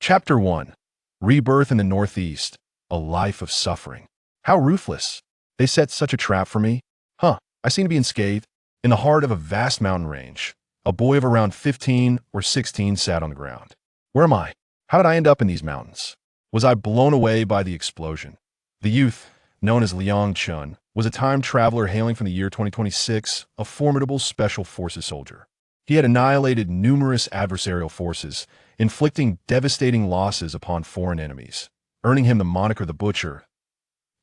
Chapter 1. Rebirth in the Northeast. A life of suffering. How ruthless. They set such a trap for me. I seem to be unscathed. In the heart of a vast mountain range, a boy of around 15 or 16 sat on the ground. Where am I? How did I end up in these mountains? Was I blown away by the explosion? The youth, known as Liang Chun, was a time traveler hailing from the year 2026, a formidable special forces soldier. He had annihilated numerous adversarial forces, inflicting devastating losses upon foreign enemies, earning him the moniker the Butcher.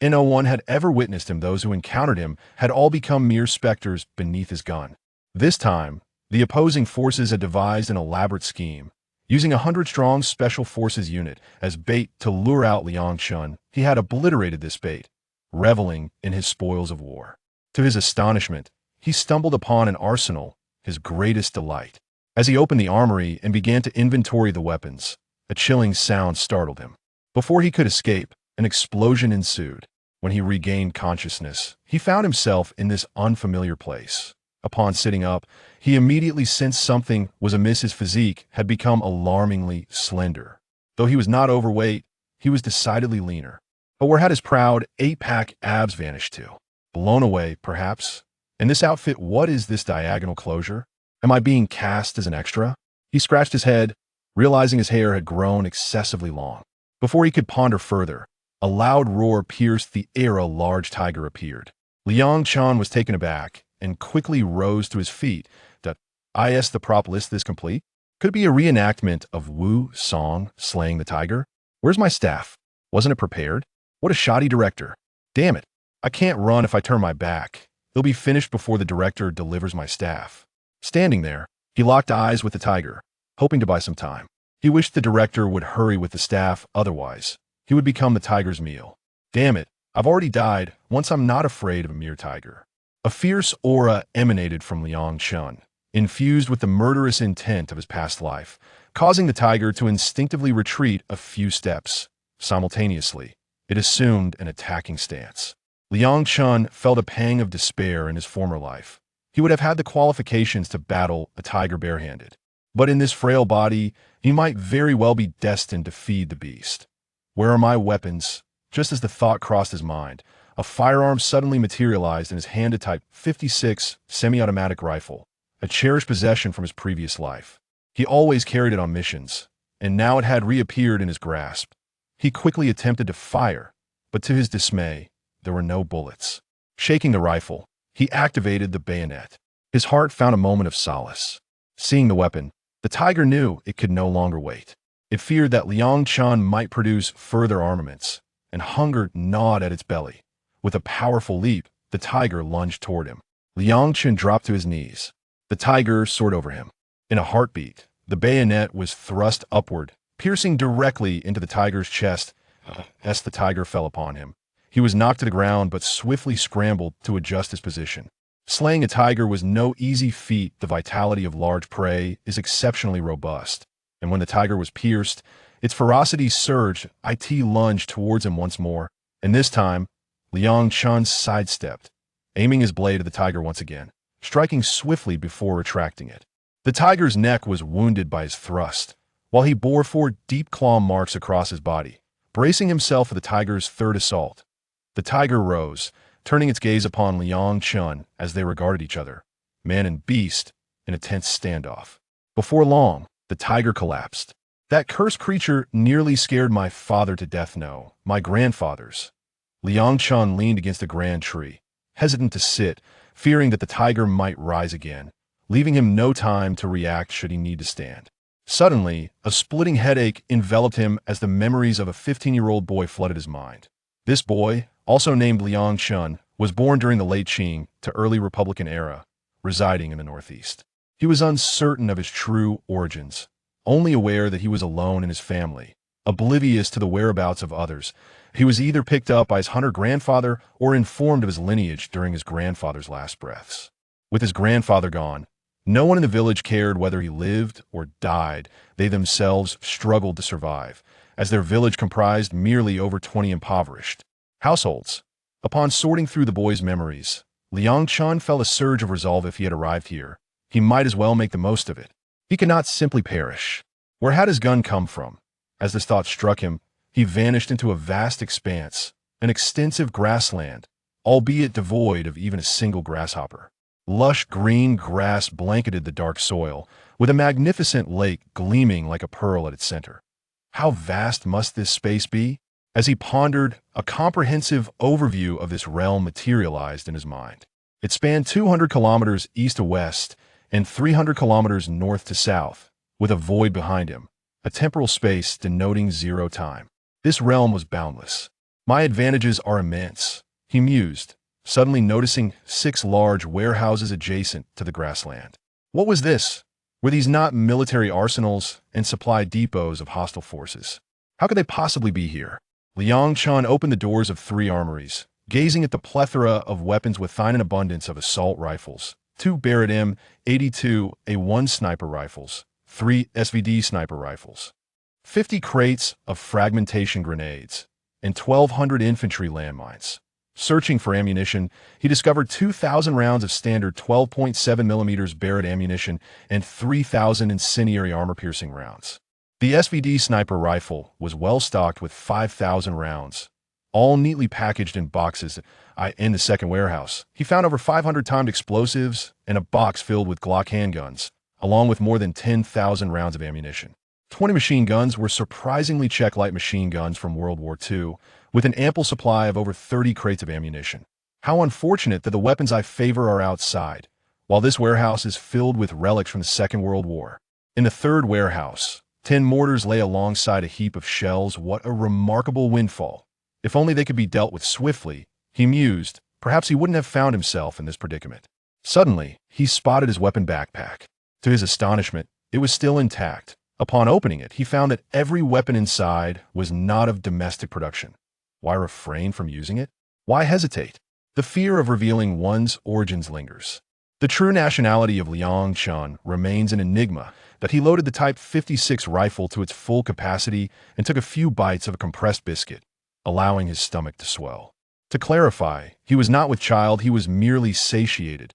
No one had ever witnessed him. Those who encountered him had all become mere specters beneath his gun. This time, the opposing forces had devised an elaborate scheme. Using a 100-strong special forces unit as bait to lure out Liang Chun, he had obliterated this bait, reveling in his spoils of war. To his astonishment, he stumbled upon an arsenal, his greatest delight. As he opened the armory and began to inventory the weapons, a chilling sound startled him. Before he could escape, an explosion ensued. When he regained consciousness, he found himself in this unfamiliar place. Upon sitting up, he immediately sensed something was amiss. His physique had become alarmingly slender. Though he was not overweight, he was decidedly leaner. But where had his proud 8-pack abs vanished to? Blown away, perhaps? In this outfit, what is this diagonal closure? Am I being cast as an extra? He scratched his head, realizing his hair had grown excessively long. Before he could ponder further, a loud roar pierced the air. A large tiger appeared. Liang Chun was taken aback and quickly rose to his feet. Is the prop list this complete? Could it be a reenactment of Wu Song slaying the tiger? Where's my staff? Wasn't it prepared? What a shoddy director. Damn it. I can't run if I turn my back. It'll be finished before the director delivers my staff. Standing there, he locked eyes with the tiger, hoping to buy some time. He wished the director would hurry with the staff, otherwise he would become the tiger's meal. Damn it, I've already died. Once I'm not afraid of a mere tiger. A fierce aura emanated from Liang Chun, infused with the murderous intent of his past life, causing the tiger to instinctively retreat a few steps. Simultaneously, it assumed an attacking stance. Liang Chun felt a pang of despair in his former life. He would have had the qualifications to battle a tiger barehanded. But in this frail body, he might very well be destined to feed the beast. Where are my weapons? Just as the thought crossed his mind, a firearm suddenly materialized in his hand, a Type 56 semi-automatic rifle, a cherished possession from his previous life. He always carried it on missions, and now it had reappeared in his grasp. He quickly attempted to fire, but to his dismay, there were no bullets. Shaking the rifle, he activated the bayonet. His heart found a moment of solace. Seeing the weapon, the tiger knew it could no longer wait. It feared that Liang Chun might produce further armaments, and hunger gnawed at its belly. With a powerful leap, the tiger lunged toward him. Liang Chun dropped to his knees. The tiger soared over him. In a heartbeat, the bayonet was thrust upward, piercing directly into the tiger's chest. As the tiger fell upon him, he was knocked to the ground but swiftly scrambled to adjust his position. Slaying a tiger was no easy feat. The vitality of large prey is exceptionally robust, and when the tiger was pierced, its ferocity surged. It lunged towards him once more, and this time, Liang Chun sidestepped, aiming his blade at the tiger once again, striking swiftly before retracting it. The tiger's neck was wounded by his thrust, while he bore 4 deep claw marks across his body. Bracing himself for the tiger's third assault, the tiger rose, turning its gaze upon Liang Chun as they regarded each other, man and beast, in a tense standoff. Before long, the tiger collapsed. That cursed creature nearly scared my father to death. No, my grandfather's. Liang Chun leaned against a grand tree, hesitant to sit, fearing that the tiger might rise again, leaving him no time to react should he need to stand. Suddenly, a splitting headache enveloped him as the memories of a 15-year-old boy flooded his mind. This boy, also named Liang Chun, was born during the late Qing to early Republican era, residing in the Northeast. He was uncertain of his true origins, only aware that he was alone in his family, oblivious to the whereabouts of others. He was either picked up by his hunter grandfather or informed of his lineage during his grandfather's last breaths. With his grandfather gone, no one in the village cared whether he lived or died. They themselves struggled to survive, as their village comprised merely over 20 impoverished households. Upon sorting through the boy's memories, Liang Chun felt a surge of resolve. If he had arrived here, he might as well make the most of it. He could not simply perish. Where had his gun come from? As this thought struck him, he vanished into a vast expanse, an extensive grassland, albeit devoid of even a single grasshopper. Lush green grass blanketed the dark soil, with a magnificent lake gleaming like a pearl at its center. How vast must this space be? As he pondered, a comprehensive overview of this realm materialized in his mind. It spanned 200 kilometers east to west and 300 kilometers north to south, with a void behind him, a temporal space denoting zero time. This realm was boundless. My advantages are immense, he mused, suddenly noticing 6 large warehouses adjacent to the grassland. What was this? Were these not military arsenals and supply depots of hostile forces? How could they possibly be here? Liang Chun opened the doors of 3 armories, gazing at the plethora of weapons within an abundance of assault rifles, 2 Barrett M82 A1 sniper rifles, 3 SVD sniper rifles, 50 crates of fragmentation grenades, and 1,200 infantry landmines. Searching for ammunition, he discovered 2,000 rounds of standard 12.7mm Barrett ammunition and 3,000 incendiary armor-piercing rounds. The SVD sniper rifle was well stocked with 5,000 rounds, all neatly packaged in boxes. In the second warehouse, he found over 500 timed explosives and a box filled with Glock handguns, along with more than 10,000 rounds of ammunition. 20 machine guns were surprisingly Czech light machine guns from World War II, with an ample supply of over 30 crates of ammunition. How unfortunate that the weapons I favor are outside, while this warehouse is filled with relics from the Second World War. In the third warehouse, 10 mortars lay alongside a heap of shells. What a remarkable windfall. If only they could be dealt with swiftly, he mused. Perhaps he wouldn't have found himself in this predicament. Suddenly, he spotted his weapon backpack. To his astonishment, it was still intact. Upon opening it, he found that every weapon inside was not of domestic production. Why refrain from using it? Why hesitate? The fear of revealing one's origins lingers. The true nationality of Liang Chun remains an enigma, that he loaded the Type 56 rifle to its full capacity and took a few bites of a compressed biscuit, allowing his stomach to swell. To clarify, he was not with child, he was merely satiated.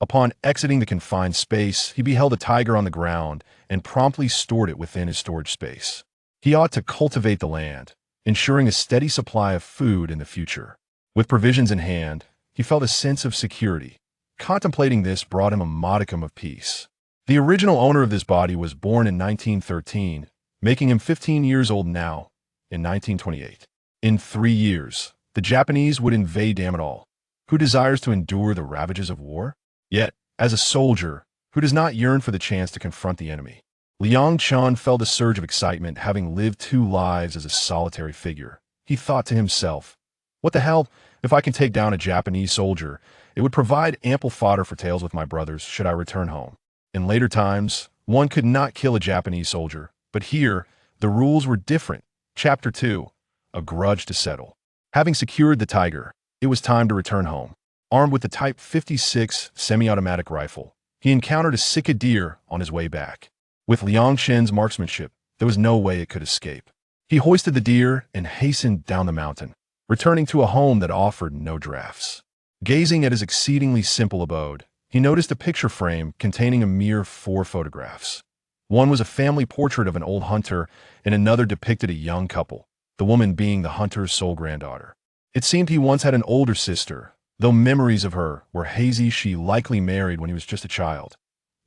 Upon exiting the confined space, he beheld a tiger on the ground and promptly stored it within his storage space. He ought to cultivate the land, ensuring a steady supply of food in the future. With provisions in hand, he felt a sense of security. Contemplating this brought him a modicum of peace. The original owner of this body was born in 1913, making him 15 years old now, in 1928. In 3 years, the Japanese would invade. Damn it all. Who desires to endure the ravages of war? Yet, as a soldier, who does not yearn for the chance to confront the enemy? Liang Chun felt a surge of excitement, having lived 2 lives as a solitary figure. He thought to himself, what the hell, if I can take down a Japanese soldier, it would provide ample fodder for tales with my brothers should I return home. In later times, one could not kill a Japanese soldier, but here, the rules were different. Chapter 2. A grudge to settle. Having secured the tiger, it was time to return home. Armed with the Type 56 semi-automatic rifle, he encountered a sick deer on his way back. With Liang Chun's marksmanship, there was no way it could escape. He hoisted the deer and hastened down the mountain, returning to a home that offered no drafts. Gazing at his exceedingly simple abode, he noticed a picture frame containing a mere 4 photographs. One was a family portrait of an old hunter, and another depicted a young couple, the woman being the hunter's sole granddaughter. It seemed he once had an older sister, though memories of her were hazy. She likely married when he was just a child.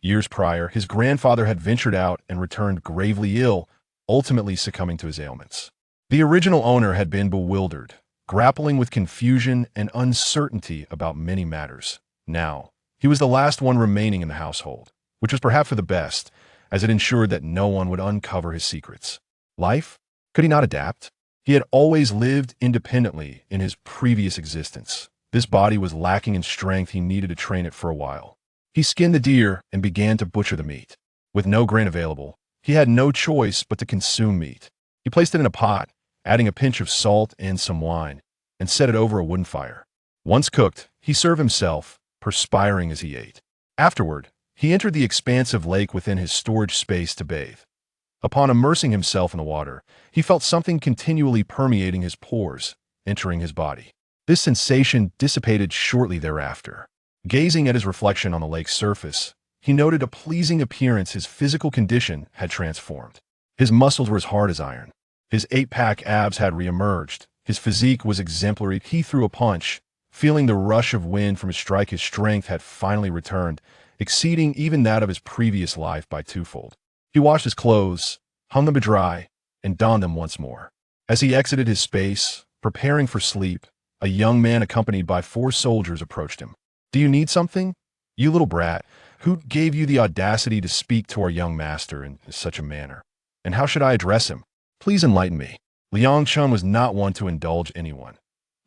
Years prior, his grandfather had ventured out and returned gravely ill, ultimately succumbing to his ailments. The original owner had been bewildered, grappling with confusion and uncertainty about many matters. Now, he was the last one remaining in the household, which was perhaps for the best, as it ensured that no one would uncover his secrets. Life? Could he not adapt? He had always lived independently in his previous existence. This body was lacking in strength. He needed to train it for a while. He skinned the deer and began to butcher the meat. With no grain available, he had no choice but to consume meat. He placed it in a pot, adding a pinch of salt and some wine, and set it over a wooden fire. Once cooked, he served himself, perspiring as he ate. Afterward, he entered the expansive lake within his storage space to bathe. Upon immersing himself in the water, he felt something continually permeating his pores, entering his body. This sensation dissipated shortly thereafter. Gazing at his reflection on the lake's surface, he noted a pleasing appearance. His physical condition had transformed. His muscles were as hard as iron. His eight-pack abs had reemerged. His physique was exemplary. He threw a punch. Feeling the rush of wind from his strike, his strength had finally returned, exceeding even that of his previous life by twofold. He washed his clothes, hung them to dry, and donned them once more. As he exited his space, preparing for sleep, a young man accompanied by 4 soldiers approached him. "Do you need something? You little brat, who gave you the audacity to speak to our young master in such a manner? And how should I address him? Please enlighten me." Liang Chun was not one to indulge anyone.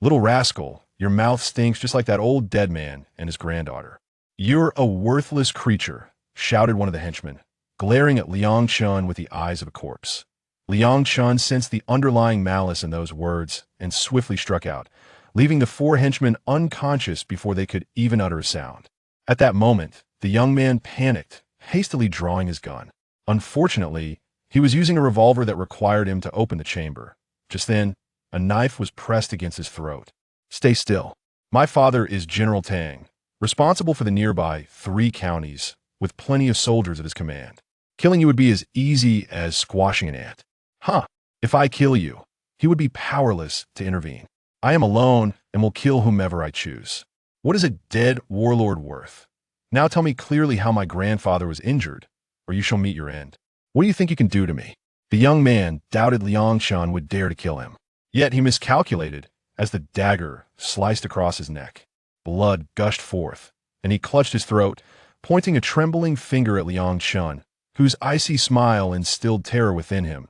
"Little rascal, your mouth stinks just like that old dead man and his granddaughter." "You're a worthless creature," shouted one of the henchmen, glaring at Liang Chun with the eyes of a corpse. Liang Chun sensed the underlying malice in those words and swiftly struck out, leaving the 4 henchmen unconscious before they could even utter a sound. At that moment, the young man panicked, hastily drawing his gun. Unfortunately, he was using a revolver that required him to open the chamber. Just then, a knife was pressed against his throat. "Stay still. My father is General Tang, responsible for the nearby 3 counties, with plenty of soldiers at his command. Killing you would be as easy as squashing an ant." "Huh. If I kill you, he would be powerless to intervene. I am alone and will kill whomever I choose. What is a dead warlord worth? Now tell me clearly how my grandfather was injured, or you shall meet your end. What do you think you can do to me?" The young man doubted Liang Chun would dare to kill him. Yet he miscalculated as the dagger sliced across his neck. Blood gushed forth, and he clutched his throat, pointing a trembling finger at Liang Chun, whose icy smile instilled terror within him.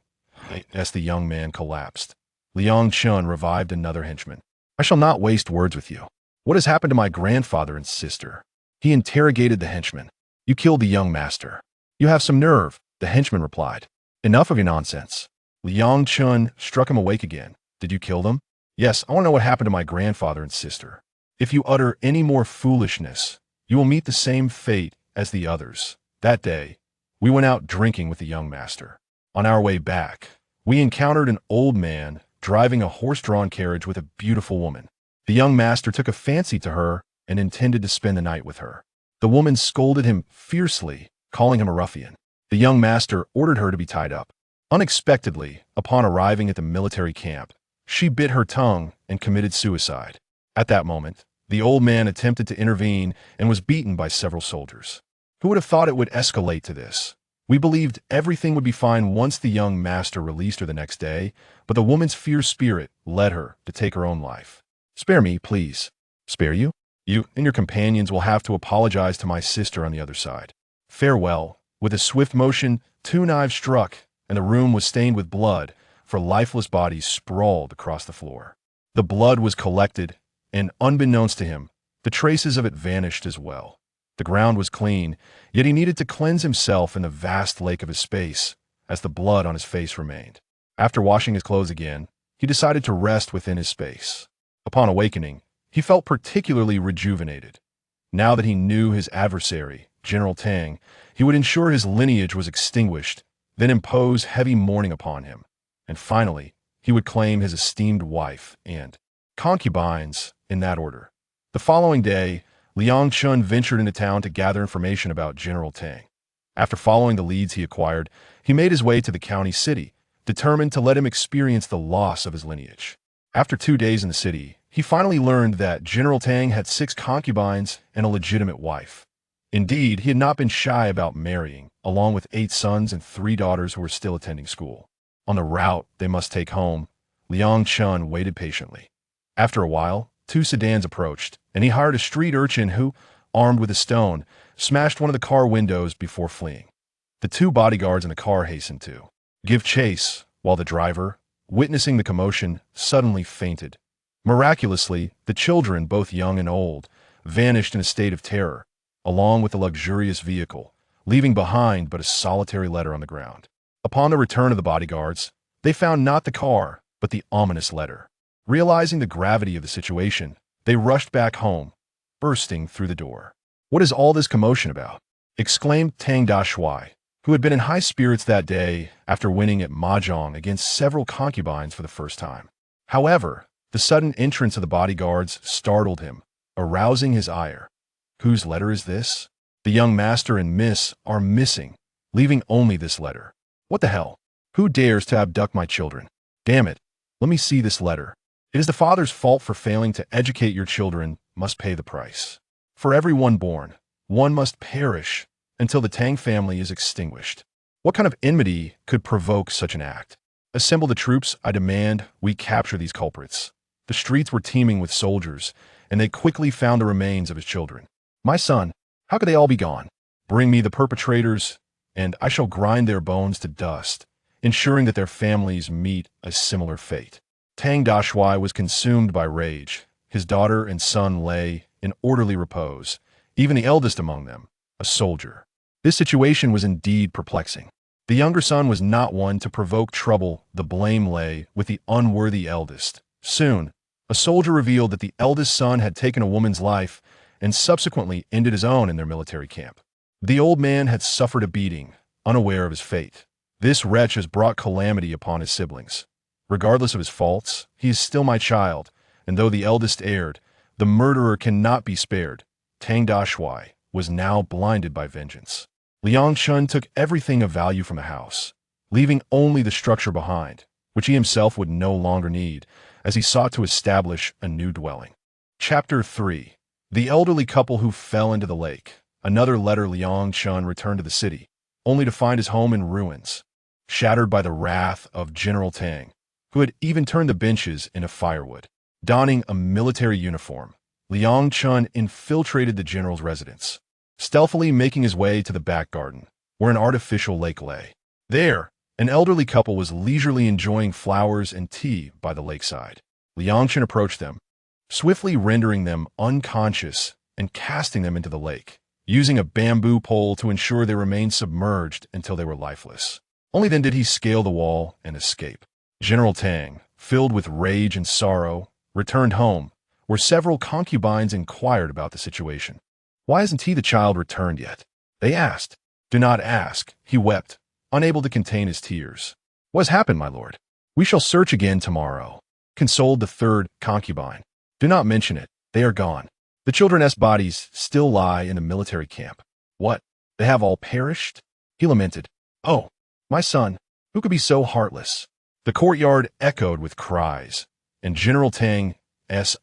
As the young man collapsed, Liang Chun revived another henchman. "I shall not waste words with you. What has happened to my grandfather and sister?" He interrogated the henchman. "You killed the young master. You have some nerve," the henchman replied. "Enough of your nonsense." Liang Chun struck him awake again. "Did you kill them?" "Yes, I want to know what happened to my grandfather and sister. If you utter any more foolishness, you will meet the same fate as the others." That day, we went out drinking with the young master. On our way back, we encountered an old man driving a horse-drawn carriage with a beautiful woman. The young master took a fancy to her and intended to spend the night with her. The woman scolded him fiercely, calling him a ruffian. The young master ordered her to be tied up. Unexpectedly, upon arriving at the military camp, she bit her tongue and committed suicide. At that moment, the old man attempted to intervene and was beaten by several soldiers. Who would have thought it would escalate to this? We believed everything would be fine once the young master released her the next day, but the woman's fierce spirit led her to take her own life. "Spare me, please." "Spare you? You and your companions will have to apologize to my sister on the other side. Farewell." With a swift motion, 2 knives struck, and the room was stained with blood, for lifeless bodies sprawled across the floor. The blood was collected, and unbeknownst to him, the traces of it vanished as well. The ground was clean, yet he needed to cleanse himself in the vast lake of his space, as the blood on his face remained. After washing his clothes again, he decided to rest within his space. Upon awakening, he felt particularly rejuvenated. Now that he knew his adversary, General Tang, he would ensure his lineage was extinguished, then impose heavy mourning upon him. And finally, he would claim his esteemed wife and concubines in that order. The following day, Liang Chun ventured into town to gather information about General Tang. After following the leads he acquired, he made his way to the county city, determined to let him experience the loss of his lineage. After 2 days in the city, he finally learned that General Tang had 6 concubines and a legitimate wife. Indeed, he had not been shy about marrying, along with 8 sons and 3 daughters who were still attending school. On the route they must take home, Liang Chun waited patiently. After a while, 2 sedans approached, and he hired a street urchin who, armed with a stone, smashed one of the car windows before fleeing. The 2 bodyguards in the car hastened to give chase, while the driver, witnessing the commotion, suddenly fainted. Miraculously, the children, both young and old, vanished in a state of terror, along with the luxurious vehicle, leaving behind but a solitary letter on the ground. Upon the return of the bodyguards, they found not the car, but the ominous letter. Realizing the gravity of the situation, they rushed back home, bursting through the door. "What is all this commotion about?" exclaimed Tang Dashuai, who had been in high spirits that day after winning at mahjong against several concubines for the first time. However, the sudden entrance of the bodyguards startled him, arousing his ire. "Whose letter is this? The young master and miss are missing, leaving only this letter. What the hell? Who dares to abduct my children? Damn it. Let me see this letter. It is the father's fault for failing to educate your children must pay the price. For every one born, one must perish until the Tang family is extinguished. What kind of enmity could provoke such an act? Assemble the troops, I demand we capture these culprits. The streets were teeming with soldiers, and they quickly found the remains of his children. My son, how could they all be gone? Bring me the perpetrators, and I shall grind their bones to dust, ensuring that their families meet a similar fate. Tang Dashui was consumed by rage. His daughter and son lay in orderly repose, even the eldest among them, a soldier. This situation was indeed perplexing. The younger son was not one to provoke trouble. The blame lay with the unworthy eldest. Soon, a soldier revealed that the eldest son had taken a woman's life and subsequently ended his own in their military camp. The old man had suffered a beating, unaware of his fate. This wretch has brought calamity upon his siblings. Regardless of his faults, he is still my child, and though the eldest erred, the murderer cannot be spared. Tang Dashui was now blinded by vengeance. Liang Chun took everything of value from the house, leaving only the structure behind, which he himself would no longer need, as he sought to establish a new dwelling. Chapter 3. The elderly couple who fell into the lake. Another letter. Liang Chun returned to the city, only to find his home in ruins, shattered by the wrath of General Tang, who had even turned the benches into firewood. Donning a military uniform, Liang Chun infiltrated the general's residence, stealthily making his way to the back garden, where an artificial lake lay. There, an elderly couple was leisurely enjoying flowers and tea by the lakeside. Liang Chun approached them, swiftly rendering them unconscious and casting them into the lake, using a bamboo pole to ensure they remained submerged until they were lifeless. Only then did he scale the wall and escape. General Tang, filled with rage and sorrow, returned home, where several concubines inquired about the situation. Why hasn't the child returned yet? They asked. Do not ask, he wept, unable to contain his tears. What has happened, my lord? We shall search again tomorrow, consoled the third concubine. Do not mention it, they are gone. The children's bodies still lie in the military camp. What? They have all perished? He lamented. Oh, my son, who could be so heartless? The courtyard echoed with cries, and General Tang's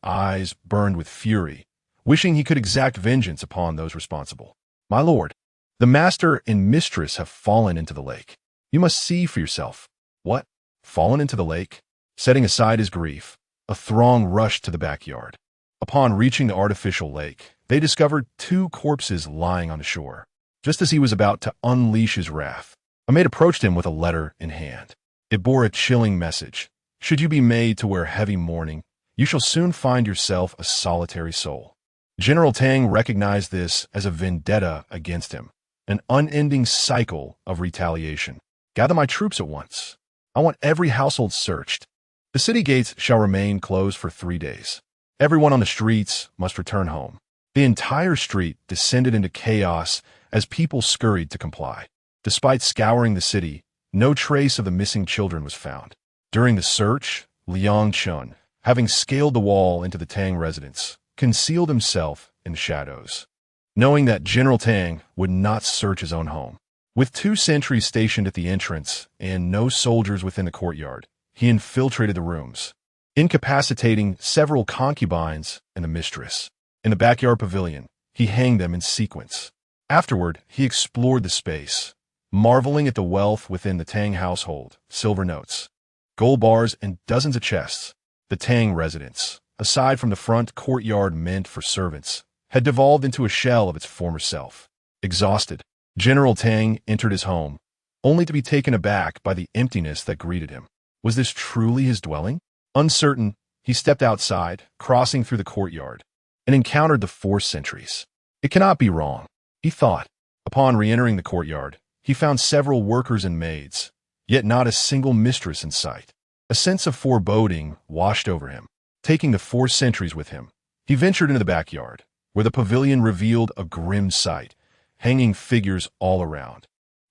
eyes burned with fury, wishing he could exact vengeance upon those responsible. My lord, the master and mistress have fallen into the lake. You must see for yourself. What? Fallen into the lake? Setting aside his grief, a throng rushed to the backyard. Upon reaching the artificial lake, they discovered 2 corpses lying on the shore. Just as he was about to unleash his wrath, a maid approached him with a letter in hand. It bore a chilling message. Should you be made to wear heavy mourning, you shall soon find yourself a solitary soul. General Tang recognized this as a vendetta against him, an unending cycle of retaliation. Gather my troops at once. I want every household searched. The city gates shall remain closed for 3 days. Everyone on the streets must return home. The entire street descended into chaos as people scurried to comply. Despite scouring the city, no trace of the missing children was found. During the search, Liang Chun, having scaled the wall into the Tang residence, concealed himself in the shadows, knowing that General Tang would not search his own home. With 2 sentries stationed at the entrance and no soldiers within the courtyard, he infiltrated the rooms, incapacitating several concubines and the mistress. In the backyard pavilion, he hanged them in sequence. Afterward, he explored the space, marveling at the wealth within the Tang household: silver notes, gold bars, and dozens of chests. The Tang residence, aside from the front courtyard meant for servants, had devolved into a shell of its former self. Exhausted, General Tang entered his home, only to be taken aback by the emptiness that greeted him. Was this truly his dwelling? Uncertain, he stepped outside, crossing through the courtyard, and encountered the 4 sentries. It cannot be wrong, he thought. Upon re-entering the courtyard, he found several workers and maids, yet not a single mistress in sight. A sense of foreboding washed over him. Taking the 4 sentries with him, he ventured into the backyard, where the pavilion revealed a grim sight, hanging figures all around.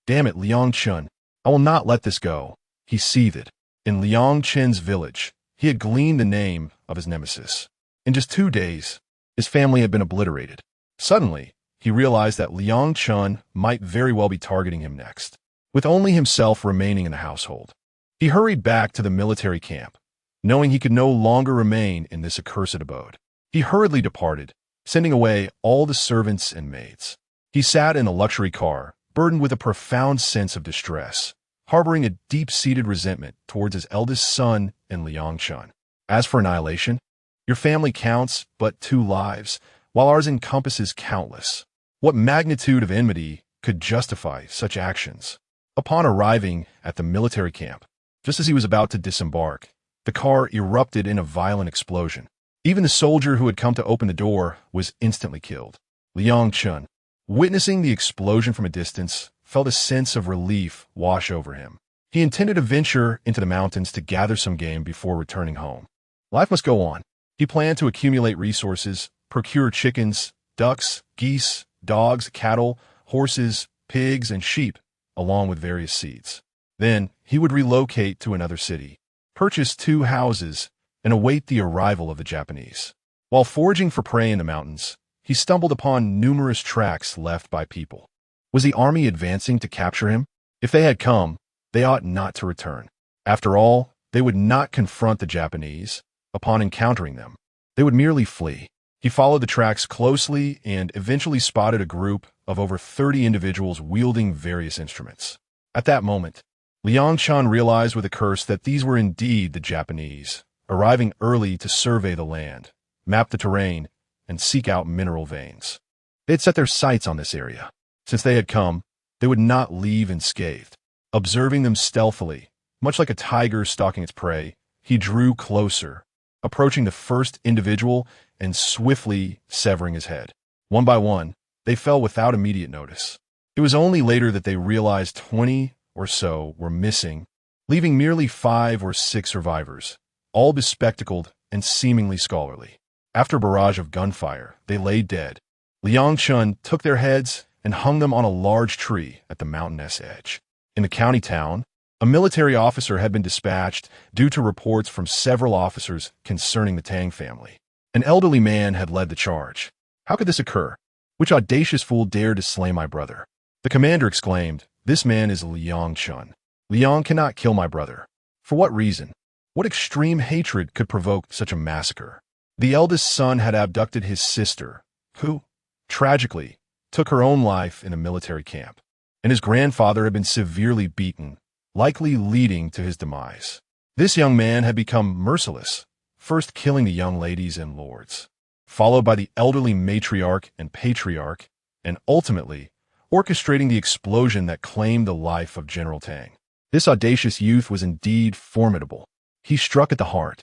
Damn it, Liang Chun, I will not let this go, he seethed. In Liang Chen's village, he had gleaned the name of his nemesis. In just 2 days, his family had been obliterated. Suddenly, he realized that Liang Chun might very well be targeting him next. with only himself remaining in the household. He hurried back to the military camp, knowing he could no longer remain in this accursed abode. He hurriedly departed, sending away all the servants and maids. He sat in a luxury car, burdened with a profound sense of distress, harboring a deep-seated resentment towards his eldest son and Liangchun. As for annihilation, your family counts but 2 lives, while ours encompasses countless. What magnitude of enmity could justify such actions? Upon arriving at the military camp, just as he was about to disembark, the car erupted in a violent explosion. Even the soldier who had come to open the door was instantly killed. Liangchun, witnessing the explosion from a distance, felt a sense of relief wash over him. He intended to venture into the mountains to gather some game before returning home. Life must go on. He planned to accumulate resources, procure chickens, ducks, geese, dogs, cattle, horses, pigs, and sheep, along with various seeds. Then he would relocate to another city, purchase 2 houses, and await the arrival of the Japanese. While foraging for prey in the mountains, he stumbled upon numerous tracks left by people. Was the army advancing to capture him? If they had come, they ought not to return. After all, they would not confront the Japanese. Upon encountering them, they would merely flee. He followed the tracks closely and eventually spotted a group of over 30 individuals wielding various instruments. At that moment, Liangchun realized with a curse that these were indeed the Japanese, arriving early to survey the land, map the terrain, and seek out mineral veins. They had set their sights on this area. Since they had come, they would not leave unscathed. Observing them stealthily, much like a tiger stalking its prey, he drew closer, approaching the first individual and swiftly severing his head. One by one, they fell without immediate notice. It was only later that they realized 20 or so were missing, leaving merely 5 or 6 survivors, all bespectacled and seemingly scholarly. After a barrage of gunfire, they lay dead. Liangchun took their heads and hung them on a large tree at the mountainous edge. In the county town, a military officer had been dispatched due to reports from several officers concerning the Tang family. An elderly man had led the charge. How could this occur? Which audacious fool dared to slay my brother? The commander exclaimed, "This man is Liangchun. Liang cannot kill my brother. For what reason? What extreme hatred could provoke such a massacre?" The eldest son had abducted his sister, who, tragically, took her own life in a military camp, and his grandfather had been severely beaten, likely leading to his demise. This young man had become merciless, first killing the young ladies and lords, followed by the elderly matriarch and patriarch, and ultimately orchestrating the explosion that claimed the life of General Tang. This audacious youth was indeed formidable. He struck at the heart,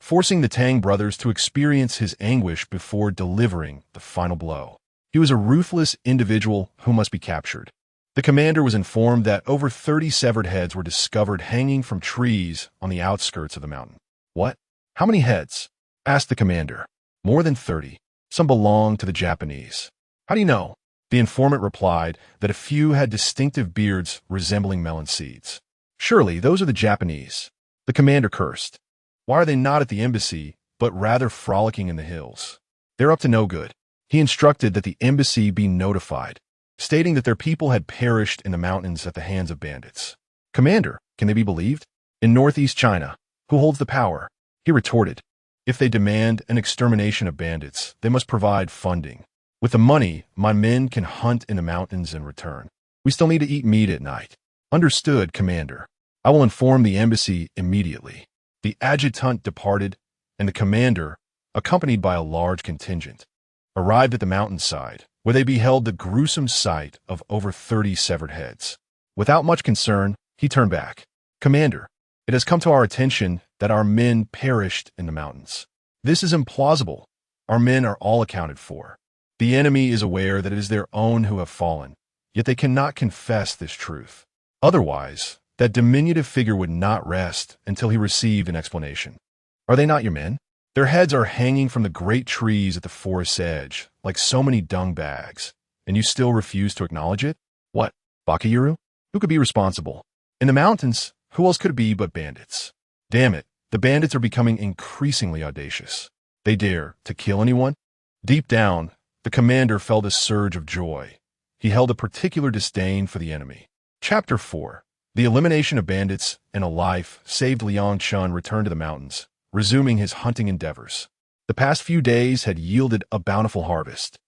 forcing the Tang brothers to experience his anguish before delivering the final blow. He was a ruthless individual who must be captured. The commander was informed that over 30 severed heads were discovered hanging from trees on the outskirts of the mountain. What? How many heads? Asked the commander. More than 30. Some belonged to the Japanese. How do you know? The informant replied that a few had distinctive beards resembling melon seeds. Surely those are the Japanese. The commander cursed. Why are they not at the embassy, but rather frolicking in the hills? They're up to no good. He instructed that the embassy be notified, stating that their people had perished in the mountains at the hands of bandits. Commander, can they be believed? In northeast China, who holds the power? He retorted, if they demand an extermination of bandits, they must provide funding. With the money, my men can hunt in the mountains and return. We still need to eat meat at night. Understood, Commander. I will inform the embassy immediately. The adjutant departed, and the commander, accompanied by a large contingent, arrived at the mountainside, where they beheld the gruesome sight of over 30 severed heads. Without much concern, he turned back. Commander, it has come to our attention that our men perished in the mountains. This is implausible. Our men are all accounted for. The enemy is aware that it is their own who have fallen, yet they cannot confess this truth. Otherwise, that diminutive figure would not rest until he received an explanation. Are they not your men? Their heads are hanging from the great trees at the forest's edge, like so many dung bags, and you still refuse to acknowledge it? What, Bakayuru? Who could be responsible? In the mountains, who else could it be but bandits? Damn it, the bandits are becoming increasingly audacious. They dare to kill anyone? Deep down, the commander felt a surge of joy. He held a particular disdain for the enemy. Chapter 4. The elimination of bandits and a life saved. Liang Chun returned to the mountains, resuming his hunting endeavors. The past few days had yielded a bountiful harvest,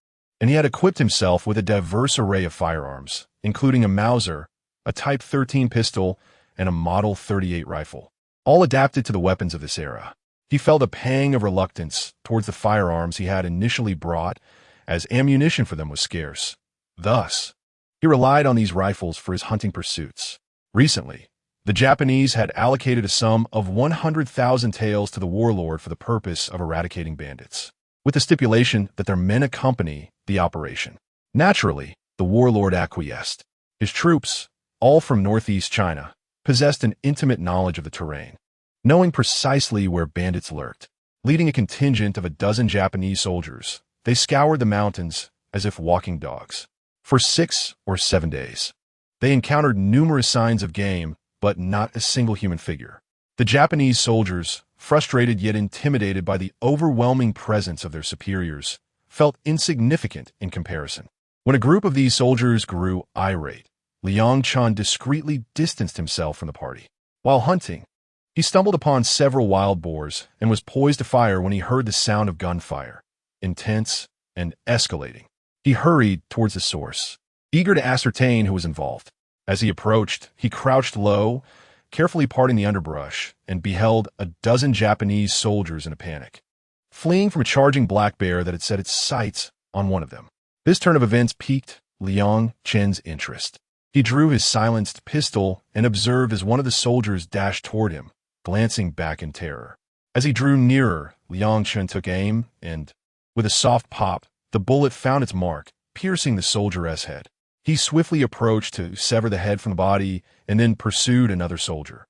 and he had equipped himself with a diverse array of firearms, including a Mauser, a Type 13 pistol, and a Model 38 rifle, all adapted to the weapons of this era. He felt a pang of reluctance towards the firearms he had initially brought, as ammunition for them was scarce. Thus, he relied on these rifles for his hunting pursuits. Recently, the Japanese had allocated a sum of 100,000 taels to the warlord for the purpose of eradicating bandits, with the stipulation that their men accompany the operation. Naturally, the warlord acquiesced. His troops, all from northeast China, possessed an intimate knowledge of the terrain, knowing precisely where bandits lurked. Leading a contingent of a dozen Japanese soldiers, they scoured the mountains as if walking dogs. For 6 or 7 days, they encountered numerous signs of game, but not a single human figure. The Japanese soldiers, frustrated yet intimidated by the overwhelming presence of their superiors, felt insignificant in comparison. When a group of these soldiers grew irate, Liang Chun discreetly distanced himself from the party. While hunting, he stumbled upon several wild boars and was poised to fire when he heard the sound of gunfire, intense and escalating. He hurried towards the source, eager to ascertain who was involved. As he approached, he crouched low, carefully parting the underbrush, and beheld a dozen Japanese soldiers in a panic, fleeing from a charging black bear that had set its sights on one of them. This turn of events piqued Liang Chun's interest. He drew his silenced pistol and observed as one of the soldiers dashed toward him, glancing back in terror. As he drew nearer, Liang Chun took aim, and, with a soft pop, the bullet found its mark, piercing the soldier's head. He swiftly approached to sever the head from the body and then pursued another soldier,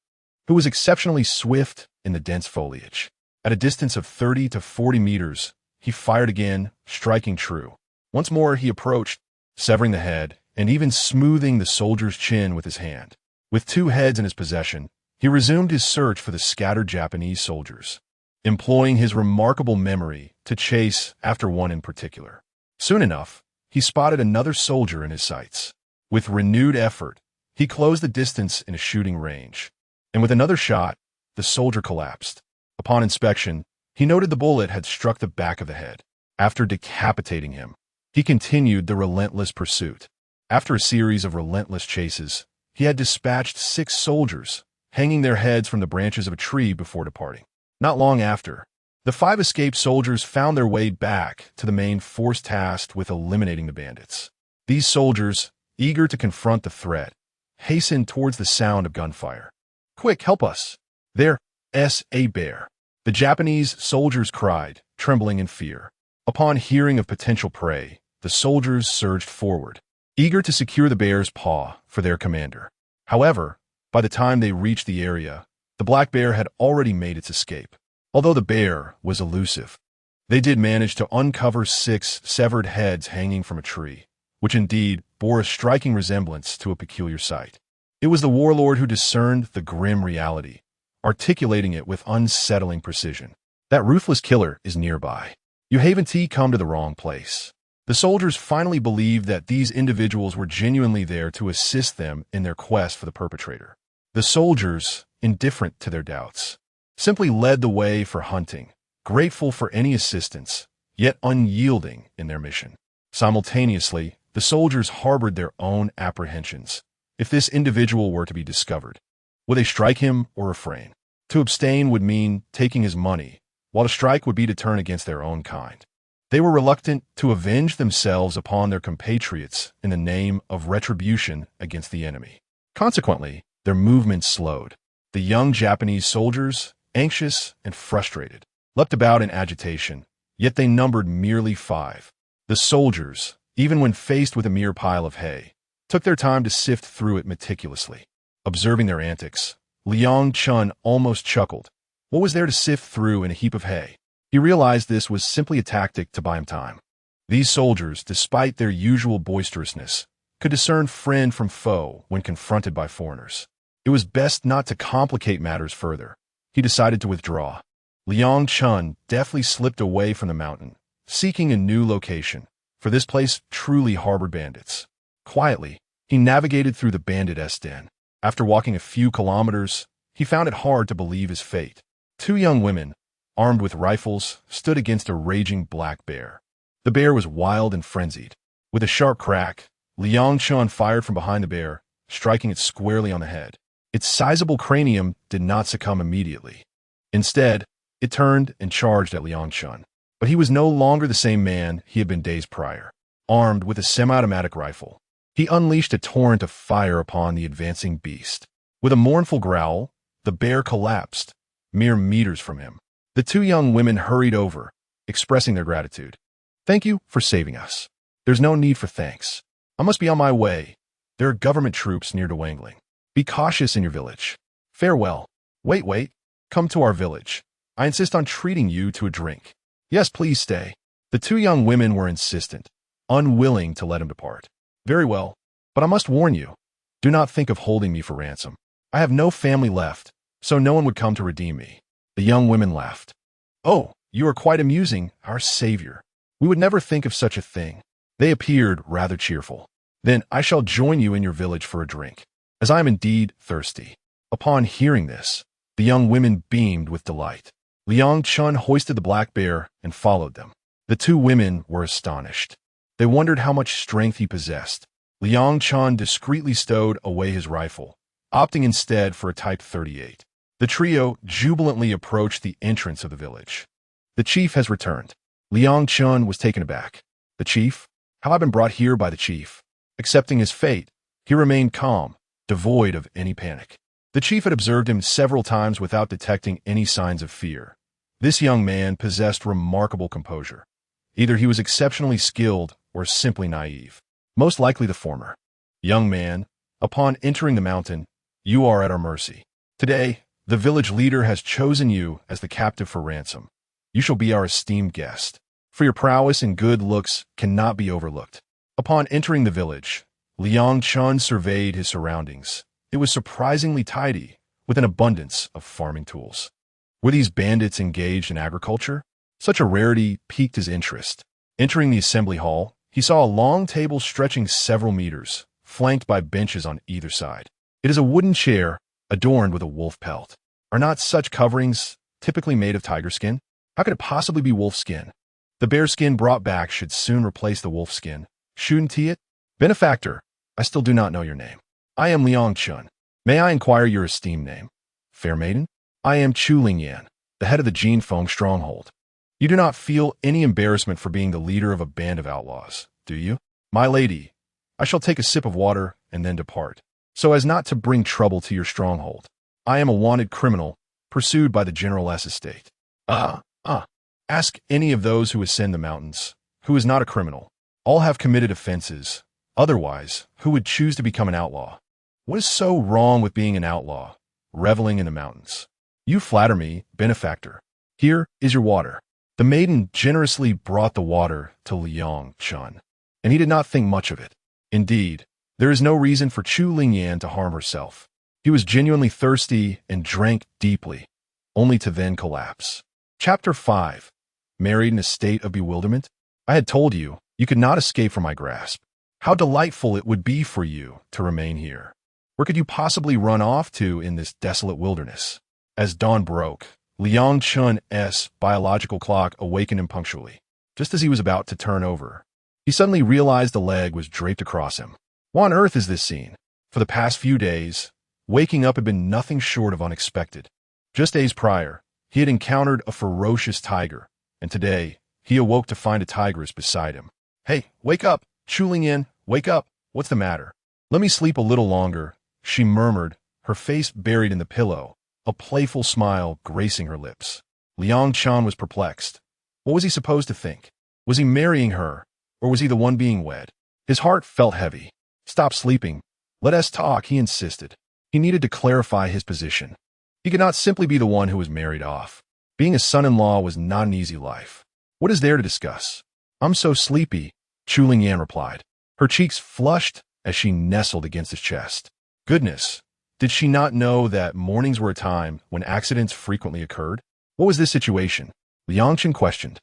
who was exceptionally swift in the dense foliage. At a distance of 30 to 40 meters, he fired again, striking true. Once more he approached, severing the head and even smoothing the soldier's chin with his hand. With 2 heads in his possession, he resumed his search for the scattered Japanese soldiers, employing his remarkable memory to chase after one in particular. Soon enough, he spotted another soldier in his sights. With renewed effort, he closed the distance in a shooting range, and with another shot, the soldier collapsed. Upon inspection, he noted the bullet had struck the back of the head. After decapitating him, he continued the relentless pursuit. After a series of relentless chases, he had dispatched 6 soldiers, hanging their heads from the branches of a tree before departing. Not long after, the 5 escaped soldiers found their way back to the main force tasked with eliminating the bandits. These soldiers, eager to confront the threat, hastened towards the sound of gunfire. "Quick, help us! There's a bear!" the Japanese soldiers cried, trembling in fear. Upon hearing of potential prey, the soldiers surged forward, eager to secure the bear's paw for their commander. However, by the time they reached the area, the black bear had already made its escape. Although the bear was elusive, they did manage to uncover 6 severed heads hanging from a tree, which indeed bore a striking resemblance to a peculiar sight. It was the warlord who discerned the grim reality, articulating it with unsettling precision. "That ruthless killer is nearby. You haven't come to the wrong place." The soldiers finally believed that these individuals were genuinely there to assist them in their quest for the perpetrator. The soldiers, indifferent to their doubts, simply led the way for hunting, grateful for any assistance, yet unyielding in their mission. Simultaneously, the soldiers harbored their own apprehensions. If this individual were to be discovered, would they strike him or refrain? To abstain would mean taking his money, while to strike would be to turn against their own kind. They were reluctant to avenge themselves upon their compatriots in the name of retribution against the enemy. Consequently, their movements slowed. The young Japanese soldiers, anxious and frustrated, leapt about in agitation, yet they numbered merely 5. The soldiers, even when faced with a mere pile of hay, took their time to sift through it meticulously. Observing their antics, Liang Chun almost chuckled. What was there to sift through in a heap of hay? He realized this was simply a tactic to buy him time. These soldiers, despite their usual boisterousness, could discern friend from foe when confronted by foreigners. It was best not to complicate matters further. He decided to withdraw. Liang Chun deftly slipped away from the mountain, seeking a new location, for this place truly harbored bandits. Quietly, he He navigated through the bandits' den. After walking a few kilometers, he found it hard to believe his fate. Two young women, armed with rifles, stood against a raging black bear. The bear was wild and frenzied. With a sharp crack, Liang Chun fired from behind the bear, striking it squarely on the head. Its sizable cranium did not succumb immediately. Instead, it turned and charged at Liang Chun. But he was no longer the same man he had been days prior. Armed with a semi-automatic rifle, he unleashed a torrent of fire upon the advancing beast. With a mournful growl, the bear collapsed, mere meters from him. The two young women hurried over, expressing their gratitude. "Thank you for saving us. There's no need for thanks. I must be on my way. There are government troops near Dwangling. Be cautious in your village. Farewell." Wait. Come to our village. I insist on treating you to a drink." "Yes, please stay." The two young women were insistent, unwilling to let him depart. "Very well, but I must warn you. Do not think of holding me for ransom. I have no family left, so no one would come to redeem me." The young women laughed. "Oh, you are quite amusing, our savior. We would never think of such a thing." They appeared rather cheerful. "Then I shall join you in your village for a drink, as I am indeed thirsty." Upon hearing this, the young women beamed with delight. Liang Chun hoisted the black bear and followed them. The two women were astonished. They wondered how much strength he possessed. Liang Chun discreetly stowed away his rifle, opting instead for a Type 38. The trio jubilantly approached the entrance of the village. "The chief has returned." Liang Chun was taken aback. "The chief? How I've been brought here by the chief?" Accepting his fate, he remained calm, devoid of any panic. The chief had observed him several times without detecting any signs of fear. This young man possessed remarkable composure. Either he was exceptionally skilled or simply naive. Most likely the former. "Young man, upon entering the mountain, you are at our mercy. Today, the village leader has chosen you as the captive for ransom. You shall be our esteemed guest, for your prowess and good looks cannot be overlooked." Upon entering the village, Liang Chun surveyed his surroundings. It was surprisingly tidy, with an abundance of farming tools. Were these bandits engaged in agriculture? Such a rarity piqued his interest. Entering the assembly hall, he saw a long table stretching several meters, flanked by benches on either side. It is a wooden chair, adorned with a wolf pelt. Are not such coverings typically made of tiger skin? How could it possibly be wolf skin? The bear skin brought back should soon replace the wolf skin. Shouldn't he it? "Benefactor, I still do not know your name." "I am Liang Chun. May I inquire your esteemed name?" "Fair maiden, I am Chu Lingyan, the head of the Jin Feng stronghold." "You do not feel any embarrassment for being the leader of a band of outlaws, do you?" "My lady, I shall take a sip of water and then depart, so as not to bring trouble to your stronghold. I am a wanted criminal, pursued by the General's estate." Ask any of those who ascend the mountains, who is not a criminal. All have committed offenses. Otherwise, who would choose to become an outlaw? What is so wrong with being an outlaw, reveling in the mountains? "You flatter me, benefactor. Here is your water." The maiden generously brought the water to Liang Chun, and he did not think much of it. Indeed, there is no reason for Chu Lingyan to harm herself. He was genuinely thirsty and drank deeply, only to then collapse. Chapter 5. Married in a state of bewilderment? "I had told you, you could not escape from my grasp. How delightful it would be for you to remain here. Where could you possibly run off to in this desolate wilderness?" As dawn broke, Liang Chun's biological clock awakened him punctually. Just as he was about to turn over, he suddenly realized a leg was draped across him. What on earth is this scene? For the past few days, waking up had been nothing short of unexpected. Just days prior, he had encountered a ferocious tiger, and today, he awoke to find a tigress beside him. "Hey, wake up! Chu Lingyan, wake up! What's the matter?" "Let me sleep a little longer," she murmured, her face buried in the pillow, a playful smile gracing her lips. Liang Chun was perplexed. What was he supposed to think? Was he marrying her, or was he the one being wed? His heart felt heavy. "Stop sleeping. Let us talk," he insisted. He needed to clarify his position. He could not simply be the one who was married off. Being a son-in-law was not an easy life. "What is there to discuss?" "I'm so sleepy," Chu Lingyan replied. Her cheeks flushed as she nestled against his chest. Goodness, did she not know that mornings were a time when accidents frequently occurred? What was this situation? Liang Chen questioned.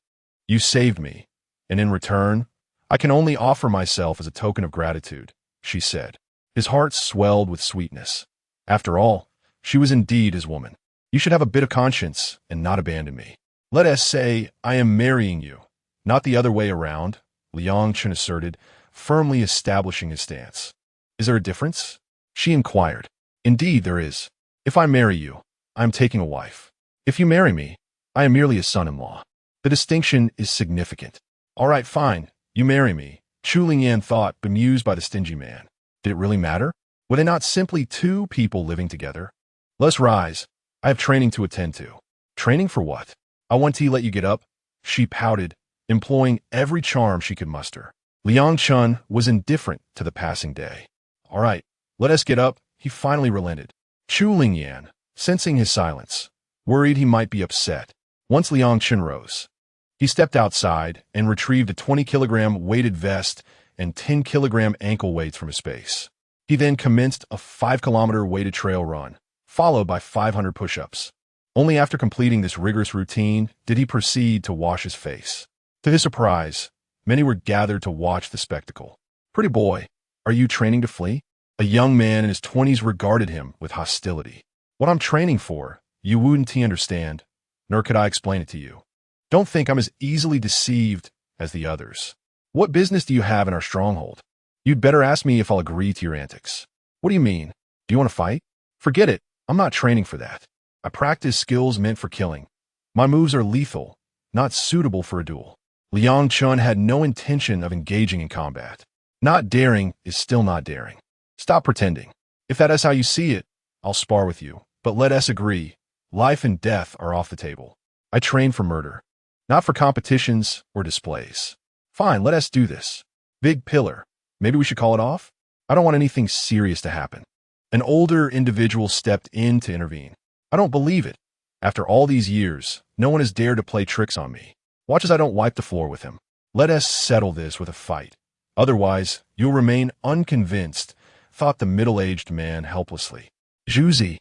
"You saved me, and in return, I can only offer myself as a token of gratitude," she said. His heart swelled with sweetness. After all, she was indeed his woman. You should have a bit of conscience and not abandon me. Let us say, I am marrying you, not the other way around, Liang Chen asserted, firmly establishing his stance. Is there a difference? She inquired. Indeed, there is. If I marry you, I am taking a wife. If you marry me, I am merely a son-in-law. The distinction is significant. All right, fine. You marry me, Chu Lingyan thought, bemused by the stingy man. Did it really matter? Were they not simply two people living together? Let's rise. I have training to attend to. Training for what? I want to let you get up. She pouted, employing every charm she could muster. Liang Chun was indifferent to the passing day. All right, let us get up. He finally relented. Chu Lingyan, sensing his silence, worried he might be upset. Once Liang Chun rose, he stepped outside and retrieved a 20-kilogram weighted vest and 10-kilogram ankle weights from his space. He then commenced a 5-kilometer weighted trail run, followed by 500 push-ups. Only after completing this rigorous routine did he proceed to wash his face. To his surprise, many were gathered to watch the spectacle. Pretty boy, are you training to flee? A young man in his 20s regarded him with hostility. What I'm training for, you wouldn't understand, nor could I explain it to you. Don't think I'm as easily deceived as the others. What business do you have in our stronghold? You'd better ask me if I'll agree to your antics. What do you mean? Do you want to fight? Forget it. I'm not training for that. I practice skills meant for killing. My moves are lethal, not suitable for a duel. Liang Chun had no intention of engaging in combat. Not daring is still not daring. Stop pretending. If that is how you see it, I'll spar with you. But let us agree, life and death are off the table. I train for murder, not for competitions or displays. Fine, let us do this. Big pillar. Maybe we should call it off? I don't want anything serious to happen. An older individual stepped in to intervene. I don't believe it. After all these years, no one has dared to play tricks on me. Watch as I don't wipe the floor with him. Let us settle this with a fight. Otherwise, you'll remain unconvinced, thought the middle-aged man helplessly. Zhuzi,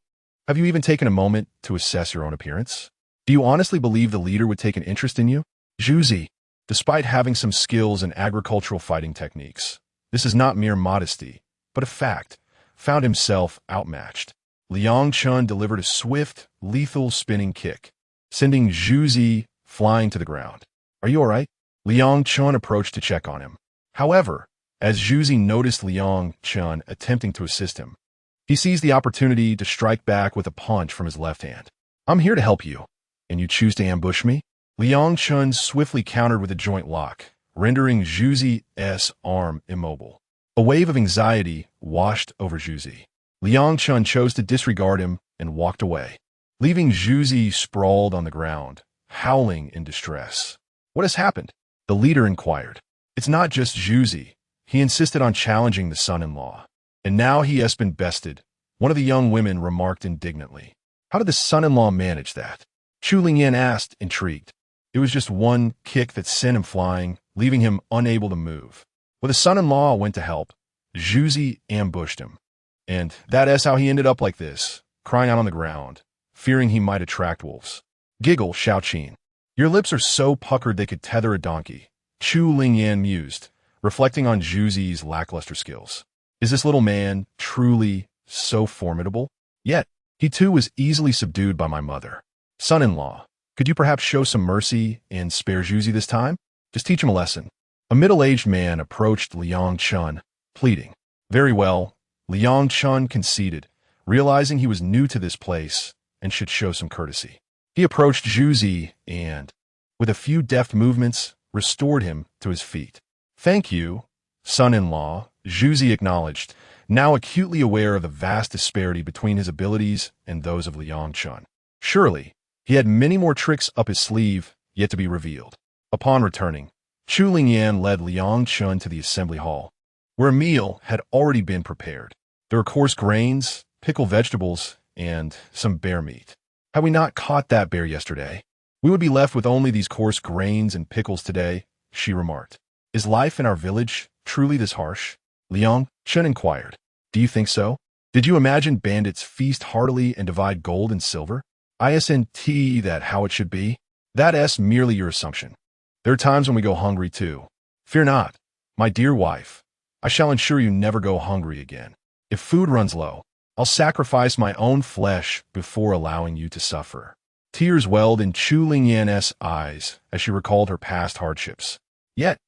have you even taken a moment to assess your own appearance? Do you honestly believe the leader would take an interest in you? Zhuzi, despite having some skills in agricultural fighting techniques, this is not mere modesty, but a fact, found himself outmatched. Liang Chun delivered a swift, lethal spinning kick, sending Zhuzi flying to the ground. Are you all right? Liang Chun approached to check on him. However, as Zhuzi noticed Liang Chun attempting to assist him, he seized the opportunity to strike back with a punch from his left hand. I'm here to help you, and you choose to ambush me? Liang Chun swiftly countered with a joint lock, rendering Zhuzi's arm immobile. A wave of anxiety washed over Zhuzi. Liang Chun chose to disregard him and walked away, leaving Zhuzi sprawled on the ground, howling in distress. What has happened? The leader inquired. It's not just Zhuzi. He insisted on challenging the son-in-law. And now he has been bested, one of the young women remarked indignantly. How did the son-in-law manage that? Chu Lingyan asked, intrigued. It was just one kick that sent him flying, leaving him unable to move. When the son-in-law went to help, Zhuzi ambushed him. And that is how he ended up like this, crying out on the ground, fearing he might attract wolves. Giggle, Xiaoqin. Your lips are so puckered they could tether a donkey, Chu Lingyan mused, reflecting on Zhuzi's lackluster skills. Is this little man truly so formidable? Yet, he too was easily subdued by my mother. Son-in-law, could you perhaps show some mercy and spare Zhuzi this time? Just teach him a lesson. A middle-aged man approached Liang Chun, pleading. Very well, Liang Chun conceded, realizing he was new to this place and should show some courtesy. He approached Zhuzi and, with a few deft movements, restored him to his feet. Thank you, son-in-law, Zhuzi acknowledged, now acutely aware of the vast disparity between his abilities and those of Liang Chun. Surely, he had many more tricks up his sleeve yet to be revealed. Upon returning, Chu Lingyan led Liang Chun to the assembly hall, where a meal had already been prepared. There were coarse grains, pickled vegetables, and some bear meat. Had we not caught that bear yesterday, we would be left with only these coarse grains and pickles today, she remarked. Is life in our village truly this harsh? Liang Chun inquired. Do you think so? Did you imagine bandits feast heartily and divide gold and silver? Isn't that how it should be? That's merely your assumption. There are times when we go hungry too. Fear not, my dear wife. I shall ensure you never go hungry again. If food runs low, I'll sacrifice my own flesh before allowing you to suffer. Tears welled in Chu Lingyan's eyes as she recalled her past hardships. Yet,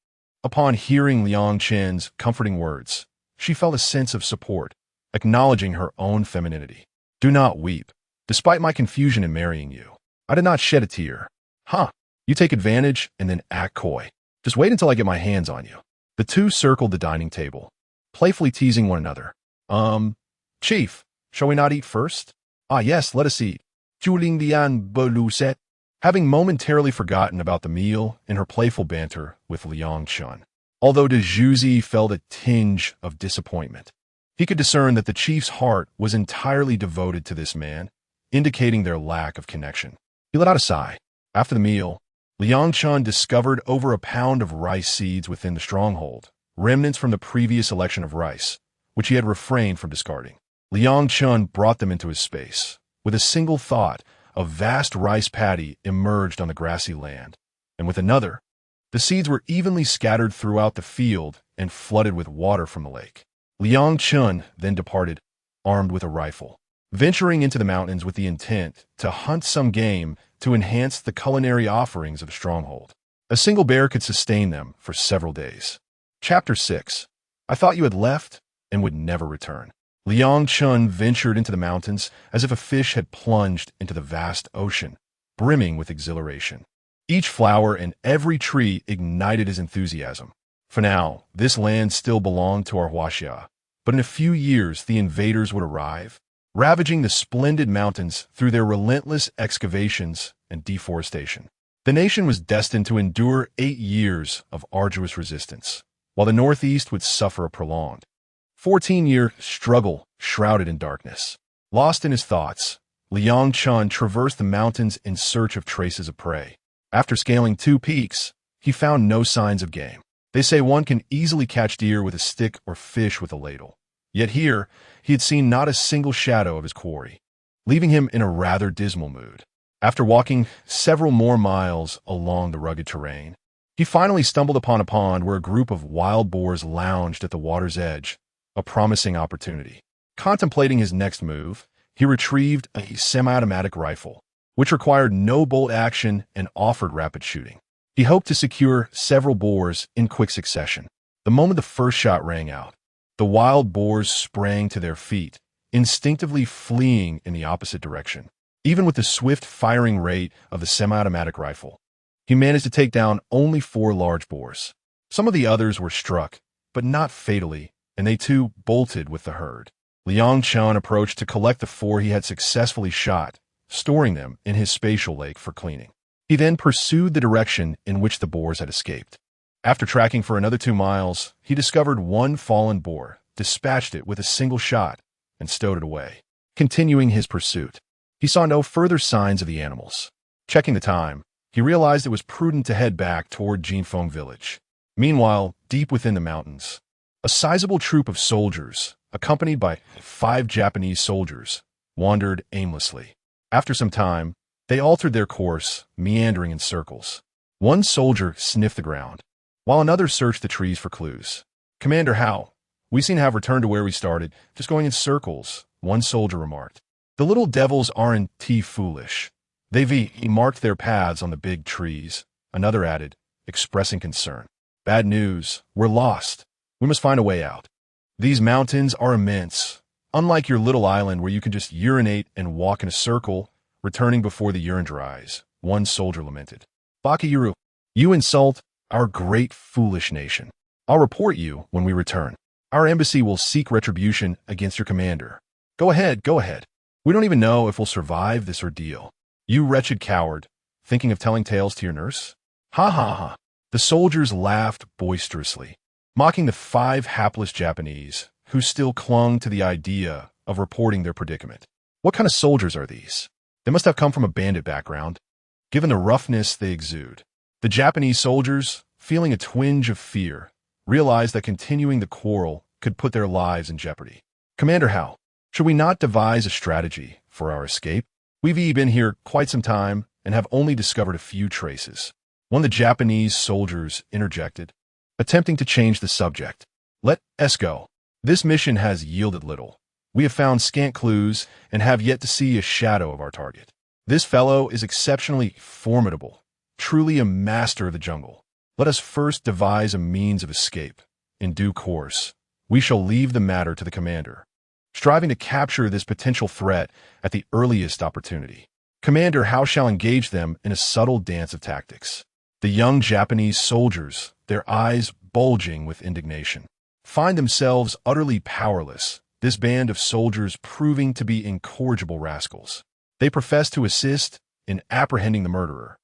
upon hearing Liang Chen's comforting words, she felt a sense of support, acknowledging her own femininity. Do not weep. Despite my confusion in marrying you, I did not shed a tear. Huh. You take advantage and then act coy. Just wait until I get my hands on you. The two circled the dining table, playfully teasing one another. Chief, shall we not eat first? Ah, yes, let us eat. Zhu Lian Belu said, having momentarily forgotten about the meal in her playful banter with Liang Chun. Although de Juzi felt a tinge of disappointment, he could discern that the chief's heart was entirely devoted to this man, indicating their lack of connection. He let out a sigh. After the meal, Liang Chun discovered over a pound of rice seeds within the stronghold, remnants from the previous election of rice, which he had refrained from discarding. Liang Chun brought them into his space. With a single thought, a vast rice paddy emerged on the grassy land, and with another, the seeds were evenly scattered throughout the field and flooded with water from the lake. Liang Chun then departed, armed with a rifle, venturing into the mountains with the intent to hunt some game to enhance the culinary offerings of the stronghold. A single bear could sustain them for several days. Chapter 6. I thought you had left and would never return. Liang Chun ventured into the mountains as if a fish had plunged into the vast ocean, brimming with exhilaration. Each flower and every tree ignited his enthusiasm. For now, this land still belonged to our Huaxia, but in a few years the invaders would arrive, ravaging the splendid mountains through their relentless excavations and deforestation. The nation was destined to endure 8 years of arduous resistance, while the Northeast would suffer a prolonged 14-year struggle shrouded in darkness. Lost in his thoughts, Liang Chun traversed the mountains in search of traces of prey. After scaling 2 peaks, he found no signs of game. They say one can easily catch deer with a stick or fish with a ladle. Yet here, he had seen not a single shadow of his quarry, leaving him in a rather dismal mood. After walking several more miles along the rugged terrain, he finally stumbled upon a pond where a group of wild boars lounged at the water's edge, a promising opportunity. Contemplating his next move, he retrieved a semi-automatic rifle, which required no bolt action and offered rapid shooting. He hoped to secure several boars in quick succession. The moment the first shot rang out, the wild boars sprang to their feet, instinctively fleeing in the opposite direction. Even with the swift firing rate of the semi-automatic rifle, he managed to take down only 4 large boars. Some of the others were struck, but not fatally, and they too bolted with the herd. Liang Chun approached to collect the 4 he had successfully shot, storing them in his spatial lake for cleaning. He then pursued the direction in which the boars had escaped. After tracking for another 2 miles, he discovered one fallen boar, dispatched it with a single shot, and stowed it away. Continuing his pursuit, he saw no further signs of the animals. Checking the time, he realized it was prudent to head back toward Jinfeng village. Meanwhile, deep within the mountains, a sizable troop of soldiers, accompanied by 5 Japanese soldiers, wandered aimlessly. After some time, they altered their course, meandering in circles. One soldier sniffed the ground, while another searched the trees for clues. Commander Hao, we seem to have returned to where we started, just going in circles, one soldier remarked. The little devils aren't foolish. They've marked their paths on the big trees, another added, expressing concern. Bad news, we're lost. We must find a way out. These mountains are immense, unlike your little island where you can just urinate and walk in a circle, returning before the urine dries, one soldier lamented. Bakayuru, you insult our great foolish nation. I'll report you when we return. Our embassy will seek retribution against your commander. Go ahead, go ahead. We don't even know if we'll survive this ordeal. You wretched coward, thinking of telling tales to your nurse? Ha ha ha. The soldiers laughed boisterously, mocking the 5 hapless Japanese who still clung to the idea of reporting their predicament. What kind of soldiers are these? They must have come from a bandit background, given the roughness they exude. The Japanese soldiers, feeling a twinge of fear, realized that continuing the quarrel could put their lives in jeopardy. Commander Hao, should we not devise a strategy for our escape? We've been here quite some time and have only discovered a few traces. One of the Japanese soldiers interjected, attempting to change the subject. Let us go. This mission has yielded little. We have found scant clues and have yet to see a shadow of our target. This fellow is exceptionally formidable, truly a master of the jungle. Let us first devise a means of escape. In due course, we shall leave the matter to the commander, striving to capture this potential threat at the earliest opportunity. Commander, how shall engage them in a subtle dance of tactics? The young Japanese soldiers, their eyes bulging with indignation, find themselves utterly powerless, this band of soldiers proving to be incorrigible rascals. They profess to assist in apprehending the murderer,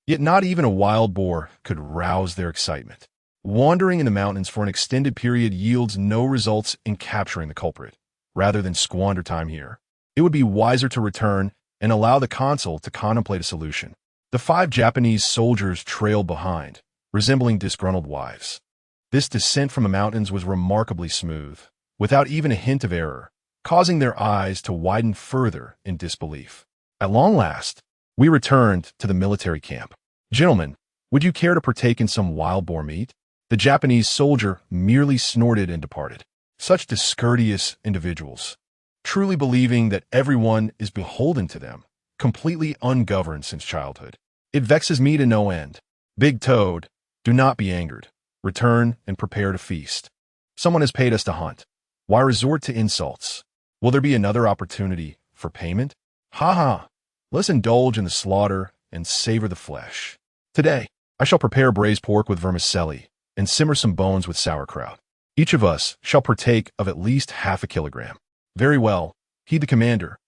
yet not even a wild boar could rouse their excitement. Wandering in the mountains for an extended period yields no results in capturing the culprit. Rather than squander time here, it would be wiser to return and allow the consul to contemplate a solution. The 5 Japanese soldiers trailed behind, resembling disgruntled wives. This descent from the mountains was remarkably smooth, without even a hint of error, causing their eyes to widen further in disbelief. At long last, we returned to the military camp. Gentlemen, would you care to partake in some wild boar meat? The Japanese soldier merely snorted and departed. Such discourteous individuals, truly believing that everyone is beholden to them, completely ungoverned since childhood. It vexes me to no end. Big Toad, do not be angered. Return and prepare to feast. Someone has paid us to hunt. Why resort to insults? Will there be another opportunity for payment? Ha ha! Let's indulge in the slaughter and savor the flesh. Today, I shall prepare braised pork with vermicelli and simmer some bones with sauerkraut. Each of us shall partake of at least half a kilogram. Very well, heed the commander.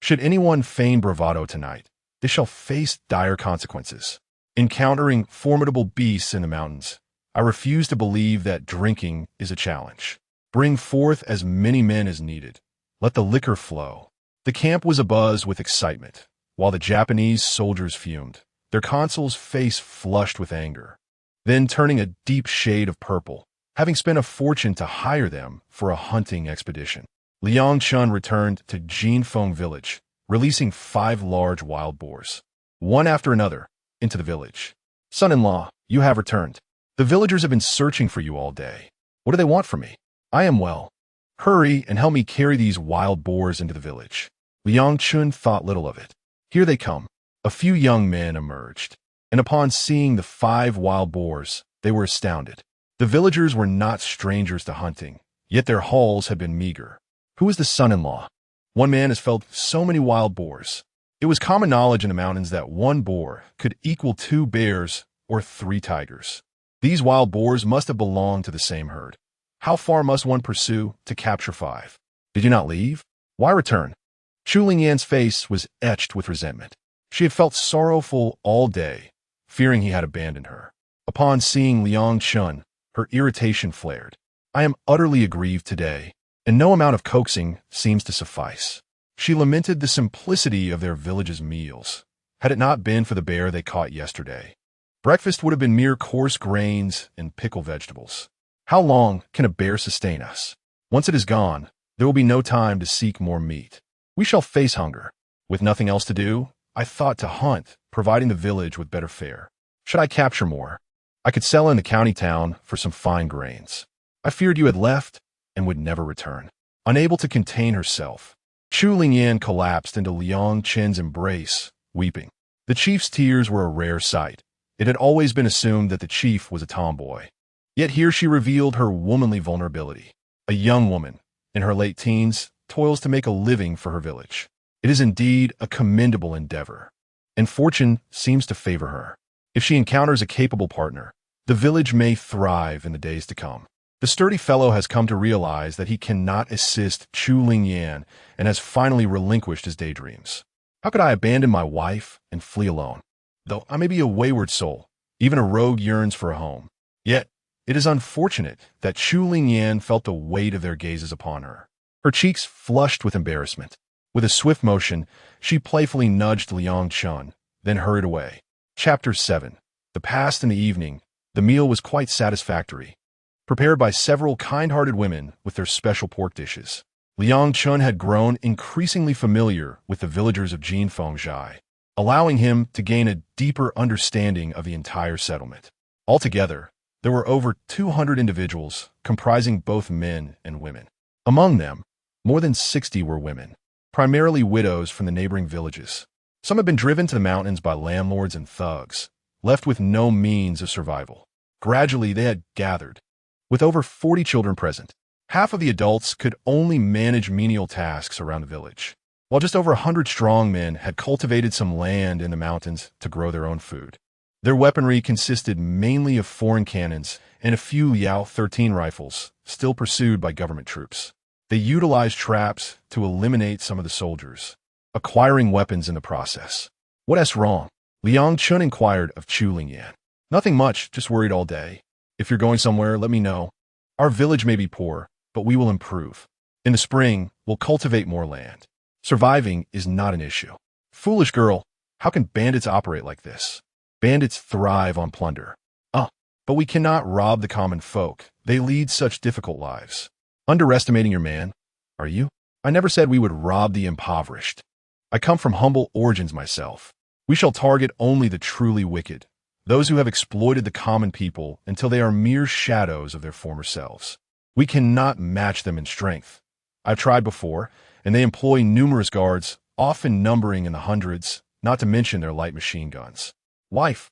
Should anyone feign bravado tonight, they shall face dire consequences. Encountering formidable beasts in the mountains, I refuse to believe that drinking is a challenge. Bring forth as many men as needed. Let the liquor flow. The camp was abuzz with excitement, while the Japanese soldiers fumed, their consul's face flushed with anger. Then turning a deep shade of purple, having spent a fortune to hire them for a hunting expedition, Liang Chun returned to Jinfeng village, releasing 5 large wild boars, one after another, into the village. Son-in-law, you have returned. The villagers have been searching for you all day. What do they want from me? I am well. Hurry and help me carry these wild boars into the village. Liang Chun thought little of it. Here they come. A few young men emerged, and upon seeing the 5 wild boars, they were astounded. The villagers were not strangers to hunting, yet their hauls had been meager. Who is the son-in-law? One man has felled so many wild boars. It was common knowledge in the mountains that 1 boar could equal 2 bears or 3 tigers. These wild boars must have belonged to the same herd. How far must one pursue to capture 5? Did you not leave? Why return? Chu Lingyan's face was etched with resentment. She had felt sorrowful all day, fearing he had abandoned her. Upon seeing Liang Chun, her irritation flared. I am utterly aggrieved today, and no amount of coaxing seems to suffice. She lamented the simplicity of their village's meals, had it not been for the bear they caught yesterday. Breakfast would have been mere coarse grains and pickled vegetables. How long can a bear sustain us? Once it is gone, there will be no time to seek more meat. We shall face hunger. With nothing else to do, I thought to hunt, providing the village with better fare. Should I capture more? I could sell in the county town for some fine grains. I feared you had left and would never return. Unable to contain herself, Chu Lingyan collapsed into Liang Chen's embrace, weeping. The chief's tears were a rare sight. It had always been assumed that the chief was a tomboy. Yet here she revealed her womanly vulnerability. A young woman, in her late teens, toils to make a living for her village. It is indeed a commendable endeavor, and fortune seems to favor her. If she encounters a capable partner, the village may thrive in the days to come. The sturdy fellow has come to realize that he cannot assist Chu Lingyan and has finally relinquished his daydreams. How could I abandon my wife and flee alone? Though I may be a wayward soul, even a rogue yearns for a home. Yet, it is unfortunate that Chu Lingyan felt the weight of their gazes upon her. Her cheeks flushed with embarrassment. With a swift motion, she playfully nudged Liang Chun, then hurried away. Chapter 7. The past in the evening, the meal was quite satisfactory, prepared by several kind-hearted women with their special pork dishes. Liang Chun had grown increasingly familiar with the villagers of Jinfeng, allowing him to gain a deeper understanding of the entire settlement. Altogether, there were over 200 individuals, comprising both men and women. Among them, more than 60 were women, primarily widows from the neighboring villages. Some had been driven to the mountains by landlords and thugs, left with no means of survival. Gradually, they had gathered, with over 40 children present. Half of the adults could only manage menial tasks around the village, while just over 100 strong men had cultivated some land in the mountains to grow their own food. Their weaponry consisted mainly of foreign cannons and a few Yao-13 rifles, still pursued by government troops. They utilized traps to eliminate some of the soldiers, acquiring weapons in the process. "What's wrong?" Liang Chun inquired of Chu Lingyan. "Nothing much, just worried all day. If you're going somewhere, let me know. Our village may be poor, but we will improve. In the spring, we'll cultivate more land. Surviving is not an issue." "Foolish girl, how can bandits operate like this? Bandits thrive on plunder." But we cannot rob the common folk. They lead such difficult lives." "Underestimating your man, are you? I never said we would rob the impoverished. I come from humble origins myself. We shall target only the truly wicked, those who have exploited the common people until they are mere shadows of their former selves. We cannot match them in strength. I've tried before, and they employ numerous guards, often numbering in the hundreds, not to mention their light machine guns." "Wife,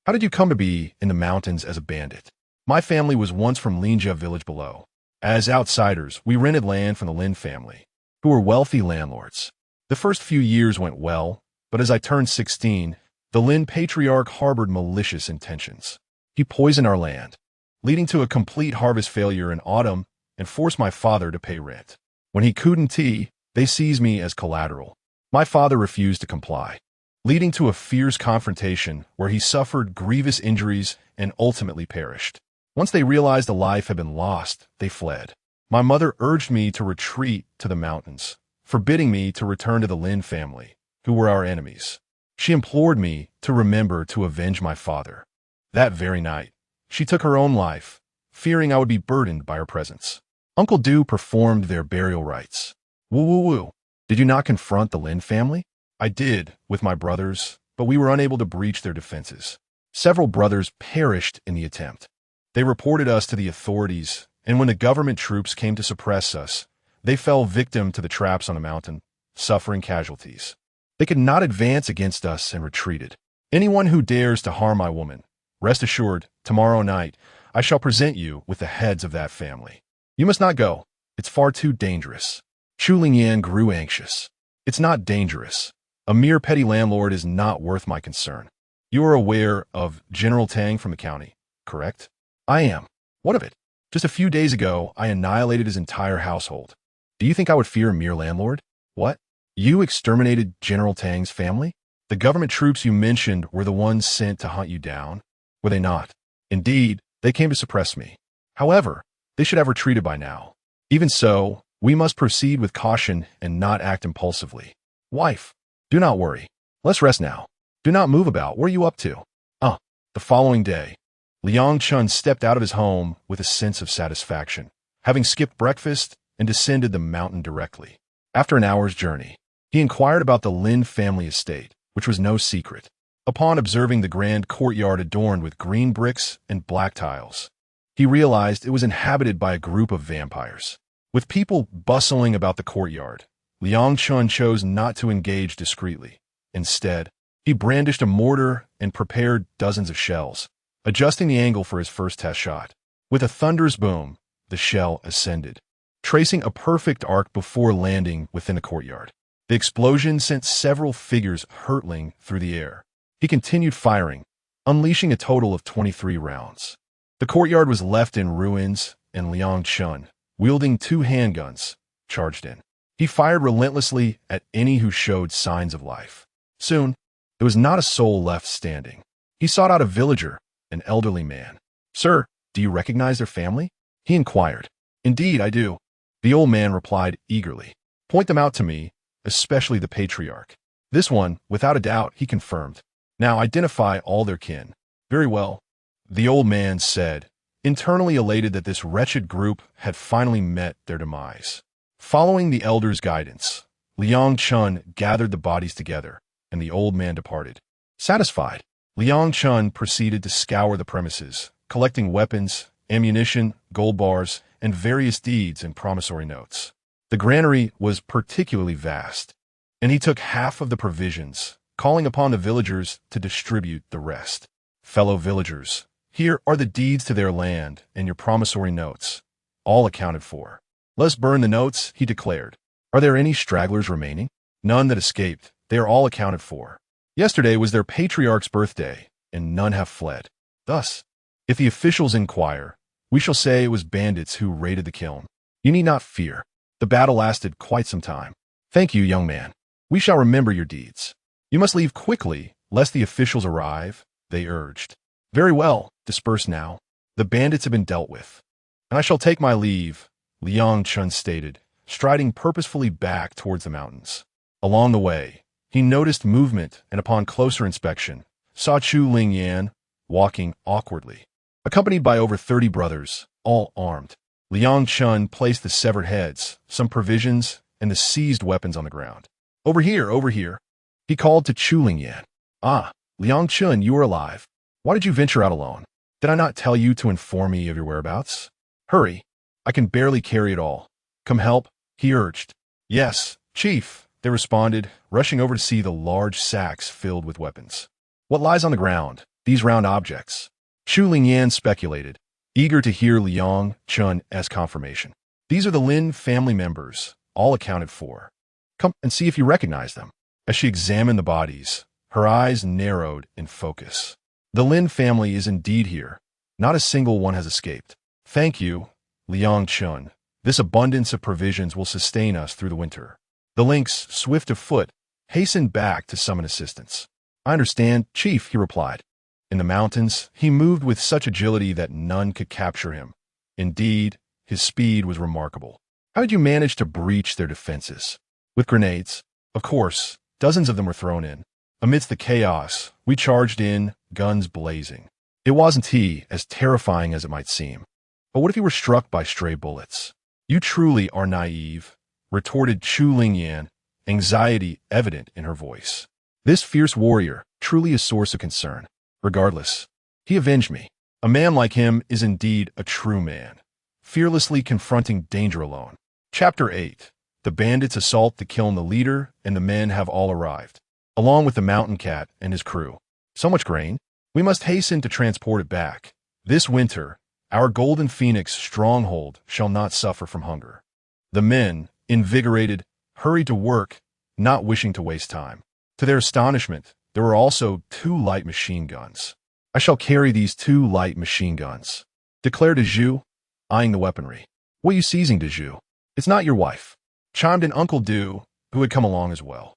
how did you come to be in the mountains as a bandit?" "My family was once from Linjia village below. As outsiders, we rented land from the Lin family, who were wealthy landlords. The first few years went well, but as I turned 16, the Lin patriarch harbored malicious intentions. He poisoned our land, leading to a complete harvest failure in autumn and forced my father to pay rent. When he couldn't, they seized me as collateral. My father refused to comply, leading to a fierce confrontation where he suffered grievous injuries and ultimately perished. Once they realized a life had been lost, they fled. My mother urged me to retreat to the mountains, forbidding me to return to the Lin family, who were our enemies. She implored me to remember to avenge my father. That very night, she took her own life, fearing I would be burdened by her presence. Uncle Du performed their burial rites. Woo woo woo. Did you not confront the Lin family?" "I did, with my brothers, but we were unable to breach their defenses. Several brothers perished in the attempt. They reported us to the authorities, and when the government troops came to suppress us, they fell victim to the traps on the mountain, suffering casualties. They could not advance against us and retreated. Anyone who dares to harm my woman, rest assured, tomorrow night, I shall present you with the heads of that family. You must not go. It's far too dangerous." Chu Lingyan grew anxious. "It's not dangerous. A mere petty landlord is not worth my concern. You are aware of General Tang from the county, correct?" "I am. What of it? Just a few days ago, I annihilated his entire household. Do you think I would fear a mere landlord?" "What? You exterminated General Tang's family? The government troops you mentioned were the ones sent to hunt you down, were they not?" "Indeed, they came to suppress me. However, they should have retreated by now. Even so, we must proceed with caution and not act impulsively." "Wife, do not worry. Let's rest now. Do not move about. What are you up to?" The following day, Liang Chun stepped out of his home with a sense of satisfaction, having skipped breakfast and descended the mountain directly. After an hour's journey, he inquired about the Lin family estate, which was no secret. Upon observing the grand courtyard adorned with green bricks and black tiles, he realized it was inhabited by a group of vampires. With people bustling about the courtyard, Liang Chun chose not to engage discreetly. Instead, he brandished a mortar and prepared dozens of shells, adjusting the angle for his first test shot. With a thunderous boom, the shell ascended, tracing a perfect arc before landing within the courtyard. The explosion sent several figures hurtling through the air. He continued firing, unleashing a total of 23 rounds. The courtyard was left in ruins, and Liang Chun, wielding 2 handguns, charged in. He fired relentlessly at any who showed signs of life. Soon, there was not a soul left standing. He sought out a villager, an elderly man. "Sir, do you recognize their family?" he inquired. "Indeed, I do," the old man replied eagerly. "Point them out to me, especially the patriarch." "This one, without a doubt," he confirmed. "Now identify all their kin." "Very well," the old man said, internally elated that this wretched group had finally met their demise. Following the elder's guidance, Liang Chun gathered the bodies together, and the old man departed. Satisfied, Liang Chun proceeded to scour the premises, collecting weapons, ammunition, gold bars, and various deeds and promissory notes. The granary was particularly vast, and he took half of the provisions, calling upon the villagers to distribute the rest. Fellow villagers, here are the deeds to their land and your promissory notes, all accounted for. Let's burn the notes, he declared. Are there any stragglers remaining? None that escaped. They are all accounted for. Yesterday was their patriarch's birthday, and none have fled. Thus, if the officials inquire, we shall say it was bandits who raided the kiln. You need not fear. The battle lasted quite some time. Thank you, young man. We shall remember your deeds. You must leave quickly, lest the officials arrive, they urged. Very well, disperse now. The bandits have been dealt with. And I shall take my leave, Liang Chun stated, striding purposefully back towards the mountains. Along the way, he noticed movement and upon closer inspection, saw Chu Lingyan walking awkwardly, accompanied by over 30 brothers, all armed. Liang Chun placed the severed heads, some provisions, and the seized weapons on the ground. Over here, he called to Chu Lingyan. Ah, Liang Chun, you are alive. Why did you venture out alone? Did I not tell you to inform me of your whereabouts? Hurry, I can barely carry it all. Come help, he urged. Yes, chief, they responded, rushing over to see the large sacks filled with weapons. What lies on the ground? These round objects. Chu Lingyan speculated, eager to hear Liang Chun's confirmation. These are the Lin family members, all accounted for. Come and see if you recognize them. As she examined the bodies, her eyes narrowed in focus. The Lin family is indeed here. Not a single one has escaped. Thank you, Liang Chun. This abundance of provisions will sustain us through the winter. The lynx, swift of foot, hastened back to summon assistance. I understand, chief, he replied. In the mountains, he moved with such agility that none could capture him. Indeed, his speed was remarkable. How did you manage to breach their defenses? With grenades. Of course, dozens of them were thrown in. Amidst the chaos, we charged in, guns blazing. It wasn't he, as terrifying as it might seem. But what if he were struck by stray bullets? You truly are naive, retorted Chu Lingyan, anxiety evident in her voice. This fierce warrior, truly a source of concern. Regardless, he avenged me. A man like him is indeed a true man, fearlessly confronting danger alone. Chapter 8. The bandits assault to kill the leader, and the men have all arrived, along with the mountain cat and his crew. So much grain. We must hasten to transport it back. This winter, our golden phoenix stronghold shall not suffer from hunger. The men, invigorated, hurried to work, not wishing to waste time. To their astonishment, there were also 2 light machine guns. I shall carry these 2 light machine guns, declared Dezhu, eyeing the weaponry. What are you seizing, Dezhu? It's not your wife, chimed in Uncle Du, who had come along as well.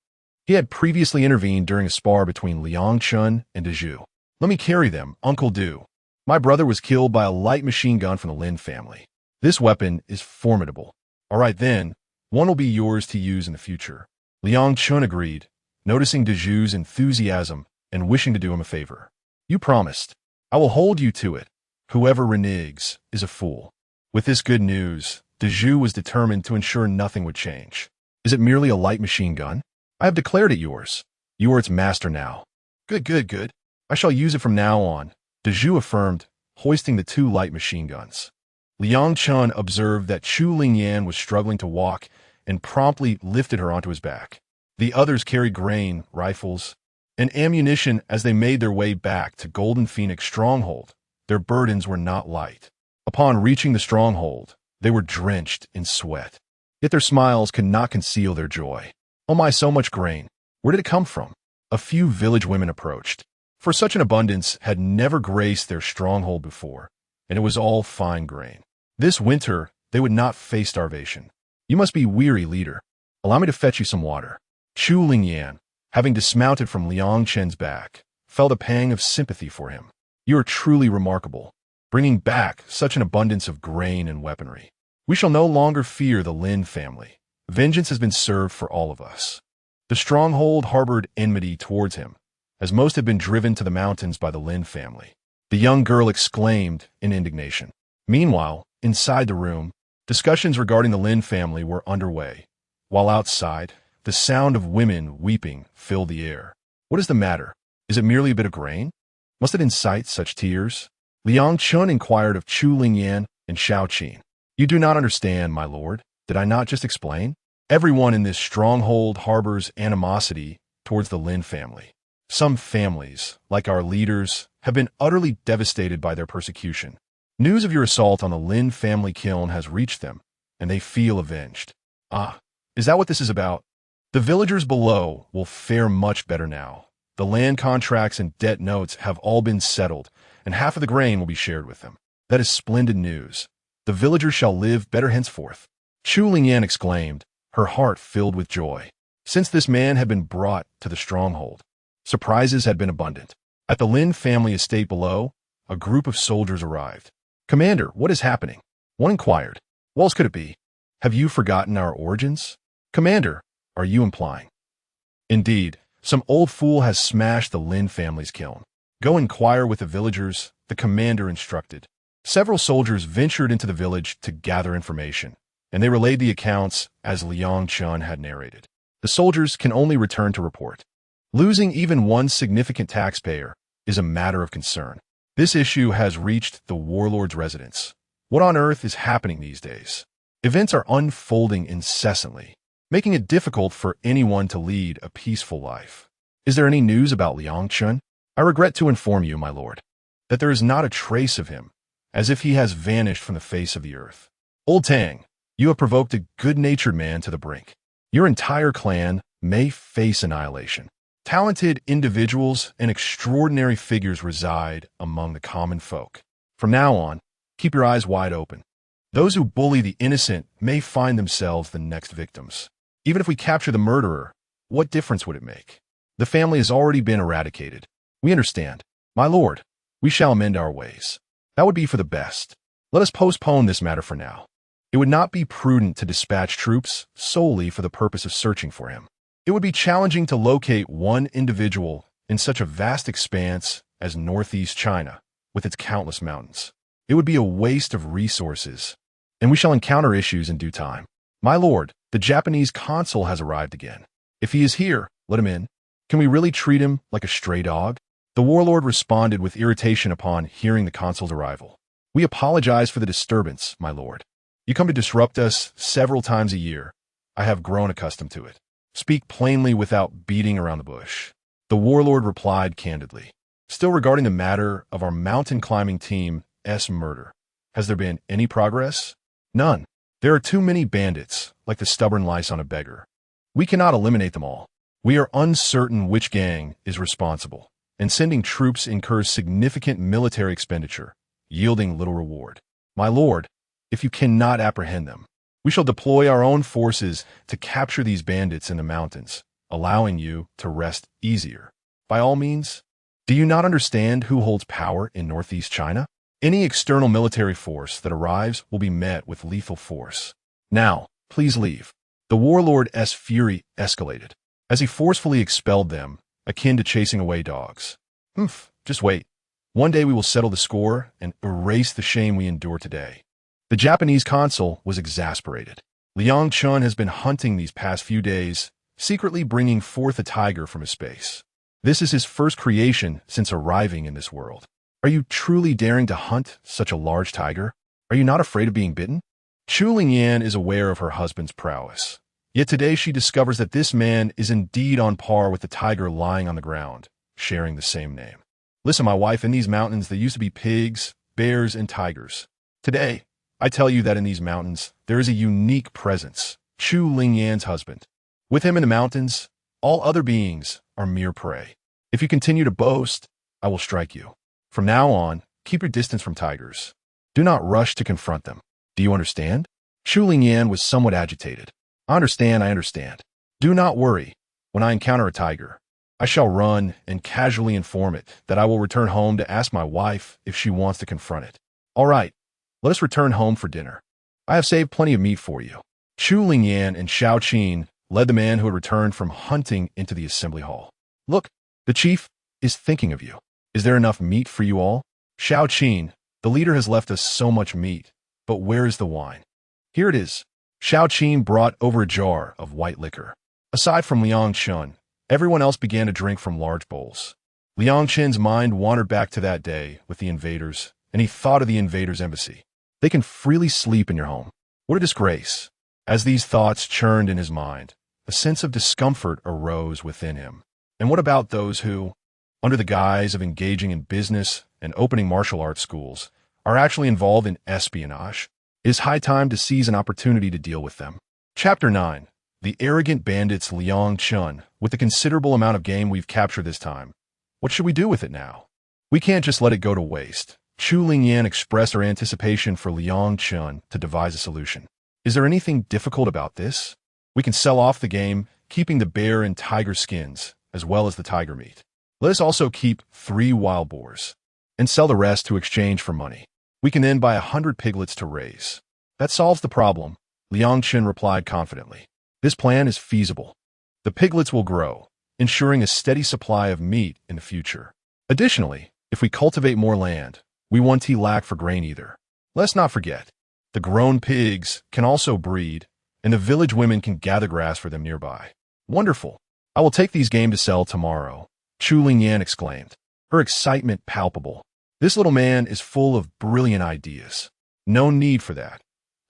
He had previously intervened during a spar between Liang Chun and Dezhu. Let me carry them, Uncle Du. My brother was killed by a light machine gun from the Lin family. This weapon is formidable. All right then, one will be yours to use in the future. Liang Chun agreed, noticing Dezhu's enthusiasm and wishing to do him a favor. You promised. I will hold you to it. Whoever reneges is a fool. With this good news, Dezhu was determined to ensure nothing would change. Is it merely a light machine gun? I have declared it yours. You are its master now. Good. I shall use it from now on, Dezhu affirmed, hoisting the 2 light machine guns. Liang Chun observed that Chu Lingyan was struggling to walk and promptly lifted her onto his back. The others carried grain, rifles, and ammunition as they made their way back to Golden Phoenix Stronghold. Their burdens were not light. Upon reaching the stronghold, they were drenched in sweat. Yet their smiles could not conceal their joy. Oh my, so much grain. Where did it come from? A few village women approached, for such an abundance had never graced their stronghold before, and it was all fine grain. This winter, they would not face starvation. You must be weary, leader. Allow me to fetch you some water. Chu Lingyan, having dismounted from Liang Chen's back, felt a pang of sympathy for him. You are truly remarkable, bringing back such an abundance of grain and weaponry. We shall no longer fear the Lin family. Vengeance has been served for all of us. The stronghold harbored enmity towards him, as most had been driven to the mountains by the Lin family. The young girl exclaimed in indignation. Meanwhile, inside the room, discussions regarding the Lin family were underway, while outside, the sound of women weeping filled the air. What is the matter? Is it merely a bit of grain? Must it incite such tears? Liang Chun inquired of Chu Lingyan and Shao Qin. You do not understand, my lord. Did I not just explain? Everyone in this stronghold harbors animosity towards the Lin family. Some families, like our leaders, have been utterly devastated by their persecution. News of your assault on the Lin family kiln has reached them, and they feel avenged. Ah, is that what this is about? The villagers below will fare much better now. The land contracts and debt notes have all been settled, and half of the grain will be shared with them. That is splendid news. The villagers shall live better henceforth. Chu Lingyan exclaimed, her heart filled with joy. Since this man had been brought to the stronghold, surprises had been abundant. At the Lin family estate below, a group of soldiers arrived. Commander, what is happening? One inquired. What else could it be? Have you forgotten our origins? Commander, are you implying? Indeed, some old fool has smashed the Lin family's kiln. Go inquire with the villagers, the commander instructed. Several soldiers ventured into the village to gather information, and they relayed the accounts as Liang Chun had narrated. The soldiers can only return to report. Losing even one significant taxpayer is a matter of concern. This issue has reached the warlord's residence. What on earth is happening these days? Events are unfolding incessantly, making it difficult for anyone to lead a peaceful life. Is there any news about Liang Chun? I regret to inform you, my lord, that there is not a trace of him, as if he has vanished from the face of the earth. Old Tang, you have provoked a good-natured man to the brink. Your entire clan may face annihilation. Talented individuals and extraordinary figures reside among the common folk. From now on, keep your eyes wide open. Those who bully the innocent may find themselves the next victims. Even if we capture the murderer, what difference would it make? The family has already been eradicated. We understand. My lord, we shall amend our ways. That would be for the best. Let us postpone this matter for now. It would not be prudent to dispatch troops solely for the purpose of searching for him. It would be challenging to locate one individual in such a vast expanse as northeast China, with its countless mountains. It would be a waste of resources, and we shall encounter issues in due time. My lord, the Japanese consul has arrived again. If he is here, let him in. Can we really treat him like a stray dog? The warlord responded with irritation upon hearing the consul's arrival. We apologize for the disturbance, my lord. You come to disrupt us several times a year. I have grown accustomed to it. Speak plainly without beating around the bush. The warlord replied candidly. Still regarding the matter of our mountain climbing team's murder, has there been any progress? None. There are too many bandits, like the stubborn lice on a beggar. We cannot eliminate them all. We are uncertain which gang is responsible, and sending troops incurs significant military expenditure, yielding little reward. My lord, if you cannot apprehend them, we shall deploy our own forces to capture these bandits in the mountains, allowing you to rest easier. By all means, do you not understand who holds power in northeast China? Any external military force that arrives will be met with lethal force. Now, please leave. The warlord's fury escalated, as he forcefully expelled them, akin to chasing away dogs. Just wait. One day we will settle the score and erase the shame we endure today. The Japanese consul was exasperated. Liang Chun has been hunting these past few days, secretly bringing forth a tiger from his space. This is his first creation since arriving in this world. Are you truly daring to hunt such a large tiger? Are you not afraid of being bitten? Chu Lingyan is aware of her husband's prowess. Yet today she discovers that this man is indeed on par with the tiger lying on the ground, sharing the same name. Listen, my wife, in these mountains there used to be pigs, bears, and tigers. Today, I tell you that in these mountains, there is a unique presence, Chu Lingyan's husband. With him in the mountains, all other beings are mere prey. If you continue to boast, I will strike you. From now on, keep your distance from tigers. Do not rush to confront them. Do you understand? Chu Lingyan was somewhat agitated. I understand. Do not worry. When I encounter a tiger, I shall run and casually inform it that I will return home to ask my wife if she wants to confront it. All right. Let us return home for dinner. I have saved plenty of meat for you. Chu Lingyan and Shao Qin led the man who had returned from hunting into the assembly hall. Look, the chief is thinking of you. Is there enough meat for you all? Shao Qin, the leader has left us so much meat, but where is the wine? Here it is. Shao Qin brought over a jar of white liquor. Aside from Liang Chun, everyone else began to drink from large bowls. Liang Chen's mind wandered back to that day with the invaders, and he thought of the invaders' embassy. They can freely sleep in your home. What a disgrace. As these thoughts churned in his mind, a sense of discomfort arose within him. And what about those who, under the guise of engaging in business and opening martial arts schools, are actually involved in espionage? It is high time to seize an opportunity to deal with them. Chapter 9. The arrogant bandits Liang Chun. With the considerable amount of game we've captured this time, what should we do with it now? We can't just let it go to waste. Chu Lingyan expressed her anticipation for Liang Chun to devise a solution. Is there anything difficult about this? We can sell off the game, keeping the bear and tiger skins, as well as the tiger meat. Let us also keep 3 wild boars, and sell the rest to exchange for money. We can then buy 100 piglets to raise. That solves the problem, Liang Chun replied confidently. This plan is feasible. The piglets will grow, ensuring a steady supply of meat in the future. Additionally, if we cultivate more land, we won't lack for grain either. Let's not forget, the grown pigs can also breed, and the village women can gather grass for them nearby. Wonderful. I will take these game to sell tomorrow, Chu Lingyan exclaimed, her excitement palpable. This little man is full of brilliant ideas. No need for that.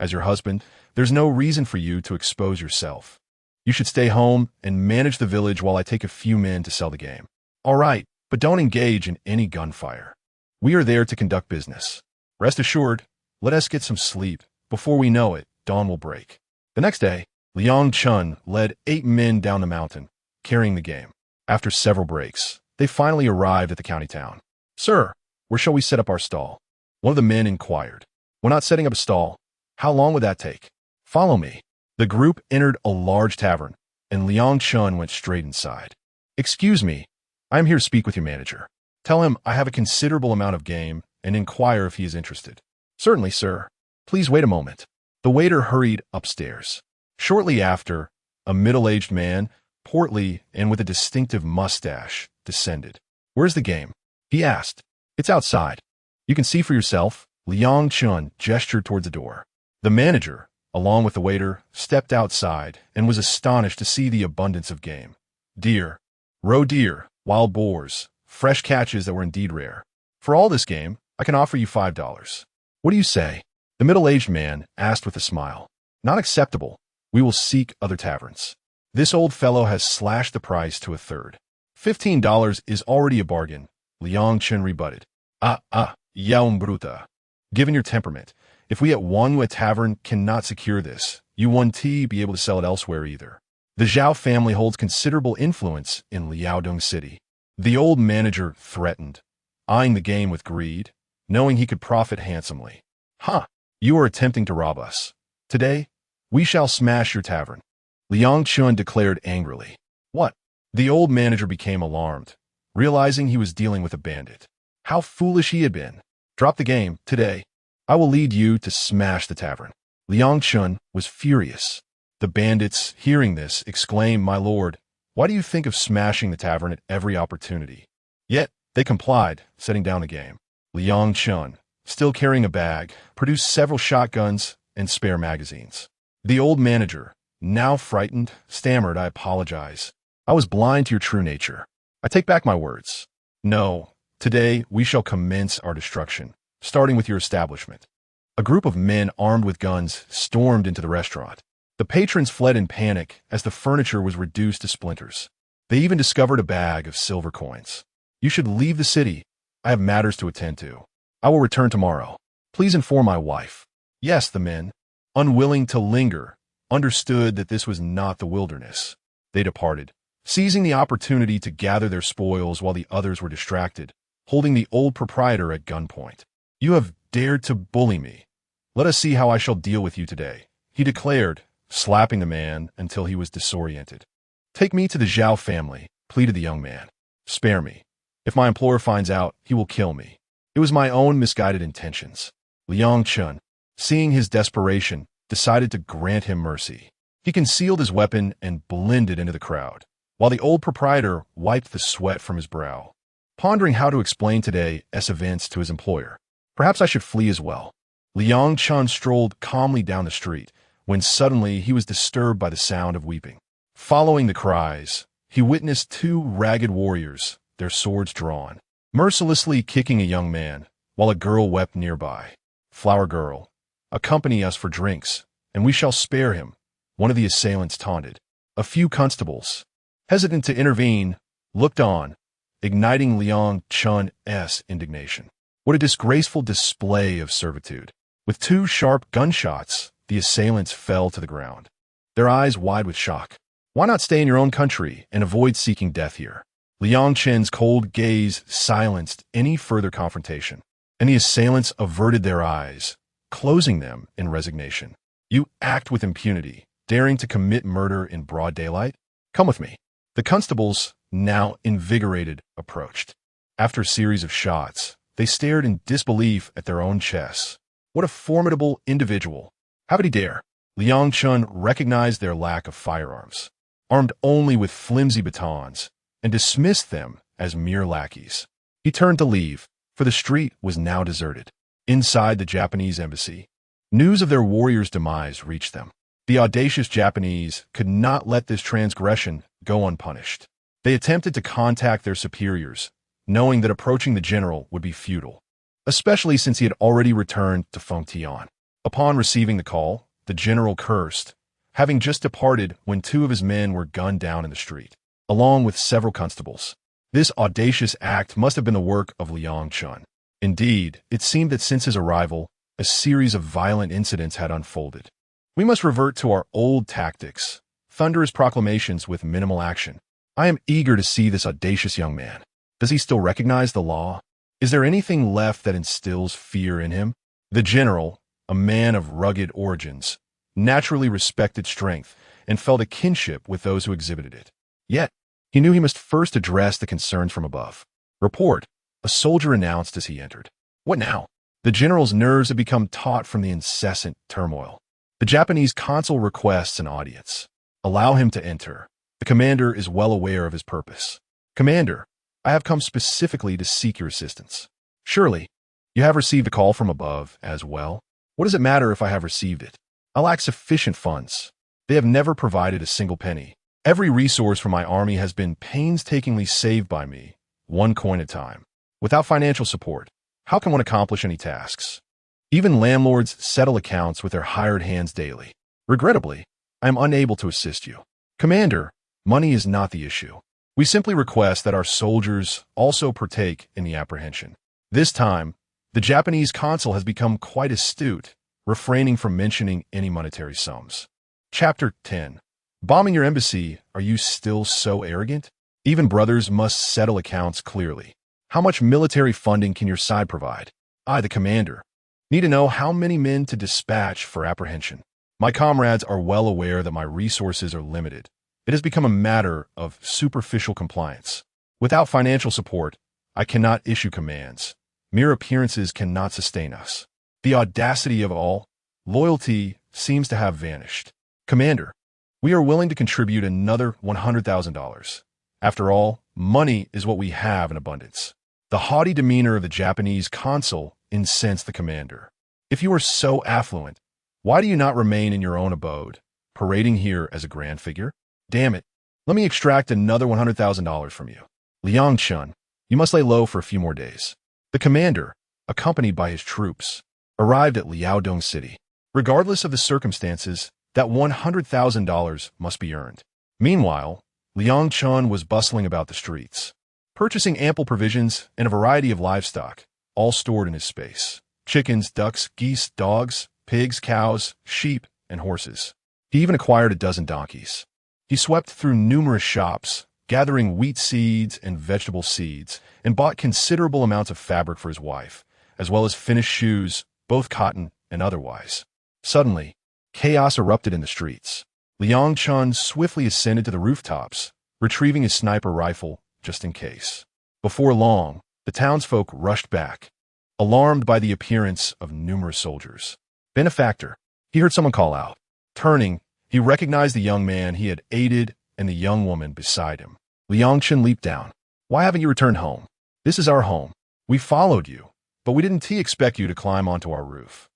As your husband, there's no reason for you to expose yourself. You should stay home and manage the village while I take a few men to sell the game. All right, but don't engage in any gunfire. We are there to conduct business. Rest assured, let us get some sleep. Before we know it, dawn will break. The next day, Liang Chun led 8 men down the mountain, carrying the game. After several breaks, they finally arrived at the county town. Sir, where shall we set up our stall? One of the men inquired. We're not setting up a stall. How long would that take? Follow me. The group entered a large tavern, and Liang Chun went straight inside. Excuse me, I am here to speak with your manager. Tell him I have a considerable amount of game and inquire if he is interested. Certainly, sir. Please wait a moment. The waiter hurried upstairs. Shortly after, a middle-aged man, portly and with a distinctive mustache, descended. Where's the game? He asked. It's outside. You can see for yourself. Liang Chun gestured towards the door. The manager, along with the waiter, stepped outside and was astonished to see the abundance of game. Deer, roe deer, wild boars, fresh catches that were indeed rare. For all this game, I can offer you $5. What do you say? The middle-aged man asked with a smile. Not acceptable. We will seek other taverns. This old fellow has slashed the price to a third. $15 is already a bargain, Liang Chun rebutted. Yaum bruta. Given your temperament, if we at Wanyu Tavern cannot secure this, you won't be able to sell it elsewhere either. The Zhao family holds considerable influence in Liaodong City. The old manager threatened, eyeing the game with greed, knowing he could profit handsomely. You are attempting to rob us. Today, we shall smash your tavern, Liang Chun declared angrily. What? The old manager became alarmed, realizing he was dealing with a bandit. How foolish he had been. Drop the game, today. I will lead you to smash the tavern. Liang Chun was furious. The bandits, hearing this, exclaimed, My lord, why do you think of smashing the tavern at every opportunity? Yet, they complied, setting down the game. Liang Chun, still carrying a bag, produced several shotguns and spare magazines. The old manager, now frightened, stammered, I apologize. I was blind to your true nature. I take back my words. No, today we shall commence our destruction, starting with your establishment. A group of men armed with guns stormed into the restaurant. The patrons fled in panic as the furniture was reduced to splinters. They even discovered a bag of silver coins. You should leave the city. I have matters to attend to. I will return tomorrow. Please inform my wife. Yes, the men, unwilling to linger, understood that this was not the wilderness. They departed, seizing the opportunity to gather their spoils while the others were distracted, holding the old proprietor at gunpoint. You have dared to bully me. Let us see how I shall deal with you today, he declared, slapping the man until he was disoriented. Take me to the Zhao family, pleaded the young man. Spare me. If my employer finds out, he will kill me. It was my own misguided intentions. Liang Chun, seeing his desperation, decided to grant him mercy. He concealed his weapon and blended into the crowd, while the old proprietor wiped the sweat from his brow, pondering how to explain today's events to his employer. Perhaps I should flee as well. Liang Chun strolled calmly down the street, when suddenly he was disturbed by the sound of weeping. Following the cries, he witnessed 2 ragged warriors, their swords drawn, mercilessly kicking a young man, while a girl wept nearby. Flower girl, accompany us for drinks, and we shall spare him," one of the assailants taunted. A few constables, hesitant to intervene, looked on, igniting Liang Chun's indignation. What a disgraceful display of servitude. With 2 sharp gunshots, the assailants fell to the ground, their eyes wide with shock. Why not stay in your own country and avoid seeking death here? Liang Chen's cold gaze silenced any further confrontation, and the assailants averted their eyes, closing them in resignation. You act with impunity, daring to commit murder in broad daylight? Come with me. The constables, now invigorated, approached. After a series of shots, they stared in disbelief at their own chests. What a formidable individual. How could he dare? Liang Chun recognized their lack of firearms, armed only with flimsy batons, and dismissed them as mere lackeys. He turned to leave, for the street was now deserted. Inside the Japanese embassy, news of their warrior's demise reached them. The audacious Japanese could not let this transgression go unpunished. They attempted to contact their superiors, knowing that approaching the general would be futile, especially since he had already returned to Fengtian. Upon receiving the call, the general cursed, having just departed when 2 of his men were gunned down in the street, along with several constables. This audacious act must have been the work of Liang Chun. Indeed, it seemed that since his arrival, a series of violent incidents had unfolded. We must revert to our old tactics, thunderous proclamations with minimal action. I am eager to see this audacious young man. Does he still recognize the law? Is there anything left that instills fear in him? The general, a man of rugged origins, naturally respected strength and felt a kinship with those who exhibited it. Yet, he knew he must first address the concerns from above. "Report," a soldier announced as he entered. "What now?" The general's nerves had become taut from the incessant turmoil. "The Japanese consul requests an audience. Allow him to enter. The commander is well aware of his purpose." "Commander, I have come specifically to seek your assistance." "Surely, you have received a call from above as well." "What does it matter if I have received it? I lack sufficient funds. They have never provided a single penny. Every resource from my army has been painstakingly saved by me, 1 coin at a time. Without financial support, how can one accomplish any tasks? Even landlords settle accounts with their hired hands daily. Regrettably, I am unable to assist you." "Commander, money is not the issue. We simply request that our soldiers also partake in the apprehension." This time, the Japanese consul has become quite astute, refraining from mentioning any monetary sums. Chapter 10. Bombing your embassy, are you still so arrogant? Even brothers must settle accounts clearly. How much military funding can your side provide? I, the commander, need to know how many men to dispatch for apprehension. My comrades are well aware that my resources are limited. It has become a matter of superficial compliance. Without financial support, I cannot issue commands. Mere appearances cannot sustain us. The audacity of all, loyalty seems to have vanished. Commander, we are willing to contribute another $100,000. After all, money is what we have in abundance. The haughty demeanor of the Japanese consul incensed the commander. If you are so affluent, why do you not remain in your own abode, parading here as a grand figure? Damn it, let me extract another $100,000 from you. Liang Chun, you must lay low for a few more days. The commander, accompanied by his troops, arrived at Liaodong City. Regardless of the circumstances, that $100,000 must be earned. Meanwhile, Liang Chun was bustling about the streets, purchasing ample provisions and a variety of livestock, all stored in his space. Chickens, ducks, geese, dogs, pigs, cows, sheep, and horses. He even acquired a dozen donkeys. He swept through numerous shops, gathering wheat seeds and vegetable seeds, and bought considerable amounts of fabric for his wife, as well as finished shoes, both cotton and otherwise. Suddenly, chaos erupted in the streets. Liang Chun swiftly ascended to the rooftops, retrieving his sniper rifle just in case. Before long, the townsfolk rushed back, alarmed by the appearance of numerous soldiers. "Benefactor," he heard someone call out. Turning, he recognized the young man he had aided and the young woman beside him. Liang Chun leaped down. "Why haven't you returned home? This is our home. We followed you, but we didn't expect you to climb onto our roof.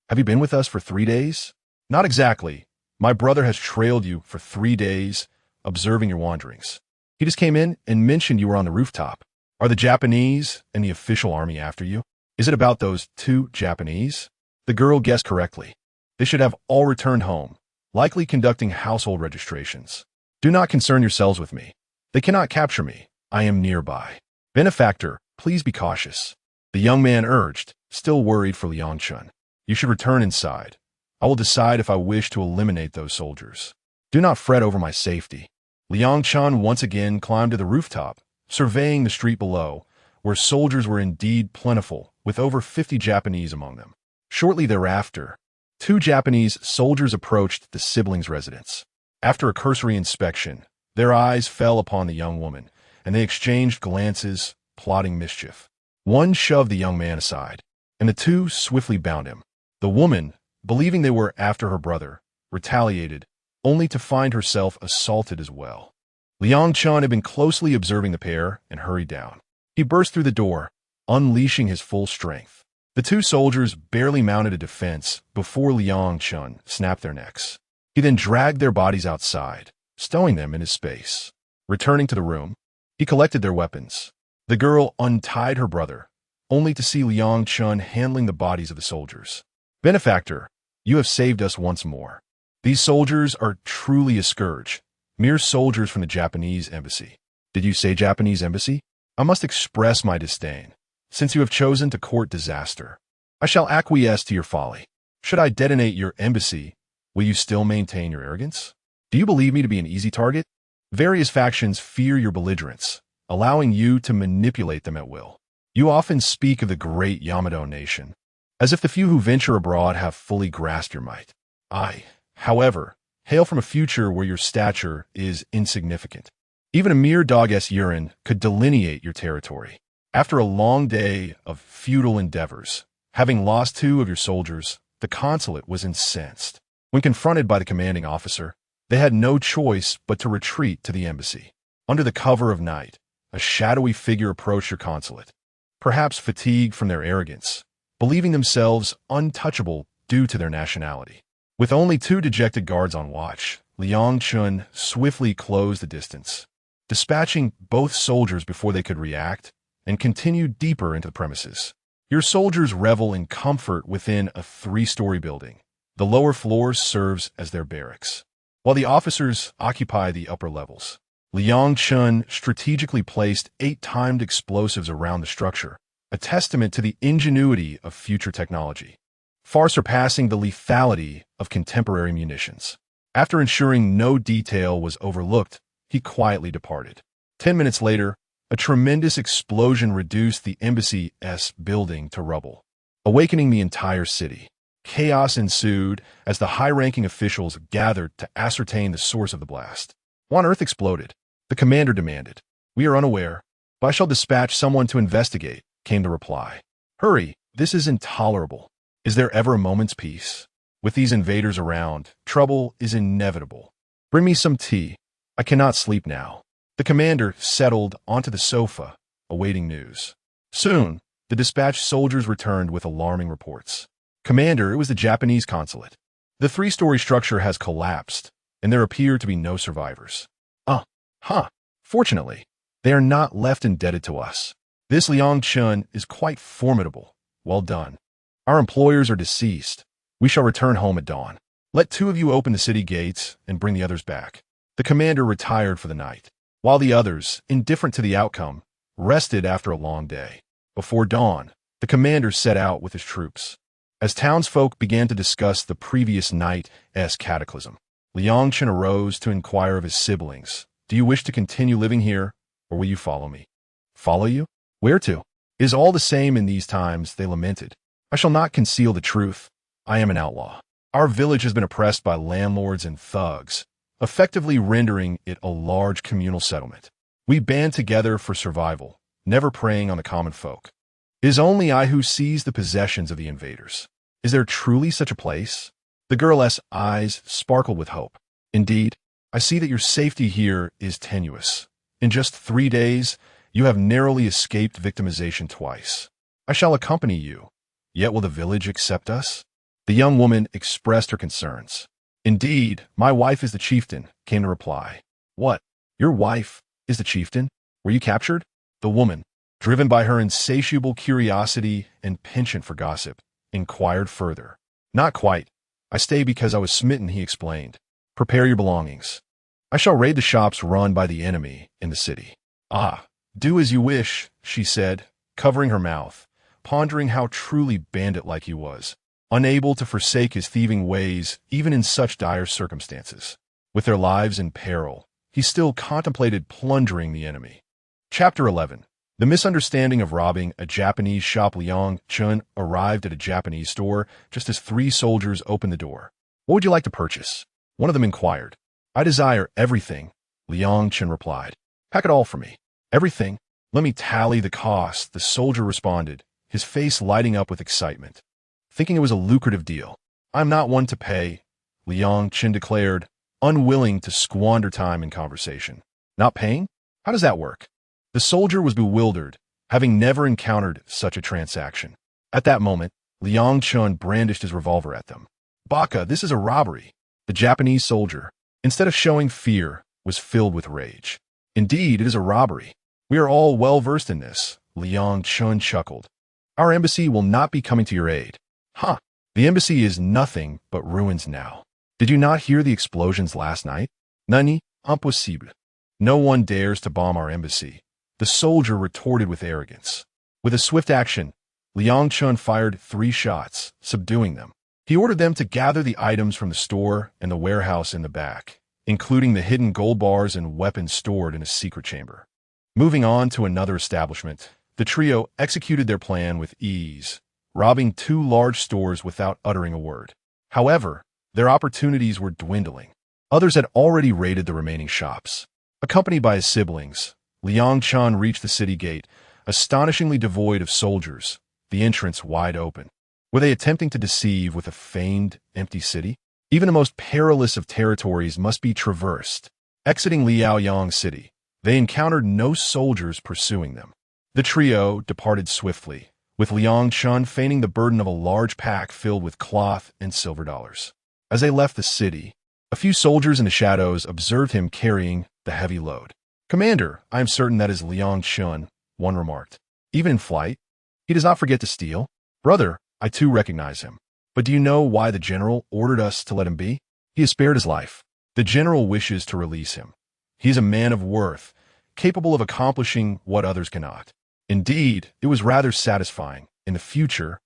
Have you been with us for 3 days? Not exactly. My brother has trailed you for 3 days, observing your wanderings. He just came in and mentioned you were on the rooftop. Are the Japanese and the official army after you? Is it about those 2 Japanese?" The girl guessed correctly. They should have all returned home, likely conducting household registrations. Do not concern yourselves with me. They cannot capture me. I am nearby. Benefactor, please be cautious. The young man urged, still worried for Liang Chun. You should return inside. I will decide if I wish to eliminate those soldiers. Do not fret over my safety. Liang Chun once again climbed to the rooftop, surveying the street below, where soldiers were indeed plentiful, with over 50 Japanese among them. Shortly thereafter, 2 Japanese soldiers approached the siblings' residence. After a cursory inspection, their eyes fell upon the young woman, and they exchanged glances, plotting mischief. One shoved the young man aside, and the 2 swiftly bound him. The woman, believing they were after her brother, retaliated, only to find herself assaulted as well. Liang Chun had been closely observing the pair and hurried down. He burst through the door, unleashing his full strength. The 2 soldiers barely mounted a defense before Liang Chun snapped their necks. He then dragged their bodies outside, stowing them in his space. Returning to the room, he collected their weapons. The girl untied her brother, only to see Liang Chun handling the bodies of the soldiers. Benefactor, you have saved us once more. These soldiers are truly a scourge, mere soldiers from the Japanese embassy. Did you say Japanese embassy? I must express my disdain, since you have chosen to court disaster. I shall acquiesce to your folly. Should I detonate your embassy, will you still maintain your arrogance? Do you believe me to be an easy target? Various factions fear your belligerence, allowing you to manipulate them at will. You often speak of the great Yamato nation, as if the few who venture abroad have fully grasped your might. I, however, hail from a future where your stature is insignificant. Even a mere dog-s urine could delineate your territory. After a long day of futile endeavors, having lost 2 of your soldiers, the consulate was incensed. When confronted by the commanding officer, they had no choice but to retreat to the embassy. Under the cover of night, a shadowy figure approached your consulate, perhaps fatigued from their arrogance, believing themselves untouchable due to their nationality. With only 2 dejected guards on watch, Liang Chun swiftly closed the distance, dispatching both soldiers before they could react, and continued deeper into the premises. Your soldiers revel in comfort within a 3-story building. The lower floors serves as their barracks, while the officers occupy the upper levels. Liang Chun strategically placed 8 timed explosives around the structure, a testament to the ingenuity of future technology, far surpassing the lethality of contemporary munitions. After ensuring no detail was overlooked, he quietly departed. 10 minutes later, a tremendous explosion reduced the embassy's building to rubble, awakening the entire city. Chaos ensued as the high-ranking officials gathered to ascertain the source of the blast. What on earth exploded? The commander demanded. We are unaware, but I shall dispatch someone to investigate, came the reply. Hurry, this is intolerable. Is there ever a moment's peace? With these invaders around, trouble is inevitable. Bring me some tea. I cannot sleep now. The commander settled onto the sofa, awaiting news. Soon, the dispatched soldiers returned with alarming reports. Commander, it was the Japanese consulate. The 3-story structure has collapsed, and there appear to be no survivors. Fortunately, they are not left indebted to us. This Liang Chun is quite formidable. Well done. Our employers are deceased. We shall return home at dawn. Let 2 of you open the city gates and bring the others back. The commander retired for the night, while the others, indifferent to the outcome, rested after a long day. Before dawn, the commander set out with his troops. As townsfolk began to discuss the previous night's cataclysm, Liang Chun arose to inquire of his siblings. Do you wish to continue living here, or will you follow me? Follow you? Where to? It is all the same in these times, they lamented. I shall not conceal the truth. I am an outlaw. Our village has been oppressed by landlords and thugs, effectively rendering it a large communal settlement. We band together for survival, never preying on the common folk. It is only I who seize the possessions of the invaders. Is there truly such a place? The girl's eyes sparkled with hope. Indeed, I see that your safety here is tenuous. In just 3 days, you have narrowly escaped victimization twice. I shall accompany you. Yet will the village accept us? The young woman expressed her concerns. Indeed, my wife is the chieftain, came the reply. What? Your wife is the chieftain? Were you captured? The woman, driven by her insatiable curiosity and penchant for gossip, inquired further. Not quite. I stay because I was smitten, he explained. Prepare your belongings. I shall raid the shops run by the enemy in the city. Ah, do as you wish, she said, covering her mouth, pondering how truly bandit-like he was, unable to forsake his thieving ways even in such dire circumstances. With their lives in peril, he still contemplated plundering the enemy. Chapter 11. The misunderstanding of robbing a Japanese shop. Liang Chun arrived at a Japanese store just as 3 soldiers opened the door. What would you like to purchase? One of them inquired. I desire everything, Liang Chun replied. Pack it all for me. Everything? Let me tally the cost, the soldier responded, his face lighting up with excitement. Thinking it was a lucrative deal. I'm not one to pay, Liang Chun declared, unwilling to squander time in conversation. Not paying? How does that work? The soldier was bewildered, having never encountered such a transaction. At that moment, Liang Chun brandished his revolver at them. Baka, this is a robbery. The Japanese soldier, instead of showing fear, was filled with rage. Indeed, it is a robbery. We are all well versed in this, Liang Chun chuckled. Our embassy will not be coming to your aid. Huh, the embassy is nothing but ruins now. Did you not hear the explosions last night? Nani, impossible. No one dares to bomb our embassy, the soldier retorted with arrogance. With a swift action, Liang Chun fired 3 shots, subduing them. He ordered them to gather the items from the store and the warehouse in the back, including the hidden gold bars and weapons stored in a secret chamber. Moving on to another establishment, the trio executed their plan with ease, robbing 2 large stores without uttering a word. However, their opportunities were dwindling. Others had already raided the remaining shops. Accompanied by his siblings, Liang Chun reached the city gate, astonishingly devoid of soldiers, the entrance wide open. Were they attempting to deceive with a feigned, empty city? Even the most perilous of territories must be traversed. Exiting Liaoyang City, they encountered no soldiers pursuing them. The trio departed swiftly, with Liang Chun feigning the burden of a large pack filled with cloth and silver dollars. As they left the city, a few soldiers in the shadows observed him carrying the heavy load. Commander, I am certain that is Liang Chun, one remarked. Even in flight, he does not forget to steal. Brother, I too recognize him. But do you know why the general ordered us to let him be? He has spared his life. The general wishes to release him. He is a man of worth, capable of accomplishing what others cannot. Indeed, it was rather satisfying. In the future,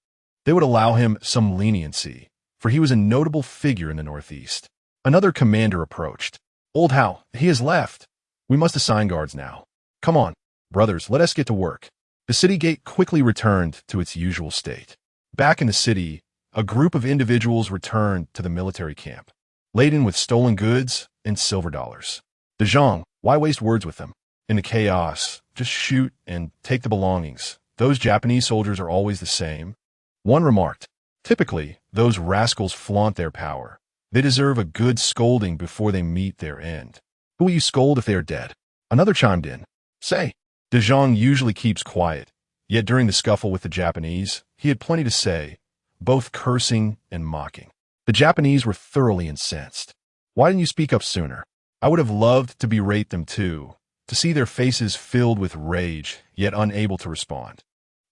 they would allow him some leniency, for he was a notable figure in the Northeast. Another commander approached. Old Hao, he has left. We must assign guards now. Come on, brothers, let us get to work. The city gate quickly returned to its usual state. Back in the city, a group of individuals returned to the military camp, laden with stolen goods and silver dollars. De Zhang, why waste words with them? In the chaos, just shoot and take the belongings. Those Japanese soldiers are always the same. One remarked. Typically, those rascals flaunt their power. They deserve a good scolding before they meet their end. Who will you scold if they are dead? Another chimed in. Say, De Zhang usually keeps quiet, yet during the scuffle with the Japanese, he had plenty to say, both cursing and mocking. The Japanese were thoroughly incensed. Why didn't you speak up sooner? I would have loved to berate them too, to see their faces filled with rage, yet unable to respond.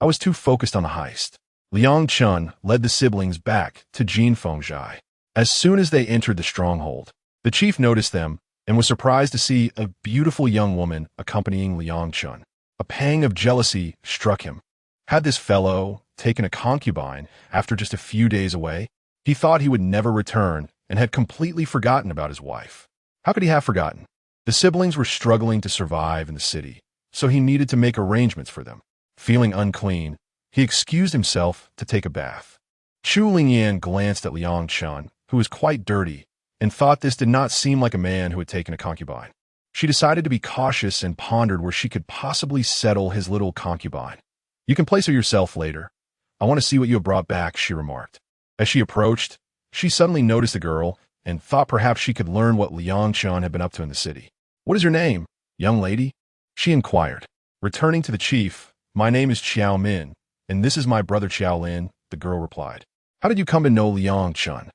I was too focused on the heist. Liang Chun led the siblings back to Jinfengjai. As soon as they entered the stronghold, the chief noticed them and was surprised to see a beautiful young woman accompanying Liang Chun. A pang of jealousy struck him. Had this fellow taken a concubine after just a few days away? He thought he would never return and had completely forgotten about his wife. How could he have forgotten? The siblings were struggling to survive in the city, so he needed to make arrangements for them. Feeling unclean, he excused himself to take a bath. Chu Lingyan glanced at Liang Chun, who was quite dirty, and thought this did not seem like a man who had taken a concubine. She decided to be cautious and pondered where she could possibly settle his little concubine. You can place her yourself later. I want to see what you have brought back, she remarked. As she approached, she suddenly noticed the girl and thought perhaps she could learn what Liang Chun had been up to in the city. What is your name, young lady? She inquired. Returning to the chief, my name is Qiao Min, and this is my brother Qiao Lin, the girl replied. How did you come to know Liang Chun?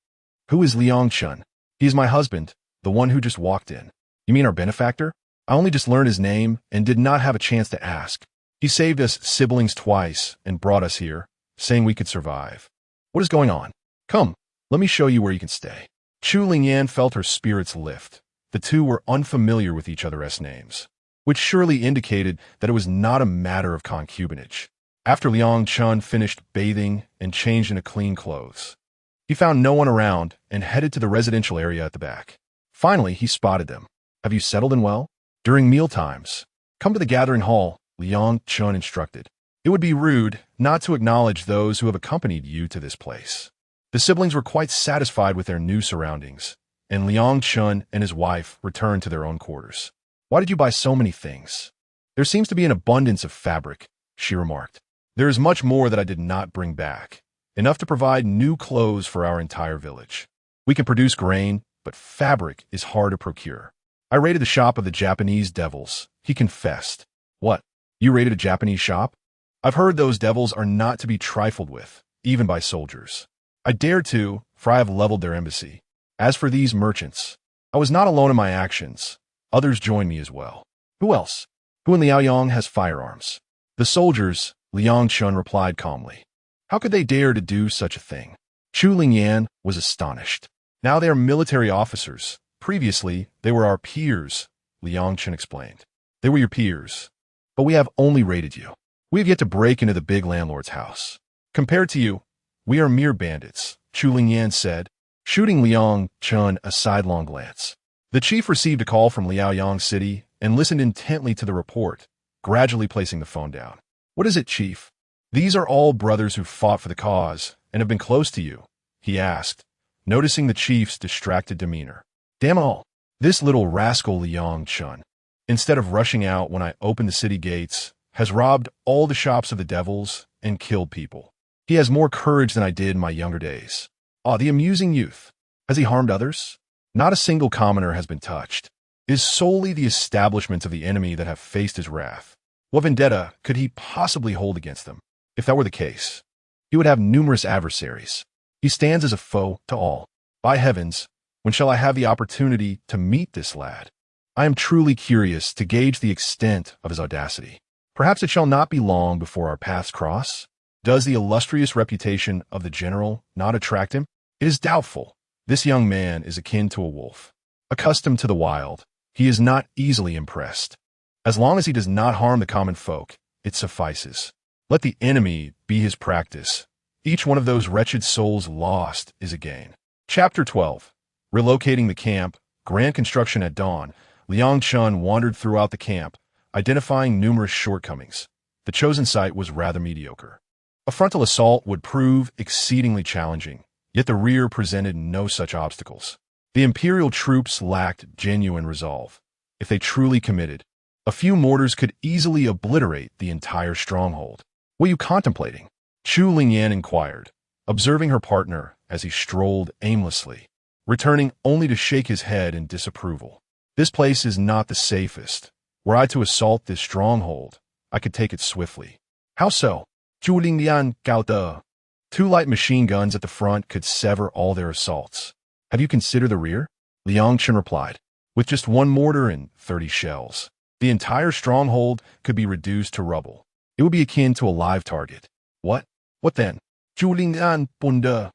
Who is Liang Chun? He is my husband, the one who just walked in. You mean our benefactor? I only just learned his name and did not have a chance to ask. He saved us siblings twice and brought us here, saying we could survive. What is going on? Come, let me show you where you can stay. Chu Lingyan felt her spirits lift. The two were unfamiliar with each other's names, which surely indicated that it was not a matter of concubinage. After Liang Chun finished bathing and changed into clean clothes, he found no one around and headed to the residential area at the back. Finally, he spotted them. Have you settled in well? During mealtimes, come to the gathering hall, Liang Chun instructed. It would be rude not to acknowledge those who have accompanied you to this place. The siblings were quite satisfied with their new surroundings, and Liang Chun and his wife returned to their own quarters. Why did you buy so many things? There seems to be an abundance of fabric, she remarked. There is much more that I did not bring back, enough to provide new clothes for our entire village. We can produce grain, but fabric is hard to procure. I raided the shop of the Japanese devils, he confessed. What? You raided a Japanese shop? I've heard those devils are not to be trifled with, even by soldiers. I dared to, for I have leveled their embassy. As for these merchants, I was not alone in my actions. Others joined me as well. Who else? Who in Liaoyang has firearms? The soldiers, Liang Chun replied calmly. How could they dare to do such a thing? Chu Lingyan was astonished. Now they are military officers. Previously, they were our peers, Liang Chun explained. They were your peers. But we have only raided you. We have yet to break into the big landlord's house. Compared to you, we are mere bandits, Chu Lingyan said, shooting Liang Chun a sidelong glance. The chief received a call from Liaoyang City and listened intently to the report, gradually placing the phone down. What is it, chief? These are all brothers who fought for the cause and have been close to you, he asked, noticing the chief's distracted demeanor. Damn all, this little rascal Liang Chun, instead of rushing out when I opened the city gates, has robbed all the shops of the devils and killed people. He has more courage than I did in my younger days. Ah, the amusing youth. Has he harmed others? Not a single commoner has been touched. It is solely the establishments of the enemy that have faced his wrath. What vendetta could he possibly hold against them? If that were the case, he would have numerous adversaries. He stands as a foe to all. By heavens, when shall I have the opportunity to meet this lad? I am truly curious to gauge the extent of his audacity. Perhaps it shall not be long before our paths cross. Does the illustrious reputation of the general not attract him? It is doubtful. This young man is akin to a wolf. Accustomed to the wild, he is not easily impressed. As long as he does not harm the common folk, it suffices. Let the enemy be his practice. Each one of those wretched souls lost is a gain. Chapter 12. Relocating the camp, grand construction at dawn, Liang Chun wandered throughout the camp, identifying numerous shortcomings. The chosen site was rather mediocre. A frontal assault would prove exceedingly challenging, yet the rear presented no such obstacles. The Imperial troops lacked genuine resolve. If they truly committed, a few mortars could easily obliterate the entire stronghold. What are you contemplating? Chu Lingyan inquired, observing her partner as he strolled aimlessly, returning only to shake his head in disapproval. This place is not the safest. Were I to assault this stronghold, I could take it swiftly. How so? Chu Lingyan gao de. 2 light machine guns at the front could sever all their assaults. Have you considered the rear? Liang Chun replied. With just 1 mortar and 30 shells, the entire stronghold could be reduced to rubble. It would be akin to a live target. What? What then? Chu Lingyan bunda.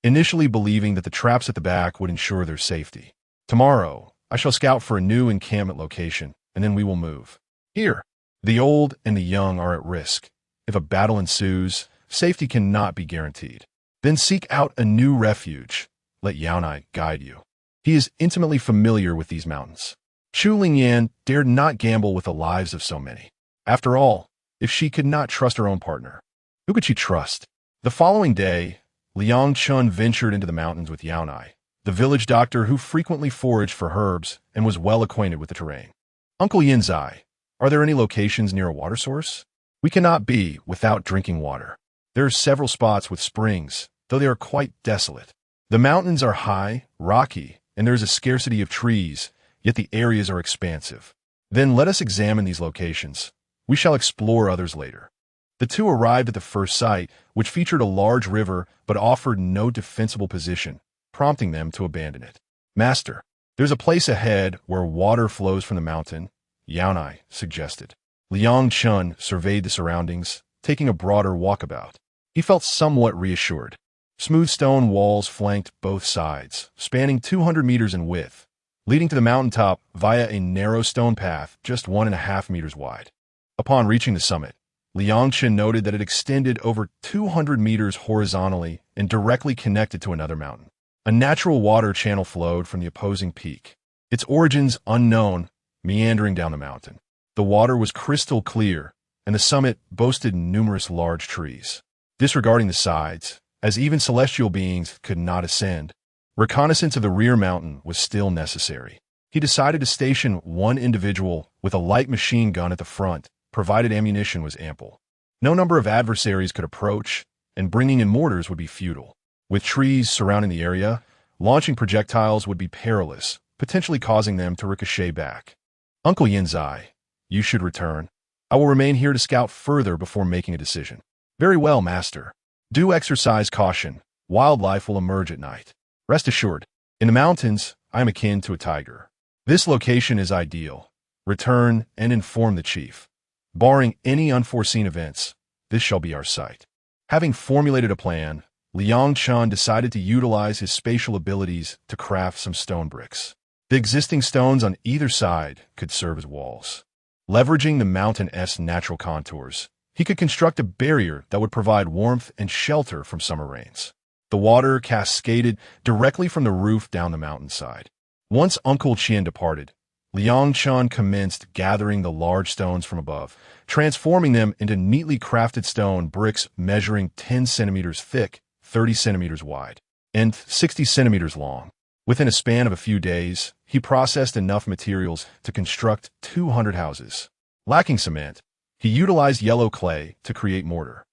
Initially believing that the traps at the back would ensure their safety. Tomorrow, I shall scout for a new encampment location, and then we will move. Here, the old and the young are at risk. If a battle ensues, safety cannot be guaranteed. Then seek out a new refuge. Let Yaonai guide you. He is intimately familiar with these mountains. Chu Lingyan dared not gamble with the lives of so many. After all, if she could not trust her own partner, who could she trust? The following day, Liang Chun ventured into the mountains with Yaonai, the village doctor who frequently foraged for herbs and was well acquainted with the terrain. Uncle Yinzai, are there any locations near a water source? We cannot be without drinking water. There are several spots with springs, though they are quite desolate. The mountains are high, rocky, and there is a scarcity of trees, yet the areas are expansive. Then let us examine these locations. We shall explore others later. The two arrived at the first site, which featured a large river but offered no defensible position, prompting them to abandon it. Master, there's a place ahead where water flows from the mountain, Yaonai suggested. Liang Chun surveyed the surroundings, taking a broader walkabout. He felt somewhat reassured. Smooth stone walls flanked both sides, spanning 200 meters in width, leading to the mountaintop via a narrow stone path just 1.5 meters wide. Upon reaching the summit, Liangchen noted that it extended over 200 meters horizontally and directly connected to another mountain. A natural water channel flowed from the opposing peak, its origins unknown, meandering down the mountain. The water was crystal clear, and the summit boasted numerous large trees. Disregarding the sides, as even celestial beings could not ascend, reconnaissance of the rear mountain was still necessary. He decided to station one individual with a light machine gun at the front, provided ammunition was ample. No number of adversaries could approach, and bringing in mortars would be futile. With trees surrounding the area, launching projectiles would be perilous, potentially causing them to ricochet back. Uncle Yinzai, you should return. I will remain here to scout further before making a decision. Very well, Master. Do exercise caution. Wildlife will emerge at night. Rest assured, in the mountains, I am akin to a tiger. This location is ideal. Return and inform the chief. Barring any unforeseen events, this shall be our site. Having formulated a plan, Liang Chan decided to utilize his spatial abilities to craft some stone bricks. The existing stones on either side could serve as walls. Leveraging the mountain's natural contours, he could construct a barrier that would provide warmth and shelter from summer rains. The water cascaded directly from the roof down the mountainside. Once Uncle Qian departed, Liang Chan commenced gathering the large stones from above, transforming them into neatly crafted stone bricks measuring 10 centimeters thick, 30 centimeters wide, and 60 centimeters long. Within a span of a few days, he processed enough materials to construct 200 houses. Lacking cement, he utilized yellow clay to create mortar.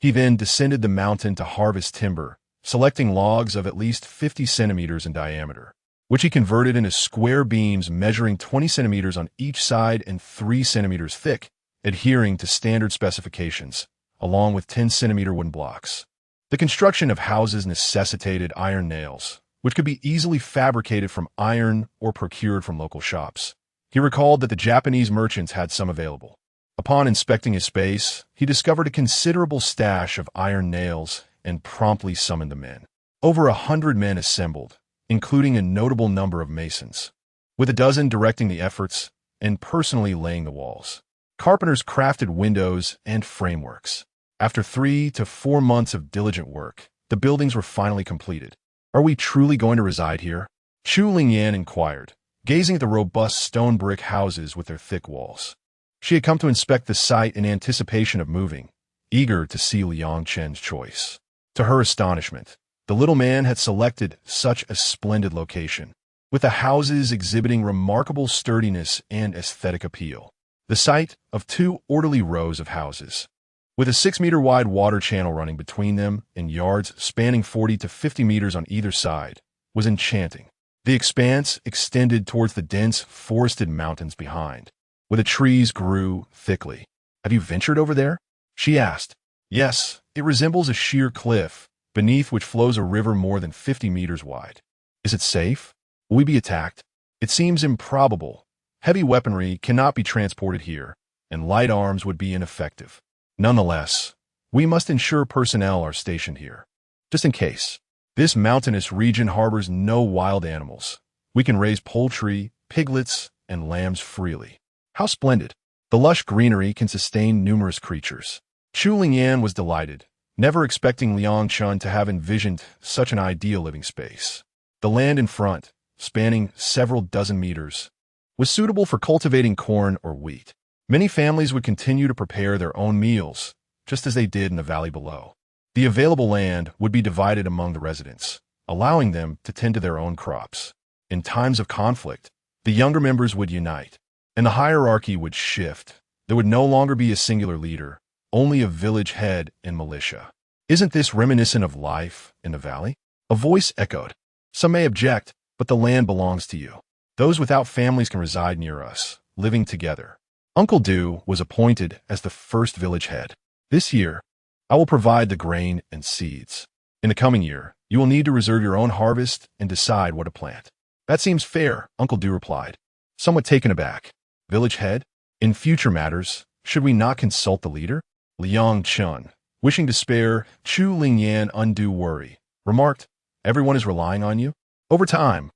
He then descended the mountain to harvest timber, selecting logs of at least 50 centimeters in diameter, which he converted into square beams measuring 20 centimeters on each side and 3 centimeters thick, adhering to standard specifications, along with 10-centimeter wooden blocks. The construction of houses necessitated iron nails, which could be easily fabricated from iron or procured from local shops. He recalled that the Japanese merchants had some available. Upon inspecting his space, he discovered a considerable stash of iron nails and promptly summoned the men. Over 100 men assembled, including a notable number of masons, with a dozen directing the efforts and personally laying the walls. Carpenters crafted windows and frameworks. After 3 to 4 months of diligent work, the buildings were finally completed. Are we truly going to reside here? Chu Lingyan inquired, gazing at the robust stone brick houses with their thick walls. She had come to inspect the site in anticipation of moving, eager to see Liang Chen's choice. To her astonishment, the little man had selected such a splendid location, with the houses exhibiting remarkable sturdiness and aesthetic appeal. The site of 2 orderly rows of houses, with a 6-meter-wide water channel running between them and yards spanning 40 to 50 meters on either side, was enchanting. The expanse extended towards the dense forested mountains behind, where the trees grew thickly. Have you ventured over there? She asked. Yes, it resembles a sheer cliff, beneath which flows a river more than 50 meters wide. Is it safe? Will we be attacked? It seems improbable. Heavy weaponry cannot be transported here, and light arms would be ineffective. Nonetheless, we must ensure personnel are stationed here, just in case. This mountainous region harbors no wild animals. We can raise poultry, piglets, and lambs freely. How splendid! The lush greenery can sustain numerous creatures. Chu Lingyan was delighted, never expecting Liang Chun to have envisioned such an ideal living space. The land in front, spanning several dozen meters, was suitable for cultivating corn or wheat. Many families would continue to prepare their own meals, just as they did in the valley below. The available land would be divided among the residents, allowing them to tend to their own crops. In times of conflict, the younger members would unite, and the hierarchy would shift. There would no longer be a singular leader, only a village head and militia. Isn't this reminiscent of life in the valley? A voice echoed. Some may object, but the land belongs to you. Those without families can reside near us, living together. Uncle Du was appointed as the first village head. This year, I will provide the grain and seeds. In the coming year, you will need to reserve your own harvest and decide what to plant. That seems fair, Uncle Du replied, somewhat taken aback. Village head? In future matters, should we not consult the leader? Liang Chun, wishing to spare Chu Lingyan undue worry, remarked, "Everyone is relying on you." Over time,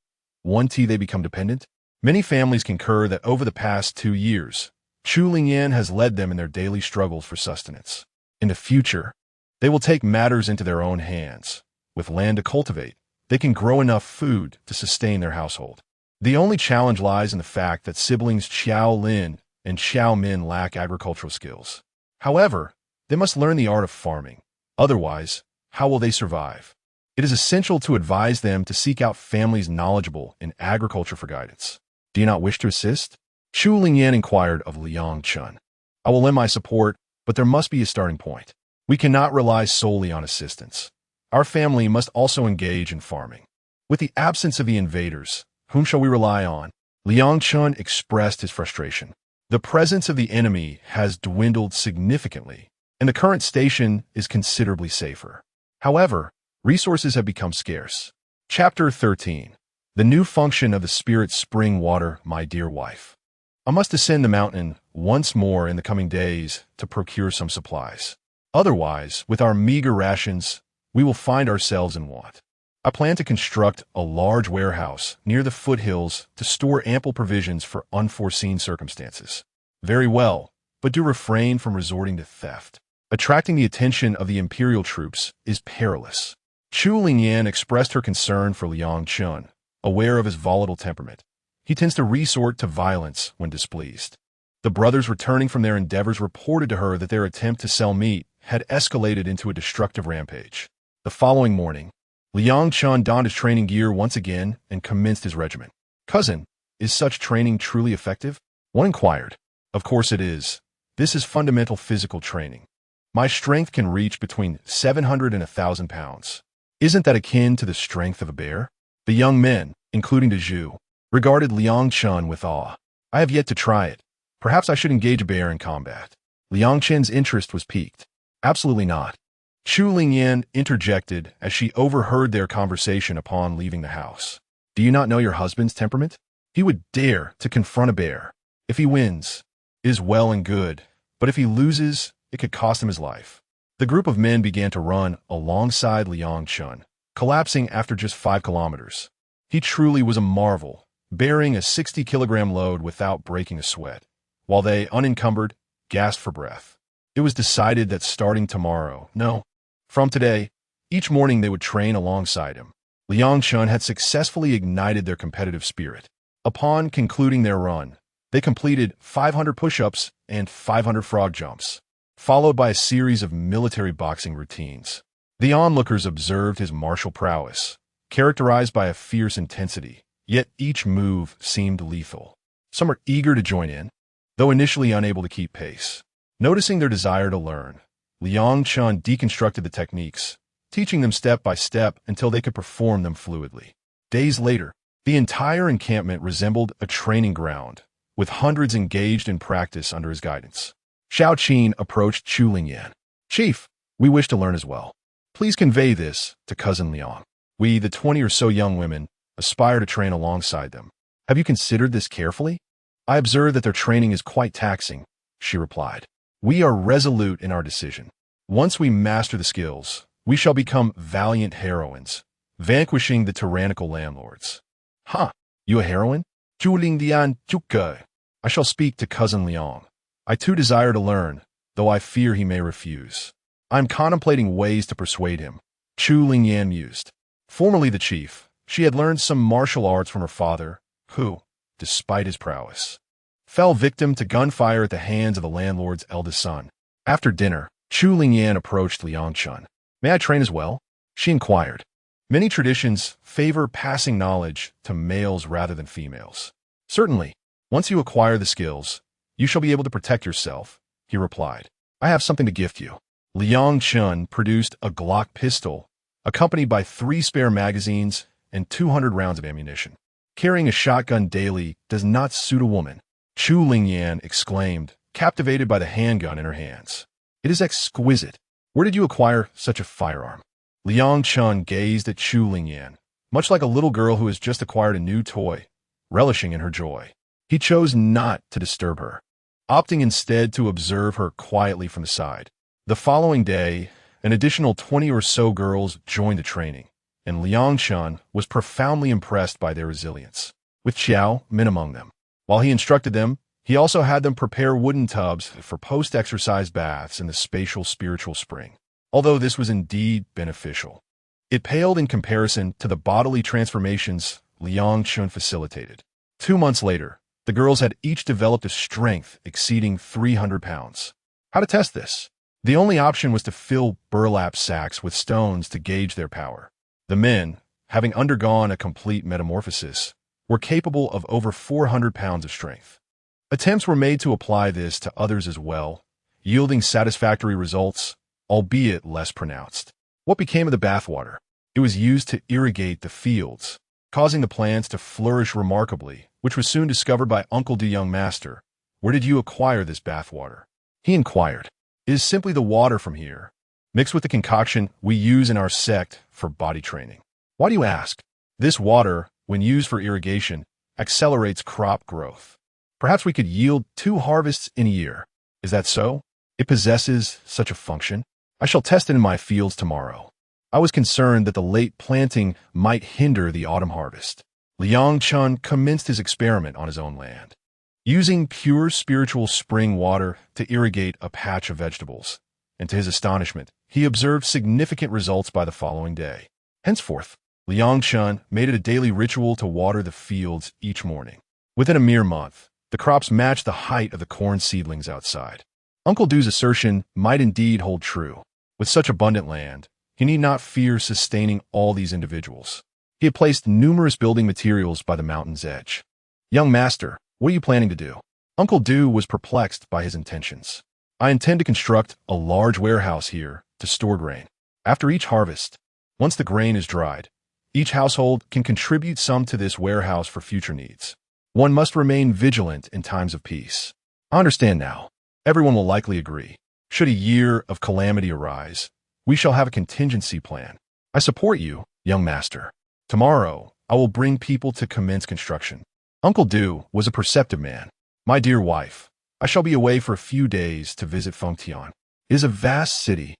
they become dependent. Many families concur that over the past 2 years, Chu Lingyan has led them in their daily struggles for sustenance. In the future, they will take matters into their own hands. With land to cultivate, they can grow enough food to sustain their household. The only challenge lies in the fact that siblings Xiao Lin and Xiao Min lack agricultural skills. However, they must learn the art of farming. Otherwise, how will they survive? It is essential to advise them to seek out families knowledgeable in agriculture for guidance. Do you not wish to assist? Chu Lingyan inquired of Liang Chun. I will lend my support, but there must be a starting point. We cannot rely solely on assistance. Our family must also engage in farming. With the absence of the invaders, whom shall we rely on? Liang Chun expressed his frustration. The presence of the enemy has dwindled significantly, and the current station is considerably safer. However, resources have become scarce. Chapter 13. The new function of the spirit spring water, my dear wife. I must ascend the mountain once more in the coming days to procure some supplies. Otherwise, with our meager rations, we will find ourselves in want. I plan to construct a large warehouse near the foothills to store ample provisions for unforeseen circumstances. Very well, but do refrain from resorting to theft. Attracting the attention of the imperial troops is perilous. Chu Lingyan expressed her concern for Liang Chun, aware of his volatile temperament. He tends to resort to violence when displeased. The brothers returning from their endeavors reported to her that their attempt to sell meat had escalated into a destructive rampage. The following morning, Liang Chun donned his training gear once again and commenced his regiment. Cousin, is such training truly effective? One inquired. Of course it is. This is fundamental physical training. My strength can reach between 700 and 1,000 pounds. Isn't that akin to the strength of a bear? The young men, including De Zhu, regarded Liang Chun with awe. I have yet to try it. Perhaps I should engage a bear in combat. Liang Chun's interest was piqued. Absolutely not. Chu Lingyan interjected as she overheard their conversation upon leaving the house. Do you not know your husband's temperament? He would dare to confront a bear. If he wins, it is well and good, but if he loses, it could cost him his life. The group of men began to run alongside Liang Chun, collapsing after just 5 kilometers. He truly was a marvel, bearing a 60-kilogram load without breaking a sweat, while they, unencumbered, gasped for breath. It was decided that starting tomorrow, from today, each morning they would train alongside him. Liang Chun had successfully ignited their competitive spirit. Upon concluding their run, they completed 500 push-ups and 500 frog jumps, followed by a series of military boxing routines. The onlookers observed his martial prowess, characterized by a fierce intensity, yet each move seemed lethal. Some were eager to join in, though initially unable to keep pace. Noticing their desire to learn, Liang Chun deconstructed the techniques, teaching them step by step until they could perform them fluidly. Days later, the entire encampment resembled a training ground, with hundreds engaged in practice under his guidance. Xiao Qin approached Chu Lingyan. Chief, we wish to learn as well. Please convey this to Cousin Liang. We, the 20 or so young women, aspire to train alongside them. Have you considered this carefully? I observe that their training is quite taxing, she replied. We are resolute in our decision. Once we master the skills, we shall become valiant heroines, vanquishing the tyrannical landlords. You a heroine? Zhuling Zhuke. I shall speak to Cousin Liang. I too desire to learn, though I fear he may refuse. I am contemplating ways to persuade him. Chu Lingyan mused. Formerly the chief, she had learned some martial arts from her father, who, despite his prowess, fell victim to gunfire at the hands of the landlord's eldest son. After dinner, Chu Lingyan approached Liang Chun. May I train as well? She inquired. Many traditions favor passing knowledge to males rather than females. Certainly, once you acquire the skills, you shall be able to protect yourself, he replied. I have something to gift you. Liang Chun produced a Glock pistol, accompanied by 3 spare magazines and 200 rounds of ammunition. Carrying a shotgun daily does not suit a woman, Chu Lingyan exclaimed, captivated by the handgun in her hands. It is exquisite. Where did you acquire such a firearm? Liang Chun gazed at Chu Lingyan, much like a little girl who has just acquired a new toy, relishing in her joy. He chose not to disturb her, opting instead to observe her quietly from the side. The following day, an additional 20 or so girls joined the training, and Liang Chun was profoundly impressed by their resilience, with Xiao Min among them. While he instructed them, he also had them prepare wooden tubs for post-exercise baths in the spatial spiritual spring. Although this was indeed beneficial, it paled in comparison to the bodily transformations Liang Chun facilitated. 2 months later, the girls had each developed a strength exceeding 300 pounds. How to test this? The only option was to fill burlap sacks with stones to gauge their power. The men, having undergone a complete metamorphosis, were capable of over 400 pounds of strength. Attempts were made to apply this to others as well, yielding satisfactory results, albeit less pronounced. What became of the bathwater? It was used to irrigate the fields, causing the plants to flourish remarkably, which was soon discovered by Uncle Du. Young master. Where did you acquire this bathwater? He inquired. It is simply the water from here, mixed with the concoction we use in our sect for body training. Why do you ask? This water, when used for irrigation, accelerates crop growth. Perhaps we could yield 2 harvests in a year. Is that so? It possesses such a function. I shall test it in my fields tomorrow. I was concerned that the late planting might hinder the autumn harvest. Liang Chun commenced his experiment on his own land, using pure spiritual spring water to irrigate a patch of vegetables, and to his astonishment, he observed significant results by the following day. Henceforth, Liang Chun made it a daily ritual to water the fields each morning. Within a mere month, the crops matched the height of the corn seedlings outside. Uncle Du's assertion might indeed hold true. With such abundant land, he need not fear sustaining all these individuals. He had placed numerous building materials by the mountain's edge. Young master, what are you planning to do? Uncle Du was perplexed by his intentions. I intend to construct a large warehouse here to store grain. After each harvest, once the grain is dried, each household can contribute some to this warehouse for future needs. One must remain vigilant in times of peace. I understand now. Everyone will likely agree. Should a year of calamity arise, we shall have a contingency plan. I support you, young master. Tomorrow, I will bring people to commence construction. Uncle Du was a perceptive man. My dear wife, I shall be away for a few days to visit Fengtian. It is a vast city,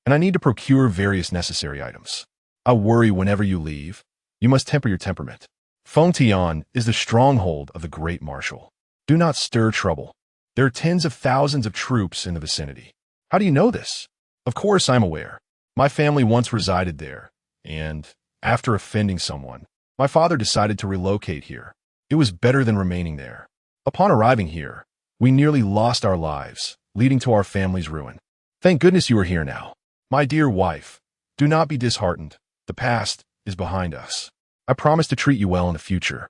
and I need to procure various necessary items. I worry whenever you leave. You must temper your temperament. Fengtian is the stronghold of the great marshal. Do not stir trouble. There are tens of thousands of troops in the vicinity. How do you know this? Of course I'm aware. My family once resided there, and, after offending someone, my father decided to relocate here. It was better than remaining there. Upon arriving here, we nearly lost our lives, leading to our family's ruin. Thank goodness you are here now. My dear wife, do not be disheartened. The past is behind us. I promise to treat you well in the future.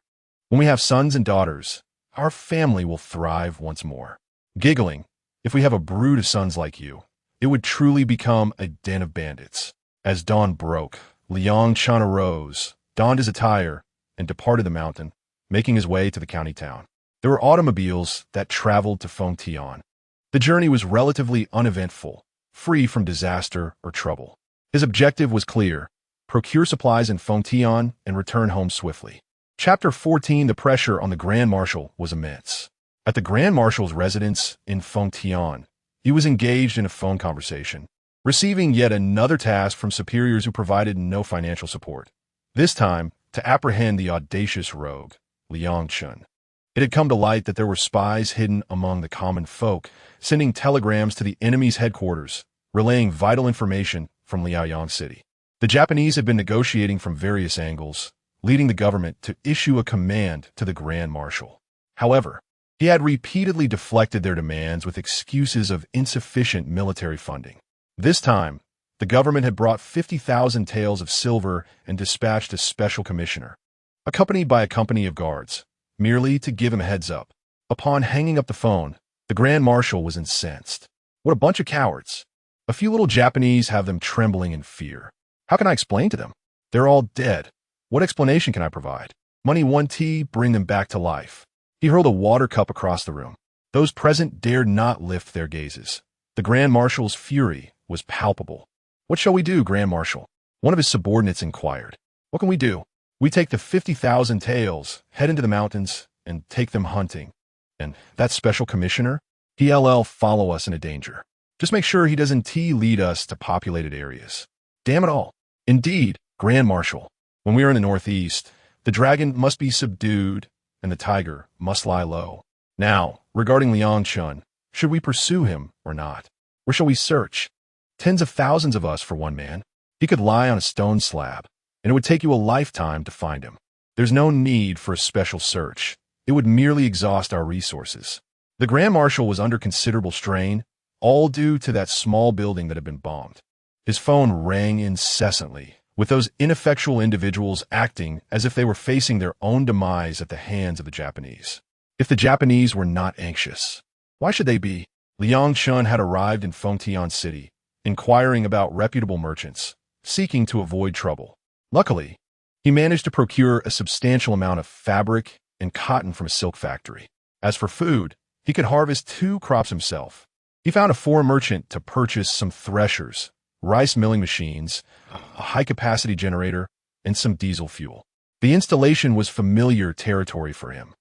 When we have sons and daughters, our family will thrive once more. Giggling, if we have a brood of sons like you, it would truly become a den of bandits. As dawn broke, Liang Chun arose, donned his attire, and departed the mountain, making his way to the county town. There were automobiles that traveled to Fengtian. The journey was relatively uneventful, free from disaster or trouble. His objective was clear: procure supplies in Fengtian and return home swiftly. Chapter 14. The pressure on the Grand Marshal was immense. At the Grand Marshal's residence in Fengtian, he was engaged in a phone conversation, receiving yet another task from superiors who provided no financial support. This time, to apprehend the audacious rogue, Liang Chun. It had come to light that there were spies hidden among the common folk, sending telegrams to the enemy's headquarters, relaying vital information from Liaoyang City. The Japanese had been negotiating from various angles, leading the government to issue a command to the Grand Marshal. However, he had repeatedly deflected their demands with excuses of insufficient military funding. This time, the government had brought 50,000 taels of silver and dispatched a special commissioner, accompanied by a company of guards, merely to give him a heads up. Upon hanging up the phone, the Grand Marshal was incensed. What a bunch of cowards. A few little Japanese have them trembling in fear. How can I explain to them? They're all dead. What explanation can I provide? Money 1T, bring them back to life. He hurled a water cup across the room. Those present dared not lift their gazes. The Grand Marshal's fury was palpable. What shall we do, Grand Marshal? One of his subordinates inquired. What can we do? We take the 50,000 taels, head into the mountains, and take them hunting. And that special commissioner? He'll follow us into danger. Just make sure he doesn't lead us to populated areas. Damn it all. Indeed, Grand Marshal, when we are in the northeast, the dragon must be subdued and the tiger must lie low. Now, regarding Liang Chun, should we pursue him or not? Where shall we search? Tens of thousands of us for one man. He could lie on a stone slab, and it would take you a lifetime to find him. There's no need for a special search. It would merely exhaust our resources. The Grand Marshal was under considerable strain, all due to that small building that had been bombed. His phone rang incessantly, with those ineffectual individuals acting as if they were facing their own demise at the hands of the Japanese. If the Japanese were not anxious, why should they be? Liang Chun had arrived in Fengtian City, inquiring about reputable merchants, seeking to avoid trouble. Luckily, he managed to procure a substantial amount of fabric and cotton from a silk factory. As for food, he could harvest 2 crops himself. He found a foreign merchant to purchase some threshers, rice milling machines, a high-capacity generator, and some diesel fuel. The installation was familiar territory for him.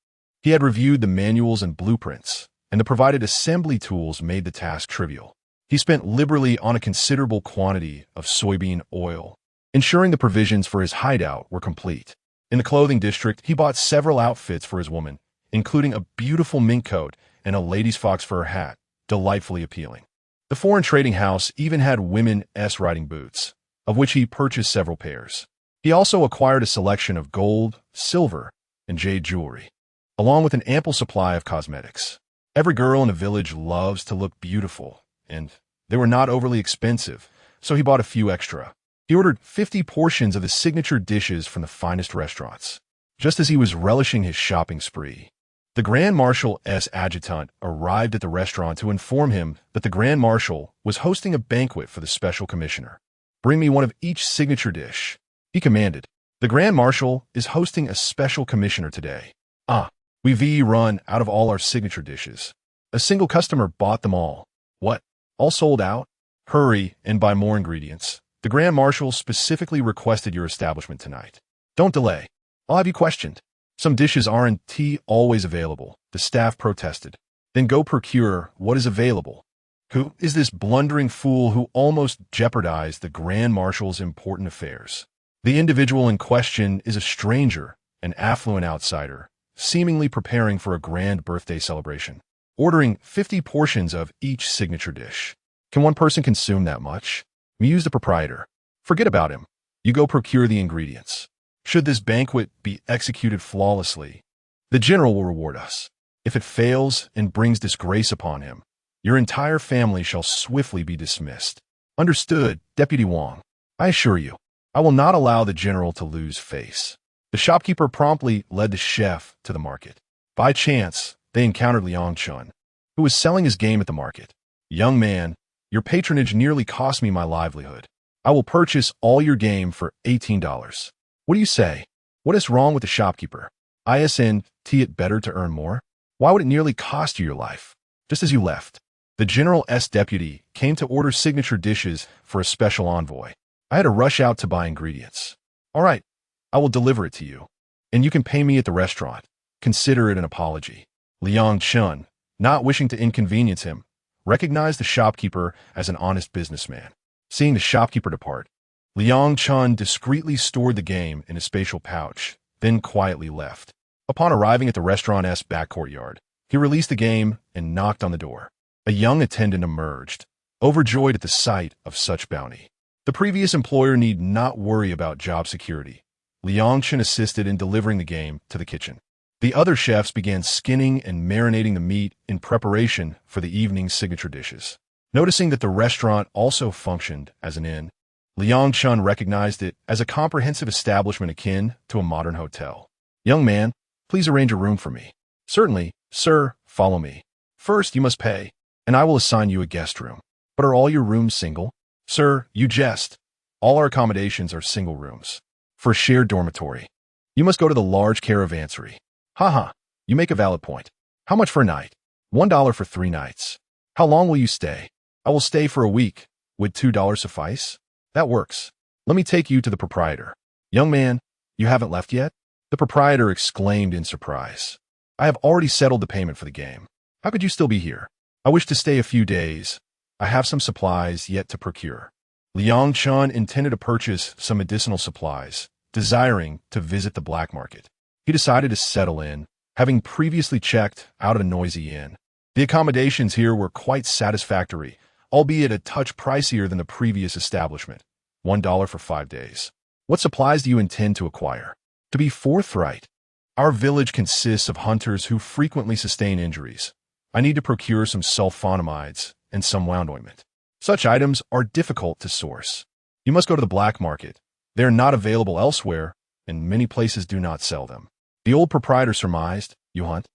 He had reviewed the manuals and blueprints, and the provided assembly tools made the task trivial. He spent liberally on a considerable quantity of soybean oil, ensuring the provisions for his hideout were complete. In the clothing district, he bought several outfits for his woman, including a beautiful mink coat and a lady's fox fur hat, delightfully appealing. The foreign trading house even had women's riding boots, of which he purchased several pairs. He also acquired a selection of gold, silver, and jade jewelry, along with an ample supply of cosmetics. Every girl in a village loves to look beautiful, and they were not overly expensive, so he bought a few extra. He ordered 50 portions of the signature dishes from the finest restaurants. Just as he was relishing his shopping spree, the Grand Marshal's adjutant arrived at the restaurant to inform him that the Grand Marshal was hosting a banquet for the special commissioner. "Bring me one of each signature dish," he commanded. "The Grand Marshal is hosting a special commissioner today. We've run out of all our signature dishes. A single customer bought them all." "What? All sold out? Hurry and buy more ingredients. The Grand Marshal specifically requested your establishment tonight. Don't delay. I'll have you questioned." "Some dishes aren't always available," the staff protested. "Then go procure what is available." Who is this blundering fool who almost jeopardized the Grand Marshal's important affairs? The individual in question is a stranger, an affluent outsider, seemingly preparing for a grand birthday celebration, ordering 50 portions of each signature dish. Can one person consume that much? Mused the proprietor. "Forget about him. You go procure the ingredients. Should this banquet be executed flawlessly, the general will reward us. If it fails and brings disgrace upon him, your entire family shall swiftly be dismissed." "Understood, Deputy Wang. I assure you, I will not allow the general to lose face." The shopkeeper promptly led the chef to the market. By chance, they encountered Liang Chun, who was selling his game at the market. "Young man, your patronage nearly cost me my livelihood. I will purchase all your game for $18. What do you say?" "What is wrong with the shopkeeper? Isn't it better to earn more? Why would it nearly cost you your life?" Just as you left, the general's deputy came to order signature dishes for a special envoy. I had to rush out to buy ingredients. "All right, I will deliver it to you, and you can pay me at the restaurant. Consider it an apology." Liang Chun, not wishing to inconvenience him, recognized the shopkeeper as an honest businessman. Seeing the shopkeeper depart, Liang Chun discreetly stored the game in a spatial pouch, then quietly left. Upon arriving at the restaurant's back courtyard, he released the game and knocked on the door. A young attendant emerged, overjoyed at the sight of such bounty. The previous employer need not worry about job security. Liang Chun assisted in delivering the game to the kitchen. The other chefs began skinning and marinating the meat in preparation for the evening's signature dishes. Noticing that the restaurant also functioned as an inn, Liang Chun recognized it as a comprehensive establishment akin to a modern hotel. "Young man, please arrange a room for me." "Certainly, sir, follow me. First, you must pay, and I will assign you a guest room." "But are all your rooms single?" "Sir, you jest. All our accommodations are single rooms. For a shared dormitory, you must go to the large caravansary." "Ha, you make a valid point. How much for a night?" $1 for 3 nights. "How long will you stay?" "I will stay for a week. Would $2 suffice?" "That works. Let me take you to the proprietor." "Young man, you haven't left yet?" The proprietor exclaimed in surprise. "I have already settled the payment for the game. How could you still be here?" "I wish to stay a few days. I have some supplies yet to procure." Liang Chun intended to purchase some medicinal supplies, desiring to visit the black market. He decided to settle in, having previously checked out of a noisy inn. The accommodations here were quite satisfactory, albeit a touch pricier than the previous establishment. $1 for 5 days. What supplies do you intend to acquire? To be forthright, our village consists of hunters who frequently sustain injuries. I need to procure some sulfonamides and some wound ointment. Such items are difficult to source. You must go to the black market. They are not available elsewhere, and many places do not sell them. The old proprietor surmised, "You hunt?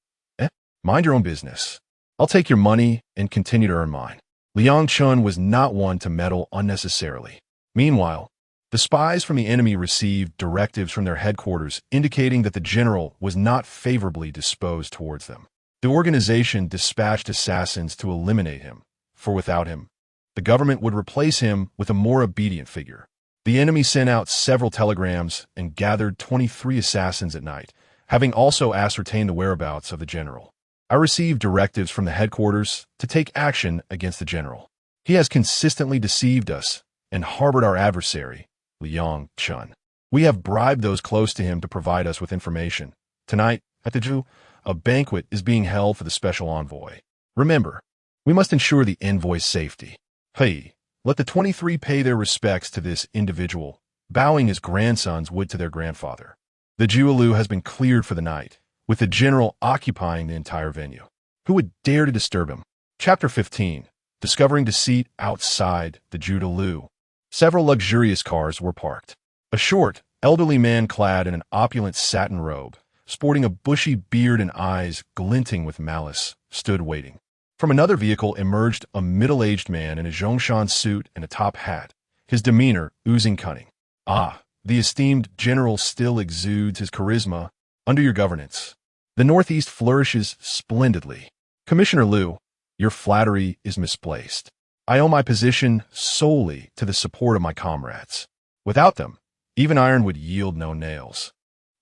Mind your own business. I'll take your money and continue to earn mine." Liang Chun was not one to meddle unnecessarily. Meanwhile, the spies from the enemy received directives from their headquarters indicating that the general was not favorably disposed towards them. The organization dispatched assassins to eliminate him, for without him, the government would replace him with a more obedient figure. The enemy sent out several telegrams and gathered 23 assassins at night, having also ascertained the whereabouts of the general. I received directives from the headquarters to take action against the general. He has consistently deceived us and harbored our adversary, Liang Chun. We have bribed those close to him to provide us with information. Tonight, at the Ju, a banquet is being held for the special envoy. Remember, we must ensure the envoy's safety. Hey, let the 23 pay their respects to this individual, bowing as grandsons would to their grandfather. The Jualu has been cleared for the night, with the general occupying the entire venue. Who would dare to disturb him? Chapter 15. Discovering deceit outside the Judalu. Several luxurious cars were parked. A short, elderly man clad in an opulent satin robe, sporting a bushy beard and eyes glinting with malice, stood waiting. From another vehicle emerged a middle-aged man in a Zhongshan suit and a top hat, his demeanor oozing cunning. Ah, the esteemed general still exudes his charisma under your governance. The Northeast flourishes splendidly. Commissioner Liu, your flattery is misplaced. I owe my position solely to the support of my comrades. Without them, even iron would yield no nails.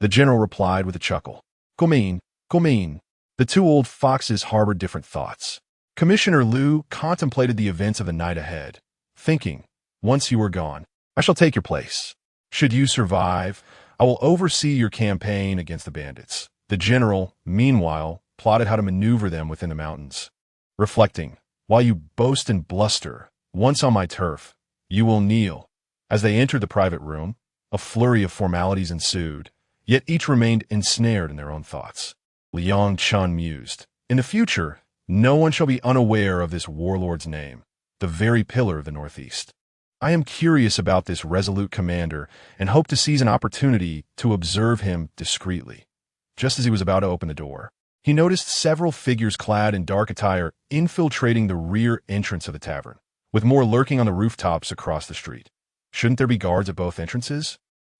The general replied with a chuckle. Gomin. The two old foxes harbored different thoughts. Commissioner Liu contemplated the events of the night ahead, thinking, once you are gone, I shall take your place. Should you survive, I will oversee your campaign against the bandits. The general, meanwhile, plotted how to maneuver them within the mountains. Reflecting, while you boast and bluster, once on my turf, you will kneel. As they entered the private room, a flurry of formalities ensued, yet each remained ensnared in their own thoughts. Liang Chun mused, in the future, no one shall be unaware of this warlord's name, the very pillar of the Northeast. I am curious about this resolute commander and hope to seize an opportunity to observe him discreetly. Just as he was about to open the door, he noticed several figures clad in dark attire infiltrating the rear entrance of the tavern, with more lurking on the rooftops across the street. Shouldn't there be guards at both entrances?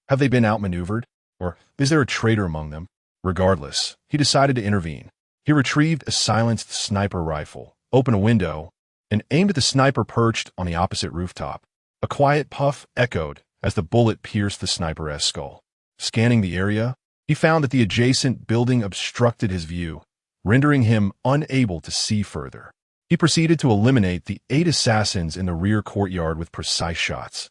Have they been outmaneuvered? Or is there a traitor among them? Regardless, he decided to intervene. He retrieved a silenced sniper rifle, opened a window, and aimed at the sniper perched on the opposite rooftop. A quiet puff echoed as the bullet pierced the sniper's skull. Scanning the area, he found that the adjacent building obstructed his view, rendering him unable to see further. He proceeded to eliminate the 8 assassins in the rear courtyard with precise shots,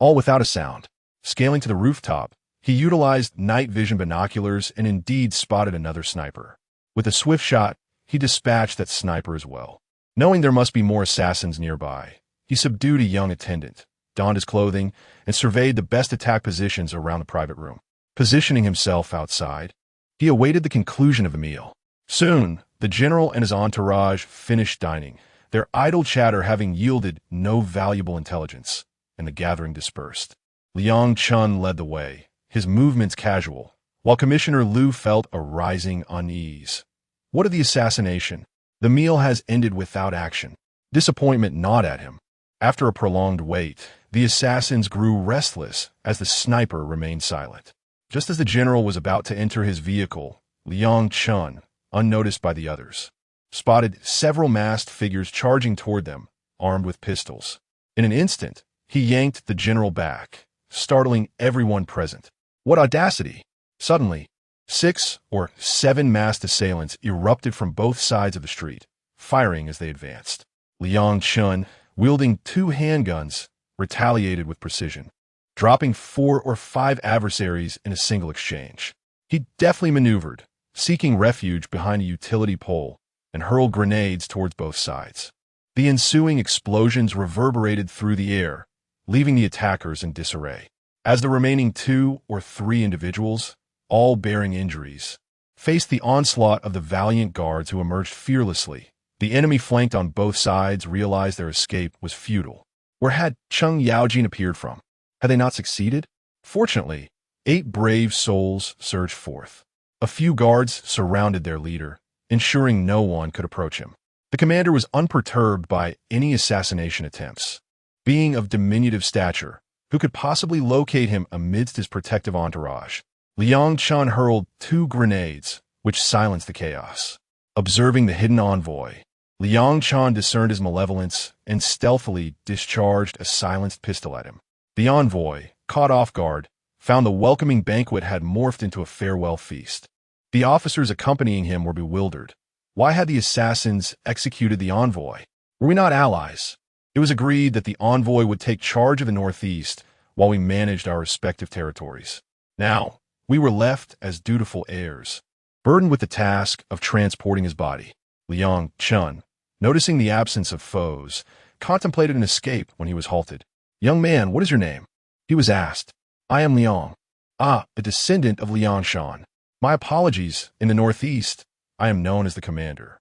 all without a sound. Scaling to the rooftop, he utilized night vision binoculars and indeed spotted another sniper. With a swift shot, he dispatched that sniper as well. Knowing there must be more assassins nearby, he subdued a young attendant, donned his clothing, and surveyed the best attack positions around the private room. Positioning himself outside, he awaited the conclusion of the meal. Soon, the general and his entourage finished dining, their idle chatter having yielded no valuable intelligence, and the gathering dispersed. Liang Chun led the way, his movements casual, while Commissioner Liu felt a rising unease. What of the assassination? The meal has ended without action. Disappointment gnawed at him. After a prolonged wait, the assassins grew restless as the sniper remained silent. Just as the general was about to enter his vehicle, Liang Chun, unnoticed by the others, spotted several masked figures charging toward them, armed with pistols. In an instant, he yanked the general back, startling everyone present. What audacity! Suddenly, 6 or 7 masked assailants erupted from both sides of the street, firing as they advanced. Liang Chun, wielding 2 handguns, retaliated with precision, dropping 4 or 5 adversaries in a single exchange. He deftly maneuvered, seeking refuge behind a utility pole, and hurled grenades towards both sides. The ensuing explosions reverberated through the air, leaving the attackers in disarray. As the remaining 2 or 3 individuals, all bearing injuries, faced the onslaught of the valiant guards who emerged fearlessly, the enemy flanked on both sides realized their escape was futile. Where had Cheng Yaojin appeared from? Had they not succeeded? Fortunately, 8 brave souls surged forth. A few guards surrounded their leader, ensuring no one could approach him. The commander was unperturbed by any assassination attempts. Being of diminutive stature, who could possibly locate him amidst his protective entourage? Liang Chun hurled 2 grenades, which silenced the chaos. Observing the hidden envoy, Liang Chun discerned his malevolence and stealthily discharged a silenced pistol at him. The envoy, caught off guard, found the welcoming banquet had morphed into a farewell feast. The officers accompanying him were bewildered. Why had the assassins executed the envoy? Were we not allies? It was agreed that the envoy would take charge of the Northeast while we managed our respective territories. Now, we were left as dutiful heirs, burdened with the task of transporting his body. Liang Chun, noticing the absence of foes, contemplated an escape when he was halted. "Young man, what is your name?" he was asked. "I am Liang." "Ah, a descendant of Liang Shan. My apologies, in the Northeast, I am known as the commander.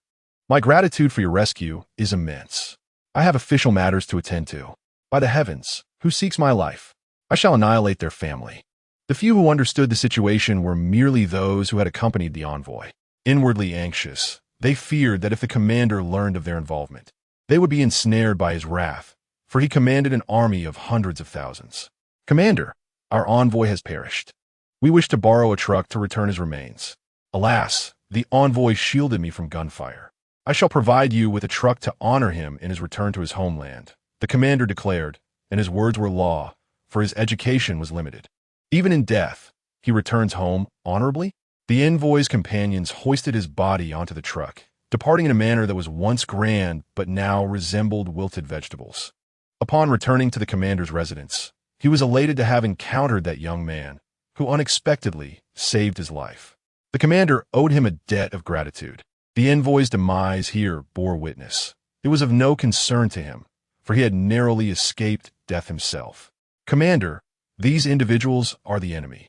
My gratitude for your rescue is immense. I have official matters to attend to. By the heavens, who seeks my life? I shall annihilate their family." The few who understood the situation were merely those who had accompanied the envoy. Inwardly anxious, they feared that if the commander learned of their involvement, they would be ensnared by his wrath, for he commanded an army of hundreds of thousands. "Commander, our envoy has perished. We wish to borrow a truck to return his remains." Alas, the envoy shielded me from gunfire. "I shall provide you with a truck to honor him in his return to his homeland," the commander declared, and his words were law, for his education was limited. Even in death, he returns home honorably? The envoy's companions hoisted his body onto the truck, departing in a manner that was once grand but now resembled wilted vegetables. Upon returning to the commander's residence, he was elated to have encountered that young man, who unexpectedly saved his life. The commander owed him a debt of gratitude. The envoy's demise here bore witness. It was of no concern to him, for he had narrowly escaped death himself. "Commander, these individuals are the enemy.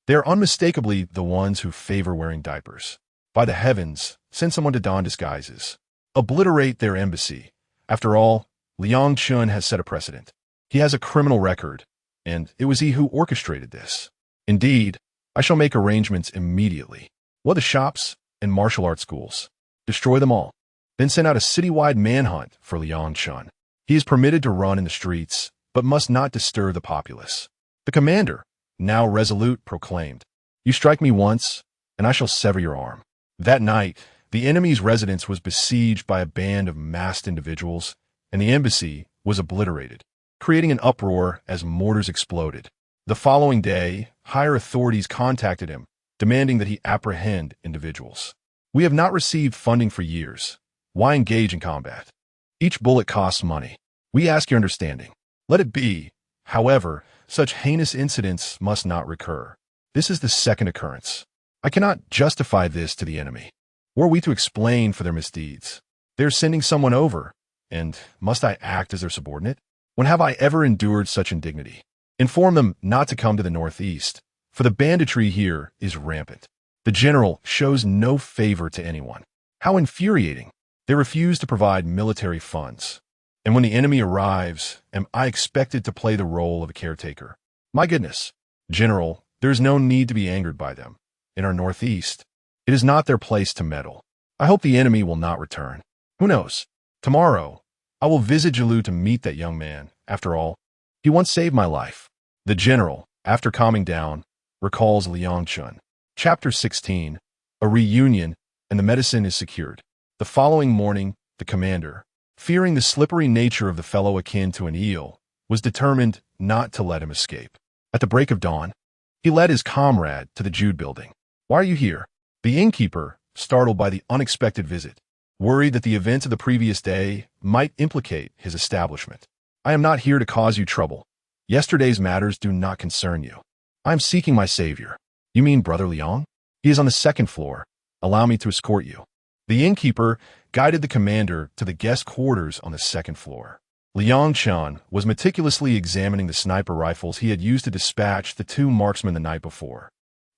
They are unmistakably the ones who favor wearing diapers. By the heavens, send someone to don disguises. Obliterate their embassy. After all, Liang Chun has set a precedent. He has a criminal record, and it was he who orchestrated this. Indeed, I shall make arrangements immediately. What the shops and martial arts schools? Destroy them all. Then send out a citywide manhunt for Liang Chun. He is permitted to run in the streets, but must not disturb the populace." The commander, now resolute, proclaimed, "You strike me once, and I shall sever your arm." That night, the enemy's residence was besieged by a band of masked individuals, and the embassy was obliterated, creating an uproar as mortars exploded. The following day, higher authorities contacted him, demanding that he apprehend individuals. "We have not received funding for years. Why engage in combat? Each bullet costs money. We ask your understanding. Let it be. However, such heinous incidents must not recur. This is the second occurrence. I cannot justify this to the enemy. Were we to explain for their misdeeds? They are sending someone over, and must I act as their subordinate? When have I ever endured such indignity? Inform them not to come to the Northeast, for the banditry here is rampant. The general shows no favor to anyone. How infuriating! They refuse to provide military funds. And when the enemy arrives, am I expected to play the role of a caretaker? My goodness, General, there is no need to be angered by them. In our Northeast, it is not their place to meddle. I hope the enemy will not return. Who knows? Tomorrow, I will visit Jilu to meet that young man. After all, he once saved my life." The general, after calming down, recalls Liang Chun. Chapter 16. A reunion, and the medicine is secured. The following morning, the commander, fearing the slippery nature of the fellow akin to an eel, was determined not to let him escape. At the break of dawn, he led his comrade to the Jude building. "Why are you here?" The innkeeper, startled by the unexpected visit, worried that the events of the previous day might implicate his establishment. I am not here to cause you trouble. Yesterday's matters do not concern you. I am seeking my savior. You mean Brother Liang? He is on the second floor. Allow me to escort you." The innkeeper guided the commander to the guest quarters on the second floor. Liang Chan was meticulously examining the sniper rifles he had used to dispatch the two marksmen the night before.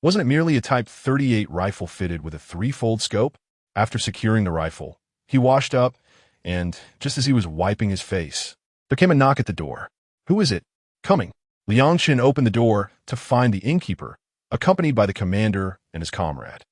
Wasn't it merely a Type 38 rifle fitted with a threefold scope? After securing the rifle, he washed up, and just as he was wiping his face, there came a knock at the door. "Who is it? Coming." Liang Chan opened the door to find the innkeeper, accompanied by the commander and his comrade.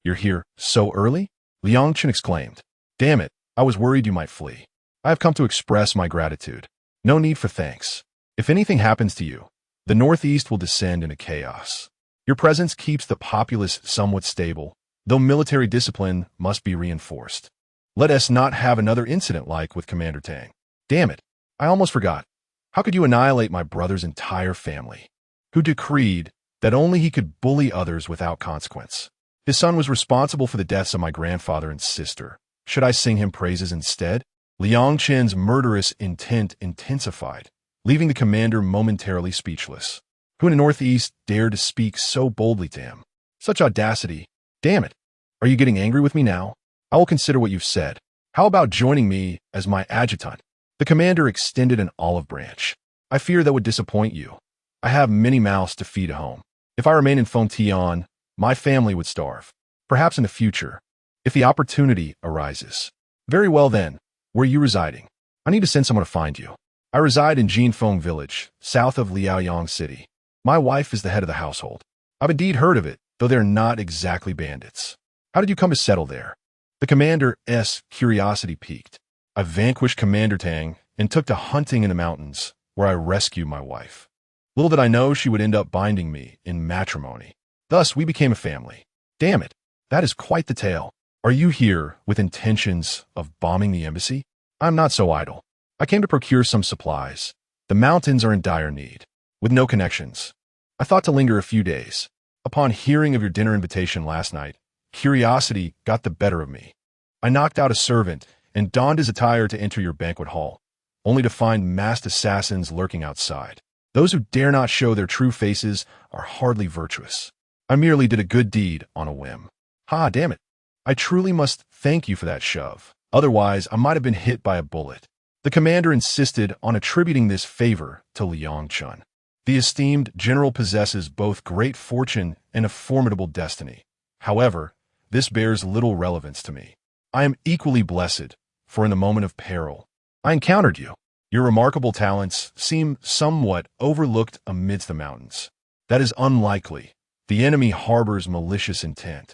"You're here so early?" Liang Chan exclaimed. "Damn it, I was worried you might flee. I have come to express my gratitude. No need for thanks. If anything happens to you, the Northeast will descend into chaos. Your presence keeps the populace somewhat stable, though military discipline must be reinforced. Let us not have another incident like with Commander Tang. Damn it, I almost forgot. How could you annihilate my brother's entire family, who decreed that only he could bully others without consequence? His son was responsible for the deaths of my grandfather and sister. Should I sing him praises instead?" Liang Chen's murderous intent intensified, leaving the commander momentarily speechless. Who in the Northeast dared to speak so boldly to him? Such audacity. Damn it. Are you getting angry with me now? I will consider what you've said. How about joining me as my adjutant? The commander extended an olive branch. I fear that would disappoint you. I have many mouths to feed at home. If I remain in Fengtian, my family would starve. Perhaps in the future, if the opportunity arises. Very well then, where are you residing? I need to send someone to find you. I reside in Jinfeng village, south of Liaoyang city. My wife is the head of the household. I've indeed heard of it, though they're not exactly bandits. How did you come to settle there? The commander's curiosity piqued. I vanquished Commander Tang and took to hunting in the mountains, where I rescued my wife. Little did I know she would end up binding me in matrimony. Thus, we became a family. Damn it, that is quite the tale. Are you here with intentions of bombing the embassy? I'm not so idle. I came to procure some supplies. The mountains are in dire need, with no connections. I thought to linger a few days. Upon hearing of your dinner invitation last night, curiosity got the better of me. I knocked out a servant and donned his attire to enter your banquet hall, only to find masked assassins lurking outside. Those who dare not show their true faces are hardly virtuous. I merely did a good deed on a whim. Ha, damn it. I truly must thank you for that shove. Otherwise, I might have been hit by a bullet. The commander insisted on attributing this favor to Liang Chun. The esteemed general possesses both great fortune and a formidable destiny. However, this bears little relevance to me. I am equally blessed, for in the moment of peril, I encountered you. Your remarkable talents seem somewhat overlooked amidst the mountains. That is unlikely. The enemy harbors malicious intent,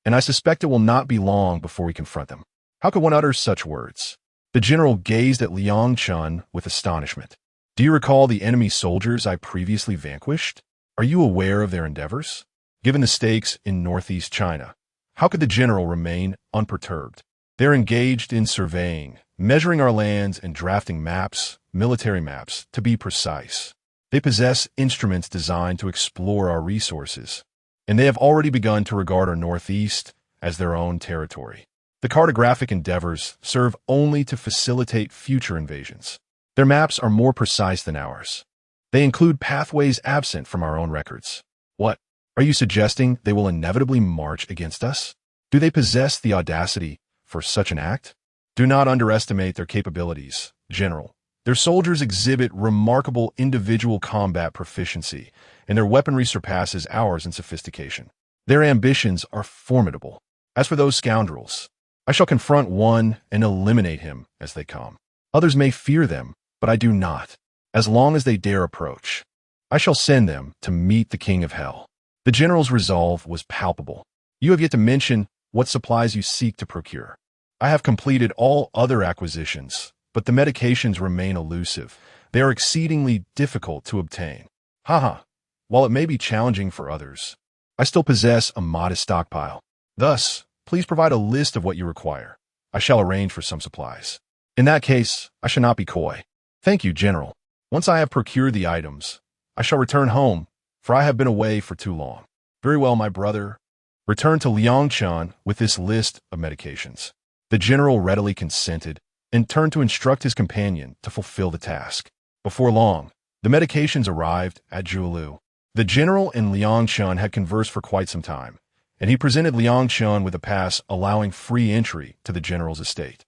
and I suspect it will not be long before we confront them. How could one utter such words? The general gazed at Liang Chun with astonishment. Do you recall the enemy soldiers I previously vanquished? Are you aware of their endeavors? Given the stakes in northeast China, how could the general remain unperturbed? They're engaged in surveying, measuring our lands and drafting maps, military maps, to be precise. They possess instruments designed to explore our resources, and they have already begun to regard our northeast as their own territory. The cartographic endeavors serve only to facilitate future invasions. Their maps are more precise than ours. They include pathways absent from our own records. What? Are you suggesting they will inevitably march against us? Do they possess the audacity for such an act? Do not underestimate their capabilities, General. Their soldiers exhibit remarkable individual combat proficiency, and their weaponry surpasses ours in sophistication. Their ambitions are formidable. As for those scoundrels, I shall confront one and eliminate him as they come. Others may fear them, but I do not. As long as they dare approach, I shall send them to meet the King of Hell. The general's resolve was palpable. You have yet to mention what supplies you seek to procure. I have completed all other acquisitions, but the medications remain elusive. They are exceedingly difficult to obtain. Haha, while it may be challenging for others, I still possess a modest stockpile. Thus, please provide a list of what you require. I shall arrange for some supplies. In that case, I shall not be coy. Thank you, General. Once I have procured the items, I shall return home, for I have been away for too long. Very well, my brother. Return to Liang Chan with this list of medications. The general readily consented and turned to instruct his companion to fulfill the task. Before long, the medications arrived at Zhuolu. The general and Liang Chun had conversed for quite some time, and he presented Liang Chun with a pass allowing free entry to the general's estate.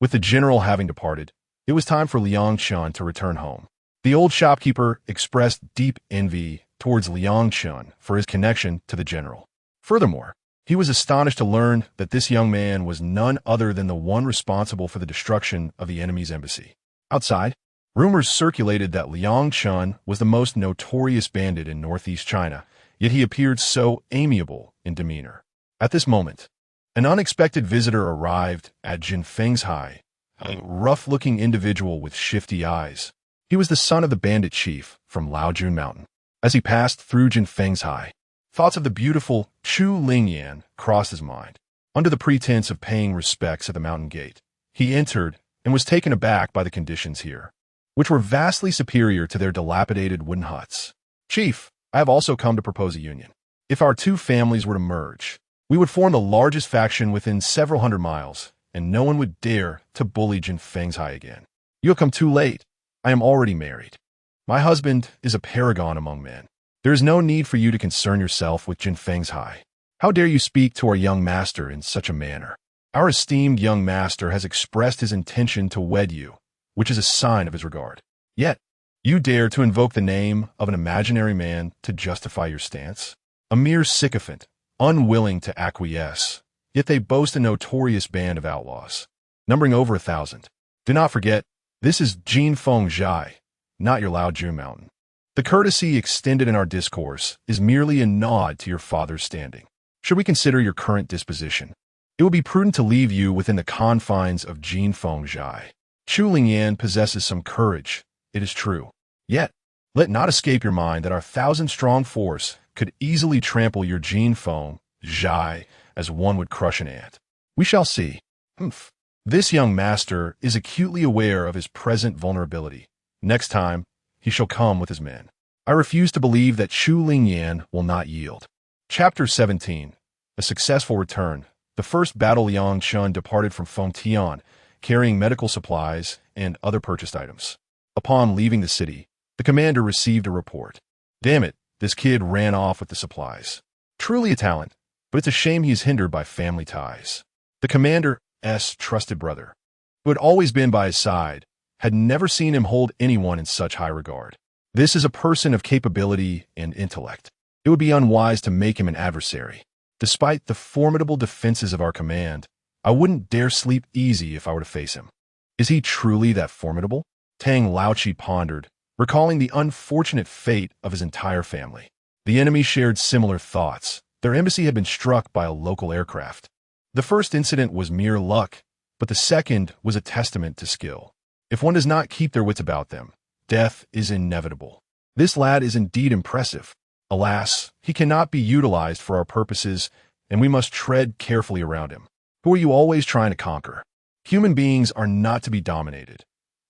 With the general having departed, it was time for Liang Chun to return home. The old shopkeeper expressed deep envy towards Liang Chun for his connection to the general. Furthermore, he was astonished to learn that this young man was none other than the one responsible for the destruction of the enemy's embassy. Outside, rumors circulated that Liang Chun was the most notorious bandit in northeast China, yet he appeared so amiable in demeanor. At this moment, an unexpected visitor arrived at Jinfeng's High, a rough-looking individual with shifty eyes. He was the son of the bandit chief from Laojun Mountain. As he passed through Jinfeng's High, thoughts of the beautiful Chu Lingyan crossed his mind. Under the pretense of paying respects at the mountain gate, he entered and was taken aback by the conditions here, which were vastly superior to their dilapidated wooden huts. Chief, I have also come to propose a union. If our two families were to merge, we would form the largest faction within several hundred miles, and no one would dare to bully Jinfeng's High again. You have come too late. I am already married. My husband is a paragon among men. There is no need for you to concern yourself with Jinfeng's High. How dare you speak to our young master in such a manner? Our esteemed young master has expressed his intention to wed you, which is a sign of his regard. Yet, you dare to invoke the name of an imaginary man to justify your stance? A mere sycophant, unwilling to acquiesce, yet they boast a notorious band of outlaws, numbering over 1,000. Do not forget, this is Jinfeng Zhai, not your Laojun Mountain. The courtesy extended in our discourse is merely a nod to your father's standing. Should we consider your current disposition, it will be prudent to leave you within the confines of Jinfeng Zhai. Chu Lingyan possesses some courage, it is true. Yet, let not escape your mind that our 1,000-strong force could easily trample your Jinfeng Zhai as one would crush an ant. We shall see. This young master is acutely aware of his present vulnerability. Next time, he shall come with his men. I refuse to believe that Chu Lingyan will not yield. Chapter 17. A successful return. The first battle Liang Chun departed from Fengtian, carrying medical supplies and other purchased items. Upon leaving the city, the commander received a report. Damn it, this kid ran off with the supplies. Truly a talent, but it's a shame he is hindered by family ties. The commander's trusted brother, who had always been by his side, had never seen him hold anyone in such high regard. This is a person of capability and intellect. It would be unwise to make him an adversary. Despite the formidable defenses of our command, I wouldn't dare sleep easy if I were to face him. Is he truly that formidable? Tang Laochi pondered, recalling the unfortunate fate of his entire family. The enemy shared similar thoughts. Their embassy had been struck by a local aircraft. The first incident was mere luck, but the second was a testament to skill. If one does not keep their wits about them, death is inevitable. This lad is indeed impressive. Alas, he cannot be utilized for our purposes, and we must tread carefully around him. Who are you always trying to conquer? Human beings are not to be dominated.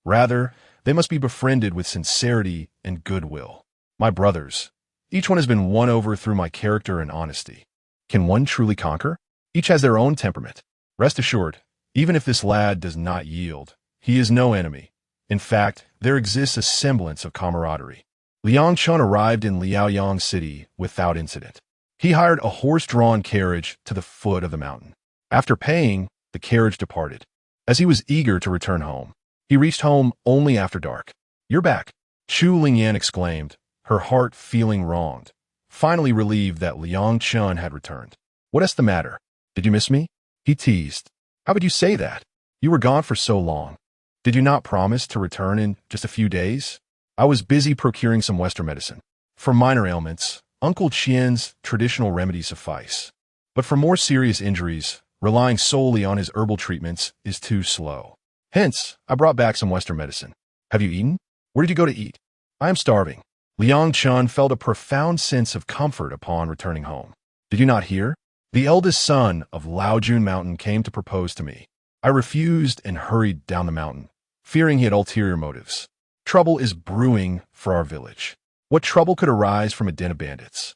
Rather, they must be befriended with sincerity and goodwill. My brothers, each one has been won over through my character and honesty. Can one truly conquer? Each has their own temperament. Rest assured, even if this lad does not yield, he is no enemy. In fact, there exists a semblance of camaraderie. Liang Chun arrived in Liaoyang City without incident. He hired a horse-drawn carriage to the foot of the mountain. After paying, the carriage departed. As he was eager to return home, he reached home only after dark. You're back, Chu Lingyan exclaimed, her heart feeling wronged, finally relieved that Liang Chun had returned. What's the matter? Did you miss me? He teased. How could you say that? You were gone for so long. Did you not promise to return in just a few days? I was busy procuring some Western medicine. For minor ailments, Uncle Qian's traditional remedies suffice. But for more serious injuries, relying solely on his herbal treatments is too slow. Hence, I brought back some Western medicine. Have you eaten? Where did you go to eat? I am starving. Liang Chun felt a profound sense of comfort upon returning home. Did you not hear? The eldest son of Laojun Mountain came to propose to me. I refused and hurried down the mountain, fearing he had ulterior motives. Trouble is brewing for our village. What trouble could arise from a den of bandits?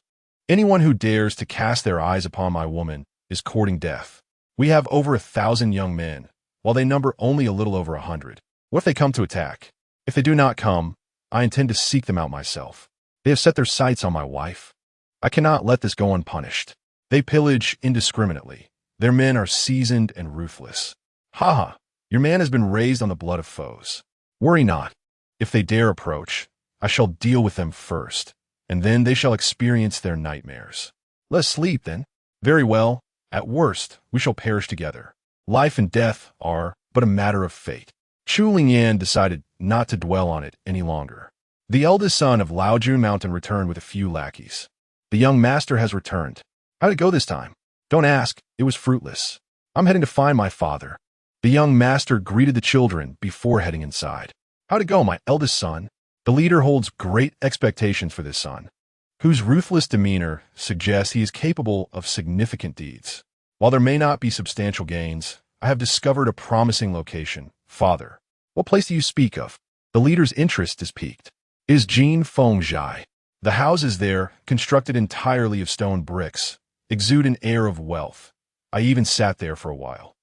Anyone who dares to cast their eyes upon my woman is courting death. We have over 1,000 young men, while they number only a little over 100. What if they come to attack? If they do not come, I intend to seek them out myself. They have set their sights on my wife. I cannot let this go unpunished. They pillage indiscriminately. Their men are seasoned and ruthless. Ha ha! Your man has been raised on the blood of foes. Worry not. If they dare approach, I shall deal with them first, and then they shall experience their nightmares. Let us sleep, then. Very well. At worst, we shall perish together. Life and death are but a matter of fate. Chu Lingyan decided not to dwell on it any longer. The eldest son of Laojun Mountain returned with a few lackeys. The young master has returned. How'd it go this time? Don't ask. It was fruitless. I'm heading to find my father. The young master greeted the children before heading inside. How'd it go, my eldest son? The leader holds great expectations for this son, whose ruthless demeanor suggests he is capable of significant deeds. While there may not be substantial gains, I have discovered a promising location. Father, what place do you speak of? The leader's interest is piqued. Is Jin Feng Zhai. The houses there, constructed entirely of stone bricks, exude an air of wealth. I even sat there for a while.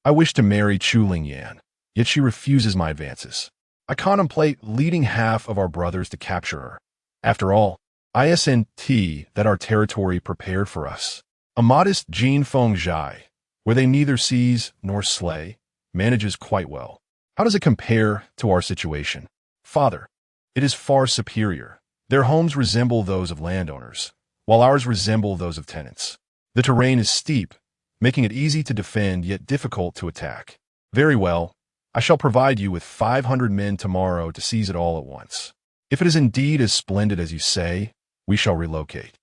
I wish to marry Chu Lingyan, yet she refuses my advances. I contemplate leading half of our brothers to capture her. After all, ISNT that our territory prepared for us. A modest Jin Feng Zhai, where they neither seize nor slay, manages quite well. How does it compare to our situation? Father, it is far superior. Their homes resemble those of landowners, while ours resemble those of tenants. The terrain is steep, making it easy to defend yet difficult to attack. Very well, I shall provide you with 500 men tomorrow to seize it all at once. If it is indeed as splendid as you say, we shall relocate.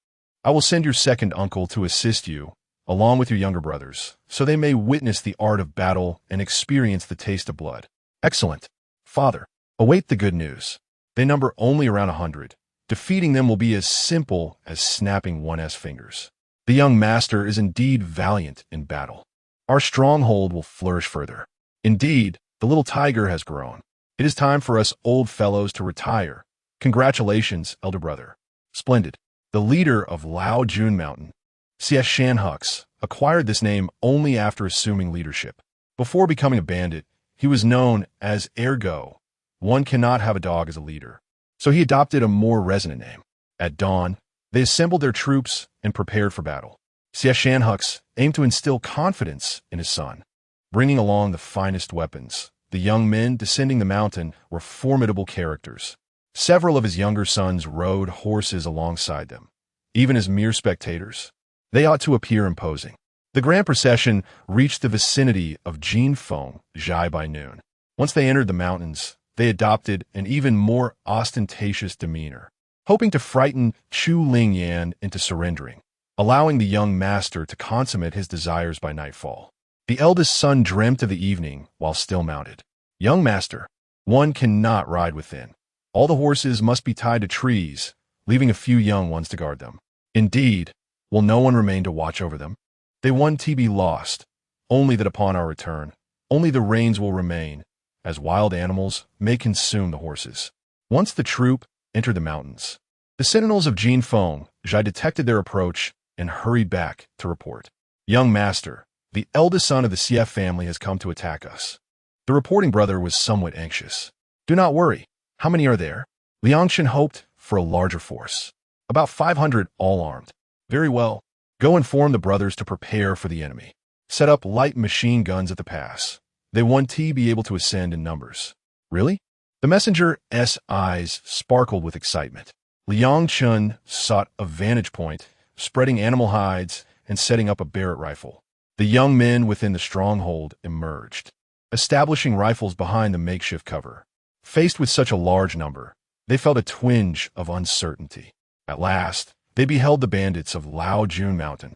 I will send your second uncle to assist you, along with your younger brothers, so they may witness the art of battle and experience the taste of blood. Excellent. Father, await the good news. They number only around 100. Defeating them will be as simple as snapping one's fingers. The young master is indeed valiant in battle. Our stronghold will flourish further. Indeed, the little tiger has grown. It is time for us old fellows to retire. Congratulations, elder brother. Splendid. The leader of Laojun Mountain, Xie Shanhux, acquired this name only after assuming leadership. Before becoming a bandit, he was known as Ergo. One cannot have a dog as a leader, so he adopted a more resonant name. At dawn, they assembled their troops and prepared for battle. Xie Shanhux aimed to instill confidence in his son, bringing along the finest weapons. The young men descending the mountain were formidable characters. Several of his younger sons rode horses alongside them. Even as mere spectators, they ought to appear imposing. The grand procession reached the vicinity of Jin Feng Zhai by noon. Once they entered the mountains, they adopted an even more ostentatious demeanor, hoping to frighten Chu Lingyan into surrendering, allowing the young master to consummate his desires by nightfall. The eldest son dreamt of the evening while still mounted. Young master, one cannot ride within. All the horses must be tied to trees, leaving a few young ones to guard them. Indeed, will no one remain to watch over them? They want to be lost, only that upon our return, only the reins will remain, as wild animals may consume the horses. Once the troop entered the mountains, the sentinels of Jin Feng Zhai detected their approach and hurried back to report. Young master, the eldest son of the CF family has come to attack us. The reporting brother was somewhat anxious. Do not worry. How many are there? Liangshan hoped for a larger force. About 500, all armed. Very well. Go inform the brothers to prepare for the enemy. Set up light machine guns at the pass. They want to be able to ascend in numbers. Really? The messenger's eyes sparkled with excitement. Liang Chun sought a vantage point, spreading animal hides and setting up a Barrett rifle. The young men within the stronghold emerged, establishing rifles behind the makeshift cover. Faced with such a large number, they felt a twinge of uncertainty. At last, they beheld the bandits of Laojun Mountain.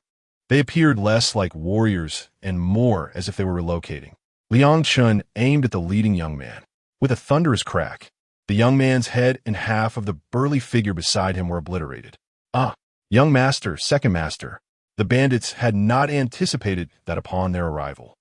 They appeared less like warriors and more as if they were relocating. Liang Chun aimed at the leading young man. With a thunderous crack, the young man's head and half of the burly figure beside him were obliterated. Ah, young master, second master. The bandits had not anticipated that upon their arrival,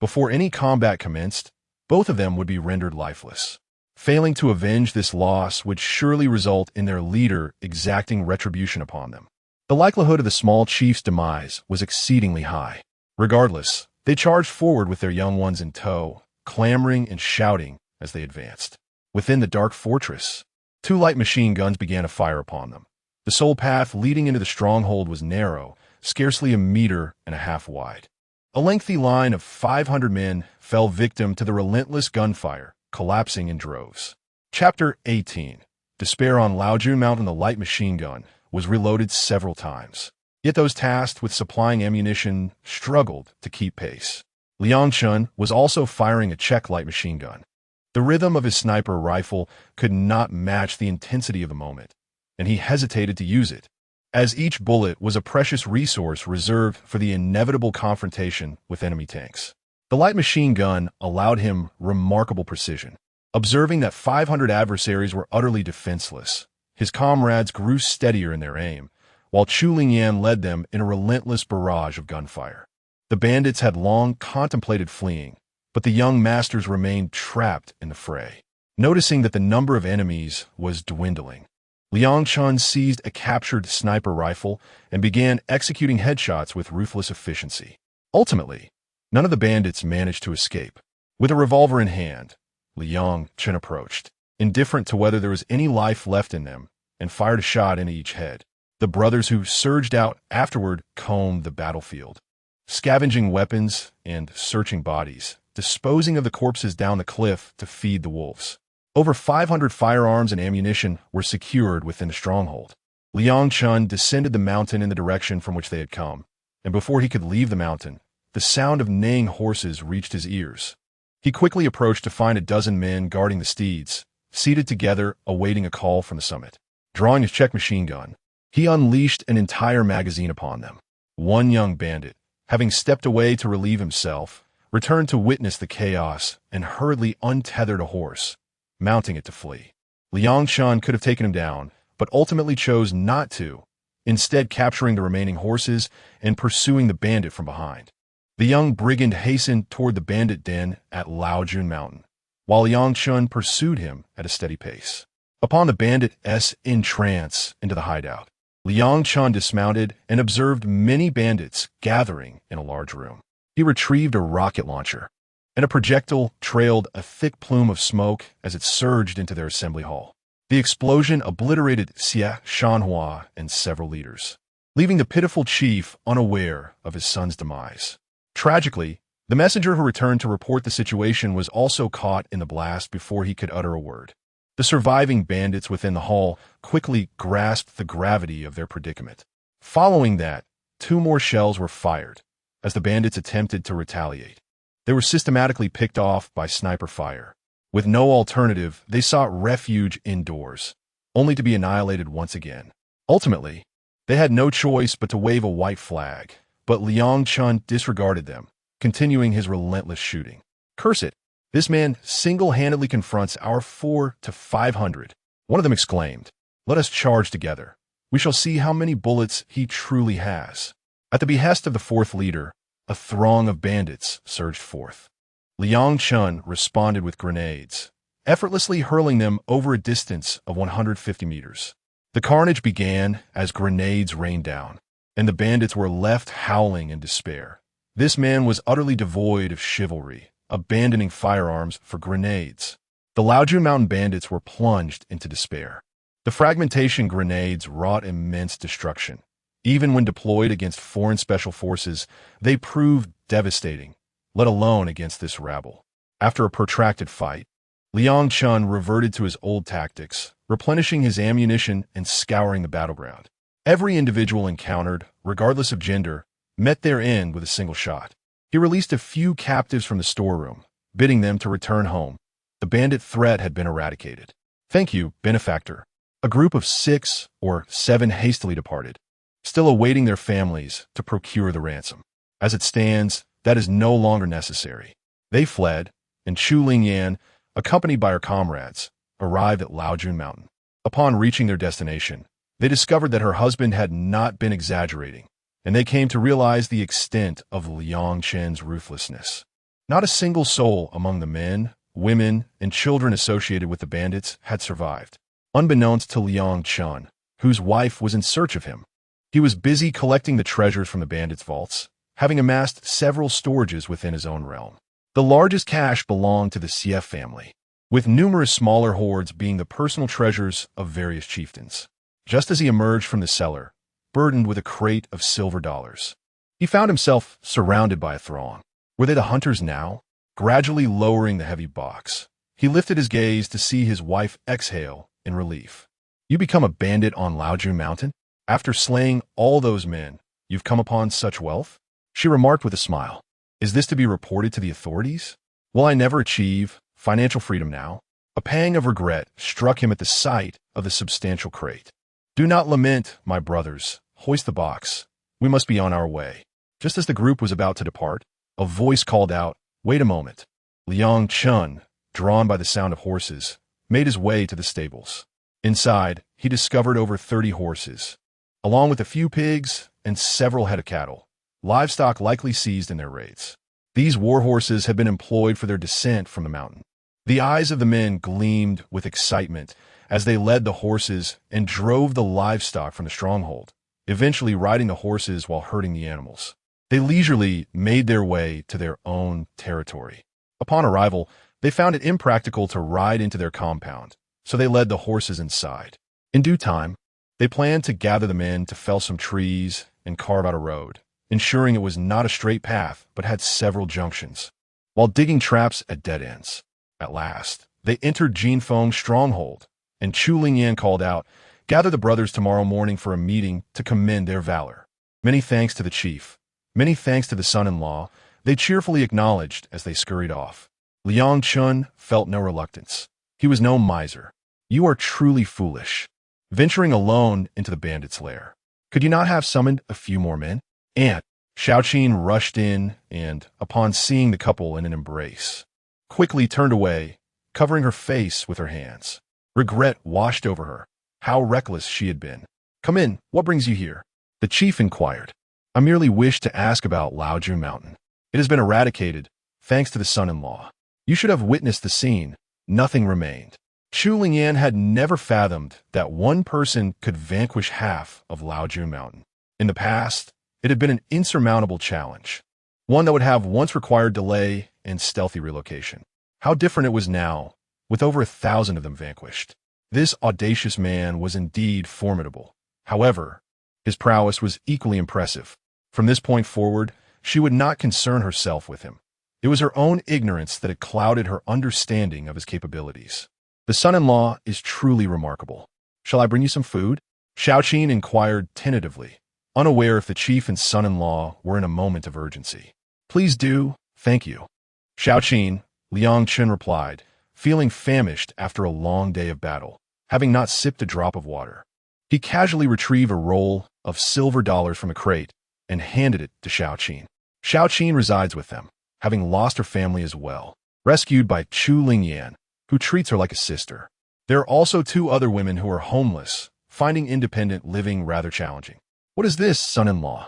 before any combat commenced, both of them would be rendered lifeless. Failing to avenge this loss would surely result in their leader exacting retribution upon them. The likelihood of the small chief's demise was exceedingly high. Regardless, they charged forward with their young ones in tow, clamoring and shouting as they advanced. Within the dark fortress, Two light machine guns began to fire upon them. The sole path leading into the stronghold was narrow, scarcely a meter and a half wide. A lengthy line of 500 men fell victim to the relentless gunfire, collapsing in droves. Chapter 18. Despair on Laojun Mountain. The light machine gun was reloaded several times. Yet those tasked with supplying ammunition struggled to keep pace. Liang Chun was also firing a Czech light machine gun. The rhythm of his sniper rifle could not match the intensity of the moment, and he hesitated to use it, as each bullet was a precious resource reserved for the inevitable confrontation with enemy tanks. The light machine gun allowed him remarkable precision. Observing that 500 adversaries were utterly defenseless, his comrades grew steadier in their aim, while Chu Lingyan led them in a relentless barrage of gunfire. The bandits had long contemplated fleeing, but the young masters remained trapped in the fray. Noticing that the number of enemies was dwindling, Liang Chun seized a captured sniper rifle and began executing headshots with ruthless efficiency. Ultimately, none of the bandits managed to escape. With a revolver in hand, Liang Chun approached, indifferent to whether there was any life left in them, and fired a shot into each head. The brothers who surged out afterward combed the battlefield, scavenging weapons and searching bodies, disposing of the corpses down the cliff to feed the wolves. Over 500 firearms and ammunition were secured within the stronghold. Liang Chun descended the mountain in the direction from which they had come, and before he could leave the mountain, the sound of neighing horses reached his ears. He quickly approached to find a dozen men guarding the steeds, seated together, awaiting a call from the summit. Drawing his Czech machine gun, he unleashed an entire magazine upon them. One young bandit, having stepped away to relieve himself, returned to witness the chaos and hurriedly untethered a horse, mounting it to flee. Liang Chun could have taken him down, but ultimately chose not to, instead capturing the remaining horses and pursuing the bandit from behind. The young brigand hastened toward the bandit den at Laojun Mountain, while Liang Chun pursued him at a steady pace. Upon the bandit's entrance into the hideout, Liang Chun dismounted and observed many bandits gathering in a large room. He retrieved a rocket launcher, and a projectile trailed a thick plume of smoke as it surged into their assembly hall. The explosion obliterated Xie Shanhua and several leaders, leaving the pitiful chief unaware of his son's demise. Tragically, the messenger who returned to report the situation was also caught in the blast before he could utter a word. The surviving bandits within the hall quickly grasped the gravity of their predicament. Following that, 2 more shells were fired as the bandits attempted to retaliate. They were systematically picked off by sniper fire. With no alternative, they sought refuge indoors, only to be annihilated once again. Ultimately, they had no choice but to wave a white flag, but Liang Chun disregarded them, continuing his relentless shooting. Curse it! This man single-handedly confronts our 400 to 500. One of them exclaimed, "Let us charge together. We shall see how many bullets he truly has." At the behest of the 4th leader, a throng of bandits surged forth. Liang Chun responded with grenades, effortlessly hurling them over a distance of 150 meters. The carnage began as grenades rained down, and the bandits were left howling in despair. This man was utterly devoid of chivalry, abandoning firearms for grenades. The Laojun Mountain bandits were plunged into despair. The fragmentation grenades wrought immense destruction. Even when deployed against foreign special forces, they proved devastating, let alone against this rabble. After a protracted fight, Liang Chun reverted to his old tactics, replenishing his ammunition and scouring the battleground. Every individual encountered, regardless of gender, met their end with a single shot. He released a few captives from the storeroom, bidding them to return home. The bandit threat had been eradicated. "Thank you, benefactor." A group of 6 or 7 hastily departed, still awaiting their families to procure the ransom. As it stands, that is no longer necessary. They fled, and Chu Lingyan, accompanied by her comrades, arrived at Laojun Mountain. Upon reaching their destination, they discovered that her husband had not been exaggerating, and they came to realize the extent of Liang Chen's ruthlessness. Not a single soul among the men, women, and children associated with the bandits had survived. Unbeknownst to Liang Chun, whose wife was in search of him, he was busy collecting the treasures from the bandits' vaults, having amassed several storages within his own realm. The largest cache belonged to the Xie family. with numerous smaller hoards being the personal treasures of various chieftains. Just as he emerged from the cellar, burdened with a crate of silver dollars, he found himself surrounded by a throng. Were they the hunters now? Gradually lowering the heavy box, he lifted his gaze to see his wife exhale in relief. You become a bandit on Laoju Mountain? After slaying all those men, you've come upon such wealth? She remarked with a smile. Is this to be reported to the authorities? Will I never achieve financial freedom now? A pang of regret struck him at the sight of the substantial crate. Do not lament, my brothers. Hoist the box. We must be on our way. Just as the group was about to depart, a voice called out, Wait a moment. Liang Chun, drawn by the sound of horses, made his way to the stables. Inside, he discovered over 30 horses, along with a few pigs and several head of cattle, livestock likely seized in their raids. These war horses had been employed for their descent from the mountain. The eyes of the men gleamed with excitement as they led the horses and drove the livestock from the stronghold, eventually riding the horses while herding the animals. They leisurely made their way to their own territory. Upon arrival, they found it impractical to ride into their compound, so they led the horses inside. In due time, they planned to gather the men to fell some trees and carve out a road, ensuring it was not a straight path but had several junctions, while digging traps at dead ends. At last, they entered Jinfeng's stronghold, and Chu Lingyan called out, Gather the brothers tomorrow morning for a meeting to commend their valor. Many thanks to the chief. Many thanks to the son-in-law, they cheerfully acknowledged as they scurried off. Liang Chun felt no reluctance. He was no miser. You are truly foolish, venturing alone into the bandits' lair. Could you not have summoned a few more men? And Xiaoqin rushed in and, upon seeing the couple in an embrace, quickly turned away, covering her face with her hands. Regret washed over her. How reckless she had been. Come in, what brings you here? The chief inquired. I merely wish to ask about Laoju Mountain. It has been eradicated, thanks to the son-in-law. You should have witnessed the scene. Nothing remained. Chu Lingyan had never fathomed that one person could vanquish half of Laoju Mountain. In the past, it had been an insurmountable challenge, one that would have once required delay and stealthy relocation. How different it was now, with over 1,000 of them vanquished. This audacious man was indeed formidable. However, his prowess was equally impressive. From this point forward, she would not concern herself with him. It was her own ignorance that had clouded her understanding of his capabilities. The son-in-law is truly remarkable. Shall I bring you some food? Xiaoqin inquired tentatively, unaware if the chief and son-in-law were in a moment of urgency. Please do, thank you. Xiaoqin, Liang Chun replied, feeling famished after a long day of battle, having not sipped a drop of water. He casually retrieved a roll of silver dollars from a crate and handed it to Xiaoqin. Xiaoqin resides with them, having lost her family as well, rescued by Chu Lingyan, who treats her like a sister. There are also 2 other women who are homeless, finding independent living rather challenging. What is this, son-in-law?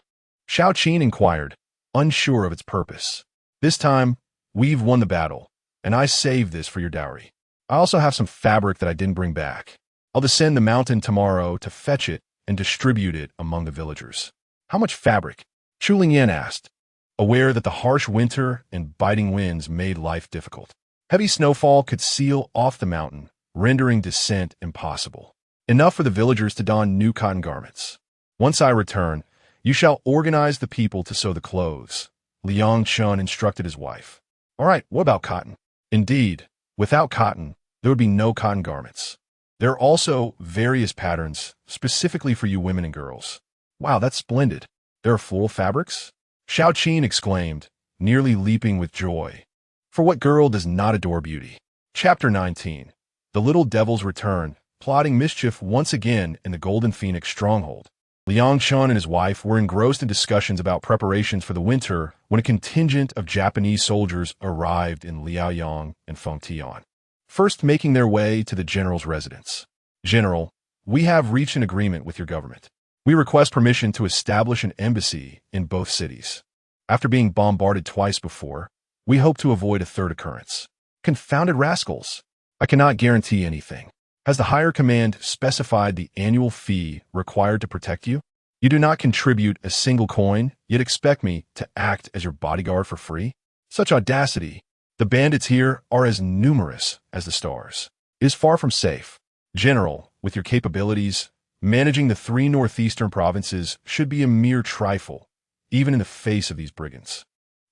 Xiaoqin inquired, unsure of its purpose. This time, we've won the battle, and I saved this for your dowry. I also have some fabric that I didn't bring back. I'll descend the mountain tomorrow to fetch it and distribute it among the villagers. How much fabric? Chu Lingyan asked, aware that the harsh winter and biting winds made life difficult. Heavy snowfall could seal off the mountain, rendering descent impossible. Enough for the villagers to don new cotton garments. Once I return, you shall organize the people to sew the clothes, Liang Chun instructed his wife. All right, what about cotton? Indeed, without cotton, there would be no cotton garments. There are also various patterns, specifically for you women and girls. Wow, that's splendid. There are floral fabrics? Xiaoqin exclaimed, nearly leaping with joy. For what girl does not adore beauty? Chapter 19. The Little Devils return, plotting mischief once again in the Golden Phoenix stronghold. Liang Chun and his wife were engrossed in discussions about preparations for the winter when a contingent of Japanese soldiers arrived in Liaoyang and Fengtian, first making their way to the general's residence. General, we have reached an agreement with your government. We request permission to establish an embassy in both cities. After being bombarded twice before, we hope to avoid a third occurrence. Confounded rascals! I cannot guarantee anything. Has the higher command specified the annual fee required to protect you? You do not contribute a single coin, yet expect me to act as your bodyguard for free? Such audacity! The bandits here are as numerous as the stars. It is far from safe. General, with your capabilities, managing the 3 northeastern provinces should be a mere trifle, even in the face of these brigands.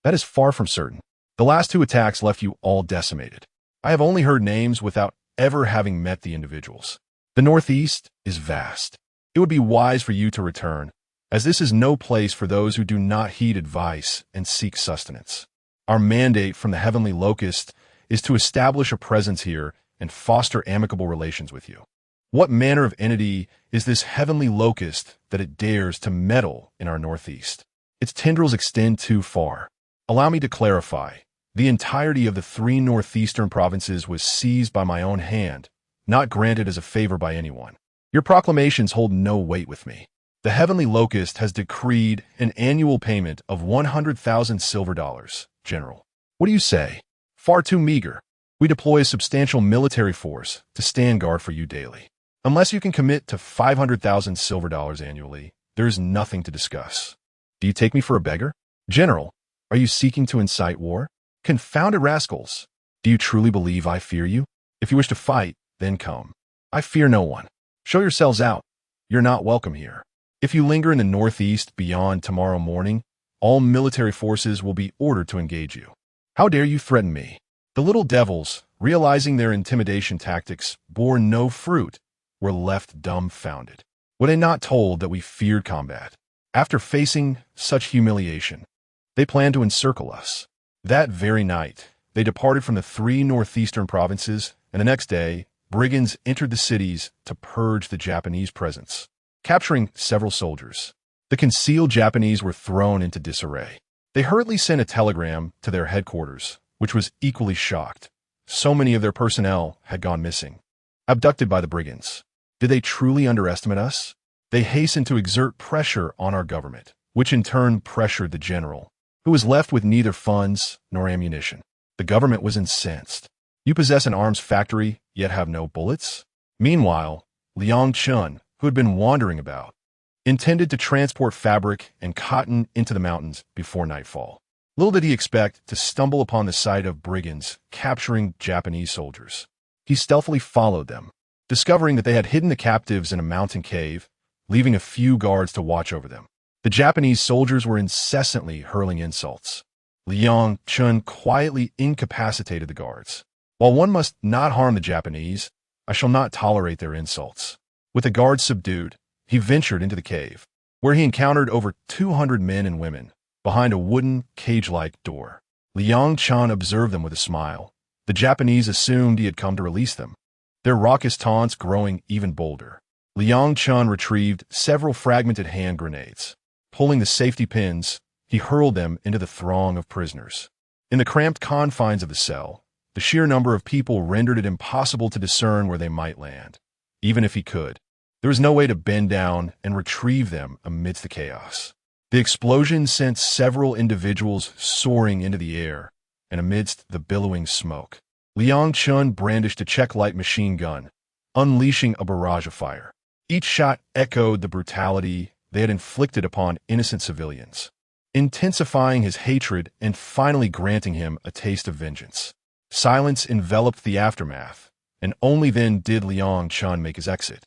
That is far from certain. The last 2 attacks left you all decimated. I have only heard names without ever having met the individuals. The Northeast is vast. It would be wise for you to return, as this is no place for those who do not heed advice and seek sustenance. Our mandate from the Heavenly Locust is to establish a presence here and foster amicable relations with you. What manner of entity is this Heavenly Locust that it dares to meddle in our Northeast? Its tendrils extend too far. Allow me to clarify. The entirety of the 3 northeastern provinces was seized by my own hand, not granted as a favor by anyone. Your proclamations hold no weight with me. The Heavenly Locust has decreed an annual payment of 100,000 silver dollars, General. What do you say? Far too meager. We deploy a substantial military force to stand guard for you daily. Unless you can commit to 500,000 silver dollars annually, there is nothing to discuss. Do you take me for a beggar? General, are you seeking to incite war? Confounded rascals! Do you truly believe I fear you? If you wish to fight, then come. I fear no one. Show yourselves out. You're not welcome here. If you linger in the Northeast beyond tomorrow morning, all military forces will be ordered to engage you. How dare you threaten me? The little devils, realizing their intimidation tactics bore no fruit, were left dumbfounded. Were they not told that we feared combat? After facing such humiliation, they planned to encircle us. That very night, they departed from the 3 northeastern provinces, and the next day, brigands entered the cities to purge the Japanese presence, capturing several soldiers. The concealed Japanese were thrown into disarray. They hurriedly sent a telegram to their headquarters, which was equally shocked. So many of their personnel had gone missing, abducted by the brigands. Did they truly underestimate us? They hastened to exert pressure on our government, which in turn pressured the general, who was left with neither funds nor ammunition. The government was incensed. You possess an arms factory, yet have no bullets? Meanwhile, Liang Chun, who had been wandering about, intended to transport fabric and cotton into the mountains before nightfall. Little did he expect to stumble upon the sight of brigands capturing Japanese soldiers. He stealthily followed them, discovering that they had hidden the captives in a mountain cave, leaving a few guards to watch over them. The Japanese soldiers were incessantly hurling insults. Liang Chun quietly incapacitated the guards. While one must not harm the Japanese, I shall not tolerate their insults. With the guards subdued, he ventured into the cave, where he encountered over 200 men and women behind a wooden, cage-like door. Liang Chun observed them with a smile. The Japanese assumed he had come to release them, their raucous taunts growing even bolder. Liang Chun retrieved several fragmented hand grenades. Pulling the safety pins, he hurled them into the throng of prisoners. In the cramped confines of the cell, the sheer number of people rendered it impossible to discern where they might land. Even if he could, there was no way to bend down and retrieve them amidst the chaos. The explosion sent several individuals soaring into the air, and amidst the billowing smoke, Liang Chun brandished a check-light machine gun, unleashing a barrage of fire. Each shot echoed the brutality they had inflicted upon innocent civilians, intensifying his hatred and finally granting him a taste of vengeance. Silence enveloped the aftermath, and only then did Liang Chun make his exit.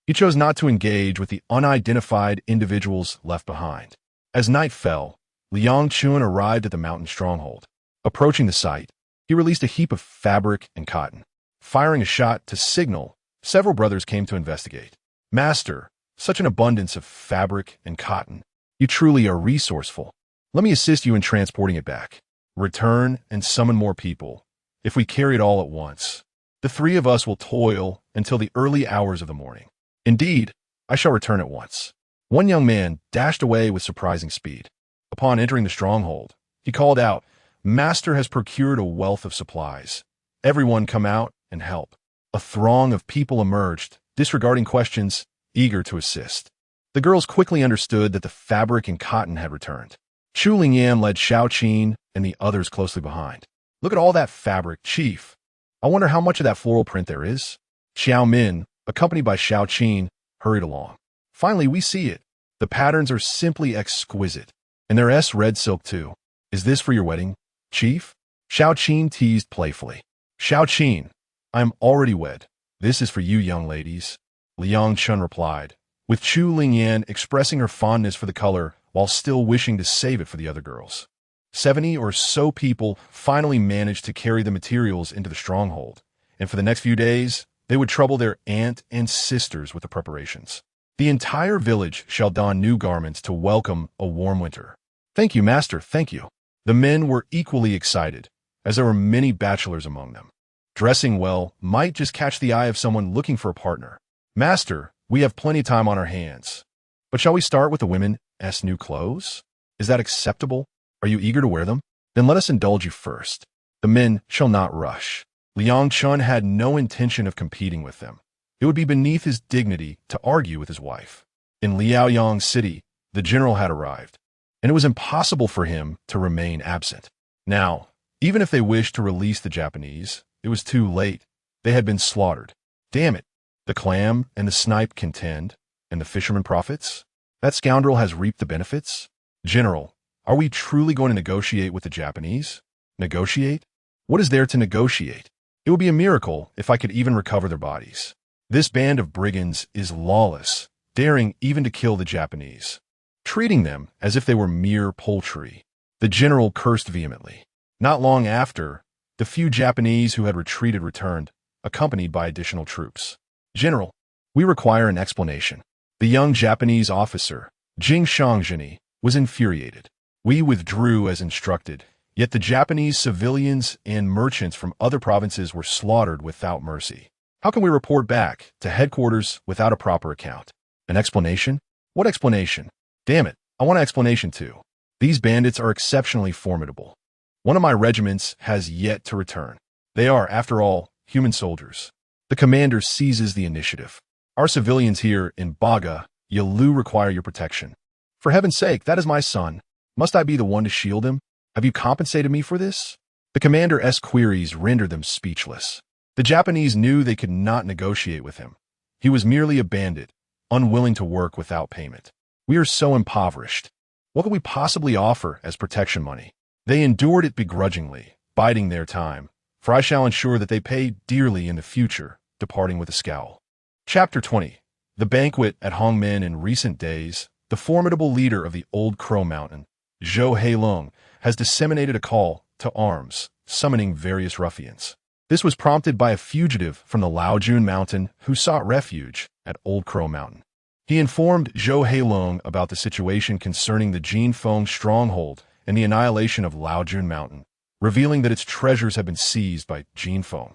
He chose not to engage with the unidentified individuals left behind. As night fell, Liang Chun arrived at the mountain stronghold. Approaching the site, he released a heap of fabric and cotton. Firing a shot to signal, several brothers came to investigate. Master, such an abundance of fabric and cotton. You truly are resourceful. Let me assist you in transporting it back. Return and summon more people. If we carry it all at once, the 3 of us will toil until the early hours of the morning. Indeed, I shall return at once. One young man dashed away with surprising speed. Upon entering the stronghold, he called out, Master has procured a wealth of supplies. Everyone come out and help. A throng of people emerged, disregarding questions, eager to assist. The girls quickly understood that the fabric and cotton had returned. Chu Lingyan led Xiao Qin and the others closely behind. Look at all that fabric, Chief. I wonder how much of that floral print there is. Xiao Min, accompanied by Xiao Qin, hurried along. Finally, we see it. The patterns are simply exquisite. And they're red silk too. Is this for your wedding, Chief? Xiao Qin teased playfully. Xiao Qin, I am already wed. This is for you young ladies. Liang Chun replied, with Chu Lingyan expressing her fondness for the color while still wishing to save it for the other girls. 70 or so people finally managed to carry the materials into the stronghold, and for the next few days, they would trouble their aunt and sisters with the preparations. The entire village shall don new garments to welcome a warm winter. Thank you, master, thank you. The men were equally excited, as there were many bachelors among them. Dressing well might just catch the eye of someone looking for a partner. Master, we have plenty of time on our hands. But shall we start with the women's new clothes? Is that acceptable? Are you eager to wear them? Then let us indulge you first. The men shall not rush. Liang Chun had no intention of competing with them. It would be beneath his dignity to argue with his wife. In Liaoyang City, the general had arrived, and it was impossible for him to remain absent. Now, even if they wished to release the Japanese, it was too late. They had been slaughtered. Damn it! The clam and the snipe contend, and the fisherman profits? That scoundrel has reaped the benefits? General, are we truly going to negotiate with the Japanese? Negotiate? What is there to negotiate? It would be a miracle if I could even recover their bodies. This band of brigands is lawless, daring even to kill the Japanese, treating them as if they were mere poultry. The general cursed vehemently. Not long after, the few Japanese who had retreated returned, accompanied by additional troops. General, we require an explanation. The young Japanese officer, Jing Shangjini, was infuriated. We withdrew as instructed, yet the Japanese civilians and merchants from other provinces were slaughtered without mercy. How can we report back to headquarters without a proper account? An explanation? What explanation? Damn it, I want an explanation too. These bandits are exceptionally formidable. One of my regiments has yet to return. They are, after all, human soldiers. The commander seizes the initiative. Our civilians here in Baga, Yalu require your protection. For heaven's sake, that is my son. Must I be the one to shield him? Have you compensated me for this? The commander's queries rendered them speechless. The Japanese knew they could not negotiate with him. He was merely a bandit, unwilling to work without payment. We are so impoverished. What could we possibly offer as protection money? They endured it begrudgingly, biding their time, for I shall ensure that they pay dearly in the future, departing with a scowl. Chapter 20. The banquet at Hongmen in recent days, the formidable leader of the Old Crow Mountain, Zhou Heilong, has disseminated a call to arms, summoning various ruffians. This was prompted by a fugitive from the Laojun Mountain who sought refuge at Old Crow Mountain. He informed Zhou Heilong about the situation concerning the Jinfeng stronghold and the annihilation of Laojun Mountain, revealing that its treasures have been seized by Jinfeng.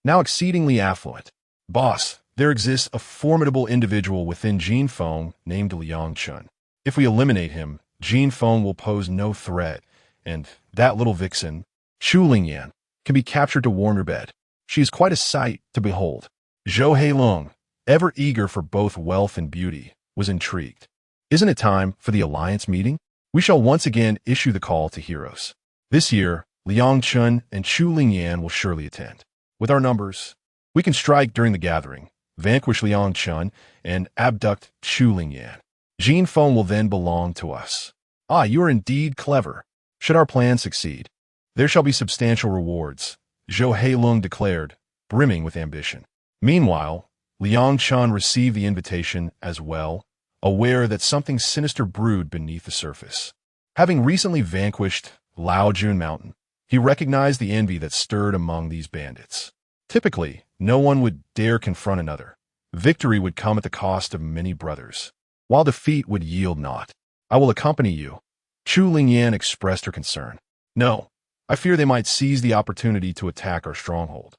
Now exceedingly affluent. Boss, there exists a formidable individual within Jinfeng named Liang Chun. If we eliminate him, Jinfeng will pose no threat, and that little vixen, Chu Lingyan, can be captured to warm your bed. She is quite a sight to behold. Zhou Heilong, ever eager for both wealth and beauty, was intrigued. Isn't it time for the alliance meeting? We shall once again issue the call to heroes. This year, Liang Chun and Chu Lingyan will surely attend. With our numbers, we can strike during the gathering, vanquish Liang Chun, and abduct Chu Lingyan. Jinfeng will then belong to us. Ah, you are indeed clever. Should our plan succeed, there shall be substantial rewards, Zhou Heilong declared, brimming with ambition. Meanwhile, Liang Chun received the invitation as well, aware that something sinister brewed beneath the surface. Having recently vanquished Laojun Mountain, he recognized the envy that stirred among these bandits. Typically, no one would dare confront another. Victory would come at the cost of many brothers, while defeat would yield naught. I will accompany you. Chu Lingyan expressed her concern. No, I fear they might seize the opportunity to attack our stronghold.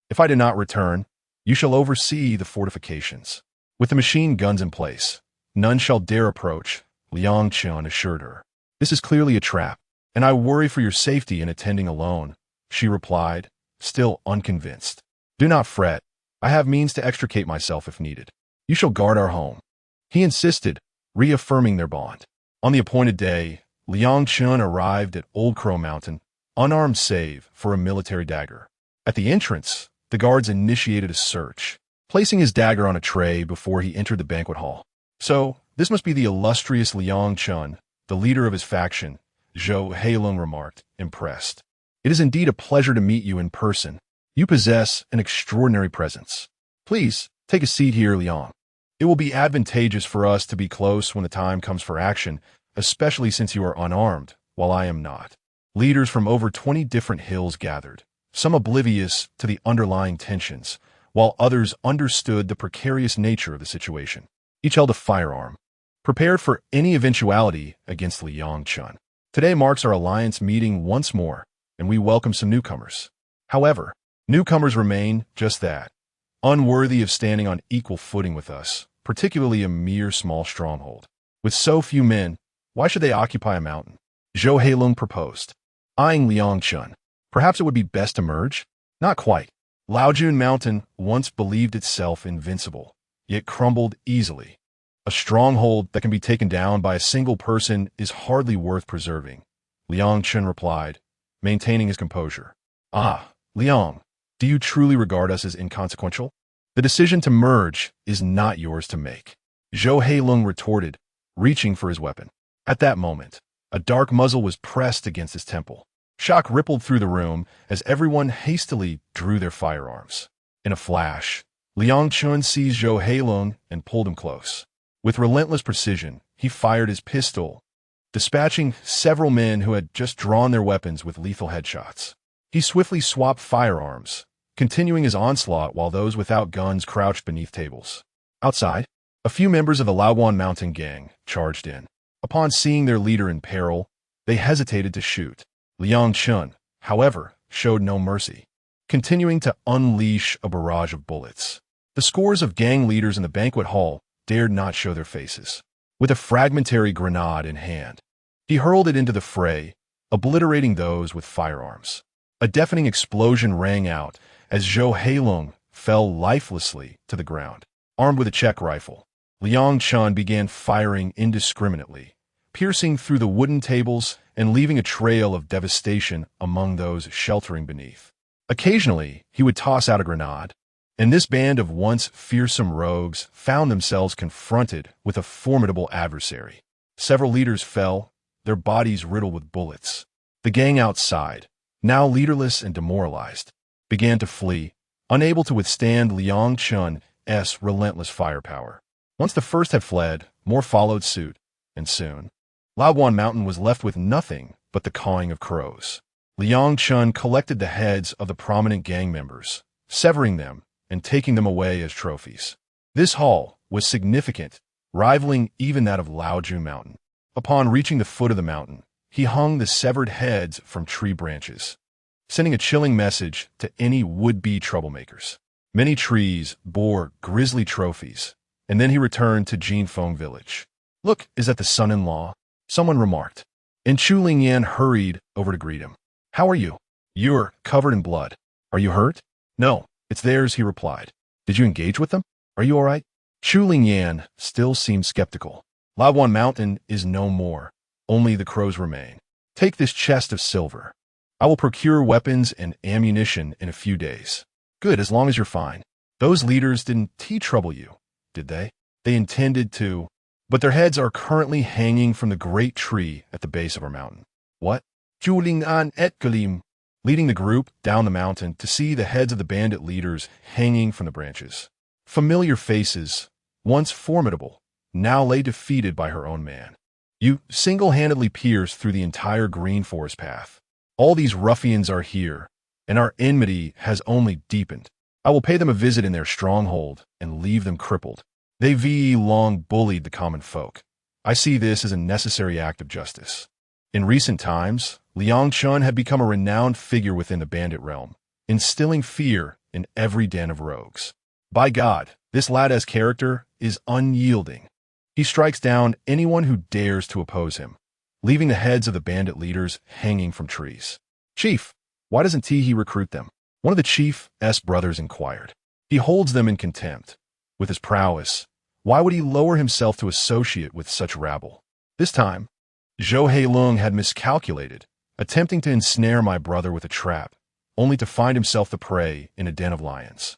If I do not return, you shall oversee the fortifications. With the machine guns in place, none shall dare approach, Liang Chun assured her. This is clearly a trap, and I worry for your safety in attending alone, she replied, still unconvinced. Do not fret. I have means to extricate myself if needed. You shall guard our home. He insisted, reaffirming their bond. On the appointed day, Liang Chun arrived at Old Crow Mountain, unarmed save for a military dagger. At the entrance, the guards initiated a search, placing his dagger on a tray before he entered the banquet hall. So, this must be the illustrious Liang Chun, the leader of his faction, Zhou Heilong remarked, impressed. It is indeed a pleasure to meet you in person. You possess an extraordinary presence. Please, take a seat here, Liang. It will be advantageous for us to be close when the time comes for action, especially since you are unarmed, while I am not. Leaders from over 20 different hills gathered, some oblivious to the underlying tensions, while others understood the precarious nature of the situation. Each held a firearm, prepared for any eventuality against Liang Chun. Today marks our alliance meeting once more, and we welcome some newcomers. However, newcomers remain just that, unworthy of standing on equal footing with us, particularly a mere small stronghold. With so few men, why should they occupy a mountain? Zhou Heilong proposed, eyeing Liang Chun. Perhaps it would be best to merge? Not quite. Laojun Mountain once believed itself invincible, yet crumbled easily. A stronghold that can be taken down by a single person is hardly worth preserving, Liang Chun replied, maintaining his composure. Ah, Liang, do you truly regard us as inconsequential? The decision to merge is not yours to make, Zhou Heilong retorted, reaching for his weapon. At that moment, a dark muzzle was pressed against his temple. Shock rippled through the room as everyone hastily drew their firearms. In a flash, Liang Chun seized Zhou Heilong and pulled him close. With relentless precision, he fired his pistol, dispatching several men who had just drawn their weapons with lethal headshots. He swiftly swapped firearms, continuing his onslaught while those without guns crouched beneath tables. Outside, a few members of the Laoguan Mountain gang charged in. Upon seeing their leader in peril, they hesitated to shoot. Liang Chun, however, showed no mercy, continuing to unleash a barrage of bullets. The scores of gang leaders in the banquet hall dared not show their faces. With a fragmentary grenade in hand, he hurled it into the fray, obliterating those with firearms. A deafening explosion rang out as Zhou Heilong fell lifelessly to the ground. Armed with a check rifle, Liang Chun began firing indiscriminately, piercing through the wooden tables and leaving a trail of devastation among those sheltering beneath. Occasionally, he would toss out a grenade, and this band of once fearsome rogues found themselves confronted with a formidable adversary. Several leaders fell, their bodies riddled with bullets. The gang outside, now leaderless and demoralized, began to flee, unable to withstand Liang Chun's relentless firepower. Once the first had fled, more followed suit, and soon, Laoguan Mountain was left with nothing but the cawing of crows. Liang Chun collected the heads of the prominent gang members, severing them and taking them away as trophies. This haul was significant, rivaling even that of Laoju Mountain. Upon reaching the foot of the mountain, he hung the severed heads from tree branches, sending a chilling message to any would-be troublemakers. Many trees bore grisly trophies, and then he returned to Jinfeng village. Look, is that the son-in-law? Someone remarked, and Chu Lingyan hurried over to greet him. How are you? You're covered in blood. Are you hurt? No, it's theirs, he replied. Did you engage with them? Are you all right? Chu Lingyan still seemed skeptical. Laoguan Mountain is no more. Only the crows remain. Take this chest of silver. I will procure weapons and ammunition in a few days. Good, as long as you're fine. Those leaders didn't trouble you, did they? They intended to, but their heads are currently hanging from the great tree at the base of our mountain. What? Juling an et Galim, leading the group down the mountain to see the heads of the bandit leaders hanging from the branches. Familiar faces, once formidable, now lay defeated by her own man. You single-handedly pierced through the entire green forest path. All these ruffians are here, and our enmity has only deepened. I will pay them a visit in their stronghold and leave them crippled. They've long bullied the common folk. I see this as a necessary act of justice. In recent times, Liang Chun had become a renowned figure within the bandit realm, instilling fear in every den of rogues. By God, this lad's character is unyielding. He strikes down anyone who dares to oppose him, leaving the heads of the bandit leaders hanging from trees. Chief, why doesn't he recruit them? One of the chief's brothers inquired. He holds them in contempt. With his prowess, why would he lower himself to associate with such rabble? This time, Zhou Heilong had miscalculated, attempting to ensnare my brother with a trap, only to find himself the prey in a den of lions.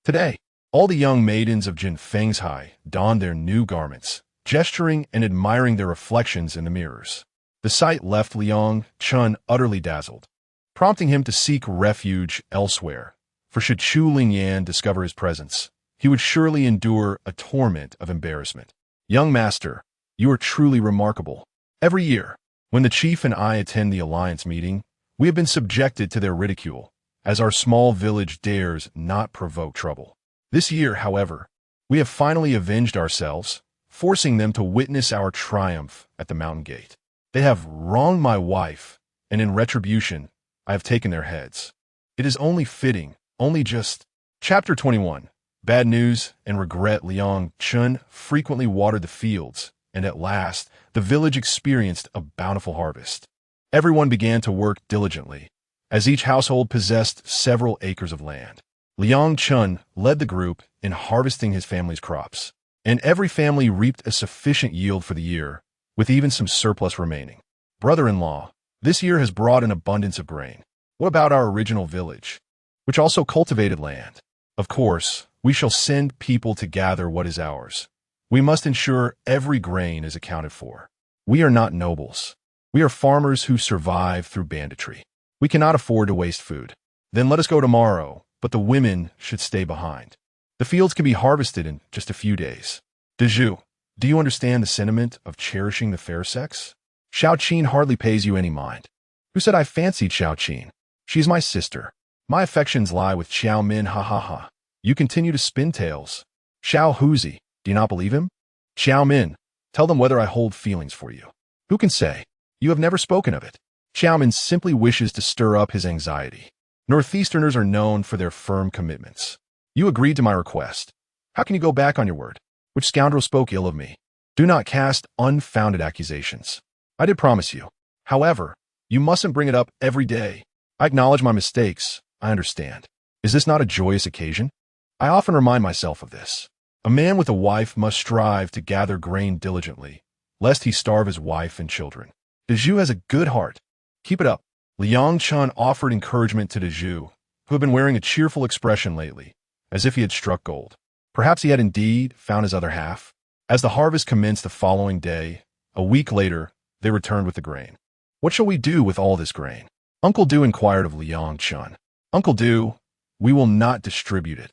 Today, all the young maidens of Jin Fengshai donned their new garments, gesturing and admiring their reflections in the mirrors. The sight left Liang Chun utterly dazzled, prompting him to seek refuge elsewhere, for should Chu Lingyan discover his presence, he would surely endure a torment of embarrassment. Young master, you are truly remarkable. Every year, when the chief and I attend the alliance meeting, we have been subjected to their ridicule, as our small village dares not provoke trouble. This year, however, we have finally avenged ourselves, forcing them to witness our triumph at the mountain gate. They have wronged my wife, and in retribution, I have taken their heads. It is only fitting, only just. Chapter 21. Bad news and regret. Liang Chun frequently watered the fields, and at last, the village experienced a bountiful harvest. Everyone began to work diligently, as each household possessed several acres of land. Liang Chun led the group in harvesting his family's crops, and every family reaped a sufficient yield for the year, with even some surplus remaining. Brother-in-law, this year has brought an abundance of grain. What about our original village, which also cultivated land? Of course, we shall send people to gather what is ours. We must ensure every grain is accounted for. We are not nobles. We are farmers who survive through banditry. We cannot afford to waste food. Then let us go tomorrow, but the women should stay behind. The fields can be harvested in just a few days. Deju, do you understand the sentiment of cherishing the fair sex? Xiao Qin hardly pays you any mind. Who said I fancied Xiao Qin? She is my sister. My affections lie with Xiao Min, ha ha ha. You continue to spin tales. Xiao Huzi, do you not believe him? Xiao Min, tell them whether I hold feelings for you. Who can say? You have never spoken of it. Xiao Min simply wishes to stir up his anxiety. Northeasterners are known for their firm commitments. You agreed to my request. How can you go back on your word? Which scoundrel spoke ill of me? Do not cast unfounded accusations. I did promise you. However, you mustn't bring it up every day. I acknowledge my mistakes. I understand. Is this not a joyous occasion? I often remind myself of this. A man with a wife must strive to gather grain diligently, lest he starve his wife and children. Deju has a good heart. Keep it up. Liang Chun offered encouragement to Deju, who had been wearing a cheerful expression lately, as if he had struck gold. Perhaps he had indeed found his other half. As the harvest commenced the following day, a week later, they returned with the grain. What shall we do with all this grain? Uncle Du inquired of Liang Chun. Uncle Du, we will not distribute it.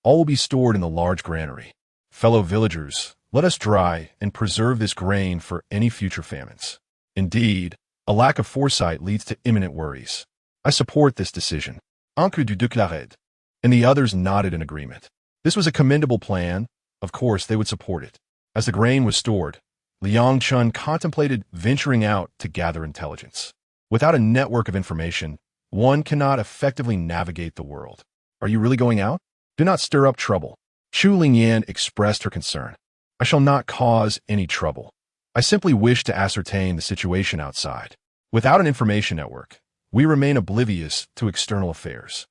All will be stored in the large granary. Fellow villagers, let us dry and preserve this grain for any future famines. Indeed, a lack of foresight leads to imminent worries. I support this decision. Uncle Du déclared, and the others nodded in agreement. This was a commendable plan. Of course, they would support it. As the grain was stored, Liang Chun contemplated venturing out to gather intelligence. Without a network of information, one cannot effectively navigate the world. Are you really going out? Do not stir up trouble. Chu Lingyan expressed her concern. I shall not cause any trouble. I simply wish to ascertain the situation outside. Without an information network, we remain oblivious to external affairs.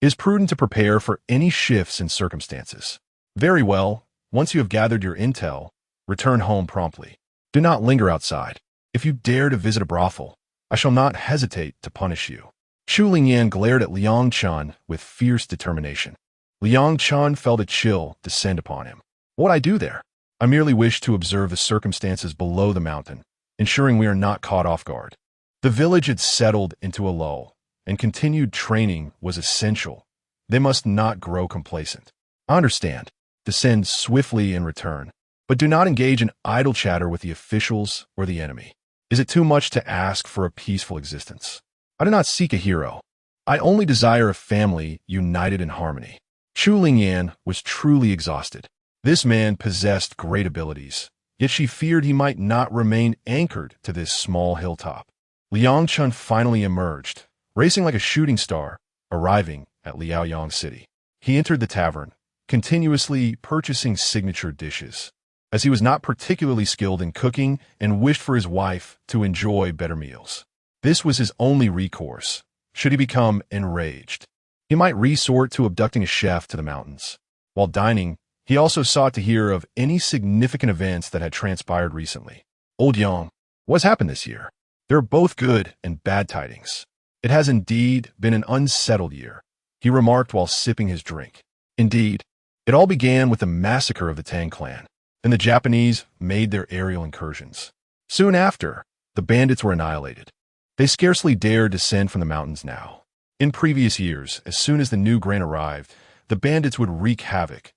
It is prudent to prepare for any shifts in circumstances. Very well, once you have gathered your intel, return home promptly. Do not linger outside. If you dare to visit a brothel, I shall not hesitate to punish you. Chu Lingyan glared at Liang Chun with fierce determination. Liang Chun felt a chill descend upon him. What would I do there? I merely wish to observe the circumstances below the mountain, ensuring we are not caught off guard. The village had settled into a lull, and continued training was essential. They must not grow complacent. I understand. Descend swiftly and return, but do not engage in idle chatter with the officials or the enemy. Is it too much to ask for a peaceful existence? I do not seek a hero. I only desire a family united in harmony. Chu Lingyan was truly exhausted. This man possessed great abilities, yet she feared he might not remain anchored to this small hilltop. Liang Chun finally emerged, racing like a shooting star, arriving at Liaoyang City. He entered the tavern, continuously purchasing signature dishes, as he was not particularly skilled in cooking and wished for his wife to enjoy better meals. This was his only recourse, should he become enraged. He might resort to abducting a chef to the mountains. While dining, he also sought to hear of any significant events that had transpired recently. Old Yang, what's happened this year? There are both good and bad tidings. It has indeed been an unsettled year, he remarked while sipping his drink. Indeed, it all began with the massacre of the Tang clan. Then the Japanese made their aerial incursions. Soon after, The bandits were annihilated. They scarcely dared descend from the mountains now. In previous years, as soon as the new grain arrived, the bandits would wreak havoc,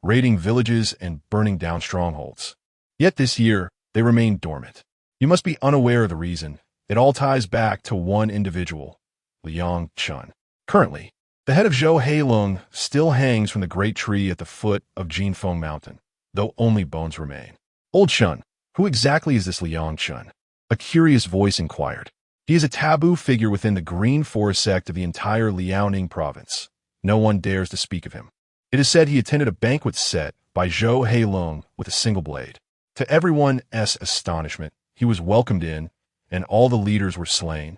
raiding villages and burning down strongholds. Yet this year, they remained dormant. You must be unaware of the reason. It all ties back to one individual, Liang Chun. Currently, the head of Zhou Heilong still hangs from the great tree at the foot of Jinfeng Mountain, though only bones remain. Old Chun, who exactly is this Liang Chun? A curious voice inquired. He is a taboo figure within the Green Forest sect of the entire Liaoning province. No one dares to speak of him. It is said he attended a banquet set by Zhou Heilong with a single blade. To everyone's astonishment, he was welcomed in, and all the leaders were slain,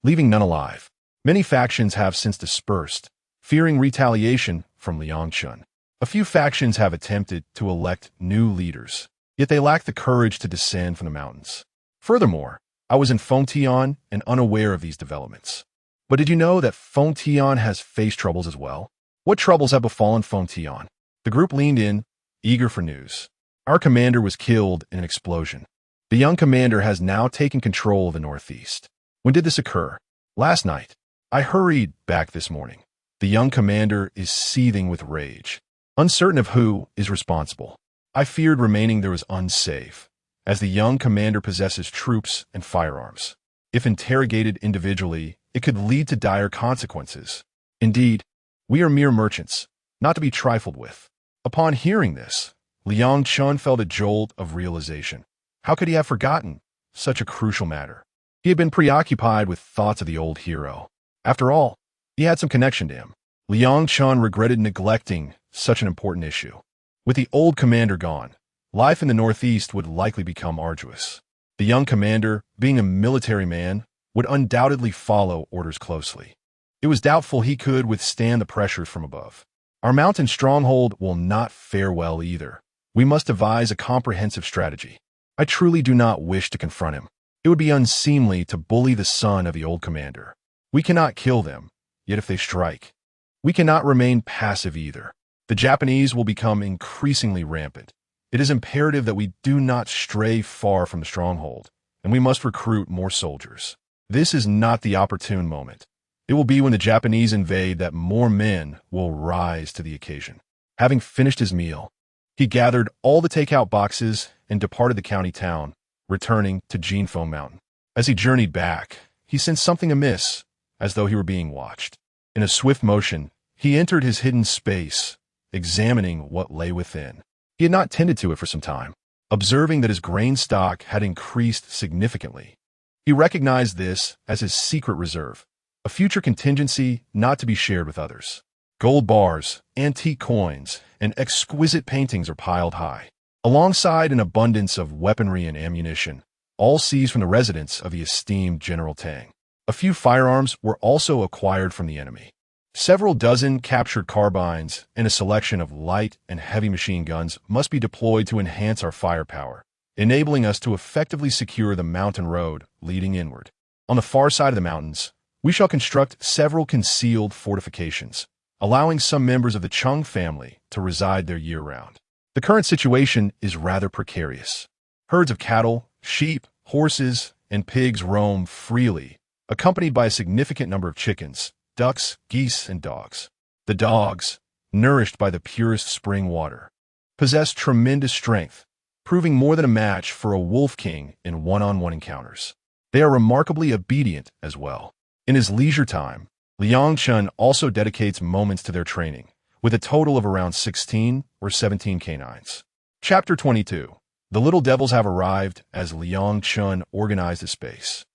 leaving none alive. Many factions have since dispersed, fearing retaliation from Liang Chun. A few factions have attempted to elect new leaders, yet they lack the courage to descend from the mountains. Furthermore, I was in Fengtian and unaware of these developments. But did you know that Fengtian has faced troubles as well? What troubles have befallen Fengtian? The group leaned in, eager for news. Our commander was killed in an explosion. The young commander has now taken control of the northeast. When did this occur? Last night. I hurried back this morning. The young commander is seething with rage, uncertain of who is responsible. I feared remaining there was unsafe, as the young commander possesses troops and firearms. If interrogated individually, it could lead to dire consequences. Indeed, we are mere merchants, not to be trifled with. Upon hearing this, Liang Chun felt a jolt of realization. How could he have forgotten such a crucial matter? He had been preoccupied with thoughts of the old hero. After all, he had some connection to him. Liang Chun regretted neglecting such an important issue. With the old commander gone, life in the northeast would likely become arduous. The young commander, being a military man, would undoubtedly follow orders closely. It was doubtful he could withstand the pressures from above. Our mountain stronghold will not fare well either. We must devise a comprehensive strategy. I truly do not wish to confront him. It would be unseemly to bully the son of the old commander. We cannot kill them, yet if they strike, we cannot remain passive either. The Japanese will become increasingly rampant. It is imperative that we do not stray far from the stronghold, and we must recruit more soldiers. This is not the opportune moment. It will be when the Japanese invade that more men will rise to the occasion. Having finished his meal, he gathered all the takeout boxes and departed the county town, returning to Jinfeng Mountain. As he journeyed back, he sensed something amiss, as though he were being watched. In a swift motion, he entered his hidden space, examining what lay within. He had not tended to it for some time, observing that his grain stock had increased significantly. He recognized this as his secret reserve, a future contingency not to be shared with others. Gold bars, antique coins, and exquisite paintings are piled high, alongside an abundance of weaponry and ammunition, all seized from the residence of the esteemed General Tang. A few firearms were also acquired from the enemy. Several dozen captured carbines and a selection of light and heavy machine guns must be deployed to enhance our firepower, enabling us to effectively secure the mountain road leading inward. On the far side of the mountains, we shall construct several concealed fortifications, allowing some members of the Chung family to reside there year-round. The current situation is rather precarious. Herds of cattle, sheep, horses, and pigs roam freely, accompanied by a significant number of chickens, ducks, geese, and dogs. The dogs, nourished by the purest spring water, possess tremendous strength, proving more than a match for a wolf king in one-on-one encounters. They are remarkably obedient as well. In his leisure time, Liang Chun also dedicates moments to their training, with a total of around 16 or 17 canines. Chapter 22. The little devils have arrived as Liang Chun organized his space.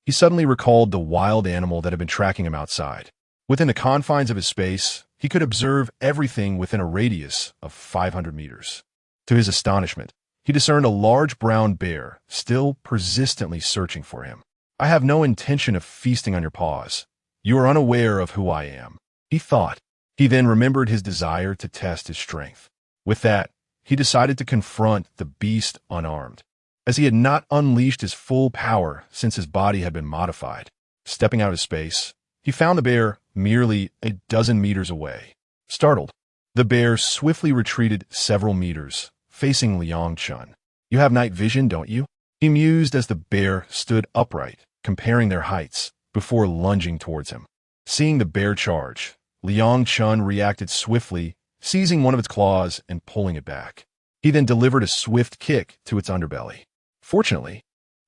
He suddenly recalled the wild animal that had been tracking him outside. Within the confines of his space, he could observe everything within a radius of 500 meters. To his astonishment, he discerned a large brown bear still persistently searching for him. "I have no intention of feasting on your paws. You are unaware of who I am," he thought. He then remembered his desire to test his strength. With that, he decided to confront the beast unarmed, as he had not unleashed his full power since his body had been modified. Stepping out of space, he found the bear merely a dozen meters away. Startled, the bear swiftly retreated several meters, facing Liang Chun. "You have night vision, don't you?" He mused as the bear stood upright, comparing their heights, before lunging towards him. Seeing the bear charge, Liang Chun reacted swiftly, seizing one of its claws and pulling it back. He then delivered a swift kick to its underbelly. Fortunately,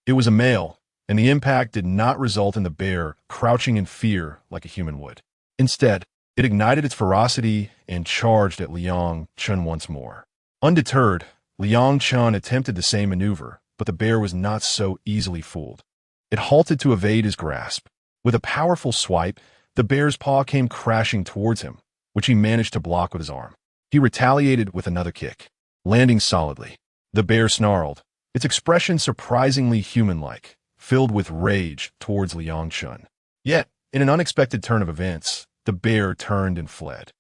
it was a male, and the impact did not result in the bear crouching in fear like a human would. Instead, it ignited its ferocity and charged at Liang Chun once more. Undeterred, Liang Chun attempted the same maneuver, but the bear was not so easily fooled. It halted to evade his grasp. With a powerful swipe, the bear's paw came crashing towards him, which he managed to block with his arm. He retaliated with another kick, landing solidly. The bear snarled, its expression surprisingly human-like, filled with rage towards Liang Chun. Yet, in an unexpected turn of events, the bear turned and fled.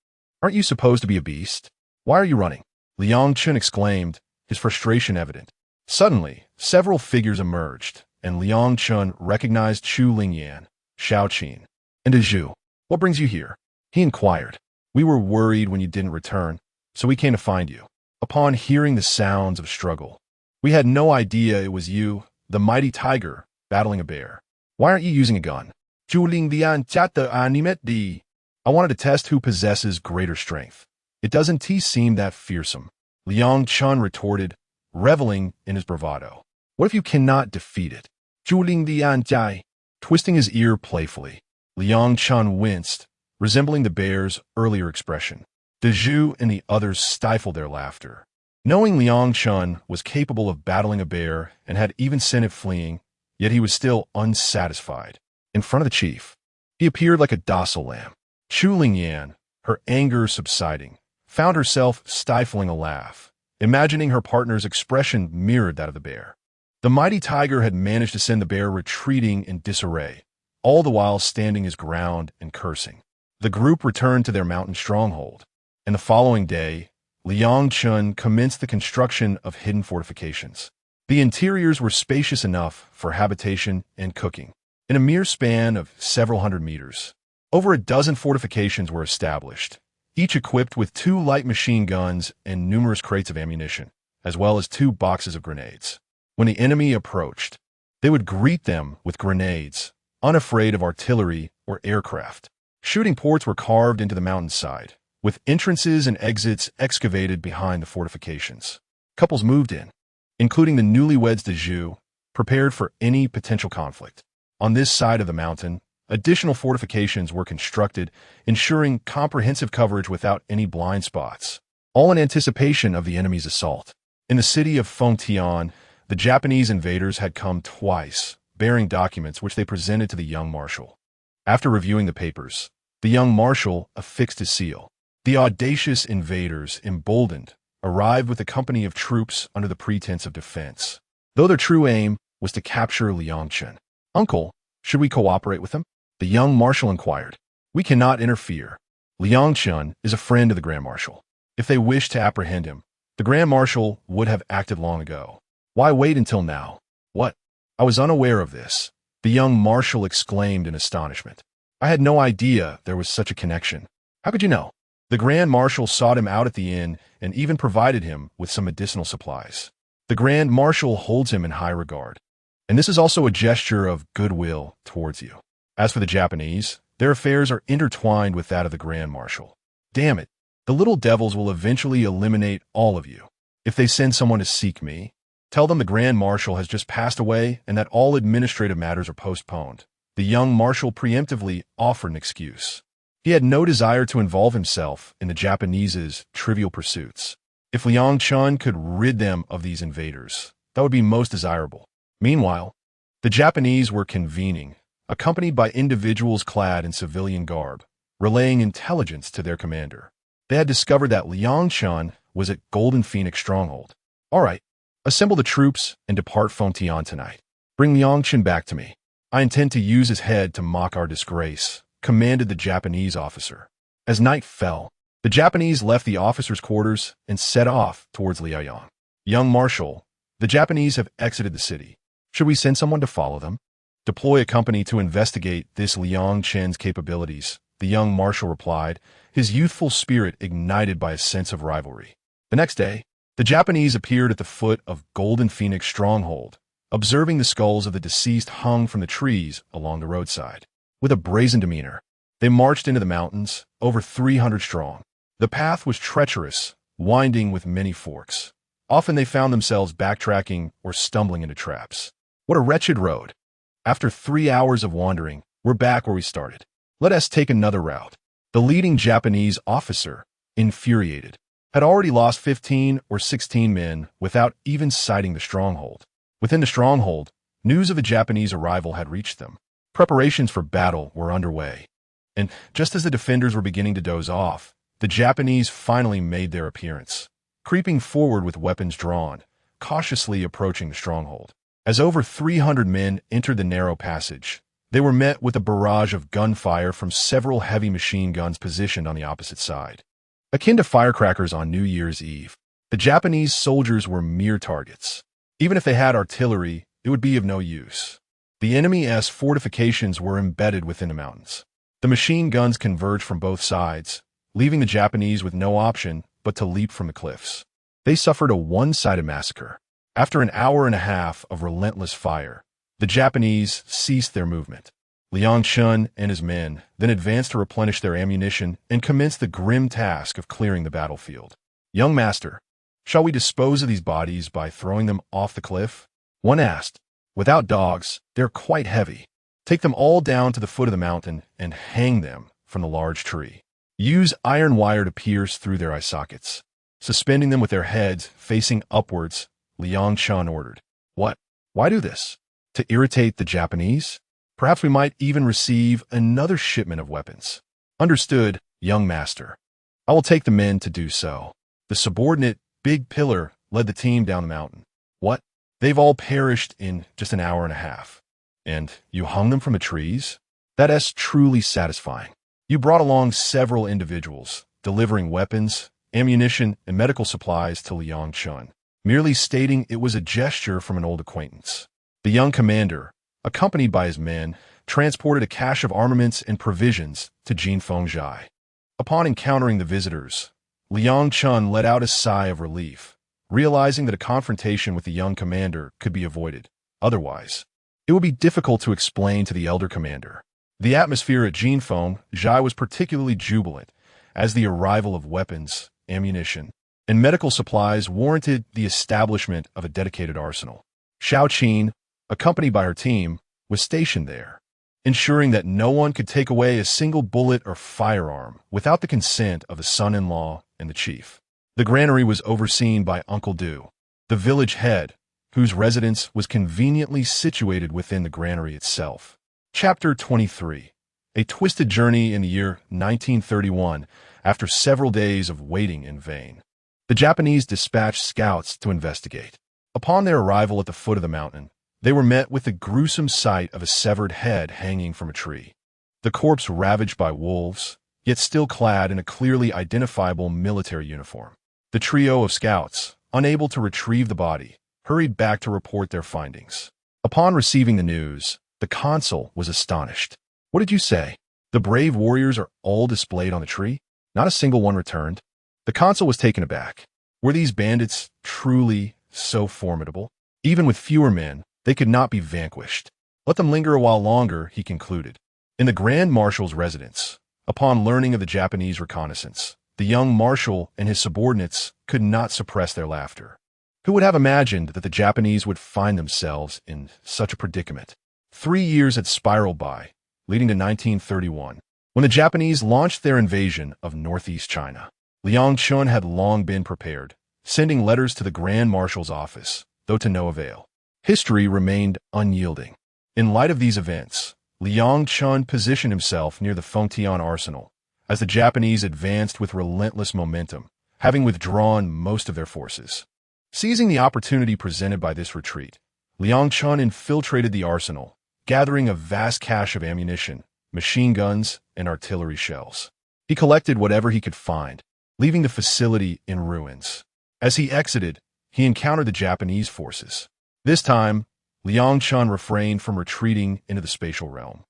"Aren't you supposed to be a beast? Why are you running?" Liang Chun exclaimed, his frustration evident. Suddenly, several figures emerged, and Liang Chun recognized Chu Lingyan, Shao Qin, and Zhu. "What brings you here?" he inquired. "We were worried when you didn't return, so we came to find you." Upon hearing the sounds of struggle, "We had no idea it was you, the mighty tiger, battling a bear. Why aren't you using a gun?" "Chu Lingyan chata animet di." "I wanted to test who possesses greater strength. It doesn't seem that fearsome," Liang Chun retorted, reveling in his bravado. "What if you cannot defeat it?" "Chu Lingyan chai." Twisting his ear playfully, Liang Chun winced, resembling the bear's earlier expression. Zhu and the others stifled their laughter. Knowing Liang Chun was capable of battling a bear and had even sent it fleeing, yet he was still unsatisfied. In front of the chief, he appeared like a docile lamb. Chu Lingyan, her anger subsiding, found herself stifling a laugh, imagining her partner's expression mirrored that of the bear. The mighty tiger had managed to send the bear retreating in disarray, all the while standing his ground and cursing. The group returned to their mountain stronghold, and the following day, Liang Chun commenced the construction of hidden fortifications. The interiors were spacious enough for habitation and cooking. In a mere span of several hundred meters, over a dozen fortifications were established, each equipped with 2 light machine guns and numerous crates of ammunition, as well as 2 boxes of grenades. When the enemy approached, they would greet them with grenades, unafraid of artillery or aircraft. Shooting ports were carved into the mountainside, with entrances and exits excavated behind the fortifications. Couples moved in, including the newlyweds Zhu, prepared for any potential conflict. On this side of the mountain, additional fortifications were constructed, ensuring comprehensive coverage without any blind spots, all in anticipation of the enemy's assault. In the city of Fengtian, the Japanese invaders had come twice, bearing documents which they presented to the young marshal. After reviewing the papers, the young marshal affixed his seal. The audacious invaders, emboldened, arrived with a company of troops under the pretense of defense, though their true aim was to capture Liang Chun. "Uncle, should we cooperate with them?" the young marshal inquired. "We cannot interfere. Liang Chun is a friend of the Grand Marshal. If they wish to apprehend him, the Grand Marshal would have acted long ago. Why wait until now?" "What? I was unaware of this," the young marshal exclaimed in astonishment. "I had no idea there was such a connection." "How could you know?" "The Grand Marshal sought him out at the inn and even provided him with some medicinal supplies. The Grand Marshal holds him in high regard, and this is also a gesture of goodwill towards you. As for the Japanese, their affairs are intertwined with that of the Grand Marshal. Damn it, the little devils will eventually eliminate all of you. If they send someone to seek me, tell them the Grand Marshal has just passed away and that all administrative matters are postponed." The young marshal preemptively offered an excuse. He had no desire to involve himself in the Japanese's trivial pursuits. If Liang Chun could rid them of these invaders, that would be most desirable. Meanwhile, the Japanese were convening, accompanied by individuals clad in civilian garb, relaying intelligence to their commander. They had discovered that Liang Chun was at Golden Phoenix Stronghold. "All right, assemble the troops and depart Fengtian tonight. Bring Liang Chun back to me. I intend to use his head to mock our disgrace," commanded the Japanese officer. As night fell, the Japanese left the officers' quarters and set off towards Liaoyang. "Young Marshal, the Japanese have exited the city. Should we send someone to follow them?" "Deploy a company to investigate this Liang Chun's capabilities," the young marshal replied, his youthful spirit ignited by a sense of rivalry. The next day, the Japanese appeared at the foot of Golden Phoenix Stronghold, observing the skulls of the deceased hung from the trees along the roadside. With a brazen demeanor, they marched into the mountains, over 300 strong. The path was treacherous, winding with many forks. Often they found themselves backtracking or stumbling into traps. What a wretched road! After 3 hours of wandering, we're back where we started. Let us take another route. The leading Japanese officer, infuriated, had already lost 15 or 16 men without even sighting the stronghold. Within the stronghold, news of a Japanese arrival had reached them. Preparations for battle were underway. And just as the defenders were beginning to doze off, the Japanese finally made their appearance, creeping forward with weapons drawn, cautiously approaching the stronghold. As over 300 men entered the narrow passage, they were met with a barrage of gunfire from several heavy machine guns positioned on the opposite side. Akin to firecrackers on New Year's Eve, the Japanese soldiers were mere targets. Even if they had artillery, it would be of no use. The enemy's fortifications were embedded within the mountains. The machine guns converged from both sides, leaving the Japanese with no option but to leap from the cliffs. They suffered a one-sided massacre. After an hour and a half of relentless fire, the Japanese ceased their movement. Liang Chun and his men then advanced to replenish their ammunition and commenced the grim task of clearing the battlefield. "Young master, shall we dispose of these bodies by throwing them off the cliff?" one asked. "Without dogs, they're quite heavy. Take them all down to the foot of the mountain and hang them from the large tree. Use iron wire to pierce through their eye sockets, suspending them with their heads facing upwards," Liang Chun ordered. "What? Why do this? To irritate the Japanese? Perhaps we might even receive another shipment of weapons." "Understood, young master. I will take the men to do so." The subordinate, Big Pillar, led the team down the mountain. "What? They've all perished in just an hour and a half. And you hung them from the trees? That's truly satisfying." You brought along several individuals, delivering weapons, ammunition, and medical supplies to Liang Chun, merely stating it was a gesture from an old acquaintance. The young commander, accompanied by his men, transported a cache of armaments and provisions to Jinfengjai. Upon encountering the visitors, Liang Chun let out a sigh of relief, realizing that a confrontation with the young commander could be avoided. Otherwise, it would be difficult to explain to the elder commander. The atmosphere at Jinfengjai was particularly jubilant, as the arrival of weapons, ammunition, and medical supplies warranted the establishment of a dedicated arsenal. Xiao Qin, accompanied by her team, was stationed there, ensuring that no one could take away a single bullet or firearm without the consent of the son-in-law and the chief. The granary was overseen by Uncle Du, the village head, whose residence was conveniently situated within the granary itself. Chapter 23. A twisted journey in the year 1931 after several days of waiting in vain. The Japanese dispatched scouts to investigate. Upon their arrival at the foot of the mountain, they were met with the gruesome sight of a severed head hanging from a tree. The corpse ravaged by wolves, yet still clad in a clearly identifiable military uniform. The trio of scouts, unable to retrieve the body, hurried back to report their findings. Upon receiving the news, the consul was astonished. "What did you say? The brave warriors are all displayed on the tree? Not a single one returned?" The consul was taken aback. Were these bandits truly so formidable? Even with fewer men, they could not be vanquished. Let them linger a while longer, he concluded. In the Grand Marshal's residence, upon learning of the Japanese reconnaissance, the young marshal and his subordinates could not suppress their laughter. Who would have imagined that the Japanese would find themselves in such a predicament? 3 years had spiraled by, leading to 1931, when the Japanese launched their invasion of northeast China. Liang Chun had long been prepared, sending letters to the Grand Marshal's office, though to no avail. History remained unyielding. In light of these events, Liang Chun positioned himself near the Fengtian arsenal, as the Japanese advanced with relentless momentum, having withdrawn most of their forces. Seizing the opportunity presented by this retreat, Liang Chun infiltrated the arsenal, gathering a vast cache of ammunition, machine guns, and artillery shells. He collected whatever he could find, leaving the facility in ruins. As he exited, he encountered the Japanese forces. This time, Liang Chun refrained from retreating into the spatial realm.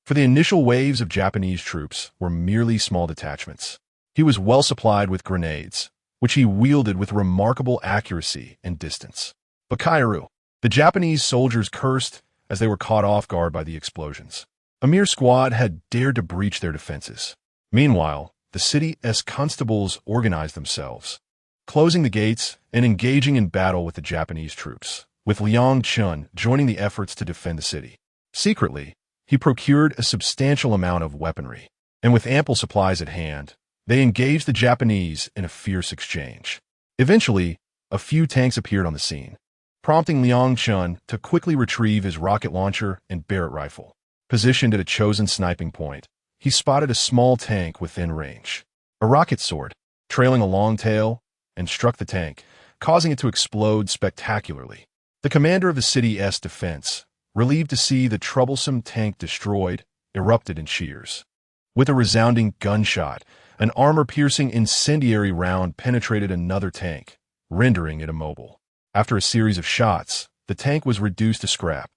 For the initial waves of Japanese troops were merely small detachments. He was well supplied with grenades, which he wielded with remarkable accuracy and distance. Bakairu, The Japanese soldiers cursed as they were caught off guard by the explosions. A mere squad had dared to breach their defenses. Meanwhile, the city's constables organized themselves, closing the gates and engaging in battle with the Japanese troops, with Liang Chun joining the efforts to defend the city. Secretly, he procured a substantial amount of weaponry, and with ample supplies at hand, they engaged the Japanese in a fierce exchange. Eventually, a few tanks appeared on the scene, prompting Liang Chun to quickly retrieve his rocket launcher and Barrett rifle. Positioned at a chosen sniping point, he spotted a small tank within range. A rocket soared, trailing a long tail, and struck the tank, causing it to explode spectacularly. The commander of the city's defense, relieved to see the troublesome tank destroyed, erupted in cheers. With a resounding gunshot, an armor-piercing incendiary round penetrated another tank, rendering it immobile. After a series of shots, the tank was reduced to scrap.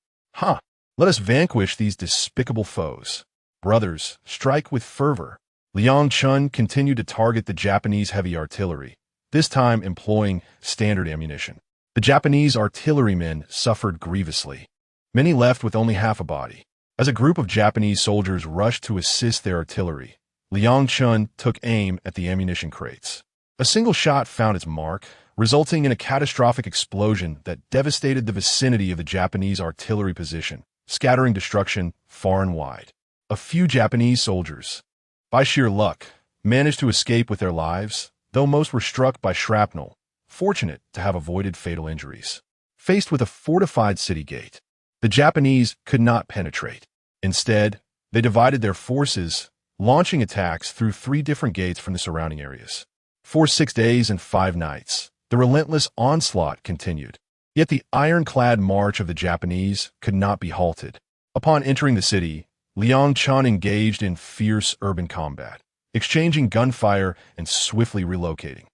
Let us vanquish these despicable foes. Brothers, strike with fervor. Liang Chun continued to target the Japanese heavy artillery, this time employing standard ammunition. The Japanese artillerymen suffered grievously. Many left with only half a body. As a group of Japanese soldiers rushed to assist their artillery, Liang Chun took aim at the ammunition crates. A single shot found its mark, resulting in a catastrophic explosion that devastated the vicinity of the Japanese artillery position, scattering destruction far and wide. A few Japanese soldiers, by sheer luck, managed to escape with their lives, though most were struck by shrapnel, fortunate to have avoided fatal injuries. Faced with a fortified city gate, the Japanese could not penetrate. Instead, they divided their forces, launching attacks through 3 different gates from the surrounding areas. For 6 days and 5 nights, the relentless onslaught continued. Yet the ironclad march of the Japanese could not be halted. Upon entering the city, Liang Chun engaged in fierce urban combat, exchanging gunfire and swiftly relocating.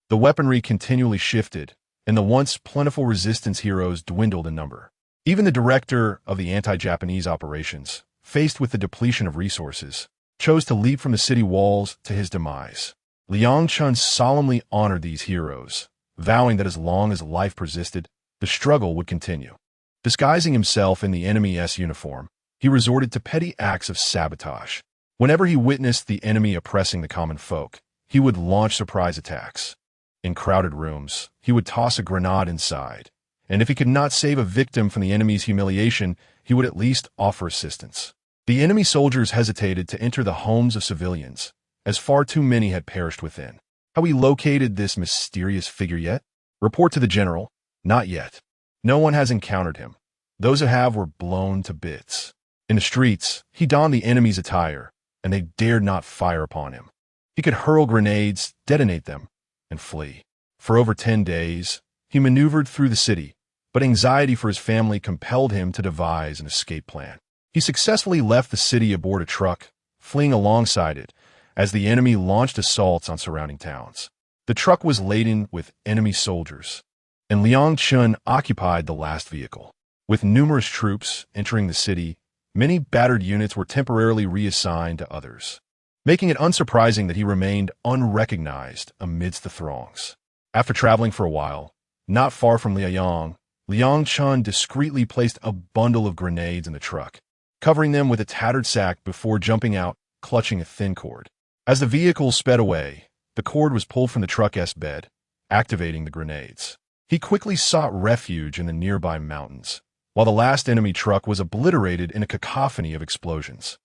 The weaponry continually shifted, and the once plentiful resistance heroes dwindled in number. Even the director of the anti-Japanese operations, faced with the depletion of resources, chose to leap from the city walls to his demise. Liang Chun solemnly honored these heroes, vowing that as long as life persisted, the struggle would continue. Disguising himself in the enemy's uniform, he resorted to petty acts of sabotage. Whenever he witnessed the enemy oppressing the common folk, he would launch surprise attacks. In crowded rooms, he would toss a grenade inside, and if he could not save a victim from the enemy's humiliation, he would at least offer assistance. The enemy soldiers hesitated to enter the homes of civilians, as far too many had perished within. Have we located this mysterious figure yet? Report to the general. Not yet. No one has encountered him. Those who have were blown to bits. In the streets, he donned the enemy's attire, and they dared not fire upon him. He could hurl grenades, detonate them, and flee. For over 10 days, he maneuvered through the city, but anxiety for his family compelled him to devise an escape plan. He successfully left the city aboard a truck, fleeing alongside it, as the enemy launched assaults on surrounding towns. The truck was laden with enemy soldiers, and Liang Chun occupied the last vehicle. With numerous troops entering the city, many battered units were temporarily reassigned to others, making it unsurprising that he remained unrecognized amidst the throngs. After traveling for a while, not far from Liaoyang, Liang Chun discreetly placed a bundle of grenades in the truck, covering them with a tattered sack before jumping out, clutching a thin cord. As the vehicle sped away, the cord was pulled from the truck's bed, activating the grenades. He quickly sought refuge in the nearby mountains, while the last enemy truck was obliterated in a cacophony of explosions.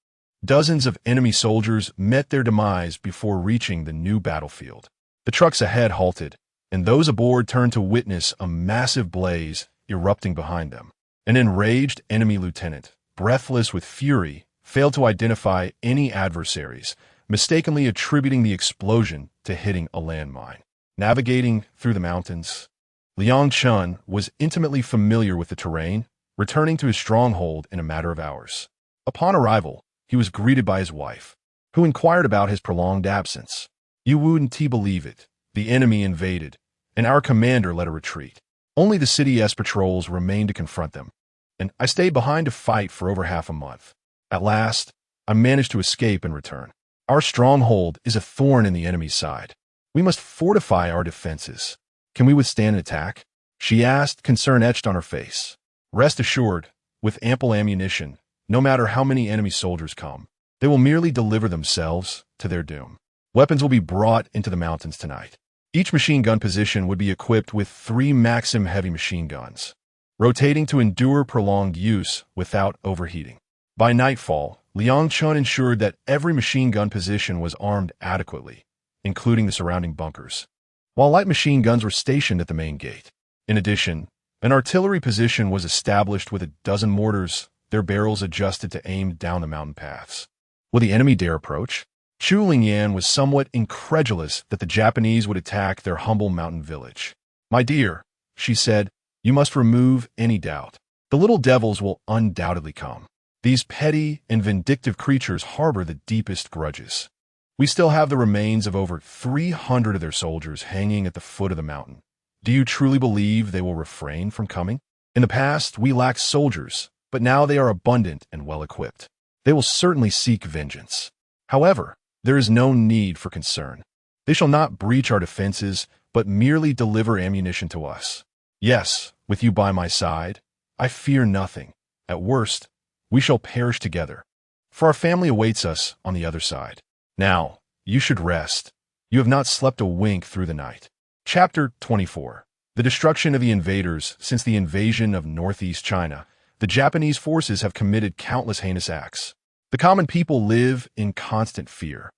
Dozens of enemy soldiers met their demise before reaching the new battlefield. The trucks ahead halted, and those aboard turned to witness a massive blaze erupting behind them. An enraged enemy lieutenant, breathless with fury, failed to identify any adversaries, mistakenly attributing the explosion to hitting a landmine. Navigating through the mountains, Liang Chun was intimately familiar with the terrain, returning to his stronghold in a matter of hours. Upon arrival, he was greeted by his wife, who inquired about his prolonged absence. "You wouldn't believe it. The enemy invaded, and our commander led a retreat. Only the city's patrols remained to confront them, and I stayed behind to fight for over half a month. At last, I managed to escape and return. Our stronghold is a thorn in the enemy's side. We must fortify our defenses. Can we withstand an attack?" she asked, concern etched on her face. Rest assured, with ample ammunition, no matter how many enemy soldiers come, they will merely deliver themselves to their doom. Weapons will be brought into the mountains tonight. Each machine gun position would be equipped with 3 Maxim heavy machine guns, rotating to endure prolonged use without overheating. By nightfall, Liang Chun ensured that every machine gun position was armed adequately, including the surrounding bunkers, while light machine guns were stationed at the main gate. In addition, an artillery position was established with a dozen mortars, their barrels adjusted to aim down the mountain paths. Will the enemy dare approach? Chu Lingyan was somewhat incredulous that the Japanese would attack their humble mountain village. "My dear," she said, "you must remove any doubt. The little devils will undoubtedly come. These petty and vindictive creatures harbor the deepest grudges. We still have the remains of over 300 of their soldiers hanging at the foot of the mountain. Do you truly believe they will refrain from coming? In the past, we lacked soldiers, but now they are abundant and well-equipped. They will certainly seek vengeance. However, there is no need for concern. They shall not breach our defenses, but merely deliver ammunition to us. Yes, with you by my side, I fear nothing. At worst, we shall perish together, for our family awaits us on the other side. Now, you should rest. You have not slept a wink through the night." Chapter 24. The destruction of the invaders. Since the invasion of northeast China, the Japanese forces have committed countless heinous acts. The common people live in constant fear,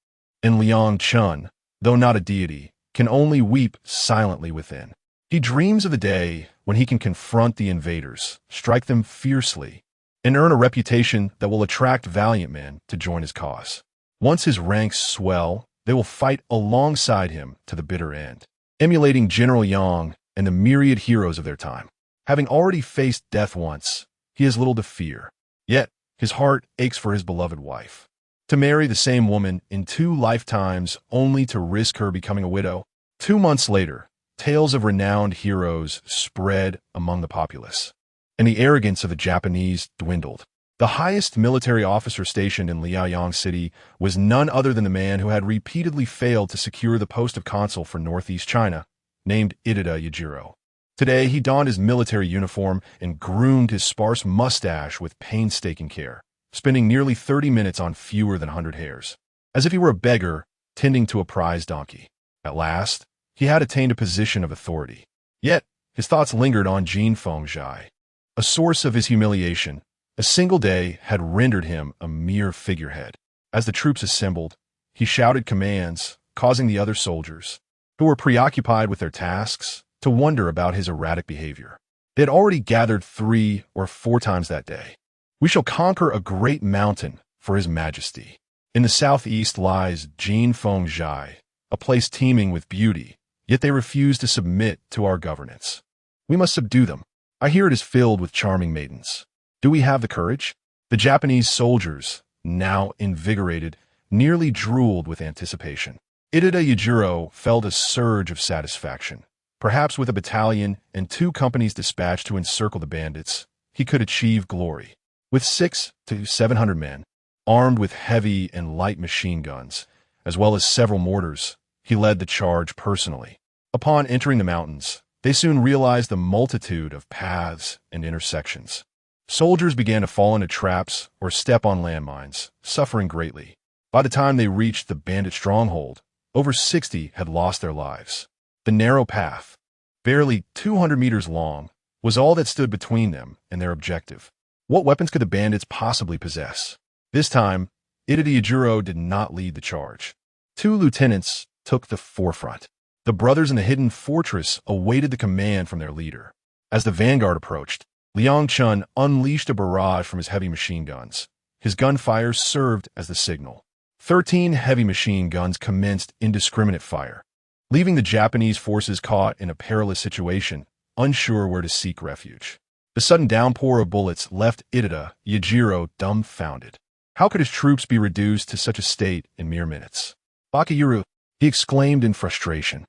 and Liang Chun, though not a deity, can only weep silently within. He dreams of the day when he can confront the invaders, strike them fiercely, and earn a reputation that will attract valiant men to join his cause. Once his ranks swell, they will fight alongside him to the bitter end, emulating General Yang and the myriad heroes of their time. Having already faced death once, he has little to fear. Yet, his heart aches for his beloved wife. To marry the same woman in 2 lifetimes only to risk her becoming a widow. 2 months later, tales of renowned heroes spread among the populace, and the arrogance of the Japanese dwindled. The highest military officer stationed in Liaoyang City was none other than the man who had repeatedly failed to secure the post of consul for northeast China, named Ida Yajiro. Today, he donned his military uniform and groomed his sparse mustache with painstaking care, spending nearly 30 minutes on fewer than 100 hairs, as if he were a beggar tending to a prize donkey. At last, he had attained a position of authority. Yet, his thoughts lingered on Jin Fengzhai, a source of his humiliation. A single day had rendered him a mere figurehead. As the troops assembled, he shouted commands, causing the other soldiers, who were preoccupied with their tasks, to wonder about his erratic behavior. They had already gathered 3 or 4 times that day. "We shall conquer a great mountain for His Majesty. In the southeast lies Jin Fengzhai, a place teeming with beauty, yet they refuse to submit to our governance. We must subdue them. I hear it is filled with charming maidens. Do we have the courage?" The Japanese soldiers, now invigorated, nearly drooled with anticipation. Ida Yajiro felt a surge of satisfaction. Perhaps with a battalion and 2 companies dispatched to encircle the bandits, he could achieve glory. With 600 to 700 men, armed with heavy and light machine guns, as well as several mortars, he led the charge personally. Upon entering the mountains, they soon realized the multitude of paths and intersections. Soldiers began to fall into traps or step on landmines, suffering greatly. By the time they reached the bandit stronghold, over 60 had lost their lives. The narrow path, barely 200 meters long, was all that stood between them and their objective. What weapons could the bandits possibly possess? This time, Ida Yajiro did not lead the charge. 2 lieutenants took the forefront. The brothers in the hidden fortress awaited the command from their leader. As the vanguard approached, Liang Chun unleashed a barrage from his heavy machine guns. His gunfire served as the signal. 13 heavy machine guns commenced indiscriminate fire, leaving the Japanese forces caught in a perilous situation, unsure where to seek refuge. The sudden downpour of bullets left Ida Yajiro dumbfounded. How could his troops be reduced to such a state in mere minutes? "Bakayuru," he exclaimed in frustration,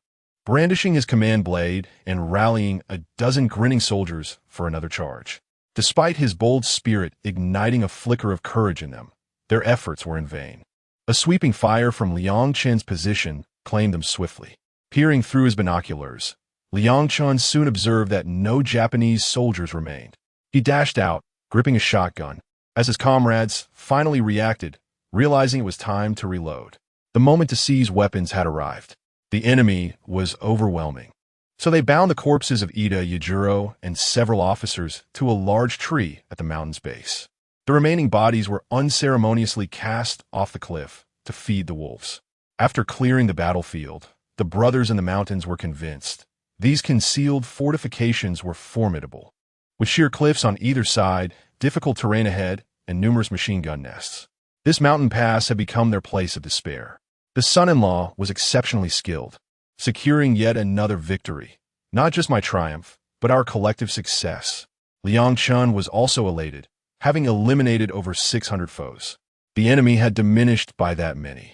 brandishing his command blade and rallying a dozen grinning soldiers for another charge. Despite his bold spirit igniting a flicker of courage in them, their efforts were in vain. A sweeping fire from Liang Chen's position claimed them swiftly. Peering through his binoculars, Liang Chen soon observed that no Japanese soldiers remained. He dashed out, gripping a shotgun, as his comrades finally reacted, realizing it was time to reload. The moment to seize weapons had arrived. The enemy was overwhelming. So they bound the corpses of Ida Yajiro and several officers to a large tree at the mountain's base. The remaining bodies were unceremoniously cast off the cliff to feed the wolves. After clearing the battlefield, the brothers in the mountains were convinced these concealed fortifications were formidable. With sheer cliffs on either side, difficult terrain ahead, and numerous machine gun nests, this mountain pass had become their place of despair. The son-in-law was exceptionally skilled, securing yet another victory. Not just my triumph, but our collective success. Liang Chun was also elated, having eliminated over 600 foes. The enemy had diminished by that many.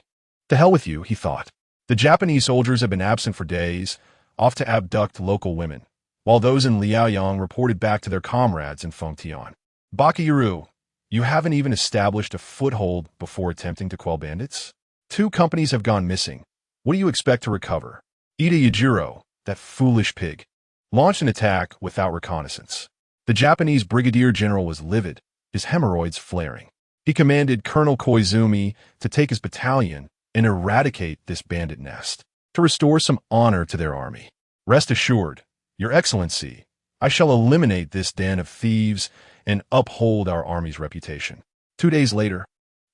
To hell with you, he thought. The Japanese soldiers had been absent for days, off to abduct local women, while those in Liaoyang reported back to their comrades in Fengtian. Bakayuru, you haven't even established a foothold before attempting to quell bandits? 2 companies have gone missing. What do you expect to recover? Ida Yajiro, that foolish pig, launched an attack without reconnaissance. The Japanese brigadier general was livid, his hemorrhoids flaring. He commanded Colonel Koizumi to take his battalion and eradicate this bandit nest, to restore some honor to their army. Rest assured, Your Excellency, I shall eliminate this den of thieves and uphold our army's reputation. 2 days later,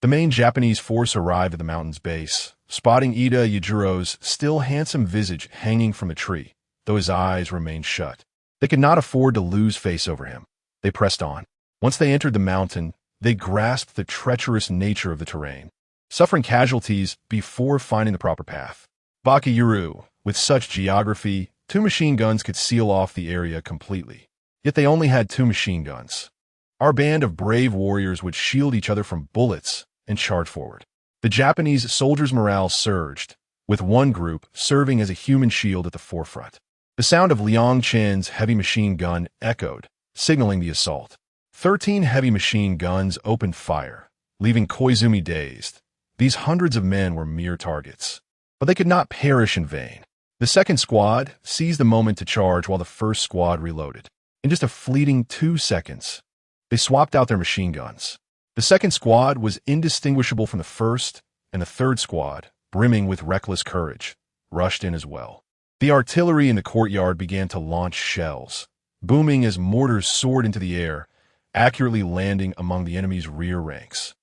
the main Japanese force arrived at the mountain's base, spotting Ida Yajiro's still handsome visage hanging from a tree, though his eyes remained shut. They could not afford to lose face over him. They pressed on. Once they entered the mountain, they grasped the treacherous nature of the terrain, suffering casualties before finding the proper path. Bakayuru, with such geography, 2 machine guns could seal off the area completely. Yet they only had 2 machine guns. Our band of brave warriors would shield each other from bullets and charge forward. The Japanese soldiers' morale surged, with one group serving as a human shield at the forefront. The sound of Liang Chen's heavy machine gun echoed, signaling the assault. 13 heavy machine guns opened fire, leaving Koizumi dazed. These hundreds of men were mere targets, but they could not perish in vain. The second squad seized the moment to charge while the first squad reloaded. In just a fleeting 2 seconds, they swapped out their machine guns. The second squad was indistinguishable from the first, and the third squad, brimming with reckless courage, rushed in as well. The artillery in the courtyard began to launch shells, booming as mortars soared into the air, accurately landing among the enemy's rear ranks.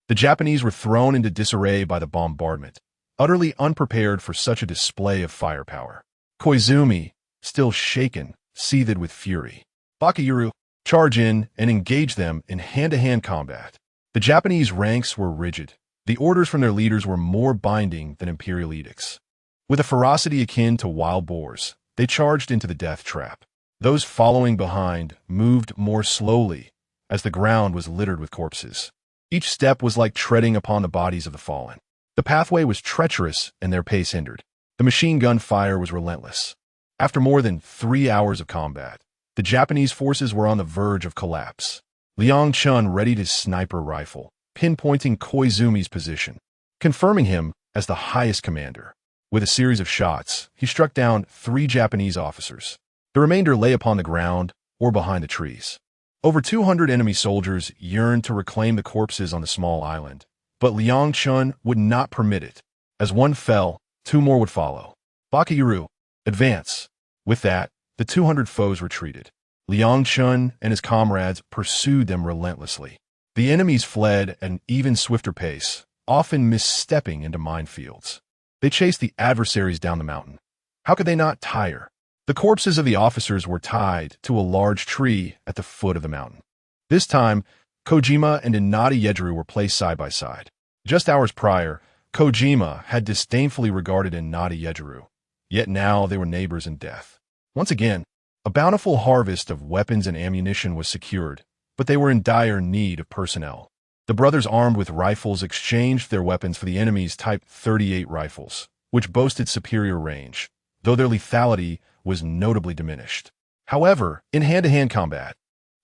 The Japanese were thrown into disarray by the bombardment, utterly unprepared for such a display of firepower. Koizumi, still shaken, seethed with fury. Bakayuru, charge in and engage them in hand-to-hand combat. The Japanese ranks were rigid. The orders from their leaders were more binding than imperial edicts. With a ferocity akin to wild boars, they charged into the death trap. Those following behind moved more slowly, as the ground was littered with corpses. Each step was like treading upon the bodies of the fallen. The pathway was treacherous and their pace hindered. The machine gun fire was relentless. After more than 3 hours of combat, the Japanese forces were on the verge of collapse. Liang Chun readied his sniper rifle, pinpointing Koizumi's position, confirming him as the highest commander. With a series of shots, he struck down 3 Japanese officers. The remainder lay upon the ground or behind the trees. Over 200 enemy soldiers yearned to reclaim the corpses on the small island, but Liang Chun would not permit it. As one fell, 2 more would follow. Bakayuru, advance. With that, the 200 foes retreated. Liang Chun and his comrades pursued them relentlessly. The enemies fled at an even swifter pace, often misstepping into minefields. They chased the adversaries down the mountain. How could they not tire? The corpses of the officers were tied to a large tree at the foot of the mountain. This time, Kojima and Inada Yedru were placed side by side. Just hours prior, Kojima had disdainfully regarded Inada Yedru, yet now they were neighbors in death. Once again, a bountiful harvest of weapons and ammunition was secured, but they were in dire need of personnel. The brothers armed with rifles exchanged their weapons for the enemy's Type 38 rifles, which boasted superior range, though their lethality was notably diminished. However, in hand-to-hand combat,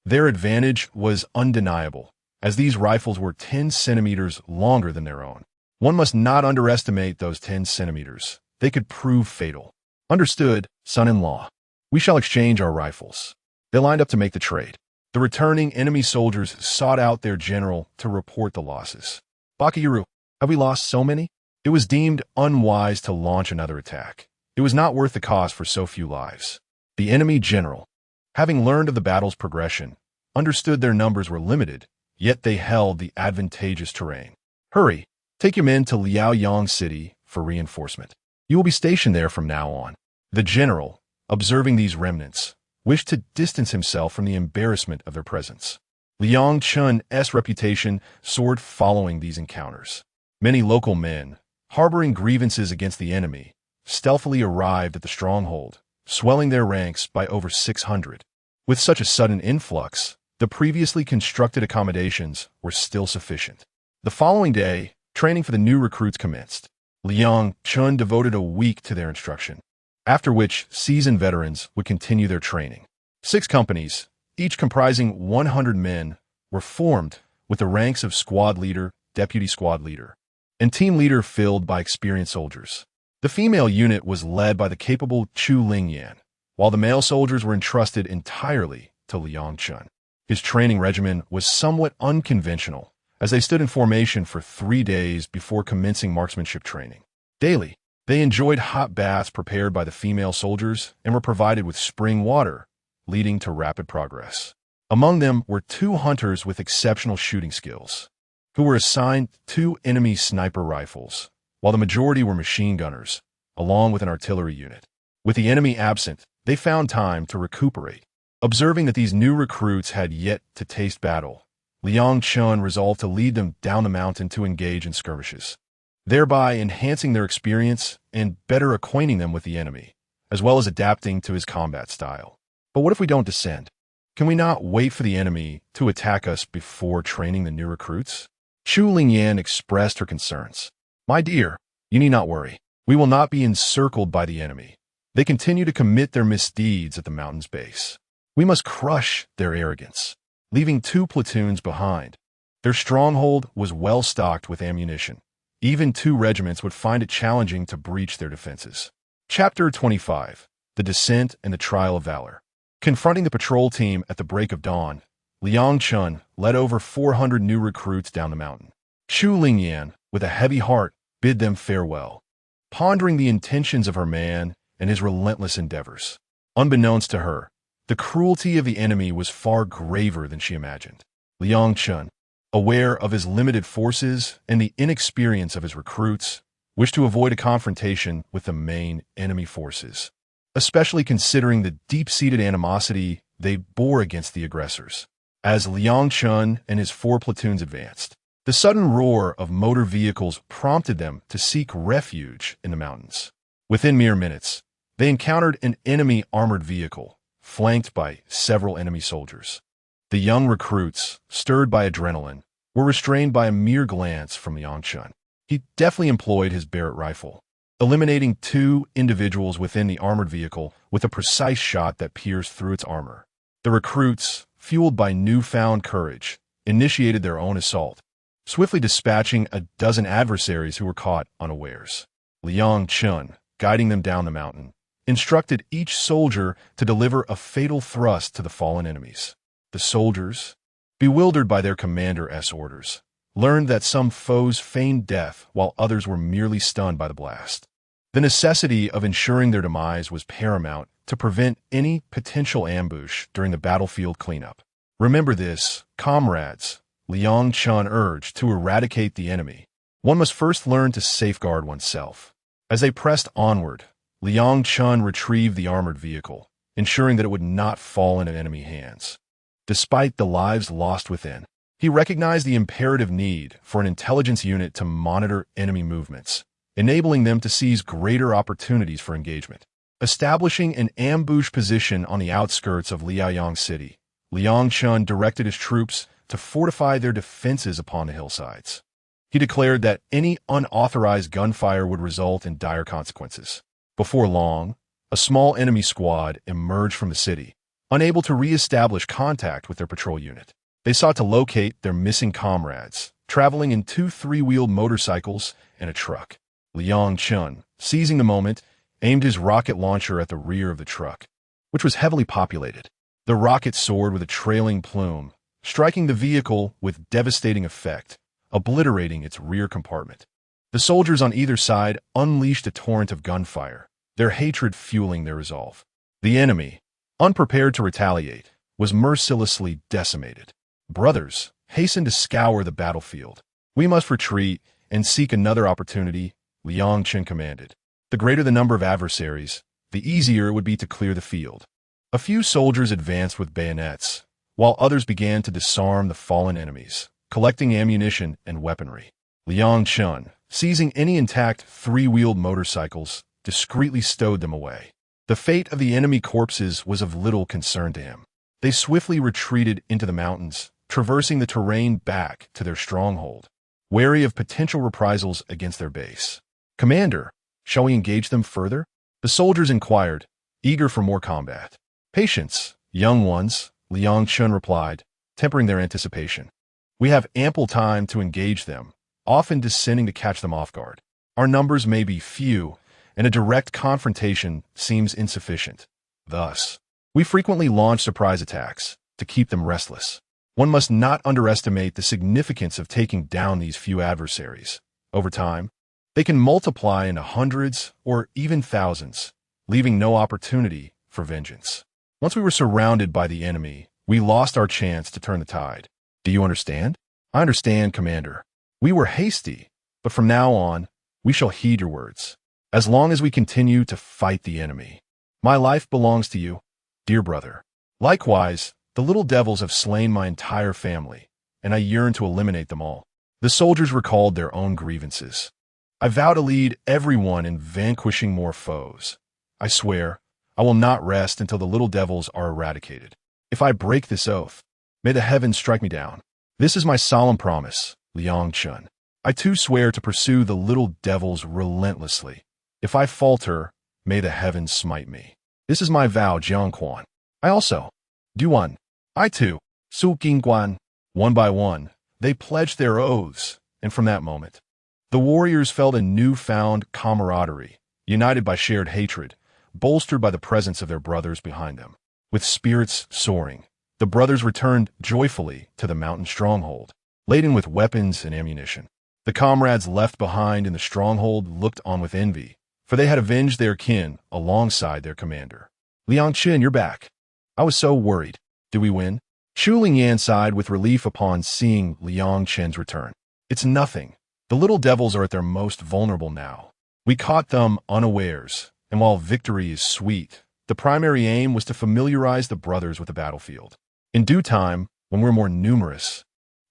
their advantage was undeniable, as these rifles were 10 centimeters longer than their own. One must not underestimate those 10 centimeters. They could prove fatal. Understood, son-in-law. We shall exchange our rifles. They lined up to make the trade. The returning enemy soldiers sought out their general to report the losses. Bakayaru, have we lost so many? It was deemed unwise to launch another attack. It was not worth the cost for so few lives. The enemy general, having learned of the battle's progression, understood their numbers were limited, yet they held the advantageous terrain. Hurry, take your men to Liaoyang City for reinforcement. You will be stationed there from now on. The general, observing these remnants, wished to distance himself from the embarrassment of their presence. Liang Chun's reputation soared following these encounters. Many local men, harboring grievances against the enemy, stealthily arrived at the stronghold, swelling their ranks by over 600. With such a sudden influx, the previously constructed accommodations were still sufficient. The following day, training for the new recruits commenced. Liang Chun devoted a week to their instruction, after which seasoned veterans would continue their training. 6 companies, each comprising 100 men, were formed with the ranks of squad leader, deputy squad leader, and team leader filled by experienced soldiers. The female unit was led by the capable Chu Lingyan, while the male soldiers were entrusted entirely to Liang Chun. His training regimen was somewhat unconventional, as they stood in formation for 3 days before commencing marksmanship training. Daily, they enjoyed hot baths prepared by the female soldiers and were provided with spring water, leading to rapid progress. Among them were 2 hunters with exceptional shooting skills, who were assigned 2 enemy sniper rifles, while the majority were machine gunners, along with an artillery unit. With the enemy absent, they found time to recuperate. Observing that these new recruits had yet to taste battle, Liang Chun resolved to lead them down the mountain to engage in skirmishes, thereby enhancing their experience and better acquainting them with the enemy, as well as adapting to his combat style. But what if we don't descend? Can we not wait for the enemy to attack us before training the new recruits? Chu Lingyan expressed her concerns. My dear, you need not worry. We will not be encircled by the enemy. They continue to commit their misdeeds at the mountain's base. We must crush their arrogance, leaving 2 platoons behind. Their stronghold was well stocked with ammunition. Even 2 regiments would find it challenging to breach their defenses. Chapter 25. The Descent and the Trial of Valor. Confronting the patrol team at the break of dawn, Liang Chun led over 400 new recruits down the mountain. Chu Lingyan, with a heavy heart, bid them farewell, pondering the intentions of her man and his relentless endeavors. Unbeknownst to her, the cruelty of the enemy was far graver than she imagined. Liang Chun, aware of his limited forces and the inexperience of his recruits, wished to avoid a confrontation with the main enemy forces, especially considering the deep-seated animosity they bore against the aggressors. As Liang Chun and his 4 platoons advanced, the sudden roar of motor vehicles prompted them to seek refuge in the mountains. Within mere minutes, they encountered an enemy armored vehicle, flanked by several enemy soldiers. The young recruits, stirred by adrenaline, were restrained by a mere glance from Liang Chun. He deftly employed his Barrett rifle, eliminating 2 individuals within the armored vehicle with a precise shot that pierced through its armor. The recruits, fueled by newfound courage, initiated their own assault, swiftly dispatching a dozen adversaries who were caught unawares. Liang Chun, guiding them down the mountain, instructed each soldier to deliver a fatal thrust to the fallen enemies. The soldiers, bewildered by their commander's orders, learned that some foes feigned death while others were merely stunned by the blast. The necessity of ensuring their demise was paramount to prevent any potential ambush during the battlefield cleanup. Remember this, comrades, Liang Chun urged. To eradicate the enemy, one must first learn to safeguard oneself. As they pressed onward, Liang Chun retrieved the armored vehicle, ensuring that it would not fall into enemy hands. Despite the lives lost within, he recognized the imperative need for an intelligence unit to monitor enemy movements, enabling them to seize greater opportunities for engagement. Establishing an ambush position on the outskirts of Liaoyang City, Liang Chun directed his troops to fortify their defenses upon the hillsides. He declared that any unauthorized gunfire would result in dire consequences. Before long, a small enemy squad emerged from the city, unable to re-establish contact with their patrol unit. They sought to locate their missing comrades, traveling in 2 3-wheeled motorcycles and a truck. Liang Chun, seizing the moment, aimed his rocket launcher at the rear of the truck, which was heavily populated. The rocket soared with a trailing plume, striking the vehicle with devastating effect, obliterating its rear compartment. The soldiers on either side unleashed a torrent of gunfire, their hatred fueling their resolve. The enemy, unprepared to retaliate, was mercilessly decimated. Brothers hastened to scour the battlefield. "We must retreat and seek another opportunity," Liang Chen commanded. The greater the number of adversaries, the easier it would be to clear the field. A few soldiers advanced with bayonets, while others began to disarm the fallen enemies, collecting ammunition and weaponry. Liang Chen, seizing any intact three-wheeled motorcycles, discreetly stowed them away. The fate of the enemy corpses was of little concern to him. They swiftly retreated into the mountains, traversing the terrain back to their stronghold, wary of potential reprisals against their base. "Commander, shall we engage them further?" The soldiers inquired, eager for more combat. "Patience, young ones," Liang Chen replied, tempering their anticipation. "We have ample time to engage them, often descending to catch them off guard. Our numbers may be few, and a direct confrontation seems insufficient. Thus, we frequently launch surprise attacks to keep them restless. One must not underestimate the significance of taking down these few adversaries. Over time, they can multiply into hundreds or even thousands, leaving no opportunity for vengeance. Once we were surrounded by the enemy, we lost our chance to turn the tide. Do you understand?" "I understand, Commander. We were hasty, but from now on, we shall heed your words. As long as we continue to fight the enemy, my life belongs to you, dear brother. Likewise, the little devils have slain my entire family, and I yearn to eliminate them all." The soldiers recalled their own grievances. "I vow to lead everyone in vanquishing more foes. I swear, I will not rest until the little devils are eradicated. If I break this oath, may the heavens strike me down. This is my solemn promise, Liang Chen. I too swear to pursue the little devils relentlessly. If I falter, may the heavens smite me. This is my vow, Jiang Quan. I also. Duan. I too. Su Qingguan." One by one, they pledged their oaths, and from that moment, the warriors felt a newfound camaraderie, united by shared hatred, bolstered by the presence of their brothers behind them. With spirits soaring, the brothers returned joyfully to the mountain stronghold, laden with weapons and ammunition. The comrades left behind in the stronghold looked on with envy, for they had avenged their kin alongside their commander. "Liang Chen, you're back. I was so worried. Did we win?" Shu Lingyan sighed with relief upon seeing Liang Chen's return. "It's nothing. The little devils are at their most vulnerable now. We caught them unawares, and while victory is sweet, the primary aim was to familiarize the brothers with the battlefield. In due time, when we're more numerous,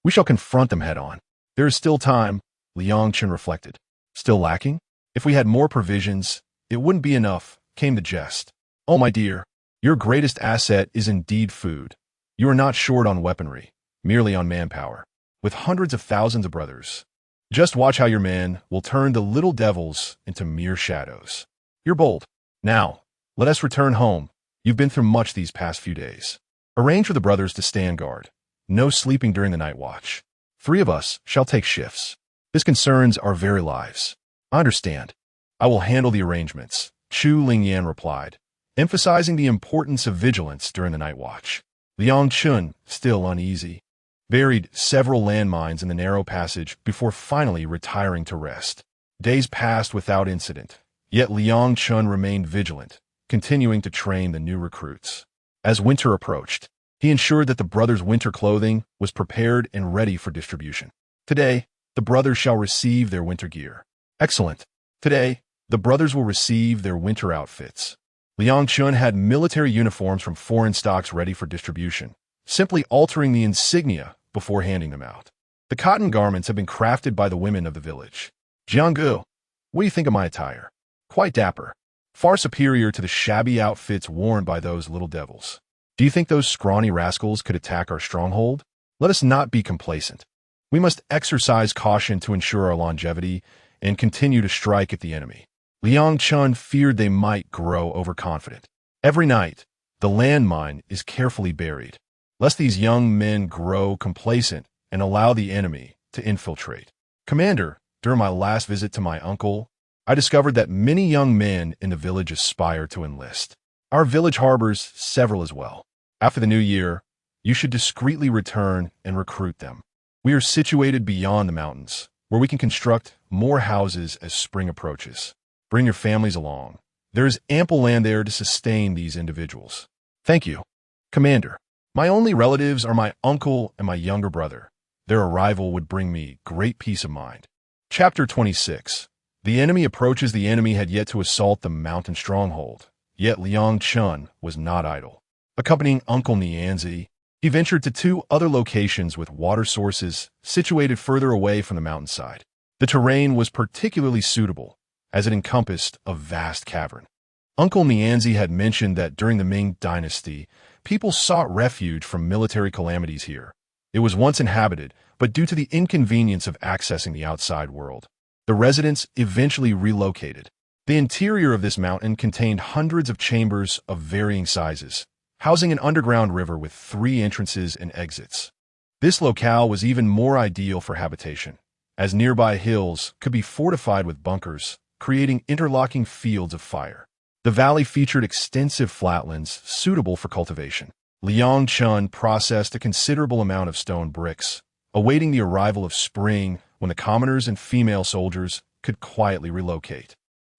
we shall confront them head-on. There is still time," Liang Chen reflected. "Still lacking? If we had more provisions, it wouldn't be enough," came the jest. "Oh, my dear, your greatest asset is indeed food. You are not short on weaponry, merely on manpower. With hundreds of thousands of brothers, just watch how your men will turn the little devils into mere shadows. You're bold. Now, let us return home. You've been through much these past few days. Arrange for the brothers to stand guard. No sleeping during the night watch. 3 of us shall take shifts. This concerns our very lives." "I understand. I will handle the arrangements," Chu Lingyan replied, emphasizing the importance of vigilance during the night watch. Liang Chen, still uneasy, buried several landmines in the narrow passage before finally retiring to rest. Days passed without incident, yet Liang Chen remained vigilant, continuing to train the new recruits. As winter approached, he ensured that the brothers' winter clothing was prepared and ready for distribution. "Today, the brothers shall receive their winter gear." "Excellent. Today, the brothers will receive their winter outfits." Liang Chen had military uniforms from foreign stocks ready for distribution, simply altering the insignia before handing them out. The cotton garments have been crafted by the women of the village. "Jianggu, what do you think of my attire? Quite dapper. Far superior to the shabby outfits worn by those little devils. Do you think those scrawny rascals could attack our stronghold? Let us not be complacent. We must exercise caution to ensure our longevity and continue to strike at the enemy." Liang Chen feared they might grow overconfident. Every night, the landmine is carefully buried, lest these young men grow complacent and allow the enemy to infiltrate. "Commander, during my last visit to my uncle, I discovered that many young men in the village aspire to enlist. Our village harbors several as well. After the new year, you should discreetly return and recruit them. We are situated beyond the mountains, where we can construct more houses as spring approaches. Bring your families along. There is ample land there to sustain these individuals. Thank you, Commander. My only relatives are my uncle and my younger brother. Their arrival would bring me great peace of mind. Chapter 26. The enemy approaches. The enemy had yet to assault the mountain stronghold, yet Liang Chun was not idle. Accompanying Uncle Nianzi, he ventured to 2 other locations with water sources situated further away from the mountainside. The terrain was particularly suitable, as it encompassed a vast cavern. Uncle Nianzi had mentioned that during the Ming Dynasty, people sought refuge from military calamities here. It was once inhabited, but due to the inconvenience of accessing the outside world, the residents eventually relocated. The interior of this mountain contained hundreds of chambers of varying sizes, housing an underground river with 3 entrances and exits. This locale was even more ideal for habitation, as nearby hills could be fortified with bunkers, creating interlocking fields of fire. The valley featured extensive flatlands suitable for cultivation. Liang Chun processed a considerable amount of stone bricks, awaiting the arrival of spring when the commoners and female soldiers could quietly relocate.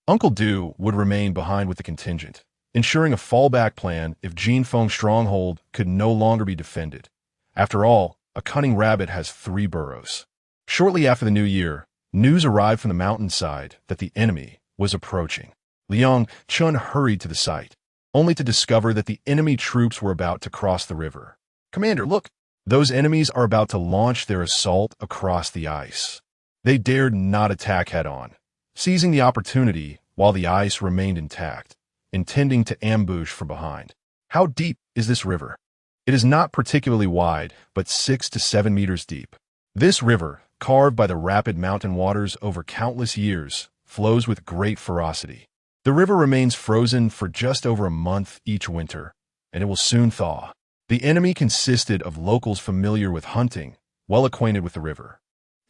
Uncle Du would remain behind with the contingent, ensuring a fallback plan if Jinfeng stronghold could no longer be defended. After all, a cunning rabbit has 3 burrows. Shortly after the new year, news arrived from the mountainside that the enemy was approaching. Liang Chun hurried to the site, only to discover that the enemy troops were about to cross the river. Commander, look! Those enemies are about to launch their assault across the ice. They dared not attack head-on, seizing the opportunity while the ice remained intact, intending to ambush from behind. How deep is this river? It is not particularly wide, but 6 to 7 meters deep. This river, carved by the rapid mountain waters over countless years, flows with great ferocity. The river remains frozen for just over a month each winter, and it will soon thaw. The enemy consisted of locals familiar with hunting, well acquainted with the river.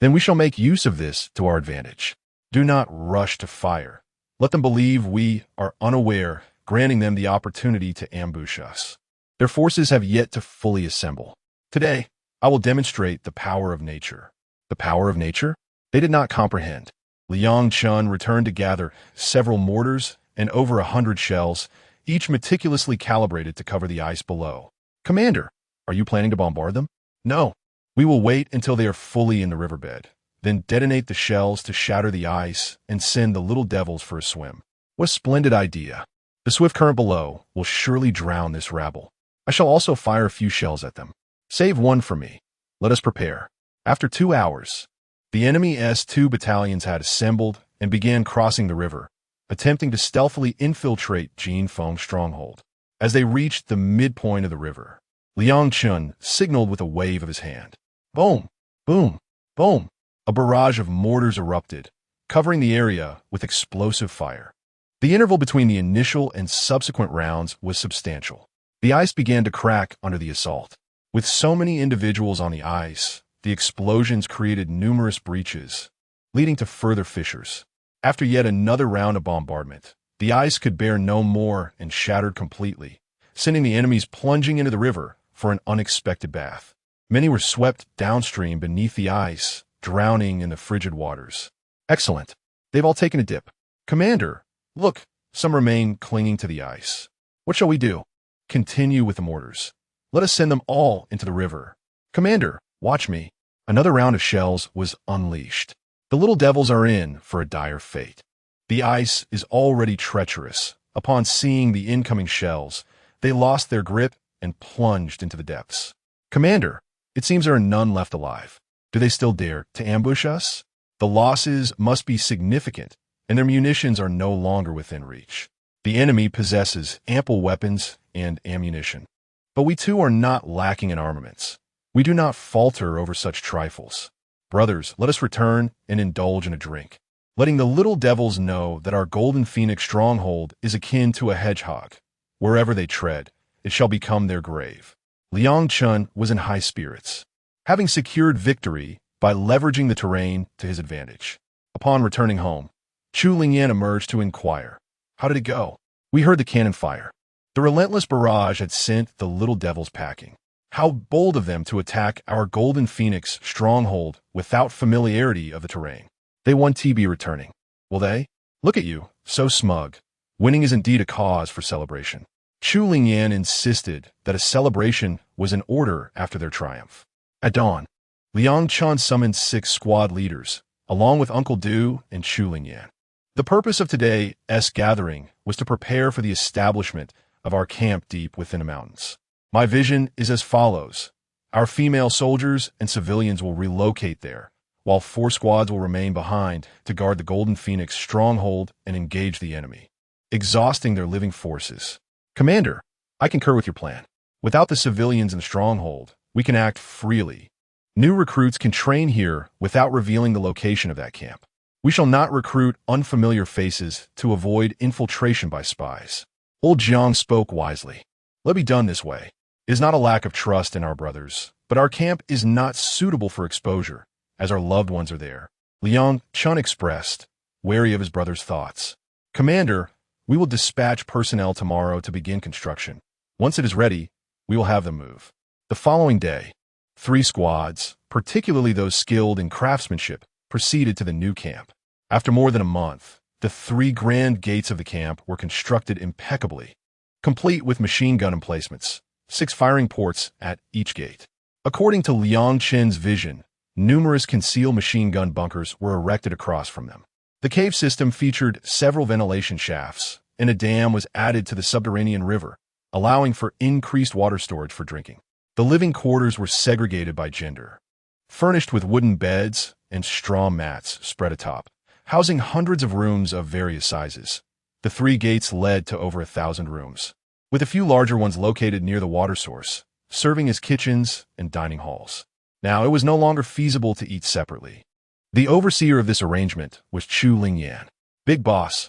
Then we shall make use of this to our advantage. Do not rush to fire. Let them believe we are unaware, granting them the opportunity to ambush us. Their forces have yet to fully assemble. Today, I will demonstrate the power of nature. The power of nature? They did not comprehend. Liang Chun returned to gather several mortars and over 100 shells, each meticulously calibrated to cover the ice below. Commander, are you planning to bombard them? No. We will wait until they are fully in the riverbed, then detonate the shells to shatter the ice and send the little devils for a swim. What a splendid idea. The swift current below will surely drown this rabble. I shall also fire a few shells at them. Save one for me. Let us prepare. After 2 hours, the enemy's 2 battalions had assembled and began crossing the river, attempting to stealthily infiltrate Jinfeng stronghold. As they reached the midpoint of the river, Liang Chun signaled with a wave of his hand. Boom! Boom! Boom! A barrage of mortars erupted, covering the area with explosive fire. The interval between the initial and subsequent rounds was substantial. The ice began to crack under the assault. With so many individuals on the ice, the explosions created numerous breaches, leading to further fissures. After yet another round of bombardment, the ice could bear no more and shattered completely, sending the enemies plunging into the river for an unexpected bath. Many were swept downstream beneath the ice, drowning in the frigid waters. Excellent. They've all taken a dip. Commander, look, some remain clinging to the ice. What shall we do? Continue with the mortars. Let us send them all into the river. Commander, watch me. Another round of shells was unleashed. The little devils are in for a dire fate. The ice is already treacherous. Upon seeing the incoming shells, they lost their grip and plunged into the depths. Commander, it seems there are none left alive. Do they still dare to ambush us? The losses must be significant, and their munitions are no longer within reach. The enemy possesses ample weapons and ammunition. But we too are not lacking in armaments. We do not falter over such trifles. Brothers, let us return and indulge in a drink, letting the little devils know that our Golden Phoenix stronghold is akin to a hedgehog. Wherever they tread, it shall become their grave. Liang Chun was in high spirits, having secured victory by leveraging the terrain to his advantage. Upon returning home, Chu Lingyan emerged to inquire, "How did it go?" "We heard the cannon fire. The relentless barrage had sent the little devils packing. How bold of them to attack our Golden Phoenix stronghold without familiarity of the terrain. They won TB returning. Will they? Look at you, so smug. Winning is indeed a cause for celebration. Chu Lingyan insisted that a celebration was in order after their triumph. At dawn, Liang Chun summoned 6 squad leaders, along with Uncle Du and Chu Lingyan. The purpose of today's gathering was to prepare for the establishment of our camp deep within the mountains. My vision is as follows. Our female soldiers and civilians will relocate there, while 4 squads will remain behind to guard the Golden Phoenix stronghold and engage the enemy, exhausting their living forces. Commander, I concur with your plan. Without the civilians in the stronghold, we can act freely. New recruits can train here without revealing the location of that camp. We shall not recruit unfamiliar faces to avoid infiltration by spies. Old Jiang spoke wisely. Let be done this way. It is not a lack of trust in our brothers, but our camp is not suitable for exposure, as our loved ones are there. Liang Chun expressed, wary of his brother's thoughts. Commander, we will dispatch personnel tomorrow to begin construction. Once it is ready, we will have them move. The following day, 3 squads, particularly those skilled in craftsmanship, proceeded to the new camp. After more than a month, the 3 grand gates of the camp were constructed impeccably, complete with machine gun emplacements, 6 firing ports at each gate. According to Liang Chen's vision, numerous concealed machine gun bunkers were erected across from them. The cave system featured several ventilation shafts, and a dam was added to the subterranean river, allowing for increased water storage for drinking. The living quarters were segregated by gender, furnished with wooden beds and straw mats spread atop, housing hundreds of rooms of various sizes. The 3 gates led to over 1,000 rooms, with a few larger ones located near the water source, serving as kitchens and dining halls. Now, it was no longer feasible to eat separately. The overseer of this arrangement was Chu Lingyan. Big boss,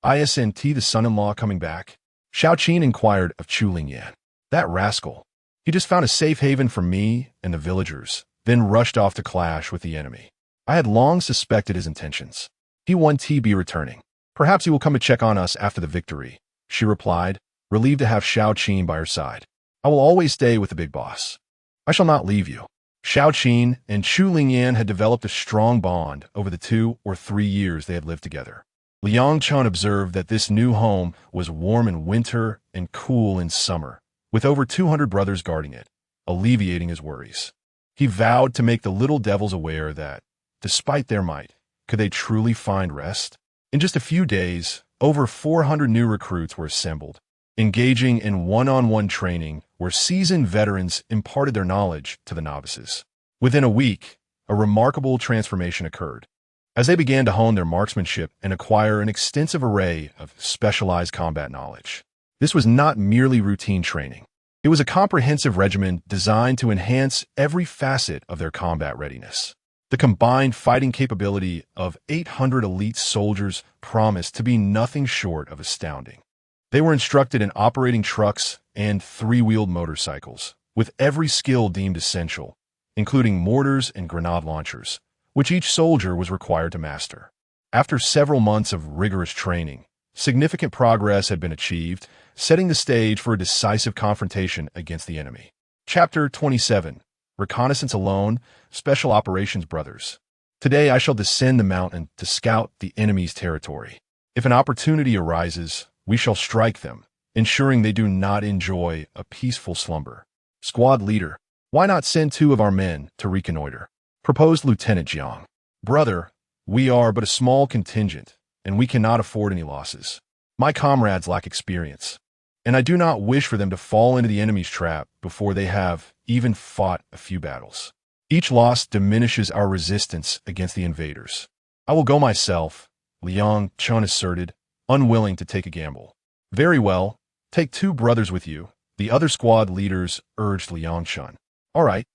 isn't the son-in-law coming back? Xiao Qin inquired of Chu Lingyan. That rascal. He just found a safe haven for me and the villagers, then rushed off to clash with the enemy. I had long suspected his intentions. He won TB returning. Perhaps he will come to check on us after the victory, she replied, relieved to have Xiao Qin by her side. I will always stay with the big boss. I shall not leave you. Xiao Qin and Chu Lingyan had developed a strong bond over the 2 or 3 years they had lived together. Liang Chun observed that this new home was warm in winter and cool in summer, with over 200 brothers guarding it, alleviating his worries. He vowed to make the little devils aware that, despite their might, could they truly find rest? In just a few days, over 400 new recruits were assembled, engaging in one-on-one training where seasoned veterans imparted their knowledge to the novices. Within a week, a remarkable transformation occurred. As they began to hone their marksmanship and acquire an extensive array of specialized combat knowledge. This was not merely routine training. It was a comprehensive regimen designed to enhance every facet of their combat readiness. The combined fighting capability of 800 elite soldiers promised to be nothing short of astounding. They were instructed in operating trucks and 3-wheeled motorcycles, with every skill deemed essential, including mortars and grenade launchers, which each soldier was required to master. After several months of rigorous training, significant progress had been achieved, setting the stage for a decisive confrontation against the enemy. Chapter 27. Reconnaissance Alone, Special Operations Brothers. Today I shall descend the mountain to scout the enemy's territory. If an opportunity arises, we shall strike them, ensuring they do not enjoy a peaceful slumber. Squad leader, why not send 2 of our men to reconnoiter? Proposed Lieutenant Jiang. Brother, we are but a small contingent, and we cannot afford any losses. My comrades lack experience, and I do not wish for them to fall into the enemy's trap before they have even fought a few battles. Each loss diminishes our resistance against the invaders. I will go myself, Liang Chun asserted, unwilling to take a gamble. Very well, take 2 brothers with you, the other squad leaders urged Liang Chun. All right,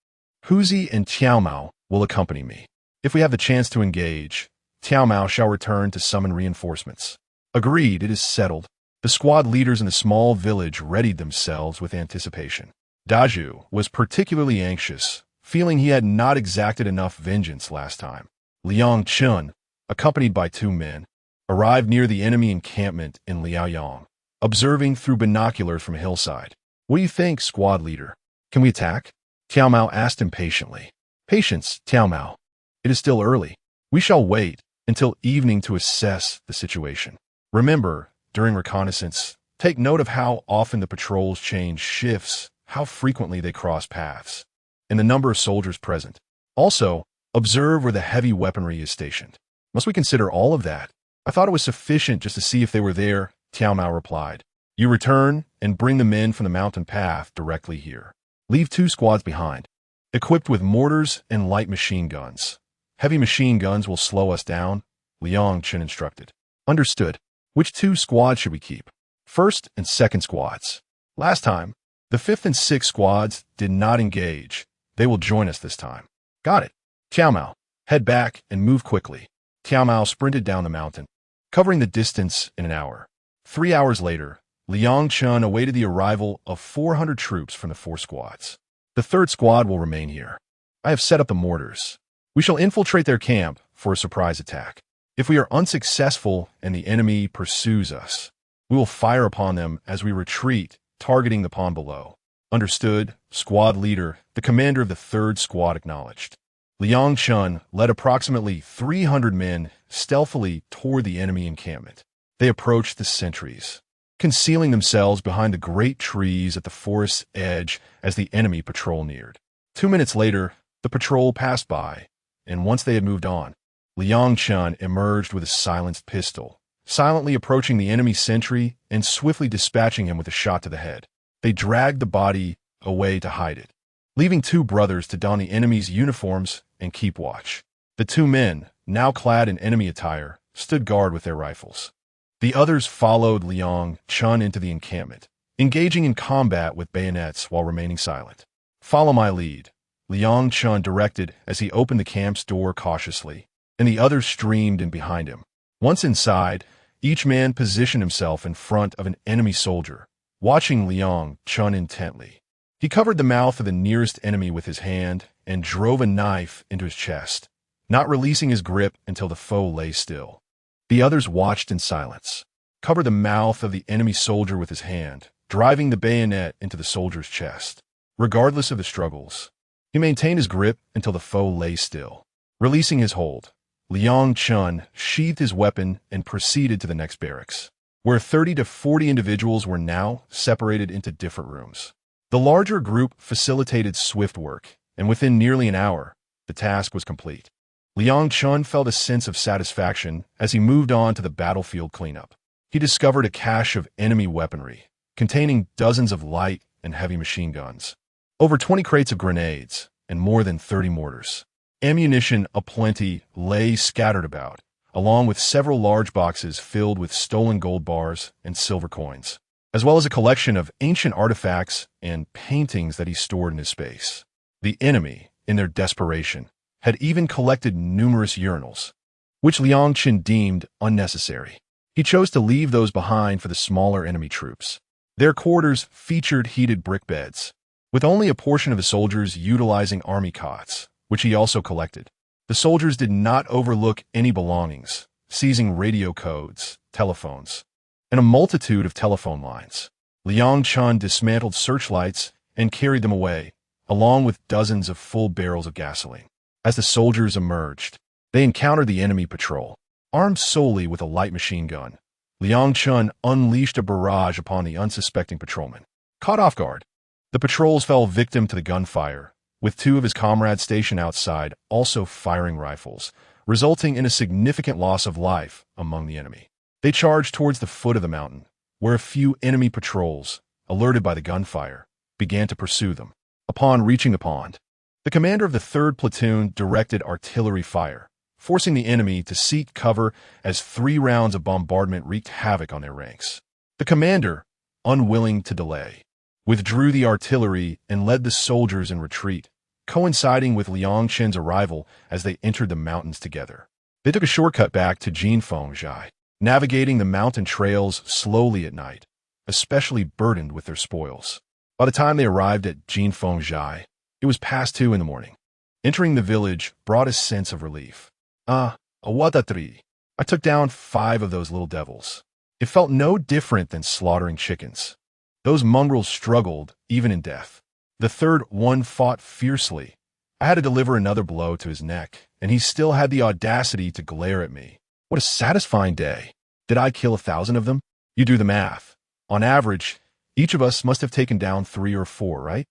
Huzi and Tiao Mao will accompany me. If we have the chance to engage, Tiao Mao shall return to summon reinforcements. Agreed, it is settled. The squad leaders in the small village readied themselves with anticipation. Daju was particularly anxious, feeling he had not exacted enough vengeance last time. Liang Chun, accompanied by 2 men, arrived near the enemy encampment in Liaoyang. observing through binoculars from a hillside. What do you think, squad leader? Can we attack? Tiao Mao asked impatiently. Patience, Tiao Mao. It is still early. We shall wait until evening to assess the situation. Remember, during reconnaissance, take note of how often the patrols change shifts, how frequently they cross paths, and the number of soldiers present. Also, observe where the heavy weaponry is stationed. Must we consider all of that? I thought it was sufficient just to see if they were there, Tiao Mao replied. You return and bring the men from the mountain path directly here. Leave 2 squads behind, equipped with mortars and light machine guns. Heavy machine guns will slow us down, Liang Chen instructed. Understood. Which 2 squads should we keep? 1st and 2nd squads. Last time, the 5th and 6th squads did not engage. They will join us this time. Got it. Tiao Mao, head back and move quickly. Tiao Mao sprinted down the mountain, covering the distance in an hour. 3 hours later, Liang Chen awaited the arrival of 400 troops from the 4 squads. The 3rd squad will remain here. I have set up the mortars. We shall infiltrate their camp for a surprise attack. If we are unsuccessful and the enemy pursues us, we will fire upon them as we retreat, targeting the pond below. Understood, squad leader, the commander of the 3rd squad acknowledged. Liang Chen led approximately 300 men stealthily toward the enemy encampment. They approached the sentries, concealing themselves behind the great trees at the forest's edge as the enemy patrol neared. 2 minutes later, the patrol passed by, and once they had moved on, Liang Chen emerged with a silenced pistol, silently approaching the enemy sentry and swiftly dispatching him with a shot to the head. They dragged the body away to hide it, leaving 2 brothers to don the enemy's uniforms and keep watch. The 2 men, now clad in enemy attire, stood guard with their rifles. The others followed Liang Chen into the encampment, engaging in combat with bayonets while remaining silent. Follow my lead, Liang Chen directed as he opened the camp's door cautiously, and the others streamed in behind him. Once inside, each man positioned himself in front of an enemy soldier, watching Liang Chen intently. He covered the mouth of the nearest enemy with his hand and drove a knife into his chest, not releasing his grip until the foe lay still. The others watched in silence, covered the mouth of the enemy soldier with his hand, driving the bayonet into the soldier's chest. Regardless of the struggles, he maintained his grip until the foe lay still. Releasing his hold, Liang Chen sheathed his weapon and proceeded to the next barracks, where 30 to 40 individuals were now separated into different rooms. The larger group facilitated swift work, and within nearly an hour, the task was complete. Liang Chen felt a sense of satisfaction as he moved on to the battlefield cleanup. He discovered a cache of enemy weaponry, containing dozens of light and heavy machine guns, over 20 crates of grenades, and more than 30 mortars. Ammunition aplenty lay scattered about, along with several large boxes filled with stolen gold bars and silver coins, as well as a collection of ancient artifacts and paintings that he stored in his space. The enemy, in their desperation, had even collected numerous urinals, which Liang Chen deemed unnecessary. He chose to leave those behind for the smaller enemy troops. Their quarters featured heated brick beds, with only a portion of the soldiers utilizing army cots, which he also collected. The soldiers did not overlook any belongings, seizing radio codes, telephones, and a multitude of telephone lines. Liang Chen dismantled searchlights and carried them away, along with dozens of full barrels of gasoline. As the soldiers emerged, they encountered the enemy patrol. Armed solely with a light machine gun, Liang Chen unleashed a barrage upon the unsuspecting patrolmen. Caught off guard, the patrols fell victim to the gunfire, with 2 of his comrades stationed outside also firing rifles, resulting in a significant loss of life among the enemy. They charged towards the foot of the mountain, where a few enemy patrols, alerted by the gunfire, began to pursue them. Upon reaching the pond, the commander of the 3rd platoon directed artillery fire, forcing the enemy to seek cover as 3 rounds of bombardment wreaked havoc on their ranks. The commander, unwilling to delay, withdrew the artillery and led the soldiers in retreat, coinciding with Liang Chen's arrival as they entered the mountains together. They took a shortcut back to Jinfengzhai, navigating the mountain trails slowly at night, especially burdened with their spoils. By the time they arrived at Jinfengzhai, it was past 2 in the morning. Entering the village brought a sense of relief. A watatri. I took down 5 of those little devils. It felt no different than slaughtering chickens. Those mongrels struggled, even in death. The third one fought fiercely. I had to deliver another blow to his neck, and he still had the audacity to glare at me. What a satisfying day. Did I kill 1,000 of them? You do the math. On average, each of us must have taken down 3 or 4, right?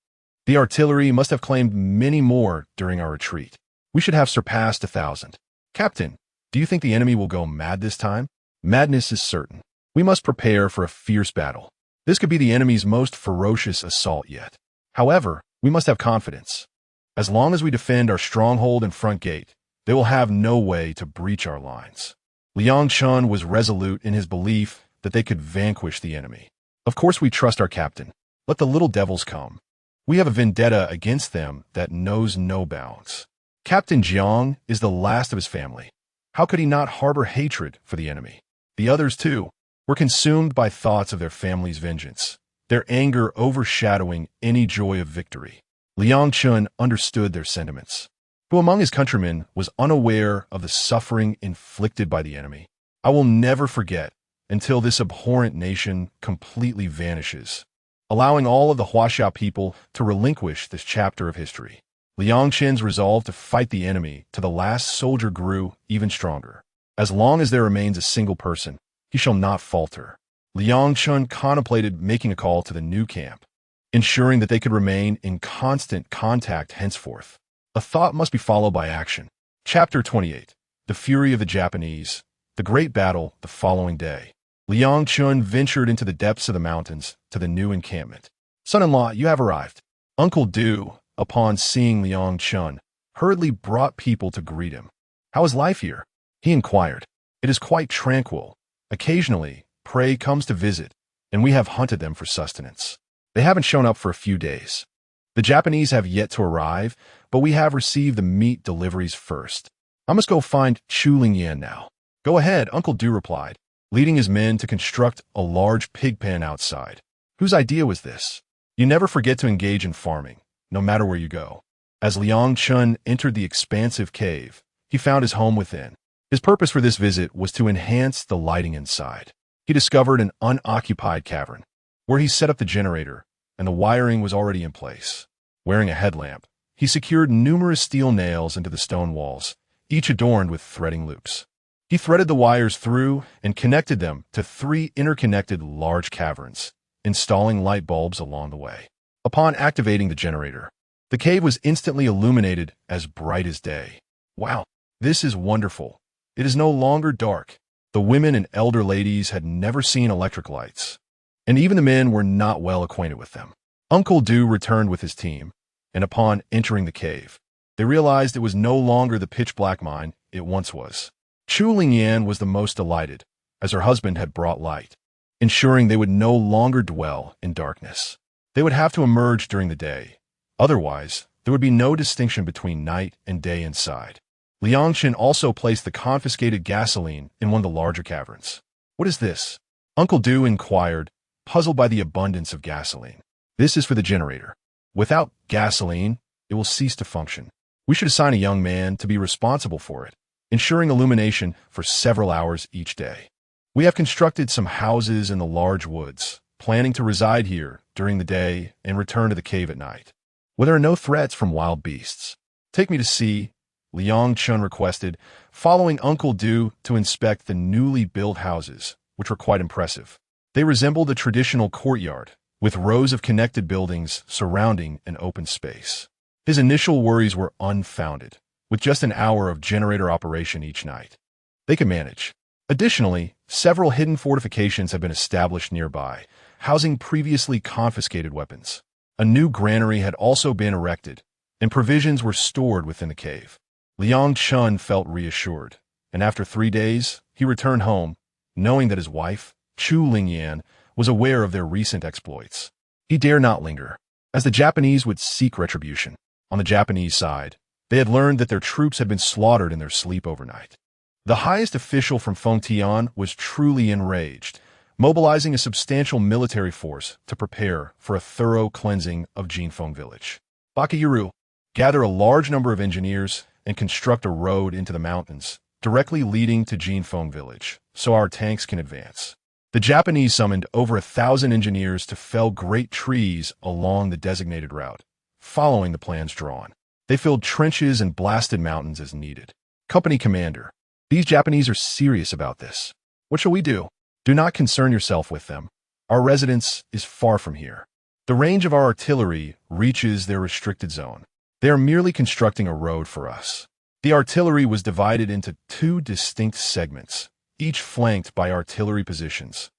The artillery must have claimed many more during our retreat. We should have surpassed 1,000. Captain, do you think the enemy will go mad this time? Madness is certain. We must prepare for a fierce battle. This could be the enemy's most ferocious assault yet. However, we must have confidence. As long as we defend our stronghold and front gate, they will have no way to breach our lines. Liang Chun was resolute in his belief that they could vanquish the enemy. Of course we trust our captain. Let the little devils come. We have a vendetta against them that knows no bounds. Captain Jiang is the last of his family. How could he not harbor hatred for the enemy? The others, too, were consumed by thoughts of their family's vengeance, their anger overshadowing any joy of victory. Liang Chun understood their sentiments. Who among his countrymen was unaware of the suffering inflicted by the enemy? I will never forget until this abhorrent nation completely vanishes, allowing all of the Huaxia people to relinquish this chapter of history. Liang Chen's resolve to fight the enemy to the last soldier grew even stronger. As long as there remains a single person, he shall not falter. Liang Chun contemplated making a call to the new camp, ensuring that they could remain in constant contact henceforth. A thought must be followed by action. Chapter 28. The Fury of the Japanese. The Great Battle the following day. Liang Chun ventured into the depths of the mountains to the new encampment. Son-in-law, you have arrived. Uncle Du, upon seeing Liang Chun, hurriedly brought people to greet him. How is life here? He inquired. It is quite tranquil. Occasionally, prey comes to visit, and we have hunted them for sustenance. They haven't shown up for a few days. The Japanese have yet to arrive, but we have received the meat deliveries first. I must go find Chu Lingyan now. Go ahead, Uncle Du replied, leading his men to construct a large pig pen outside. Whose idea was this? You never forget to engage in farming, no matter where you go. As Liang Chun entered the expansive cave, he found his home within. His purpose for this visit was to enhance the lighting inside. He discovered an unoccupied cavern, where he set up the generator, and the wiring was already in place. Wearing a headlamp, he secured numerous steel nails into the stone walls, each adorned with threading loops. He threaded the wires through and connected them to 3 interconnected large caverns, installing light bulbs along the way. Upon activating the generator, the cave was instantly illuminated as bright as day. Wow, this is wonderful. It is no longer dark. The women and elder ladies had never seen electric lights, and even the men were not well acquainted with them. Uncle Du returned with his team, and upon entering the cave, they realized it was no longer the pitch-black mine it once was. Chu Lingyan was the most delighted, as her husband had brought light, ensuring they would no longer dwell in darkness. They would have to emerge during the day. Otherwise, there would be no distinction between night and day inside. Liang Chen also placed the confiscated gasoline in one of the larger caverns. What is this? Uncle Du inquired, puzzled by the abundance of gasoline. This is for the generator. Without gasoline, it will cease to function. We should assign a young man to be responsible for it, ensuring illumination for several hours each day. We have constructed some houses in the large woods, planning to reside here during the day and return to the cave at night, where there are no threats from wild beasts. Take me to see, Liang Chun requested, following Uncle Du to inspect the newly built houses, which were quite impressive. They resembled a traditional courtyard, with rows of connected buildings surrounding an open space. His initial worries were unfounded. With just an hour of generator operation each night, they could manage. Additionally, several hidden fortifications have been established nearby, housing previously confiscated weapons. A new granary had also been erected, and provisions were stored within the cave. Liang Chun felt reassured, and after 3 days, he returned home, knowing that his wife, Chu Lingyan, was aware of their recent exploits. He dare not linger, as the Japanese would seek retribution. On the Japanese side, they had learned that their troops had been slaughtered in their sleep overnight. The highest official from Fengtian was truly enraged, mobilizing a substantial military force to prepare for a thorough cleansing of Jinfeng village. Bakayuru, gather a large number of engineers and construct a road into the mountains, directly leading to Jinfeng village, so our tanks can advance. The Japanese summoned over 1,000 engineers to fell great trees along the designated route, following the plans drawn. They filled trenches and blasted mountains as needed. Company commander, these Japanese are serious about this. What shall we do? Do not concern yourself with them. Our residence is far from here. The range of our artillery reaches their restricted zone. They are merely constructing a road for us. The artillery was divided into 2 distinct segments, each flanked by artillery positions,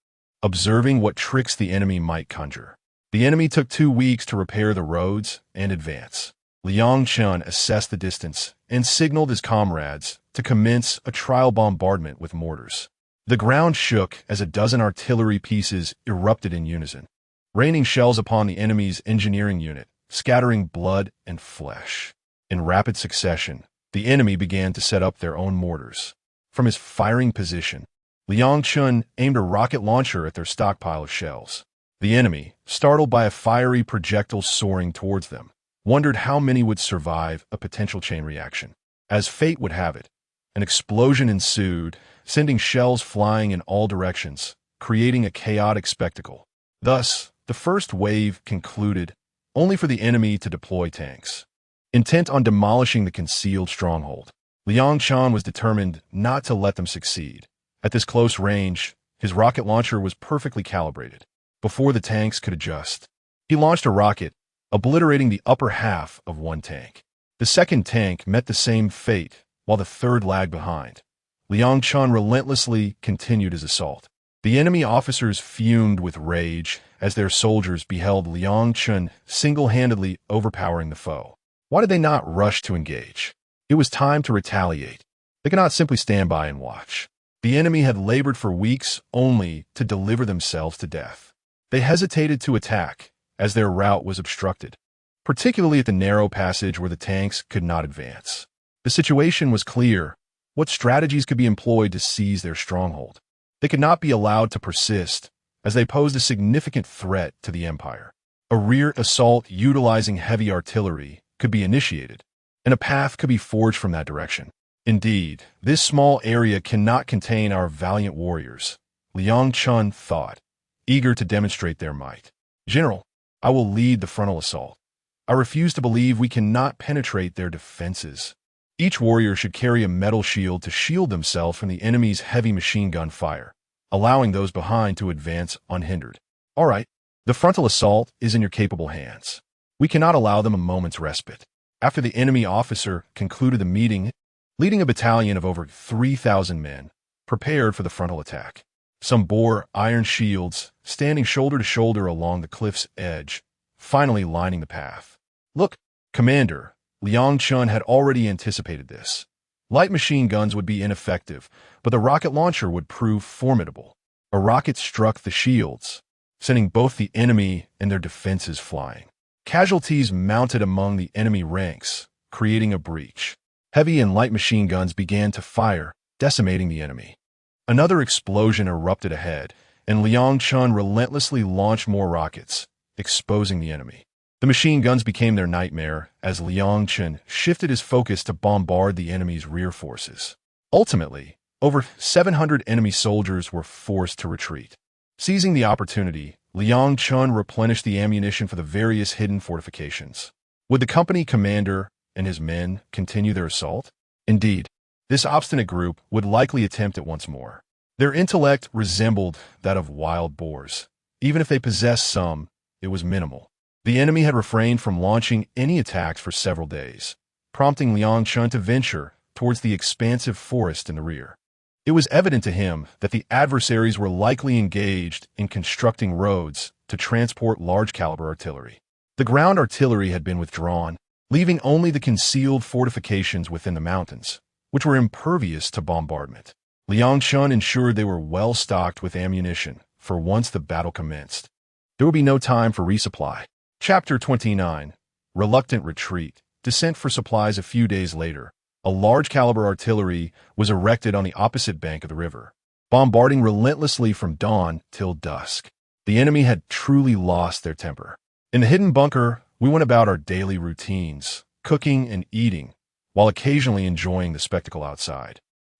observing what tricks the enemy might conjure. The enemy took 2 weeks to repair the roads and advance. Liang Chun assessed the distance and signaled his comrades to commence a trial bombardment with mortars. The ground shook as a dozen artillery pieces erupted in unison, raining shells upon the enemy's engineering unit, scattering blood and flesh. In rapid succession, the enemy began to set up their own mortars. From his firing position, Liang Chun aimed a rocket launcher at their stockpile of shells. The enemy, startled by a fiery projectile soaring towards them, wondered how many would survive a potential chain reaction. As fate would have it, an explosion ensued, sending shells flying in all directions, creating a chaotic spectacle. Thus, the first wave concluded, only for the enemy to deploy tanks. Intent on demolishing the concealed stronghold, Liang Chun was determined not to let them succeed. At this close range, his rocket launcher was perfectly calibrated. Before the tanks could adjust, he launched a rocket, obliterating the upper half of one tank. The second tank met the same fate, while the third lagged behind. Liang Chun relentlessly continued his assault. The enemy officers fumed with rage as their soldiers beheld Liang Chun single-handedly overpowering the foe. Why did they not rush to engage? It was time to retaliate. They could not simply stand by and watch. The enemy had labored for weeks only to deliver themselves to death. They hesitated to attack, as their route was obstructed, particularly at the narrow passage where the tanks could not advance. The situation was clear. What strategies could be employed to seize their stronghold? They could not be allowed to persist, as they posed a significant threat to the empire. A rear assault utilizing heavy artillery could be initiated, and a path could be forged from that direction. Indeed, this small area cannot contain our valiant warriors, Liang Chun thought, eager to demonstrate their might. General, I will lead the frontal assault. I refuse to believe we cannot penetrate their defenses. Each warrior should carry a metal shield to shield themselves from the enemy's heavy machine gun fire, allowing those behind to advance unhindered. All right, the frontal assault is in your capable hands. We cannot allow them a moment's respite. After the enemy officer concluded the meeting, leading a battalion of over 3,000 men, prepared for the frontal attack. Some bore iron shields, standing shoulder to shoulder along the cliff's edge, finally lining the path. Look, Commander, Liang Chun had already anticipated this. Light machine guns would be ineffective, but the rocket launcher would prove formidable. A rocket struck the shields, sending both the enemy and their defenses flying. Casualties mounted among the enemy ranks, creating a breach. Heavy and light machine guns began to fire, decimating the enemy. Another explosion erupted ahead, and Liang Chun relentlessly launched more rockets, exposing the enemy. The machine guns became their nightmare as Liang Chun shifted his focus to bombard the enemy's rear forces. Ultimately, over 700 enemy soldiers were forced to retreat. Seizing the opportunity, Liang Chun replenished the ammunition for the various hidden fortifications. Would the company commander and his men continue their assault? Indeed, this obstinate group would likely attempt it once more. Their intellect resembled that of wild boars. Even if they possessed some, it was minimal. The enemy had refrained from launching any attacks for several days, prompting Liang Chun to venture towards the expansive forest in the rear. It was evident to him that the adversaries were likely engaged in constructing roads to transport large-caliber artillery. The ground artillery had been withdrawn, leaving only the concealed fortifications within the mountains, which were impervious to bombardment. Liang Chun ensured they were well stocked with ammunition for once the battle commenced. There would be no time for resupply. Chapter 29. Reluctant Retreat. Descent for supplies. A few days later, a large-caliber artillery was erected on the opposite bank of the river, bombarding relentlessly from dawn till dusk. The enemy had truly lost their temper. In the hidden bunker, we went about our daily routines, cooking and eating, while occasionally enjoying the spectacle outside.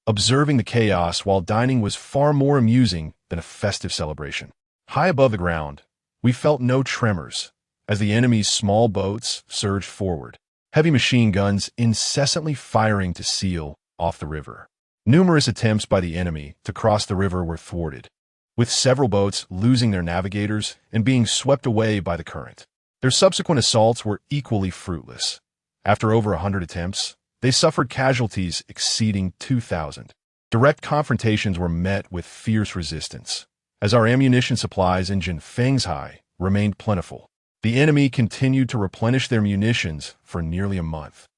Observing the chaos while dining was far more amusing than a festive celebration. High above the ground, we felt no tremors as the enemy's small boats surged forward, heavy machine guns incessantly firing to seal off the river. Numerous attempts by the enemy to cross the river were thwarted, with several boats losing their navigators and being swept away by the current. Their subsequent assaults were equally fruitless. After over 100 attempts, they suffered casualties exceeding 2,000. Direct confrontations were met with fierce resistance, as our ammunition supplies in Jinfengzhai remained plentiful. The enemy continued to replenish their munitions for nearly a month,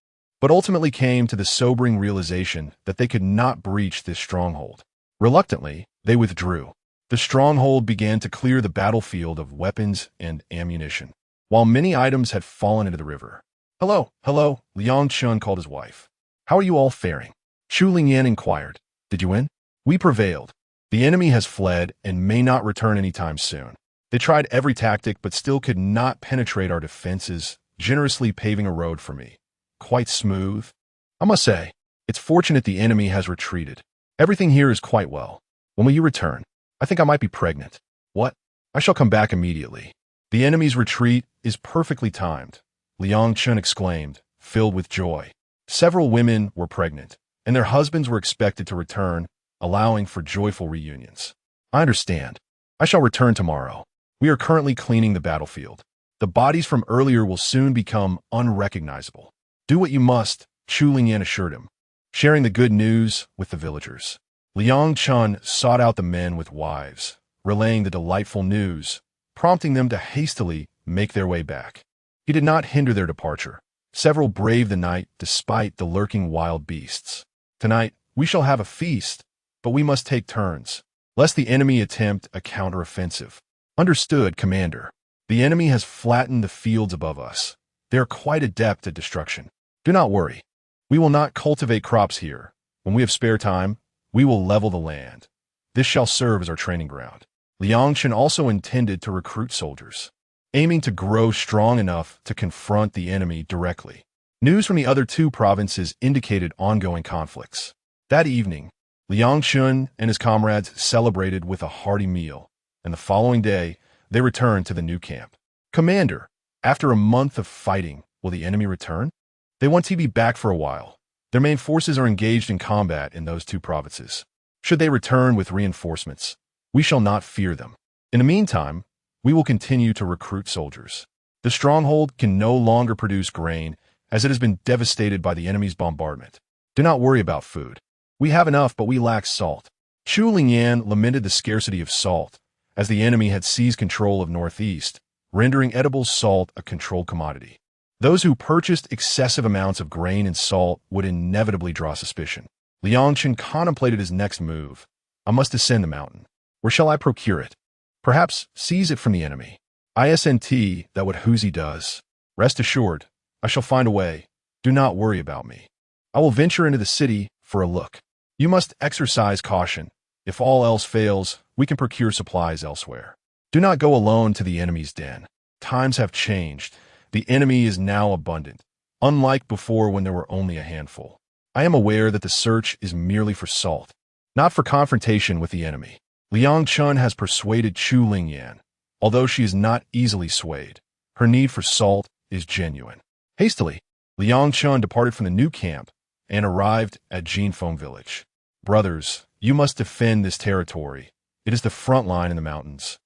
but ultimately came to the sobering realization that they could not breach this stronghold. Reluctantly, they withdrew. The stronghold began to clear the battlefield of weapons and ammunition, while many items had fallen into the river. Hello, Liang Chun called his wife. How are you all faring? Chu Lingyan inquired. Did you win? We prevailed. The enemy has fled and may not return anytime soon. They tried every tactic but still could not penetrate our defenses, generously paving a road for me. Quite smooth. I must say, it's fortunate the enemy has retreated. Everything here is quite well. When will you return? I think I might be pregnant. What? I shall come back immediately. The enemy's retreat is perfectly timed, Liang Chun exclaimed, filled with joy. Several women were pregnant, and their husbands were expected to return, allowing for joyful reunions. I understand. I shall return tomorrow. We are currently cleaning the battlefield. The bodies from earlier will soon become unrecognizable. Do what you must, Chu Lingyan assured him, sharing the good news with the villagers. Liang Chun sought out the men with wives, relaying the delightful news, prompting them to hastily make their way back. He did not hinder their departure. Several braved the night despite the lurking wild beasts. Tonight, we shall have a feast, but we must take turns, lest the enemy attempt a counteroffensive. Understood, Commander. The enemy has flattened the fields above us. They are quite adept at destruction. Do not worry. We will not cultivate crops here. When we have spare time, we will level the land. This shall serve as our training ground. Liang Chen also intended to recruit soldiers, aiming to grow strong enough to confront the enemy directly. News from the other two provinces indicated ongoing conflicts. That evening, Liang Chun and his comrades celebrated with a hearty meal, and the following day, they returned to the new camp. Commander, after a month of fighting, will the enemy return? They want to be back for a while. Their main forces are engaged in combat in those two provinces. Should they return with reinforcements, we shall not fear them. In the meantime, we will continue to recruit soldiers. The stronghold can no longer produce grain, as it has been devastated by the enemy's bombardment. Do not worry about food. We have enough, but we lack salt. Chu Lingyan lamented the scarcity of salt, as the enemy had seized control of Northeast, rendering edible salt a controlled commodity. Those who purchased excessive amounts of grain and salt would inevitably draw suspicion. Liang Chen contemplated his next move. I must ascend the mountain. Where shall I procure it? Perhaps seize it from the enemy. Isn't that what Huzi does? Rest assured, I shall find a way. Do not worry about me. I will venture into the city for a look. You must exercise caution. If all else fails, we can procure supplies elsewhere. Do not go alone to the enemy's den. Times have changed. The enemy is now abundant, unlike before when there were only a handful. I am aware that the search is merely for salt, not for confrontation with the enemy. Liang Chun has persuaded Chu Lingyan. Although she is not easily swayed, her need for salt is genuine. Hastily, Liang Chun departed from the new camp and arrived at Jinfeng village. Brothers, you must defend this territory. It is the front line in the mountains,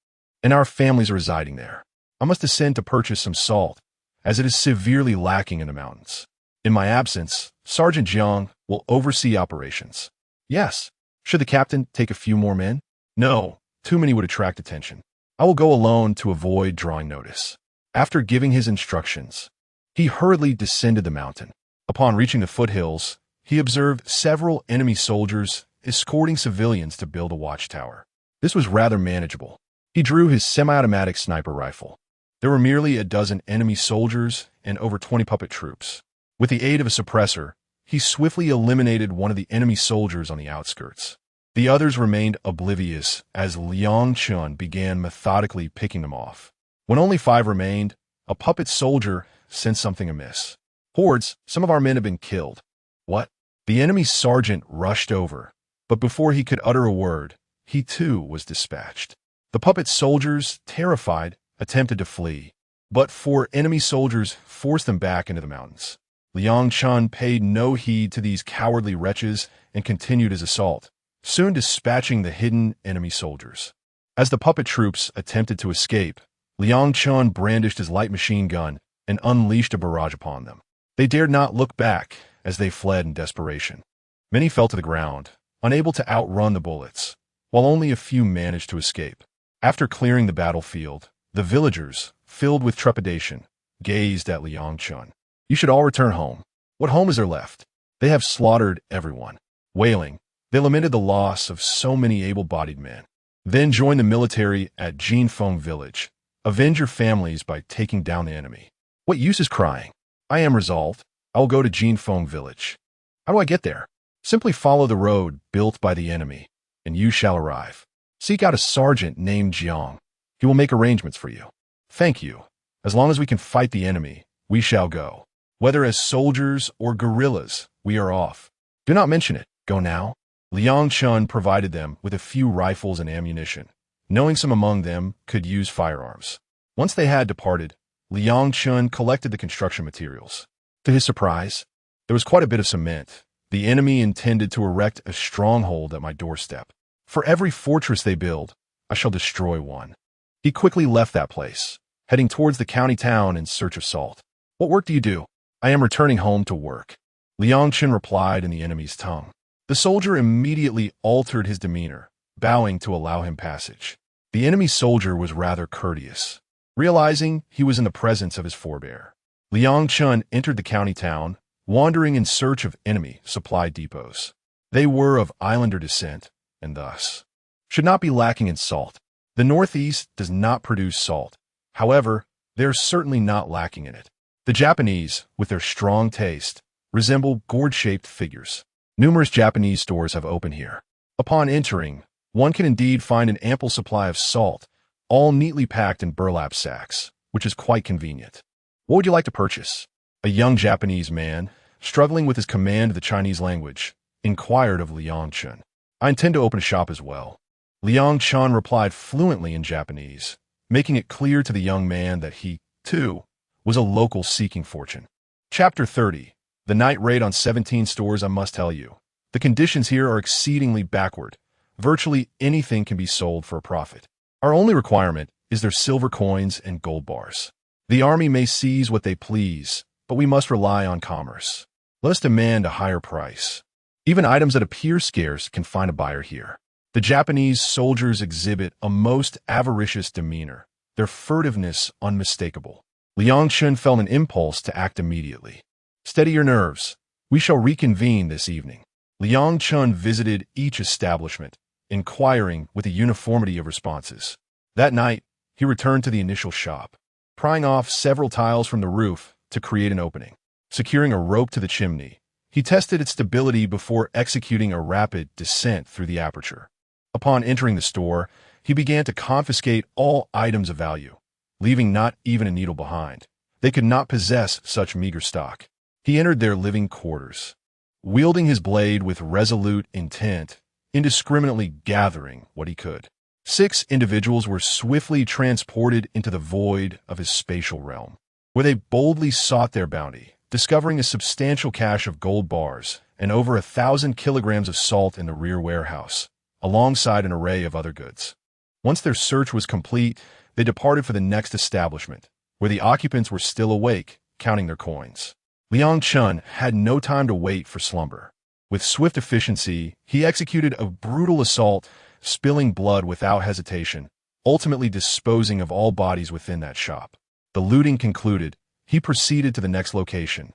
and our families are residing there. I must ascend to purchase some salt, as it is severely lacking in the mountains. In my absence, Sergeant Jiang will oversee operations. Yes. Should the captain take a few more men? No, too many would attract attention. I will go alone to avoid drawing notice. After giving his instructions, he hurriedly descended the mountain. Upon reaching the foothills, he observed several enemy soldiers escorting civilians to build a watchtower. This was rather manageable. He drew his semi-automatic sniper rifle. There were merely a dozen enemy soldiers and over 20 puppet troops. With the aid of a suppressor, he swiftly eliminated one of the enemy soldiers on the outskirts. The others remained oblivious as Liang Chun began methodically picking them off. When only 5 remained, a puppet soldier sensed something amiss. Hordes, some of our men have been killed. What? The enemy sergeant rushed over, But before he could utter a word, he too was dispatched. The puppet soldiers, terrified, attempted to flee, but four enemy soldiers forced them back into the mountains. Liang Chun paid no heed to these cowardly wretches and continued his assault, soon dispatching the hidden enemy soldiers. As the puppet troops attempted to escape, Liang Chun brandished his light machine gun and unleashed a barrage upon them. They dared not look back as they fled in desperation. Many fell to the ground, unable to outrun the bullets, while only a few managed to escape. After clearing the battlefield, the villagers, filled with trepidation, gazed at Liang Chun. "You should all return home. What home is there left? They have slaughtered everyone." Wailing, they lamented the loss of so many able-bodied men. Then join the military at Jinfeng village. Avenge your families by taking down the enemy. What use is crying? I am resolved. I will go to Jinfeng village. How do I get there? Simply follow the road built by the enemy, and you shall arrive. Seek out a sergeant named Jiang. He will make arrangements for you. Thank you. As long as we can fight the enemy, we shall go. Whether as soldiers or guerrillas, we are off. Do not mention it. Go now. Liang Chun provided them with a few rifles and ammunition, knowing some among them could use firearms. Once they had departed, Liang Chun collected the construction materials. To his surprise, there was quite a bit of cement. The enemy intended to erect a stronghold at my doorstep. For every fortress they build, I shall destroy one. He quickly left that place, heading towards the county town in search of salt. What work do you do? I am returning home to work. Liang Chun replied in the enemy's tongue. The soldier immediately altered his demeanor, bowing to allow him passage. The enemy soldier was rather courteous. Realizing he was in the presence of his forebear, Liang Chun entered the county town, wandering in search of enemy supply depots. They were of islander descent, and thus should not be lacking in salt. The Northeast does not produce salt. However, they are certainly not lacking in it. The Japanese, with their strong taste, resemble gourd-shaped figures. Numerous Japanese stores have opened here. Upon entering, one can indeed find an ample supply of salt, all neatly packed in burlap sacks, which is quite convenient. What would you like to purchase? A young Japanese man, struggling with his command of the Chinese language, inquired of Liang Chun. I intend to open a shop as well. Liang Chun replied fluently in Japanese, making it clear to the young man that he, too, was a local seeking fortune. Chapter 30. The night raid on 17 stores. I must tell you, the conditions here are exceedingly backward. Virtually anything can be sold for a profit. Our only requirement is their silver coins and gold bars. The army may seize what they please, but we must rely on commerce. Let us demand a higher price. Even items that appear scarce can find a buyer here. The Japanese soldiers exhibit a most avaricious demeanor, their furtiveness unmistakable. Liang Chun felt an impulse to act immediately. Steady your nerves. We shall reconvene this evening. Liang Chun visited each establishment, inquiring with a uniformity of responses. That night, he returned to the initial shop, prying off several tiles from the roof to create an opening. Securing a rope to the chimney, he tested its stability before executing a rapid descent through the aperture. Upon entering the store, he began to confiscate all items of value, leaving not even a needle behind. They could not possess such meager stock. He entered their living quarters, wielding his blade with resolute intent, indiscriminately gathering what he could. 6 individuals were swiftly transported into the void of his spatial realm, where they boldly sought their bounty, discovering a substantial cache of gold bars and over 1,000 kilograms of salt in the rear warehouse, alongside an array of other goods. Once their search was complete, they departed for the next establishment, where the occupants were still awake, counting their coins. Liang Chun had no time to wait for slumber. With swift efficiency, he executed a brutal assault, spilling blood without hesitation, ultimately disposing of all bodies within that shop. The looting concluded, he proceeded to the next location.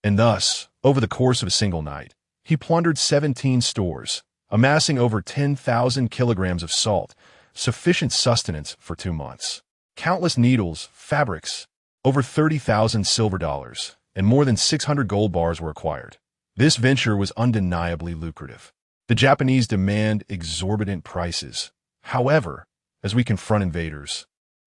And thus, over the course of a single night, he plundered 17 stores, amassing over 10,000 kilograms of salt, sufficient sustenance for 2 months. Countless needles, fabrics, over 30,000 silver dollars, and more than 600 gold bars were acquired. This venture was undeniably lucrative. The Japanese demand exorbitant prices. However, as we confront invaders,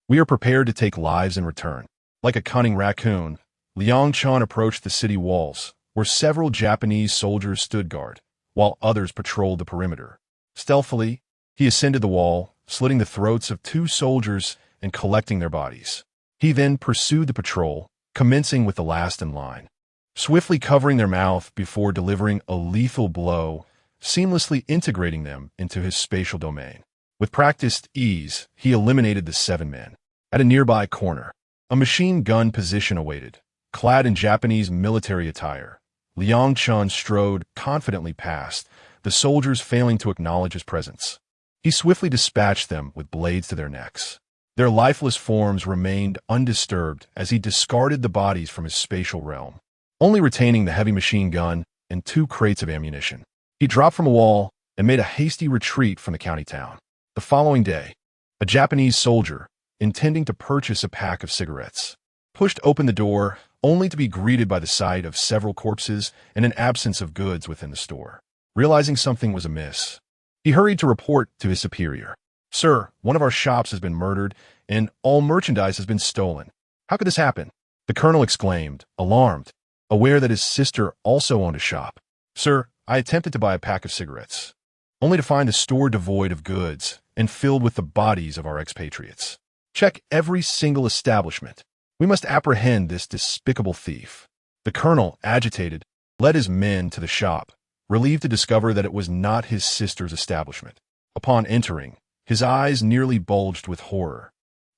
we are prepared to take lives in return. Like a cunning raccoon, Liang Chun approached the city walls, where several Japanese soldiers stood guard, while others patrolled the perimeter. Stealthily, he ascended the wall, slitting the throats of 2 soldiers and collecting their bodies. He then pursued the patrol, commencing with the last in line, swiftly covering their mouth before delivering a lethal blow, seamlessly integrating them into his spatial domain. With practiced ease, he eliminated the 7 men. At a nearby corner, a machine gun position awaited. Clad in Japanese military attire, Liang Chun strode confidently past, the soldiers failing to acknowledge his presence. He swiftly dispatched them with blades to their necks. Their lifeless forms remained undisturbed as he discarded the bodies from his spatial realm, only retaining the heavy machine gun and 2 crates of ammunition. He dropped from a wall and made a hasty retreat from the county town. The following day, a Japanese soldier, intending to purchase a pack of cigarettes, pushed open the door only to be greeted by the sight of several corpses and an absence of goods within the store. Realizing something was amiss, he hurried to report to his superior. "Sir, one of our shops has been murdered, and all merchandise has been stolen. How could this happen?" The colonel exclaimed, alarmed, aware that his sister also owned a shop. "Sir, I attempted to buy a pack of cigarettes, only to find the store devoid of goods and filled with the bodies of our expatriates. Check every single establishment. We must apprehend this despicable thief." The colonel, agitated, led his men to the shop, relieved to discover that it was not his sister's establishment. Upon entering, his eyes nearly bulged with horror.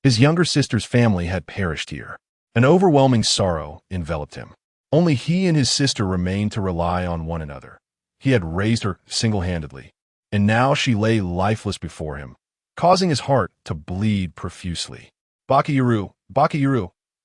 His younger sister's family had perished here. An overwhelming sorrow enveloped him. Only he and his sister remained to rely on one another. He had raised her single-handedly, and now she lay lifeless before him, causing his heart to bleed profusely. Bakayuru,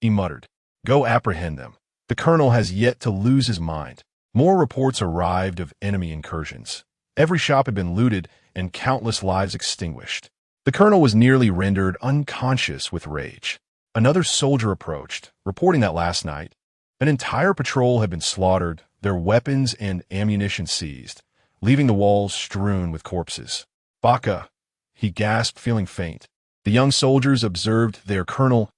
he muttered. "Go apprehend them." The colonel has yet to lose his mind. More reports arrived of enemy incursions. Every shop had been looted and countless lives extinguished. The colonel was nearly rendered unconscious with rage. Another soldier approached, reporting that last night, an entire patrol had been slaughtered, their weapons and ammunition seized, leaving the walls strewn with corpses. "Baka," he gasped, feeling faint. The young soldiers observed their colonel's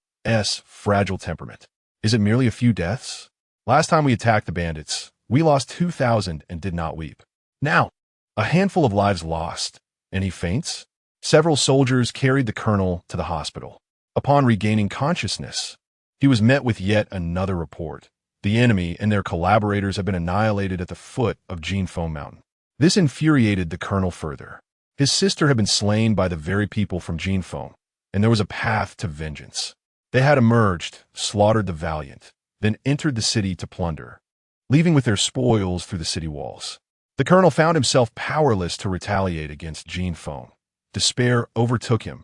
fragile temperament. "Is it merely a few deaths? Last time we attacked the bandits, we lost 2,000 and did not weep. Now, a handful of lives lost, and he faints?" Several soldiers carried the colonel to the hospital. Upon regaining consciousness, he was met with yet another report. The enemy and their collaborators had been annihilated at the foot of Jinfeng Mountain. This infuriated the colonel further. His sister had been slain by the very people from Jinfeng, and there was a path to vengeance. They had emerged, slaughtered the valiant, then entered the city to plunder, leaving with their spoils through the city walls. The colonel found himself powerless to retaliate against Jinfeng. Despair overtook him,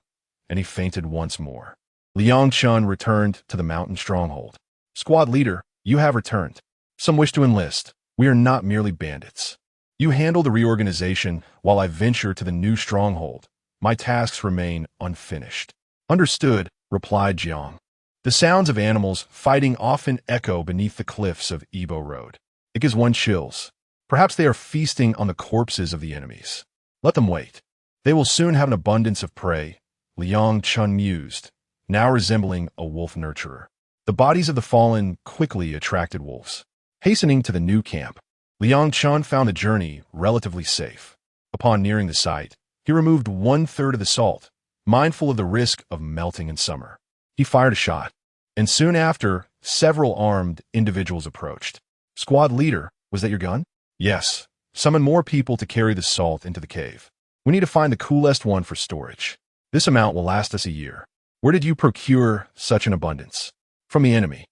and he fainted once more. Liang Chun returned to the mountain stronghold. "Squad leader, you have returned. Some wish to enlist. We are not merely bandits. You handle the reorganization while I venture to the new stronghold. My tasks remain unfinished." "Understood," replied Jiang. The sounds of animals fighting often echo beneath the cliffs of Ibo Road. It gives one chills. Perhaps they are feasting on the corpses of the enemies. Let them wait. They will soon have an abundance of prey, Liang Chun mused, now resembling a wolf nurturer. The bodies of the fallen quickly attracted wolves. Hastening to the new camp, Liang Chun found the journey relatively safe. Upon nearing the site, he removed 1/3 of the salt, mindful of the risk of melting in summer. He fired a shot, and soon after, several armed individuals approached. "Squad leader, was that your gun?" "Yes. Summon more people to carry the salt into the cave. We need to find the coolest one for storage. This amount will last us a year." "Where did you procure such an abundance?" "From the enemy.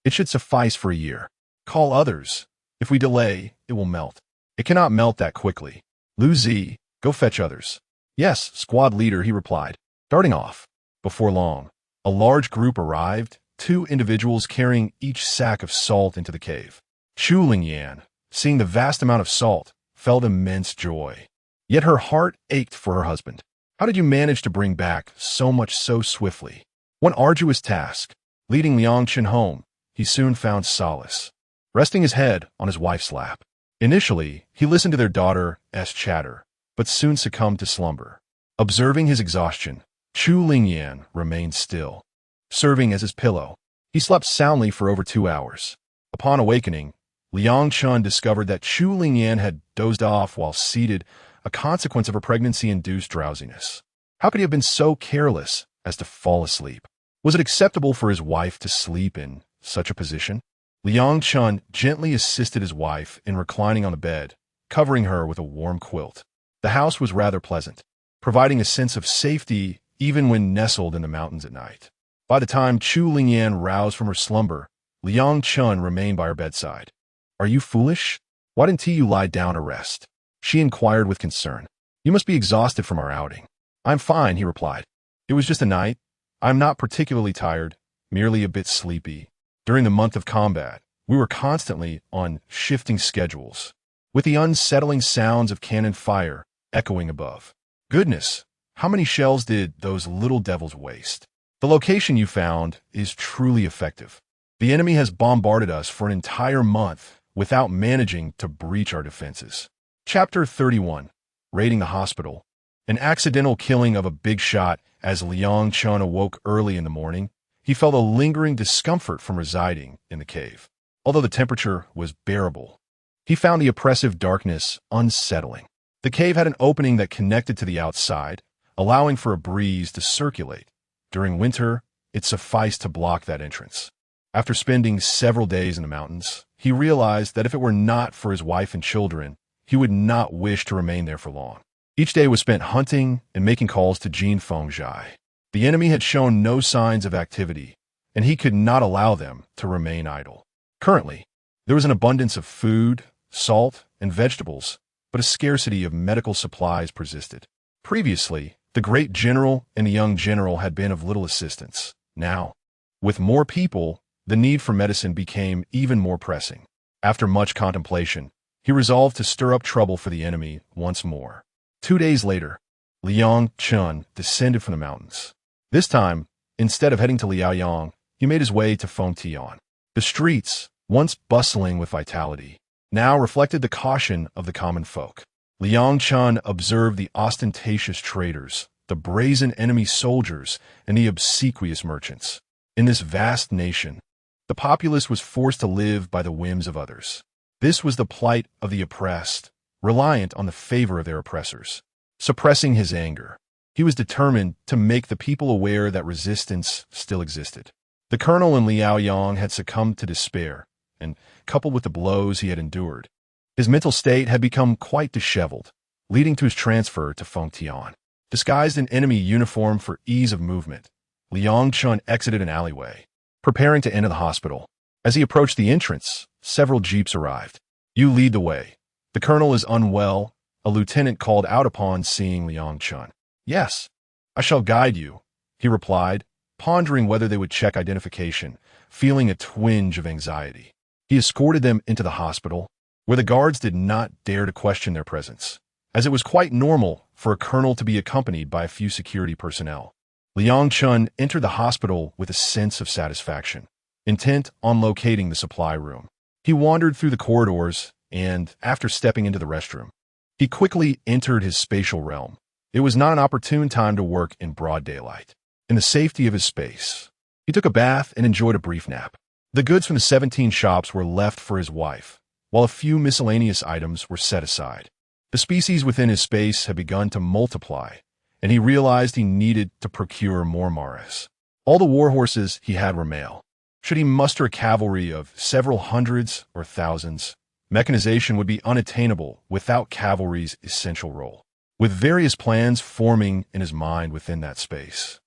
It should suffice for a year. Call others. If we delay, it will melt." "It cannot melt that quickly. Lu Zi, go fetch others." "Yes, squad leader," he replied, darting off. Before long, a large group arrived, 2 individuals carrying each sack of salt into the cave. Chu Lingyan, seeing the vast amount of salt, felt immense joy. Yet her heart ached for her husband. "How did you manage to bring back so much so swiftly?" One arduous task. Leading Liang Chen home, he soon found solace, resting his head on his wife's lap. Initially, he listened to their daughter's chatter, but soon succumbed to slumber. Observing his exhaustion, Chu Lingyan remained still, serving as his pillow. He slept soundly for over 2 hours. Upon awakening, Liang Chun discovered that Chu Lingyan had dozed off while seated, a consequence of her pregnancy-induced drowsiness. How could he have been so careless as to fall asleep? Was it acceptable for his wife to sleep in such a position? Liang Chun gently assisted his wife in reclining on the bed, covering her with a warm quilt. The house was rather pleasant, providing a sense of safety even when nestled in the mountains at night. By the time Chu Lingyan roused from her slumber, Liang Chun remained by her bedside. "Are you foolish? Why didn't you lie down to rest?" she inquired with concern. "You must be exhausted from our outing." "I'm fine," he replied. "It was just a night. I'm not particularly tired, merely a bit sleepy. During the month of combat, we were constantly on shifting schedules, with the unsettling sounds of cannon fire echoing above. Goodness, how many shells did those little devils waste? The location you found is truly effective. The enemy has bombarded us for an entire month without managing to breach our defenses." Chapter 31. Raiding the Hospital. An accidental killing of a big shot. As Liang Chun awoke early in the morning, he felt a lingering discomfort from residing in the cave. Although the temperature was bearable, he found the oppressive darkness unsettling. The cave had an opening that connected to the outside, allowing for a breeze to circulate. During winter, it sufficed to block that entrance. After spending several days in the mountains, he realized that if it were not for his wife and children, he would not wish to remain there for long. Each day was spent hunting and making calls to Jin Fengjai. The enemy had shown no signs of activity, and he could not allow them to remain idle. Currently, there was an abundance of food, salt, and vegetables, but a scarcity of medical supplies persisted. Previously, the great general and the young general had been of little assistance. Now, with more people, the need for medicine became even more pressing. After much contemplation, he resolved to stir up trouble for the enemy once more. 2 days later, Liang Chun descended from the mountains. This time, instead of heading to Liaoyang, he made his way to Fengtian. The streets, once bustling with vitality, now reflected the caution of the common folk. Liang Chun observed the ostentatious traders, the brazen enemy soldiers, and the obsequious merchants. In this vast nation, the populace was forced to live by the whims of others. This was the plight of the oppressed, reliant on the favor of their oppressors. Suppressing his anger, he was determined to make the people aware that resistance still existed. The colonel in Liaoyang had succumbed to despair, and, coupled with the blows he had endured, his mental state had become quite disheveled, leading to his transfer to Fengtian. Disguised in enemy uniform for ease of movement, Liang Chun exited an alleyway, preparing to enter the hospital. As he approached the entrance, several jeeps arrived. "You lead the way. The colonel is unwell," a lieutenant called out upon seeing Liang Chun. "Yes, I shall guide you," he replied, pondering whether they would check identification, feeling a twinge of anxiety. He escorted them into the hospital, where the guards did not dare to question their presence, as it was quite normal for a colonel to be accompanied by a few security personnel. Liang Chun entered the hospital with a sense of satisfaction, intent on locating the supply room. He wandered through the corridors, and, after stepping into the restroom, he quickly entered his spatial realm. It was not an opportune time to work in broad daylight. In the safety of his space, he took a bath and enjoyed a brief nap. The goods from the 17 shops were left for his wife, while a few miscellaneous items were set aside. The species within his space had begun to multiply, and he realized he needed to procure more mares. All the war horses he had were male. Should he muster a cavalry of several hundreds or thousands, mechanization would be unattainable without cavalry's essential role. With various plans forming in his mind within that space,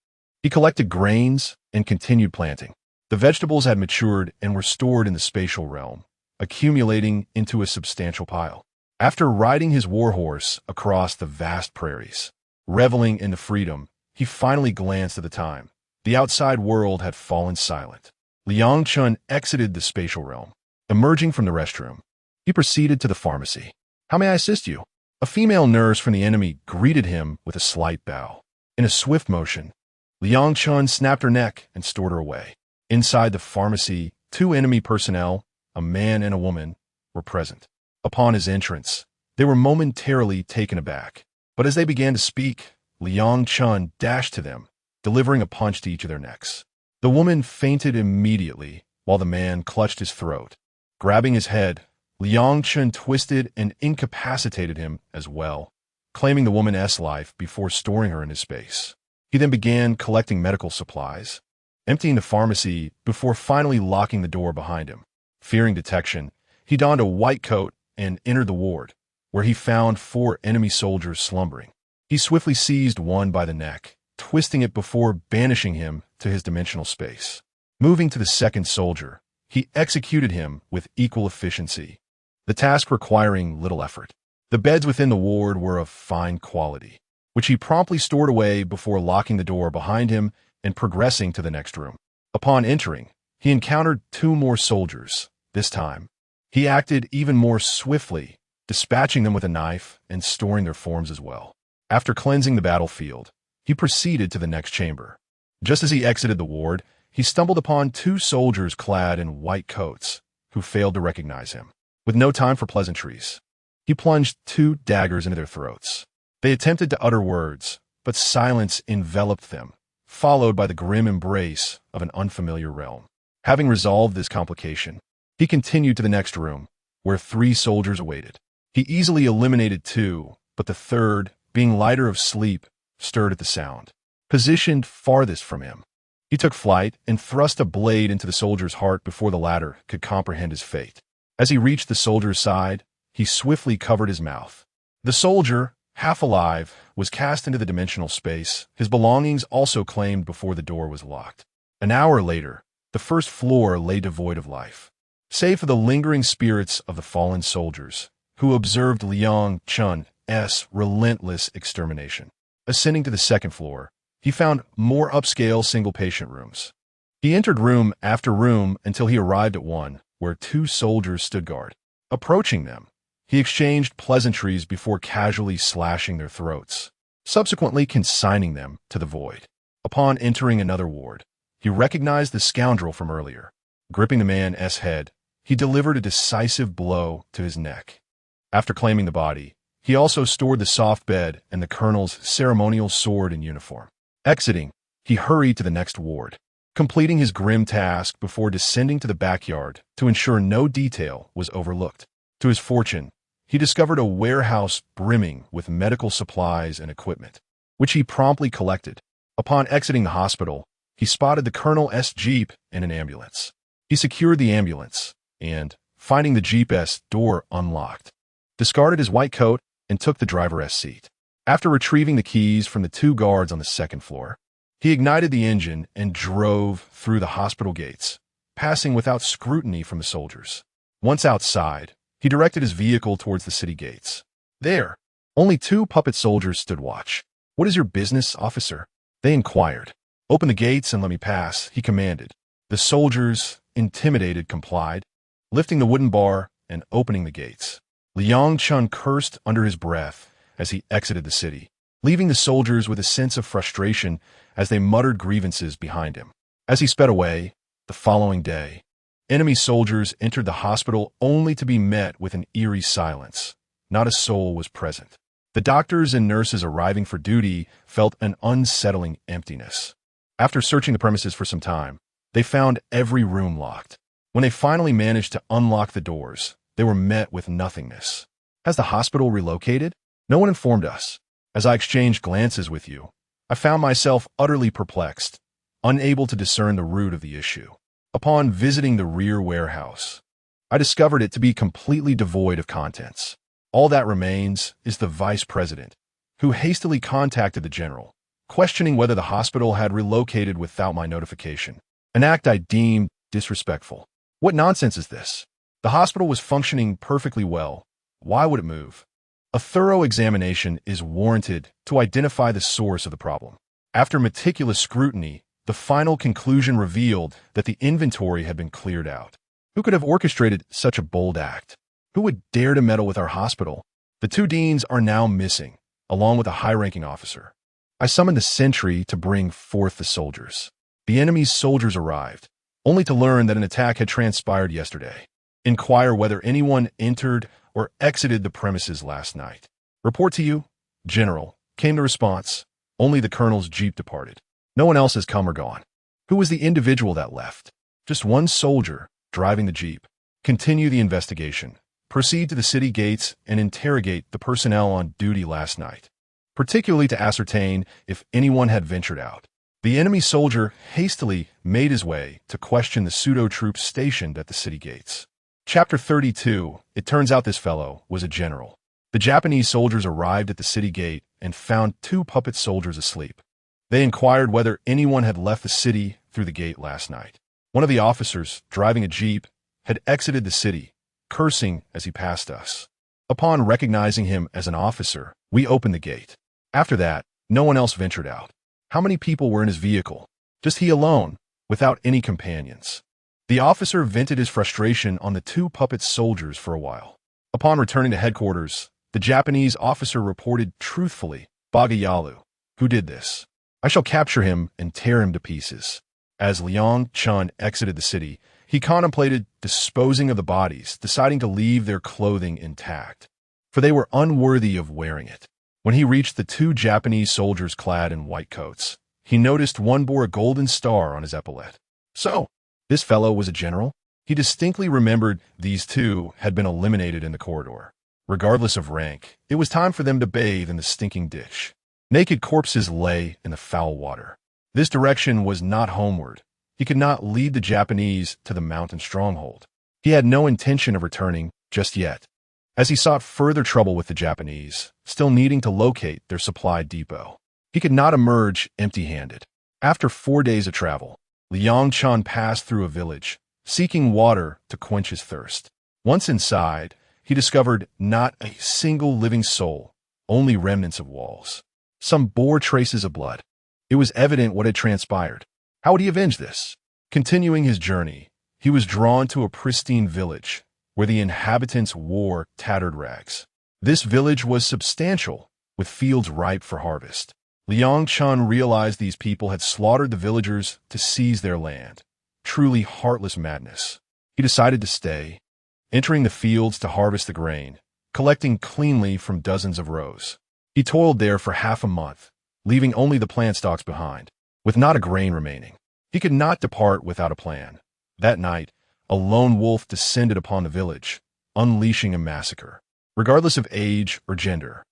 he collected grains and continued planting. The vegetables had matured and were stored in the spatial realm, accumulating into a substantial pile. After riding his war horse across the vast prairies, reveling in the freedom, he finally glanced at the time. The outside world had fallen silent. Liang Chun exited the spatial realm. Emerging from the restroom, he proceeded to the pharmacy. "How may I assist you?" A female nurse from the enemy greeted him with a slight bow. In a swift motion, Liang Chun snapped her neck and stored her away. Inside the pharmacy, 2 enemy personnel, a man and a woman, were present. Upon his entrance, they were momentarily taken aback. But as they began to speak, Liang Chun dashed to them, delivering a punch to each of their necks. The woman fainted immediately, while the man clutched his throat. Grabbing his head, Liang Chun twisted and incapacitated him as well, claiming the woman's life before storing her in his space. He then began collecting medical supplies, emptying the pharmacy before finally locking the door behind him. Fearing detection, he donned a white coat and entered the ward, where he found 4 enemy soldiers slumbering. He swiftly seized one by the neck, twisting it before banishing him to his dimensional space. Moving to the second soldier, he executed him with equal efficiency, the task requiring little effort. The beds within the ward were of fine quality, which he promptly stored away before locking the door behind him and progressing to the next room. Upon entering, he encountered 2 more soldiers. This time, he acted even more swiftly, dispatching them with a knife and storing their forms as well. After cleansing the battlefield, he proceeded to the next chamber. Just as he exited the ward, he stumbled upon 2 soldiers clad in white coats, who failed to recognize him. With no time for pleasantries, he plunged 2 daggers into their throats. They attempted to utter words, but silence enveloped them, followed by the grim embrace of an unfamiliar realm. Having resolved this complication, he continued to the next room, where 3 soldiers awaited. He easily eliminated 2, but the third, being lighter of sleep, stirred at the sound. Positioned farthest from him, he took flight and thrust a blade into the soldier's heart before the latter could comprehend his fate. As he reached the soldier's side, he swiftly covered his mouth. The soldier, half alive, was cast into the dimensional space, his belongings also claimed before the door was locked. An hour later, the first floor lay devoid of life, save for the lingering spirits of the fallen soldiers, who observed Liang Chun's relentless extermination. Ascending to the second floor, he found more upscale single-patient rooms. He entered room after room until he arrived at one where 2 soldiers stood guard. Approaching them, he exchanged pleasantries before casually slashing their throats, subsequently consigning them to the void. Upon entering another ward, he recognized the scoundrel from earlier. Gripping the man's head, he delivered a decisive blow to his neck. After claiming the body, he also stored the soft bed and the colonel's ceremonial sword and uniform. Exiting, he hurried to the next ward, completing his grim task before descending to the backyard to ensure no detail was overlooked. To his fortune, he discovered a warehouse brimming with medical supplies and equipment, which he promptly collected. Upon exiting the hospital, he spotted the colonel's jeep and an ambulance. He secured the ambulance and, finding the jeep's door unlocked, discarded his white coat and took the driver's seat. After retrieving the keys from the 2 guards on the second floor, he ignited the engine and drove through the hospital gates, passing without scrutiny from the soldiers. Once outside, he directed his vehicle towards the city gates. There, only 2 puppet soldiers stood watch. "What is your business, officer?" they inquired. "Open the gates and let me pass," he commanded. The soldiers, intimidated, complied, lifting the wooden bar and opening the gates. Liang Chun cursed under his breath as he exited the city, leaving the soldiers with a sense of frustration as they muttered grievances behind him. As he sped away, the following day, enemy soldiers entered the hospital only to be met with an eerie silence. Not a soul was present. The doctors and nurses arriving for duty felt an unsettling emptiness. After searching the premises for some time, they found every room locked. When they finally managed to unlock the doors, they were met with nothingness. "Has the hospital relocated?" "No one informed us." As I exchanged glances with you, I found myself utterly perplexed, unable to discern the root of the issue. Upon visiting the rear warehouse, I discovered it to be completely devoid of contents. All that remains is the vice president, who hastily contacted the general, questioning whether the hospital had relocated without my notification, an act I deemed disrespectful. What nonsense is this? The hospital was functioning perfectly well. Why would it move? A thorough examination is warranted to identify the source of the problem. After meticulous scrutiny, the final conclusion revealed that the inventory had been cleared out. Who could have orchestrated such a bold act? Who would dare to meddle with our hospital? The 2 deans are now missing, along with a high-ranking officer. I summoned the sentry to bring forth the soldiers. The enemy's soldiers arrived, only to learn that an attack had transpired yesterday. Inquire whether anyone entered or exited the premises last night. "Report to you, General," came the response. "Only the colonel's jeep departed. No one else has come or gone." Who was the individual that left? "Just one soldier driving the jeep." "Continue the investigation," proceed to the city gates and interrogate the personnel on duty last night, particularly to ascertain if anyone had ventured out. The enemy soldier hastily made his way to question the pseudo-troops stationed at the city gates. Chapter 32. It turns out this fellow was a general. The Japanese soldiers arrived at the city gate and found two puppet soldiers asleep. They inquired whether anyone had left the city through the gate last night. One of the officers, driving a jeep, had exited the city, cursing as he passed us. Upon recognizing him as an officer, we opened the gate. After that, no one else ventured out. How many people were in his vehicle? Just he alone, without any companions. The officer vented his frustration on the two puppet soldiers for a while. Upon returning to headquarters, the Japanese officer reported truthfully, "Bagayalu, who did this? I shall capture him and tear him to pieces." As Liang Chun exited the city, he contemplated disposing of the bodies, deciding to leave their clothing intact, for they were unworthy of wearing it. When he reached the two Japanese soldiers clad in white coats, he noticed one bore a golden star on his epaulette. So, this fellow was a general? He distinctly remembered these two had been eliminated in the corridor. Regardless of rank, it was time for them to bathe in the stinking ditch. Naked corpses lay in the foul water. This direction was not homeward. He could not lead the Japanese to the mountain stronghold. He had no intention of returning just yet, as he sought further trouble with the Japanese, still needing to locate their supply depot. He could not emerge empty-handed. After 4 days of travel, Liang Chun passed through a village, seeking water to quench his thirst. Once inside, he discovered not a single living soul, only remnants of walls. Some bore traces of blood. It was evident what had transpired. How would he avenge this? Continuing his journey, he was drawn to a pristine village, where the inhabitants wore tattered rags. This village was substantial, with fields ripe for harvest. Liang Chun realized these people had slaughtered the villagers to seize their land. Truly heartless madness. He decided to stay, entering the fields to harvest the grain, collecting cleanly from dozens of rows. He toiled there for half a month, leaving only the plant stalks behind, with not a grain remaining. He could not depart without a plan. That night, a lone wolf descended upon the village, unleashing a massacre. Regardless of age or gender,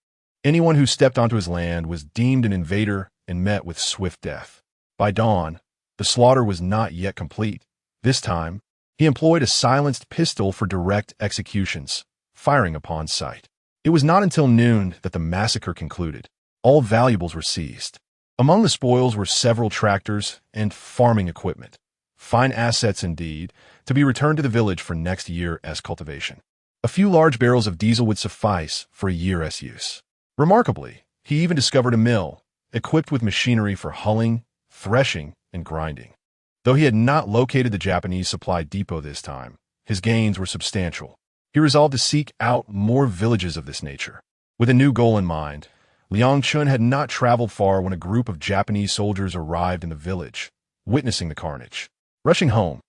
anyone who stepped onto his land was deemed an invader and met with swift death. By dawn, the slaughter was not yet complete. This time, he employed a silenced pistol for direct executions, firing upon sight. It was not until noon that the massacre concluded. All valuables were seized. Among the spoils were several tractors and farming equipment. Fine assets indeed, to be returned to the village for next year as cultivation. A few large barrels of diesel would suffice for a year's use. Remarkably, he even discovered a mill, equipped with machinery for hulling, threshing, and grinding. Though he had not located the Japanese supply depot this time, his gains were substantial. He resolved to seek out more villages of this nature. With a new goal in mind, Liang Chun had not traveled far when a group of Japanese soldiers arrived in the village, witnessing the carnage. Rushing home,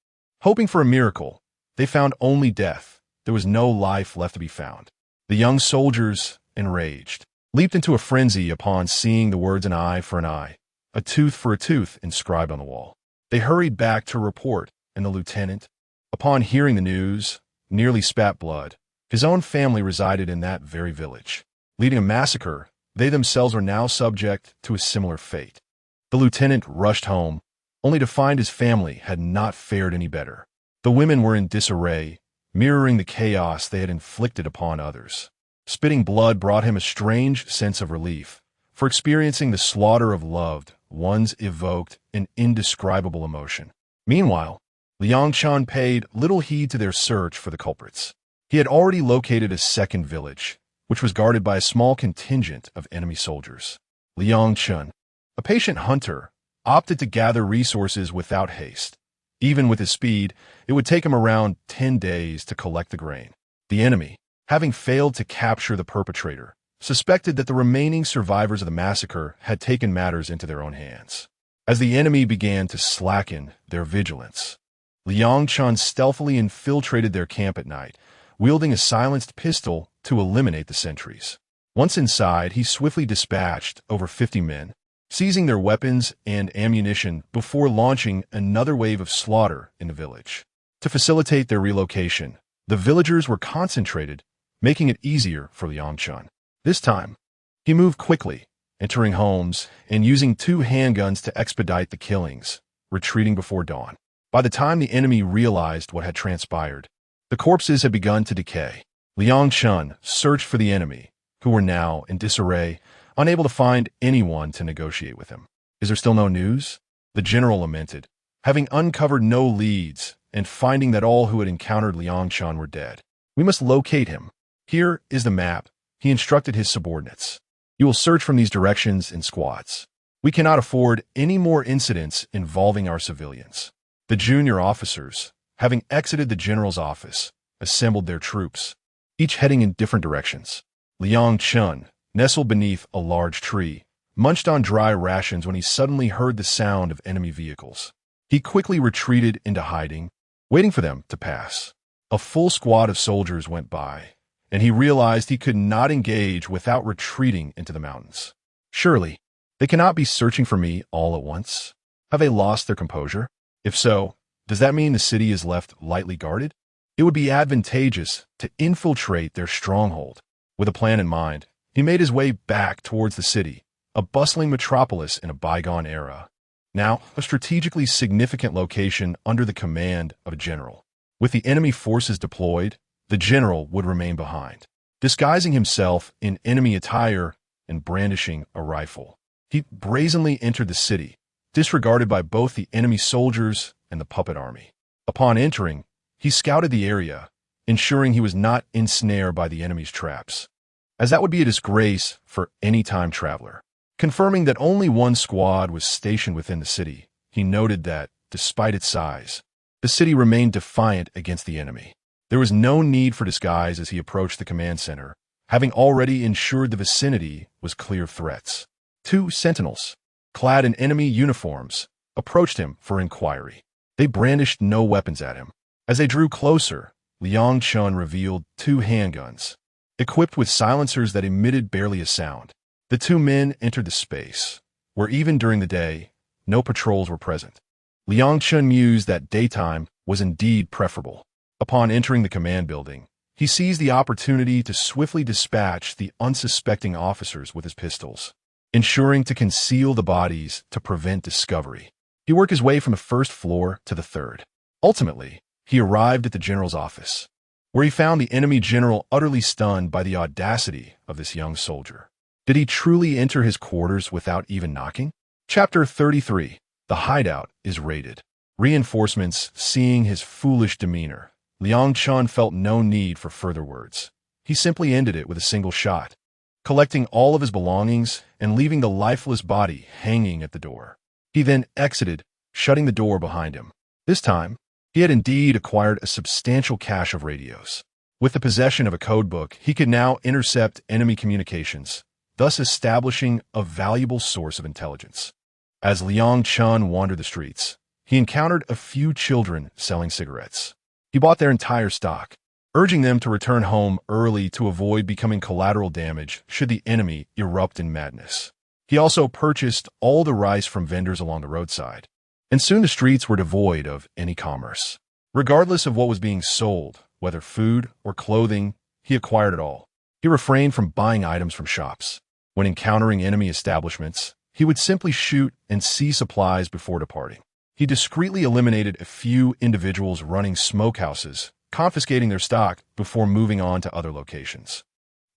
hoping for a miracle, they found only death. There was no life left to be found. The young soldiers, enraged, leaped into a frenzy upon seeing the words "an eye for an eye, a tooth for a tooth" inscribed on the wall. They hurried back to report, and the lieutenant, upon hearing the news, nearly spat blood. His own family resided in that very village. Leading a massacre, they themselves were now subject to a similar fate. The lieutenant rushed home, only to find his family had not fared any better. The women were in disarray, mirroring the chaos they had inflicted upon others. Spitting blood brought him a strange sense of relief, for experiencing the slaughter of loved ones evoked an indescribable emotion. Meanwhile, Liang Chun paid little heed to their search for the culprits. He had already located a second village, which was guarded by a small contingent of enemy soldiers. Liang Chun, a patient hunter, opted to gather resources without haste. Even with his speed, it would take him around 10 days to collect the grain. The enemy, having failed to capture the perpetrator, suspected that the remaining survivors of the massacre had taken matters into their own hands. As the enemy began to slacken their vigilance, Liang Chun stealthily infiltrated their camp at night, wielding a silenced pistol to eliminate the sentries. Once inside, he swiftly dispatched over 50 men, seizing their weapons and ammunition before launching another wave of slaughter in the village. To facilitate their relocation, The villagers were concentrated, making it easier for Liang Chun. This time, he moved quickly, entering homes and using 2 handguns to expedite the killings, retreating before dawn. By the time the enemy realized what had transpired, the corpses had begun to decay. Liang Chun searched for the enemy, who were now in disarray, unable to find anyone to negotiate with him. "Is there still no news?" the general lamented, having uncovered no leads and finding that all who had encountered Liang Chun were dead. "We must locate him. Here is the map," he instructed his subordinates. "You will search from these directions in squads. We cannot afford any more incidents involving our civilians." The junior officers, having exited the general's office, assembled their troops, each heading in different directions. Liang Chun, nestled beneath a large tree, munched on dry rations when he suddenly heard the sound of enemy vehicles. He quickly retreated into hiding, waiting for them to pass. A full squad of soldiers went by, and he realized he could not engage without retreating into the mountains. Surely, they cannot be searching for me all at once. Have they lost their composure? If so, does that mean the city is left lightly guarded? It would be advantageous to infiltrate their stronghold. With a plan in mind, he made his way back towards the city, a bustling metropolis in a bygone era. Now, a strategically significant location under the command of a general. With the enemy forces deployed, the general would remain behind, disguising himself in enemy attire and brandishing a rifle. He brazenly entered the city, disregarded by both the enemy soldiers and the puppet army. Upon entering, he scouted the area, ensuring he was not ensnared by the enemy's traps, as that would be a disgrace for any time traveler. Confirming that only one squad was stationed within the city, he noted that, despite its size, the city remained defiant against the enemy. There was no need for disguise as he approached the command center, having already ensured the vicinity was clear of threats. 2 sentinels, clad in enemy uniforms, approached him for inquiry. They brandished no weapons at him. As they drew closer, Liang Chun revealed 2 handguns, equipped with silencers that emitted barely a sound. The 2 men entered the space, where even during the day, no patrols were present. Liang Chun mused that daytime was indeed preferable. Upon entering the command building, he seized the opportunity to swiftly dispatch the unsuspecting officers with his pistols, ensuring to conceal the bodies to prevent discovery. He worked his way from the 1st floor to the 3rd. Ultimately, he arrived at the general's office, where he found the enemy general utterly stunned by the audacity of this young soldier. Did he truly enter his quarters without even knocking? Chapter 33. The hideout is raided. Reinforcements seeing his foolish demeanor, Liang Chun felt no need for further words. He simply ended it with a single shot, collecting all of his belongings and leaving the lifeless body hanging at the door. He then exited, shutting the door behind him. This time, he had indeed acquired a substantial cache of radios. With the possession of a codebook, he could now intercept enemy communications, thus establishing a valuable source of intelligence. As Liang Chun wandered the streets, he encountered a few children selling cigarettes. He bought their entire stock, urging them to return home early to avoid becoming collateral damage should the enemy erupt in madness. He also purchased all the rice from vendors along the roadside, and soon the streets were devoid of any commerce. Regardless of what was being sold, whether food or clothing, he acquired it all. He refrained from buying items from shops. When encountering enemy establishments, he would simply shoot and seize supplies before departing. He discreetly eliminated a few individuals running smokehouses, confiscating their stock before moving on to other locations.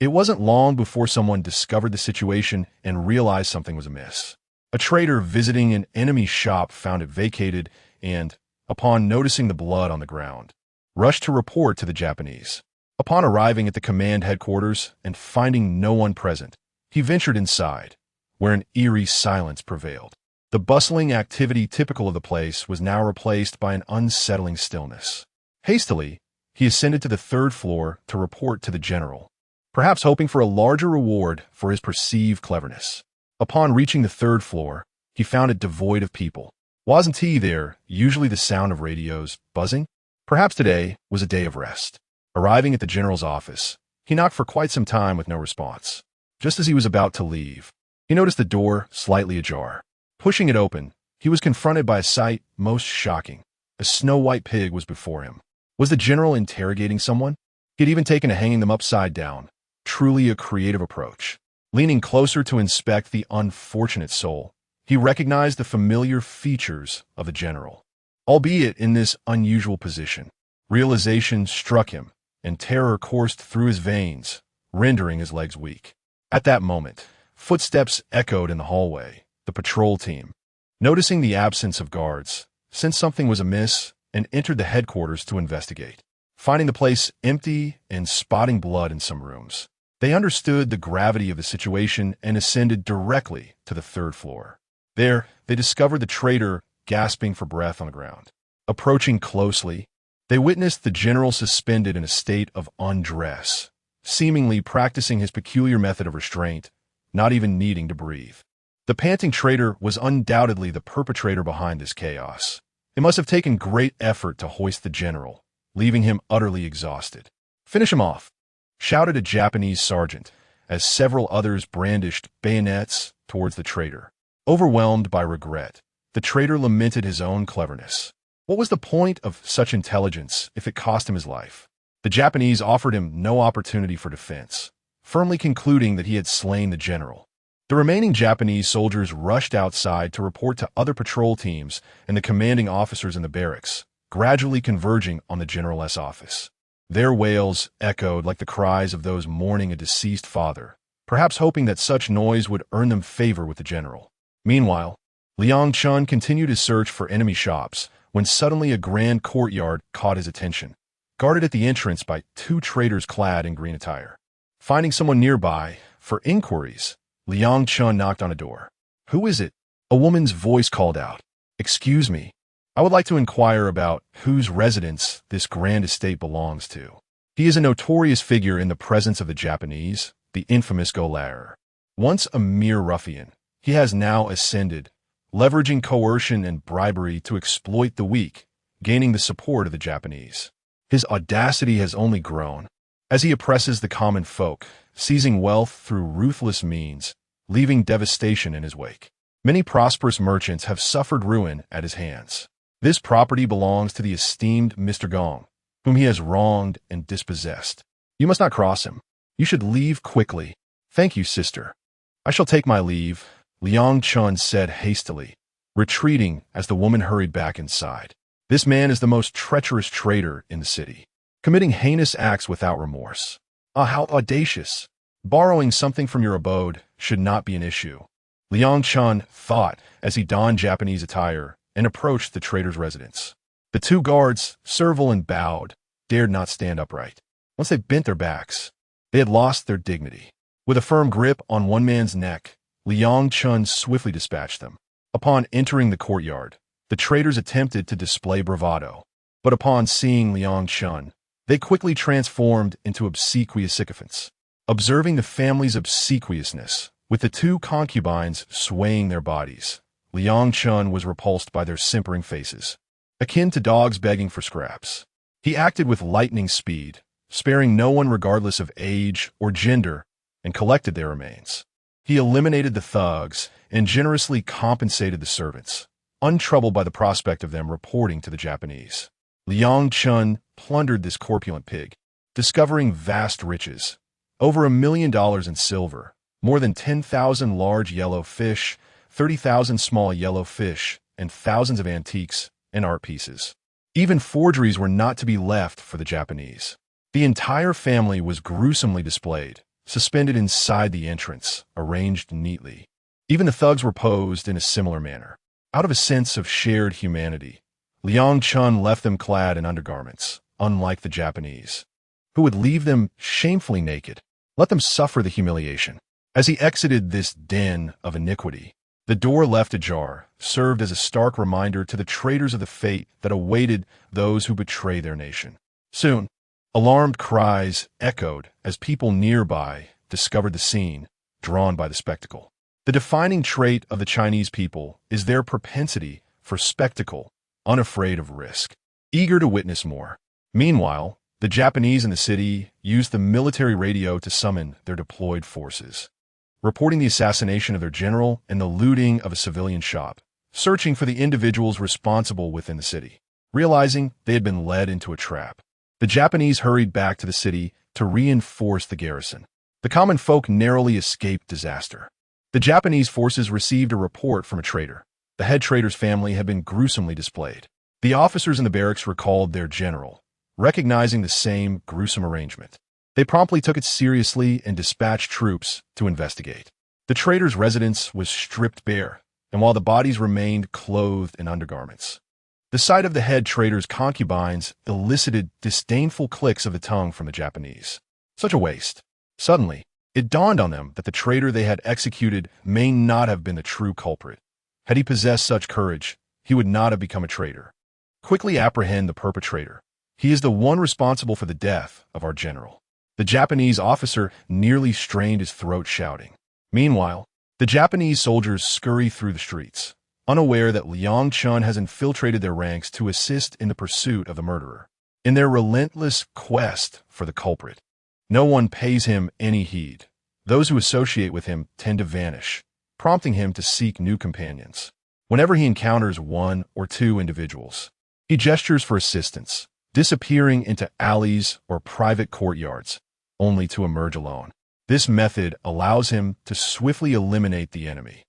It wasn't long before someone discovered the situation and realized something was amiss. A trader visiting an enemy shop found it vacated and, upon noticing the blood on the ground, rushed to report to the Japanese. Upon arriving at the command headquarters and finding no one present, he ventured inside, where an eerie silence prevailed. The bustling activity typical of the place was now replaced by an unsettling stillness. Hastily, he ascended to the 3rd floor to report to the general, perhaps hoping for a larger reward for his perceived cleverness. Upon reaching the 3rd floor, he found it devoid of people. Wasn't he there, usually the sound of radios buzzing? Perhaps today was a day of rest. Arriving at the general's office, he knocked for quite some time with no response. Just as he was about to leave, he noticed the door slightly ajar. Pushing it open, he was confronted by a sight most shocking. A snow-white pig was before him. Was the general interrogating someone? He had even taken to hanging them upside down. Truly a creative approach. Leaning closer to inspect the unfortunate soul, he recognized the familiar features of the general. Albeit in this unusual position, realization struck him, and terror coursed through his veins, rendering his legs weak. At that moment, footsteps echoed in the hallway. The patrol team, noticing the absence of guards, sensed something was amiss and entered the headquarters to investigate. Finding the place empty and spotting blood in some rooms, they understood the gravity of the situation and ascended directly to the third floor. There, they discovered the traitor gasping for breath on the ground. Approaching closely, they witnessed the general suspended in a state of undress, seemingly practicing his peculiar method of restraint, not even needing to breathe. The panting traitor was undoubtedly the perpetrator behind this chaos. It must have taken great effort to hoist the general, leaving him utterly exhausted. "Finish him off," shouted a Japanese sergeant, as several others brandished bayonets towards the traitor. Overwhelmed by regret, the traitor lamented his own cleverness. What was the point of such intelligence if it cost him his life? The Japanese offered him no opportunity for defense, firmly concluding that he had slain the general. The remaining Japanese soldiers rushed outside to report to other patrol teams and the commanding officers in the barracks, gradually converging on the general's office. Their wails echoed like the cries of those mourning a deceased father, perhaps hoping that such noise would earn them favor with the general. Meanwhile, Liang Chun continued his search for enemy shops when suddenly a grand courtyard caught his attention, guarded at the entrance by two traitors clad in green attire. Finding someone nearby, for inquiries, Liang Chun knocked on a door. "Who is it?" A woman's voice called out. "Excuse me. I would like to inquire about whose residence this grand estate belongs to." He is a notorious figure in the presence of the Japanese, the infamous Golaer. Once a mere ruffian, he has now ascended, leveraging coercion and bribery to exploit the weak, gaining the support of the Japanese. His audacity has only grown, as he oppresses the common folk, seizing wealth through ruthless means, leaving devastation in his wake. Many prosperous merchants have suffered ruin at his hands. This property belongs to the esteemed Mr. Gong, whom he has wronged and dispossessed. You must not cross him. You should leave quickly. Thank you, sister. I shall take my leave, Liang Chun said hastily, retreating as the woman hurried back inside. This man is the most treacherous traitor in the city, committing heinous acts without remorse. Ah, how audacious! Borrowing something from your abode should not be an issue, Liang Chun thought as he donned Japanese attire and approached the traitor's residence. The two guards, servile and bowed, dared not stand upright. Once they bent their backs, they had lost their dignity. With a firm grip on one man's neck, Liang Chun swiftly dispatched them. Upon entering the courtyard, the traitors attempted to display bravado, but upon seeing Liang Chun, they quickly transformed into obsequious sycophants. Observing the family's obsequiousness, with the two concubines swaying their bodies, Liang Chun was repulsed by their simpering faces, akin to dogs begging for scraps. He acted with lightning speed, sparing no one regardless of age or gender, and collected their remains. He eliminated the thugs and generously compensated the servants, untroubled by the prospect of them reporting to the Japanese. Liang Chun plundered this corpulent pig, discovering vast riches, over $1 million in silver, more than 10,000 large yellow fish, 30,000 small yellow fish, and thousands of antiques and art pieces. Even forgeries were not to be left for the Japanese. The entire family was gruesomely displayed, suspended inside the entrance, arranged neatly. Even the thugs were posed in a similar manner. Out of a sense of shared humanity, Liang Chun left them clad in undergarments, unlike the Japanese, who would leave them shamefully naked. Let them suffer the humiliation. As he exited this den of iniquity, the door left ajar served as a stark reminder to the traitors of the fate that awaited those who betray their nation. Soon, alarmed cries echoed as people nearby discovered the scene, drawn by the spectacle. The defining trait of the Chinese people is their propensity for spectacle, unafraid of risk, eager to witness more. Meanwhile, the Japanese in the city used the military radio to summon their deployed forces, reporting the assassination of their general and the looting of a civilian shop, searching for the individuals responsible within the city. Realizing they had been led into a trap, The Japanese hurried back to the city to reinforce the garrison. The common folk narrowly escaped disaster. The Japanese forces received a report from a traitor. The head traitor's family had been gruesomely displayed. The officers in the barracks recalled their general, recognizing the same gruesome arrangement. They promptly took it seriously and dispatched troops to investigate. The traitor's residence was stripped bare, and while the bodies remained clothed in undergarments, the sight of the head traitor's concubines elicited disdainful clicks of the tongue from the Japanese. Such a waste. Suddenly, it dawned on them that the traitor they had executed may not have been the true culprit. Had he possessed such courage, he would not have become a traitor. Quickly apprehend the perpetrator. He is the one responsible for the death of our general. The Japanese officer nearly strained his throat shouting. Meanwhile, the Japanese soldiers scurry through the streets, unaware that Liang Chun has infiltrated their ranks to assist in the pursuit of the murderer. In their relentless quest for the culprit, no one pays him any heed. Those who associate with him tend to vanish, prompting him to seek new companions. Whenever he encounters one or two individuals, he gestures for assistance, disappearing into alleys or private courtyards, only to emerge alone. This method allows him to swiftly eliminate the enemy.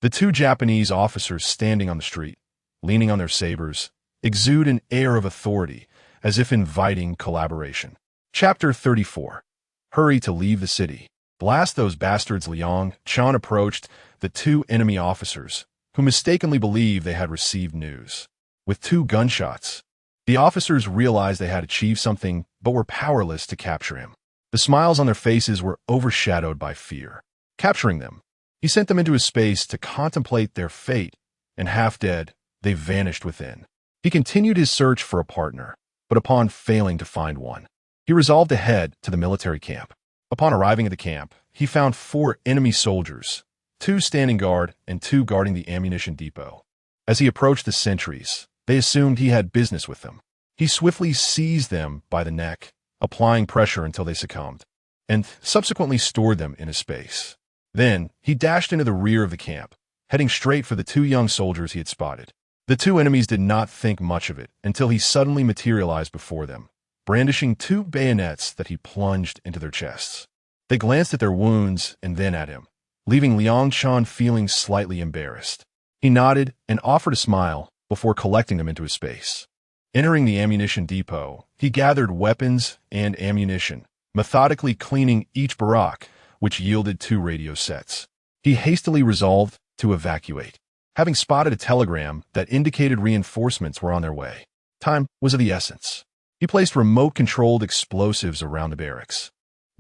The two Japanese officers standing on the street, leaning on their sabers, exude an air of authority, as if inviting collaboration. Chapter 34. Hurry to leave the city. Blast those bastards! Liang Chun approached the two enemy officers, who mistakenly believed they had received news. With 2 gunshots, the officers realized they had achieved something but were powerless to capture him. The smiles on their faces were overshadowed by fear. Capturing them, he sent them into a space to contemplate their fate, and half dead, they vanished within. He continued his search for a partner, but upon failing to find one, he resolved to head to the military camp. Upon arriving at the camp, he found 4 enemy soldiers, 2 standing guard and 2 guarding the ammunition depot. As he approached the sentries, they assumed he had business with them. He swiftly seized them by the neck, applying pressure until they succumbed, and subsequently stored them in a space. Then, he dashed into the rear of the camp, heading straight for the 2 young soldiers he had spotted. The 2 enemies did not think much of it until he suddenly materialized before them, brandishing 2 bayonets that he plunged into their chests. They glanced at their wounds and then at him, leaving Liang Chun feeling slightly embarrassed. He nodded and offered a smile before collecting them into his space. Entering the ammunition depot, he gathered weapons and ammunition, methodically cleaning each barrack, which yielded 2 radio sets. He hastily resolved to evacuate, having spotted a telegram that indicated reinforcements were on their way. Time was of the essence. He placed remote-controlled explosives around the barracks,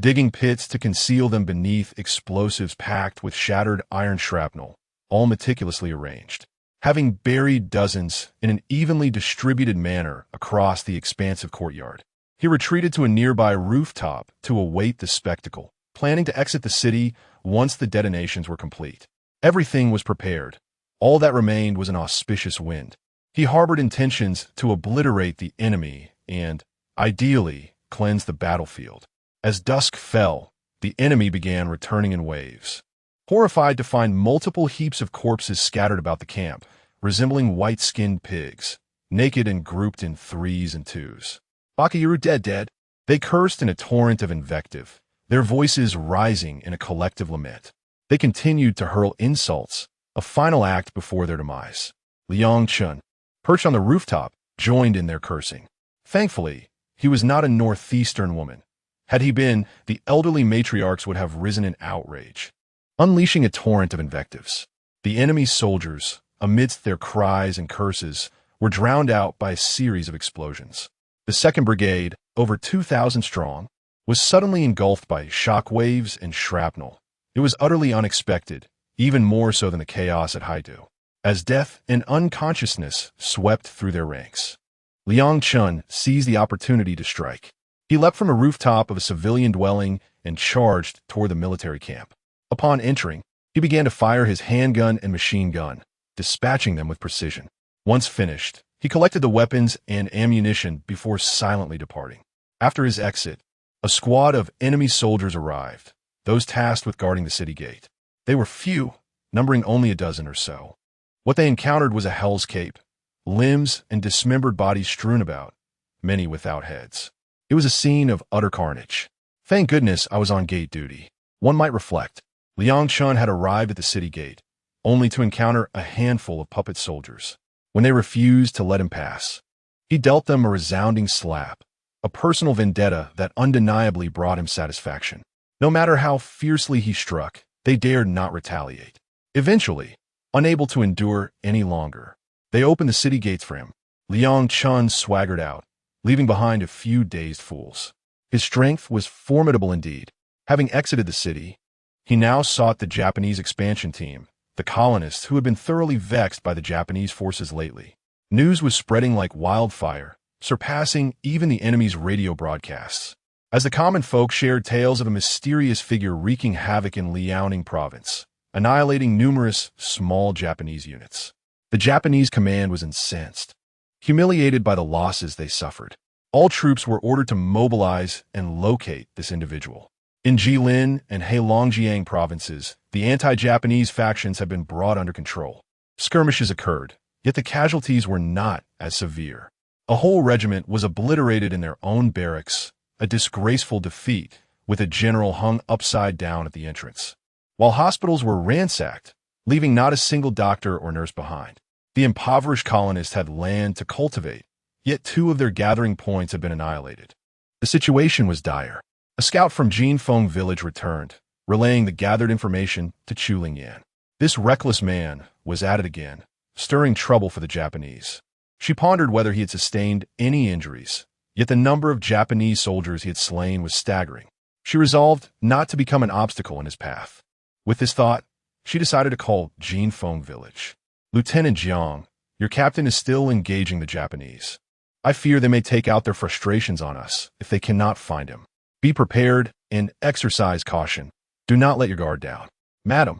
digging pits to conceal them beneath explosives packed with shattered iron shrapnel, all meticulously arranged. Having buried dozens in an evenly distributed manner across the expansive courtyard, he retreated to a nearby rooftop to await the spectacle, planning to exit the city once the detonations were complete. Everything was prepared. All that remained was an auspicious wind. He harbored intentions to obliterate the enemy and, ideally, cleanse the battlefield. As dusk fell, the enemy began returning in waves. Horrified to find multiple heaps of corpses scattered about the camp, resembling white-skinned pigs, naked and grouped in 3s and 2s. Bakiru dead. They cursed in a torrent of invective, their voices rising in a collective lament. They continued to hurl insults, a final act before their demise. Liang Chun, perched on the rooftop, joined in their cursing. Thankfully, he was not a northeastern woman. Had he been, the elderly matriarchs would have risen in outrage, unleashing a torrent of invectives. The enemy's soldiers, amidst their cries and curses, were drowned out by a series of explosions. The 2nd Brigade, over 2,000 strong, was suddenly engulfed by shock waves and shrapnel. It was utterly unexpected, even more so than the chaos at Haidu, as death and unconsciousness swept through their ranks. Liang Chun seized the opportunity to strike. He leapt from a rooftop of a civilian dwelling and charged toward the military camp. Upon entering, he began to fire his handgun and machine gun, dispatching them with precision. Once finished, he collected the weapons and ammunition before silently departing. After his exit, a squad of enemy soldiers arrived, those tasked with guarding the city gate. They were few, numbering only a dozen or so. What they encountered was a hell's cape, limbs and dismembered bodies strewn about, many without heads. It was a scene of utter carnage. Thank goodness I was on gate duty. One might reflect. Liang Chun had arrived at the city gate, only to encounter a handful of puppet soldiers. When they refused to let him pass, he dealt them a resounding slap, a personal vendetta that undeniably brought him satisfaction. No matter how fiercely he struck, they dared not retaliate. Eventually, unable to endure any longer, they opened the city gates for him. Liang Chun swaggered out, leaving behind a few dazed fools. His strength was formidable indeed. Having exited the city, he now sought the Japanese expansion team, the colonists who had been thoroughly vexed by the Japanese forces lately. News was spreading like wildfire, surpassing even the enemy's radio broadcasts, as the common folk shared tales of a mysterious figure wreaking havoc in Liaoning province, annihilating numerous small Japanese units. The Japanese command was incensed, humiliated by the losses they suffered. All troops were ordered to mobilize and locate this individual. In Jilin and Heilongjiang provinces, the anti-Japanese factions had been brought under control. Skirmishes occurred, yet the casualties were not as severe. A whole regiment was obliterated in their own barracks, a disgraceful defeat, with a general hung upside down at the entrance. While hospitals were ransacked, leaving not a single doctor or nurse behind. The impoverished colonists had land to cultivate, yet 2 of their gathering points had been annihilated. The situation was dire. A scout from Jinfeng village returned, relaying the gathered information to Chu Lingyan. This reckless man was at it again, stirring trouble for the Japanese. She pondered whether he had sustained any injuries, yet the number of Japanese soldiers he had slain was staggering. She resolved not to become an obstacle in his path. With this thought, she decided to call Jinfeng village. Lieutenant Jiang, your captain is still engaging the Japanese. I fear they may take out their frustrations on us if they cannot find him. Be prepared and exercise caution. Do not let your guard down. Madam,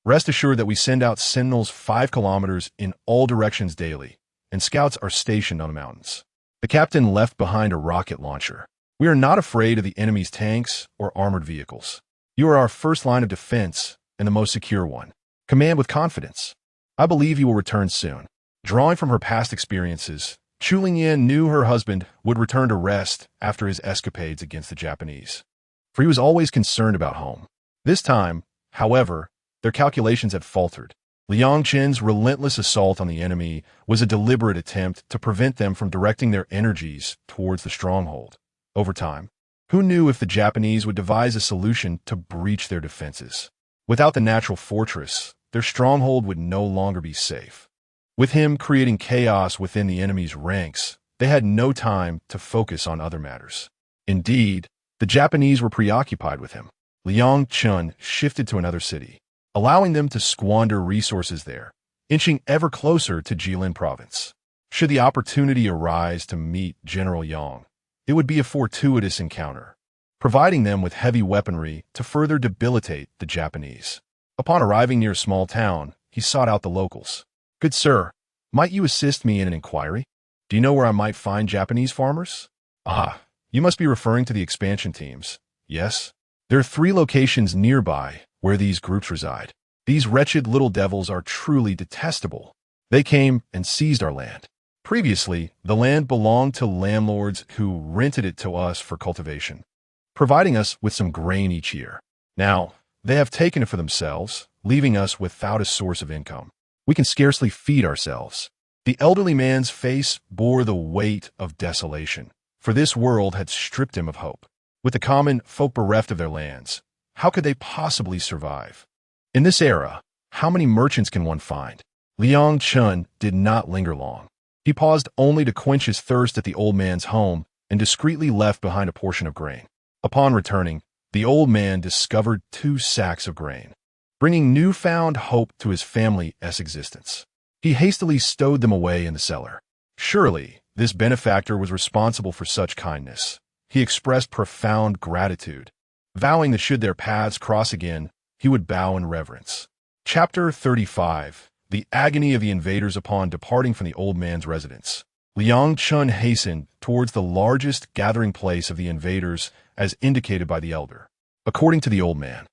rest assured that we send out sentinels 5 kilometers in all directions daily, and scouts are stationed on the mountains. The captain left behind a rocket launcher. We are not afraid of the enemy's tanks or armored vehicles. You are our first line of defense and the most secure one. Command with confidence. I believe you will return soon. Drawing from her past experiences, Chu Lingyan knew her husband would return to rest after his escapades against the Japanese, for he was always concerned about home. This time, however, their calculations had faltered. Liang Chen's relentless assault on the enemy was a deliberate attempt to prevent them from directing their energies towards the stronghold. Over time, who knew if the Japanese would devise a solution to breach their defenses? Without the natural fortress, their stronghold would no longer be safe. With him creating chaos within the enemy's ranks, they had no time to focus on other matters. Indeed, the Japanese were preoccupied with him. Liang Chun shifted to another city, allowing them to squander resources there, inching ever closer to Jilin province. Should the opportunity arise to meet General Yang, it would be a fortuitous encounter, providing them with heavy weaponry to further debilitate the Japanese. Upon arriving near a small town, he sought out the locals. Good sir, might you assist me in an inquiry? Do you know where I might find Japanese farmers? Ah, you must be referring to the expansion teams. Yes? There are 3 locations nearby where these groups reside. These wretched little devils are truly detestable. They came and seized our land. Previously, the land belonged to landlords who rented it to us for cultivation, providing us with some grain each year. Now, they have taken it for themselves, leaving us without a source of income. We can scarcely feed ourselves. The elderly man's face bore the weight of desolation, for this world had stripped him of hope. With the common folk bereft of their lands, how could they possibly survive? In this era, how many merchants can one find? Liang Chun did not linger long. He paused only to quench his thirst at the old man's home and discreetly left behind a portion of grain. Upon returning, the old man discovered 2 sacks of grain, bringing newfound hope to his family's existence. He hastily stowed them away in the cellar. Surely, this benefactor was responsible for such kindness. He expressed profound gratitude, vowing that should their paths cross again, he would bow in reverence. Chapter 35. The agony of the invaders upon departing from the old man's residence. Liang Chun hastened towards the largest gathering place of the invaders as indicated by the elder. According to the old man,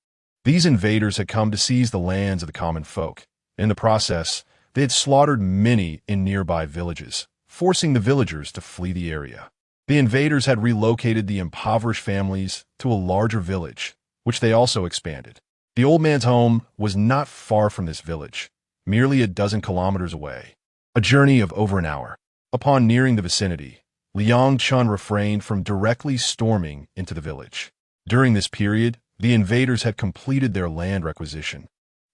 these invaders had come to seize the lands of the common folk. In the process, they had slaughtered many in nearby villages, forcing the villagers to flee the area. The invaders had relocated the impoverished families to a larger village, which they also expanded. The old man's home was not far from this village, merely a dozen kilometers away, a journey of over an hour. Upon nearing the vicinity, Liang Chun refrained from directly storming into the village. During this period, the invaders had completed their land requisition,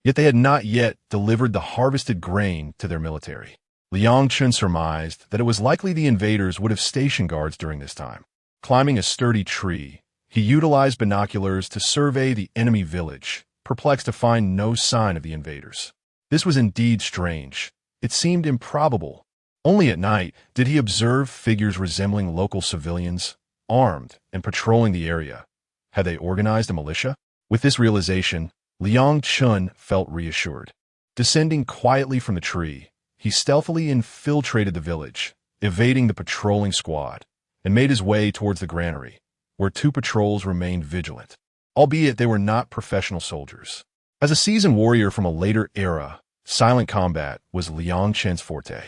yet they had not yet delivered the harvested grain to their military. Liang Chun surmised that it was likely the invaders would have stationed guards during this time. Climbing a sturdy tree, he utilized binoculars to survey the enemy village, perplexed to find no sign of the invaders. This was indeed strange. It seemed improbable. Only at night did he observe figures resembling local civilians, armed and patrolling the area. Had they organized a militia? With this realization, Liang Chun felt reassured. Descending quietly from the tree, he stealthily infiltrated the village, evading the patrolling squad, and made his way towards the granary, where two patrols remained vigilant, albeit they were not professional soldiers. As a seasoned warrior from a later era, silent combat was Liang Chun's forte.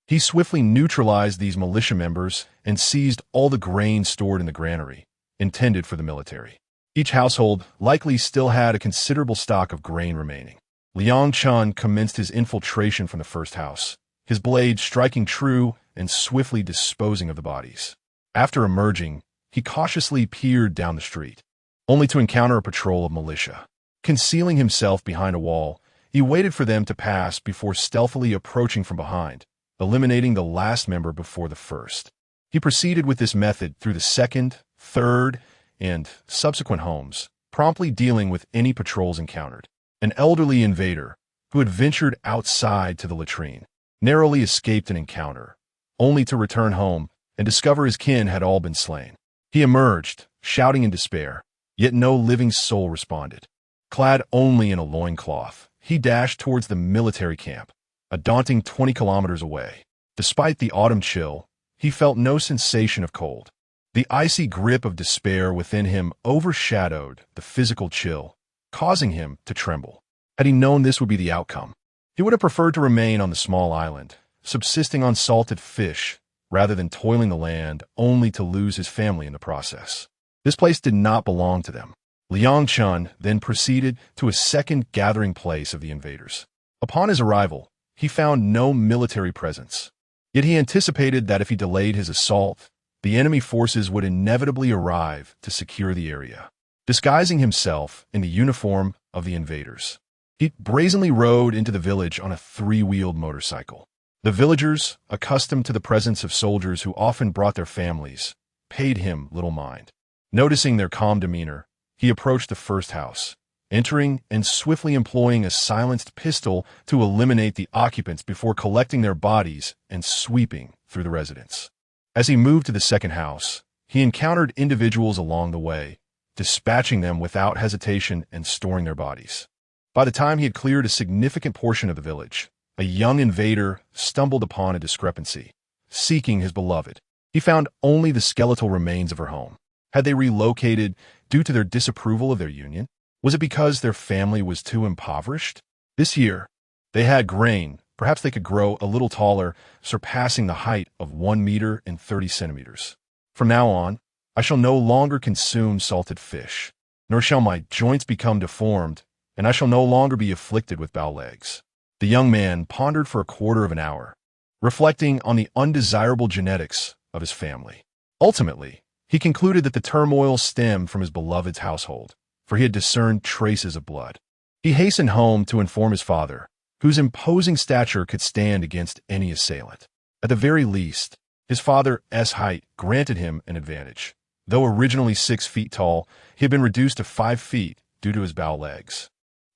He swiftly neutralized these militia members and seized all the grain stored in the granary, intended for the military. Each household likely still had a considerable stock of grain remaining. Liang Chun commenced his infiltration from the first house, his blade striking true and swiftly disposing of the bodies. After emerging, he cautiously peered down the street, only to encounter a patrol of militia. Concealing himself behind a wall, he waited for them to pass before stealthily approaching from behind, eliminating the last member before the first. He proceeded with this method through the second, third, and subsequent homes, promptly dealing with any patrols encountered. An elderly invader, who had ventured outside to the latrine, narrowly escaped an encounter, only to return home and discover his kin had all been slain. He emerged, shouting in despair, yet no living soul responded. Clad only in a loincloth, he dashed towards the military camp, a daunting 20 kilometers away. Despite the autumn chill, he felt no sensation of cold. The icy grip of despair within him overshadowed the physical chill, causing him to tremble. Had he known this would be the outcome, he would have preferred to remain on the small island, subsisting on salted fish, rather than toiling the land only to lose his family in the process. This place did not belong to them. Liang Chun then proceeded to a second gathering place of the invaders. Upon his arrival, he found no military presence. Yet he anticipated that if he delayed his assault, the enemy forces would inevitably arrive to secure the area. Disguising himself in the uniform of the invaders, he brazenly rode into the village on a three-wheeled motorcycle. The villagers, accustomed to the presence of soldiers who often brought their families, paid him little mind. Noticing their calm demeanor, he approached the first house, entering and swiftly employing a silenced pistol to eliminate the occupants before collecting their bodies and sweeping through the residence. As he moved to the second house, he encountered individuals along the way, dispatching them without hesitation and storing their bodies. By the time he had cleared a significant portion of the village, a young invader stumbled upon a discrepancy. Seeking his beloved, he found only the skeletal remains of her home. Had they relocated due to their disapproval of their union? Was it because their family was too impoverished? This year, they had grain. Perhaps they could grow a little taller, surpassing the height of 1 meter and 30 centimeters. From now on, I shall no longer consume salted fish, nor shall my joints become deformed, and I shall no longer be afflicted with bow legs. The young man pondered for a quarter of an hour, reflecting on the undesirable genetics of his family. Ultimately, he concluded that the turmoil stemmed from his beloved's household, for he had discerned traces of blood. He hastened home to inform his father, whose imposing stature could stand against any assailant. At the very least, his father's height granted him an advantage. Though originally 6 feet tall, he had been reduced to 5 feet due to his bow legs.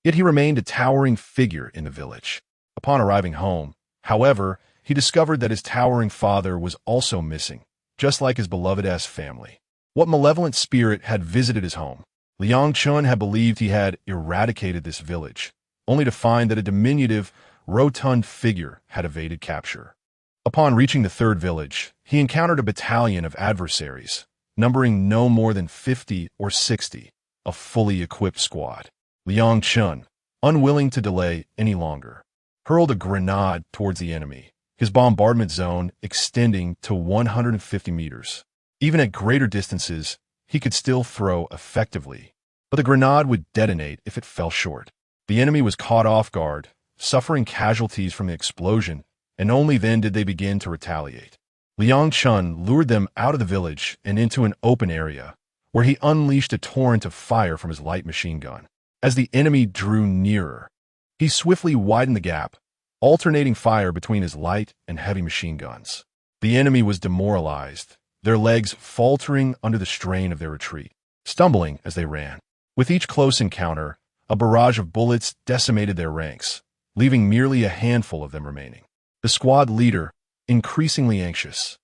Yet he remained a towering figure in the village. Upon arriving home, however, he discovered that his towering father was also missing, just like his beloved family. What malevolent spirit had visited his home? Liang Chun had believed he had eradicated this village, only to find that a diminutive, rotund figure had evaded capture. Upon reaching the third village, he encountered a battalion of adversaries, numbering no more than 50 or 60, a fully equipped squad. Liang Chun, unwilling to delay any longer, hurled a grenade towards the enemy, his bombardment zone extending to 150 meters. Even at greater distances, he could still throw effectively, but the grenade would detonate if it fell short. The enemy was caught off guard, suffering casualties from the explosion, and only then did they begin to retaliate. Liang Chun lured them out of the village and into an open area, where he unleashed a torrent of fire from his light machine gun. As the enemy drew nearer, he swiftly widened the gap, alternating fire between his light and heavy machine guns. The enemy was demoralized, their legs faltering under the strain of their retreat, stumbling as they ran. With each close encounter, a barrage of bullets decimated their ranks, leaving merely a handful of them remaining. The squad leader, increasingly anxious,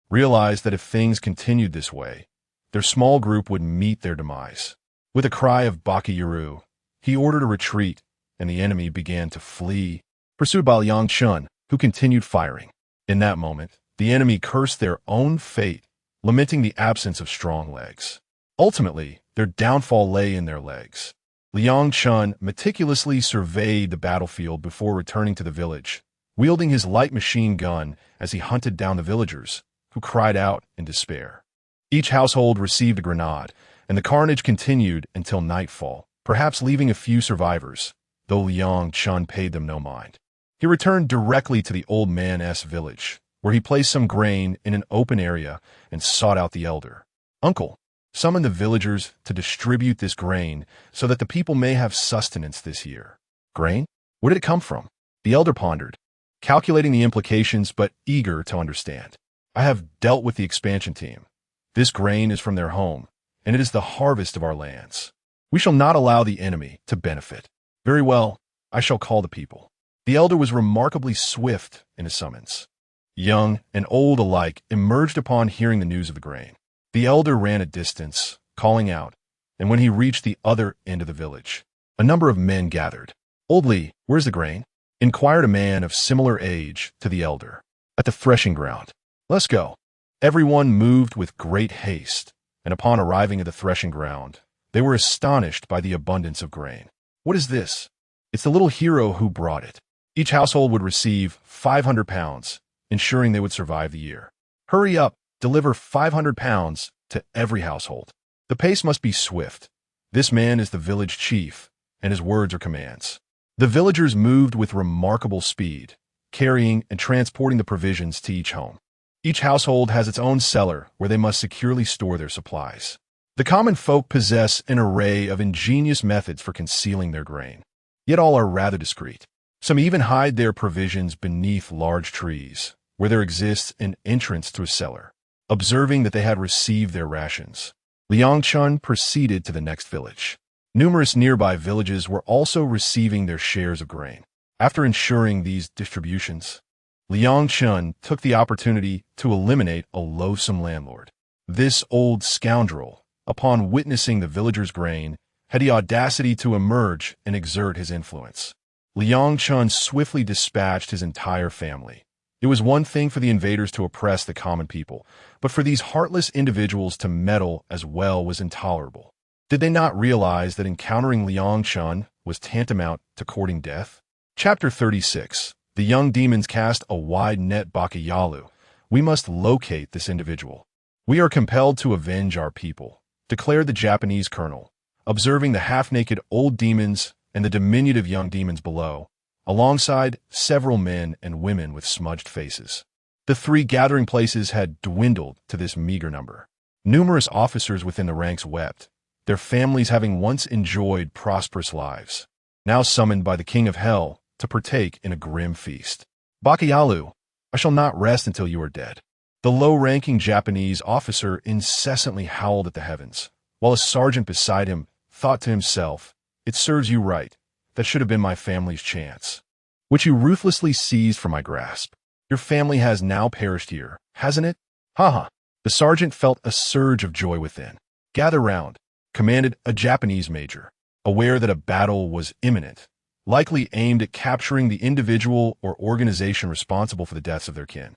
realized that if things continued this way, their small group would meet their demise. With a cry of Bakiyaru, he ordered a retreat, and the enemy began to flee, pursued by Liang Chun, who continued firing. In that moment, the enemy cursed their own fate, lamenting the absence of strong legs. Ultimately, their downfall lay in their legs. Liang Chun meticulously surveyed the battlefield before returning to the village, wielding his light machine gun as he hunted down the villagers, who cried out in despair. Each household received a grenade, and the carnage continued until nightfall, perhaps leaving a few survivors, though Liang Chun paid them no mind. He returned directly to the old man's village, where he placed some grain in an open area and sought out the elder. "Uncle, summon the villagers to distribute this grain so that the people may have sustenance this year." "Grain? Where did it come from?" The elder pondered, calculating the implications but eager to understand. "I have dealt with the expansion team. This grain is from their home, and it is the harvest of our lands. We shall not allow the enemy to benefit." "Very well, I shall call the people." The elder was remarkably swift in his summons. Young and old alike emerged upon hearing the news of the grain. The elder ran a distance, calling out, and when he reached the other end of the village, a number of men gathered. "Old Lee, where's the grain?" inquired a man of similar age to the elder. "At the threshing ground." "Let's go." Everyone moved with great haste, and upon arriving at the threshing ground, they were astonished by the abundance of grain. "What is this?" "It's the little hero who brought it." Each household would receive 500 pounds, ensuring they would survive the year. "Hurry up, deliver 500 pounds to every household." The pace must be swift. This man is the village chief, and his words are commands. The villagers moved with remarkable speed, carrying and transporting the provisions to each home. Each household has its own cellar where they must securely store their supplies. The common folk possess an array of ingenious methods for concealing their grain, yet all are rather discreet. Some even hide their provisions beneath large trees, where there exists an entrance to a cellar. Observing that they had received their rations, Liang Chun proceeded to the next village. Numerous nearby villages were also receiving their shares of grain. After ensuring these distributions, Liang Chun took the opportunity to eliminate a loathsome landlord. This old scoundrel, upon witnessing the villagers' grain, had the audacity to emerge and exert his influence. Liang Chun swiftly dispatched his entire family. It was one thing for the invaders to oppress the common people, but for these heartless individuals to meddle as well was intolerable. Did they not realize that encountering Liang Chun was tantamount to courting death? Chapter 36. The young demons cast a wide net. Bakiyalu. "We must locate this individual. We are compelled to avenge our people," declared the Japanese colonel, observing the half-naked old demons and the diminutive young demons below, alongside several men and women with smudged faces. The three gathering places had dwindled to this meager number. Numerous officers within the ranks wept, their families having once enjoyed prosperous lives, now summoned by the king of hell to partake in a grim feast. "Bakiyalu, I shall not rest until you are dead." The low-ranking Japanese officer incessantly howled at the heavens, while a sergeant beside him thought to himself, "It serves you right. That should have been my family's chance, which you ruthlessly seized from my grasp. Your family has now perished here, hasn't it? Ha ha." The sergeant felt a surge of joy within. "Gather round," commanded a Japanese major, aware that a battle was imminent, likely aimed at capturing the individual or organization responsible for the deaths of their kin.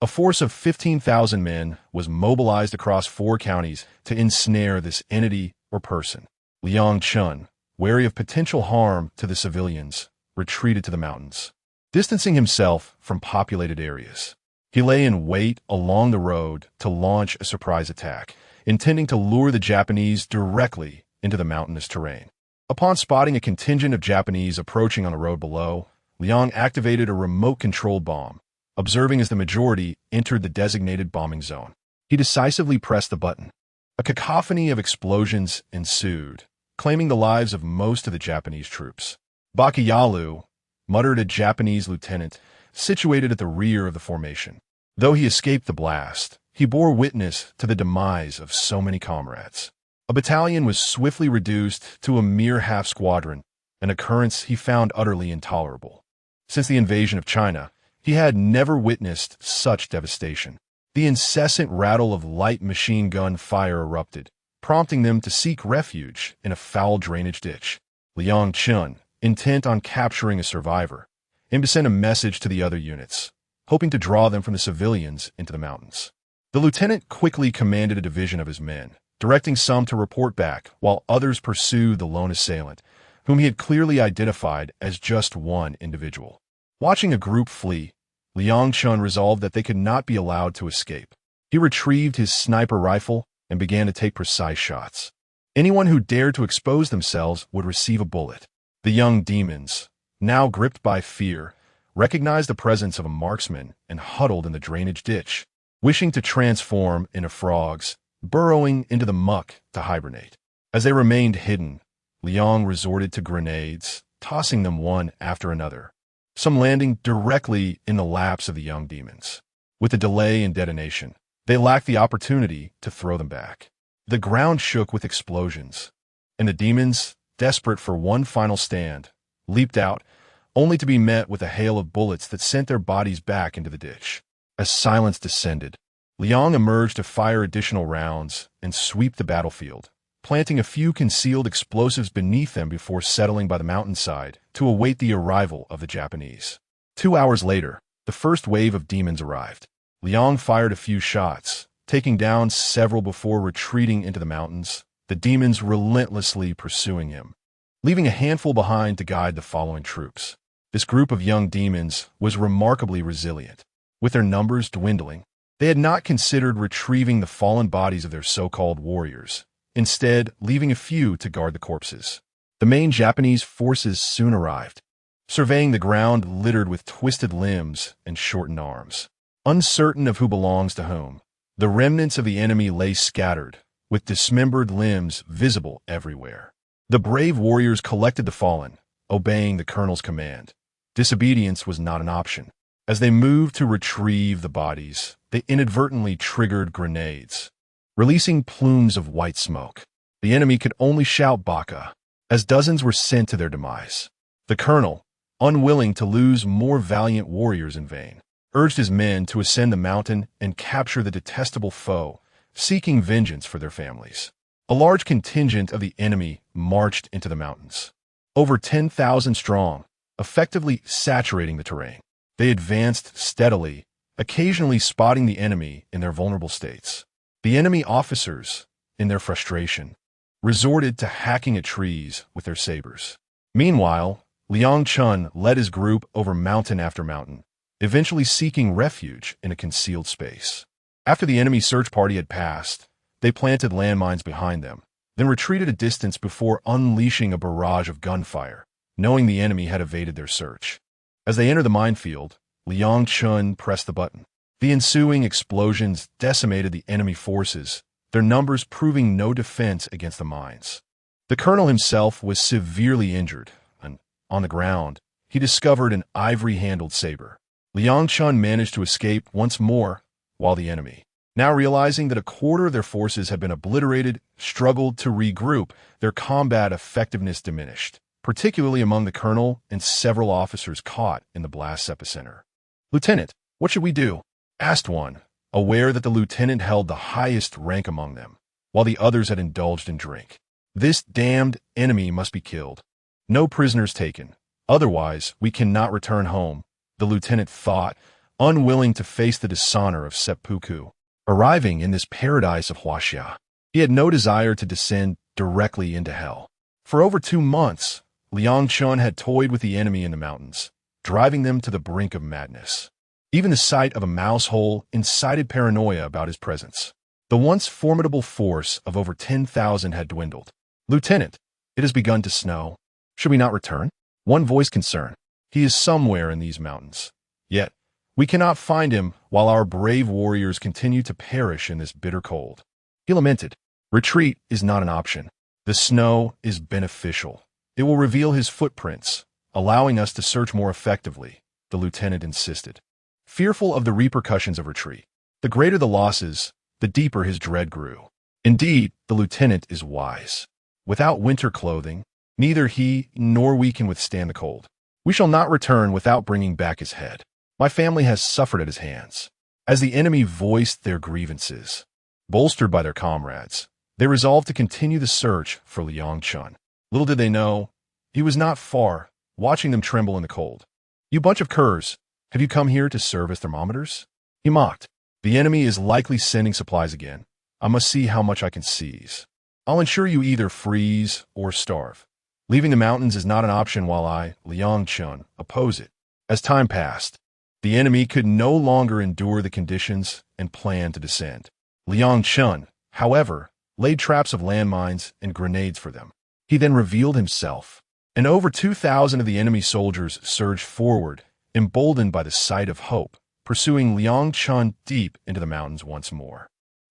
A force of 15,000 men was mobilized across 4 counties to ensnare this entity or person. Liang Chun, wary of potential harm to the civilians, retreated to the mountains, distancing himself from populated areas. He lay in wait along the road to launch a surprise attack, intending to lure the Japanese directly into the mountainous terrain. Upon spotting a contingent of Japanese approaching on the road below, Liang activated a remote-controlled bomb, observing as the majority entered the designated bombing zone. He decisively pressed the button. A cacophony of explosions ensued, claiming the lives of most of the Japanese troops. Bakayalu, muttered a Japanese lieutenant, situated at the rear of the formation. Though he escaped the blast, he bore witness to the demise of so many comrades. A battalion was swiftly reduced to a mere half-squadron, an occurrence he found utterly intolerable. Since the invasion of China, he had never witnessed such devastation. The incessant rattle of light machine gun fire erupted, prompting them to seek refuge in a foul drainage ditch. Liang Chun, intent on capturing a survivor, aimed to send a message to the other units, hoping to draw them from the civilians into the mountains. The lieutenant quickly commanded a division of his men, directing some to report back while others pursued the lone assailant, whom he had clearly identified as just one individual. Watching a group flee, Liang Chun resolved that they could not be allowed to escape. He retrieved his sniper rifle and began to take precise shots. Anyone who dared to expose themselves would receive a bullet. The young demons, now gripped by fear, recognized the presence of a marksman and huddled in the drainage ditch, wishing to transform into frogs, burrowing into the muck to hibernate. As they remained hidden, Liang resorted to grenades, tossing them one after another, some landing directly in the laps of the young demons. With the delay in detonation, they lacked the opportunity to throw them back. The ground shook with explosions, and the demons, desperate for one final stand, leaped out, only to be met with a hail of bullets that sent their bodies back into the ditch. As silence descended, Liang emerged to fire additional rounds and sweep the battlefield, planting a few concealed explosives beneath them before settling by the mountainside to await the arrival of the Japanese. 2 hours later, the first wave of demons arrived. Liang fired a few shots, taking down several before retreating into the mountains, the demons relentlessly pursuing him, leaving a handful behind to guide the following troops. This group of young demons was remarkably resilient. With their numbers dwindling, they had not considered retrieving the fallen bodies of their so-called warriors, instead leaving a few to guard the corpses. The main Japanese forces soon arrived, surveying the ground littered with twisted limbs and shortened arms. Uncertain of who belongs to whom, the remnants of the enemy lay scattered, with dismembered limbs visible everywhere. The brave warriors collected the fallen, obeying the colonel's command. Disobedience was not an option. As they moved to retrieve the bodies, they inadvertently triggered grenades, releasing plumes of white smoke. The enemy could only shout "Baka," as dozens were sent to their demise. The colonel, unwilling to lose more valiant warriors in vain, urged his men to ascend the mountain and capture the detestable foe, seeking vengeance for their families. A large contingent of the enemy marched into the mountains, over 10,000 strong, effectively saturating the terrain. They advanced steadily, occasionally spotting the enemy in their vulnerable states. The enemy officers, in their frustration, resorted to hacking at trees with their sabers. Meanwhile, Liang Chun led his group over mountain after mountain, eventually seeking refuge in a concealed space. After the enemy search party had passed, they planted landmines behind them, then retreated a distance before unleashing a barrage of gunfire, knowing the enemy had evaded their search. As they entered the minefield, Liang Chun pressed the button. The ensuing explosions decimated the enemy forces, their numbers proving no defense against the mines. The colonel himself was severely injured, and, on the ground, he discovered an ivory-handled saber. Liang Chun managed to escape once more, while the enemy, now realizing that a quarter of their forces had been obliterated, struggled to regroup. Their combat effectiveness diminished, particularly among the colonel and several officers caught in the blast's epicenter. "Lieutenant, what should we do?" asked one, aware that the lieutenant held the highest rank among them, while the others had indulged in drink. "This damned enemy must be killed. No prisoners taken. Otherwise, we cannot return home," the lieutenant thought, unwilling to face the dishonor of seppuku. Arriving in this paradise of Huaxia, he had no desire to descend directly into hell. For over 2 months, Liang Chun had toyed with the enemy in the mountains, driving them to the brink of madness. Even the sight of a mouse hole incited paranoia about his presence. The once formidable force of over 10,000 had dwindled. "Lieutenant, it has begun to snow. Should we not return?" One voice concerned. "He is somewhere in these mountains. Yet, we cannot find him while our brave warriors continue to perish in this bitter cold." He lamented. "Retreat is not an option. The snow is beneficial. It will reveal his footprints, allowing us to search more effectively," the lieutenant insisted. Fearful of the repercussions of retreat, the greater the losses, the deeper his dread grew. Indeed, the lieutenant is wise. Without winter clothing, neither he nor we can withstand the cold. We shall not return without bringing back his head. My family has suffered at his hands. As the enemy voiced their grievances, bolstered by their comrades, they resolved to continue the search for Liang Chun. Little did they know, he was not far, watching them tremble in the cold. "You bunch of curs, have you come here to serve as thermometers?" He mocked. "The enemy is likely sending supplies again. I must see how much I can seize. I'll ensure you either freeze or starve. Leaving the mountains is not an option while I, Liang Chun, oppose it." As time passed, the enemy could no longer endure the conditions and planned to descend. Liang Chun, however, laid traps of landmines and grenades for them. He then revealed himself, and over 2,000 of the enemy soldiers surged forward, emboldened by the sight of hope, pursuing Liang Chun deep into the mountains once more.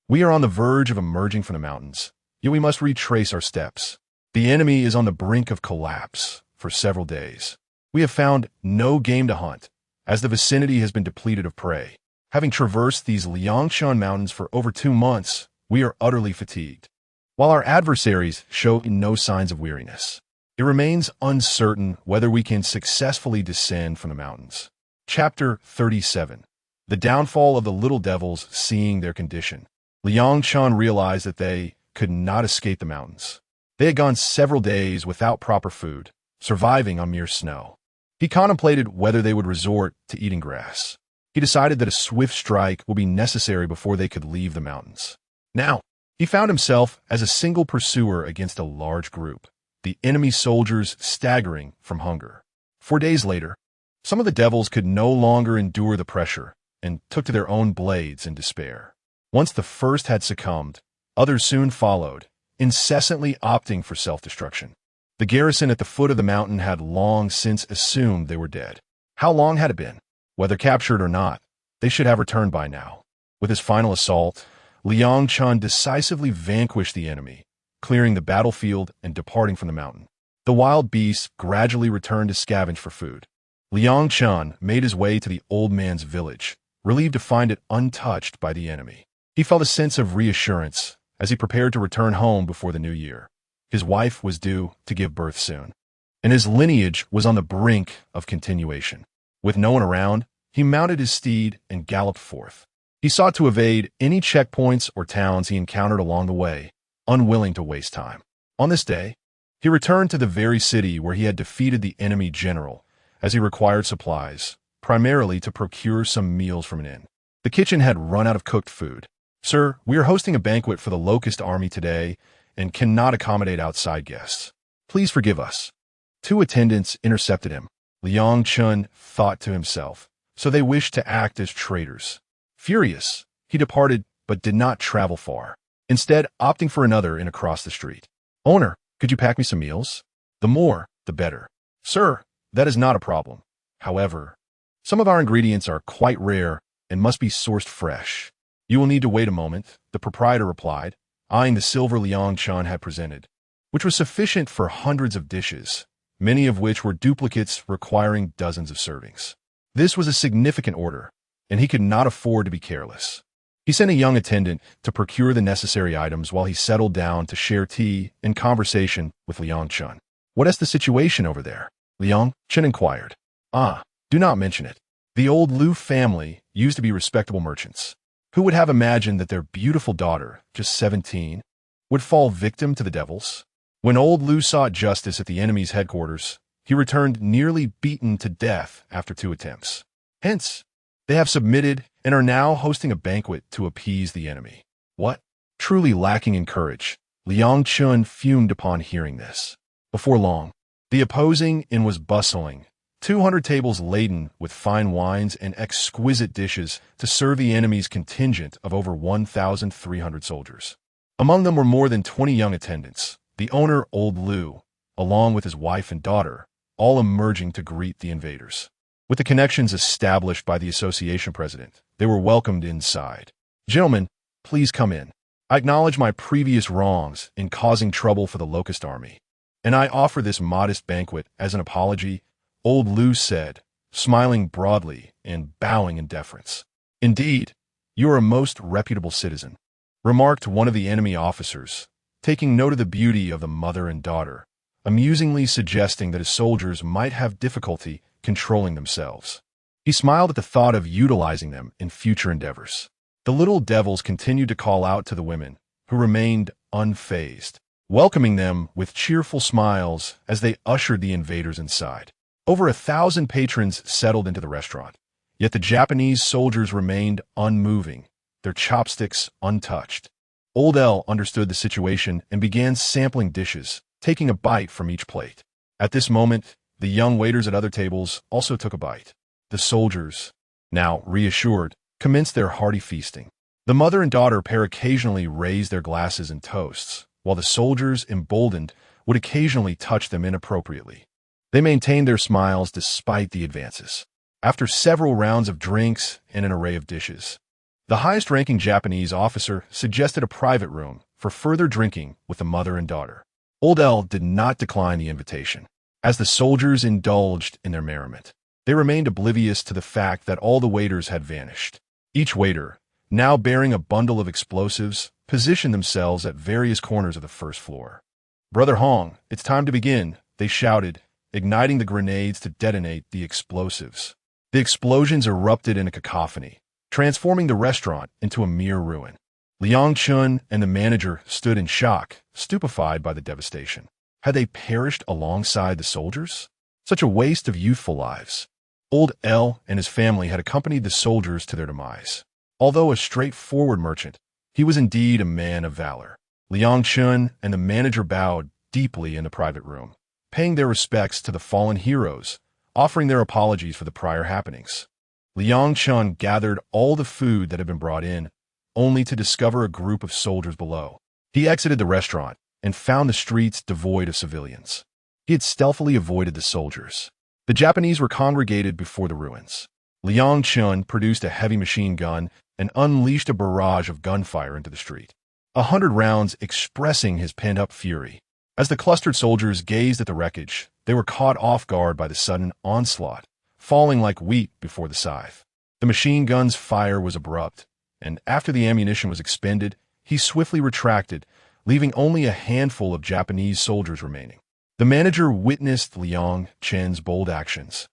We are on the verge of emerging from the mountains, yet we must retrace our steps. The enemy is on the brink of collapse for several days. We have found no game to hunt, as the vicinity has been depleted of prey. Having traversed these Liangshan mountains for over 2 months, we are utterly fatigued. While our adversaries show no signs of weariness, it remains uncertain whether we can successfully descend from the mountains. Chapter 37. The downfall of the little devils seeing their condition. Liang Chan realized that they could not escape the mountains. They had gone several days without proper food, surviving on mere snow. He contemplated whether they would resort to eating grass. He decided that a swift strike would be necessary before they could leave the mountains. Now, he found himself as a single pursuer against a large group, the enemy soldiers staggering from hunger. 4 days later, some of the devils could no longer endure the pressure and took to their own blades in despair. Once the first had succumbed, others soon followed, incessantly opting for self-destruction. The garrison at the foot of the mountain had long since assumed they were dead. How long had it been? Whether captured or not, they should have returned by now. With his final assault, Liang Chan decisively vanquished the enemy, clearing the battlefield and departing from the mountain. The wild beasts gradually returned to scavenge for food. Liang Chan made his way to the old man's village, relieved to find it untouched by the enemy. He felt a sense of reassurance as he prepared to return home before the new year. His wife was due to give birth soon, and his lineage was on the brink of continuation. With no one around, he mounted his steed and galloped forth. He sought to evade any checkpoints or towns he encountered along the way, unwilling to waste time. On this day, he returned to the very city where he had defeated the enemy general, as he required supplies, primarily to procure some meals from an inn. The kitchen had run out of cooked food. "Sir, we are hosting a banquet for the Locust Army today and cannot accommodate outside guests. Please forgive us." 2 attendants intercepted him. Liang Chun thought to himself, so they wished to act as traitors. Furious, he departed but did not travel far, instead opting for another inn across the street. "Owner, could you pack me some meals? The more, the better." "Sir, that is not a problem. However, some of our ingredients are quite rare and must be sourced fresh." "You will need to wait a moment," the proprietor replied, eyeing the silver Liang Chan had presented, which was sufficient for hundreds of dishes, many of which were duplicates requiring dozens of servings. This was a significant order, and he could not afford to be careless. He sent a young attendant to procure the necessary items while he settled down to share tea and conversation with Liang Chun. "What is the situation over there?" Liang Chun inquired. "Ah, do not mention it. The old Liu family used to be respectable merchants. Who would have imagined that their beautiful daughter, just 17, would fall victim to the devils? When old Liu sought justice at the enemy's headquarters, he returned nearly beaten to death after 2 attempts. Hence, they have submitted and are now hosting a banquet to appease the enemy." What? Truly lacking in courage, Liang Chun fumed upon hearing this. Before long, the opposing inn was bustling, 200 tables laden with fine wines and exquisite dishes to serve the enemy's contingent of over 1,300 soldiers. Among them were more than 20 young attendants, the owner, Old Liu, along with his wife and daughter, all emerging to greet the invaders. With the connections established by the association president, they were welcomed inside. "Gentlemen, please come in. I acknowledge my previous wrongs in causing trouble for the Locust Army, and I offer this modest banquet as an apology," Old Liu said, smiling broadly and bowing in deference. "Indeed, you are a most reputable citizen," remarked one of the enemy officers, taking note of the beauty of the mother and daughter, amusingly suggesting that his soldiers might have difficulty controlling themselves. He smiled at the thought of utilizing them in future endeavors. The little devils continued to call out to the women, who remained unfazed, welcoming them with cheerful smiles as they ushered the invaders inside. Over 1,000 patrons settled into the restaurant, yet the Japanese soldiers remained unmoving, their chopsticks untouched. Old L understood the situation and began sampling dishes, taking a bite from each plate. At this moment, the young waiters at other tables also took a bite. The soldiers, now reassured, commenced their hearty feasting. The mother and daughter pair occasionally raised their glasses and toasts, while the soldiers, emboldened, would occasionally touch them inappropriately. They maintained their smiles despite the advances. After several rounds of drinks and an array of dishes, the highest-ranking Japanese officer suggested a private room for further drinking with the mother and daughter. Old L did not decline the invitation. As the soldiers indulged in their merriment, they remained oblivious to the fact that all the waiters had vanished. Each waiter, now bearing a bundle of explosives, positioned themselves at various corners of the first floor. "Brother Hong, it's time to begin," they shouted, igniting the grenades to detonate the explosives. The explosions erupted in a cacophony, transforming the restaurant into a mere ruin. Liang Chun and the manager stood in shock, stupefied by the devastation. Had they perished alongside the soldiers? Such a waste of youthful lives. Old L and his family had accompanied the soldiers to their demise. Although a straightforward merchant, he was indeed a man of valor. Liang Chun and the manager bowed deeply in the private room, paying their respects to the fallen heroes, offering their apologies for the prior happenings. Liang Chun gathered all the food that had been brought in, only to discover a group of soldiers below. He exited the restaurant and found the streets devoid of civilians. He had stealthily avoided the soldiers. The Japanese were congregated before the ruins. Liang Chun produced a heavy machine gun and unleashed a barrage of gunfire into the street, 100 rounds expressing his pent-up fury. As the clustered soldiers gazed at the wreckage, they were caught off guard by the sudden onslaught, falling like wheat before the scythe. The machine gun's fire was abrupt, and after the ammunition was expended, he swiftly retracted, leaving only a handful of Japanese soldiers remaining. The manager witnessed Liang Chun's bold actions,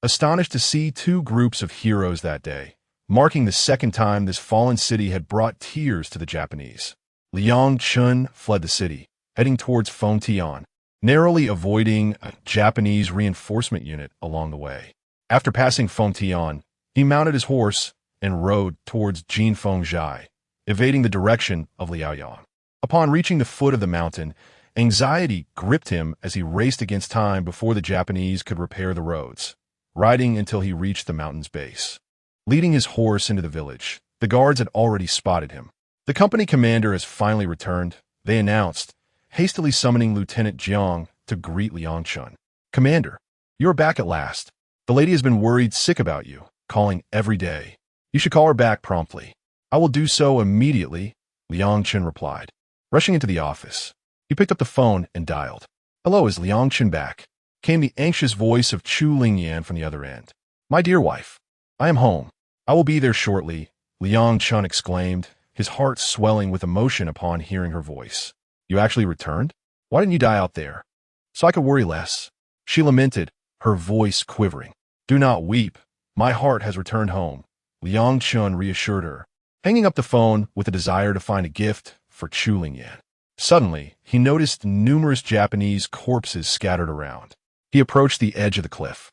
astonished to see two groups of heroes that day, marking the second time this fallen city had brought tears to the Japanese. Liang Chun fled the city, heading towards Fengtian, narrowly avoiding a Japanese reinforcement unit along the way. After passing Fengtian, he mounted his horse and rode towards Jinfengzhai, evading the direction of Liaoyang. Upon reaching the foot of the mountain, anxiety gripped him as he raced against time before the Japanese could repair the roads, riding until he reached the mountain's base. Leading his horse into the village, the guards had already spotted him. "The company commander has finally returned," they announced, hastily summoning Lieutenant Jiang to greet Liang Chun. "Commander, you're back at last. The lady has been worried sick about you, calling every day. You should call her back promptly." "I will do so immediately," Liang Chun replied. Rushing into the office, he picked up the phone and dialed. "Hello, is Liang Chun back?" Came the anxious voice of Chu Lingyan from the other end. "My dear wife, I am home. I will be there shortly," Liang Chun exclaimed, his heart swelling with emotion upon hearing her voice. "You actually returned? Why didn't you die out there?" "So I could worry less," she lamented, her voice quivering. "Do not weep. My heart has returned home," Liang Chun reassured her, hanging up the phone with a desire to find a gift for Chu Lingyan. Suddenly, he noticed numerous Japanese corpses scattered around. He approached the edge of the cliff.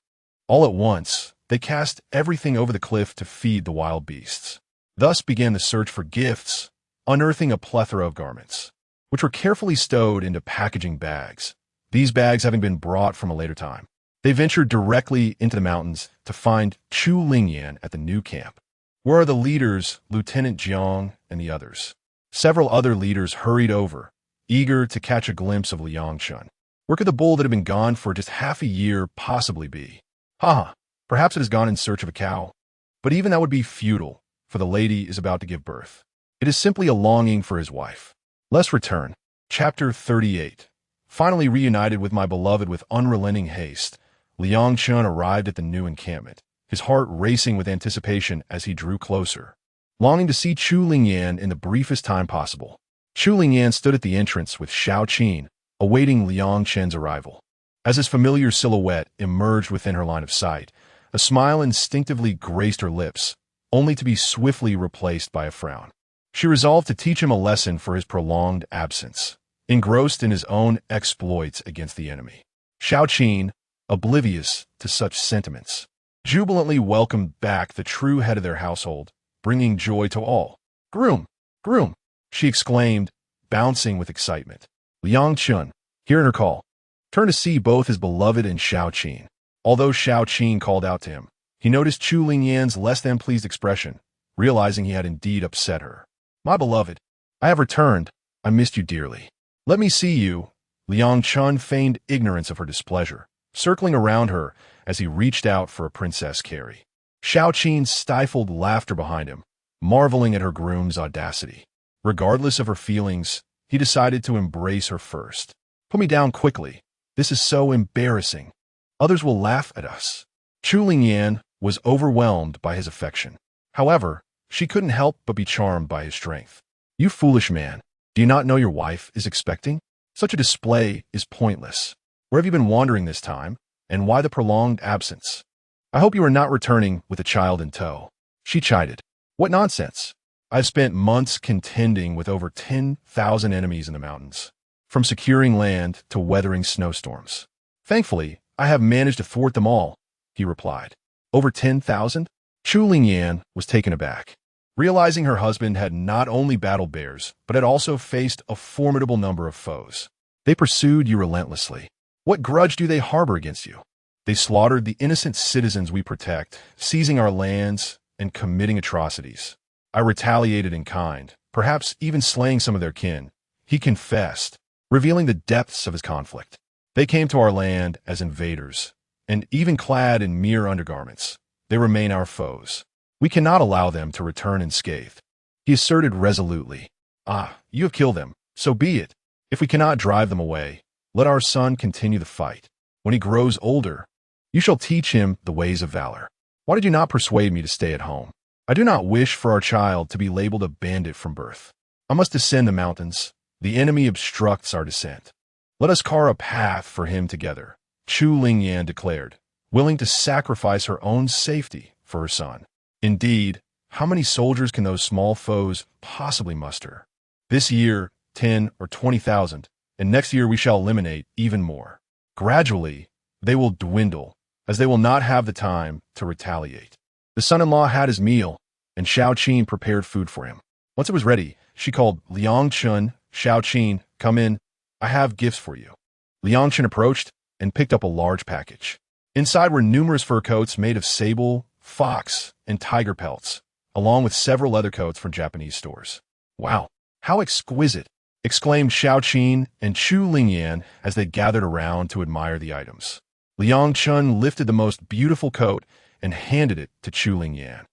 All at once, they cast everything over the cliff to feed the wild beasts. Thus began the search for gifts, unearthing a plethora of garments, which were carefully stowed into packaging bags, these bags having been brought from a later time. They ventured directly into the mountains to find Chu Lingyan at the new camp. Where are the leaders, Lieutenant Jiang and the others? Several other leaders hurried over, eager to catch a glimpse of Liang Chun. Where could the bull that had been gone for just half a year possibly be? Ha! Perhaps it has gone in search of a cow. But even that would be futile, for the lady is about to give birth. It is simply a longing for his wife. Let's return. Chapter 38. Finally reunited with my beloved with unrelenting haste, Liang Chun arrived at the new encampment, his heart racing with anticipation as he drew closer, longing to see Chu Lingyan in the briefest time possible. Chu Lingyan stood at the entrance with Xiao Qin, awaiting Liang Chen's arrival. As his familiar silhouette emerged within her line of sight, a smile instinctively graced her lips, only to be swiftly replaced by a frown. She resolved to teach him a lesson for his prolonged absence, engrossed in his own exploits against the enemy. Xiao Qin, oblivious to such sentiments, jubilantly welcomed back the true head of their household, bringing joy to all. "Groom! Groom!" she exclaimed, bouncing with excitement. Liang Chun, hearing her call, turned to see both his beloved and Xiao Qin. Although Xiao Qin called out to him, he noticed Chu Lingyan's less than pleased expression, realizing he had indeed upset her. "My beloved, I have returned. I missed you dearly. Let me see you." Liang Chun feigned ignorance of her displeasure, circling around her as he reached out for a princess carry. Xiao Qin stifled laughter behind him, marveling at her groom's audacity. Regardless of her feelings, he decided to embrace her first. "Put me down quickly. This is so embarrassing. Others will laugh at us." Chu Lingyan was overwhelmed by his affection. However, she couldn't help but be charmed by his strength. "You foolish man, do you not know your wife is expecting? Such a display is pointless. Where have you been wandering this time, and why the prolonged absence? I hope you are not returning with a child in tow." She chided. "What nonsense! I've spent months contending with over 10,000 enemies in the mountains, from securing land to weathering snowstorms. Thankfully, I have managed to thwart them all," he replied. "Over 10,000? Chu Lingyan was taken aback, realizing her husband had not only battled bears, but had also faced a formidable number of foes. "They pursued you relentlessly. What grudge do they harbor against you? They slaughtered the innocent citizens we protect, seizing our lands and committing atrocities. I retaliated in kind, perhaps even slaying some of their kin," he confessed, revealing the depths of his conflict. "They came to our land as invaders, and even clad in mere undergarments, they remain our foes. We cannot allow them to return unscathed," he asserted resolutely. "Ah, you have killed them, so be it. If we cannot drive them away, let our son continue the fight. When he grows older, you shall teach him the ways of valor. Why did you not persuade me to stay at home? I do not wish for our child to be labeled a bandit from birth. I must descend the mountains. The enemy obstructs our descent. Let us carve a path for him together," Chu Lingyan declared, willing to sacrifice her own safety for her son. Indeed, how many soldiers can those small foes possibly muster? This year, 10 or 20,000, and next year we shall eliminate even more. Gradually, they will dwindle, as they will not have the time to retaliate. The son-in-law had his meal, and Xiao Qin prepared food for him. Once it was ready, she called, "Liang Chun, Xiao Qin, come in. I have gifts for you." Liang Chun approached and picked up a large package. Inside were numerous fur coats made of sable, fox, and tiger pelts, along with several leather coats from Japanese stores. "Wow, how exquisite!" exclaimed Xiao Qin and Chu Lingyan as they gathered around to admire the items. Liang Chun lifted the most beautiful coat and handed it to Chu Lingyan.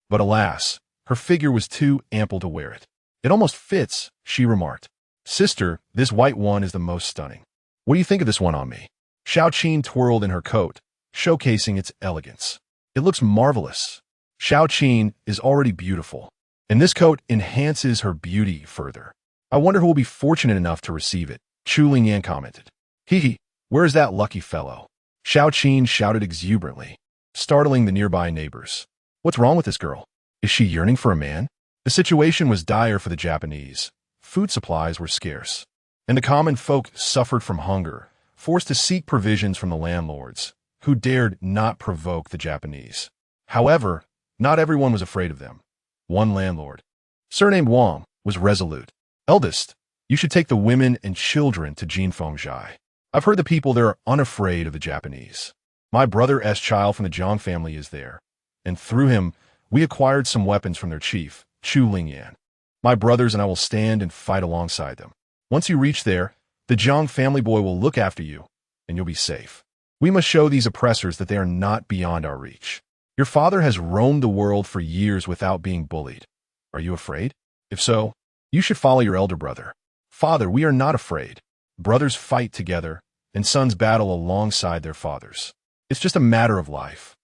But alas, her figure was too ample to wear it. "It almost fits," she remarked. "Sister, this white one is the most stunning. What do you think of this one on me?" Xiao Qin twirled in her coat, showcasing its elegance. "It looks marvelous." Xiao Qin is already beautiful, and this coat enhances her beauty further. "I wonder who will be fortunate enough to receive it," Chu Lingyan commented. "Hee, where is that lucky fellow?" Xiao Qin shouted exuberantly, startling the nearby neighbors. "What's wrong with this girl? Is she yearning for a man?" The situation was dire for the Japanese. Food supplies were scarce, and the common folk suffered from hunger, forced to seek provisions from the landlords, who dared not provoke the Japanese. However, not everyone was afraid of them. One landlord, surnamed Wang, was resolute. "Eldest, you should take the women and children to Jinfengjai. I've heard the people there are unafraid of the Japanese." My brother Child from the Zhang family is there, and through him, we acquired some weapons from their chief, Chu Lingyan. My brothers and I will stand and fight alongside them. Once you reach there, the Zhang family boy will look after you, and you'll be safe. We must show these oppressors that they are not beyond our reach. Your father has roamed the world for years without being bullied. Are you afraid? If so, you should follow your elder brother. Father, we are not afraid. Brothers fight together, and sons battle alongside their fathers. It's just a matter of life.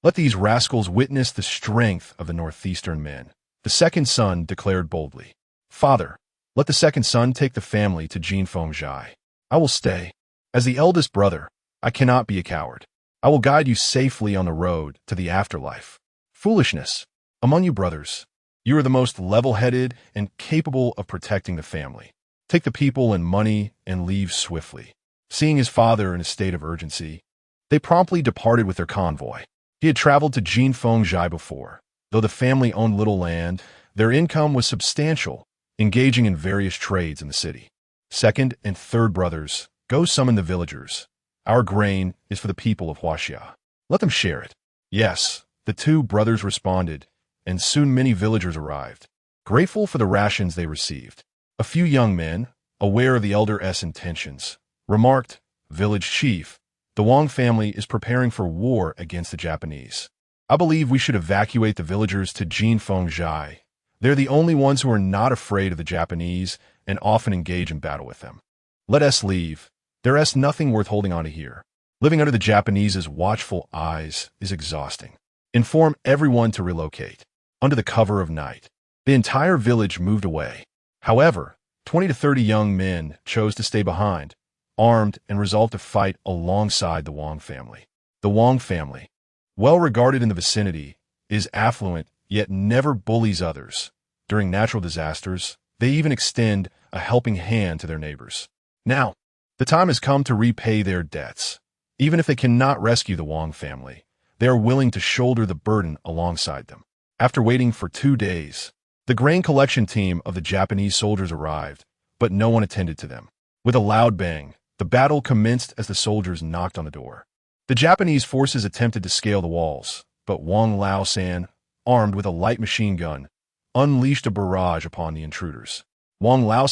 Let these rascals witness the strength of the northeastern men. The second son declared boldly, Father, let the second son take the family to Jinfengjai. I will stay. As the eldest brother, I cannot be a coward. I will guide you safely on the road to the afterlife. Foolishness. Among you brothers, you are the most level-headed and capable of protecting the family. Take the people and money and leave swiftly. Seeing his father in a state of urgency, they promptly departed with their convoy. He had traveled to Jinfengjai before. Though the family owned little land, their income was substantial, engaging in various trades in the city. Second and third brothers, go summon the villagers. Our grain is for the people of Huaxia. Let them share it. Yes, the two brothers responded, and soon many villagers arrived, grateful for the rations they received. A few young men, aware of the elder's intentions, remarked, Village chief, the Wang family is preparing for war against the Japanese. I believe we should evacuate the villagers to Jinfengjai. They're the only ones who are not afraid of the Japanese and often engage in battle with them. Let us leave. There is nothing worth holding on to here. Living under the Japanese's watchful eyes is exhausting. Inform everyone to relocate. Under the cover of night, the entire village moved away. However, 20 to 30 young men chose to stay behind, armed and resolved to fight alongside the Wang family. The Wang family, well regarded in the vicinity, is affluent yet never bullies others. During natural disasters, they even extend a helping hand to their neighbors. Now, the time has come to repay their debts. Even if they cannot rescue the Wang family, they are willing to shoulder the burden alongside them. After waiting for 2 days, the grain collection team of the Japanese soldiers arrived, but no one attended to them. With a loud bang, the battle commenced as the soldiers knocked on the door. The Japanese forces attempted to scale the walls, but Wang Laosan, armed with a light machine gun, unleashed a barrage upon the intruders. Wang Lao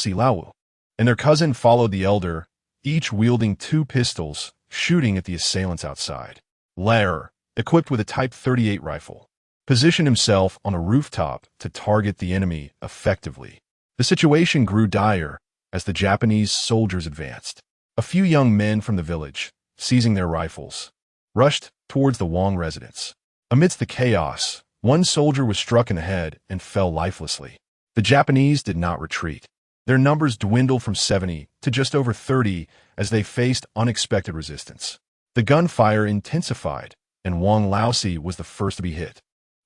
and their cousin followed the elder, each wielding 2 pistols, shooting at the assailants outside. Lair, equipped with a Type 38 rifle, positioned himself on a rooftop to target the enemy effectively. The situation grew dire as the Japanese soldiers advanced. A few young men from the village, seizing their rifles, rushed towards the Wang residence. Amidst the chaos, one soldier was struck in the head and fell lifelessly. The Japanese did not retreat. Their numbers dwindled from 70 to just over 30 as they faced unexpected resistance. The gunfire intensified, and Wang Laosi was the first to be hit,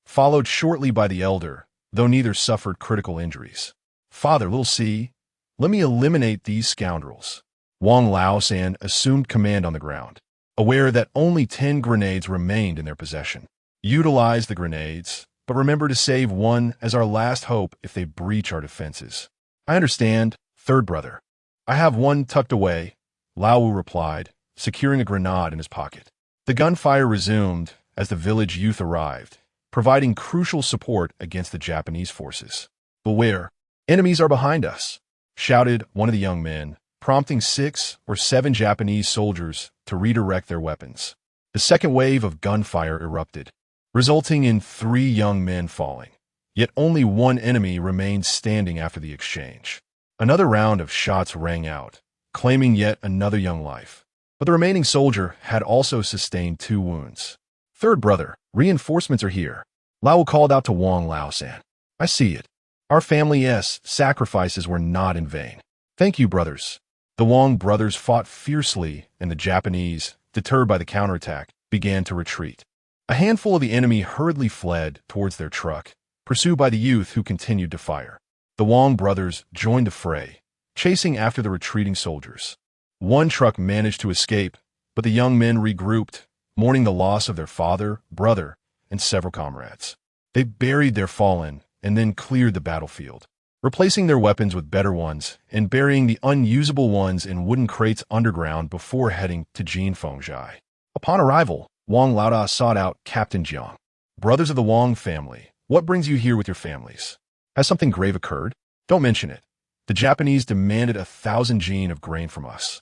followed shortly by the elder, though neither suffered critical injuries. Father, little C, let me eliminate these scoundrels. Wang Laosan assumed command on the ground, aware that only 10 grenades remained in their possession. Utilize the grenades, but remember to save one as our last hope if they breach our defenses. I understand, third brother. I have one tucked away, Lao Wu replied, securing a grenade in his pocket. The gunfire resumed as the village youth arrived, providing crucial support against the Japanese forces. Beware, enemies are behind us, shouted one of the young men, prompting 6 or 7 Japanese soldiers to redirect their weapons. The second wave of gunfire erupted, resulting in 3 young men falling. Yet only one enemy remained standing after the exchange. Another round of shots rang out, claiming yet another young life. But the remaining soldier had also sustained 2 wounds. Third brother, reinforcements are here. Lao called out to Wang Laosan. I see it. Our family's sacrifices were not in vain. Thank you, brothers. The Wang brothers fought fiercely, and the Japanese, deterred by the counterattack, began to retreat. A handful of the enemy hurriedly fled towards their truck, pursued by the youth who continued to fire. The Wang brothers joined the fray, chasing after the retreating soldiers. One truck managed to escape, but the young men regrouped, mourning the loss of their father, brother, and several comrades. They buried their fallen and then cleared the battlefield, replacing their weapons with better ones and burying the unusable ones in wooden crates underground before heading to Jinfengjai. Upon arrival, Wang Laoda sought out Captain Jiang. Brothers of the Wang family, what brings you here with your families? Has something grave occurred? Don't mention it. The Japanese demanded 1,000 jin of grain from us.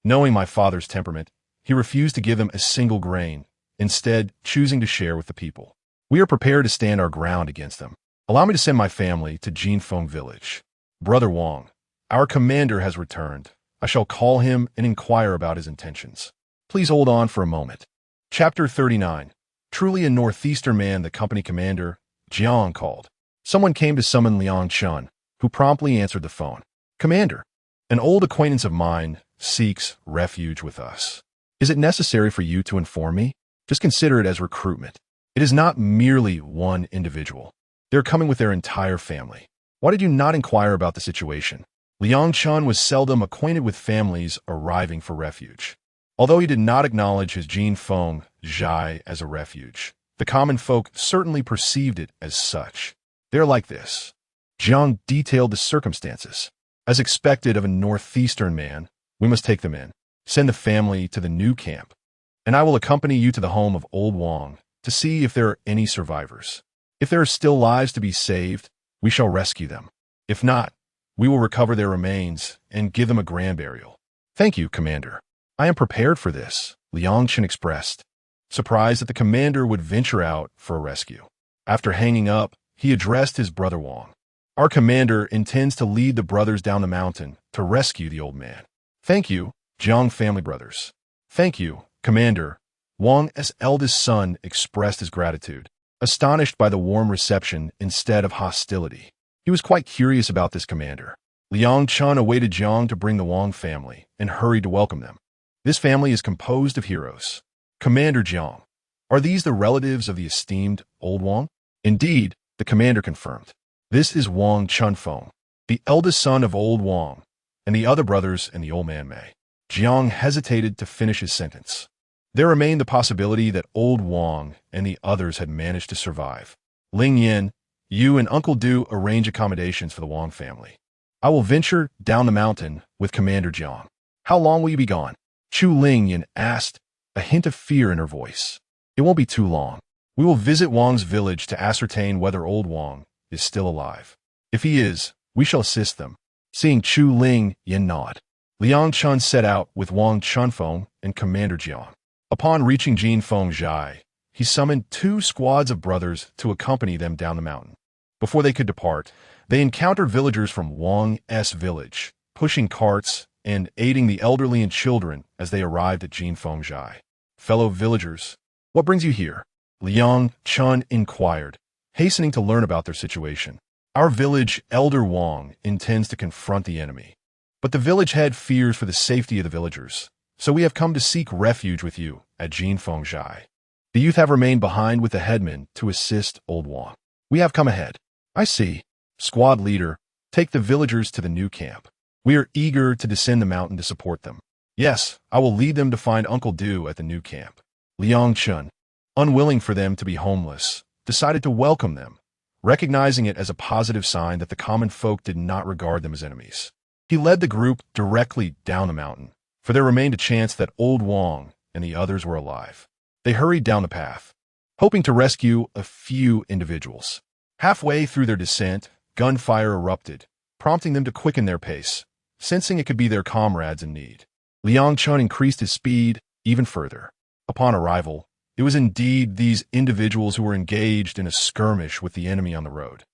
Knowing my father's temperament, he refused to give them a single grain, instead choosing to share with the people. We are prepared to stand our ground against them. Allow me to send my family to Jinfeng village. Brother Wang, our commander has returned. I shall call him and inquire about his intentions. Please hold on for a moment. Chapter 39. Truly a northeastern man, the company commander, Jiang, called. Someone came to summon Liang Chun, who promptly answered the phone. Commander, an old acquaintance of mine seeks refuge with us. Is it necessary for you to inform me? Just consider it as recruitment. It is not merely one individual. They're coming with their entire family. Why did you not inquire about the situation? Liang Chun was seldom acquainted with families arriving for refuge. Although he did not acknowledge his Jinfeng Zhai as a refuge, the common folk certainly perceived it as such. They're like this. Jiang detailed the circumstances. As expected of a northeastern man, we must take them in, send the family to the new camp, and I will accompany you to the home of Old Wang to see if there are any survivors. If there are still lives to be saved, we shall rescue them. If not, we will recover their remains and give them a grand burial. Thank you, Commander. I am prepared for this, Liang Chen expressed, surprised that the commander would venture out for a rescue. After hanging up, he addressed his brother Wang. Our commander intends to lead the brothers down the mountain to rescue the old man. Thank you, Jiang family brothers. Thank you, Commander. Wang's eldest son expressed his gratitude, astonished by the warm reception instead of hostility. He was quite curious about this commander. Liang Chun awaited Jiang to bring the Wang family and hurried to welcome them. This family is composed of heroes. Commander Jiang, are these the relatives of the esteemed Old Wang? Indeed, the commander confirmed. This is Wang Chunfeng, the eldest son of Old Wang, and the other brothers and the old man Mei. Jiang hesitated to finish his sentence. There remained the possibility that Old Wang and the others had managed to survive. Ling Yin, you and Uncle Du arrange accommodations for the Wang family. I will venture down the mountain with Commander Jiang. How long will you be gone? Chu Ling Yin asked, a hint of fear in her voice. It won't be too long. We will visit Wang's village to ascertain whether Old Wang is still alive. If he is, we shall assist them. Seeing Chu Ling Yin nod, Liang Chun set out with Wang Chunfeng and Commander Jiang. Upon reaching Jinfeng Zhai, he summoned 2 squads of brothers to accompany them down the mountain. Before they could depart, they encountered villagers from Wang's village, pushing carts and aiding the elderly and children as they arrived at Jinfeng Zhai. Fellow villagers, what brings you here? Liang Chun inquired, hastening to learn about their situation. Our village elder Wang intends to confront the enemy, but the village head fears for the safety of the villagers, so we have come to seek refuge with you at Jinfeng Zhai. The youth have remained behind with the headman to assist Old Wang. We have come ahead. I see. Squad leader, take the villagers to the new camp. We are eager to descend the mountain to support them. Yes, I will lead them to find Uncle Du at the new camp. Liang Chun, unwilling for them to be homeless, decided to welcome them, recognizing it as a positive sign that the common folk did not regard them as enemies. He led the group directly down the mountain, for there remained a chance that Old Wang and the others were alive. They hurried down the path, hoping to rescue a few individuals. Halfway through their descent, gunfire erupted, prompting them to quicken their pace, sensing it could be their comrades in need. Liang Chun increased his speed even further. Upon arrival, it was indeed these individuals who were engaged in a skirmish with the enemy on the road.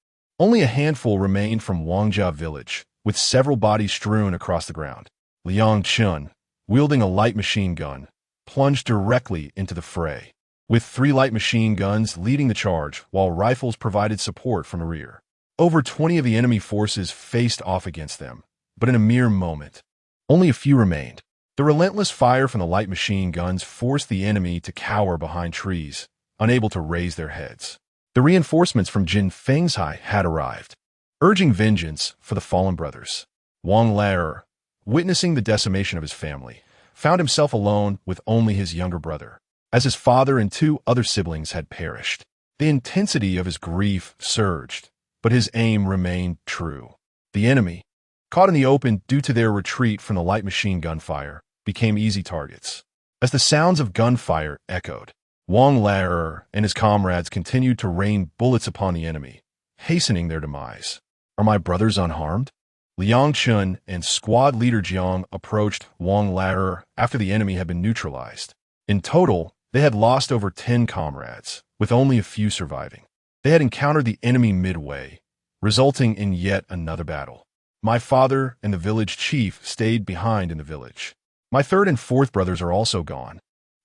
Only a handful remained from Wangjia village, with several bodies strewn across the ground. Liang Chun, wielding a light machine gun, plunged directly into the fray, with 3 light machine guns leading the charge while rifles provided support from the rear. Over 20 of the enemy forces faced off against them, but in a mere moment, only a few remained. The relentless fire from the light machine guns forced the enemy to cower behind trees, unable to raise their heads. The reinforcements from Jin Fengzhai had arrived, urging vengeance for the fallen brothers. Wang Lao, witnessing the decimation of his family, found himself alone with only his younger brother, as his father and 2 other siblings had perished. The intensity of his grief surged, but his aim remained true. The enemy, caught in the open due to their retreat from the light machine gun fire, became easy targets. As the sounds of gunfire echoed, Wang Lao and his comrades continued to rain bullets upon the enemy, hastening their demise. Are my brothers unharmed? Liang Chun and squad leader Jiang approached Wang Lao after the enemy had been neutralized. In total, they had lost over 10 comrades, with only a few surviving. They had encountered the enemy midway, resulting in yet another battle. My father and the village chief stayed behind in the village. My third and fourth brothers are also gone.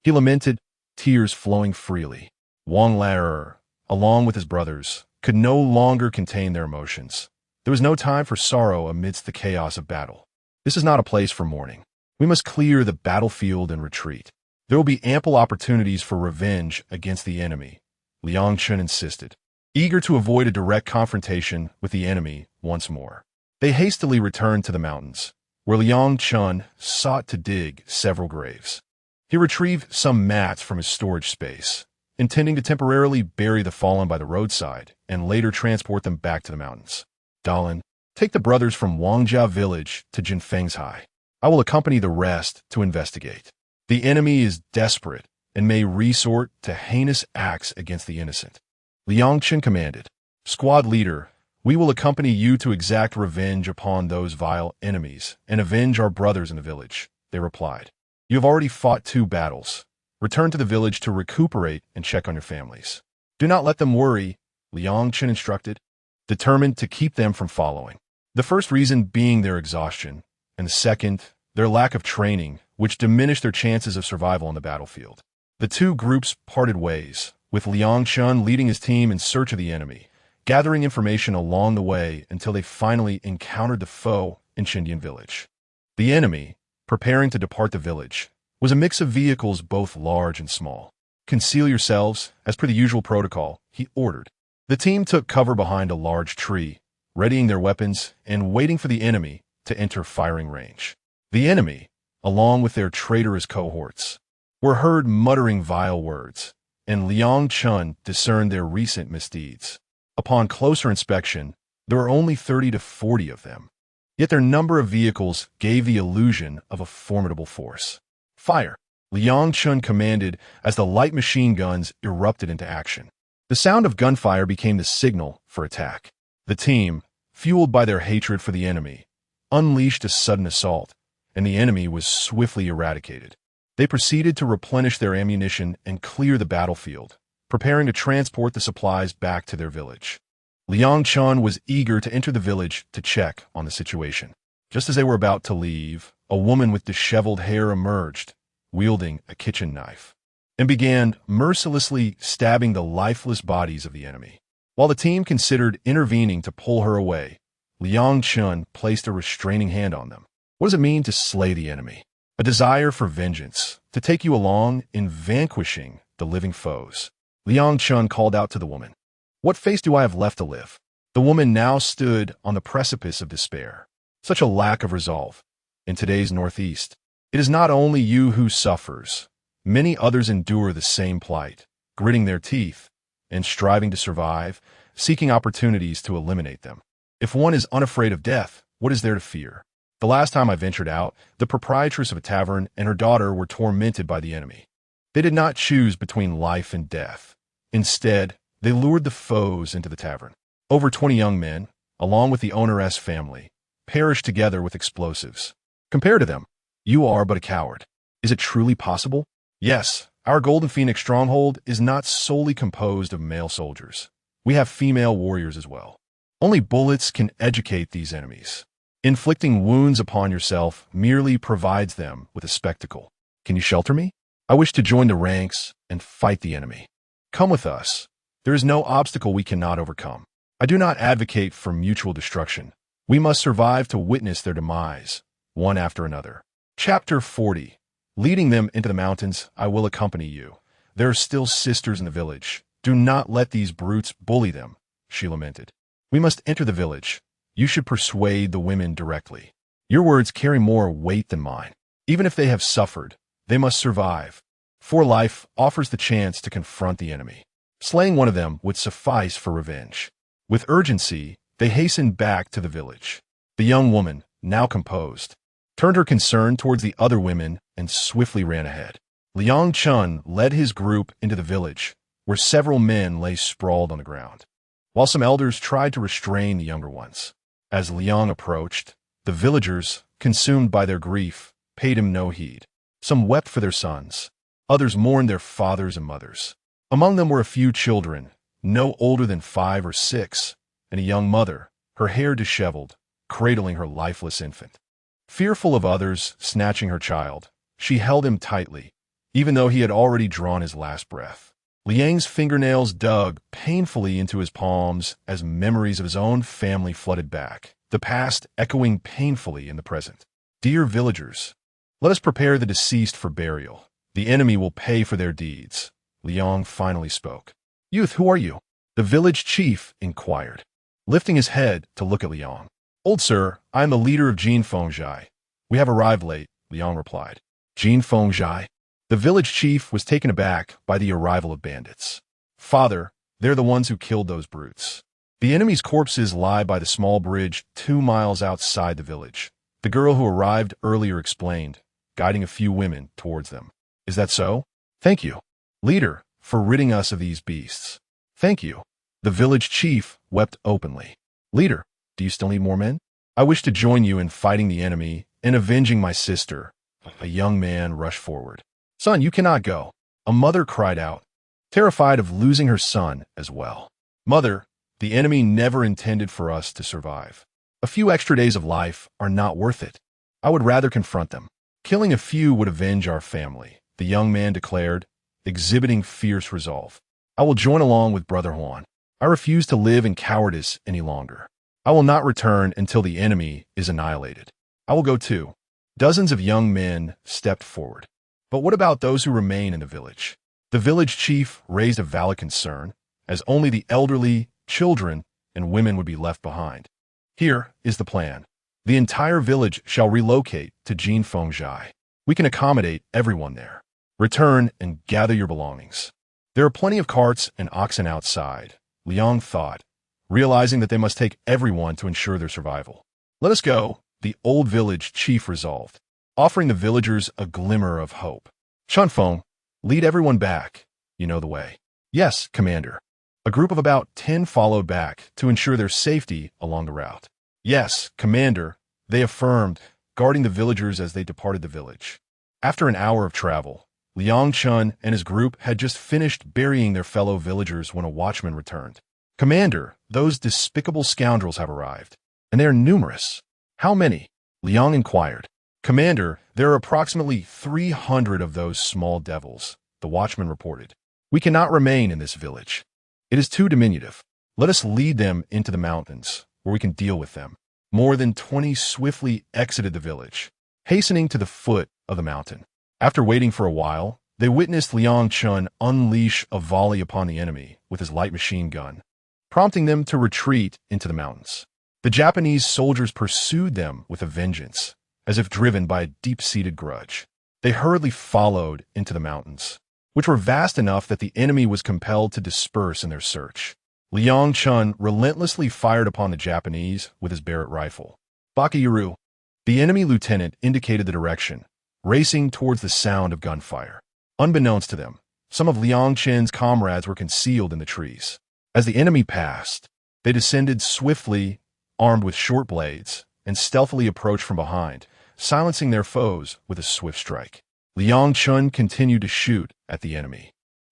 He lamented, tears flowing freely. Wang Lao, along with his brothers, could no longer contain their emotions. There was no time for sorrow amidst the chaos of battle. This is not a place for mourning. We must clear the battlefield and retreat. There will be ample opportunities for revenge against the enemy, Liang Chun insisted, eager to avoid a direct confrontation with the enemy once more. They hastily returned to the mountains, where Liang Chun sought to dig several graves. He retrieved some mats from his storage space, intending to temporarily bury the fallen by the roadside and later transport them back to the mountains. Dalin, take the brothers from Wangjia village to Jinfeng's. I will accompany the rest to investigate. The enemy is desperate and may resort to heinous acts against the innocent. Liang Chen commanded, Squad leader, we will accompany you to exact revenge upon those vile enemies and avenge our brothers in the village, they replied. You have already fought 2 battles. Return to the village to recuperate and check on your families. Do not let them worry, Liang Chen instructed, determined to keep them from following. The first reason being their exhaustion, and the second, their lack of training, which diminished their chances of survival on the battlefield. The 2 groups parted ways, with Liang Chun leading his team in search of the enemy, gathering information along the way until they finally encountered the foe in Chindian village. The enemy, preparing to depart the village, was a mix of vehicles both large and small. Conceal yourselves, as per the usual protocol, he ordered. The team took cover behind a large tree, readying their weapons and waiting for the enemy to enter firing range. The enemy, along with their traitorous cohorts, were heard muttering vile words, and Liang Chun discerned their recent misdeeds. Upon closer inspection, there were only 30 to 40 of them. Yet their number of vehicles gave the illusion of a formidable force. Fire! Liang Chun commanded as the light machine guns erupted into action. The sound of gunfire became the signal for attack. The team, fueled by their hatred for the enemy, unleashed a sudden assault, and the enemy was swiftly eradicated. They proceeded to replenish their ammunition and clear the battlefield, preparing to transport the supplies back to their village. Liang Chun was eager to enter the village to check on the situation. Just as they were about to leave, a woman with disheveled hair emerged, wielding a kitchen knife, and began mercilessly stabbing the lifeless bodies of the enemy. While the team considered intervening to pull her away, Liang Chun placed a restraining hand on them. What does it mean to slay the enemy? A desire for vengeance, to take you along in vanquishing the living foes. Liang Chun called out to the woman, What face do I have left to live? The woman now stood on the precipice of despair. Such a lack of resolve. In today's Northeast, it is not only you who suffers. Many others endure the same plight, gritting their teeth and striving to survive, seeking opportunities to eliminate them. If one is unafraid of death, what is there to fear? The last time I ventured out, the proprietress of a tavern and her daughter were tormented by the enemy. They did not choose between life and death. Instead, they lured the foes into the tavern. Over 20 young men, along with the owneress family, perished together with explosives. Compare to them. You are but a coward. Is it truly possible? Yes, our Golden Phoenix stronghold is not solely composed of male soldiers. We have female warriors as well. Only bullets can educate these enemies. Inflicting wounds upon yourself merely provides them with a spectacle. Can you shelter me? I wish to join the ranks and fight the enemy. Come with us. There is no obstacle we cannot overcome. I do not advocate for mutual destruction. We must survive to witness their demise, one after another. Chapter 40. Leading them into the mountains, I will accompany you. There are still sisters in the village. Do not let these brutes bully them, she lamented. We must enter the village. You should persuade the women directly. Your words carry more weight than mine. Even if they have suffered, they must survive. For life offers the chance to confront the enemy. Slaying one of them would suffice for revenge. With urgency, they hastened back to the village. The young woman, now composed, turned her concern towards the other women and swiftly ran ahead. Liang Chun led his group into the village, where several men lay sprawled on the ground, while some elders tried to restrain the younger ones. As Liang approached, the villagers, consumed by their grief, paid him no heed. Some wept for their sons. Others mourned their fathers and mothers. Among them were a few children, no older than 5 or 6, and a young mother, her hair disheveled, cradling her lifeless infant. Fearful of others snatching her child, she held him tightly, even though he had already drawn his last breath. Liang's fingernails dug painfully into his palms as memories of his own family flooded back, the past echoing painfully in the present. Dear villagers, let us prepare the deceased for burial. The enemy will pay for their deeds. Liang finally spoke. Youth, who are you? The village chief inquired, lifting his head to look at Liang. Old sir, I am the leader of Jin Fengjai. We have arrived late, Liang replied. Jin Fengjai? The village chief was taken aback by the arrival of bandits. Father, they're the ones who killed those brutes. The enemy's corpses lie by the small bridge 2 miles outside the village. The girl who arrived earlier explained, guiding a few women towards them. Is that so? Thank you, leader, for ridding us of these beasts. Thank you. The village chief wept openly. Leader, do you still need more men? I wish to join you in fighting the enemy and avenging my sister. A young man rushed forward. Son, you cannot go. A mother cried out, terrified of losing her son as well. Mother, the enemy never intended for us to survive. A few extra days of life are not worth it. I would rather confront them. Killing a few would avenge our family, the young man declared, exhibiting fierce resolve. I will join along with Brother Huan. I refuse to live in cowardice any longer. I will not return until the enemy is annihilated. I will go too. Dozens of young men stepped forward. But what about those who remain in the village? The village chief raised a valid concern, as only the elderly, children, and women would be left behind. Here is the plan. The entire village shall relocate to Jin Fengjai. We can accommodate everyone there. Return and gather your belongings. There are plenty of carts and oxen outside, Liang thought, realizing that they must take everyone to ensure their survival. Let us go, the old village chief resolved, offering the villagers a glimmer of hope. Chunfeng, lead everyone back. You know the way. Yes, Commander. A group of about 10 followed back to ensure their safety along the route. Yes, Commander, they affirmed, guarding the villagers as they departed the village. After an hour of travel, Liang Chun and his group had just finished burying their fellow villagers when a watchman returned. Commander, those despicable scoundrels have arrived, and they are numerous. How many? Liang inquired. Commander, there are approximately 300 of those small devils, the watchman reported. We cannot remain in this village. It is too diminutive. Let us lead them into the mountains, where we can deal with them. More than 20 swiftly exited the village, hastening to the foot of the mountain. After waiting for a while, they witnessed Liang Chun unleash a volley upon the enemy with his light machine gun, prompting them to retreat into the mountains. The Japanese soldiers pursued them with a vengeance, as if driven by a deep-seated grudge. They hurriedly followed into the mountains, which were vast enough that the enemy was compelled to disperse in their search. Liang Chun relentlessly fired upon the Japanese with his Barrett rifle. Bakayuru, the enemy lieutenant, indicated the direction, racing towards the sound of gunfire. Unbeknownst to them, some of Liang Chen's comrades were concealed in the trees. As the enemy passed, they descended swiftly, armed with short blades, and stealthily approached from behind, silencing their foes with a swift strike. Liang Chun continued to shoot at the enemy,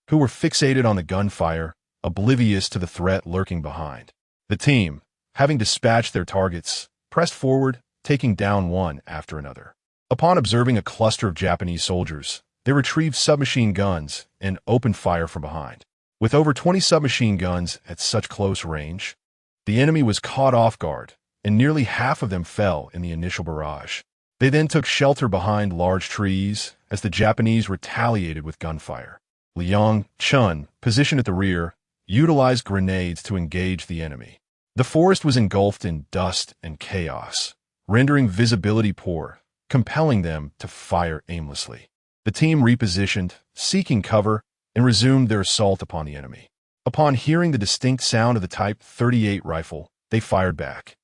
who were fixated on the gunfire, oblivious to the threat lurking behind. The team, having dispatched their targets, pressed forward, taking down one after another. Upon observing a cluster of Japanese soldiers, they retrieved submachine guns and opened fire from behind. With over 20 submachine guns at such close range, the enemy was caught off guard, and nearly half of them fell in the initial barrage. They then took shelter behind large trees as the Japanese retaliated with gunfire. Liang Chun, positioned at the rear, utilized grenades to engage the enemy. The forest was engulfed in dust and chaos, rendering visibility poor, compelling them to fire aimlessly. The team repositioned, seeking cover, and resumed their assault upon the enemy. Upon hearing the distinct sound of the Type 38 rifle, they fired back.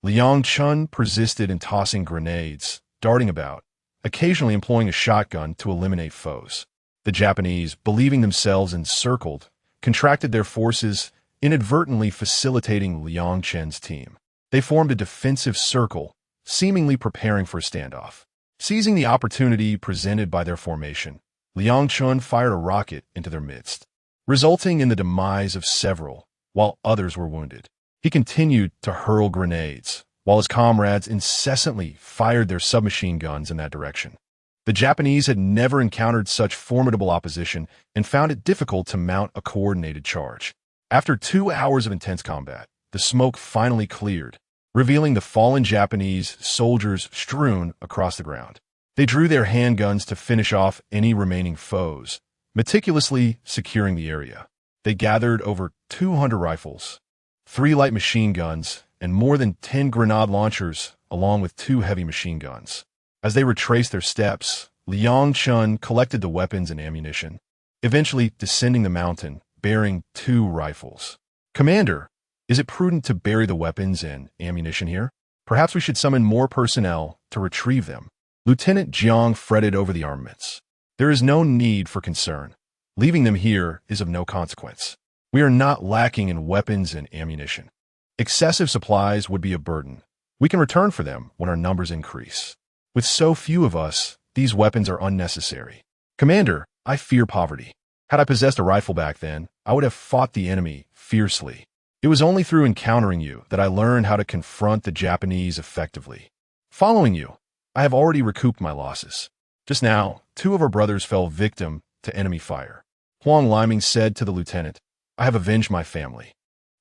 Liang Chun persisted in tossing grenades, darting about, occasionally employing a shotgun to eliminate foes. The Japanese, believing themselves encircled, contracted their forces, inadvertently facilitating Liang Chen's team. They formed a defensive circle, seemingly preparing for a standoff. Seizing the opportunity presented by their formation, Liang Chen fired a rocket into their midst, resulting in the demise of several, while others were wounded. He continued to hurl grenades, while his comrades incessantly fired their submachine guns in that direction. The Japanese had never encountered such formidable opposition and found it difficult to mount a coordinated charge. After 2 hours of intense combat, the smoke finally cleared, revealing the fallen Japanese soldiers strewn across the ground. They drew their handguns to finish off any remaining foes, meticulously securing the area. They gathered over 200 rifles, 3 light machine guns, and more than 10 grenade launchers, along with 2 heavy machine guns. As they retraced their steps, Liang Chen collected the weapons and ammunition, eventually descending the mountain, bearing 2 rifles. "Commander, is it prudent to bury the weapons and ammunition here? Perhaps we should summon more personnel to retrieve them." Lieutenant Jiang fretted over the armaments. "There is no need for concern. Leaving them here is of no consequence. We are not lacking in weapons and ammunition. Excessive supplies would be a burden. We can return for them when our numbers increase. With so few of us, these weapons are unnecessary. Commander, I fear poverty. Had I possessed a rifle back then, I would have fought the enemy fiercely. It was only through encountering you that I learned how to confront the Japanese effectively. Following you, I have already recouped my losses. Just now, 2 of our brothers fell victim to enemy fire." Huang Liming said to the lieutenant, "I have avenged my family.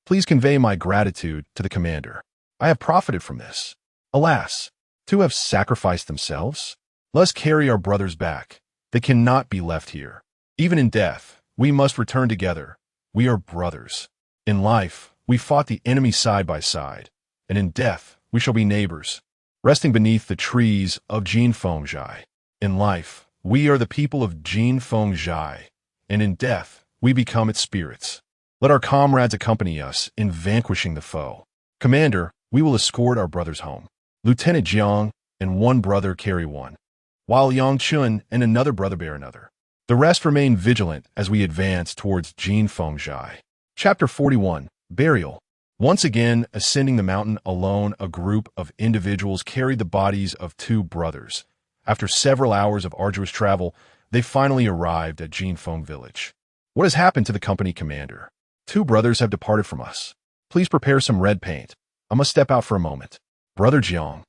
Please convey my gratitude to the commander. I have profited from this. Alas, 2 have sacrificed themselves? Let us carry our brothers back. They cannot be left here. Even in death, we must return together. We are brothers. In life, we fought the enemy side by side, and in death, we shall be neighbors, resting beneath the trees of Jinfengjai. In life, we are the people of Jinfengjai, and in death, we become its spirits. Let our comrades accompany us in vanquishing the foe. Commander, we will escort our brothers home. Lieutenant Jiang and 1 brother carry 1, while Liang Chun and another brother bear another. The rest remain vigilant as we advance towards Jinfengjai." Chapter 41. Burial. Once again, ascending the mountain alone, a group of individuals carried the bodies of 2 brothers. After several hours of arduous travel, they finally arrived at Jinfeng village. "What has happened to the company commander? 2 brothers have departed from us. Please prepare some red paint. I must step out for a moment. Brother Jiang,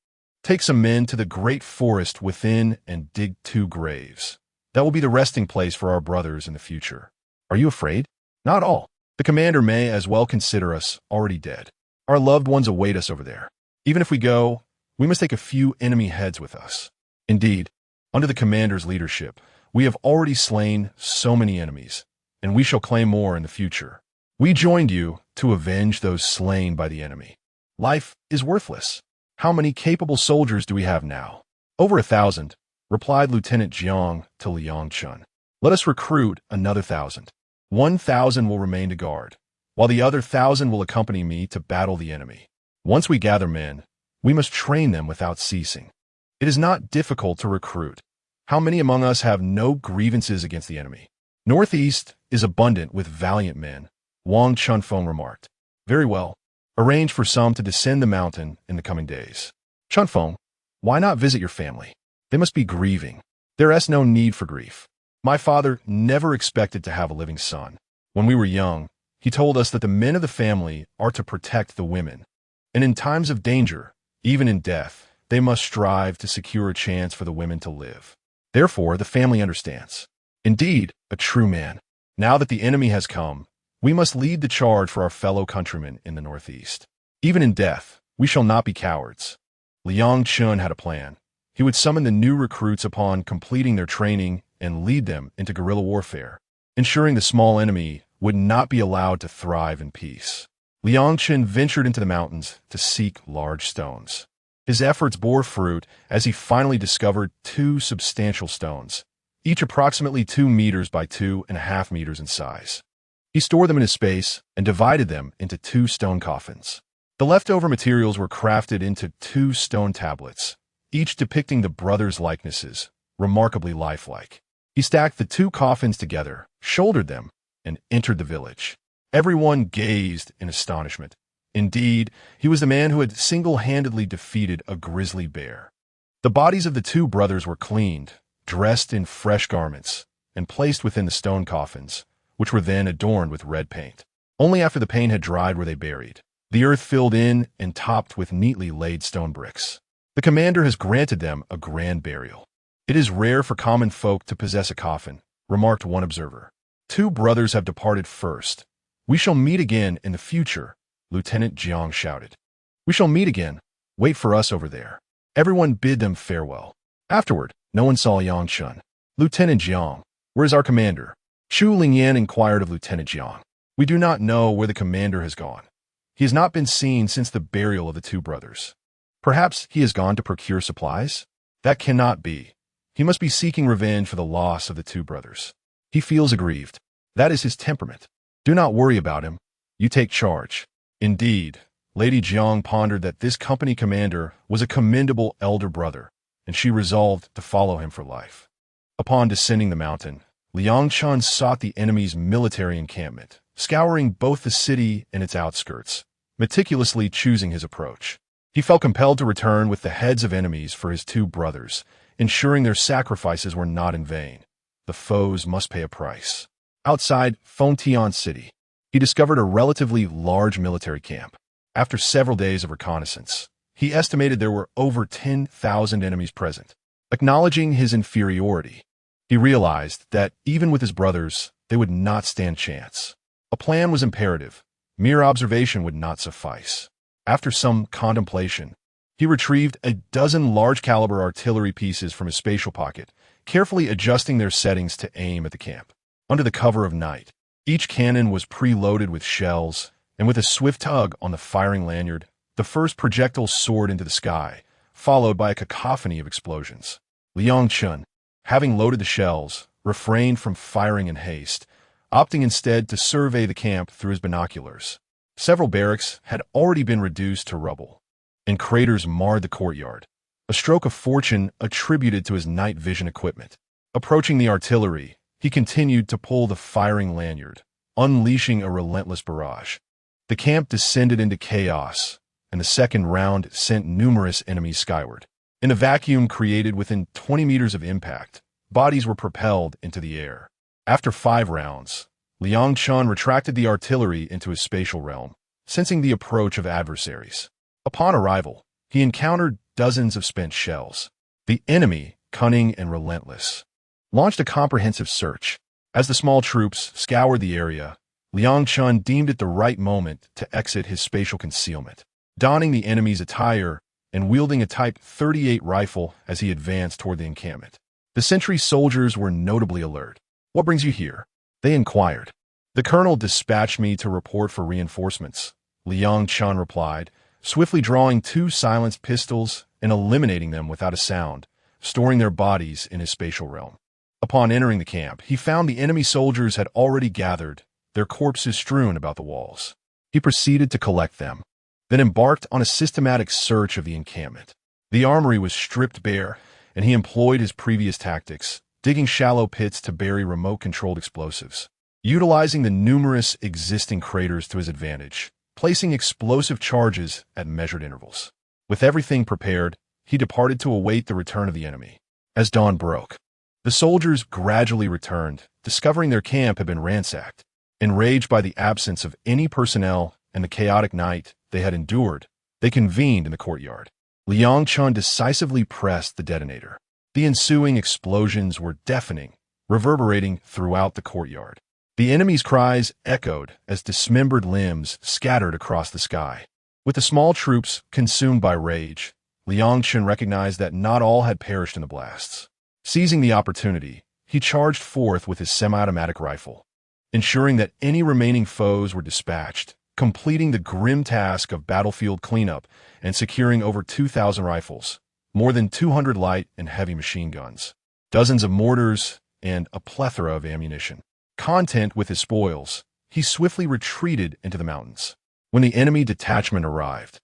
take some men to the great forest within and dig 2 graves. That will be the resting place for our brothers in the future. Are you afraid? Not all. The commander may as well consider us already dead. Our loved ones await us over there. Even if we go, we must take a few enemy heads with us. Indeed, under the commander's leadership, we have already slain so many enemies, and we shall claim more in the future. We joined you to avenge those slain by the enemy. Life is worthless. How many capable soldiers do we have now?" "Over 1,000, replied Lieutenant Jiang to Liang Chun. "Let us recruit another 1,000. 1,000 will remain to guard, while the other 1,000 will accompany me to battle the enemy. Once we gather men, we must train them without ceasing. It is not difficult to recruit. How many among us have no grievances against the enemy? Northeast is abundant with valiant men," Wang Chunfeng remarked. "Very well. Arrange for some to descend the mountain in the coming days. Chunfeng, why not visit your family? They must be grieving. There is no need for grief. My father never expected to have a living son. When we were young, he told us that the men of the family are to protect the women, and in times of danger, even in death, they must strive to secure a chance for the women to live. Therefore, the family understands. Indeed, a true man. Now that the enemy has come, we must lead the charge for our fellow countrymen in the Northeast. Even in death, we shall not be cowards." Liang Chun had a plan. He would summon the new recruits upon completing their training and lead them into guerrilla warfare, ensuring the small enemy would not be allowed to thrive in peace. Liang Chun ventured into the mountains to seek large stones. His efforts bore fruit as he finally discovered 2 substantial stones, each approximately 2 meters by 2.5 meters in size. He stored them in his space and divided them into 2 stone coffins. The leftover materials were crafted into 2 stone tablets, each depicting the brothers' likenesses, remarkably lifelike. He stacked the two coffins together, shouldered them, and entered the village. Everyone gazed in astonishment. Indeed, he was the man who had single-handedly defeated a grizzly bear. The bodies of the two brothers were cleaned, dressed in fresh garments, and placed within the stone coffins, which were then adorned with red paint. Only after the paint had dried were they buried, the earth filled in and topped with neatly laid stone bricks. The commander has granted them a grand burial. It is rare for common folk to possess a coffin, remarked one observer. Two brothers have departed first. We shall meet again in the future, Lieutenant Jiang shouted. We shall meet again. Wait for us over there. Everyone bid them farewell. Afterward, no one saw Yang Chun. Lieutenant Jiang, where is our commander? Shu Lingyan inquired of Lieutenant Jiang. We do not know where the commander has gone. He has not been seen since the burial of the two brothers. Perhaps he has gone to procure supplies? That cannot be. He must be seeking revenge for the loss of the two brothers. He feels aggrieved. That is his temperament. Do not worry about him. You take charge. Indeed, Lady Jiang pondered that this company commander was a commendable elder brother, and she resolved to follow him for life. Upon descending the mountain, Liang Chun sought the enemy's military encampment, scouring both the city and its outskirts, meticulously choosing his approach. He felt compelled to return with the heads of enemies for his two brothers, ensuring their sacrifices were not in vain. The foes must pay a price. Outside Fengtian City, he discovered a relatively large military camp. After several days of reconnaissance, he estimated there were over 10,000 enemies present. Acknowledging his inferiority, he realized that even with his brothers, they would not stand chance. A plan was imperative. Mere observation would not suffice. After some contemplation, he retrieved a dozen large-caliber artillery pieces from his spatial pocket, carefully adjusting their settings to aim at the camp. Under the cover of night, each cannon was preloaded with shells, and with a swift tug on the firing lanyard, the first projectile soared into the sky, followed by a cacophony of explosions. Liang Chun, having loaded the shells, refrained from firing in haste, opting instead to survey the camp through his binoculars. Several barracks had already been reduced to rubble, and craters marred the courtyard, a stroke of fortune attributed to his night vision equipment. Approaching the artillery, he continued to pull the firing lanyard, unleashing a relentless barrage. The camp descended into chaos, and the second round sent numerous enemies skyward. In a vacuum created within 20 meters of impact, bodies were propelled into the air. After 5 rounds, Liang Chun retracted the artillery into his spatial realm, sensing the approach of adversaries. Upon arrival, he encountered dozens of spent shells. The enemy, cunning and relentless, launched a comprehensive search. As the small troops scoured the area, Liang Chun deemed it the right moment to exit his spatial concealment. Donning the enemy's attire and wielding a Type 38 rifle as he advanced toward the encampment, the sentry soldiers were notably alert. "What brings you here?" they inquired. "The colonel dispatched me to report for reinforcements," Liang Chun replied, swiftly drawing 2 silenced pistols and eliminating them without a sound, storing their bodies in his spatial realm. Upon entering the camp, he found the enemy soldiers had already gathered, their corpses strewn about the walls. He proceeded to collect them, then embarked on a systematic search of the encampment. The armory was stripped bare, and he employed his previous tactics, digging shallow pits to bury remote-controlled explosives, utilizing the numerous existing craters to his advantage, placing explosive charges at measured intervals. With everything prepared, he departed to await the return of the enemy. As dawn broke, the soldiers gradually returned, discovering their camp had been ransacked. Enraged by the absence of any personnel and the chaotic night they had endured, they convened in the courtyard. Liang Chun decisively pressed the detonator. The ensuing explosions were deafening, reverberating throughout the courtyard. The enemy's cries echoed as dismembered limbs scattered across the sky. With the small troops consumed by rage, Liang Chun recognized that not all had perished in the blasts. Seizing the opportunity, he charged forth with his semi-automatic rifle, ensuring that any remaining foes were dispatched, completing the grim task of battlefield cleanup and securing over 2,000 rifles, more than 200 light and heavy machine guns, dozens of mortars, and a plethora of ammunition. Content with his spoils, he swiftly retreated into the mountains. When the enemy detachment arrived,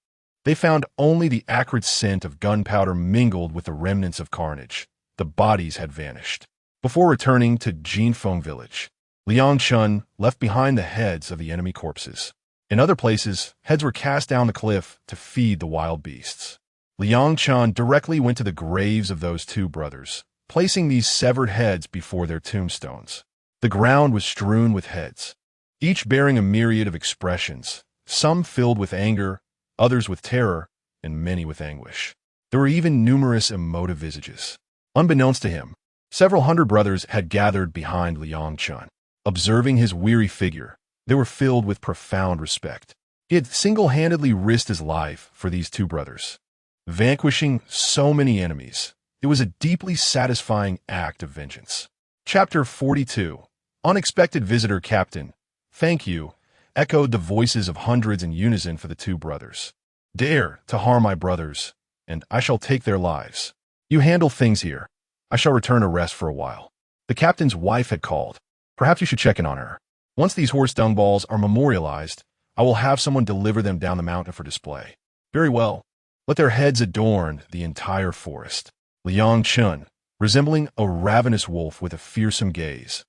they found only the acrid scent of gunpowder mingled with the remnants of carnage. The bodies had vanished. Before returning to Jinfeng village, Liang Chun left behind the heads of the enemy corpses. In other places, heads were cast down the cliff to feed the wild beasts. Liang Chun directly went to the graves of those two brothers, placing these severed heads before their tombstones. The ground was strewn with heads, each bearing a myriad of expressions, some filled with anger, others with terror, and many with anguish. There were even numerous emotive visages. Unbeknownst to him, several hundred brothers had gathered behind Liang Chun. Observing his weary figure, they were filled with profound respect. He had single-handedly risked his life for these two brothers. Vanquishing so many enemies, it was a deeply satisfying act of vengeance. Chapter 42. Unexpected Visitor. Captain, thank you, echoed the voices of hundreds in unison for the two brothers. Dare to harm my brothers, and I shall take their lives. You handle things here. I shall return to rest for a while. The captain's wife had called. Perhaps you should check in on her. Once these horse dung balls are memorialized, I will have someone deliver them down the mountain for display. Very well. Let their heads adorn the entire forest. Liang Chun, resembling a ravenous wolf with a fearsome gaze,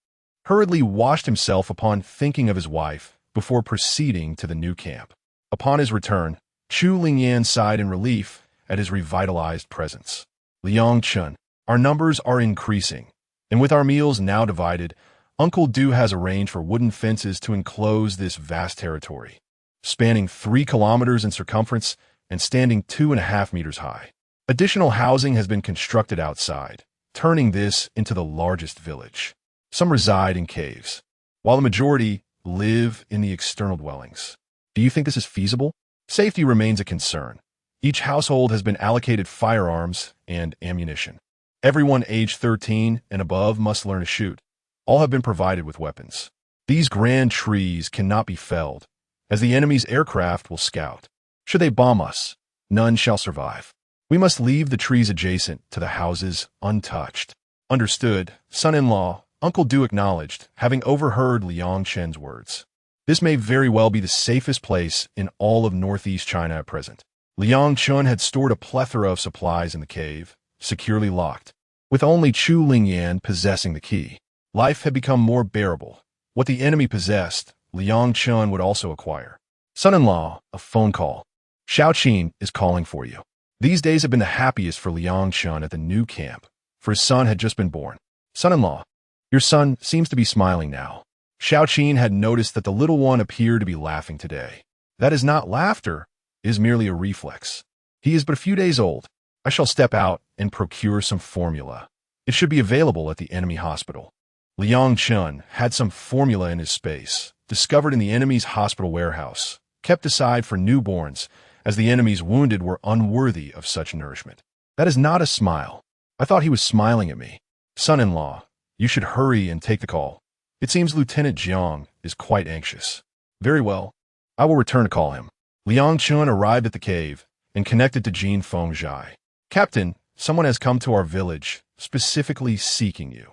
hurriedly washed himself upon thinking of his wife before proceeding to the new camp. Upon his return, Chu Lingyan sighed in relief at his revitalized presence. Liang Chun, our numbers are increasing, and with our meals now divided, Uncle Du has arranged for wooden fences to enclose this vast territory, spanning 3 kilometers in circumference and standing 2.5 meters high. Additional housing has been constructed outside, turning this into the largest village. Some reside in caves, while the majority live in the external dwellings. Do you think this is feasible? Safety remains a concern. Each household has been allocated firearms and ammunition. Everyone aged 13 and above must learn to shoot. All have been provided with weapons. These grand trees cannot be felled, as the enemy's aircraft will scout. Should they bomb us, none shall survive. We must leave the trees adjacent to the houses untouched. Understood, son-in-law, Uncle Du acknowledged, having overheard Liang Chen's words. This may very well be the safest place in all of northeast China at present. Liang Chun had stored a plethora of supplies in the cave, securely locked, with only Chu Lingyan possessing the key. Life had become more bearable. What the enemy possessed, Liang Chun would also acquire. Son-in-law, a phone call. Xiao Qin is calling for you. These days have been the happiest for Liang Chun at the new camp, for his son had just been born. Son-in-law, your son seems to be smiling now. Xiao Qin had noticed that the little one appeared to be laughing today. That is not laughter, it is merely a reflex. He is but a few days old. I shall step out and procure some formula. It should be available at the enemy hospital. Liang Chun had some formula in his space, discovered in the enemy's hospital warehouse, kept aside for newborns, as the enemy's wounded were unworthy of such nourishment. That is not a smile. I thought he was smiling at me. Son-in-law, you should hurry and take the call. It seems Lieutenant Jiang is quite anxious. Very well. I will return to call him. Liang Chun arrived at the cave and connected to Jin Fengjai. Captain, someone has come to our village, specifically seeking you.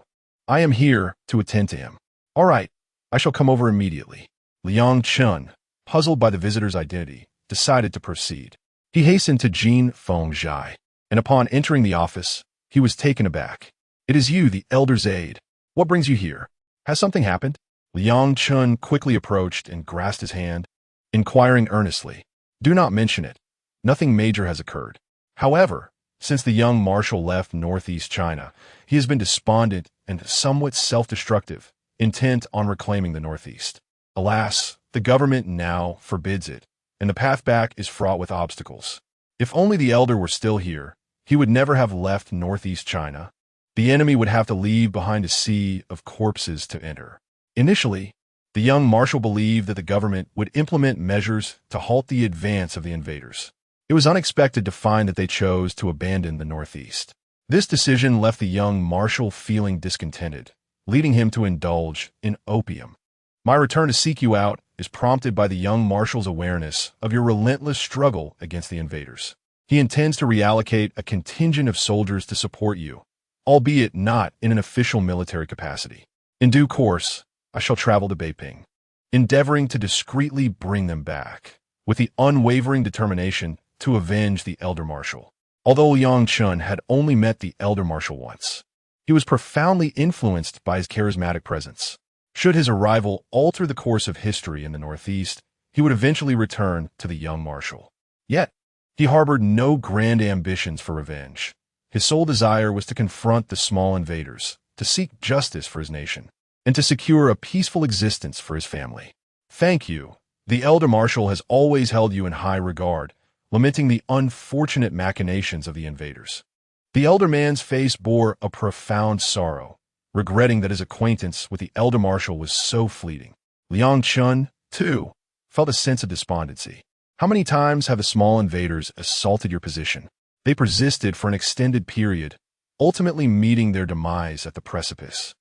I am here to attend to him. All right, I shall come over immediately. Liang Chun, puzzled by the visitor's identity, decided to proceed. He hastened to Jin Fengjai, and upon entering the office, he was taken aback. It is you, the elder's aide. What brings you here? Has something happened? Liang Chun quickly approached and grasped his hand, inquiring earnestly. Do not mention it. Nothing major has occurred. However, since the young marshal left northeast China, he has been despondent and somewhat self-destructive, intent on reclaiming the northeast. Alas, the government now forbids it, and the path back is fraught with obstacles. If only the elder were still here, he would never have left northeast China. The enemy would have to leave behind a sea of corpses to enter. Initially, the young marshal believed that the government would implement measures to halt the advance of the invaders. It was unexpected to find that they chose to abandon the northeast. This decision left the young marshal feeling discontented, leading him to indulge in opium. My return to seek you out is prompted by the young marshal's awareness of your relentless struggle against the invaders. He intends to reallocate a contingent of soldiers to support you, albeit not in an official military capacity. In due course, I shall travel to Beiping, endeavoring to discreetly bring them back, with the unwavering determination to avenge the elder marshal. Although Liang Chun had only met the elder marshal once, He was profoundly influenced by his charismatic presence. Should his arrival alter the course of history in the Northeast, he would eventually return to the young marshal. Yet, he harbored no grand ambitions for revenge. His sole desire was to confront the small invaders, to seek justice for his nation, and to secure a peaceful existence for his family. Thank you. The elder marshal has always held you in high regard, lamenting the unfortunate machinations of the invaders. The elder man's face bore a profound sorrow, regretting that his acquaintance with the elder marshal was so fleeting. Liang Chun, too, felt a sense of despondency. How many times have the small invaders assaulted your position? They persisted for an extended period, ultimately meeting their demise at the precipice.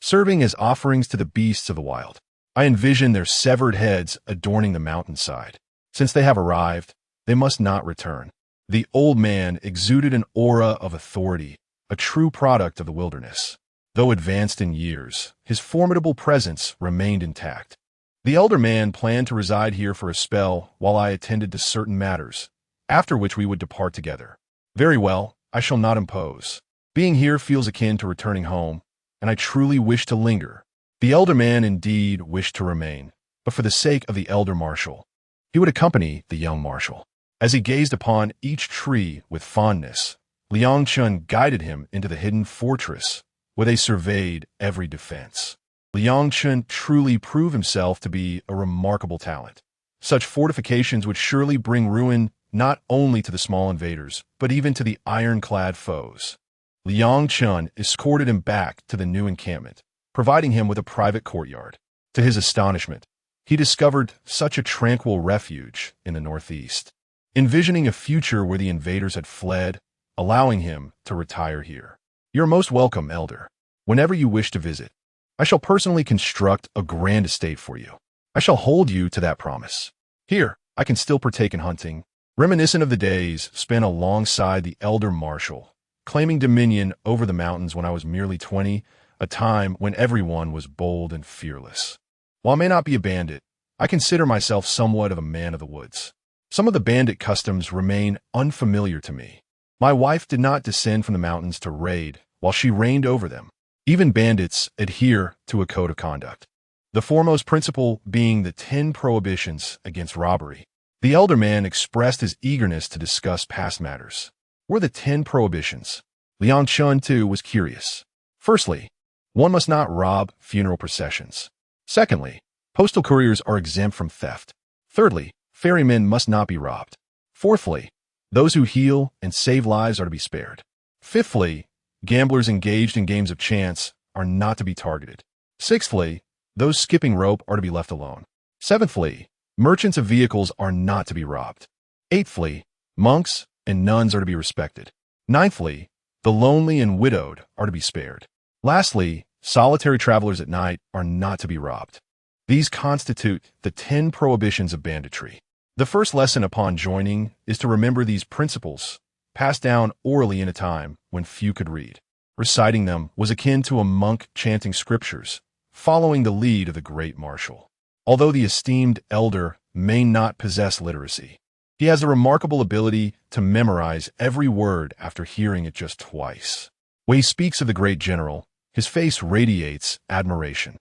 Serving as offerings to the beasts of the wild, I envision their severed heads adorning the mountainside. Since they have arrived, they must not return. The old man exuded an aura of authority, a true product of the wilderness. Though advanced in years, his formidable presence remained intact. The elder man planned to reside here for a spell while I attended to certain matters, after which we would depart together. Very well, I shall not impose. Being here feels akin to returning home, and I truly wish to linger. The elder man indeed wished to remain, but for the sake of the elder marshal. He would accompany the young marshal. As he gazed upon each tree with fondness, Liang Chun guided him into the hidden fortress, where they surveyed every defense. Liang Chun truly proved himself to be a remarkable talent. Such fortifications would surely bring ruin not only to the small invaders, but even to the ironclad foes. Liang Chun escorted him back to the new encampment, providing him with a private courtyard. To his astonishment, he discovered such a tranquil refuge in the northeast, envisioning a future where the invaders had fled, allowing him to retire here. You're most welcome, elder. Whenever you wish to visit, I shall personally construct a grand estate for you. I shall hold you to that promise. Here, I can still partake in hunting, reminiscent of the days spent alongside the elder marshal, claiming dominion over the mountains when I was merely 20, a time when everyone was bold and fearless. While I may not be a bandit, I consider myself somewhat of a man of the woods. Some of the bandit customs remain unfamiliar to me. My wife did not descend from the mountains to raid while she reigned over them. Even bandits adhere to a code of conduct, the foremost principle being the 10 prohibitions against robbery. The elder man expressed his eagerness to discuss past matters. Were the 10 prohibitions? Liang Chun, too, was curious. Firstly, one must not rob funeral processions. Secondly, postal couriers are exempt from theft. Thirdly, ferrymen must not be robbed. Fourthly, those who heal and save lives are to be spared. Fifthly, gamblers engaged in games of chance are not to be targeted. Sixthly, those skipping rope are to be left alone. Seventhly, merchants of vehicles are not to be robbed. Eighthly, monks and nuns are to be respected. Ninthly, the lonely and widowed are to be spared. Lastly, solitary travelers at night are not to be robbed. These constitute the 10 prohibitions of banditry. The first lesson upon joining is to remember these principles, passed down orally in a time when few could read. Reciting them was akin to a monk chanting scriptures, following the lead of the great marshal. Although the esteemed elder may not possess literacy, he has a remarkable ability to memorize every word after hearing it just twice. When he speaks of the great general, his face radiates admiration.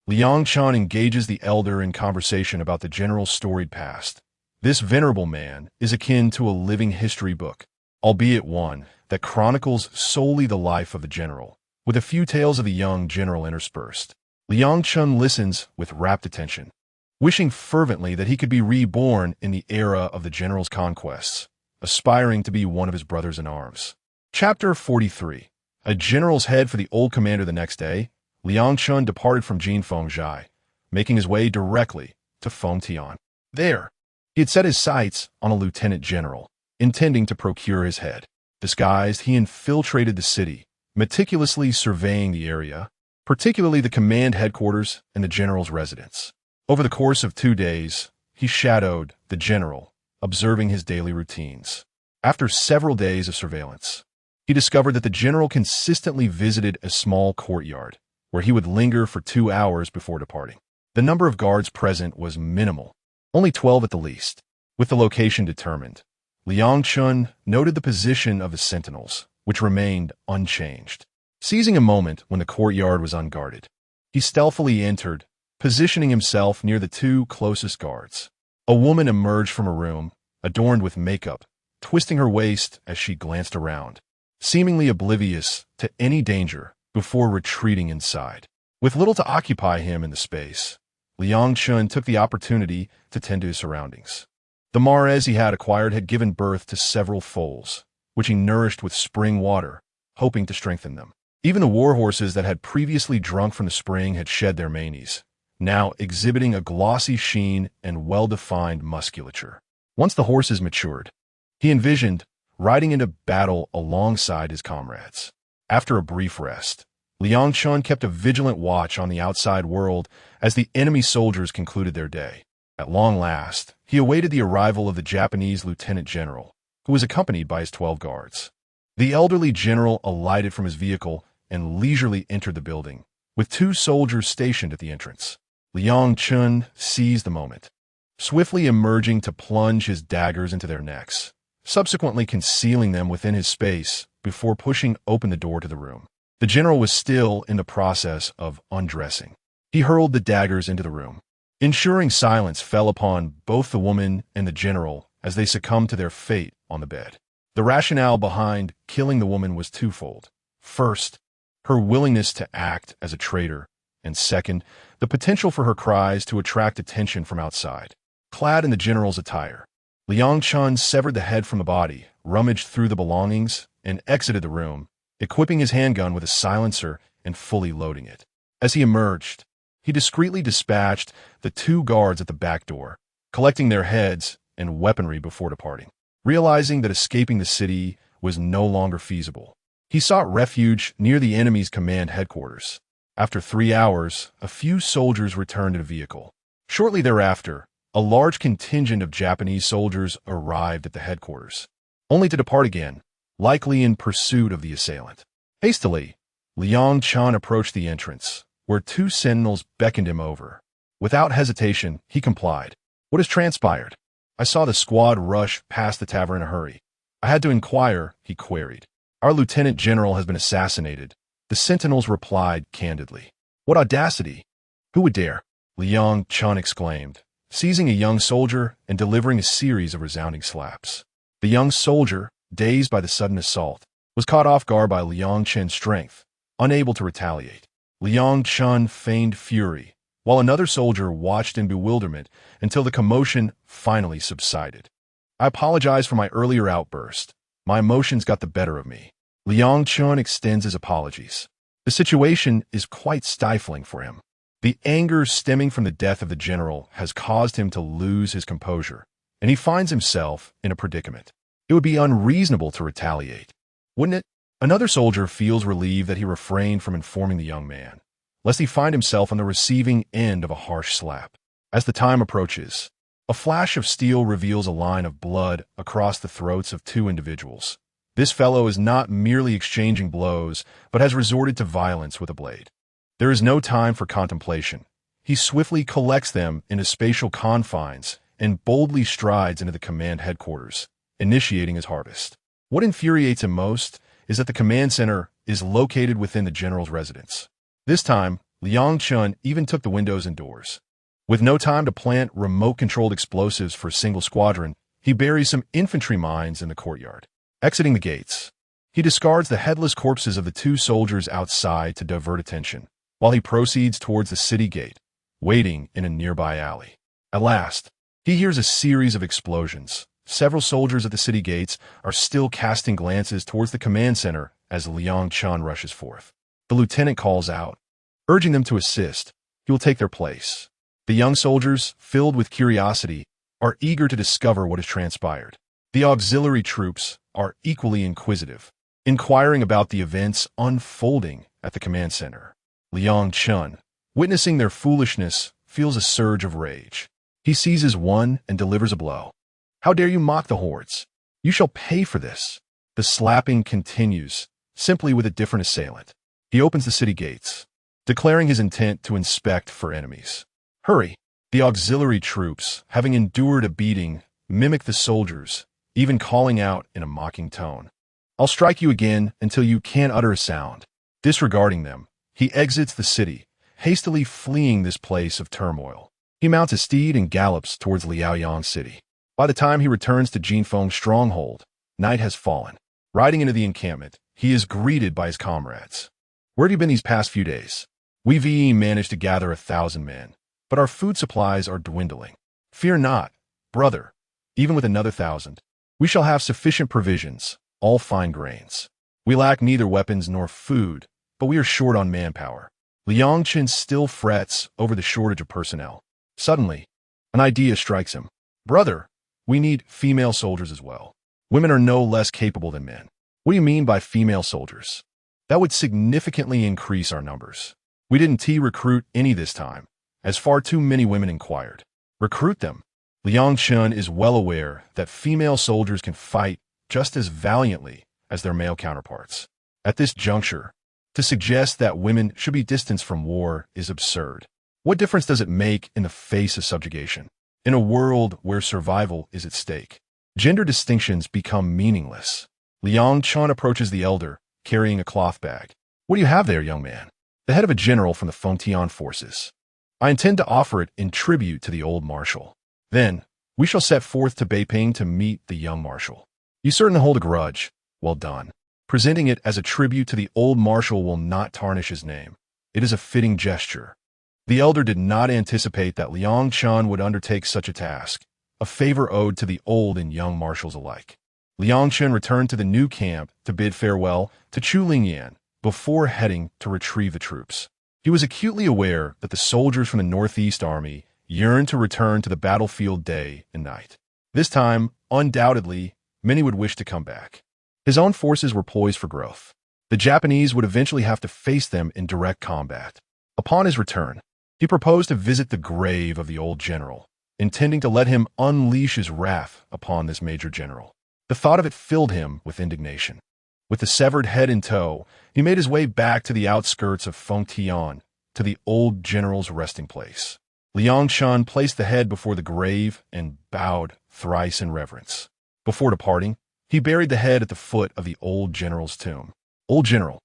Liang Chun engages the elder in conversation about the general's storied past. This venerable man is akin to a living history book, albeit one that chronicles solely the life of the general, with a few tales of the young general interspersed. Liang Chun listens with rapt attention, wishing fervently that he could be reborn in the era of the general's conquests, aspiring to be one of his brothers in arms. Chapter 43. A general's head for the old commander. The next day, Liang Chun departed from Jinfengzhai, making his way directly to Fengtian. There, he had set his sights on a lieutenant general, intending to procure his head. Disguised, he infiltrated the city, meticulously surveying the area, particularly the command headquarters and the general's residence. Over the course of 2 days, he shadowed the general, observing his daily routines. After several days of surveillance, he discovered that the general consistently visited a small courtyard, where he would linger for 2 hours before departing. The number of guards present was minimal, only 12 at the least. With the location determined, Liang Chun noted the position of the sentinels, which remained unchanged. Seizing a moment when the courtyard was unguarded, he stealthily entered, positioning himself near the two closest guards. A woman emerged from a room, adorned with makeup, twisting her waist as she glanced around, seemingly oblivious to any danger before retreating inside. With little to occupy him in the space, Liang Chun took the opportunity to tend to his surroundings. The mares he had acquired had given birth to several foals, which he nourished with spring water, hoping to strengthen them. Even the war horses that had previously drunk from the spring had shed their manes, now exhibiting a glossy sheen and well-defined musculature. Once the horses matured, he envisioned riding into battle alongside his comrades. After a brief rest, Liang Chun kept a vigilant watch on the outside world as the enemy soldiers concluded their day. At long last, he awaited the arrival of the Japanese lieutenant general, who was accompanied by his 12 guards. The elderly general alighted from his vehicle and leisurely entered the building, with 2 soldiers stationed at the entrance. Liang Chun seized the moment, swiftly emerging to plunge his daggers into their necks, subsequently concealing them within his space before pushing open the door to the room. The general was still in the process of undressing. He hurled the daggers into the room, ensuring silence fell upon both the woman and the general as they succumbed to their fate on the bed. The rationale behind killing the woman was twofold. First, her willingness to act as a traitor, and second, the potential for her cries to attract attention from outside. Clad in the general's attire, Liang Chun severed the head from the body, rummaged through the belongings, and exited the room, equipping his handgun with a silencer and fully loading it. As he emerged, he discreetly dispatched the 2 guards at the back door, collecting their heads and weaponry before departing. Realizing that escaping the city was no longer feasible, he sought refuge near the enemy's command headquarters. After 3 hours, a few soldiers returned in a vehicle. Shortly thereafter, a large contingent of Japanese soldiers arrived at the headquarters, only to depart again, likely in pursuit of the assailant. Hastily, Liang Chun approached the entrance, where 2 sentinels beckoned him over. Without hesitation, he complied. "What has transpired?" "I saw the squad rush past the tavern in a hurry. I had to inquire," he queried. "Our lieutenant general has been assassinated," the sentinels replied candidly. "What audacity! Who would dare?" Liang Chun exclaimed, seizing a young soldier and delivering a series of resounding slaps. The young soldier, dazed by the sudden assault, was caught off guard by Liang Chun's strength, unable to retaliate. Liang Chun feigned fury, while another soldier watched in bewilderment until the commotion finally subsided. "I apologize for my earlier outburst. My emotions got the better of me." Liang Chun extends his apologies. The situation is quite stifling for him. The anger stemming from the death of the general has caused him to lose his composure, and he finds himself in a predicament. It would be unreasonable to retaliate, wouldn't it? Another soldier feels relieved that he refrained from informing the young man, lest he find himself on the receiving end of a harsh slap. As the time approaches, a flash of steel reveals a line of blood across the throats of 2 individuals. This fellow is not merely exchanging blows, but has resorted to violence with a blade. There is no time for contemplation. He swiftly collects them into spatial confines and boldly strides into the command headquarters, initiating his harvest. What infuriates him most is that the command center is located within the general's residence. This time, Liang Chun even took the windows and doors. With no time to plant remote-controlled explosives for a single squadron, he buries some infantry mines in the courtyard. Exiting the gates, he discards the headless corpses of the 2 soldiers outside to divert attention, while he proceeds towards the city gate, waiting in a nearby alley. At last, he hears a series of explosions. Several soldiers at the city gates are still casting glances towards the command center as Liang Chun rushes forth. The lieutenant calls out, urging them to assist. He will take their place. The young soldiers, filled with curiosity, are eager to discover what has transpired. The auxiliary troops are equally inquisitive, inquiring about the events unfolding at the command center. Liang Chun, witnessing their foolishness, feels a surge of rage. He seizes one and delivers a blow. "How dare you mock the hordes? You shall pay for this." The slapping continues, simply with a different assailant. He opens the city gates, declaring his intent to inspect for enemies. "Hurry!" The auxiliary troops, having endured a beating, mimic the soldiers, even calling out in a mocking tone, "I'll strike you again until you can't utter a sound." Disregarding them, he exits the city, hastily fleeing this place of turmoil. He mounts his steed and gallops towards Liaoyang City. By the time he returns to Jinfeng's stronghold, night has fallen. Riding into the encampment, he is greeted by his comrades. "Where have you been these past few days? We've managed to gather 1,000 men, but our food supplies are dwindling. Fear not, brother, even with another 1,000, we shall have sufficient provisions, all fine grains. We lack neither weapons nor food, but we are short on manpower." Liang Chen still frets over the shortage of personnel. Suddenly, an idea strikes him. "Brother, we need female soldiers as well. Women are no less capable than men." "What do you mean by female soldiers?" "That would significantly increase our numbers. We didn't recruit any this time, as far too many women inquired." "Recruit them." Liang Chen is well aware that female soldiers can fight just as valiantly as their male counterparts. At this juncture, to suggest that women should be distanced from war is absurd. What difference does it make in the face of subjugation? In a world where survival is at stake, gender distinctions become meaningless. Liang Chen approaches the elder, carrying a cloth bag. "What do you have there, young man?" "The head of a general from the Fengtian forces. I intend to offer it in tribute to the old marshal. Then, we shall set forth to Beiping to meet the young marshal." "You certainly hold a grudge. Well done. Presenting it as a tribute to the old marshal will not tarnish his name. It is a fitting gesture." The elder did not anticipate that Liang Chen would undertake such a task, a favor owed to the old and young marshals alike. Liang Chen returned to the new camp to bid farewell to Chu Lingyan before heading to retrieve the troops. He was acutely aware that the soldiers from the Northeast Army yearned to return to the battlefield day and night. This time, undoubtedly, many would wish to come back. His own forces were poised for growth. The Japanese would eventually have to face them in direct combat. Upon his return, he proposed to visit the grave of the old general, intending to let him unleash his wrath upon this major general. The thought of it filled him with indignation. With the severed head in tow, he made his way back to the outskirts of Fengtian, to the old general's resting place. Liang Chen placed the head before the grave and bowed thrice in reverence. Before departing, he buried the head at the foot of the old general's tomb. "Old general,"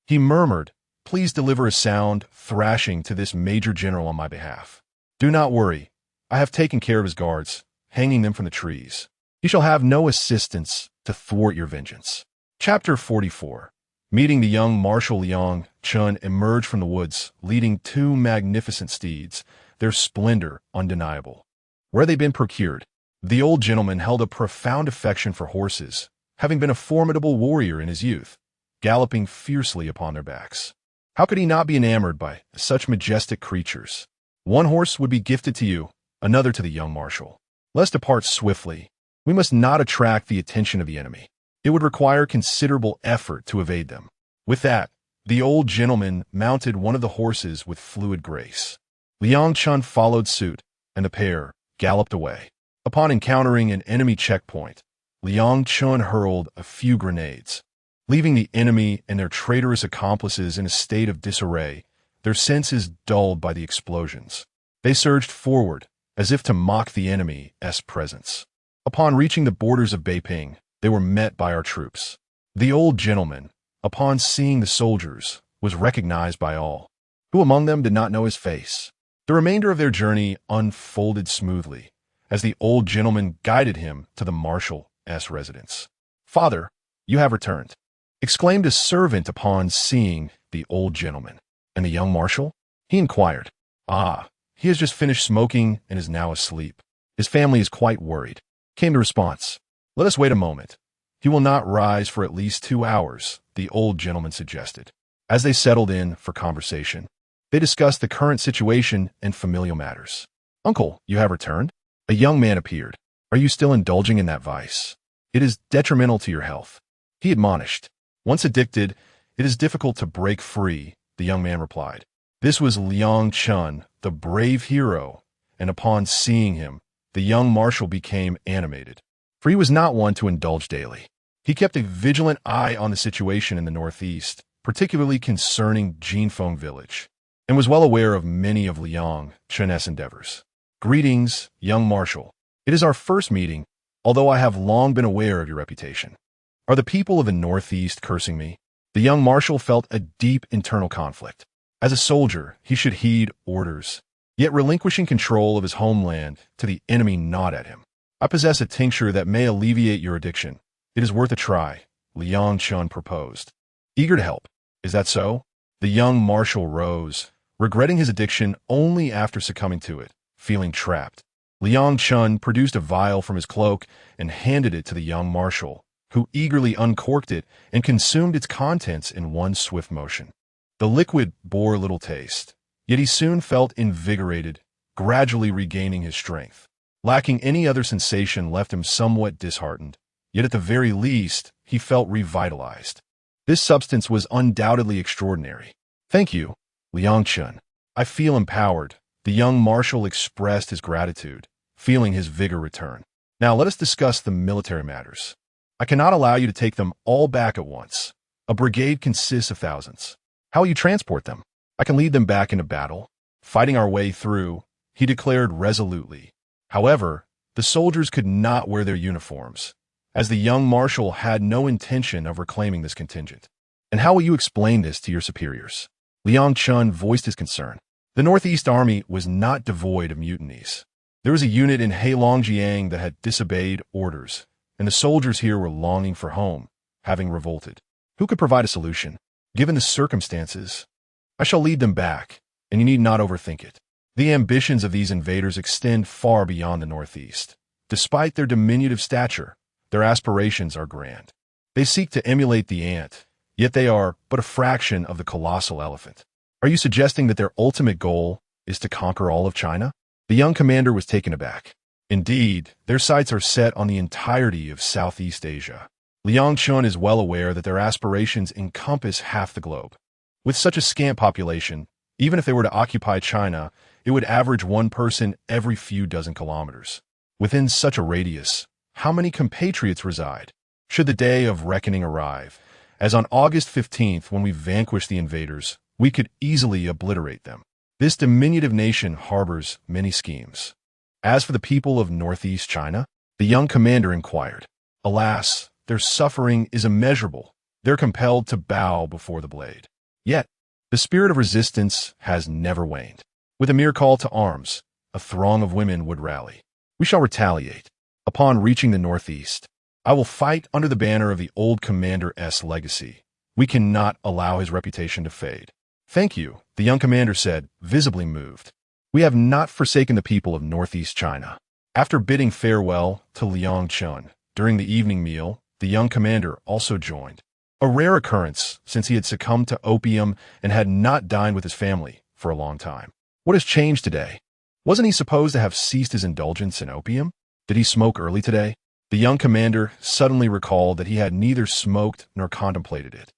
he murmured, "please deliver a sound thrashing to this major general on my behalf. Do not worry, I have taken care of his guards, hanging them from the trees. He shall have no assistance to thwart your vengeance." Chapter 44. Meeting the young Marshal Liang Chen emerged from the woods, leading 2 magnificent steeds, their splendor undeniable. Where they been procured? The old gentleman held a profound affection for horses, having been a formidable warrior in his youth, galloping fiercely upon their backs. How could he not be enamored by such majestic creatures? One horse would be gifted to you, another to the young marshal. Let's depart swiftly. We must not attract the attention of the enemy. It would require considerable effort to evade them. With that, the old gentleman mounted one of the horses with fluid grace. Liang Chen followed suit, and the pair galloped away. Upon encountering an enemy checkpoint, Liang Chen hurled a few grenades. Leaving the enemy and their traitorous accomplices in a state of disarray, their senses dulled by the explosions. They surged forward, as if to mock the enemy's presence. Upon reaching the borders of Beiping, they were met by our troops. The old gentleman, upon seeing the soldiers, was recognized by all. Who among them did not know his face? The remainder of their journey unfolded smoothly, as the old gentleman guided him to the marshal's residence. "Father, you have returned," exclaimed a servant upon seeing the old gentleman. "And the young marshal?" he inquired. "Ah, he has just finished smoking and is now asleep. His family is quite worried," came the response. "Let us wait a moment. He will not rise for at least 2 hours," the old gentleman suggested. As they settled in for conversation, they discussed the current situation and familial matters. "Uncle, you have returned?" A young man appeared. "Are you still indulging in that vice? It is detrimental to your health," he admonished. "Once addicted, it is difficult to break free," the young man replied. This was Liang Chen, the brave hero, and upon seeing him, the young marshal became animated. For he was not one to indulge daily. He kept a vigilant eye on the situation in the northeast, particularly concerning Jinfeng village, and was well aware of many of Liang Chen's endeavors. "Greetings, young marshal. It is our first meeting, although I have long been aware of your reputation. Are the people of the northeast cursing me?" The young marshal felt a deep internal conflict. As a soldier, he should heed orders, yet relinquishing control of his homeland to the enemy gnawed at him. I possess a tincture that may alleviate your addiction. It is worth a try, Liang Chun proposed. Eager to help. Is that so? The young marshal rose, regretting his addiction only after succumbing to it, feeling trapped. Liang Chun produced a vial from his cloak and handed it to the young marshal, who eagerly uncorked it and consumed its contents in one swift motion. The liquid bore little taste, yet he soon felt invigorated, gradually regaining his strength. Lacking any other sensation left him somewhat disheartened, yet at the very least, he felt revitalized. This substance was undoubtedly extraordinary. Thank you, Liang Chun. I feel empowered. The young marshal expressed his gratitude, feeling his vigor return. Now let us discuss the military matters. I cannot allow you to take them all back at once. A brigade consists of thousands. How will you transport them? I can lead them back into battle. Fighting our way through, he declared resolutely. However, the soldiers could not wear their uniforms, as the young marshal had no intention of reclaiming this contingent. And how will you explain this to your superiors? Liang Chun voiced his concern. The Northeast Army was not devoid of mutinies. There was a unit in Heilongjiang that had disobeyed orders, and the soldiers here were longing for home, having revolted. Who could provide a solution? Given the circumstances, I shall lead them back, and you need not overthink it. The ambitions of these invaders extend far beyond the Northeast. Despite their diminutive stature, their aspirations are grand. They seek to emulate the ant, yet they are but a fraction of the colossal elephant. Are you suggesting that their ultimate goal is to conquer all of China? The young commander was taken aback. Indeed, their sights are set on the entirety of Southeast Asia. Liang Chun is well aware that their aspirations encompass half the globe. With such a scant population, even if they were to occupy China, it would average one person every few dozen kilometers. Within such a radius, how many compatriots reside? Should the day of reckoning arrive, as on August 15th when we vanquish the invaders, we could easily obliterate them. This diminutive nation harbors many schemes. As for the people of Northeast China, the young commander inquired. Alas, their suffering is immeasurable. They're compelled to bow before the blade. Yet, the spirit of resistance has never waned. With a mere call to arms, a throng of women would rally. We shall retaliate. Upon reaching the Northeast, I will fight under the banner of the old commander's legacy. We cannot allow his reputation to fade. Thank you, the young commander said, visibly moved. We have not forsaken the people of Northeast China. After bidding farewell to Liang Chun, during the evening meal, the young commander also joined. A rare occurrence since he had succumbed to opium and had not dined with his family for a long time. What has changed today? Wasn't he supposed to have ceased his indulgence in opium? Did he smoke early today? The young commander suddenly recalled that he had neither smoked nor contemplated it.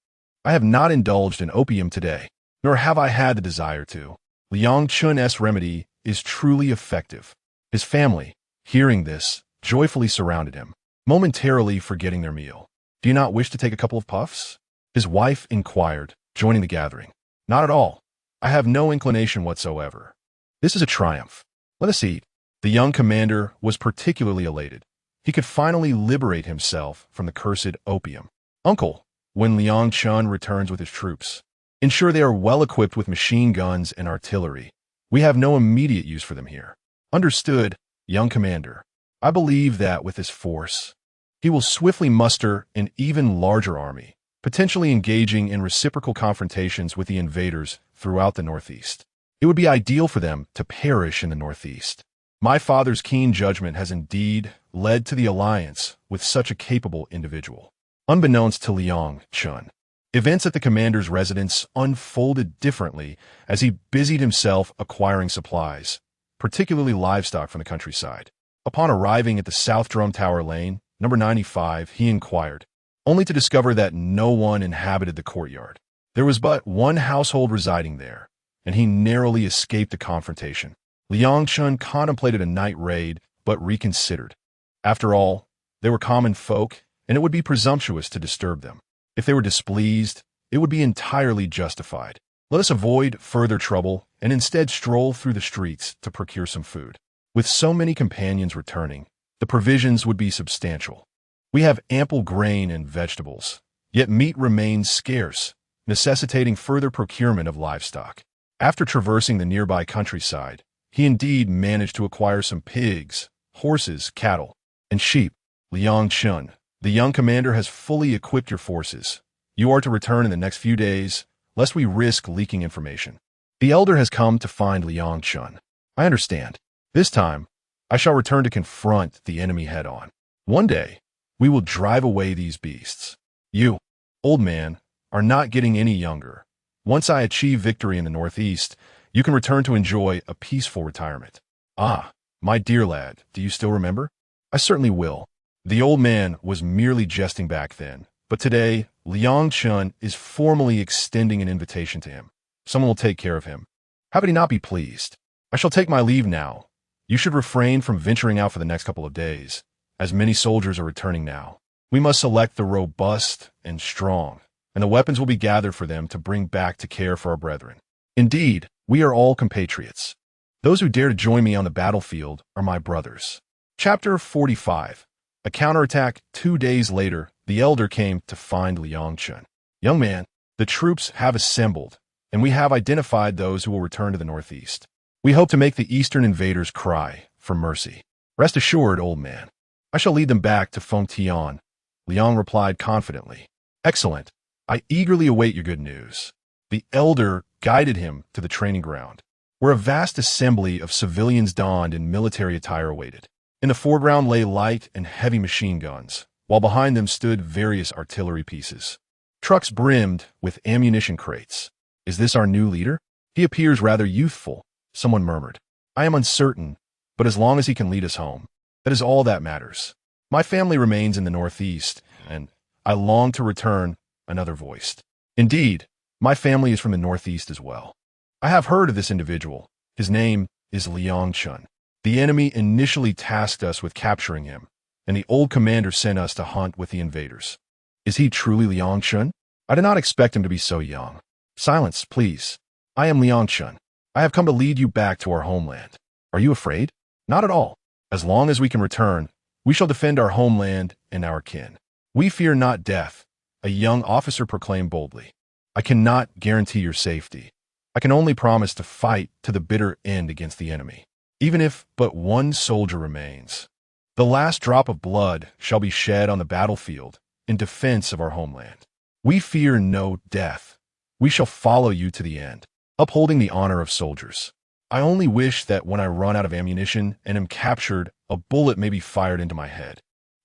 I have not indulged in opium today, nor have I had the desire to. Liang Chun's remedy is truly effective. His family, hearing this, joyfully surrounded him, momentarily forgetting their meal. Do you not wish to take a couple of puffs? His wife inquired, joining the gathering. Not at all. I have no inclination whatsoever. This is a triumph. Let us eat. The young commander was particularly elated. He could finally liberate himself from the cursed opium. Uncle, when Liang Chun returns with his troops, ensure they are well equipped with machine guns and artillery. We have no immediate use for them here. Understood, young commander. I believe that with this force, he will swiftly muster an even larger army, potentially engaging in reciprocal confrontations with the invaders throughout the Northeast. It would be ideal for them to perish in the Northeast. My father's keen judgment has indeed led to the alliance with such a capable individual. Unbeknownst to Liang Chun, events at the commander's residence unfolded differently as he busied himself acquiring supplies, particularly livestock from the countryside. Upon arriving at the South Drum Tower Lane, number 95, he inquired, only to discover that no one inhabited the courtyard. There was but one household residing there, and he narrowly escaped a confrontation. Liang Chun contemplated a night raid, but reconsidered. After all, they were common folk, and it would be presumptuous to disturb them. If they were displeased, it would be entirely justified. Let us avoid further trouble and instead stroll through the streets to procure some food. With so many companions returning, the provisions would be substantial. We have ample grain and vegetables, Yet meat remains scarce, necessitating further procurement of livestock. After traversing the nearby countryside, he indeed managed to acquire some pigs, horses, cattle, and sheep. Liang Chun, the young commander has fully equipped your forces. You are to return in the next few days, lest we risk leaking information. The elder has come to find Liang Chun. I understand. This time, I shall return to confront the enemy head-on. One day, we will drive away these beasts. You, old man, are not getting any younger. Once I achieve victory in the northeast, you can return to enjoy a peaceful retirement. Ah, my dear lad, do you still remember? I certainly will. The old man was merely jesting back then, but today, Liang Chun is formally extending an invitation to him. Someone will take care of him. How could he not be pleased? I shall take my leave now. You should refrain from venturing out for the next couple of days, as many soldiers are returning now. We must select the robust and strong, and the weapons will be gathered for them to bring back to care for our brethren. Indeed, we are all compatriots. Those who dare to join me on the battlefield are my brothers. Chapter 45. A counterattack. 2 days later, the elder came to find Liang Chun. Young man, the troops have assembled, and we have identified those who will return to the northeast. We hope to make the eastern invaders cry for mercy. Rest assured, old man, I shall lead them back to Fengtian. Liang replied confidently. Excellent. I eagerly await your good news. The elder guided him to the training ground, where a vast assembly of civilians donned in military attire awaited. In the foreground lay light and heavy machine guns, while behind them stood various artillery pieces. Trucks brimmed with ammunition crates. Is this our new leader? He appears rather youthful, someone murmured. I am uncertain, but as long as he can lead us home, that is all that matters. My family remains in the northeast, and I long to return, another voiced. Indeed, my family is from the northeast as well. I have heard of this individual. His name is Liang Chun. The enemy initially tasked us with capturing him, and the old commander sent us to hunt with the invaders. Is he truly Liang Chun? I did not expect him to be so young. Silence, please. I am Liang Chun. I have come to lead you back to our homeland. Are you afraid? Not at all. As long as we can return, we shall defend our homeland and our kin. We fear not death, a young officer proclaimed boldly. I cannot guarantee your safety. I can only promise to fight to the bitter end against the enemy, even if but one soldier remains. The last drop of blood shall be shed on the battlefield in defense of our homeland. We fear no death. We shall follow you to the end, upholding the honor of soldiers. I only wish that when I run out of ammunition and am captured, a bullet may be fired into my head.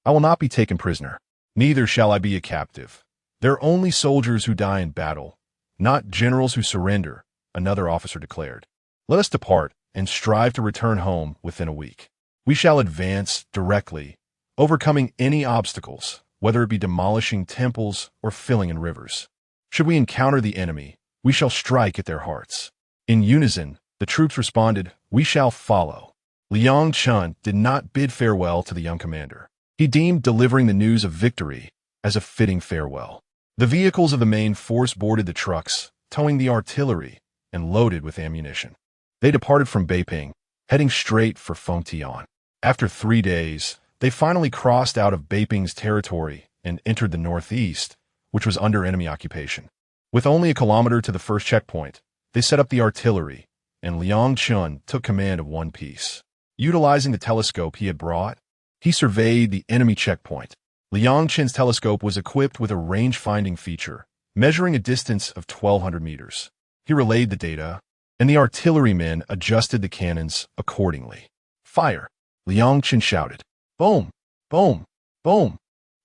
I will not be taken prisoner. Neither shall I be a captive. There are only soldiers who die in battle, not generals who surrender, another officer declared. Let us depart and strive to return home within a week. We shall advance directly, overcoming any obstacles, whether it be demolishing temples or filling in rivers. Should we encounter the enemy, we shall strike at their hearts. In unison, the troops responded, we shall follow. Liang Chun did not bid farewell to the young commander. He deemed delivering the news of victory as a fitting farewell. The vehicles of the main force boarded the trucks, towing the artillery, and loaded with ammunition. They departed from Beiping, heading straight for Fengtian. After 3 days, they finally crossed out of Beiping's territory and entered the northeast, which was under enemy occupation. With only a kilometer to the first checkpoint, they set up the artillery, and Liang Chun took command of one piece. Utilizing the telescope he had brought, he surveyed the enemy checkpoint. Liang Chun's telescope was equipped with a range-finding feature, measuring a distance of 1,200 meters. He relayed the data, and the artillerymen adjusted the cannons accordingly. Fire! Liang Chun shouted. Boom! Boom! Boom!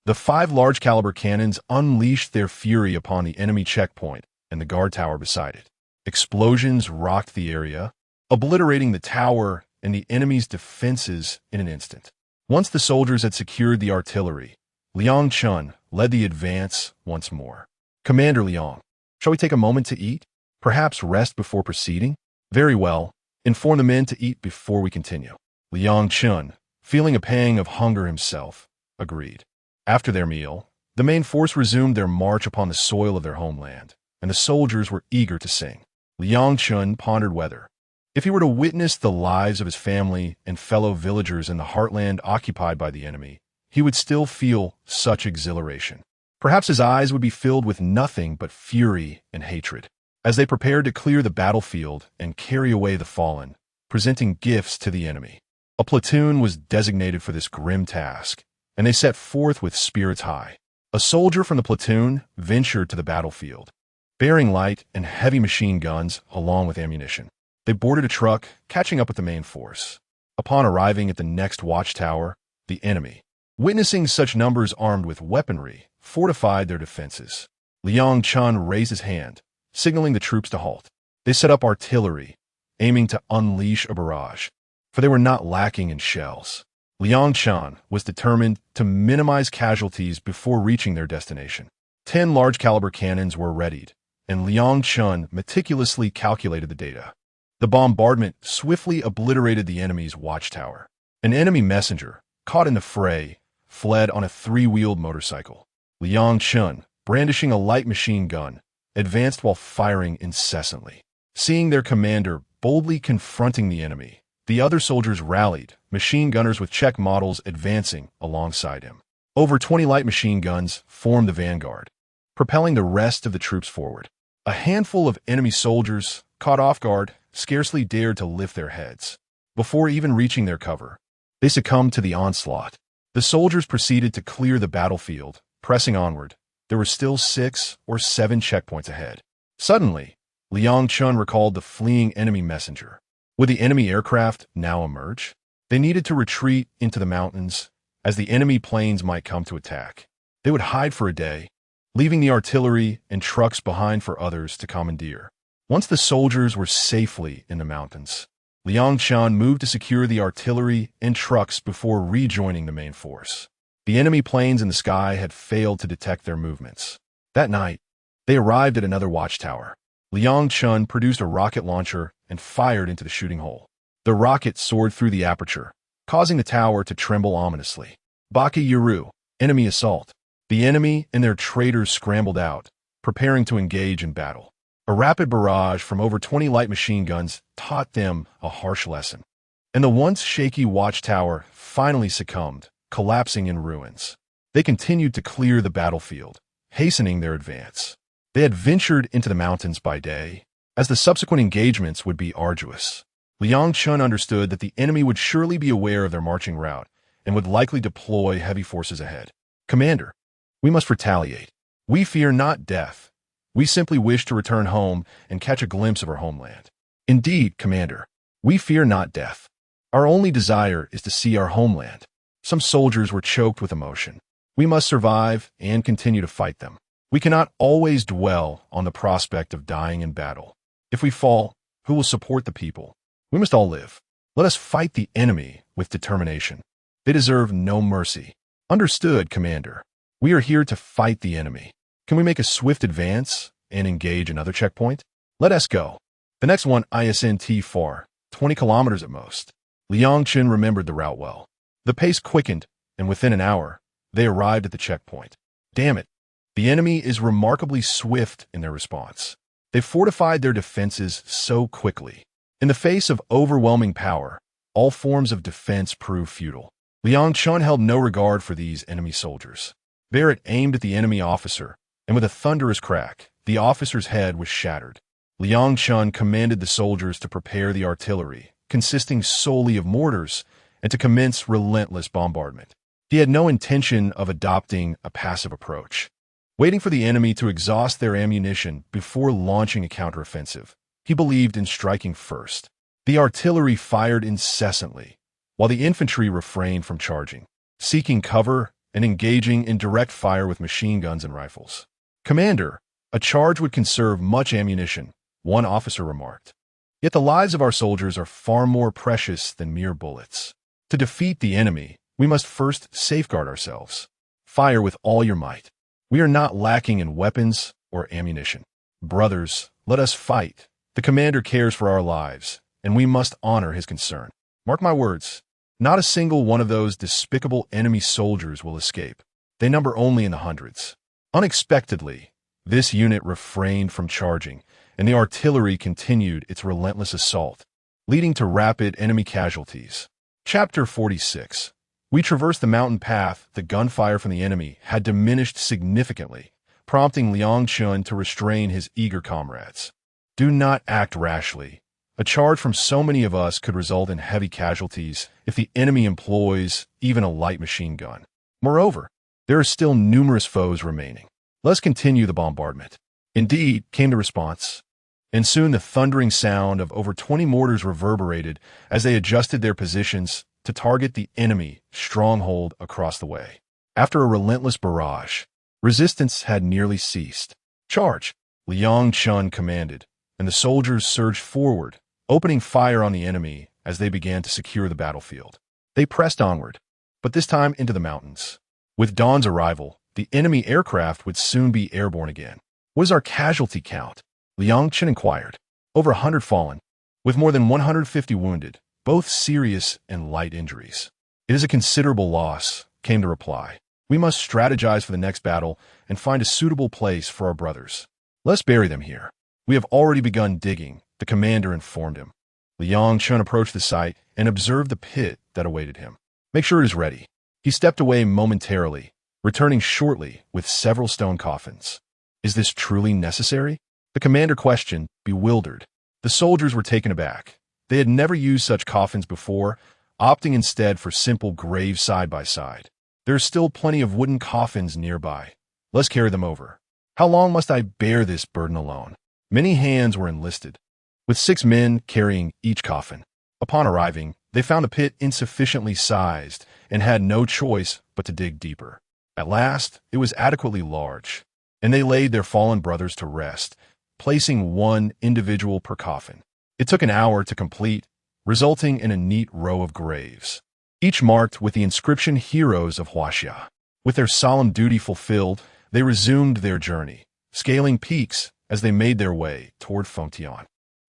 The 5 large-caliber cannons unleashed their fury upon the enemy checkpoint and the guard tower beside it. Explosions rocked the area, obliterating the tower and the enemy's defenses in an instant. Once the soldiers had secured the artillery, Liang Chun led the advance once more. Commander Liang, shall we take a moment to eat? Perhaps rest before proceeding? Very well. Inform the men to eat before we continue. Liang Chun, feeling a pang of hunger himself, agreed. After their meal, the main force resumed their march upon the soil of their homeland, and the soldiers were eager to sing. Liang Chun pondered whether, if he were to witness the lives of his family and fellow villagers in the heartland occupied by the enemy, he would still feel such exhilaration. Perhaps his eyes would be filled with nothing but fury and hatred, as they prepared to clear the battlefield and carry away the fallen, presenting gifts to the enemy. A platoon was designated for this grim task, and they set forth with spirits high. A soldier from the platoon ventured to the battlefield, bearing light and heavy machine guns along with ammunition. They boarded a truck, catching up with the main force. Upon arriving at the next watchtower, the enemy, witnessing such numbers armed with weaponry, fortified their defenses. Liang Chun raised his hand, signaling the troops to halt. They set up artillery, aiming to unleash a barrage, for they were not lacking in shells. Liang Chun was determined to minimize casualties before reaching their destination. 10 large-caliber cannons were readied, and Liang Chun meticulously calculated the data. The bombardment swiftly obliterated the enemy's watchtower. An enemy messenger, caught in the fray, fled on a 3-wheeled motorcycle. Liang Chun, brandishing a light machine gun, advanced while firing incessantly. Seeing their commander boldly confronting the enemy, the other soldiers rallied, machine gunners with Czech models advancing alongside him. Over 20 light machine guns formed the vanguard, propelling the rest of the troops forward. A handful of enemy soldiers, caught off guard, scarcely dared to lift their heads. Before even reaching their cover, they succumbed to the onslaught. The soldiers proceeded to clear the battlefield, pressing onward. There were still 6 or 7 checkpoints ahead. Suddenly, Liang Chun recalled the fleeing enemy messenger. Would the enemy aircraft now emerge? They needed to retreat into the mountains, as the enemy planes might come to attack. They would hide for a day, leaving the artillery and trucks behind for others to commandeer. Once the soldiers were safely in the mountains, Liang Chun moved to secure the artillery and trucks before rejoining the main force. The enemy planes in the sky had failed to detect their movements. That night, they arrived at another watchtower. Liang Chun produced a rocket launcher and fired into the shooting hole. The rocket soared through the aperture, causing the tower to tremble ominously. Baki Yuru, enemy assault. The enemy and their traitors scrambled out, preparing to engage in battle. A rapid barrage from over 20 light machine guns taught them a harsh lesson. And the once shaky watchtower finally succumbed, collapsing in ruins. They continued to clear the battlefield, hastening their advance. They had ventured into the mountains by day, as the subsequent engagements would be arduous. Liang Chun understood that the enemy would surely be aware of their marching route and would likely deploy heavy forces ahead. Commander, we must retaliate. We fear not death. We simply wish to return home and catch a glimpse of our homeland. Indeed, Commander, we fear not death. Our only desire is to see our homeland. Some soldiers were choked with emotion. We must survive and continue to fight them. We cannot always dwell on the prospect of dying in battle. If we fall, who will support the people? We must all live. Let us fight the enemy with determination. They deserve no mercy. Understood, Commander. We are here to fight the enemy. Can we make a swift advance and engage another checkpoint? Let us go. The next one isn't far, 20 kilometers at most. Liang Chun remembered the route well. The pace quickened, and within an hour, they arrived at the checkpoint. Damn it. The enemy is remarkably swift in their response. They fortified their defenses so quickly. In the face of overwhelming power, all forms of defense proved futile. Liang Chun held no regard for these enemy soldiers. Barrett aimed at the enemy officer, and with a thunderous crack, the officer's head was shattered. Liang Chun commanded the soldiers to prepare the artillery, consisting solely of mortars, and to commence relentless bombardment. He had no intention of adopting a passive approach. Waiting for the enemy to exhaust their ammunition before launching a counteroffensive, he believed in striking first. The artillery fired incessantly, while the infantry refrained from charging, seeking cover and engaging in direct fire with machine guns and rifles. Commander, a charge would conserve much ammunition, one officer remarked. Yet the lives of our soldiers are far more precious than mere bullets. To defeat the enemy, we must first safeguard ourselves. Fire with all your might. We are not lacking in weapons or ammunition. Brothers, let us fight. The commander cares for our lives, and we must honor his concern. Mark my words, not a single one of those despicable enemy soldiers will escape. They number only in the hundreds. Unexpectedly, this unit refrained from charging, and the artillery continued its relentless assault, leading to rapid enemy casualties. Chapter 46. We traversed the mountain path. The gunfire from the enemy had diminished significantly, prompting Liang Chun to restrain his eager comrades. Do not act rashly. A charge from so many of us could result in heavy casualties if the enemy employs even a light machine gun. Moreover, there are still numerous foes remaining. Let's continue the bombardment. Indeed, came the response, and soon the thundering sound of over 20 mortars reverberated as they adjusted their positions to target the enemy stronghold across the way. After a relentless barrage, resistance had nearly ceased. Charge! Liang Chun commanded, and the soldiers surged forward, opening fire on the enemy as they began to secure the battlefield. They pressed onward, but this time into the mountains. With dawn's arrival, the enemy aircraft would soon be airborne again. What is our casualty count? Liang Chun inquired. Over 100 fallen, with more than 150 wounded, both serious and light injuries. It is a considerable loss, came the reply. We must strategize for the next battle and find a suitable place for our brothers. Let's bury them here. We have already begun digging, the commander informed him. Liang Chun approached the site and observed the pit that awaited him. Make sure it is ready. He stepped away momentarily, returning shortly with several stone coffins. Is this truly necessary? The commander questioned, bewildered. The soldiers were taken aback. They had never used such coffins before, opting instead for simple graves side by side. There are still plenty of wooden coffins nearby. Let's carry them over. How long must I bear this burden alone? Many hands were enlisted, with 6 men carrying each coffin. Upon arriving, they found the pit insufficiently sized and had no choice but to dig deeper. At last, it was adequately large, and they laid their fallen brothers to rest, placing one individual per coffin. It took an hour to complete, resulting in a neat row of graves, each marked with the inscription Heroes of Huaxia. With their solemn duty fulfilled, they resumed their journey, scaling peaks as they made their way toward Fengtian.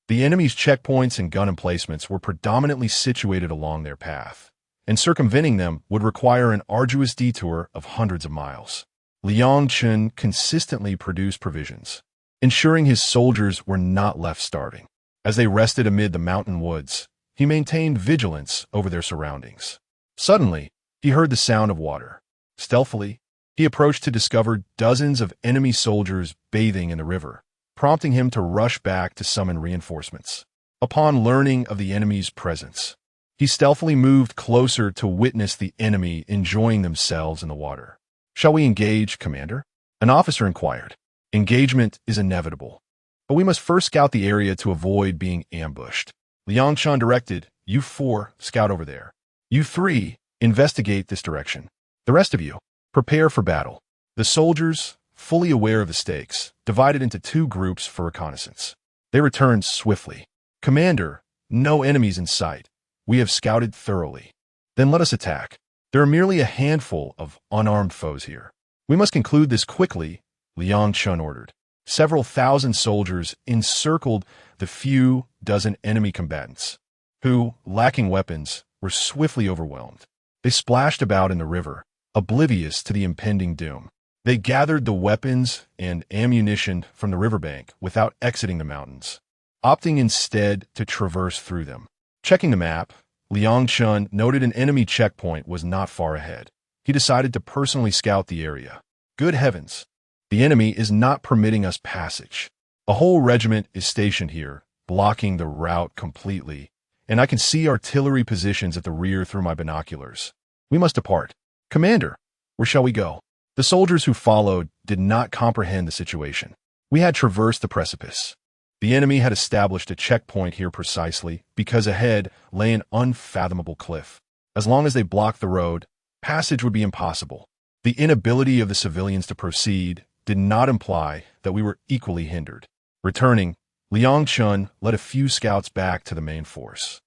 The enemy's checkpoints and gun emplacements were predominantly situated along their path, and circumventing them would require an arduous detour of hundreds of miles. Liang Chun consistently produced provisions, ensuring his soldiers were not left starving. As they rested amid the mountain woods, he maintained vigilance over their surroundings. Suddenly, he heard the sound of water. Stealthily, he approached to discover dozens of enemy soldiers bathing in the river, prompting him to rush back to summon reinforcements. Upon learning of the enemy's presence, he stealthily moved closer to witness the enemy enjoying themselves in the water. Shall we engage, Commander? An officer inquired. Engagement is inevitable, but we must first scout the area to avoid being ambushed. Liang Chun directed, You 4, scout over there. You 3, investigate this direction. The rest of you, prepare for battle. The soldiers, fully aware of the stakes, divided into 2 groups for reconnaissance. They returned swiftly. Commander, no enemies in sight. We have scouted thoroughly. Then let us attack. There are merely a handful of unarmed foes here. We must conclude this quickly, Liang Chun ordered. Several thousand soldiers encircled the few dozen enemy combatants, who, lacking weapons, were swiftly overwhelmed. They splashed about in the river, oblivious to the impending doom. They gathered the weapons and ammunition from the riverbank without exiting the mountains, opting instead to traverse through them. Checking the map, Liang Chun noted an enemy checkpoint was not far ahead. He decided to personally scout the area. Good heavens! The enemy is not permitting us passage. A whole regiment is stationed here, blocking the route completely, and I can see artillery positions at the rear through my binoculars. We must depart. Commander, where shall we go? The soldiers who followed did not comprehend the situation. We had traversed the precipice. The enemy had established a checkpoint here precisely because ahead lay an unfathomable cliff. As long as they blocked the road, passage would be impossible. The inability of the civilians to proceed did not imply that we were equally hindered. Returning, Liang Chun led a few scouts back to the main force.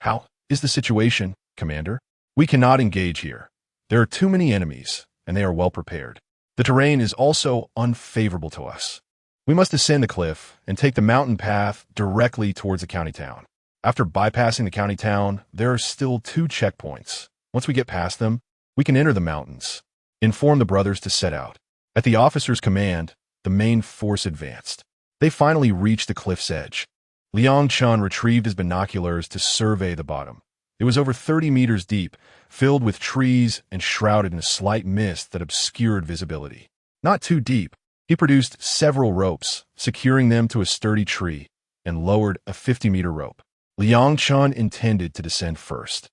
How is the situation, Commander? We cannot engage here. There are too many enemies, and they are well prepared. The terrain is also unfavorable to us. We must ascend the cliff and take the mountain path directly towards the county town. After bypassing the county town, there are still 2 checkpoints. Once we get past them, we can enter the mountains. Inform the brothers to set out. At the officer's command, the main force advanced. They finally reached the cliff's edge. Liang Chun retrieved his binoculars to survey the bottom. It was over 30 meters deep, filled with trees and shrouded in a slight mist that obscured visibility. Not too deep. He produced several ropes, securing them to a sturdy tree, and lowered a 50-meter rope. Liang Chun intended to descend first,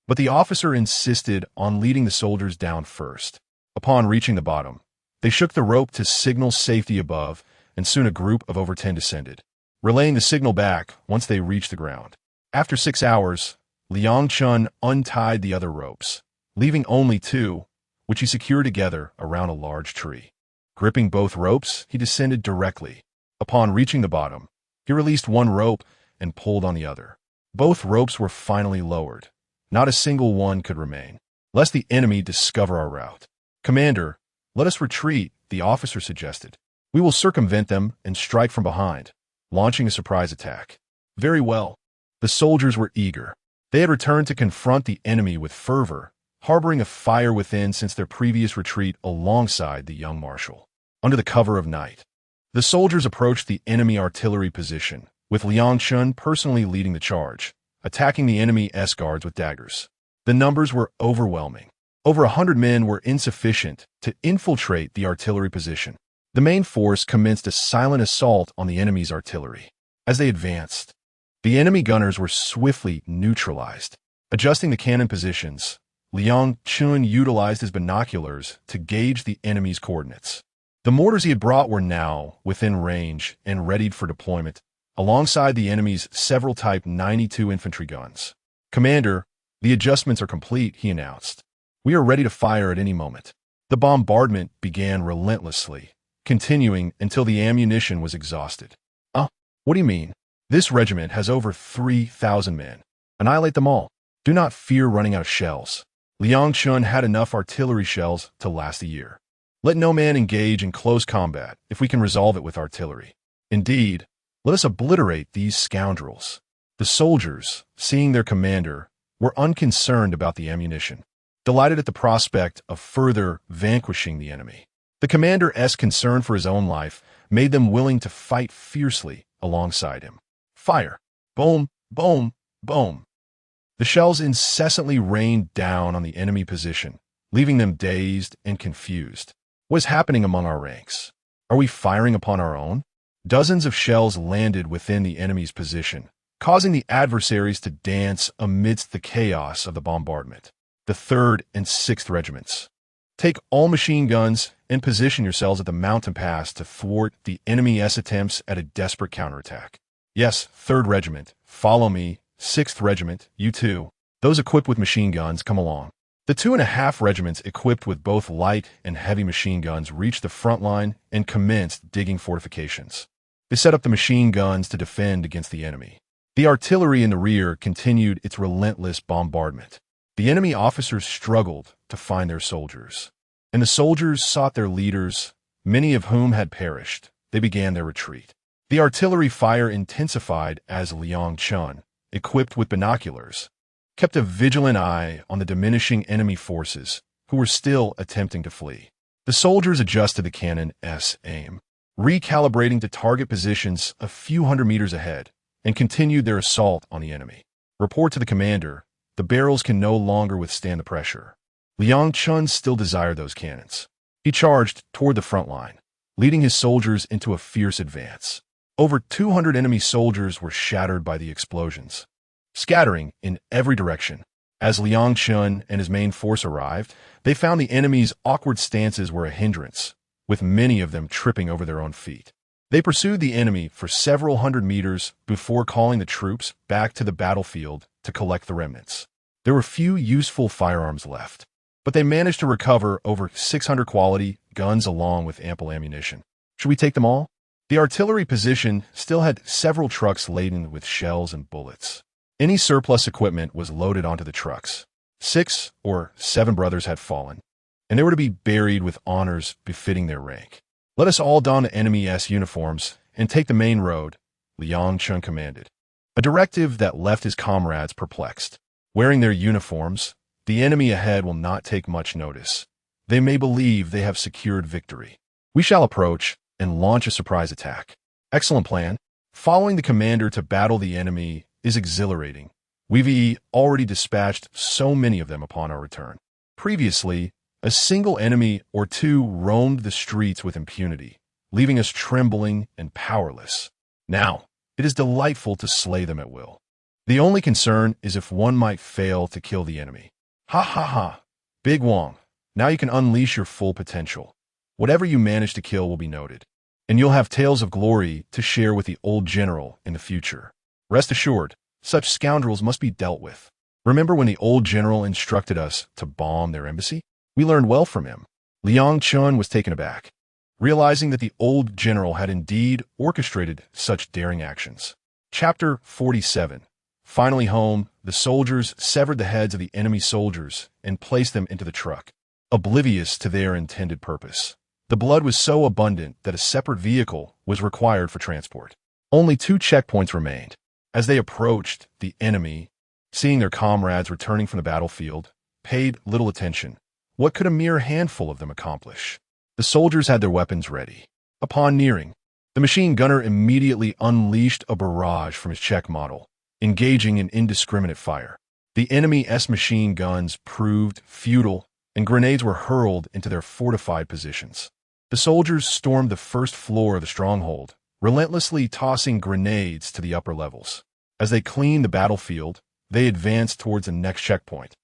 but the officer insisted on leading the soldiers down first. Upon reaching the bottom, they shook the rope to signal safety above, and soon a group of over 10 descended, relaying the signal back once they reached the ground. After 6 hours, Liang Chun untied the other ropes, leaving only 2, which he secured together around a large tree. Gripping both ropes, he descended directly. Upon reaching the bottom, he released one rope and pulled on the other. Both ropes were finally lowered. Not a single one could remain, lest the enemy discover our route. "Commander, let us retreat," the officer suggested. "We will circumvent them and strike from behind, launching a surprise attack." Very well. The soldiers were eager. They had returned to confront the enemy with fervor, harboring a fire within since their previous retreat alongside the young marshal. Under the cover of night, the soldiers approached the enemy artillery position, with Liang Chun personally leading the charge, attacking the enemy S-guards with daggers. The numbers were overwhelming. Over 100 men were insufficient to infiltrate the artillery position. The main force commenced a silent assault on the enemy's artillery. As they advanced, the enemy gunners were swiftly neutralized. Adjusting the cannon positions, Liang Chun utilized his binoculars to gauge the enemy's coordinates. The mortars he had brought were now within range and readied for deployment, alongside the enemy's several Type 92 infantry guns. "Commander, the adjustments are complete," he announced. "We are ready to fire at any moment." The bombardment began relentlessly, continuing until the ammunition was exhausted. What do you mean? This regiment has over 3,000 men. Annihilate them all. Do not fear running out of shells. Liang Chun had enough artillery shells to last a year. Let no man engage in close combat if we can resolve it with artillery. Indeed, let us obliterate these scoundrels. The soldiers, seeing their commander, were unconcerned about the ammunition, delighted at the prospect of further vanquishing the enemy. The commander's concern for his own life made them willing to fight fiercely alongside him. Fire! Boom! Boom! Boom! The shells incessantly rained down on the enemy position, leaving them dazed and confused. What is happening among our ranks? Are we firing upon our own? Dozens of shells landed within the enemy's position, causing the adversaries to dance amidst the chaos of the bombardment. The 3rd and 6th Regiments. Take all machine guns and position yourselves at the mountain pass to thwart the enemy's attempts at a desperate counterattack. Yes, 3rd Regiment, follow me. 6th Regiment, you too. Those equipped with machine guns, come along. The 2.5 regiments equipped with both light and heavy machine guns reached the front line and commenced digging fortifications. They set up the machine guns to defend against the enemy. The artillery in the rear continued its relentless bombardment. The enemy officers struggled to find their soldiers, and the soldiers sought their leaders, many of whom had perished. They began their retreat. The artillery fire intensified as Liang Chun, equipped with binoculars, kept a vigilant eye on the diminishing enemy forces who were still attempting to flee. The soldiers adjusted the cannon's aim, recalibrating to target positions a few hundred meters ahead, and continued their assault on the enemy. Report to the commander. The barrels can no longer withstand the pressure. Liang Chun still desired those cannons. He charged toward the front line, leading his soldiers into a fierce advance. Over 200 enemy soldiers were shattered by the explosions, scattering in every direction. As Liang Chun and his main force arrived, they found the enemy's awkward stances were a hindrance, with many of them tripping over their own feet. They pursued the enemy for several hundred meters before calling the troops back to the battlefield to collect the remnants. There were few useful firearms left, but they managed to recover over 600 quality guns along with ample ammunition. Should we take them all? The artillery position still had several trucks laden with shells and bullets. Any surplus equipment was loaded onto the trucks. 6 or 7 brothers had fallen, and they were to be buried with honors befitting their rank. Let us all don the enemy's uniforms and take the main road, Liang Chun commanded. A directive that left his comrades perplexed. Wearing their uniforms, the enemy ahead will not take much notice. They may believe they have secured victory. We shall approach and launch a surprise attack. Excellent plan. Following the commander to battle the enemy is exhilarating, We've already dispatched so many of them upon our return. Previously, a single enemy or two roamed the streets with impunity, leaving us trembling and powerless. Now, it is delightful to slay them at will. The only concern is if one might fail to kill the enemy. Ha ha ha! Big Wong, now you can unleash your full potential. Whatever you manage to kill will be noted, and you'll have tales of glory to share with the old general in the future. Rest assured, such scoundrels must be dealt with. Remember when the old general instructed us to bomb their embassy? We learned well from him. Liang Chun was taken aback, realizing that the old general had indeed orchestrated such daring actions. Chapter 47. Finally home, the soldiers severed the heads of the enemy soldiers and placed them into the truck, oblivious to their intended purpose. The blood was so abundant that a separate vehicle was required for transport. Only 2 checkpoints remained. As they approached, the enemy, seeing their comrades returning from the battlefield, paid little attention. What could a mere handful of them accomplish? The soldiers had their weapons ready. Upon nearing, the machine gunner immediately unleashed a barrage from his check model, engaging in indiscriminate fire. The enemy's machine guns proved futile, and grenades were hurled into their fortified positions. The soldiers stormed the first floor of the stronghold, relentlessly tossing grenades to the upper levels. As they cleaned the battlefield, they advanced towards the next checkpoint,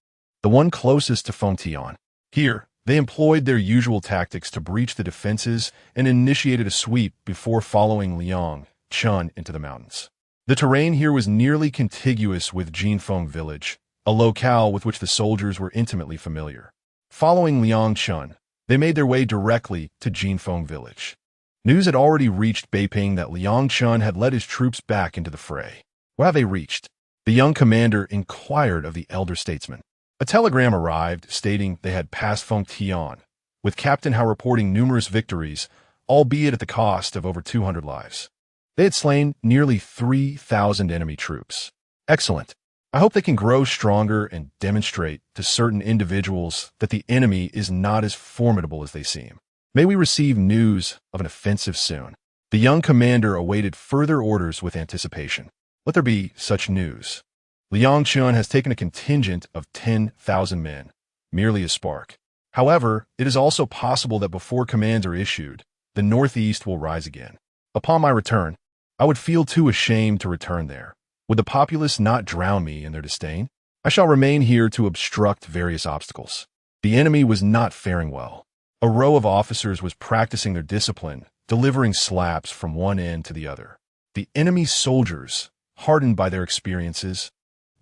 the one closest to Fengtian. Here, they employed their usual tactics to breach the defenses and initiated a sweep before following Liang Chun into the mountains. The terrain here was nearly contiguous with Jinfeng village, a locale with which the soldiers were intimately familiar. Following Liang Chun, they made their way directly to Jinfeng village. News had already reached Beiping that Liang Chun had led his troops back into the fray. Where have they reached? The young commander inquired of the elder statesman. A telegram arrived stating they had passed Fengtian, with Captain Hao reporting numerous victories, albeit at the cost of over 200 lives. They had slain nearly 3,000 enemy troops. Excellent. I hope they can grow stronger and demonstrate to certain individuals that the enemy is not as formidable as they seem. May we receive news of an offensive soon. The young commander awaited further orders with anticipation. Let there be such news. Liang Chun has taken a contingent of 10,000 men, merely a spark. However, it is also possible that before commands are issued, the northeast will rise again. Upon my return, I would feel too ashamed to return there. Would the populace not drown me in their disdain? I shall remain here to obstruct various obstacles. The enemy was not faring well. A row of officers was practicing their discipline, delivering slaps from one end to the other. The enemy's soldiers, hardened by their experiences,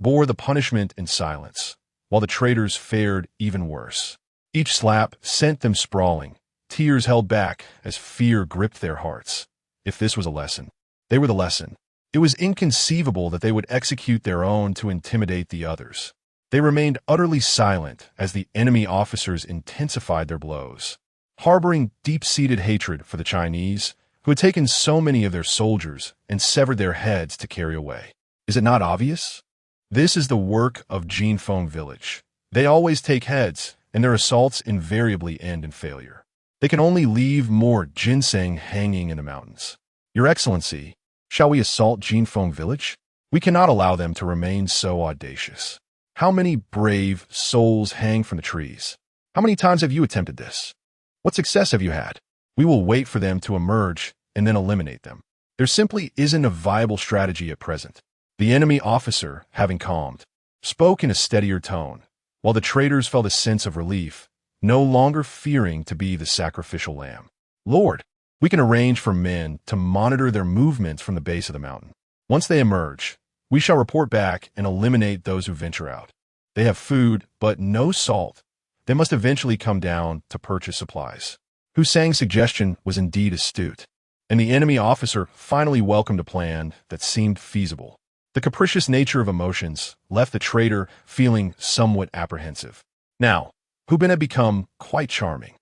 bore the punishment in silence, while the traitors fared even worse. Each slap sent them sprawling, tears held back as fear gripped their hearts. If this was a lesson, they were the lesson. It was inconceivable that they would execute their own to intimidate the others. They remained utterly silent as the enemy officers intensified their blows, harboring deep-seated hatred for the Chinese, who had taken so many of their soldiers and severed their heads to carry away. Is it not obvious? This is the work of Jinfeng village. They always take heads, and their assaults invariably end in failure. They can only leave more ginseng hanging in the mountains. Your Excellency, shall we assault Jinfeng village? We cannot allow them to remain so audacious. How many brave souls hang from the trees? How many times have you attempted this? What success have you had? We will wait for them to emerge and then eliminate them. There simply isn't a viable strategy at present. The enemy officer, having calmed, spoke in a steadier tone, while the traitors felt a sense of relief, no longer fearing to be the sacrificial lamb. Lord, we can arrange for men to monitor their movements from the base of the mountain. Once they emerge, we shall report back and eliminate those who venture out. They have food, but no salt. They must eventually come down to purchase supplies. Husang's suggestion was indeed astute, and the enemy officer finally welcomed a plan that seemed feasible. The capricious nature of emotions left the traitor feeling somewhat apprehensive. Now, Hu Bin had become quite charming,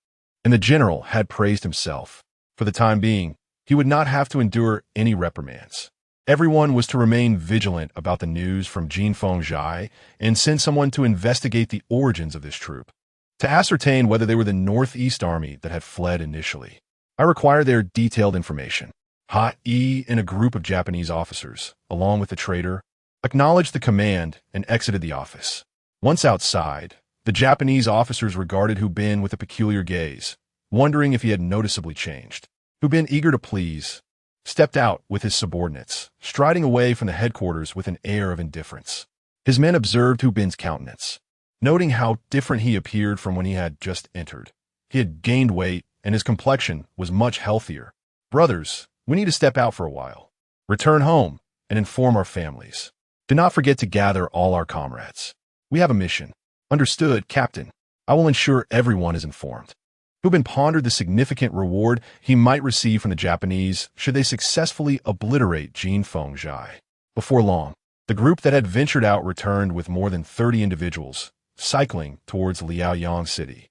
and the general had praised himself. For the time being, he would not have to endure any reprimands. Everyone was to remain vigilant about the news from Jinfeng Zhai and send someone to investigate the origins of this troop, to ascertain whether they were the Northeast Army that had fled initially. I require their detailed information. Ha-E and a group of Japanese officers, along with the traitor, acknowledged the command, and exited the office. Once outside, the Japanese officers regarded Hu Bin with a peculiar gaze, wondering if he had noticeably changed. Hu Bin, eager to please, stepped out with his subordinates, striding away from the headquarters with an air of indifference. His men observed Hu Bin's countenance, noting how different he appeared from when he had just entered. He had gained weight, and his complexion was much healthier. "Brothers, we need to step out for a while. Return home and inform our families. Do not forget to gather all our comrades. We have a mission." "Understood, Captain. I will ensure everyone is informed." Hu Bin pondered the significant reward he might receive from the Japanese should they successfully obliterate Jinfeng Zhai. Before long, the group that had ventured out returned with more than 30 individuals, cycling towards Liaoyang City,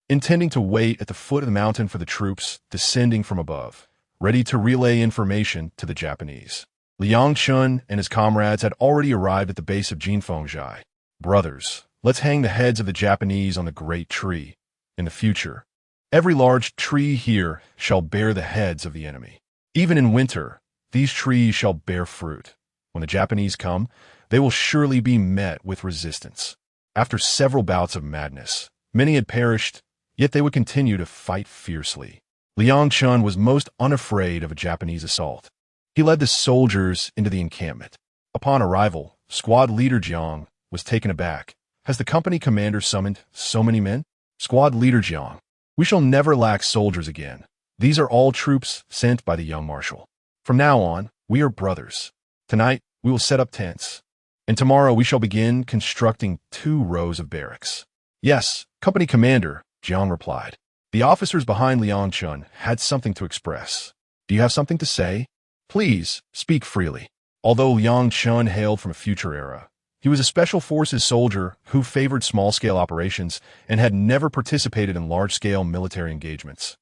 intending to wait at the foot of the mountain for the troops descending from above, ready to relay information to the Japanese. Liang Chun and his comrades had already arrived at the base of Jinfeng Zhai. "Brothers, let's hang the heads of the Japanese on the great tree. In the future, every large tree here shall bear the heads of the enemy. Even in winter, these trees shall bear fruit. When the Japanese come, they will surely be met with resistance." After several bouts of madness, many had perished, yet they would continue to fight fiercely. Liang Chun was most unafraid of a Japanese assault. He led the soldiers into the encampment. Upon arrival, squad leader Jiang was taken aback. "Has the company commander summoned so many men?" "Squad leader Jiang, we shall never lack soldiers again. These are all troops sent by the young marshal. From now on, we are brothers. Tonight, we will set up tents, and tomorrow we shall begin constructing 2 rows of barracks." "Yes, company commander," Jiang replied. The officers behind Liang Chun had something to express. "Do you have something to say? Please, speak freely." Although Liang Chun hailed from a future era, he was a special forces soldier who favored small-scale operations and had never participated in large-scale military engagements,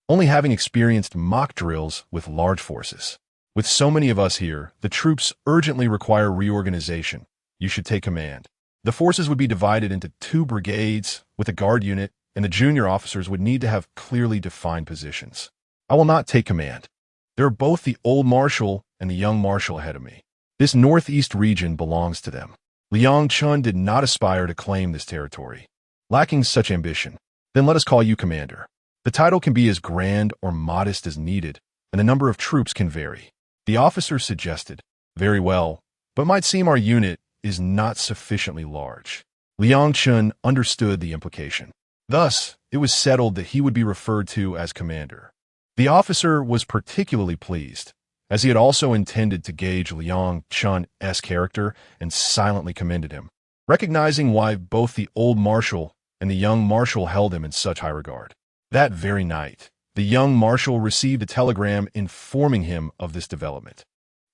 only having experienced mock drills with large forces. "With so many of us here, the troops urgently require reorganization. You should take command." The forces would be divided into 2 brigades with a guard unit, and the junior officers would need to have clearly defined positions. "I will not take command. There are both the old marshal and the young marshal ahead of me. This northeast region belongs to them." Liang Chun did not aspire to claim this territory. Lacking such ambition, "Then let us call you commander. The title can be as grand or modest as needed, and the number of troops can vary." The officer suggested, "Very well, but it might seem our unit is not sufficiently large." Liang Chun understood the implication. Thus, it was settled that he would be referred to as commander. The officer was particularly pleased, as he had also intended to gauge Liang Chun's character and silently commended him, recognizing why both the old marshal and the young marshal held him in such high regard. That very night, the young marshal received a telegram informing him of this development,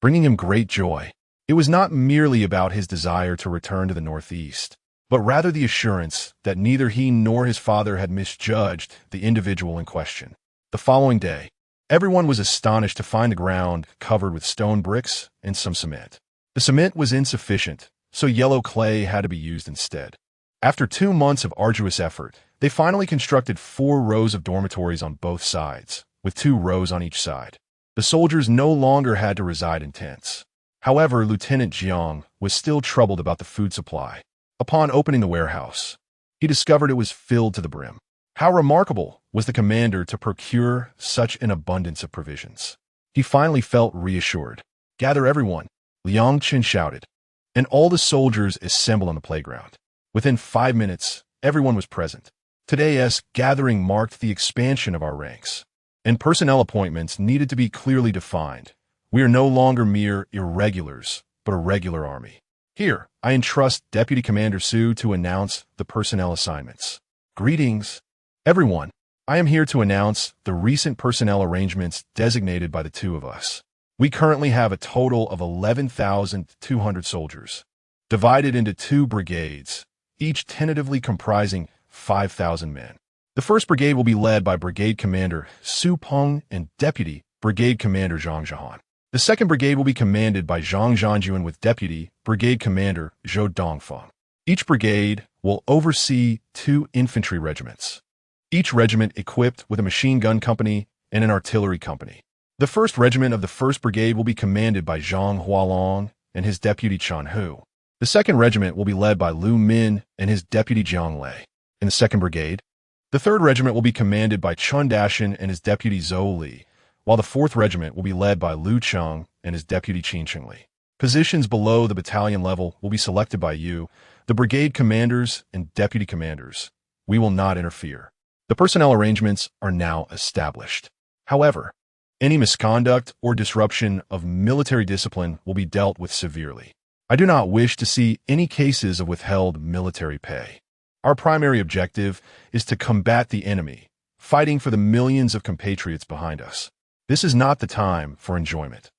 bringing him great joy. It was not merely about his desire to return to the northeast, but rather the assurance that neither he nor his father had misjudged the individual in question. The following day, everyone was astonished to find the ground covered with stone bricks and some cement. The cement was insufficient, so yellow clay had to be used instead. After 2 months of arduous effort, they finally constructed 4 rows of dormitories on both sides, with 2 rows on each side. The soldiers no longer had to reside in tents. However, Lieutenant Jiang was still troubled about the food supply. Upon opening the warehouse, he discovered it was filled to the brim. How remarkable was the commander to procure such an abundance of provisions. He finally felt reassured. "Gather everyone," Liang Chun shouted, and all the soldiers assembled on the playground. Within 5 minutes, everyone was present. Today's gathering marked the expansion of our ranks, and personnel appointments needed to be clearly defined. We are no longer mere irregulars, but a regular army. Here, I entrust Deputy Commander Su to announce the personnel assignments. "Greetings, everyone. I am here to announce the recent personnel arrangements designated by the 2 of us. We currently have a total of 11,200 soldiers, divided into 2 brigades, each tentatively comprising 5,000 men. The 1st brigade will be led by Brigade Commander Su Peng and Deputy Brigade Commander Zhang Zhahan. The 2nd brigade will be commanded by Zhang Zhanjuan with Deputy Brigade Commander Zhou Dongfeng. Each brigade will oversee 2 infantry regiments, each regiment equipped with a machine gun company and an artillery company. The 1st regiment of the 1st brigade will be commanded by Zhang Hualong and his deputy Chan Hu. The 2nd Regiment will be led by Lu Min and his deputy Jiang Lei. In the 2nd Brigade, the 3rd Regiment will be commanded by Chun Dashin and his deputy Zhou Li, while the 4th Regiment will be led by Lu Cheng and his deputy Qin Chengli. Positions below the battalion level will be selected by you, the brigade commanders and deputy commanders. We will not interfere. The personnel arrangements are now established. However, any misconduct or disruption of military discipline will be dealt with severely. I do not wish to see any cases of withheld military pay. Our primary objective is to combat the enemy, fighting for the millions of compatriots behind us. This is not the time for enjoyment.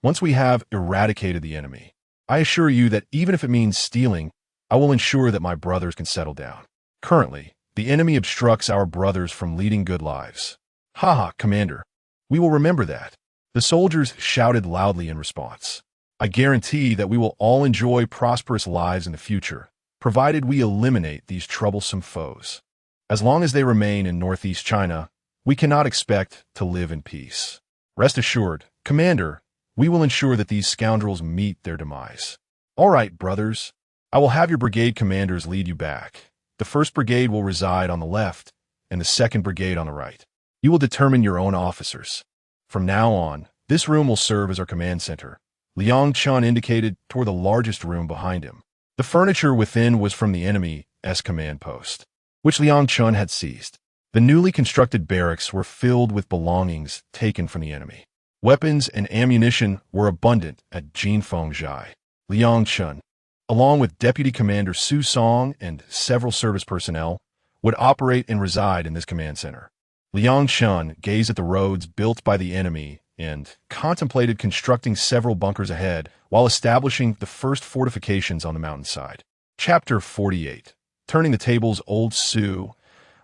Once we have eradicated the enemy, I assure you that even if it means stealing, I will ensure that my brothers can settle down. Currently, the enemy obstructs our brothers from leading good lives. Haha, Commander. We will remember that. The soldiers shouted loudly in response. I guarantee that we will all enjoy prosperous lives in the future, provided we eliminate these troublesome foes. As long as they remain in northeast China, we cannot expect to live in peace. Rest assured, Commander, we will ensure that these scoundrels meet their demise. All right, brothers. I will have your brigade commanders lead you back. The 1st Brigade will reside on the left, and the 2nd Brigade on the right. You will determine your own officers. From now on, this room will serve as our command center. Liang Chun indicated toward the largest room behind him. The furniture within was from the enemy's command post, which Liang Chun had seized. The newly constructed barracks were filled with belongings taken from the enemy. Weapons and ammunition were abundant at Jinfengjai. Liang Chun, along with Deputy Commander Su Song and several service personnel, would operate and reside in this command center. Liang Chun gazed at the roads built by the enemy and contemplated constructing several bunkers ahead while establishing the first fortifications on the mountainside. Chapter 48. Turning the tables, Old Su.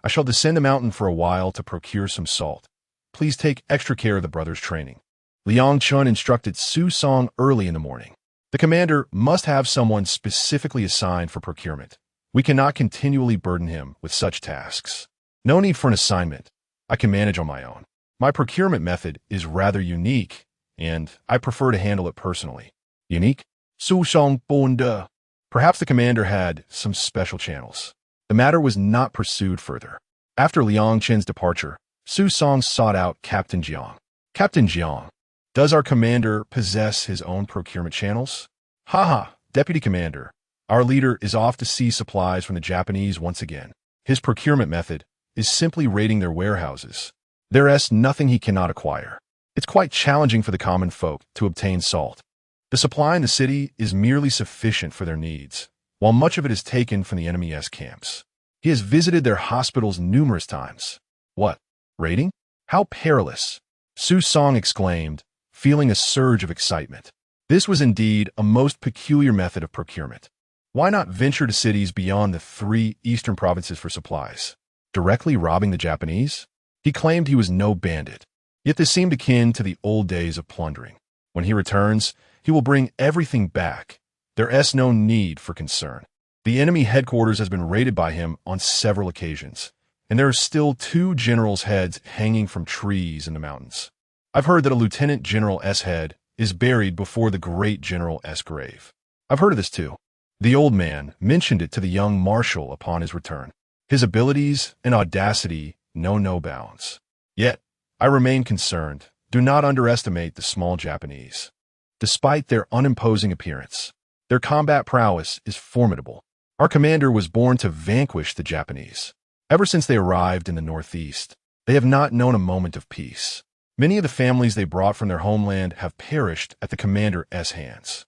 I shall descend the mountain for a while to procure some salt. Please take extra care of the brothers' training. Liang Chun instructed Su Song early in the morning. The commander must have someone specifically assigned for procurement. We cannot continually burden him with such tasks. No need for an assignment. I can manage on my own. My procurement method is rather unique, and I prefer to handle it personally. Unique? Su Song Bonde. Perhaps the commander had some special channels. The matter was not pursued further. After Liang Chen's departure, Su Song sought out Captain Jiang. Captain Jiang, does our commander possess his own procurement channels? Haha, Deputy Commander. Our leader is off to see supplies from the Japanese once again. His procurement method is simply raiding their warehouses. There's nothing he cannot acquire. It's quite challenging for the common folk to obtain salt. The supply in the city is merely sufficient for their needs, while much of it is taken from the enemy's camps. He has visited their hospitals numerous times. What? Raiding? How perilous! Su Song exclaimed, feeling a surge of excitement. This was indeed a most peculiar method of procurement. Why not venture to cities beyond the 3 eastern provinces for supplies? Directly robbing the Japanese? He claimed he was no bandit, yet this seemed akin to the old days of plundering. When he returns, he will bring everything back. There's no need for concern. The enemy headquarters has been raided by him on several occasions, and there are still 2 generals' heads hanging from trees in the mountains. I've heard that a Lieutenant General's head is buried before the great General's grave. I've heard of this too. The old man mentioned it to the young marshal upon his return. His abilities and audacity know no bounds. Yet, I remain concerned. Do not underestimate the small Japanese. Despite their unimposing appearance, their combat prowess is formidable. Our commander was born to vanquish the Japanese. Ever since they arrived in the northeast, they have not known a moment of peace. Many of the families they brought from their homeland have perished at the commander's hands.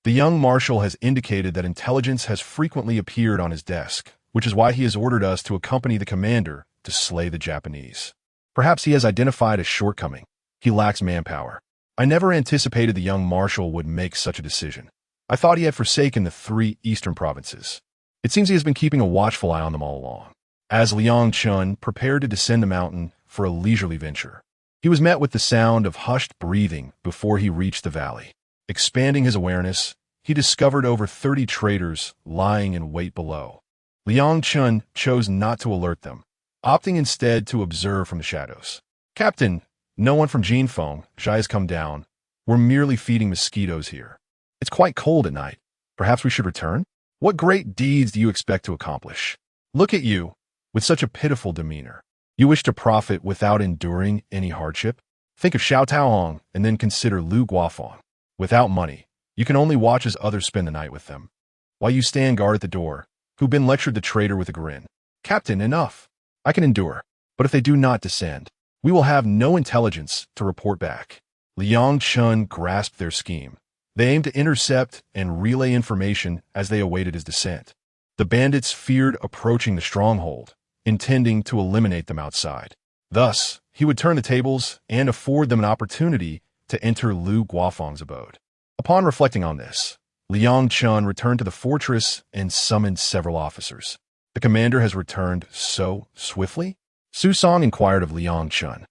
The young marshal has indicated that intelligence has frequently appeared on his desk, which is why he has ordered us to accompany the commander to slay the Japanese. Perhaps he has identified a shortcoming. He lacks manpower. I never anticipated the young marshal would make such a decision. I thought he had forsaken the 3 eastern provinces. It seems he has been keeping a watchful eye on them all along. As Liang Chun prepared to descend the mountain for a leisurely venture, he was met with the sound of hushed breathing before he reached the valley. Expanding his awareness, he discovered over 30 traitors lying in wait below. Liang Chun chose not to alert them, opting instead to observe from the shadows. Captain, no one from Jinfeng has come down. We're merely feeding mosquitoes here. It's quite cold at night. Perhaps we should return? What great deeds do you expect to accomplish? Look at you, with such a pitiful demeanor. You wish to profit without enduring any hardship? Think of Xiao Taohong and then consider Lu Guofeng. Without money, you can only watch as others spend the night with them, while you stand guard at the door, who've been lectured the traitor with a grin. Captain, enough. I can endure, but if they do not descend, we will have no intelligence to report back. Liang Chun grasped their scheme. They aimed to intercept and relay information as they awaited his descent. The bandits feared approaching the stronghold, intending to eliminate them outside. Thus, he would turn the tables and afford them an opportunity to enter Lu Guofeng's abode. Upon reflecting on this, Liang Chun returned to the fortress and summoned several officers. The commander has returned so swiftly? Su Song inquired of Liang Chun.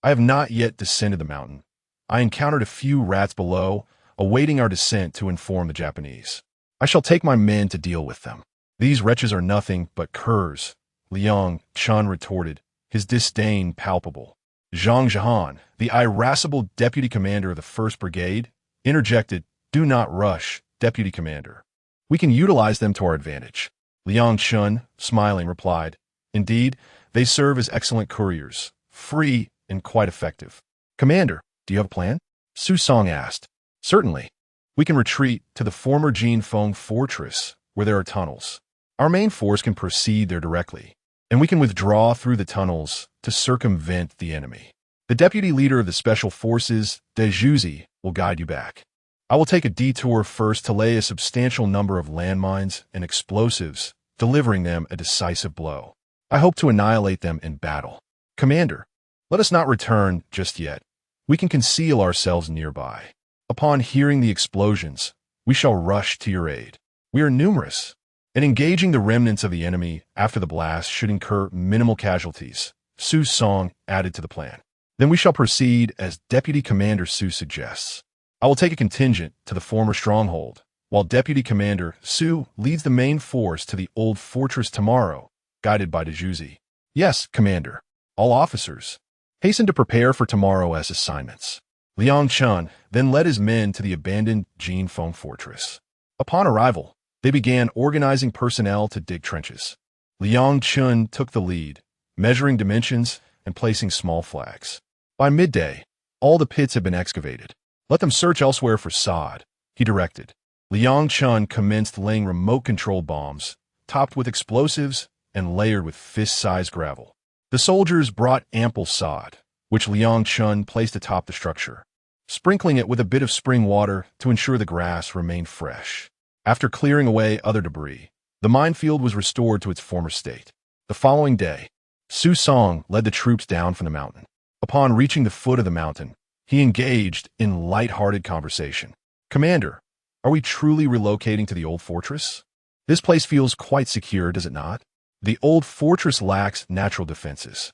I have not yet descended the mountain. I encountered a few rats below, awaiting our descent to inform the Japanese. I shall take my men to deal with them. These wretches are nothing but curs, Liang Chun retorted, his disdain palpable. Zhang Zhihan, the irascible deputy commander of the 1st Brigade, interjected, Do not rush, deputy commander. We can utilize them to our advantage. Liang Chun, smiling, replied, Indeed, they serve as excellent couriers, free and quite effective. Commander, do you have a plan? Su Song asked. Certainly. We can retreat to the former Jinfeng fortress, where there are tunnels. Our main force can proceed there directly, and we can withdraw through the tunnels to circumvent the enemy. The deputy leader of the special forces, De Juzi, will guide you back. I will take a detour first to lay a substantial number of landmines and explosives, delivering them a decisive blow. I hope to annihilate them in battle. Commander, let us not return just yet. We can conceal ourselves nearby. Upon hearing the explosions, we shall rush to your aid. We are numerous, and engaging the remnants of the enemy after the blast should incur minimal casualties. Su Song added to the plan. Then we shall proceed as Deputy Commander Su suggests. I will take a contingent to the former stronghold, while Deputy Commander Su leads the main force to the old fortress tomorrow, guided by De Juzi. Yes, Commander. All officers, hasten to prepare for tomorrow as assignments. Liang Chun then led his men to the abandoned Jinfeng fortress. Upon arrival, they began organizing personnel to dig trenches. Liang Chun took the lead, measuring dimensions and placing small flags. By midday, all the pits had been excavated. Let them search elsewhere for sod, he directed. Liang Chun commenced laying remote-controlled bombs, topped with explosives and layered with fist-sized gravel. The soldiers brought ample sod, which Liang Chun placed atop the structure, sprinkling it with a bit of spring water to ensure the grass remained fresh. After clearing away other debris, the minefield was restored to its former state. The following day, Su Song led the troops down from the mountain. Upon reaching the foot of the mountain, he engaged in light-hearted conversation. Commander, are we truly relocating to the old fortress? This place feels quite secure, does it not? The old fortress lacks natural defenses.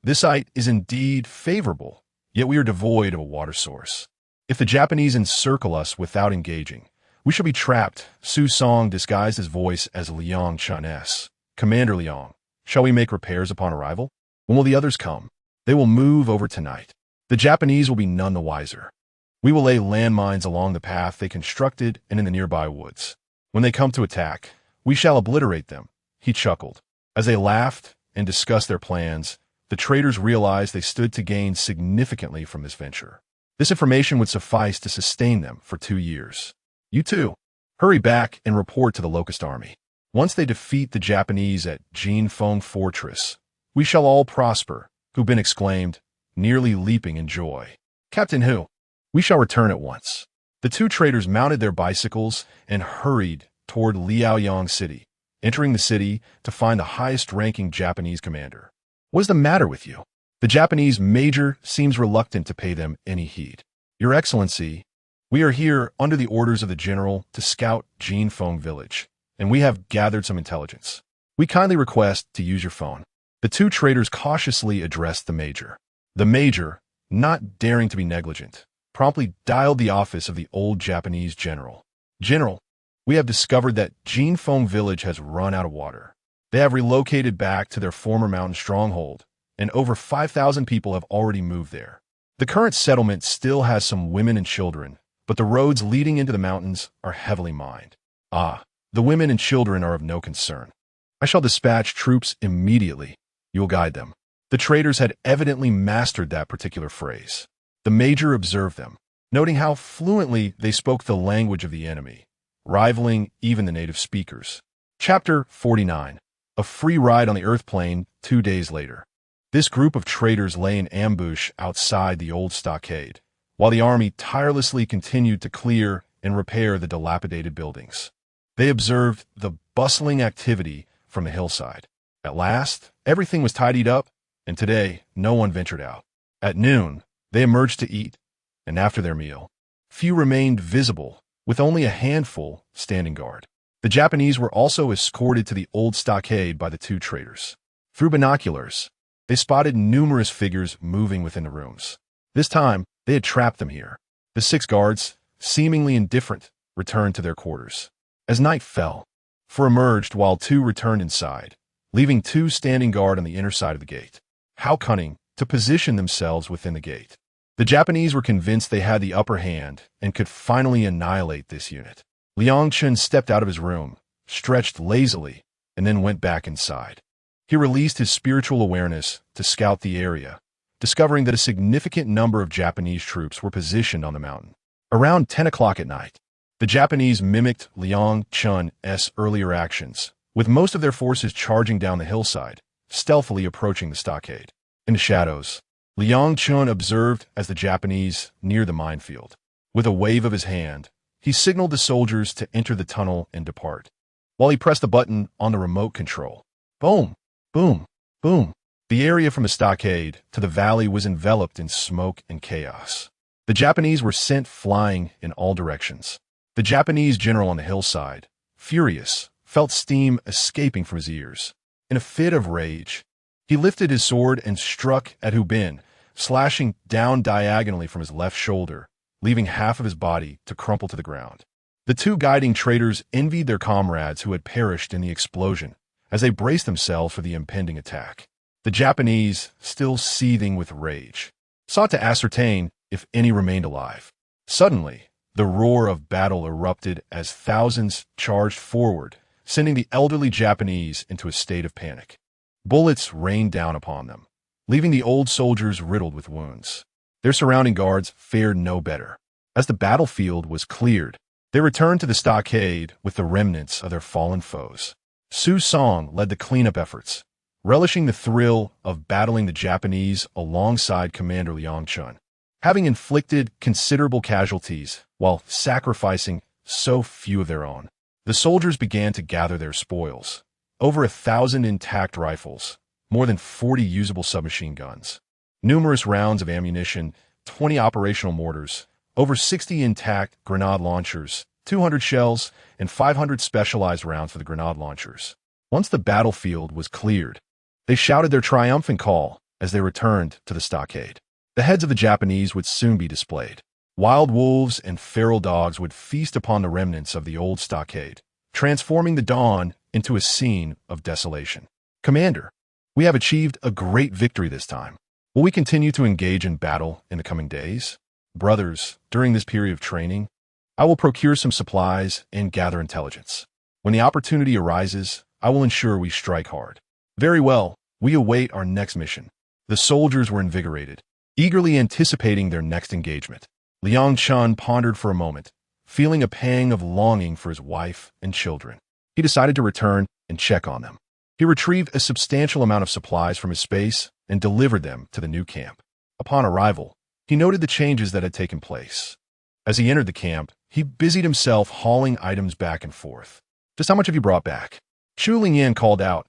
This site is indeed favorable, yet we are devoid of a water source. If the Japanese encircle us without engaging, we shall be trapped. Su Song disguised his voice as Liang Chun's. Commander Liang, shall we make repairs upon arrival? When will the others come? They will move over tonight. The Japanese will be none the wiser. We will lay landmines along the path they constructed and in the nearby woods. When they come to attack, we shall obliterate them. He chuckled. As they laughed and discussed their plans, the traders realized they stood to gain significantly from this venture. This information would suffice to sustain them for 2 years. You too, hurry back and report to the Locust Army. Once they defeat the Japanese at Jinfeng Fortress, we shall all prosper, Hubin exclaimed, nearly leaping in joy. Captain Hu, we shall return at once. The two traders mounted their bicycles and hurried toward Liaoyang City, entering the city to find the highest-ranking Japanese commander. What is the matter with you? The Japanese major seems reluctant to pay them any heed. Your Excellency, we are here under the orders of the general to scout Jinfeng village, and we have gathered some intelligence. We kindly request to use your phone. The two traders cautiously addressed the major. The major, not daring to be negligent, promptly dialed the office of the old Japanese general. General, we have discovered that Jinfeng village has run out of water. They have relocated back to their former mountain stronghold, and over 5,000 people have already moved there. The current settlement still has some women and children, but the roads leading into the mountains are heavily mined. Ah, the women and children are of no concern. I shall dispatch troops immediately. You will guide them." The traders had evidently mastered that particular phrase. The major observed them, noting how fluently they spoke the language of the enemy, rivaling even the native speakers. Chapter 49. A free ride on the Earth Plane 2 days later. This group of traders lay in ambush outside the old stockade, while the army tirelessly continued to clear and repair the dilapidated buildings. They observed the bustling activity from the hillside. At last, everything was tidied up, and today no one ventured out. At noon, they emerged to eat, and after their meal, few remained visible, with only a handful standing guard. The Japanese were also escorted to the old stockade by the 2 traders. Through binoculars, they spotted numerous figures moving within the rooms. This time, they had trapped them here. The 6 guards, seemingly indifferent, returned to their quarters. As night fell, 4 emerged while 2 returned inside, leaving 2 standing guard on the inner side of the gate. How cunning to position themselves within the gate. The Japanese were convinced they had the upper hand and could finally annihilate this unit. Liang Chun stepped out of his room, stretched lazily, and then went back inside. He released his spiritual awareness to scout the area, discovering that a significant number of Japanese troops were positioned on the mountain. Around 10 o'clock at night, the Japanese mimicked Liang Chun's earlier actions, with most of their forces charging down the hillside, stealthily approaching the stockade. In the shadows, Liang Chun observed as the Japanese neared the minefield. With a wave of his hand, he signaled the soldiers to enter the tunnel and depart, while he pressed the button on the remote control. Boom! Boom! Boom! The area from the stockade to the valley was enveloped in smoke and chaos. The Japanese were sent flying in all directions. The Japanese general on the hillside, furious, felt steam escaping from his ears. In a fit of rage, he lifted his sword and struck at Hu Bin, slashing down diagonally from his left shoulder, leaving half of his body to crumple to the ground. The 2 guiding traders envied their comrades who had perished in the explosion as they braced themselves for the impending attack. The Japanese, still seething with rage, sought to ascertain if any remained alive. Suddenly, the roar of battle erupted as thousands charged forward, sending the elderly Japanese into a state of panic. Bullets rained down upon them, leaving the old soldiers riddled with wounds. Their surrounding guards fared no better. As the battlefield was cleared, they returned to the stockade with the remnants of their fallen foes. Su Song led the cleanup efforts, relishing the thrill of battling the Japanese alongside Commander Liang Chun. Having inflicted considerable casualties while sacrificing so few of their own, the soldiers began to gather their spoils. Over 1,000 intact rifles, more than 40 usable submachine guns, numerous rounds of ammunition, 20 operational mortars, over 60 intact grenade launchers, 200 shells, and 500 specialized rounds for the grenade launchers. Once the battlefield was cleared, they shouted their triumphant call as they returned to the stockade. The heads of the Japanese would soon be displayed. Wild wolves and feral dogs would feast upon the remnants of the old stockade, transforming the dawn into a scene of desolation. Commander, we have achieved a great victory this time. Will we continue to engage in battle in the coming days? Brothers, during this period of training, I will procure some supplies and gather intelligence. When the opportunity arises, I will ensure we strike hard. Very well, we await our next mission. The soldiers were invigorated, eagerly anticipating their next engagement. Liang Chun pondered for a moment, feeling a pang of longing for his wife and children. He decided to return and check on them. He retrieved a substantial amount of supplies from his space and delivered them to the new camp. Upon arrival, he noted the changes that had taken place. As he entered the camp, he busied himself hauling items back and forth. Just how much have you brought back? Chu Lingyan called out,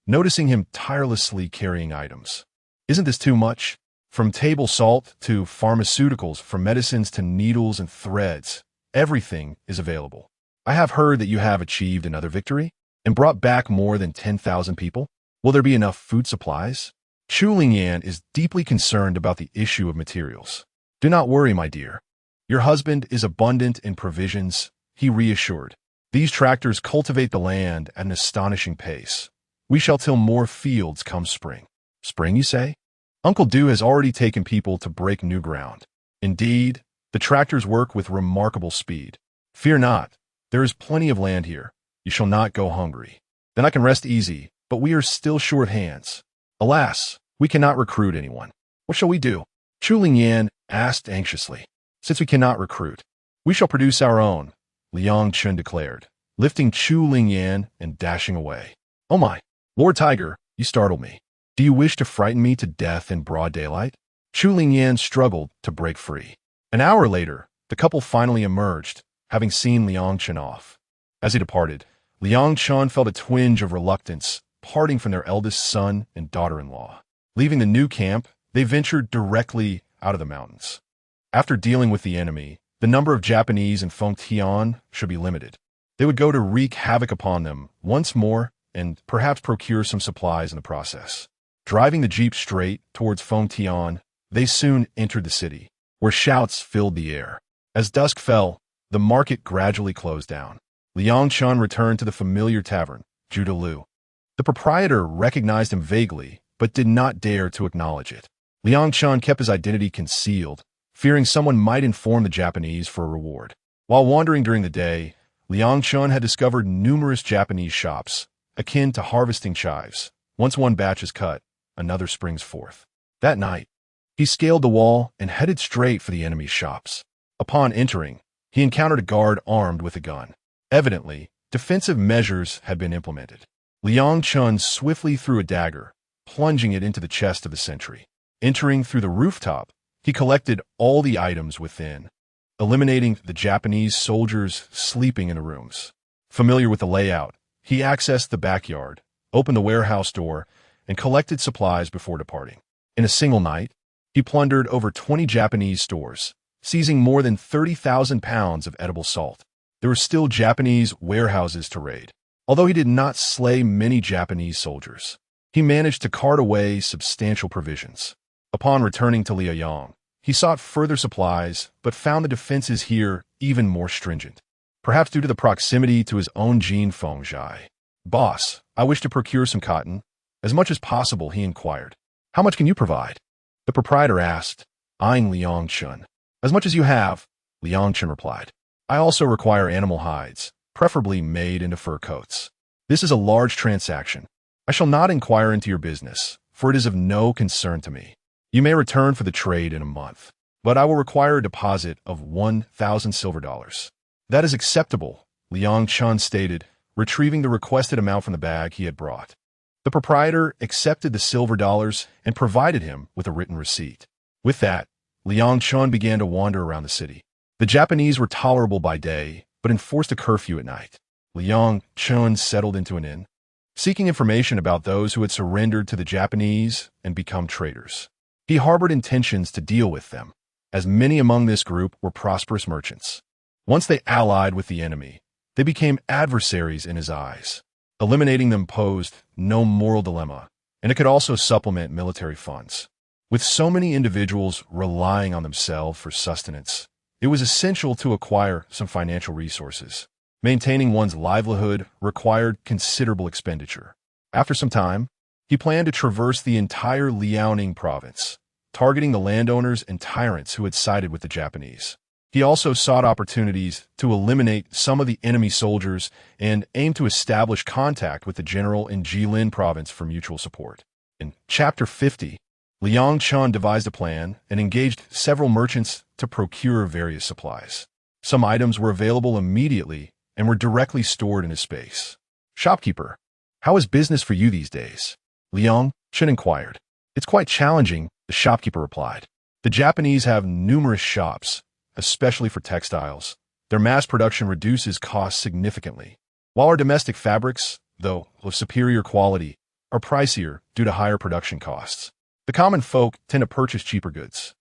noticing him tirelessly carrying items. Isn't this too much? From table salt to pharmaceuticals, from medicines to needles and threads, everything is available. I have heard that you have achieved another victory and brought back more than 10,000 people. Will there be enough food supplies? Chu Lingyan is deeply concerned about the issue of materials. Do not worry, my dear. Your husband is abundant in provisions, he reassured. These tractors cultivate the land at an astonishing pace. We shall till more fields come spring. Spring, you say? Uncle Du has already taken people to break new ground. Indeed, The tractors work with remarkable speed. Fear not. There is plenty of land here. You shall not go hungry. Then I can rest easy, but we are still short hands. Alas, we cannot recruit anyone. What shall we do? Chu Lingyan asked anxiously. Since we cannot recruit, we shall produce our own, Liang Chun declared, lifting Chu Lingyan and dashing away. Oh my, Lord Tiger, you startled me. Do you wish to frighten me to death in broad daylight? Chu Lingyan struggled to break free. An hour later, the couple finally emerged, having seen Liang Chun off. As he departed, Liang Chun felt a twinge of reluctance, parting from their eldest son and daughter-in-law. Leaving the new camp, they ventured directly out of the mountains. After dealing with the enemy, the number of Japanese in Fengtian should be limited. They would go to wreak havoc upon them once more and perhaps procure some supplies in the process. Driving the jeep straight towards Fengtian, they soon entered the city, where shouts filled the air. As dusk fell, the market gradually closed down. Liang Chun returned to the familiar tavern, Judah Lu. The proprietor recognized him vaguely, but did not dare to acknowledge it. Liang Chun kept his identity concealed, fearing someone might inform the Japanese for a reward. While wandering during the day, Liang Chun had discovered numerous Japanese shops, akin to harvesting chives. Once one batch is cut, another springs forth. That night, he scaled the wall and headed straight for the enemy's shops. Upon entering, he encountered a guard armed with a gun. Evidently, defensive measures had been implemented. Liang Chun swiftly threw a dagger, plunging it into the chest of the sentry. Entering through the rooftop, he collected all the items within, eliminating the Japanese soldiers sleeping in the rooms. Familiar with the layout, he accessed the backyard, opened the warehouse door, and collected supplies before departing. In a single night, he plundered over 20 Japanese stores, seizing more than 30,000 pounds of edible salt. There were still Japanese warehouses to raid. Although he did not slay many Japanese soldiers, he managed to cart away substantial provisions. Upon returning to Liaoyang, he sought further supplies, but found the defenses here even more stringent, perhaps due to the proximity to his own Jin Fengzhai. Boss, I wish to procure some cotton. As much as possible, he inquired. How much can you provide? The proprietor asked, eyeing Liang Chun. As much as you have, Liang Chun replied. I also require animal hides, preferably made into fur coats. This is a large transaction. I shall not inquire into your business, for it is of no concern to me. You may return for the trade in a month, but I will require a deposit of 1,000 silver dollars. That is acceptable, Liang Chun stated, retrieving the requested amount from the bag he had brought. The proprietor accepted the silver dollars and provided him with a written receipt. With that, Liang Chun began to wander around the city. The Japanese were tolerable by day, but enforced a curfew at night. Liang Chun settled into an inn, seeking information about those who had surrendered to the Japanese and become traitors. He harbored intentions to deal with them, as many among this group were prosperous merchants. Once they allied with the enemy, they became adversaries in his eyes. Eliminating them posed no moral dilemma, and it could also supplement military funds. With so many individuals relying on themselves for sustenance, it was essential to acquire some financial resources. Maintaining one's livelihood required considerable expenditure. After some time, he planned to traverse the entire Liaoning province, targeting the landowners and tyrants who had sided with the Japanese. He also sought opportunities to eliminate some of the enemy soldiers and aimed to establish contact with the general in Jilin province for mutual support. In Chapter 50, Liang Chun devised a plan and engaged several merchants to procure various supplies. Some items were available immediately and were directly stored in his space. Shopkeeper, how is business for you these days? Liang Chun inquired. It's quite challenging, the shopkeeper replied. The Japanese have numerous shops, especially for textiles. Their mass production reduces costs significantly, while our domestic fabrics, though of superior quality, are pricier due to higher production costs. The common folk tend to purchase cheaper goods.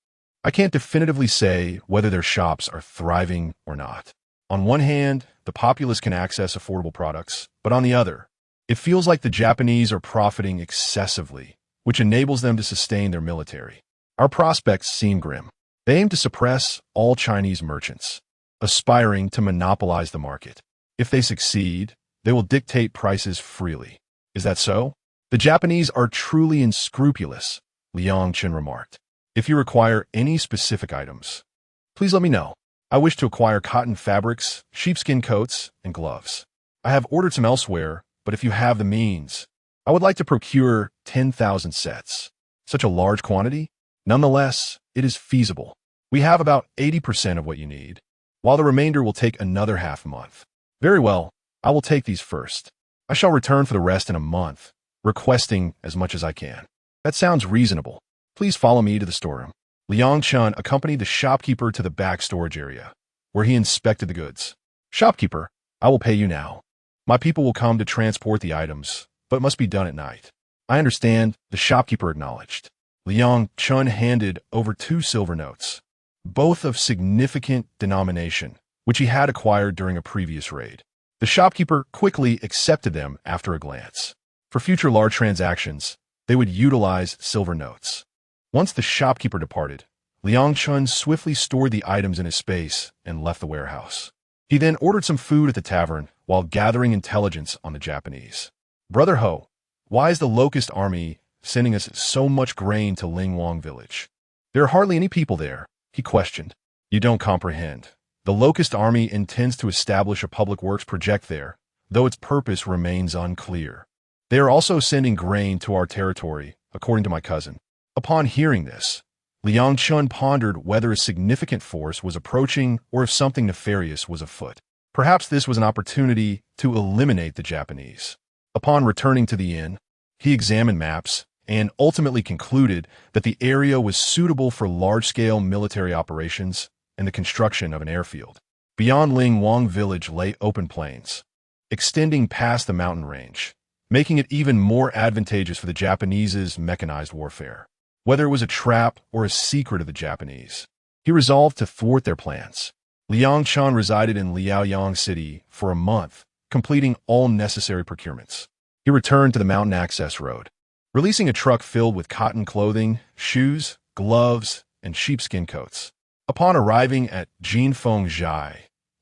I can't definitively say whether their shops are thriving or not. On one hand, the populace can access affordable products, but on the other, it feels like the Japanese are profiting excessively, which enables them to sustain their military. Our prospects seem grim. They aim to suppress all Chinese merchants, aspiring to monopolize the market. If they succeed, they will dictate prices freely. Is that so? The Japanese are truly unscrupulous, Liang Chun remarked. If you require any specific items, Please let me know. I wish to acquire cotton fabrics, sheepskin coats, and gloves. I have ordered some elsewhere, but if you have the means, I would like to procure 10,000 sets. Such a large quantity? Nonetheless, it is feasible. We have about 80% of what you need, while the remainder will take another half month. Very well, I will take these first. I shall return for the rest in a month, requesting as much as I can. That sounds reasonable. Please follow me to the storeroom. Liang Chun accompanied the shopkeeper to the back storage area, where he inspected the goods. Shopkeeper, I will pay you now. My people will come to transport the items, but it must be done at night. I understand, the shopkeeper acknowledged. Liang Chun handed over 2 silver notes, both of significant denomination, which he had acquired during a previous raid. The shopkeeper quickly accepted them after a glance. For future large transactions, they would utilize silver notes. Once the shopkeeper departed, Liang Chun swiftly stored the items in his space and left the warehouse. He then ordered some food at the tavern while gathering intelligence on the Japanese. Brother Ho, why is the Locust Army sending us so much grain to Lingwang village? There are hardly any people there, he questioned. You don't comprehend. The Locust Army intends to establish a public works project there, though its purpose remains unclear. They are also sending grain to our territory, according to my cousin. Upon hearing this, Liang Chun pondered whether a significant force was approaching or if something nefarious was afoot. Perhaps this was an opportunity to eliminate the Japanese. Upon returning to the inn, he examined maps and ultimately concluded that the area was suitable for large-scale military operations and the construction of an airfield. Beyond Lingwang village lay open plains, extending past the mountain range, making it even more advantageous for the Japanese's mechanized warfare. Whether it was a trap or a secret of the Japanese, he resolved to thwart their plans. Liang Chun resided in Liaoyang City for a month, completing all necessary procurements. He returned to the mountain access road, releasing a truck filled with cotton clothing, shoes, gloves, and sheepskin coats. Upon arriving at Jinfeng Zhai,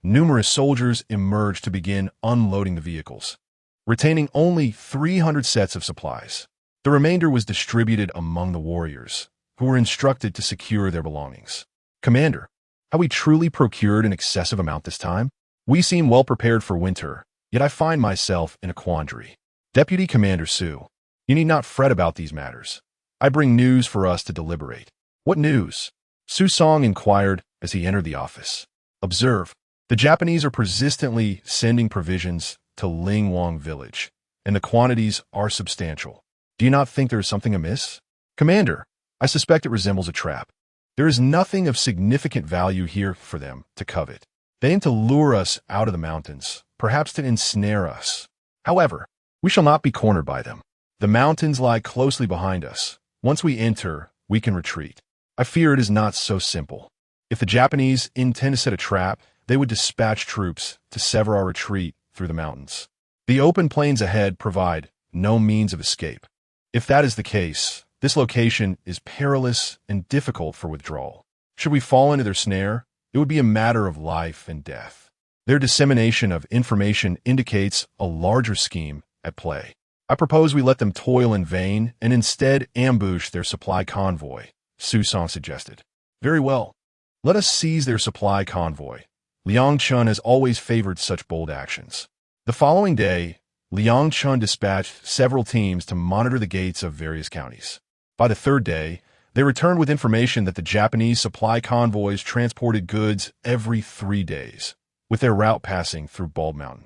numerous soldiers emerged to begin unloading the vehicles, retaining only 300 sets of supplies. The remainder was distributed among the warriors, who were instructed to secure their belongings. Commander, have we truly procured an excessive amount this time? We seem well prepared for winter, yet I find myself in a quandary. Deputy Commander Su, you need not fret about these matters. I bring news for us to deliberate. What news? Su Song inquired as he entered the office. Observe, the Japanese are persistently sending provisions to Lingwang village, and the quantities are substantial. Do you not think there is something amiss? Commander, I suspect it resembles a trap. There is nothing of significant value here for them to covet. They aim to lure us out of the mountains, perhaps to ensnare us. However, we shall not be cornered by them. The mountains lie closely behind us. Once we enter, we can retreat. I fear it is not so simple. If the Japanese intend to set a trap, they would dispatch troops to sever our retreat through the mountains. The open plains ahead provide no means of escape. If that is the case, this location is perilous and difficult for withdrawal. Should we fall into their snare, it would be a matter of life and death. Their dissemination of information indicates a larger scheme at play. I propose we let them toil in vain and instead ambush their supply convoy, Su Song suggested. Very well. Let us seize their supply convoy. Liang Chun has always favored such bold actions. The following day, Liang Chun dispatched several teams to monitor the gates of various counties. By the third day, they returned with information that the Japanese supply convoys transported goods every 3 days, with their route passing through Bald Mountain.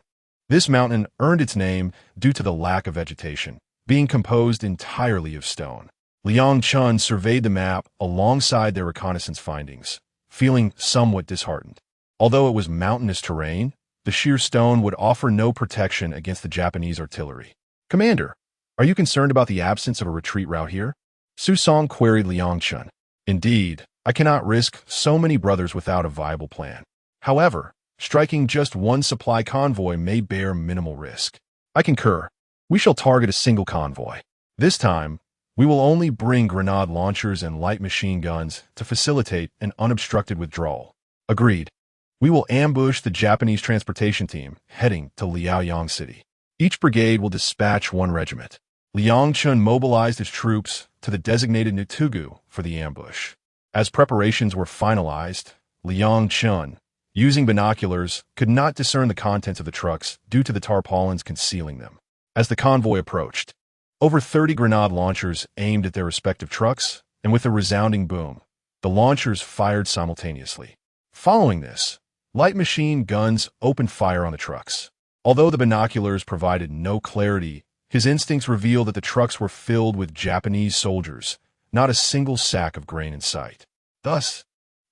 This mountain earned its name due to the lack of vegetation, being composed entirely of stone. Liang Chun surveyed the map alongside their reconnaissance findings, feeling somewhat disheartened. Although it was mountainous terrain, the sheer stone would offer no protection against the Japanese artillery. Commander, are you concerned about the absence of a retreat route here? Su Song queried Liang Chun. Indeed, I cannot risk so many brothers without a viable plan. However, striking just one supply convoy may bear minimal risk. I concur. We shall target a single convoy. This time, we will only bring grenade launchers and light machine guns to facilitate an unobstructed withdrawal. Agreed. We will ambush the Japanese transportation team heading to Liaoyang City. Each brigade will dispatch one regiment. Liang Chun mobilized his troops to the designated Nutugu for the ambush. As preparations were finalized, Liang Chun, using binoculars, could not discern the contents of the trucks due to the tarpaulins concealing them. As the convoy approached, over 30 grenade launchers aimed at their respective trucks, and with a resounding boom, the launchers fired simultaneously. Following this, light machine guns opened fire on the trucks. Although the binoculars provided no clarity, his instincts revealed that the trucks were filled with Japanese soldiers, not a single sack of grain in sight. Thus,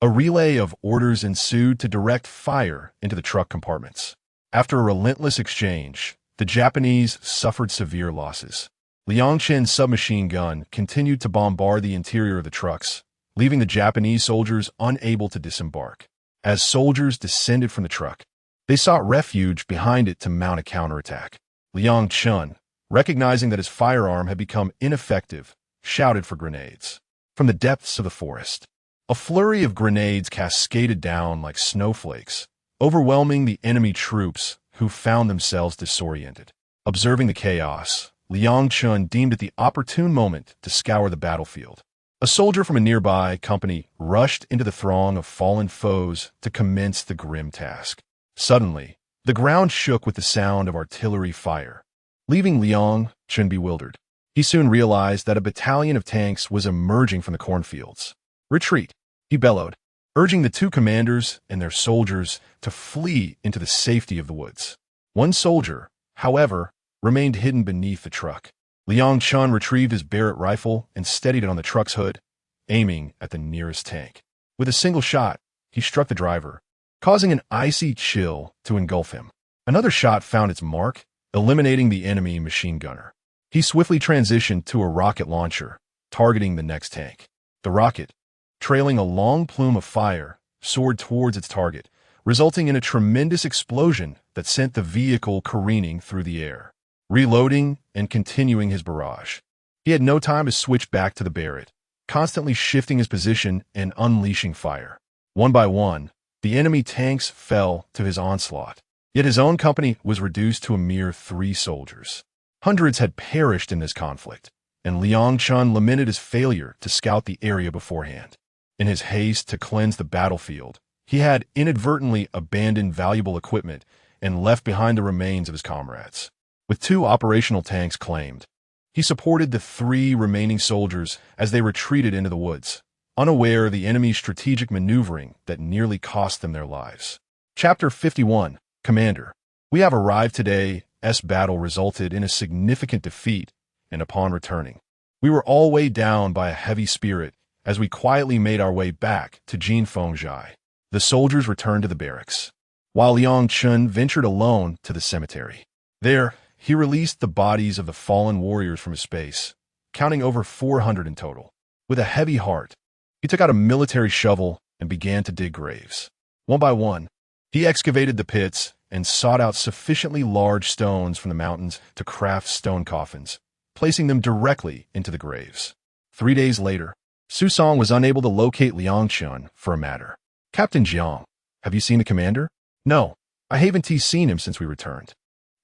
a relay of orders ensued to direct fire into the truck compartments. After a relentless exchange, the Japanese suffered severe losses. Liang Chen's submachine gun continued to bombard the interior of the trucks, leaving the Japanese soldiers unable to disembark. As soldiers descended from the truck, they sought refuge behind it to mount a counterattack. Liang Chun, recognizing that his firearm had become ineffective, shouted for grenades. From the depths of the forest, a flurry of grenades cascaded down like snowflakes, overwhelming the enemy troops who found themselves disoriented. Observing the chaos, Liang Chun deemed it the opportune moment to scour the battlefield. A soldier from a nearby company rushed into the throng of fallen foes to commence the grim task. Suddenly, the ground shook with the sound of artillery fire, leaving Liang Chun bewildered. He soon realized that a battalion of tanks was emerging from the cornfields. "Retreat," he bellowed, urging the two commanders and their soldiers to flee into the safety of the woods. One soldier, however, remained hidden beneath the truck. Liang Chun retrieved his Barrett rifle and steadied it on the truck's hood, aiming at the nearest tank. With a single shot, he struck the driver, causing an icy chill to engulf him. Another shot found its mark, eliminating the enemy machine gunner. He swiftly transitioned to a rocket launcher, targeting the next tank. The rocket, trailing a long plume of fire, soared towards its target, resulting in a tremendous explosion that sent the vehicle careening through the air. Reloading and continuing his barrage, he had no time to switch back to the Barrett, constantly shifting his position and unleashing fire. One by one, the enemy tanks fell to his onslaught, yet his own company was reduced to a mere 3 soldiers. Hundreds had perished in this conflict, and Liang Chun lamented his failure to scout the area beforehand. In his haste to cleanse the battlefield, he had inadvertently abandoned valuable equipment and left behind the remains of his comrades. With 2 operational tanks claimed, he supported the 3 remaining soldiers as they retreated into the woods, unaware of the enemy's strategic maneuvering that nearly cost them their lives. Chapter 51, Commander. We have arrived today. Battle resulted in a significant defeat, and upon returning, we were all weighed down by a heavy spirit as we quietly made our way back to Jinfengjai. The soldiers returned to the barracks, while Liang Chun ventured alone to the cemetery. There, he released the bodies of the fallen warriors from his space, counting over 400 in total. With a heavy heart, he took out a military shovel and began to dig graves. One by one, he excavated the pits and sought out sufficiently large stones from the mountains to craft stone coffins, placing them directly into the graves. 3 days later, Su Song was unable to locate Liang Chun for a matter. "Captain Jiang, have you seen the commander?" "No, I haven't seen him since we returned."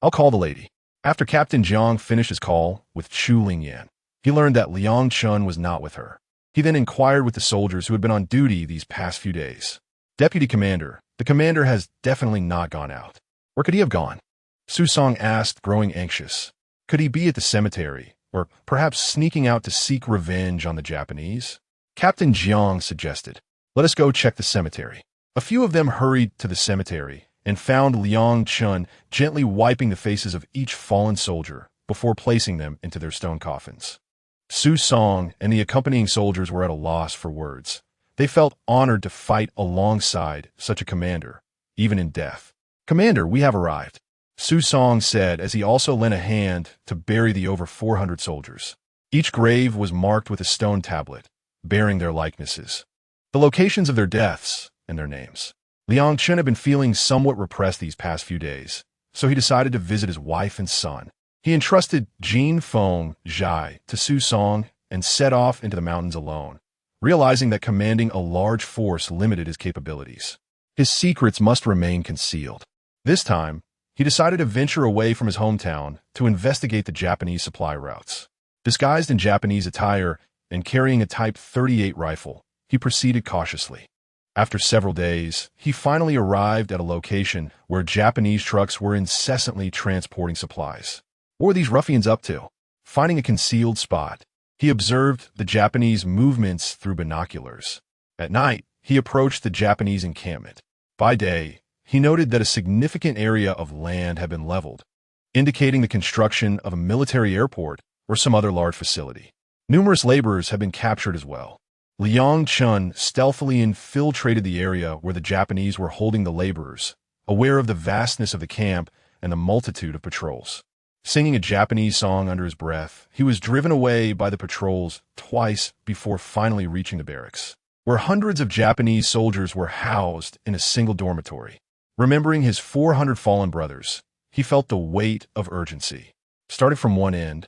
"I'll call the lady." After Captain Jiang finished his call with Chu Lingyan, he learned that Liang Chun was not with her. He then inquired with the soldiers who had been on duty these past few days. "Deputy Commander, the commander has definitely not gone out." "Where could he have gone?" Su Song asked, growing anxious. "Could he be at the cemetery, or perhaps sneaking out to seek revenge on the Japanese?" Captain Jiang suggested, "Let us go check the cemetery." A few of them hurried to the cemetery and found Liang Chun gently wiping the faces of each fallen soldier before placing them into their stone coffins. Su Song and the accompanying soldiers were at a loss for words. They felt honored to fight alongside such a commander, even in death. "Commander, we have arrived," Su Song said as he also lent a hand to bury the over 400 soldiers. Each grave was marked with a stone tablet, bearing their likenesses, the locations of their deaths, and their names. Liang Chun had been feeling somewhat repressed these past few days, so he decided to visit his wife and son. He entrusted Jinfengjai to Su Song and set off into the mountains alone, realizing that commanding a large force limited his capabilities. His secrets must remain concealed. This time, he decided to venture away from his hometown to investigate the Japanese supply routes. Disguised in Japanese attire and carrying a Type 38 rifle, he proceeded cautiously. After several days, he finally arrived at a location where Japanese trucks were incessantly transporting supplies. What were these ruffians up to? Finding a concealed spot, he observed the Japanese movements through binoculars. At night, he approached the Japanese encampment. By day, he noted that a significant area of land had been leveled, indicating the construction of a military airport or some other large facility. Numerous laborers had been captured as well. Liang Chun stealthily infiltrated the area where the Japanese were holding the laborers, aware of the vastness of the camp and the multitude of patrols. Singing a Japanese song under his breath, he was driven away by the patrols twice before finally reaching the barracks, where hundreds of Japanese soldiers were housed in a single dormitory. Remembering his 400 fallen brothers, he felt the weight of urgency. Starting from one end,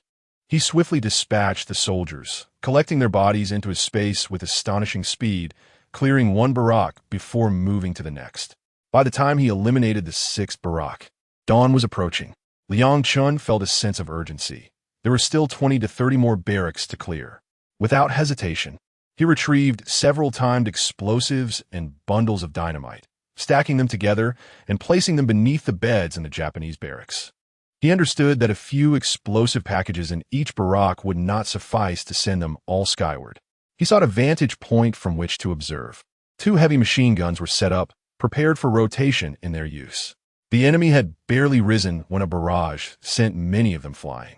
he swiftly dispatched the soldiers, collecting their bodies into his space with astonishing speed, clearing one barrack before moving to the next. By the time he eliminated the sixth barrack, dawn was approaching. Liang Chun felt a sense of urgency. There were still 20 to 30 more barracks to clear. Without hesitation, he retrieved several timed explosives and bundles of dynamite, stacking them together and placing them beneath the beds in the Japanese barracks. He understood that a few explosive packages in each barrack would not suffice to send them all skyward. He sought a vantage point from which to observe. 2 heavy machine guns were set up, prepared for rotation in their use. The enemy had barely risen when a barrage sent many of them flying.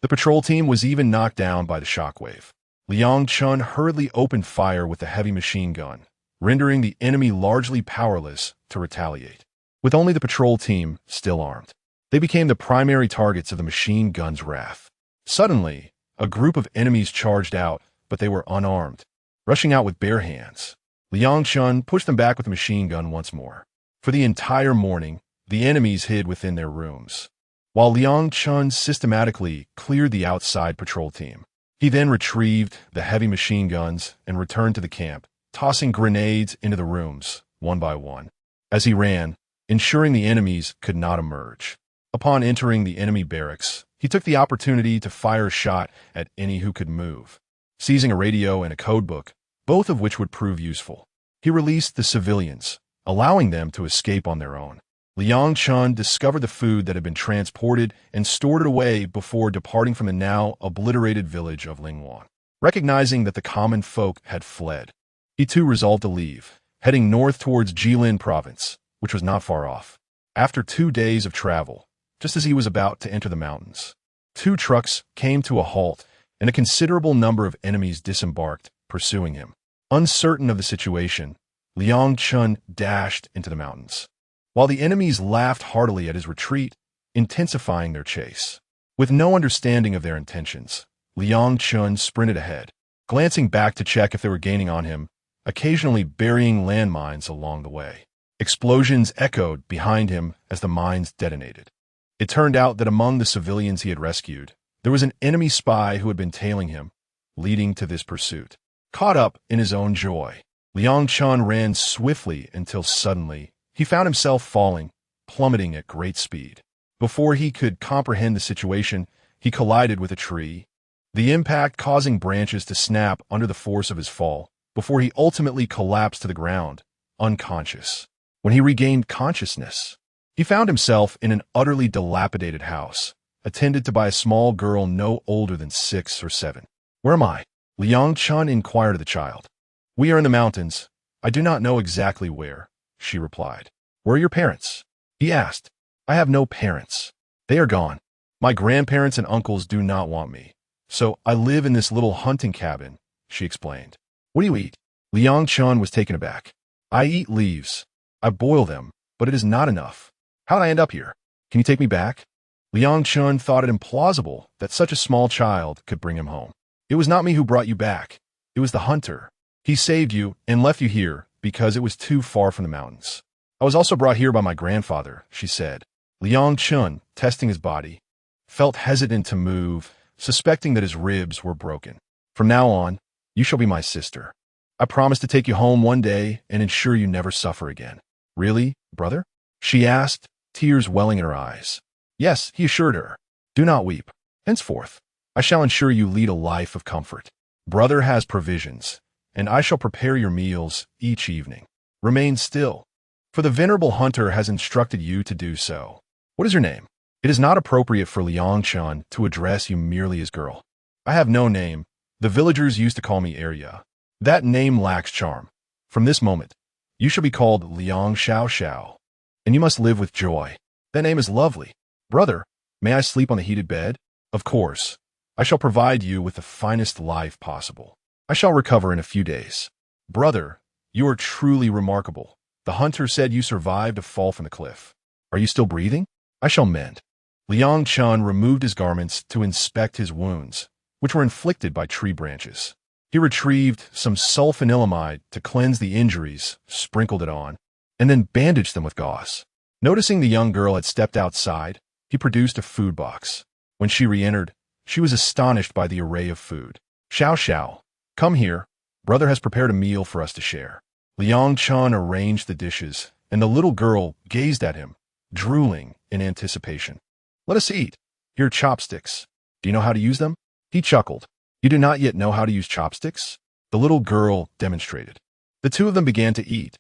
The patrol team was even knocked down by the shockwave. Liang Chun hurriedly opened fire with the heavy machine gun, rendering the enemy largely powerless to retaliate. With only the patrol team still armed, they became the primary targets of the machine gun's wrath. Suddenly, a group of enemies charged out, but they were unarmed, rushing out with bare hands. Liang Chun pushed them back with the machine gun once more. For the entire morning, the enemies hid within their rooms, while Liang Chun systematically cleared the outside patrol team. He then retrieved the heavy machine guns and returned to the camp, tossing grenades into the rooms, one by one, as he ran, ensuring the enemies could not emerge. Upon entering the enemy barracks, he took the opportunity to fire a shot at any who could move, seizing a radio and a codebook, both of which would prove useful. He released the civilians, allowing them to escape on their own. Liang Chun discovered the food that had been transported and stored it away before departing from the now obliterated village of Lingwan. Recognizing that the common folk had fled, he too resolved to leave, heading north towards Jilin province, which was not far off. After 2 days of travel, just as he was about to enter the mountains, 2 trucks came to a halt and a considerable number of enemies disembarked, pursuing him. Uncertain of the situation, Liang Chun dashed into the mountains, while the enemies laughed heartily at his retreat, intensifying their chase. With no understanding of their intentions, Liang Chun sprinted ahead, glancing back to check if they were gaining on him, occasionally burying landmines along the way. Explosions echoed behind him as the mines detonated. It turned out that among the civilians he had rescued, there was an enemy spy who had been tailing him, leading to this pursuit. Caught up in his own joy, Liang Chun ran swiftly until suddenly he found himself falling, plummeting at great speed. Before he could comprehend the situation, he collided with a tree, the impact causing branches to snap under the force of his fall, before he ultimately collapsed to the ground, unconscious. When he regained consciousness, he found himself in an utterly dilapidated house, attended to by a small girl no older than 6 or 7. "Where am I?" Liang Chun inquired of the child. "We are in the mountains. I do not know exactly where," she replied. "Where are your parents?" he asked. "I have no parents. They are gone. My grandparents and uncles do not want me, so I live in this little hunting cabin," she explained. "What do you eat?" Liang Chun was taken aback. "I eat leaves. I boil them, but it is not enough. How did I end up here? Can you take me back?" Liang Chun thought it implausible that such a small child could bring him home. "It was not me who brought you back. It was the hunter. He saved you and left you here because it was too far from the mountains. I was also brought here by my grandfather," she said. Liang Chun, testing his body, felt hesitant to move, suspecting that his ribs were broken. "From now on, you shall be my sister. I promise to take you home one day and ensure you never suffer again." "Really, brother?" she asked, tears welling in her eyes. "Yes," he assured her. "Do not weep. Henceforth, I shall ensure you lead a life of comfort. Brother has provisions, and I shall prepare your meals each evening." Remain still, for the venerable hunter has instructed you to do so. What is your name? It is not appropriate for Liang Chun to address you merely as girl. I have no name. The villagers used to call me Arya. That name lacks charm. From this moment, you shall be called Liang Xiao Xiao, and you must live with joy. That name is lovely. Brother, may I sleep on the heated bed? Of course. I shall provide you with the finest life possible. I shall recover in a few days. Brother, you are truly remarkable. The hunter said you survived a fall from the cliff. Are you still breathing? I shall mend. Liang Chun removed his garments to inspect his wounds, which were inflicted by tree branches. He retrieved some sulfanilamide to cleanse the injuries, sprinkled it on, and then bandaged them with gauze. Noticing the young girl had stepped outside, he produced a food box. When she re-entered, she was astonished by the array of food. Xiao Xiao, come here. Brother has prepared a meal for us to share. Liang Chun arranged the dishes, and the little girl gazed at him, drooling in anticipation. Let us eat. Here are chopsticks. Do you know how to use them? He chuckled. You do not yet know how to use chopsticks? The little girl demonstrated. The two of them began to eat,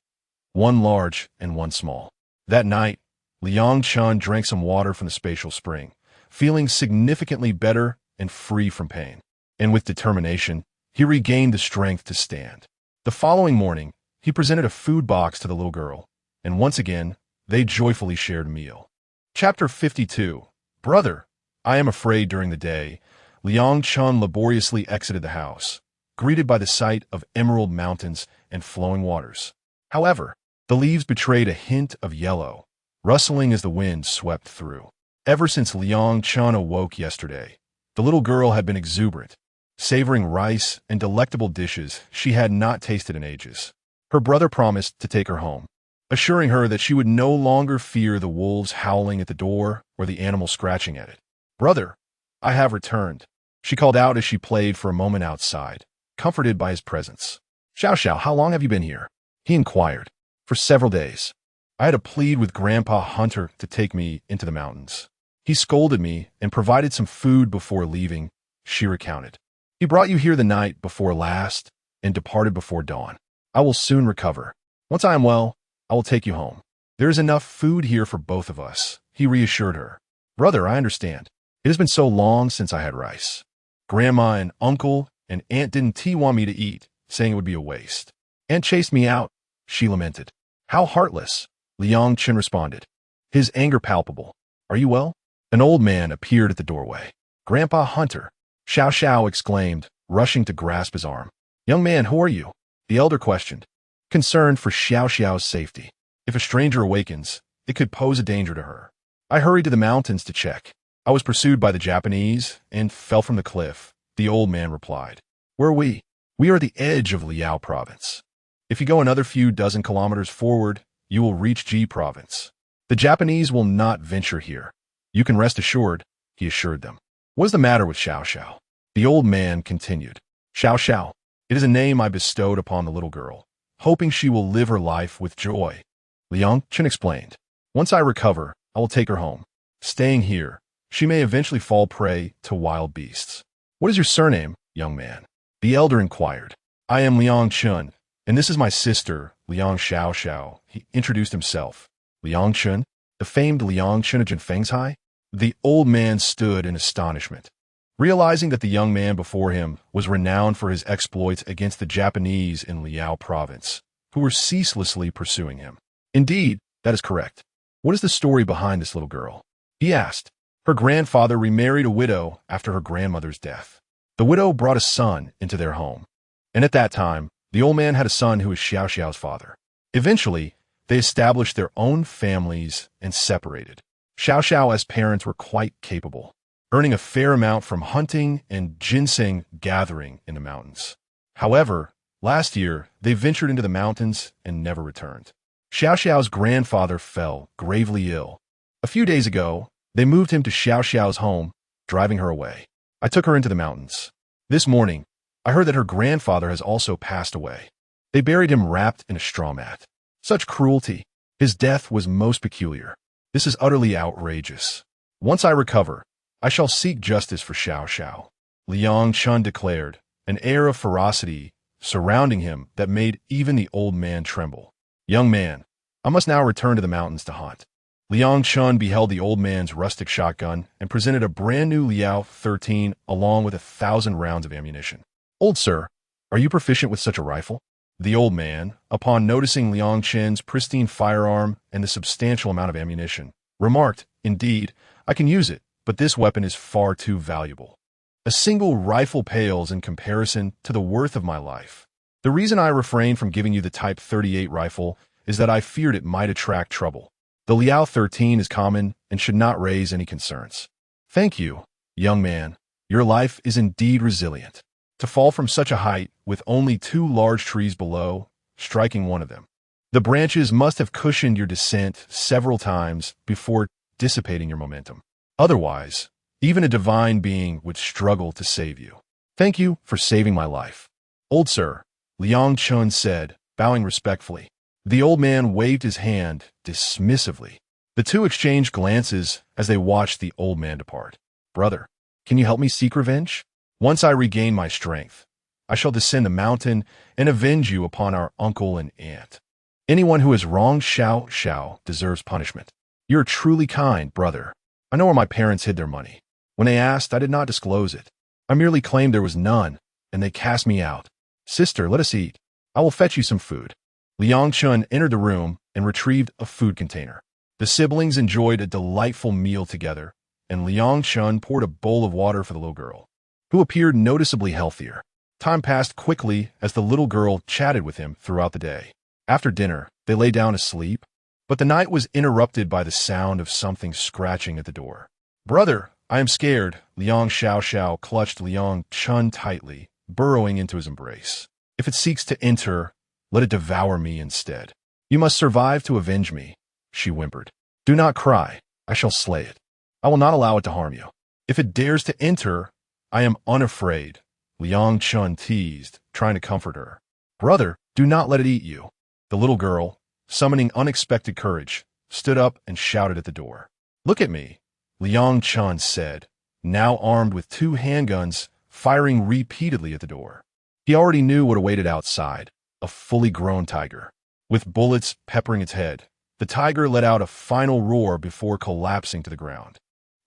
one large and one small. That night, Liang Chun drank some water from the spatial spring, feeling significantly better and free from pain. And with determination, he regained the strength to stand. The following morning, he presented a food box to the little girl, and once again, they joyfully shared a meal. Chapter 52. Brother, I am afraid during the day, Liang Chun laboriously exited the house, greeted by the sight of emerald mountains and flowing waters. However, the leaves betrayed a hint of yellow, rustling as the wind swept through. Ever since Liang Chun awoke yesterday, the little girl had been exuberant, savoring rice and delectable dishes she had not tasted in ages. Her brother promised to take her home, assuring her that she would no longer fear the wolves howling at the door or the animal scratching at it. Brother, I have returned, she called out as she played for a moment outside, comforted by his presence. Xiao Xiao, how long have you been here? He inquired. For several days. I had to plead with Grandpa Hunter to take me into the mountains. He scolded me and provided some food before leaving, she recounted. He brought you here the night before last and departed before dawn. I will soon recover. Once I am well, I will take you home. There is enough food here for both of us, he reassured her. Brother, I understand. It has been so long since I had rice. Grandma and uncle and aunt didn't want me to eat, saying it would be a waste. Aunt chased me out, she lamented. How heartless, Liang Chun responded, his anger palpable. Are you well? An old man appeared at the doorway. Grandpa Hunter, Xiao Xiao exclaimed, rushing to grasp his arm. Young man, who are you? The elder questioned, concerned for Xiao Xiao's safety. If a stranger awakens, it could pose a danger to her. I hurried to the mountains to check. I was pursued by the Japanese and fell from the cliff, the old man replied. Where are we? We are at the edge of Liao province. If you go another few dozen kilometers forward, you will reach Ji province. The Japanese will not venture here. You can rest assured, he assured them. What is the matter with Xiao Xiao? The old man continued. Xiao Xiao, it is a name I bestowed upon the little girl, hoping she will live her life with joy. Liang Chun explained. Once I recover, I will take her home. Staying here, she may eventually fall prey to wild beasts. What is your surname, young man? The elder inquired. I am Liang Chun, and this is my sister, Liang Xiao Xiao. He introduced himself. Liang Chun, the famed Liang Chun of Jinfengzhai? The old man stood in astonishment, realizing that the young man before him was renowned for his exploits against the Japanese in Liao province, who were ceaselessly pursuing him. Indeed, that is correct. What is the story behind this little girl? He asked. Her grandfather remarried a widow after her grandmother's death. The widow brought a son into their home, and at that time, the old man had a son who was Xiao Xiao's father. Eventually, they established their own families and separated. Xiao Xiao's parents were quite capable, earning a fair amount from hunting and ginseng gathering in the mountains. However, last year, they ventured into the mountains and never returned. Xiao Xiao's grandfather fell gravely ill. A few days ago, they moved him to Xiao Xiao's home, driving her away. I took her into the mountains. This morning, I heard that her grandfather has also passed away. They buried him wrapped in a straw mat. Such cruelty. His death was most peculiar. This is utterly outrageous. Once I recover, I shall seek justice for Xiao Xiao. Liang Chun declared, an air of ferocity surrounding him that made even the old man tremble. Young man, I must now return to the mountains to hunt. Liang Chun beheld the old man's rustic shotgun and presented a brand new Liao 13 along with 1,000 rounds of ammunition. Old sir, are you proficient with such a rifle? The old man, upon noticing Liang Chen's pristine firearm and the substantial amount of ammunition, remarked, "Indeed, I can use it, but this weapon is far too valuable. A single rifle pales in comparison to the worth of my life. The reason I refrained from giving you the Type 38 rifle is that I feared it might attract trouble. The Liao 13 is common and should not raise any concerns." "Thank you, young man. Your life is indeed resilient. To fall from such a height with only 2 large trees below, striking one of them. The branches must have cushioned your descent several times before dissipating your momentum. Otherwise, even a divine being would struggle to save you. Thank you for saving my life." "Old sir," Liang Chun said, bowing respectfully. The old man waved his hand dismissively. The two exchanged glances as they watched the old man depart. "Brother, can you help me seek revenge? Once I regain my strength, I shall descend the mountain and avenge you upon our uncle and aunt. Anyone who has wronged Xiao deserves punishment. You are truly kind, brother. I know where my parents hid their money. When they asked, I did not disclose it. I merely claimed there was none, and they cast me out. Sister, let us eat. I will fetch you some food." Liang Chun entered the room and retrieved a food container. The siblings enjoyed a delightful meal together, and Liang Chun poured a bowl of water for the little girl, who appeared noticeably healthier. Time passed quickly as the little girl chatted with him throughout the day. After dinner, they lay down to sleep, but the night was interrupted by the sound of something scratching at the door. "Brother, I am scared." Liang Xiao clutched Liang Chun tightly, burrowing into his embrace. "If it seeks to enter, let it devour me instead. You must survive to avenge me," she whimpered. "Do not cry. I shall slay it. I will not allow it to harm you. If it dares to enter, I am unafraid," Liang Chun teased, trying to comfort her. "Brother, do not let it eat you." The little girl, summoning unexpected courage, stood up and shouted at the door. "Look at me," Liang Chun said, now armed with 2 handguns, firing repeatedly at the door. He already knew what awaited outside. A fully grown tiger. With bullets peppering its head, the tiger let out a final roar before collapsing to the ground.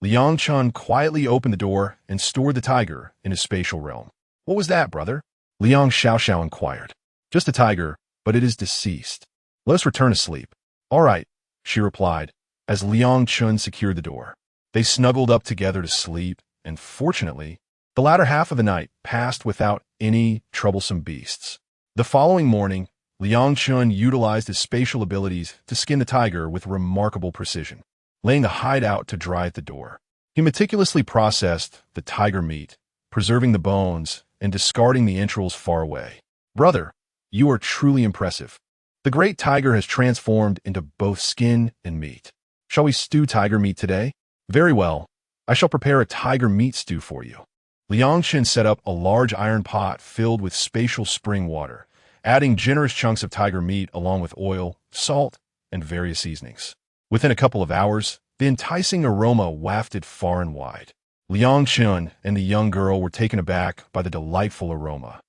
Liang Chun quietly opened the door and stored the tiger in his spatial realm. "What was that, brother?" Liang Xiao inquired. "Just a tiger, but it is deceased. Let us return to sleep." "All right," she replied, as Liang Chun secured the door. They snuggled up together to sleep, and fortunately, the latter half of the night passed without any troublesome beasts. The following morning, Liang Chun utilized his spatial abilities to skin the tiger with remarkable precision, laying the hide out to dry at the door. He meticulously processed the tiger meat, preserving the bones and discarding the entrails far away. "Brother, you are truly impressive. The great tiger has transformed into both skin and meat. Shall we stew tiger meat today?" "Very well. I shall prepare a tiger meat stew for you." Liang Chun set up a large iron pot filled with spatial spring water, adding generous chunks of tiger meat along with oil, salt, and various seasonings. Within a couple of hours, the enticing aroma wafted far and wide. Liang Chun and the young girl were taken aback by the delightful aroma.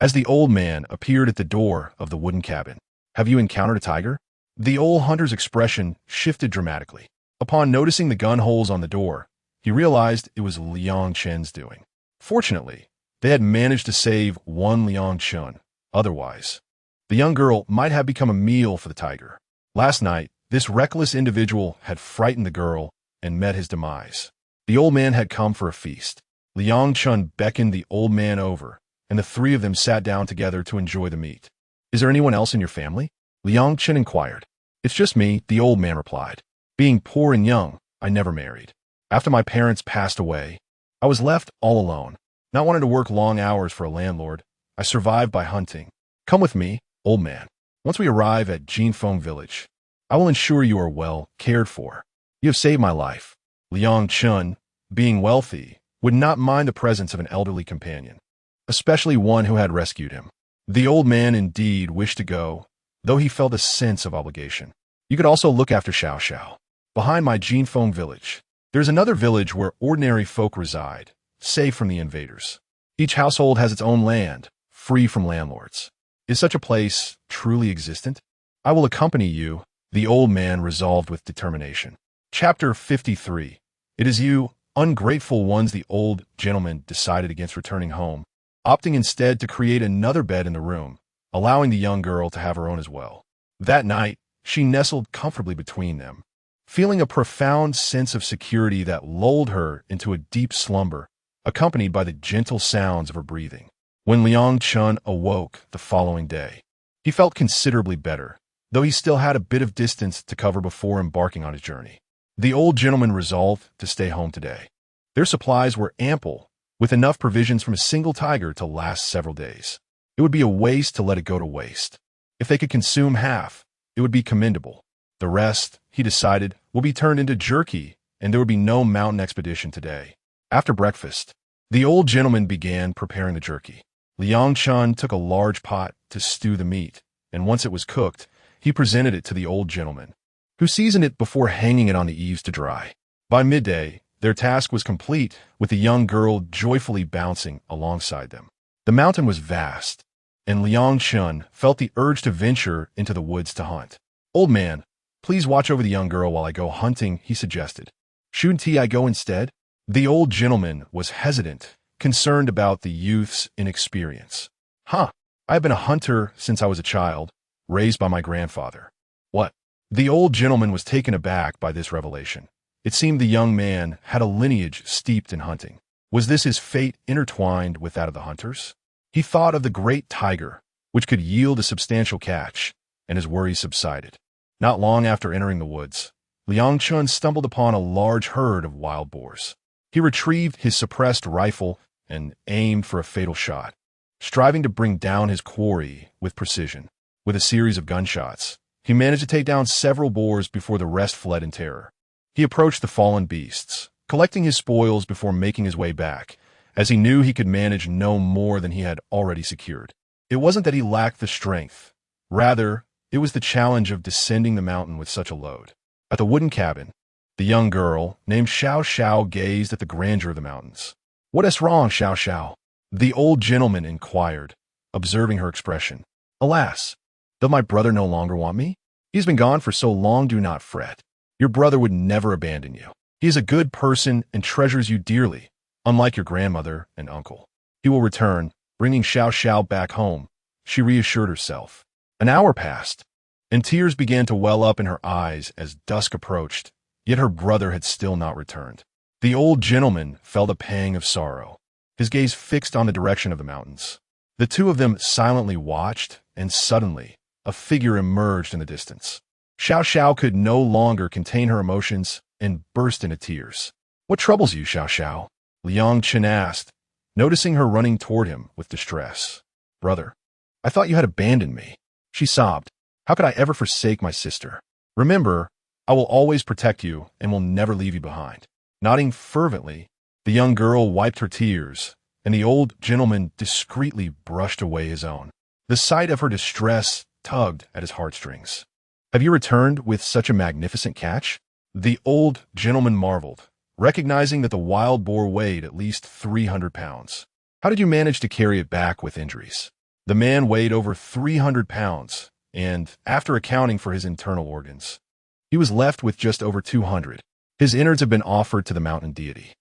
As the old man appeared at the door of the wooden cabin, "Have you encountered a tiger?" The old hunter's expression shifted dramatically. Upon noticing the gun holes on the door, he realized it was Liang Chen's doing. Fortunately, they had managed to save one Liang Chun. Otherwise, the young girl might have become a meal for the tiger. Last night, this reckless individual had frightened the girl and met his demise. The old man had come for a feast. Liang Chun beckoned the old man over, and the 3 of them sat down together to enjoy the meat. "Is there anyone else in your family?" Liang Chun inquired. "It's just me," the old man replied. "Being poor and young, I never married. After my parents passed away, I was left all alone. Not wanting to work long hours for a landlord, I survived by hunting. Come with me, old man. Once we arrive at Jinfeng village, I will ensure you are well cared for. You have saved my life." Liang Chun, being wealthy, would not mind the presence of an elderly companion, especially one who had rescued him. The old man indeed wished to go, though he felt a sense of obligation. "You could also look after Xiao. Behind my Jinfeng village, there's another village where ordinary folk reside, safe from the invaders. Each household has its own land, free from landlords. Is such a place truly existent?" I will accompany you, the old man resolved with determination. Chapter 53. It is you, ungrateful ones. The old gentleman decided against returning home, opting instead to create another bed in the room, allowing the young girl to have her own as well. That night, she nestled comfortably between them, feeling a profound sense of security that lulled her into a deep slumber, accompanied by the gentle sounds of her breathing. When Liang Chun awoke the following day, he felt considerably better, though he still had a bit of distance to cover before embarking on his journey. The old gentleman resolved to stay home today. Their supplies were ample, with enough provisions from a single tiger to last several days. It would be a waste to let it go to waste. If they could consume half, it would be commendable. The rest, he decided, will be turned into jerky, and there would be no mountain expedition today. After breakfast, the old gentleman began preparing the jerky. Liang Chun took a large pot to stew the meat, and once it was cooked, he presented it to the old gentleman, who seasoned it before hanging it on the eaves to dry. By midday, their task was complete, with the young girl joyfully bouncing alongside them. The mountain was vast, and Liang Chun felt the urge to venture into the woods to hunt. Old man, please watch over the young girl while I go hunting, he suggested. Shouldn't I go instead? The old gentleman was hesitant, concerned about the youth's inexperience. I have been a hunter since I was a child, raised by my grandfather. What? The old gentleman was taken aback by this revelation. It seemed the young man had a lineage steeped in hunting. Was this his fate intertwined with that of the hunters? He thought of the great tiger, which could yield a substantial catch, and his worries subsided. Not long after entering the woods, Liang Chun stumbled upon a large herd of wild boars. He retrieved his suppressed rifle and aimed for a fatal shot, striving to bring down his quarry with precision. With a series of gunshots, he managed to take down several boars before the rest fled in terror. He approached the fallen beasts, collecting his spoils before making his way back, as he knew he could manage no more than he had already secured. It wasn't that he lacked the strength. Rather, it was the challenge of descending the mountain with such a load. At the wooden cabin, the young girl, named Xiao Xiao, gazed at the grandeur of the mountains. What is wrong, Xiao Xiao? The old gentleman inquired, observing her expression. Alas, does my brother no longer want me? He's been gone for so long. Do not fret. Your brother would never abandon you. He is a good person and treasures you dearly, unlike your grandmother and uncle. He will return, bringing Xiao Xiao back home, she reassured herself. An hour passed, and tears began to well up in her eyes as dusk approached, yet her brother had still not returned. The old gentleman felt a pang of sorrow, his gaze fixed on the direction of the mountains. The two of them silently watched, and suddenly, a figure emerged in the distance. Xiao Xiao could no longer contain her emotions and burst into tears. What troubles you, Xiao Xiao? Liang Chun asked, noticing her running toward him with distress. Brother, I thought you had abandoned me. She sobbed. How could I ever forsake my sister? Remember, I will always protect you and will never leave you behind. Nodding fervently, the young girl wiped her tears, and the old gentleman discreetly brushed away his own. The sight of her distress tugged at his heartstrings. Have you returned with such a magnificent catch? The old gentleman marveled, recognizing that the wild boar weighed at least 300 pounds. How did you manage to carry it back with injuries? The man weighed over 300 pounds, and, after accounting for his internal organs, he was left with just over 200. His innards have been offered to the mountain deity.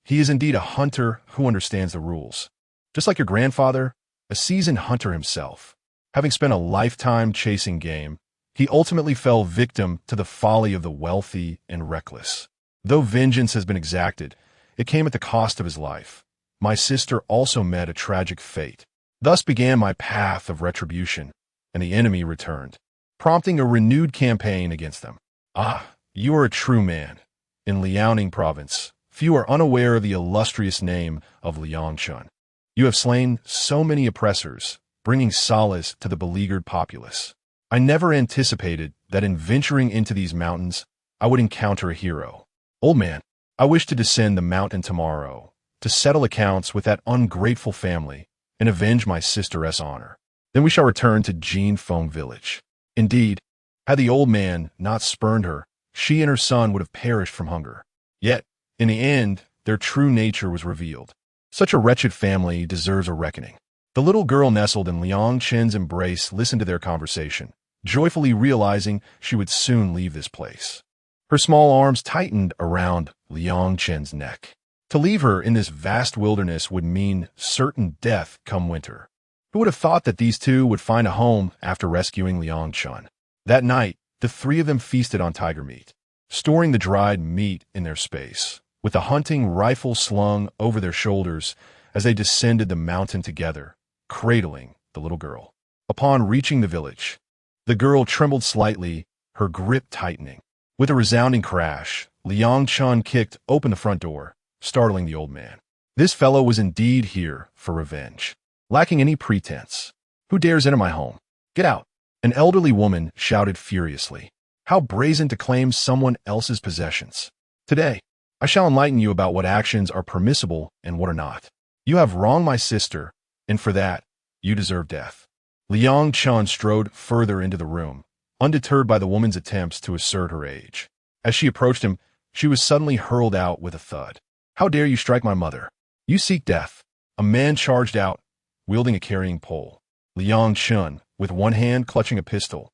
He is indeed a hunter who understands the rules. Just like your grandfather, a seasoned hunter himself. Having spent a lifetime chasing game, he ultimately fell victim to the folly of the wealthy and reckless. Though vengeance has been exacted, it came at the cost of his life. My sister also met a tragic fate. Thus began my path of retribution, and the enemy returned, prompting a renewed campaign against them. You are a true man. In Liaoning province, few are unaware of the illustrious name of Liang Chun. You have slain so many oppressors, bringing solace to the beleaguered populace. I never anticipated that in venturing into these mountains, I would encounter a hero. Old man, I wish to descend the mountain tomorrow, to settle accounts with that ungrateful family and avenge my sister's honor. Then we shall return to Jinfeng village. Indeed, had the old man not spurned her, she and her son would have perished from hunger. Yet, in the end, their true nature was revealed. Such a wretched family deserves a reckoning. The little girl nestled in Liang Chen's embrace listened to their conversation, joyfully realizing she would soon leave this place. Her small arms tightened around Liang Chen's neck. To leave her in this vast wilderness would mean certain death come winter. Who would have thought that these two would find a home after rescuing Liang Chen? That night, the three of them feasted on tiger meat, storing the dried meat in their space, with a hunting rifle slung over their shoulders as they descended the mountain together, cradling the little girl. Upon reaching the village, the girl trembled slightly, her grip tightening. With a resounding crash, Liang Chen kicked open the front door, startling the old man. This fellow was indeed here for revenge, lacking any pretense. Who dares enter my home? Get out! An elderly woman shouted furiously. How brazen to claim someone else's possessions. Today, I shall enlighten you about what actions are permissible and what are not. You have wronged my sister, and for that, you deserve death. Liang Chen strode further into the room, undeterred by the woman's attempts to assert her age. As she approached him, she was suddenly hurled out with a thud. How dare you strike my mother? You seek death. A man charged out, wielding a carrying pole. Liang Chen, with one hand clutching a pistol,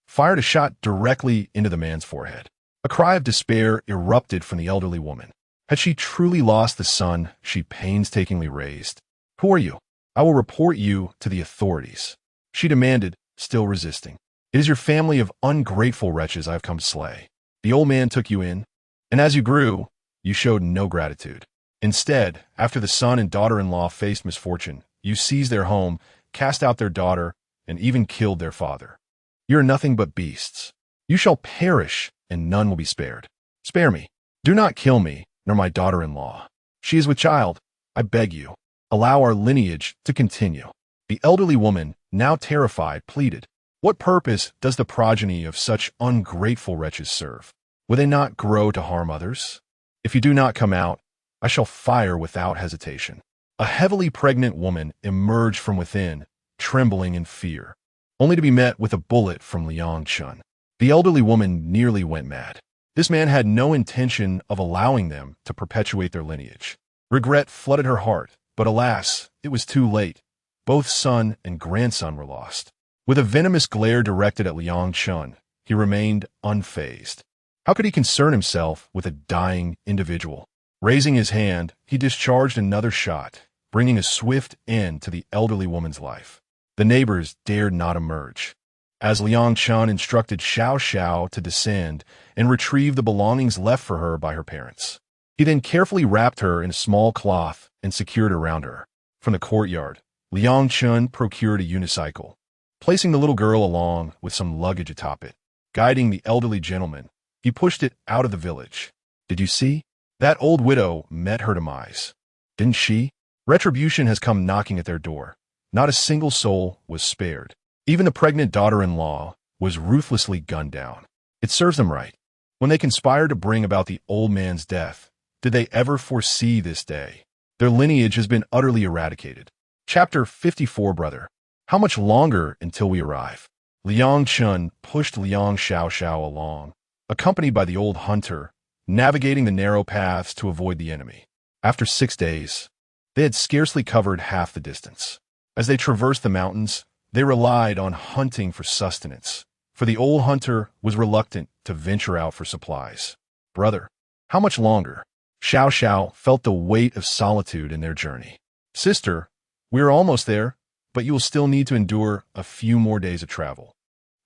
fired a shot directly into the man's forehead. A cry of despair erupted from the elderly woman. Had she truly lost the son she painstakingly raised? Who are you? I will report you to the authorities, she demanded, still resisting. It is your family of ungrateful wretches I have come to slay. The old man took you in, and as you grew, you showed no gratitude. Instead, after the son and daughter-in-law faced misfortune, you seized their home, cast out their daughter, and even killed their father. You are nothing but beasts. You shall perish, and none will be spared. Spare me. Do not kill me, nor my daughter-in-law. She is with child. I beg you, allow our lineage to continue. The elderly woman, now terrified, pleaded. What purpose does the progeny of such ungrateful wretches serve? Will they not grow to harm others? If you do not come out, I shall fire without hesitation. A heavily pregnant woman emerged from within, trembling in fear, only to be met with a bullet from Liang Chen. The elderly woman nearly went mad. This man had no intention of allowing them to perpetuate their lineage. Regret flooded her heart, but alas, it was too late. Both son and grandson were lost. With a venomous glare directed at Liang Chen, he remained unfazed. How could he concern himself with a dying individual? Raising his hand, he discharged another shot, bringing a swift end to the elderly woman's life. The neighbors dared not emerge, as Liang Chen instructed Xiao Xiao to descend and retrieve the belongings left for her by her parents. He then carefully wrapped her in a small cloth and secured around her. From the courtyard, Liang Chen procured a unicycle, placing the little girl along with some luggage atop it. Guiding the elderly gentleman, he pushed it out of the village. Did you see? That old widow met her demise. Didn't she? Retribution has come knocking at their door. Not a single soul was spared. Even the pregnant daughter-in-law was ruthlessly gunned down. It serves them right. When they conspired to bring about the old man's death, did they ever foresee this day? Their lineage has been utterly eradicated. Chapter 54, Brother. How much longer until we arrive? Liang Chen pushed Liang Xiao along, accompanied by the old hunter, navigating the narrow paths to avoid the enemy. After 6 days, they had scarcely covered half the distance. As they traversed the mountains, they relied on hunting for sustenance, for the old hunter was reluctant to venture out for supplies. Brother, how much longer? Xiao Xiao felt the weight of solitude in their journey. Sister, we are almost there, but you will still need to endure a few more days of travel.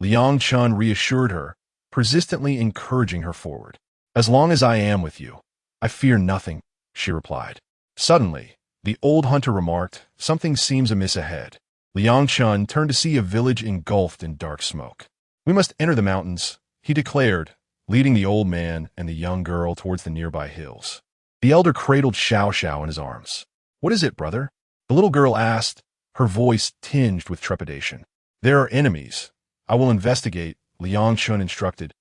Liang Chen reassured her, persistently encouraging her forward. As long as I am with you, I fear nothing, she replied. Suddenly, the old hunter remarked, something seems amiss ahead. Liang Chen turned to see a village engulfed in dark smoke. We must enter the mountains, he declared, leading the old man and the young girl towards the nearby hills. The elder cradled Xiao Xiao in his arms. What is it, brother? The little girl asked, her voice tinged with trepidation. There are enemies. I will investigate, Liang Chen instructed,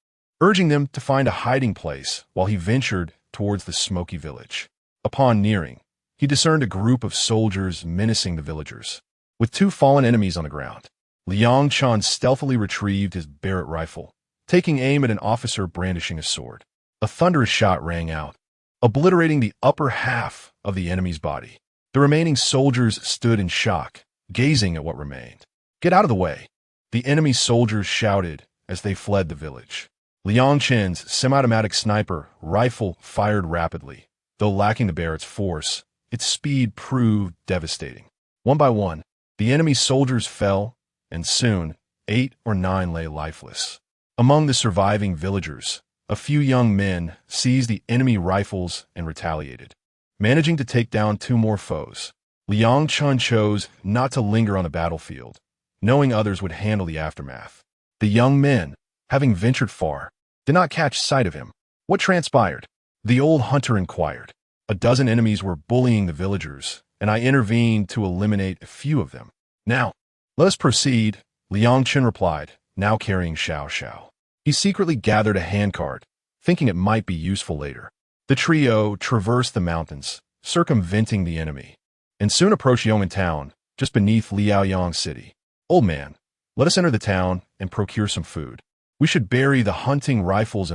urging them to find a hiding place while he ventured towards the smoky village. Upon nearing, he discerned a group of soldiers menacing the villagers. With 2 fallen enemies on the ground, Liang Chen stealthily retrieved his Barrett rifle, taking aim at an officer brandishing a sword. A thunderous shot rang out, obliterating the upper half of the enemy's body. The remaining soldiers stood in shock, gazing at what remained. Get out of the way! the enemy soldiers shouted as they fled the village. Liang Chen's semi-automatic sniper rifle fired rapidly. Though lacking the Barrett's force, its speed proved devastating. One by one, the enemy soldiers fell, and soon 8 or 9 lay lifeless. Among the surviving villagers, a few young men seized the enemy rifles and retaliated. Managing to take down 2 more foes, Liang Chen chose not to linger on the battlefield, knowing others would handle the aftermath. The young men, having ventured far, did not catch sight of him. What transpired? The old hunter inquired. A dozen enemies were bullying the villagers, and I intervened to eliminate a few of them. Now, let us proceed, Liang Chen replied, now carrying Xiao Xiao. He secretly gathered a handcart, thinking it might be useful later. The trio traversed the mountains, circumventing the enemy, and soon approached Yong'an town, just beneath Liaoyang city. Old man, let us enter the town and procure some food. We should bury the hunting rifles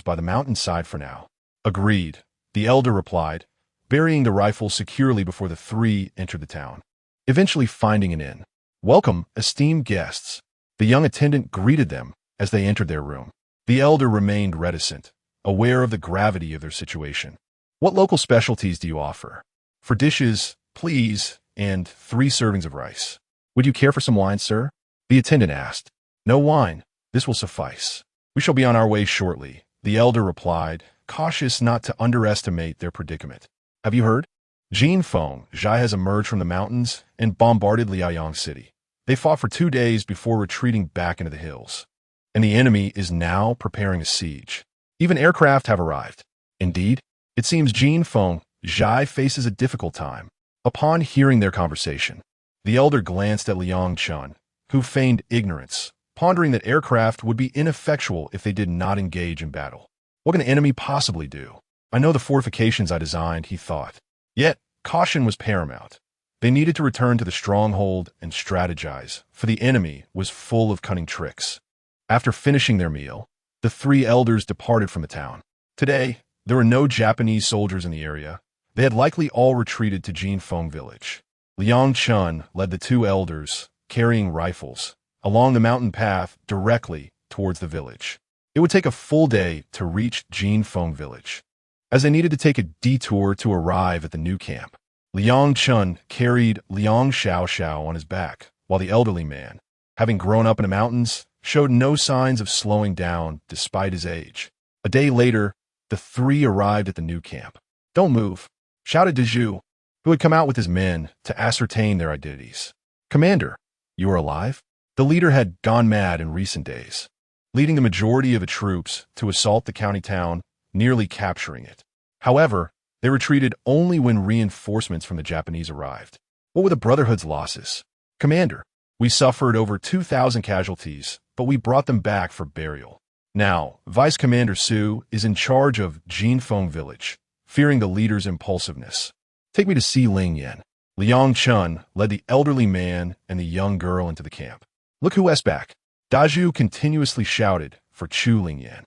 by the mountainside for now. Agreed, the elder replied, burying the rifles securely before the 3 entered the town, eventually finding an inn. Welcome, esteemed guests. The young attendant greeted them as they entered their room. The elder remained reticent, aware of the gravity of their situation. What local specialties do you offer? For dishes, please, and 3 servings of rice. Would you care for some wine, sir? The attendant asked. No wine. This will suffice. We shall be on our way shortly, the elder replied, cautious not to underestimate their predicament. Have you heard? Jin Feng Zhai has emerged from the mountains and bombarded Liaoyang city. They fought for 2 days before retreating back into the hills, and the enemy is now preparing a siege. Even aircraft have arrived. Indeed, it seems Jin Feng Zhai faces a difficult time. Upon hearing their conversation, the elder glanced at Liang Chen, who feigned ignorance, pondering that aircraft would be ineffectual if they did not engage in battle. What can the enemy possibly do? I know the fortifications I designed, he thought. Yet, caution was paramount. They needed to return to the stronghold and strategize, for the enemy was full of cunning tricks. After finishing their meal, the 3 elders departed from the town. Today, there were no Japanese soldiers in the area. They had likely all retreated to Jinfeng village. Liang Chen led the 2 elders, carrying rifles, along the mountain path directly towards the village. It would take a full day to reach Jinfeng village, as they needed to take a detour to arrive at the new camp. Liang Chen carried Liang Xiao on his back, while the elderly man, having grown up in the mountains, showed no signs of slowing down despite his age. A day later, the 3 arrived at the new camp. Don't move, shouted Dezhu, who had come out with his men to ascertain their identities. Commander, you are alive? The leader had gone mad in recent days, leading the majority of the troops to assault the county town, nearly capturing it. However, they retreated only when reinforcements from the Japanese arrived. What were the Brotherhood's losses? Commander, we suffered over 2,000 casualties, but we brought them back for burial. Now, Vice Commander Su is in charge of Jinfeng village, fearing the leader's impulsiveness. Take me to see Ling Yan. Liang Chen led the elderly man and the young girl into the camp. Look who's back. Dazhu continuously shouted for Chu Lingyan.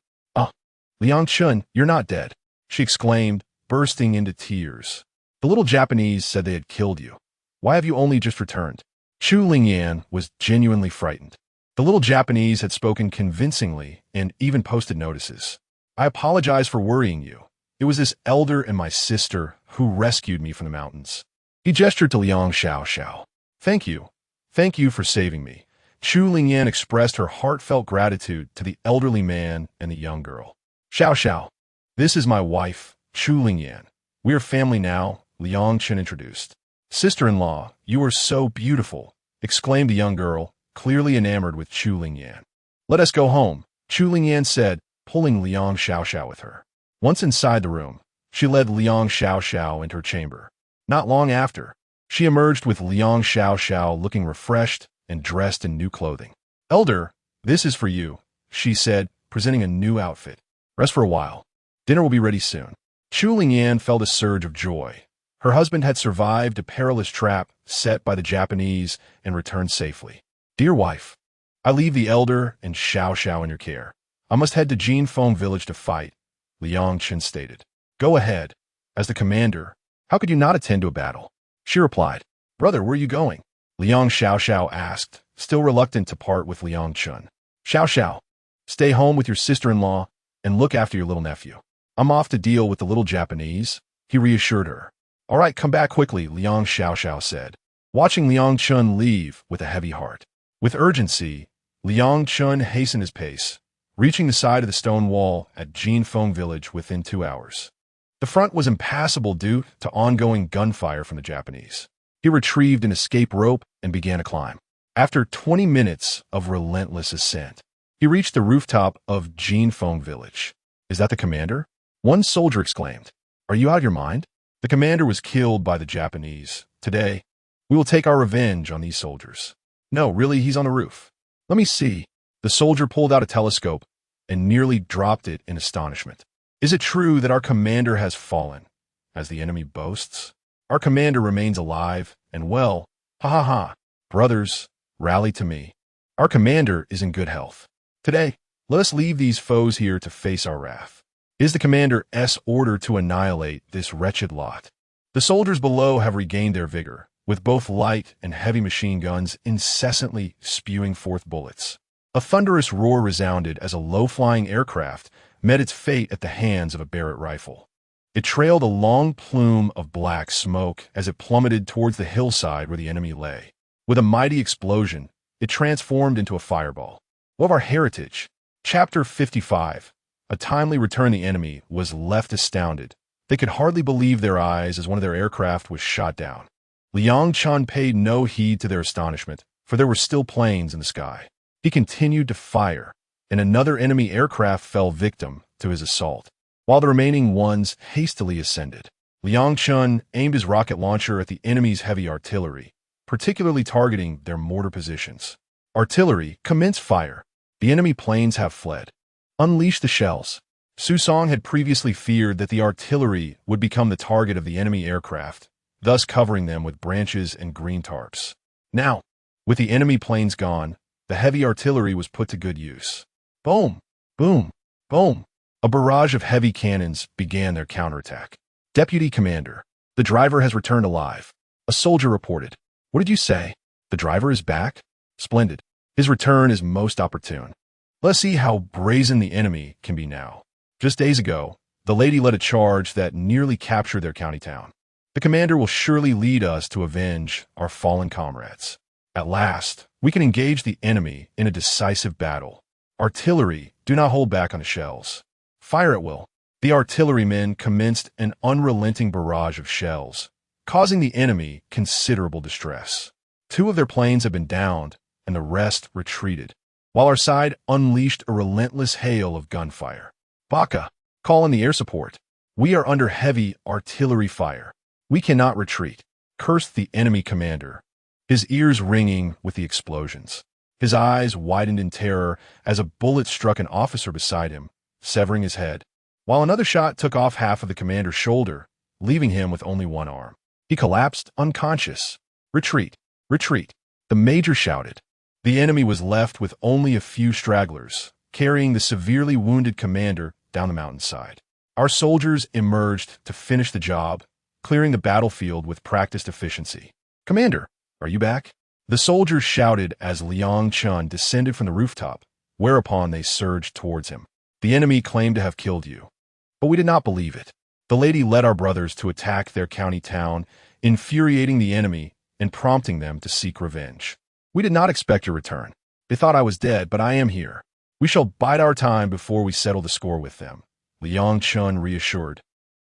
Liang Chen, you're not dead, she exclaimed, bursting into tears. The little Japanese said they had killed you. Why have you only just returned? Chu Lingyan was genuinely frightened. The little Japanese had spoken convincingly and even posted notices. I apologize for worrying you. It was this elder and my sister who rescued me from the mountains. He gestured to Liang Xiao. Thank you. Thank you for saving me. Chu Lingyan expressed her heartfelt gratitude to the elderly man and the young girl. Xiao, this is my wife, Chu Lingyan. We are family now, Liang Chen introduced. Sister-in-law, you are so beautiful, exclaimed the young girl, clearly enamored with Chu Lingyan. Let us go home, Chu Lingyan said, pulling Liang Xiao with her. Once inside the room, she led Liang Xiao into her chamber. Not long after, she emerged with Liang Xiao looking refreshed and dressed in new clothing. Elder, this is for you, she said, presenting a new outfit. Rest for a while. Dinner will be ready soon. Chu Lingyan felt a surge of joy. Her husband had survived a perilous trap set by the Japanese and returned safely. Dear wife, I leave the elder and Xiao in your care. I must head to Jinfeng village to fight, Liang Chen stated. Go ahead. As the commander, how could you not attend to a battle? She replied, Brother, where are you going? Liang Xiaoxiao asked, still reluctant to part with Liang Chun. Xiaoxiao, stay home with your sister-in-law and look after your little nephew. I'm off to deal with the little Japanese, he reassured her. All right, come back quickly, Liang Xiaoxiao said, watching Liang Chun leave with a heavy heart. With urgency, Liang Chun hastened his pace, reaching the side of the stone wall at Jinfeng village within 2 hours. The front was impassable due to ongoing gunfire from the Japanese. He retrieved an escape rope and began to climb. After 20 minutes of relentless ascent, he reached the rooftop of Jinfeng village. Is that the commander? One soldier exclaimed. Are you out of your mind? The commander was killed by the Japanese. Today, we will take our revenge on these soldiers. No, really, he's on the roof. Let me see. The soldier pulled out a telescope and nearly dropped it in astonishment. Is it true that our commander has fallen, as the enemy boasts? Our commander remains alive and well. Ha ha ha. Brothers, rally to me. Our commander is in good health. Today, let us leave these foes here to face our wrath. It is the commander's order to annihilate this wretched lot. The soldiers below have regained their vigor, with both light and heavy machine guns incessantly spewing forth bullets. A thunderous roar resounded as a low-flying aircraft met its fate at the hands of a Barrett rifle. It trailed a long plume of black smoke as it plummeted towards the hillside where the enemy lay. With a mighty explosion, it transformed into a fireball. Of our heritage, Chapter 55, a timely return the enemy was left astounded. They could hardly believe their eyes as one of their aircraft was shot down. Liang Chun paid no heed to their astonishment, for there were still planes in the sky. He continued to fire, and another enemy aircraft fell victim to his assault, while the remaining ones hastily ascended. Liang Chun aimed his rocket launcher at the enemy's heavy artillery, particularly targeting their mortar positions. Artillery, commence fire. The enemy planes have fled. Unleash the shells. Su Song had previously feared that the artillery would become the target of the enemy aircraft, thus covering them with branches and green tarps. Now, with the enemy planes gone, the heavy artillery was put to good use. Boom! Boom! Boom! A barrage of heavy cannons began their counterattack. Deputy Commander, the driver has returned alive. A soldier reported. What did you say? The driver is back? Splendid. His return is most opportune. Let's see how brazen the enemy can be now. Just days ago, the lady led a charge that nearly captured their county town. The commander will surely lead us to avenge our fallen comrades. At last, we can engage the enemy in a decisive battle. Artillery, do not hold back on the shells. Fire at will. The artillerymen commenced an unrelenting barrage of shells, causing the enemy considerable distress. 2 of their planes have been downed, and the rest retreated, while our side unleashed a relentless hail of gunfire. Baka, call in the air support. We are under heavy artillery fire. We cannot retreat, cursed the enemy commander, his ears ringing with the explosions. His eyes widened in terror as a bullet struck an officer beside him, severing his head, while another shot took off half of the commander's shoulder, leaving him with only one arm. He collapsed unconscious. Retreat! Retreat! The major shouted. The enemy was left with only a few stragglers, carrying the severely wounded commander down the mountainside. Our soldiers emerged to finish the job, clearing the battlefield with practiced efficiency. Commander, are you back? The soldiers shouted as Liang Chun descended from the rooftop, whereupon they surged towards him. The enemy claimed to have killed you, but we did not believe it. The lady led our brothers to attack their county town, infuriating the enemy and prompting them to seek revenge. We did not expect your return. They thought I was dead, but I am here. We shall bide our time before we settle the score with them, Liang Chun reassured,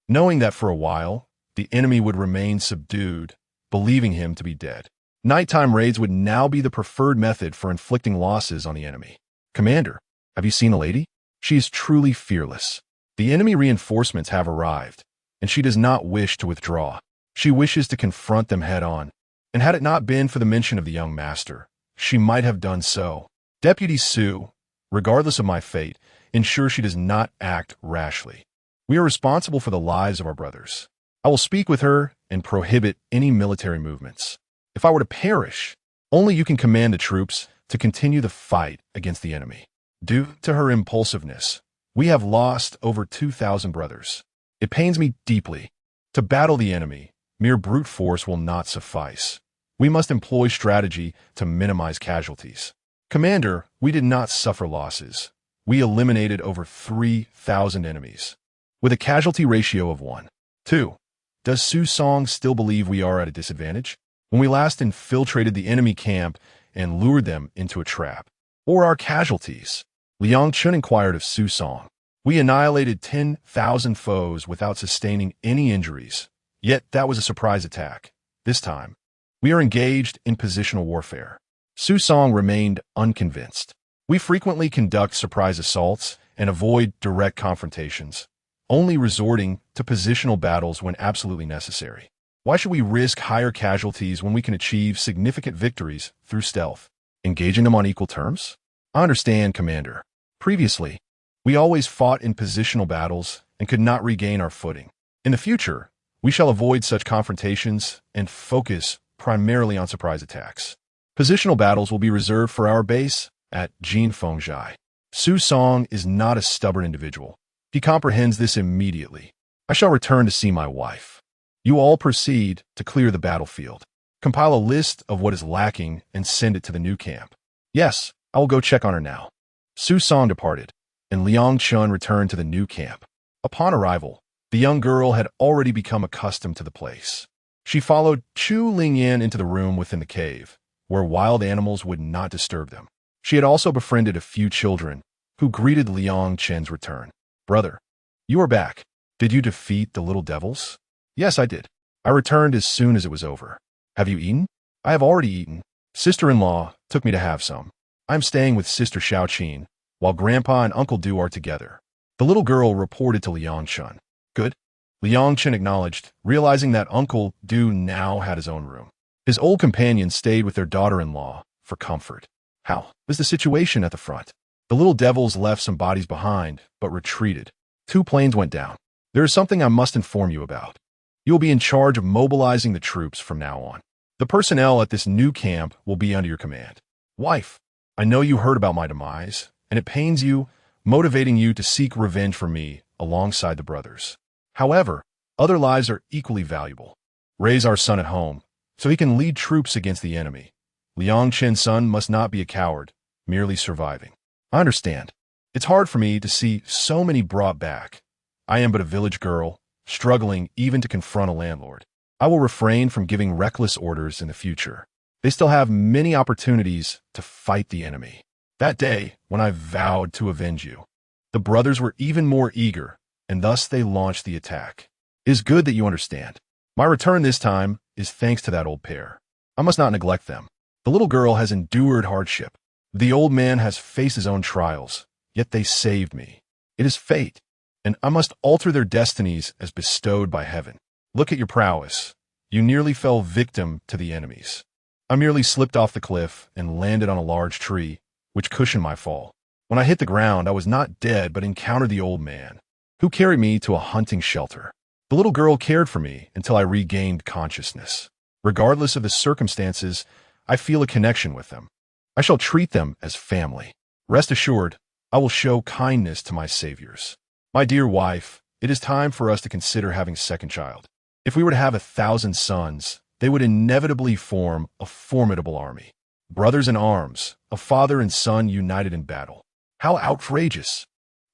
knowing that for a while, the enemy would remain subdued, believing him to be dead. Nighttime raids would now be the preferred method for inflicting losses on the enemy. Commander, have you seen the lady? She is truly fearless. The enemy reinforcements have arrived, and she does not wish to withdraw. She wishes to confront them head-on, and had it not been for the mention of the young master, she might have done so. Deputy Su, regardless of my fate, ensure she does not act rashly. We are responsible for the lives of our brothers. I will speak with her and prohibit any military movements. If I were to perish, only you can command the troops to continue the fight against the enemy. Due to her impulsiveness, we have lost over 2,000 brothers. It pains me deeply. To battle the enemy, mere brute force will not suffice. We must employ strategy to minimize casualties. Commander, we did not suffer losses. We eliminated over 3,000 enemies, with a casualty ratio of 1. 2. Does Su Song still believe we are at a disadvantage? When we last infiltrated the enemy camp and lured them into a trap. Or our casualties? Liang Chun inquired of Su Song. We annihilated 10,000 foes without sustaining any injuries. Yet that was a surprise attack. This time, we are engaged in positional warfare. Su Song remained unconvinced. We frequently conduct surprise assaults and avoid direct confrontations, only resorting to positional battles when absolutely necessary. Why should we risk higher casualties when we can achieve significant victories through stealth? Engaging them on equal terms? I understand, Commander. Previously, we always fought in positional battles and could not regain our footing. In the future, we shall avoid such confrontations and focus primarily on surprise attacks. Positional battles will be reserved for our base at Jinfengjai. Su Song is not a stubborn individual. He comprehends this immediately. I shall return to see my wife. You all proceed to clear the battlefield. Compile a list of what is lacking and send it to the new camp. Yes, I will go check on her now. Su Song departed, and Liang Chun returned to the new camp. Upon arrival, the young girl had already become accustomed to the place. She followed Chu Lingyan into the room within the cave, where wild animals would not disturb them. She had also befriended a few children, who greeted Liang Chen's return. Brother, you are back. Did you defeat the little devils? Yes, I did. I returned as soon as it was over. Have you eaten? I have already eaten. Sister-in-law took me to have some. I'm staying with Sister Xiaoqin, while Grandpa and Uncle Du are together. The little girl reported to Liang Chun. Good. Liang Chun acknowledged, realizing that Uncle Du now had his own room. His old companions stayed with their daughter-in-law for comfort. How was the situation at the front? The little devils left some bodies behind, but retreated. 2 planes went down. There is something I must inform you about. You will be in charge of mobilizing the troops from now on. The personnel at this new camp will be under your command. Wife, I know you heard about my demise, and it pains you, motivating you to seek revenge for me alongside the brothers. However, other lives are equally valuable. Raise our son at home, so he can lead troops against the enemy. Liang Chen's son must not be a coward, merely surviving. I understand. It's hard for me to see so many brought back. I am but a village girl, struggling even to confront a landlord. I will refrain from giving reckless orders in the future. They still have many opportunities to fight the enemy. That day, when I vowed to avenge you, the brothers were even more eager, and thus they launched the attack. It is good that you understand. My return this time is thanks to that old pair. I must not neglect them. The little girl has endured hardship. The old man has faced his own trials, yet they saved me. It is fate, and I must alter their destinies as bestowed by heaven. Look at your prowess. You nearly fell victim to the enemies. I merely slipped off the cliff and landed on a large tree, which cushioned my fall. When I hit the ground, I was not dead, but encountered the old man, who carried me to a hunting shelter. The little girl cared for me until I regained consciousness. Regardless of the circumstances, I feel a connection with them. I shall treat them as family. Rest assured, I will show kindness to my saviors. My dear wife, it is time for us to consider having a second child. If we were to have 1,000 sons, they would inevitably form a formidable army. Brothers in arms, a father and son united in battle. How outrageous!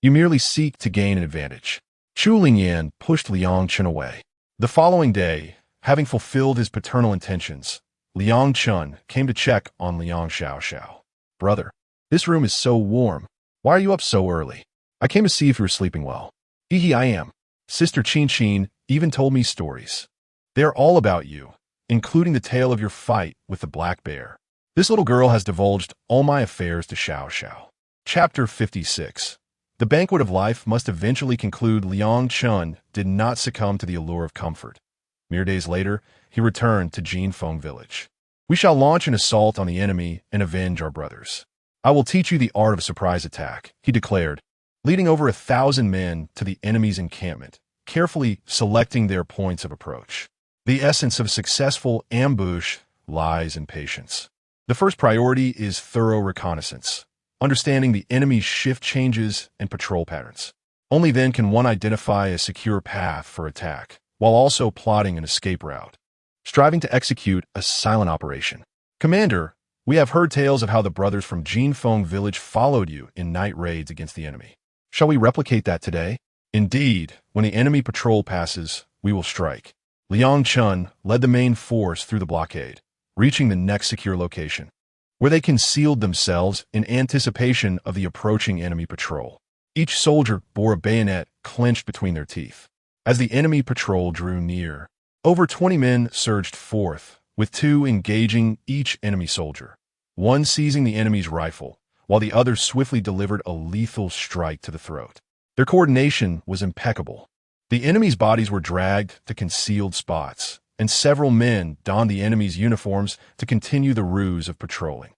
You merely seek to gain an advantage. Chu Lingyan pushed Liang Chun away. The following day, having fulfilled his paternal intentions, Liang Chun came to check on Liang Xiao. Brother, this room is so warm. Why are you up so early? I came to see if you were sleeping well. Hee, I am. Sister Qin even told me stories. They are all about you, including the tale of your fight with the black bear. This little girl has divulged all my affairs to Xiao. Chapter 56. The banquet of life must eventually conclude. Liang Chun did not succumb to the allure of comfort. Mere days later, he returned to Jinfeng village. We shall launch an assault on the enemy and avenge our brothers. I will teach you the art of surprise attack, he declared, leading over 1,000 men to the enemy's encampment, carefully selecting their points of approach. The essence of successful ambush lies in patience. The first priority is thorough reconnaissance, understanding the enemy's shift changes and patrol patterns. Only then can one identify a secure path for attack, while also plotting an escape route. striving to execute a silent operation. Commander, we have heard tales of how the brothers from Jinfeng village followed you in night raids against the enemy. Shall we replicate that today? Indeed, when the enemy patrol passes, we will strike. Liang Chun led the main force through the blockade, reaching the next secure location, where they concealed themselves in anticipation of the approaching enemy patrol. Each soldier bore a bayonet clenched between their teeth. As the enemy patrol drew near, over 20 men surged forth, with 2 engaging each enemy soldier, one seizing the enemy's rifle, while the other swiftly delivered a lethal strike to the throat. Their coordination was impeccable. The enemy's bodies were dragged to concealed spots, and several men donned the enemy's uniforms to continue the ruse of patrolling.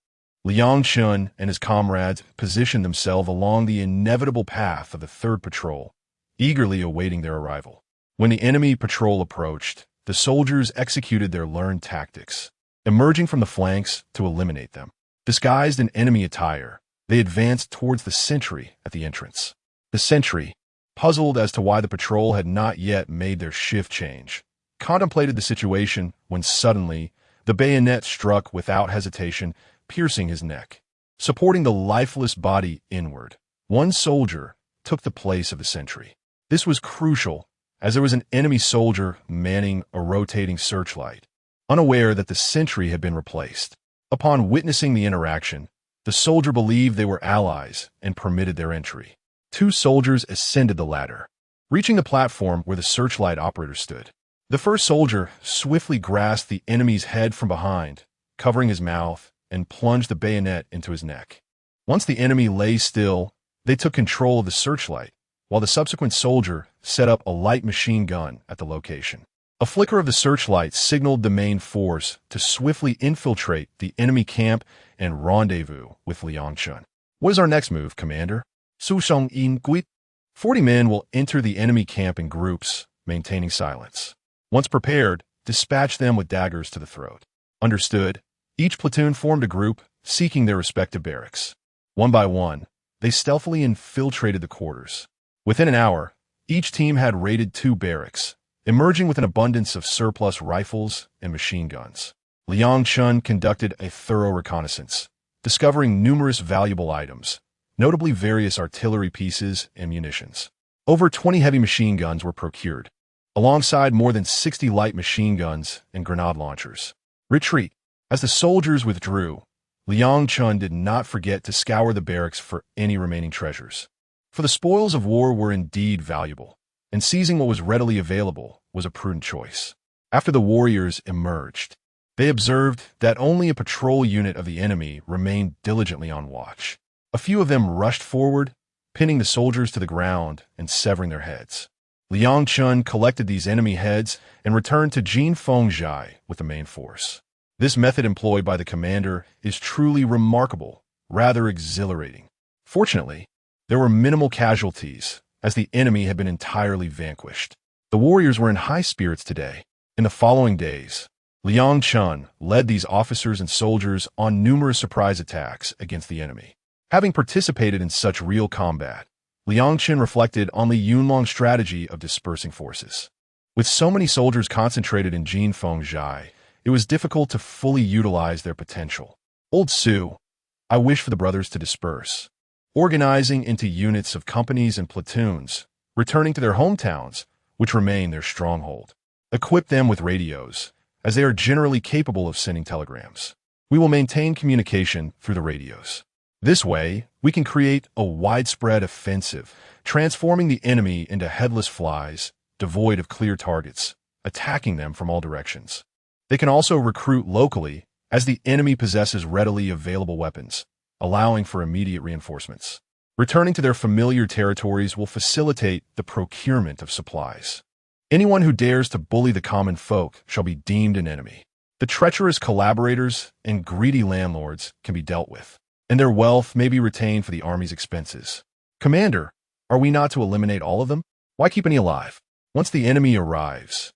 Liang Chun and his comrades positioned themselves along the inevitable path of the third patrol, eagerly awaiting their arrival. When the enemy patrol approached, the soldiers executed their learned tactics, emerging from the flanks to eliminate them. Disguised in enemy attire, they advanced towards the sentry at the entrance. The sentry, puzzled as to why the patrol had not yet made their shift change, contemplated the situation when suddenly the bayonet struck without hesitation, piercing his neck. Supporting the lifeless body inward, one soldier took the place of the sentry. This was crucial, as there was an enemy soldier manning a rotating searchlight, unaware that the sentry had been replaced. Upon witnessing the interaction, the soldier believed they were allies and permitted their entry. 2 soldiers ascended the ladder, reaching the platform where the searchlight operator stood. The first soldier swiftly grasped the enemy's head from behind, covering his mouth, and plunged the bayonet into his neck. Once the enemy lay still, they took control of the searchlight, while the subsequent soldier set up a light machine gun at the location. A flicker of the searchlight signaled the main force to swiftly infiltrate the enemy camp and rendezvous with Liang Chun. What is our next move, Commander? Su Sheng Yin Guit. 40 men will enter the enemy camp in groups, maintaining silence. Once prepared, dispatch them with daggers to the throat. Understood. Each platoon formed a group, seeking their respective barracks. One by one, they stealthily infiltrated the quarters. Within an hour, each team had raided 2 barracks, emerging with an abundance of surplus rifles and machine guns. Liang Chun conducted a thorough reconnaissance, discovering numerous valuable items, notably various artillery pieces and munitions. Over 20 heavy machine guns were procured, alongside more than 60 light machine guns and grenade launchers. Retreat. As the soldiers withdrew, Liang Chun did not forget to scour the barracks for any remaining treasures. For the spoils of war were indeed valuable, and seizing what was readily available was a prudent choice. After the warriors emerged, they observed that only a patrol unit of the enemy remained diligently on watch. A few of them rushed forward, pinning the soldiers to the ground and severing their heads. Liang Chun collected these enemy heads and returned to Jinfeng with the main force. This method employed by the commander is truly remarkable, rather exhilarating. Fortunately, there were minimal casualties, as the enemy had been entirely vanquished. The warriors were in high spirits today. In the following days, Liang Chun led these officers and soldiers on numerous surprise attacks against the enemy. Having participated in such real combat, Liang Chun reflected on the Yunlong strategy of dispersing forces. With so many soldiers concentrated in Jinfeng, it was difficult to fully utilize their potential. Old Su, I wish for the brothers to disperse, organizing into units of companies and platoons, returning to their hometowns, which remain their stronghold. Equip them with radios, as they are generally capable of sending telegrams. We will maintain communication through the radios. This way, we can create a widespread offensive, transforming the enemy into headless flies, devoid of clear targets, attacking them from all directions. They can also recruit locally, as the enemy possesses readily available weapons, allowing for immediate reinforcements. Returning to their familiar territories will facilitate the procurement of supplies. Anyone who dares to bully the common folk shall be deemed an enemy. The treacherous collaborators and greedy landlords can be dealt with, and their wealth may be retained for the army's expenses. Commander, are we not to eliminate all of them? Why keep any alive? Once the enemy arrives,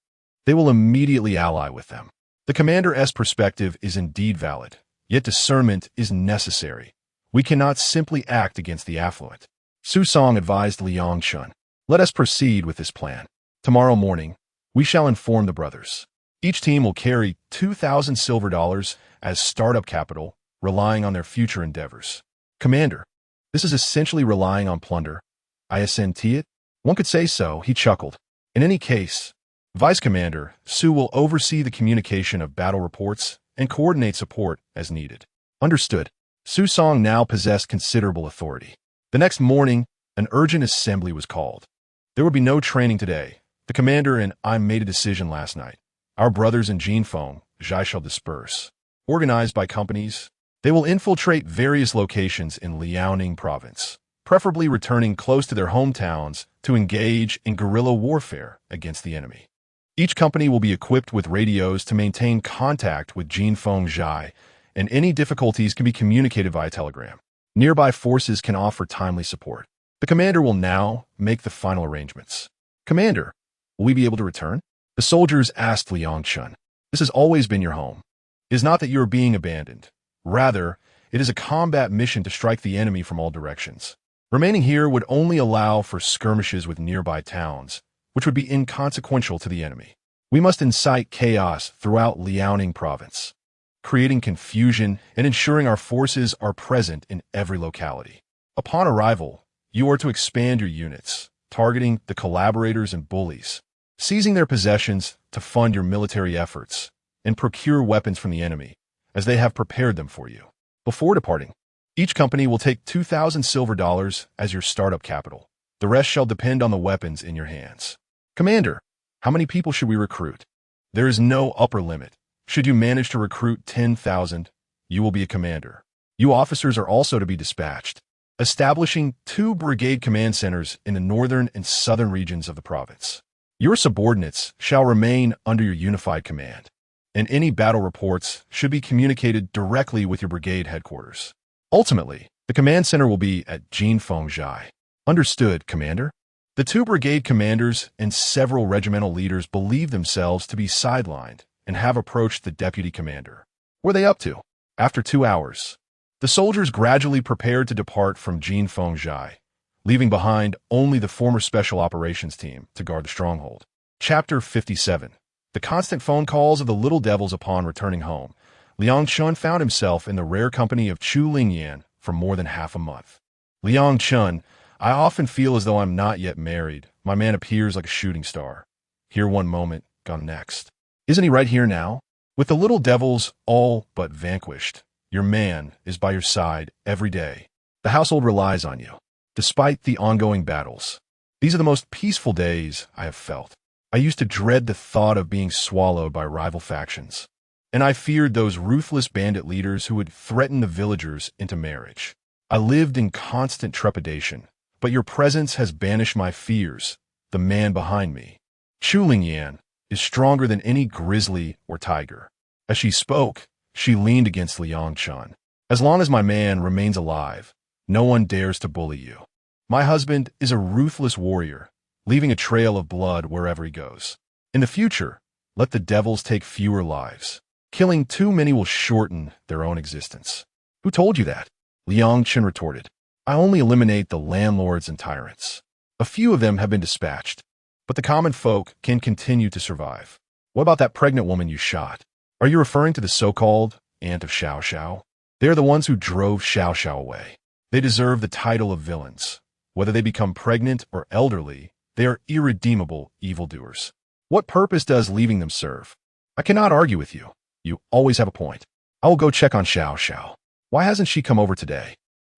they will immediately ally with them. The commander's perspective is indeed valid, yet discernment is necessary. We cannot simply act against the affluent. Su Song advised Liang Chun, let us proceed with this plan. Tomorrow morning, we shall inform the brothers. Each team will carry 2,000 silver dollars as startup capital, relying on their future endeavors. Commander, this is essentially relying on plunder. I assent it? One could say so, he chuckled. In any case, Vice Commander Su will oversee the communication of battle reports and coordinate support as needed. Understood. Su Song now possessed considerable authority. The next morning, an urgent assembly was called. There would be no training today. The commander and I made a decision last night. Our brothers in Jinfeng, Zhai shall disperse. Organized by companies, they will infiltrate various locations in Liaoning province, preferably returning close to their hometowns to engage in guerrilla warfare against the enemy. Each company will be equipped with radios to maintain contact with Jinfeng Zhai, and any difficulties can be communicated via telegram. Nearby forces can offer timely support. The commander will now make the final arrangements. Commander, will we be able to return? The soldiers asked Liang Chun. This has always been your home. It is not that you are being abandoned. Rather, it is a combat mission to strike the enemy from all directions. Remaining here would only allow for skirmishes with nearby towns, which would be inconsequential to the enemy. We must incite chaos throughout Liaoning province, creating confusion and ensuring our forces are present in every locality. Upon arrival, you are to expand your units, targeting the collaborators and bullies, seizing their possessions to fund your military efforts, and procure weapons from the enemy, as they have prepared them for you. Before departing, each company will take 2,000 silver dollars as your startup capital. The rest shall depend on the weapons in your hands. Commander, how many people should we recruit? There is no upper limit. Should you manage to recruit 10,000, you will be a commander. You officers are also to be dispatched, establishing 2 brigade command centers in the northern and southern regions of the province. Your subordinates shall remain under your unified command, and any battle reports should be communicated directly with your brigade headquarters. Ultimately, the command center will be at Jinfeng Zhai. Understood, Commander? The 2 brigade commanders and several regimental leaders believe themselves to be sidelined and have approached the deputy commander. What are they up to? After 2 hours, the soldiers gradually prepared to depart from Jinfeng Zhai, leaving behind only the former special operations team to guard the stronghold. Chapter 57. The constant phone calls of the little devils upon returning home. Liang Chun found himself in the rare company of Chu Lingyan for more than half a month. Liang Chun, I often feel as though I'm not yet married. My man appears like a shooting star. Here one moment, gone next. Isn't he right here now? With the little devils all but vanquished, your man is by your side every day. The household relies on you, despite the ongoing battles. These are the most peaceful days I have felt. I used to dread the thought of being swallowed by rival factions, and I feared those ruthless bandit leaders who would threaten the villagers into marriage. I lived in constant trepidation, but your presence has banished my fears, the man behind me. Chu Lingyan is stronger than any grizzly or tiger. As she spoke, she leaned against Liang Chun. As long as my man remains alive, no one dares to bully you. My husband is a ruthless warrior, leaving a trail of blood wherever he goes. In the future, let the devils take fewer lives. Killing too many will shorten their own existence. Who told you that? Liang Chun retorted. I only eliminate the landlords and tyrants. A few of them have been dispatched, but the common folk can continue to survive. What about that pregnant woman you shot? Are you referring to the so-called aunt of Xiao Xiao? They are the ones who drove Xiao Xiao away. They deserve the title of villains. Whether they become pregnant or elderly, they are irredeemable evildoers. What purpose does leaving them serve? I cannot argue with you. You always have a point. I will go check on Xiao Xiao. Why hasn't she come over today?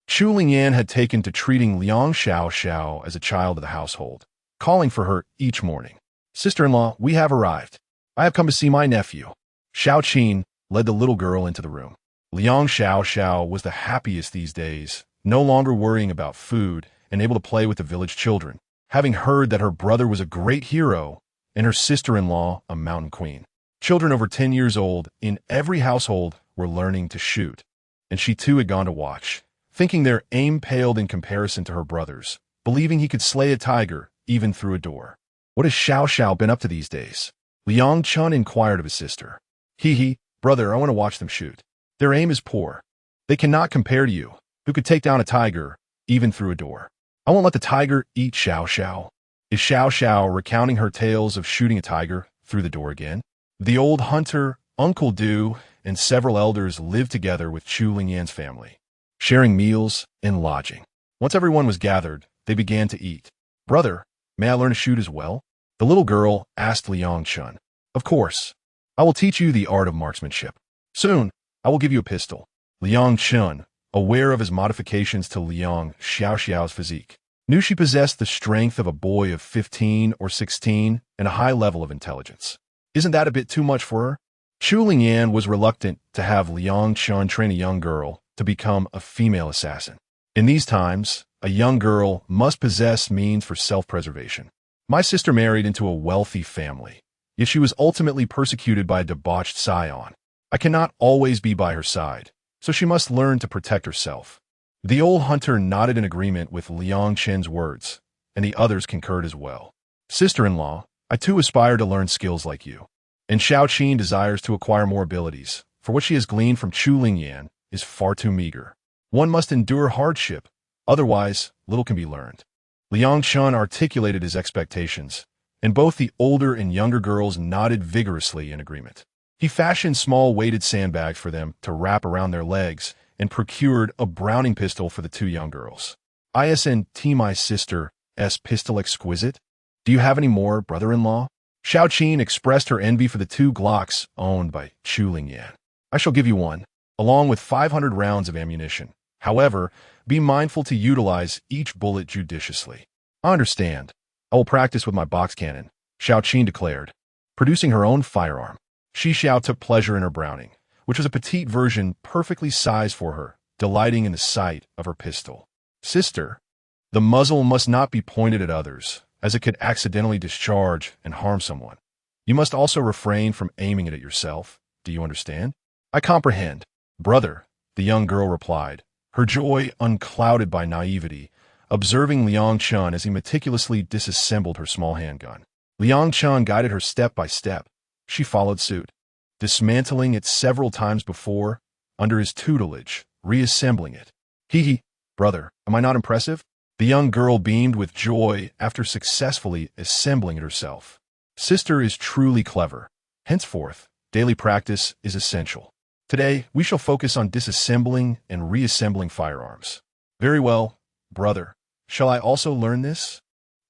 Chu Lingyan had taken to treating Liang Xiao Xiao as a child of the household, calling for her each morning. Sister-in-law, we have arrived. I have come to see my nephew. Xiao Qin led the little girl into the room. Liang Xiao Xiao was the happiest these days, no longer worrying about food and able to play with the village children, having heard that her brother was a great hero and her sister-in-law a mountain queen. Children over 10 years old in every household were learning to shoot, and she too had gone to watch, thinking their aim paled in comparison to her brother's, believing he could slay a tiger even through a door. What has Xiao Xiao been up to these days? Liang Chun inquired of his sister. He, brother, I want to watch them shoot. Their aim is poor. They cannot compare to you, who could take down a tiger even through a door. I won't let the tiger eat Xiao Xiao. Is Xiao Xiao recounting her tales of shooting a tiger through the door again? The old hunter, Uncle Du, and several elders lived together with Chu Lingyan's family, sharing meals and lodging. Once everyone was gathered, they began to eat. "Brother, may I learn to shoot as well?" the little girl asked Liang Chun. "Of course. I will teach you the art of marksmanship. Soon, I will give you a pistol." Liang Chun, aware of his modifications to Liang Xiaoxiao's physique, knew she possessed the strength of a boy of 15 or 16 and a high level of intelligence. Isn't that a bit too much for her? Chu Lingyan was reluctant to have Liang Chun train a young girl to become a female assassin. In these times, a young girl must possess means for self-preservation. My sister married into a wealthy family, yet she was ultimately persecuted by a debauched scion. I cannot always be by her side, so she must learn to protect herself. The old hunter nodded in agreement with Liang Chen's words, and the others concurred as well. "Sister-in-law, I too aspire to learn skills like you." And Xiao Qin desires to acquire more abilities, for what she has gleaned from Chu Lingyan is far too meager. One must endure hardship, otherwise little can be learned. Liang Chun articulated his expectations, and both the older and younger girls nodded vigorously in agreement. He fashioned small weighted sandbags for them to wrap around their legs and procured a Browning pistol for the two young girls. "Isn't my sister's pistol exquisite? Do you have any more, brother-in-law?" Xiao Qin expressed her envy for the 2 Glocks owned by Chu Lingyan. "I shall give you one, along with 500 rounds of ammunition. However, be mindful to utilize each bullet judiciously." "I understand. I will practice with my box cannon," Xiao Qin declared. Producing her own firearm, Shi Xiao took pleasure in her Browning, which was a petite version perfectly sized for her, delighting in the sight of her pistol. "Sister, the muzzle must not be pointed at others, as it could accidentally discharge and harm someone. You must also refrain from aiming it at yourself. Do you understand?" "I comprehend, brother," the young girl replied, her joy unclouded by naivety, observing Liang Chun as he meticulously disassembled her small handgun. Liang Chun guided her step by step. She followed suit, dismantling it several times before, under his tutelage, reassembling it. "Hee, brother, am I not impressive?" The young girl beamed with joy after successfully assembling it herself. "Sister is truly clever. Henceforth, daily practice is essential. Today, we shall focus on disassembling and reassembling firearms." "Very well, brother. Shall I also learn this?"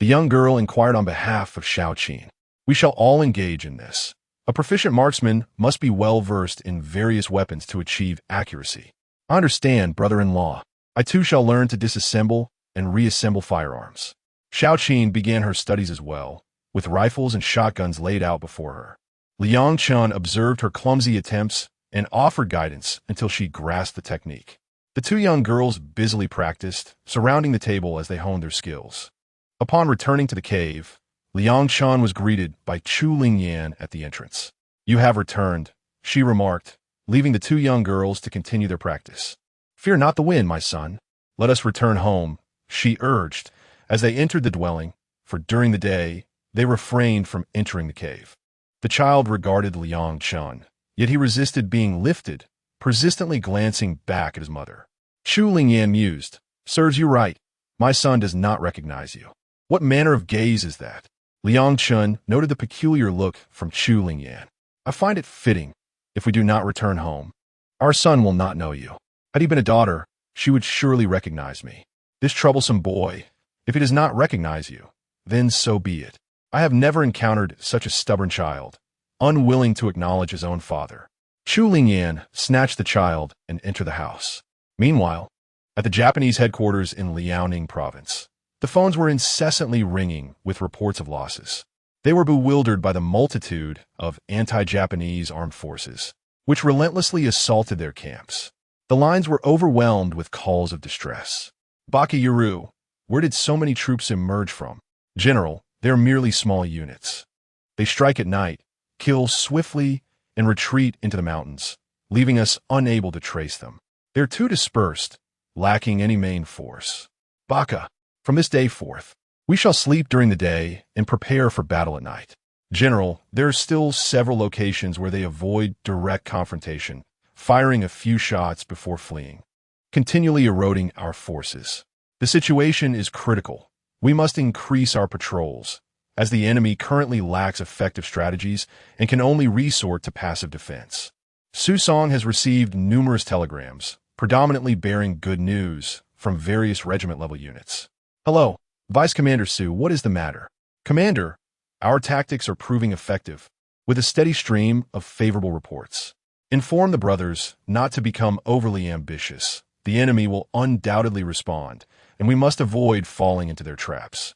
The young girl inquired on behalf of Xiao Qin. "We shall all engage in this. A proficient marksman must be well-versed in various weapons to achieve accuracy." "I understand, brother-in-law. I too shall learn to disassemble and reassemble firearms." Xiao Qin began her studies as well, with rifles and shotguns laid out before her. Liang Chun observed her clumsy attempts and offered guidance until she grasped the technique. The two young girls busily practiced, surrounding the table as they honed their skills. Upon returning to the cave, Liang Chun was greeted by Chu Lingyan at the entrance. "You have returned," she remarked, leaving the two young girls to continue their practice. "Fear not the wind, my son. Let us return home," she urged, as they entered the dwelling, for during the day, they refrained from entering the cave. The child regarded Liang Chun, yet he resisted being lifted, persistently glancing back at his mother. Chu Lingyan mused, "Serves you right. My son does not recognize you. What manner of gaze is that?" Liang Chun noted the peculiar look from Chu Lingyan. "I find it fitting. If we do not return home, our son will not know you. Had he been a daughter, she would surely recognize me. This troublesome boy, if he does not recognize you, then so be it. I have never encountered such a stubborn child, unwilling to acknowledge his own father." Chu Lingyan snatched the child and entered the house. Meanwhile, at the Japanese headquarters in Liaoning province, the phones were incessantly ringing with reports of losses. They were bewildered by the multitude of anti-Japanese armed forces, which relentlessly assaulted their camps. The lines were overwhelmed with calls of distress. "Bakayuru, where did so many troops emerge from?" "General, they're merely small units. They strike at night, kill swiftly, and retreat into the mountains, leaving us unable to trace them. They're too dispersed, lacking any main force. Baka, from this day forth, we shall sleep during the day and prepare for battle at night. General, there are still several locations where they avoid direct confrontation, firing a few shots before fleeing, continually eroding our forces. The situation is critical. We must increase our patrols, as the enemy currently lacks effective strategies and can only resort to passive defense. Su Song has received numerous telegrams, predominantly bearing good news, from various regiment-level units. Hello, Vice Commander Su, what is the matter? Commander, our tactics are proving effective, with a steady stream of favorable reports. Inform the brothers not to become overly ambitious. The enemy will undoubtedly respond, and we must avoid falling into their traps.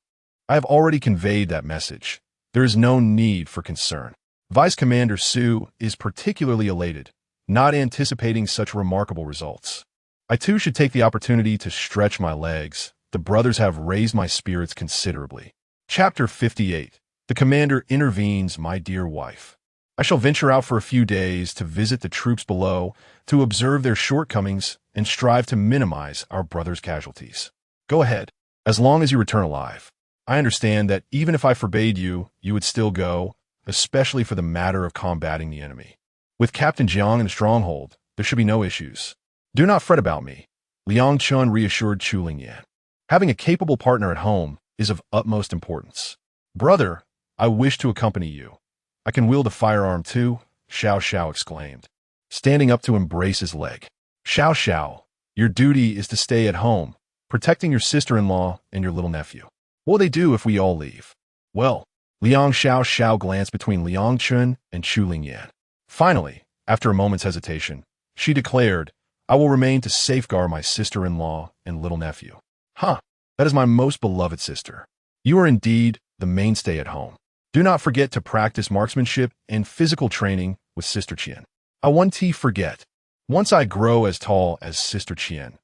I have already conveyed that message. There is no need for concern. Vice Commander Su is particularly elated, not anticipating such remarkable results. I too should take the opportunity to stretch my legs. The brothers have raised my spirits considerably. Chapter 58. The commander intervenes, my dear wife. I shall venture out for a few days to visit the troops below, to observe their shortcomings, and strive to minimize our brothers' casualties. Go ahead, as long as you return alive. I understand that even if I forbade you, you would still go, especially for the matter of combating the enemy. With Captain Jiang in the stronghold, there should be no issues. Do not fret about me, Liang Chun reassured Chu Lingyan. Having a capable partner at home is of utmost importance. Brother, I wish to accompany you. I can wield a firearm too, Xiao Xiao exclaimed, standing up to embrace his leg. Xiao Xiao, your duty is to stay at home, protecting your sister-in-law and your little nephew. What will they do if we all leave? Well, Liang Xiao Xiao glanced between Liang Chun and Chu Lingyan. Finally, after a moment's hesitation, she declared, I will remain to safeguard my sister-in-law and little nephew. Huh, that is my most beloved sister. You are indeed the mainstay at home. Do not forget to practice marksmanship and physical training with Sister Qian. I won't forget. Once I grow as tall as Sister Qian,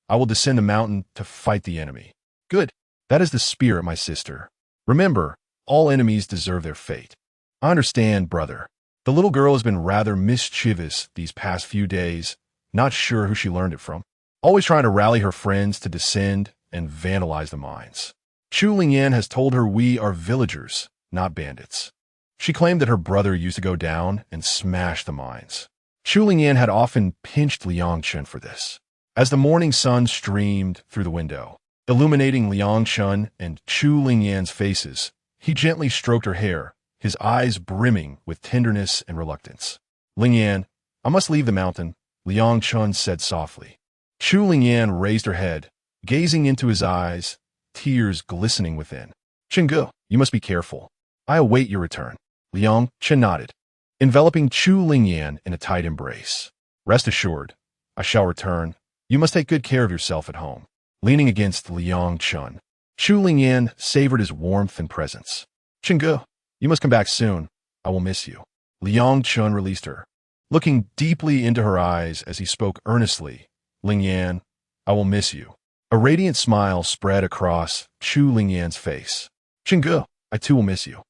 I will descend a mountain to fight the enemy. Good. That is the spirit, my sister. Remember, all enemies deserve their fate. I understand, brother. The little girl has been rather mischievous these past few days, not sure who she learned it from. Always trying to rally her friends to descend and vandalize the mines. Chu Lingyan has told her we are villagers, not bandits. She claimed that her brother used to go down and smash the mines. Chu Lingyan had often pinched Liang Chun for this. As the morning sun streamed through the window, illuminating Liang Chun and Chu Lingyan's faces, he gently stroked her hair, his eyes brimming with tenderness and reluctance. Lingyan, I must leave the mountain, Liang Chun said softly. Chu Lingyan raised her head, gazing into his eyes, tears glistening within. Chengge, you must be careful. I await your return. Liang Chun nodded, enveloping Chu Lingyan in a tight embrace. Rest assured, I shall return. You must take good care of yourself at home. Leaning against Liang Chun, Chu Lingyan savored his warmth and presence. Chengge, you must come back soon. I will miss you. Liang Chun released her, looking deeply into her eyes as he spoke earnestly. Lingyan, I will miss you. A radiant smile spread across Chu Lingyan's face. Chengge, I too will miss you.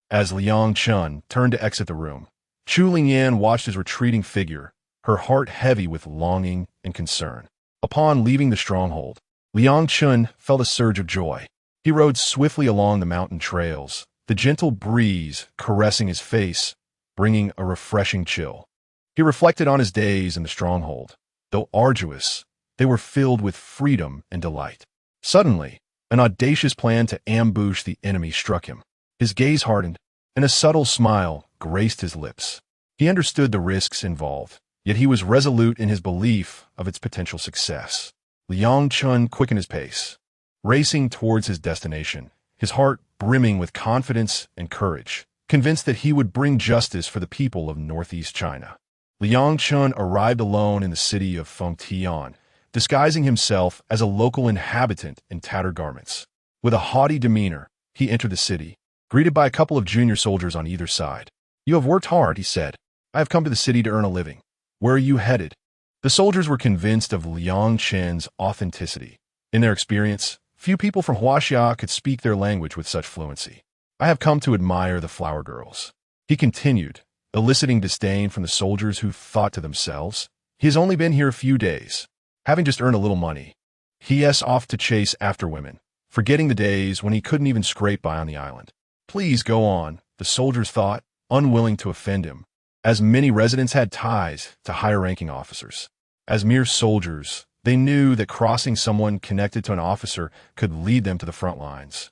As Liang Chun turned to exit the room, Chu Lingyan watched his retreating figure, her heart heavy with longing and concern. Upon leaving the stronghold, Liang Chun felt a surge of joy. He rode swiftly along the mountain trails, the gentle breeze caressing his face, bringing a refreshing chill. He reflected on his days in the stronghold. Though arduous, they were filled with freedom and delight. Suddenly, an audacious plan to ambush the enemy struck him. His gaze hardened, and a subtle smile graced his lips. He understood the risks involved, yet he was resolute in his belief of its potential success. Liang Chun quickened his pace, racing towards his destination, his heart brimming with confidence and courage, convinced that he would bring justice for the people of northeast China. Liang Chun arrived alone in the city of Fengtian, disguising himself as a local inhabitant in tattered garments. With a haughty demeanor, he entered the city, greeted by a couple of junior soldiers on either side. You have worked hard, he said. I have come to the city to earn a living. Where are you headed? The soldiers were convinced of Liang Chen's authenticity. In their experience, few people from Huaxia could speak their language with such fluency. I have come to admire the flower girls. He continued, eliciting disdain from the soldiers who thought to themselves, he has only been here a few days, having just earned a little money. He is off to chase after women, forgetting the days when he couldn't even scrape by on the island. Please go on, the soldiers thought, unwilling to offend him, as many residents had ties to higher-ranking officers. As mere soldiers, they knew that crossing someone connected to an officer could lead them to the front lines.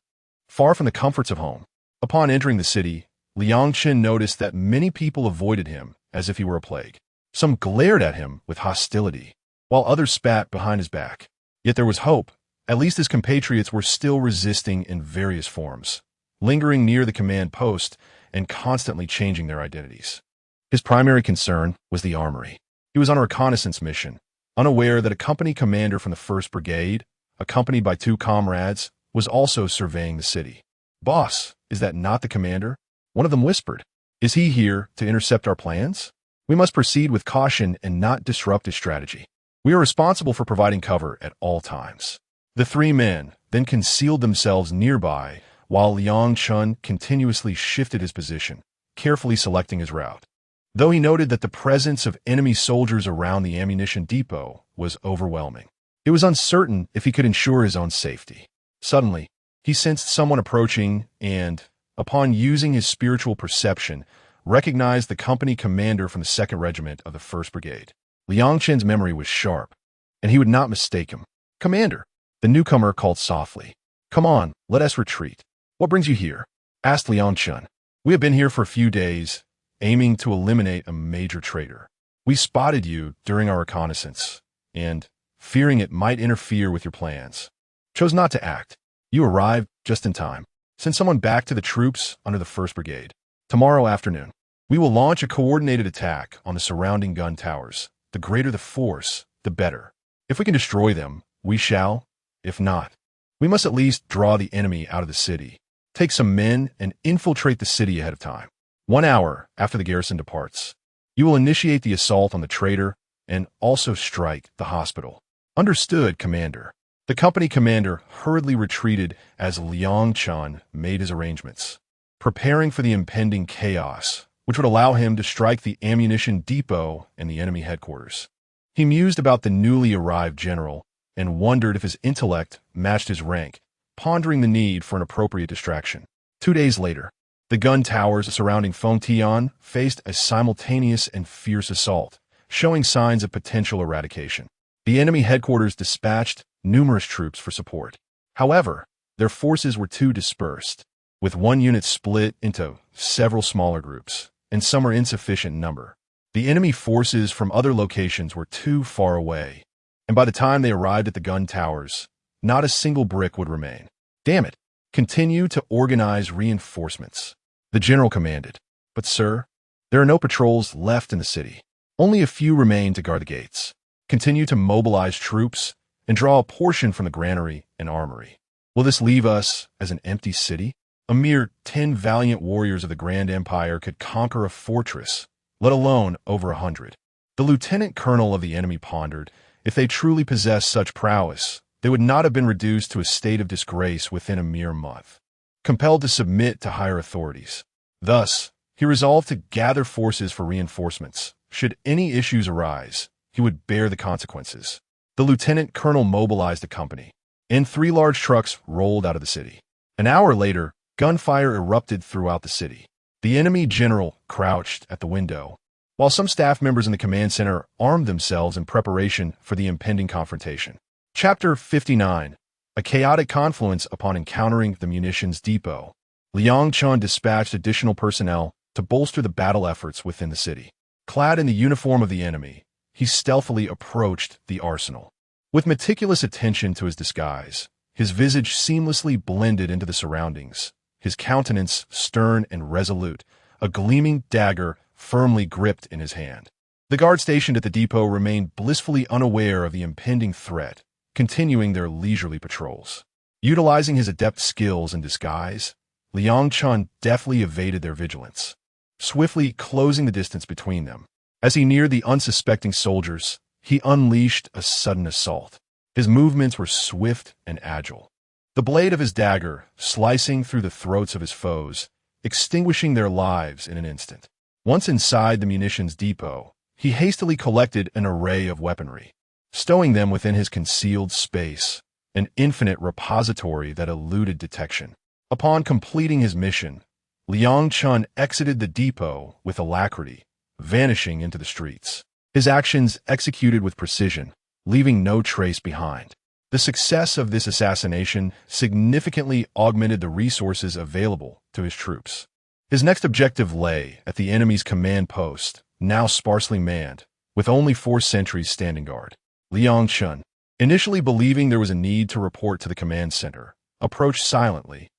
Far from the comforts of home, Upon entering the city, Liang Chen noticed that many people avoided him as if he were a plague. Some glared at him with hostility, while others spat behind his back. Yet there was hope. At least his compatriots were still resisting in various forms, lingering near the command post and constantly changing their identities. His primary concern was the armory. He was on a reconnaissance mission, unaware that a company commander from the 1st Brigade, accompanied by 2 comrades, was also surveying the city. "Boss, is that not the commander?" One of them whispered. "Is he here to intercept our plans? We must proceed with caution and not disrupt his strategy. We are responsible for providing cover at all times." The 3 men then concealed themselves nearby while Liang Chen continuously shifted his position, carefully selecting his route. Though he noted that the presence of enemy soldiers around the ammunition depot was overwhelming, it was uncertain if he could ensure his own safety. Suddenly, he sensed someone approaching and, upon using his spiritual perception, recognized the company commander from the 2nd Regiment of the 1st Brigade. Liang Chen's memory was sharp, and he would not mistake him. "Commander," the newcomer called softly. "Come on, let us retreat." "What brings you here?" asked Liang Chen. "We have been here for a few days, aiming to eliminate a major traitor. We spotted you during our reconnaissance, and, fearing it might interfere with your plans, chose not to act. You arrived just in time. Send someone back to the troops under the 1st Brigade. Tomorrow afternoon, we will launch a coordinated attack on the surrounding gun towers. The greater the force, the better. If we can destroy them, we shall. If not, we must at least draw the enemy out of the city. Take some men and infiltrate the city ahead of time. 1 hour after the garrison departs, you will initiate the assault on the traitor and also strike the hospital." "Understood, Commander." The company commander hurriedly retreated as Liang Chen made his arrangements, preparing for the impending chaos, which would allow him to strike the ammunition depot and the enemy headquarters. He mused about the newly arrived general and wondered if his intellect matched his rank, pondering the need for an appropriate distraction. 2 days later, the gun towers surrounding Fengtian faced a simultaneous and fierce assault, showing signs of potential eradication. The enemy headquarters dispatched numerous troops for support. However, their forces were too dispersed, with one unit split into several smaller groups, and some were insufficient in number. The enemy forces from other locations were too far away, and by the time they arrived at the gun towers, not a single brick would remain. "Damn it! Continue to organize reinforcements," the general commanded. "But sir, there are no patrols left in the city. Only a few remain to guard the gates. Continue to mobilize troops and draw a portion from the granary and armory. Will this leave us as an empty city? A mere 10 valiant warriors of the Grand Empire could conquer a fortress, let alone over 100. The lieutenant colonel of the enemy pondered. If they truly possessed such prowess, they would not have been reduced to a state of disgrace within a mere month, compelled to submit to higher authorities. Thus, he resolved to gather forces for reinforcements. Should any issues arise, he would bear the consequences. The lieutenant colonel mobilized the company, and 3 large trucks rolled out of the city. An hour later, gunfire erupted throughout the city. The enemy general crouched at the window, while some staff members in the command center armed themselves in preparation for the impending confrontation. Chapter 59. A chaotic confluence upon encountering the munitions depot. Liang Chen dispatched additional personnel to bolster the battle efforts within the city. Clad in the uniform of the enemy, he stealthily approached the arsenal. With meticulous attention to his disguise, his visage seamlessly blended into the surroundings, his countenance stern and resolute, a gleaming dagger firmly gripped in his hand. The guard stationed at the depot remained blissfully unaware of the impending threat, continuing their leisurely patrols. Utilizing his adept skills in disguise, Liang Chen deftly evaded their vigilance, swiftly closing the distance between them. As he neared the unsuspecting soldiers, he unleashed a sudden assault. His movements were swift and agile, the blade of his dagger slicing through the throats of his foes, extinguishing their lives in an instant. Once inside the munitions depot, he hastily collected an array of weaponry, stowing them within his concealed space, an infinite repository that eluded detection. Upon completing his mission, Liang Chen exited the depot with alacrity, vanishing into the streets. His actions executed with precision, leaving no trace behind. The success of this assassination significantly augmented the resources available to his troops. His next objective lay at the enemy's command post, now sparsely manned, with only 4 sentries standing guard. Liang Chun, initially believing there was a need to report to the command center, approached silently,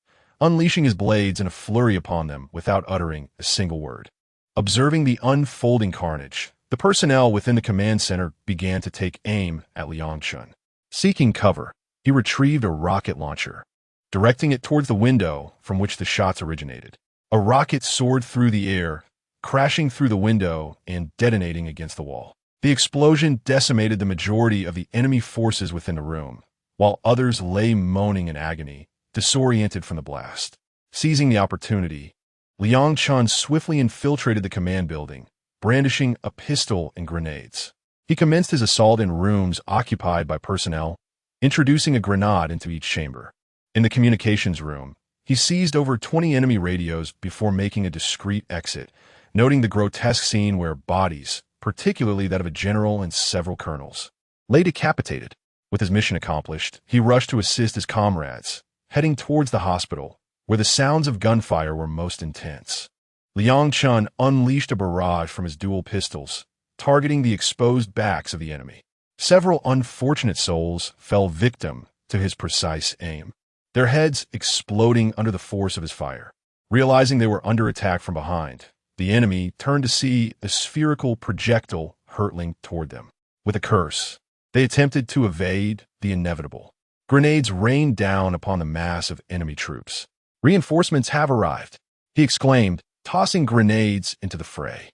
unleashing his blades in a flurry upon them without uttering a single word. Observing the unfolding carnage, the personnel within the command center began to take aim at Liang Chun. Seeking cover, he retrieved a rocket launcher, directing it towards the window from which the shots originated. A rocket soared through the air, crashing through the window and detonating against the wall. The explosion decimated the majority of the enemy forces within the room, while others lay moaning in agony, disoriented from the blast. Seizing the opportunity, Liang Chun swiftly infiltrated the command building, brandishing a pistol and grenades. He commenced his assault in rooms occupied by personnel, introducing a grenade into each chamber. In the communications room, he seized over 20 enemy radios before making a discreet exit, noting the grotesque scene where bodies, particularly that of a general and several colonels, lay decapitated. With his mission accomplished, he rushed to assist his comrades, heading towards the hospital, where the sounds of gunfire were most intense. Liang Chun unleashed a barrage from his dual pistols, targeting the exposed backs of the enemy. Several unfortunate souls fell victim to his precise aim, their heads exploding under the force of his fire. Realizing they were under attack from behind, the enemy turned to see a spherical projectile hurtling toward them. With a curse, they attempted to evade the inevitable. Grenades rained down upon the mass of enemy troops. "Reinforcements have arrived," he exclaimed, tossing grenades into the fray.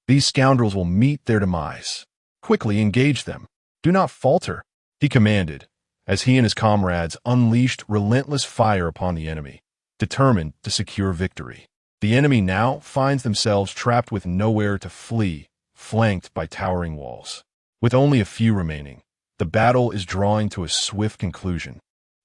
"These scoundrels will meet their demise. Quickly engage them. Do not falter," he commanded, as he and his comrades unleashed relentless fire upon the enemy, determined to secure victory. The enemy now finds themselves trapped with nowhere to flee, flanked by towering walls. With only a few remaining, the battle is drawing to a swift conclusion.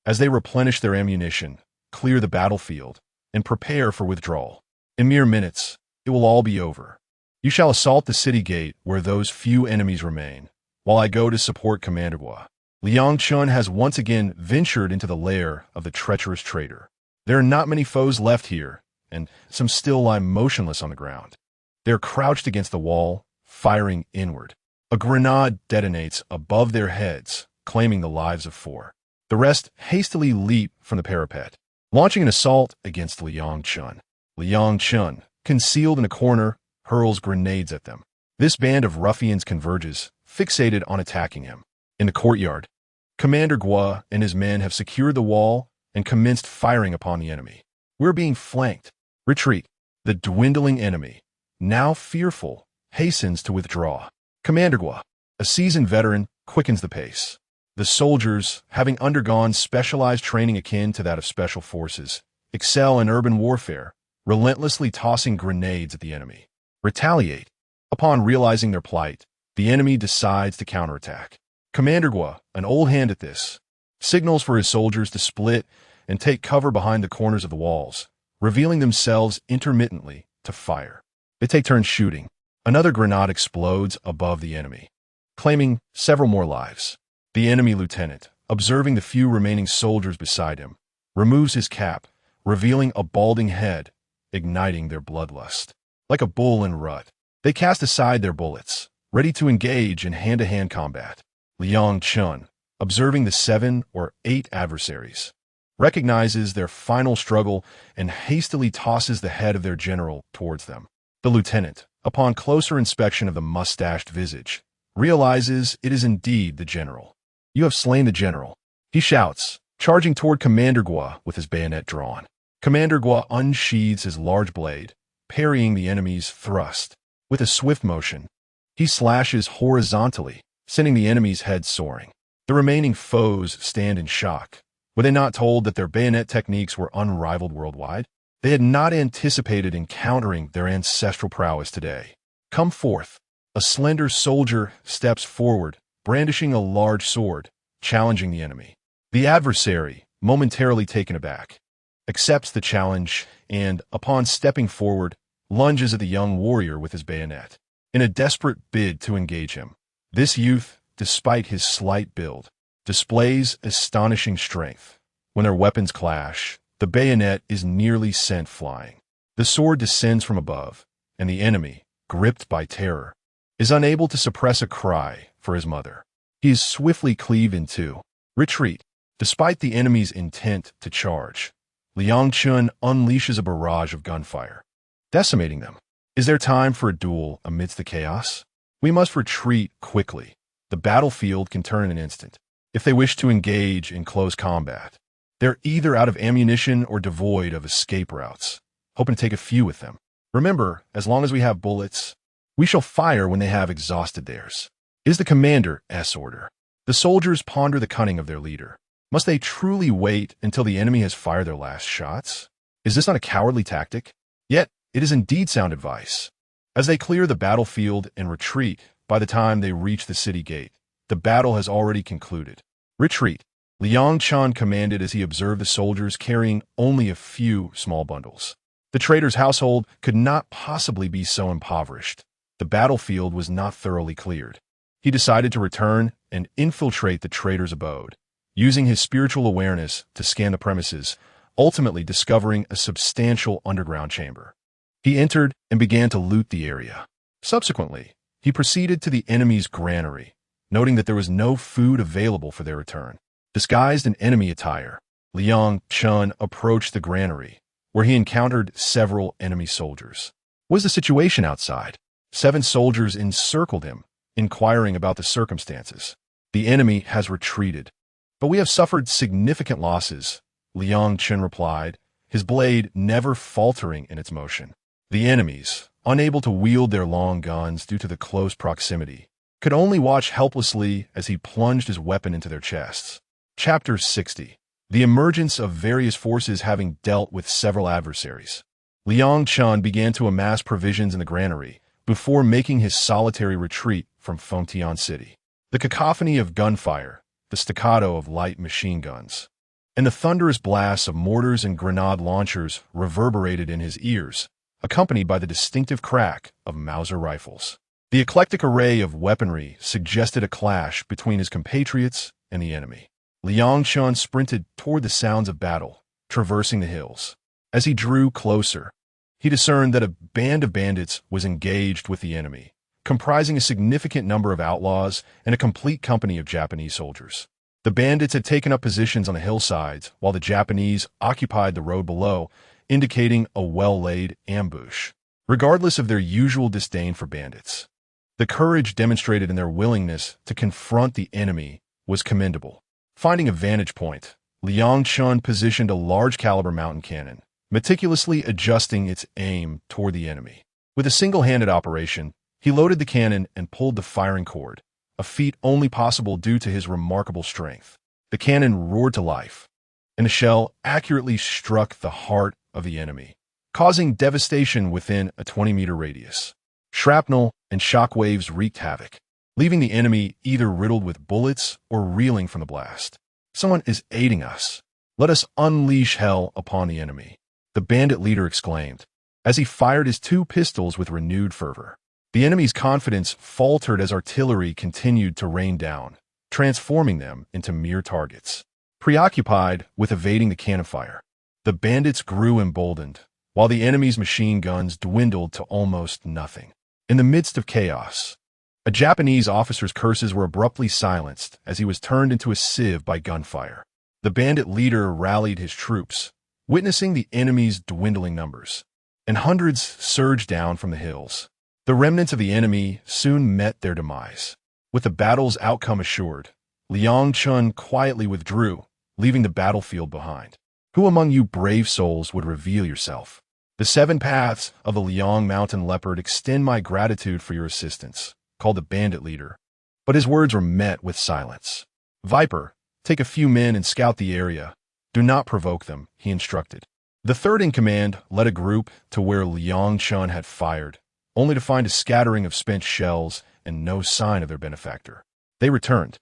As they replenish their ammunition, clear the battlefield, and prepare for withdrawal. In mere minutes, it will all be over. You shall assault the city gate where those few enemies remain, while I go to support Commander Gua. Liang Chun has once again ventured into the lair of the treacherous traitor. There are not many foes left here, and some still lie motionless on the ground. They are crouched against the wall, firing inward. A grenade detonates above their heads, claiming the lives of 4. The rest hastily leap from the parapet, launching an assault against Liang Chun. Liang Chun, concealed in a corner, hurls grenades at them. This band of ruffians converges, fixated on attacking him. In the courtyard, Commander Gua and his men have secured the wall and commenced firing upon the enemy. "We're being flanked. Retreat." The dwindling enemy, now fearful, hastens to withdraw. Commander Gua, a seasoned veteran, quickens the pace. The soldiers, having undergone specialized training akin to that of special forces, excel in urban warfare, relentlessly tossing grenades at the enemy. Retaliate. Upon realizing their plight, the enemy decides to counterattack. Commander Gua, an old hand at this, signals for his soldiers to split and take cover behind the corners of the walls, revealing themselves intermittently to fire. They take turns shooting. Another grenade explodes above the enemy, claiming several more lives. The enemy lieutenant, observing the few remaining soldiers beside him, removes his cap, revealing a balding head, igniting their bloodlust. Like a bull in rut, they cast aside their bullets, ready to engage in hand-to-hand combat. Liang Chun, observing the 7 or 8 adversaries, recognizes their final struggle and hastily tosses the head of their general towards them. The lieutenant, upon closer inspection of the mustached visage, realizes it is indeed the general. "You have slain the general," he shouts, charging toward Commander Gua with his bayonet drawn. Commander Gua unsheathes his large blade, parrying the enemy's thrust. With a swift motion, he slashes horizontally, sending the enemy's head soaring. The remaining foes stand in shock. Were they not told that their bayonet techniques were unrivaled worldwide? They had not anticipated encountering their ancestral prowess today. "Come forth." A slender soldier steps forward, brandishing a large sword, challenging the enemy. The adversary, momentarily taken aback, accepts the challenge and, upon stepping forward, lunges at the young warrior with his bayonet, in a desperate bid to engage him. This youth, despite his slight build, displays astonishing strength. When their weapons clash, the bayonet is nearly sent flying. The sword descends from above, and the enemy, gripped by terror, is unable to suppress a cry for his mother. He is swiftly cleaved in two. Retreat. Despite the enemy's intent to charge, Liang Chun unleashes a barrage of gunfire, decimating them. Is there time for a duel amidst the chaos? We must retreat quickly. The battlefield can turn in an instant. If they wish to engage in close combat, they're either out of ammunition or devoid of escape routes, hoping to take a few with them. Remember, as long as we have bullets, we shall fire when they have exhausted theirs. Is the commander's order. The soldiers ponder the cunning of their leader. Must they truly wait until the enemy has fired their last shots? Is this not a cowardly tactic? Yet, it is indeed sound advice. As they clear the battlefield and retreat, by the time they reach the city gate, the battle has already concluded. Retreat. Liang Chun commanded as he observed the soldiers carrying only a few small bundles. The trader's household could not possibly be so impoverished. The battlefield was not thoroughly cleared. He decided to return and infiltrate the trader's abode, using his spiritual awareness to scan the premises, ultimately discovering a substantial underground chamber. He entered and began to loot the area. Subsequently, he proceeded to the enemy's granary, noting that there was no food available for their return. Disguised in enemy attire, Liang Chun approached the granary, where he encountered several enemy soldiers. What was the situation outside? 7 soldiers encircled him, inquiring about the circumstances. The enemy has retreated, but we have suffered significant losses, Liang Chun replied, his blade never faltering in its motion. The enemies, unable to wield their long guns due to the close proximity, could only watch helplessly as he plunged his weapon into their chests. Chapter 60. The emergence of various forces having dealt with several adversaries. Liang Chun began to amass provisions in the granary before making his solitary retreat from Fengtian City. The cacophony of gunfire, the staccato of light machine guns, and the thunderous blasts of mortars and grenade launchers reverberated in his ears, accompanied by the distinctive crack of Mauser rifles. The eclectic array of weaponry suggested a clash between his compatriots and the enemy. Liang Chun sprinted toward the sounds of battle, traversing the hills. As he drew closer, he discerned that a band of bandits was engaged with the enemy, comprising a significant number of outlaws and a complete company of Japanese soldiers. The bandits had taken up positions on the hillsides, while the Japanese occupied the road below, indicating a well-laid ambush. Regardless of their usual disdain for bandits, the courage demonstrated in their willingness to confront the enemy was commendable. Finding a vantage point, Liang Chun positioned a large-caliber mountain cannon, meticulously adjusting its aim toward the enemy. With a single-handed operation, he loaded the cannon and pulled the firing cord, a feat only possible due to his remarkable strength. The cannon roared to life, and the shell accurately struck the heart of the enemy, causing devastation within a 20-meter radius. Shrapnel and shockwaves wreaked havoc, leaving the enemy either riddled with bullets or reeling from the blast. Someone is aiding us. Let us unleash hell upon the enemy, the bandit leader exclaimed, as he fired his 2 pistols with renewed fervor. The enemy's confidence faltered as artillery continued to rain down, transforming them into mere targets. Preoccupied with evading the cannon fire, the bandits grew emboldened, while the enemy's machine guns dwindled to almost nothing. In the midst of chaos, a Japanese officer's curses were abruptly silenced as he was turned into a sieve by gunfire. The bandit leader rallied his troops, witnessing the enemy's dwindling numbers, and hundreds surged down from the hills. The remnants of the enemy soon met their demise. With the battle's outcome assured, Liang Chun quietly withdrew, leaving the battlefield behind. Who among you brave souls would reveal yourself? The 7 paths of the Liang Mountain Leopard extend my gratitude for your assistance, called the bandit leader, but his words were met with silence. Viper, take a few men and scout the area. Do not provoke them, he instructed. The third in command led a group to where Liang Chun had fired, only to find a scattering of spent shells and no sign of their benefactor. They returned,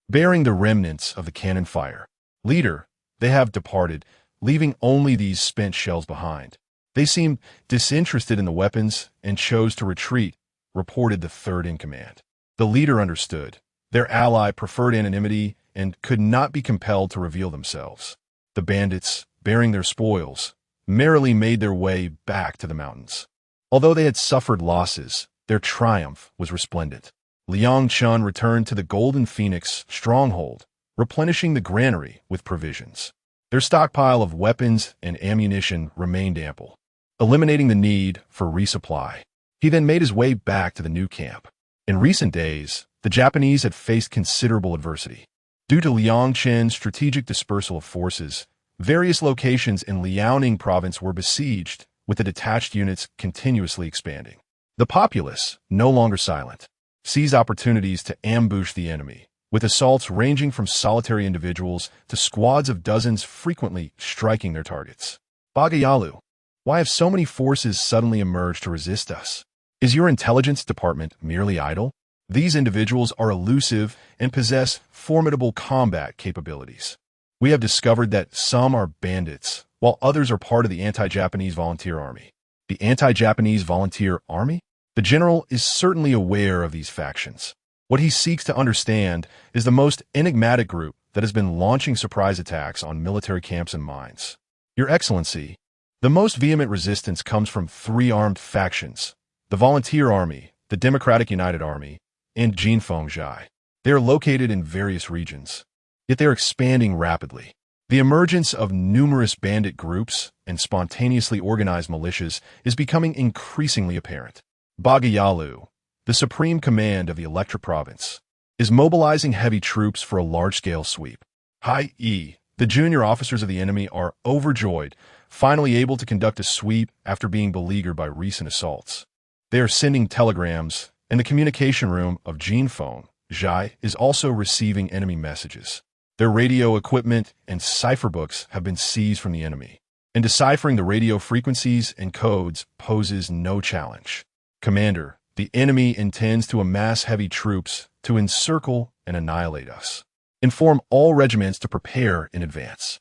bearing the remnants of the cannon fire. Leader, they have departed, leaving only these spent shells behind. They seemed disinterested in the weapons and chose to retreat, reported the third in command. The leader understood. Their ally preferred anonymity and could not be compelled to reveal themselves. The bandits, bearing their spoils, merrily made their way back to the mountains. Although they had suffered losses, their triumph was resplendent. Liang Chun returned to the Golden Phoenix stronghold, replenishing the granary with provisions. Their stockpile of weapons and ammunition remained ample, eliminating the need for resupply. He then made his way back to the new camp. In recent days, the Japanese had faced considerable adversity. Due to Liang Chen's strategic dispersal of forces, various locations in Liaoning province were besieged, with the detached units continuously expanding. The populace, no longer silent, seized opportunities to ambush the enemy, with assaults ranging from solitary individuals to squads of dozens frequently striking their targets. Bagayalu, why have so many forces suddenly emerged to resist us? Is your intelligence department merely idle? These individuals are elusive and possess formidable combat capabilities. We have discovered that some are bandits, while others are part of the anti-Japanese volunteer army. The anti-Japanese volunteer army? The general is certainly aware of these factions. What he seeks to understand is the most enigmatic group that has been launching surprise attacks on military camps and mines. Your Excellency, the most vehement resistance comes from three armed factions: the Volunteer Army, the Democratic United Army, and Jinfeng Zhai. They are located in various regions, yet they are expanding rapidly. The emergence of numerous bandit groups and spontaneously organized militias is becoming increasingly apparent. Bagayalu, the supreme command of the Electra province, is mobilizing heavy troops for a large-scale sweep. The junior officers of the enemy are overjoyed, finally able to conduct a sweep after being beleaguered by recent assaults. They are sending telegrams, and the communication room of Jinfeng Zhai is also receiving enemy messages. Their radio equipment and cipher books have been seized from the enemy, and deciphering the radio frequencies and codes poses no challenge. Commander, the enemy intends to amass heavy troops to encircle and annihilate us. Inform all regiments to prepare in advance.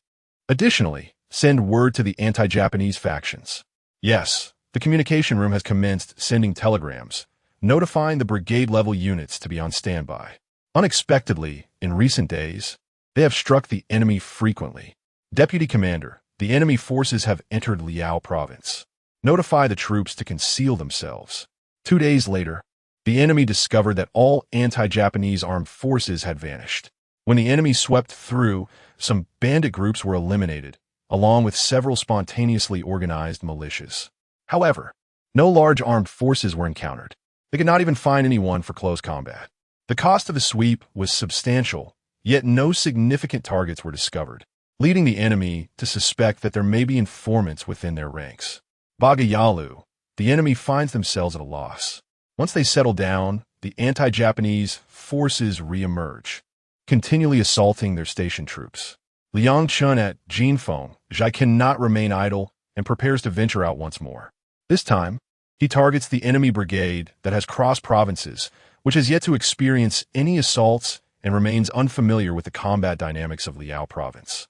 Additionally, send word to the anti-Japanese factions. Yes, the communication room has commenced sending telegrams, notifying the brigade-level units to be on standby. Unexpectedly, in recent days, they have struck the enemy frequently. Deputy Commander, the enemy forces have entered Liao province. Notify the troops to conceal themselves. 2 days later, the enemy discovered that all anti-Japanese armed forces had vanished. When the enemy swept through, some bandit groups were eliminated, along with several spontaneously organized militias. However, no large armed forces were encountered. They could not even find anyone for close combat. The cost of the sweep was substantial, yet no significant targets were discovered, leading the enemy to suspect that there may be informants within their ranks. Bagayalu, the enemy finds themselves at a loss. Once they settle down, the anti-Japanese forces re-emerge, continually assaulting their station troops. Liang Chun at Jinfeng Zhai cannot remain idle and prepares to venture out once more. This time, he targets the enemy brigade that has crossed provinces, which has yet to experience any assaults and remains unfamiliar with the combat dynamics of Liao province.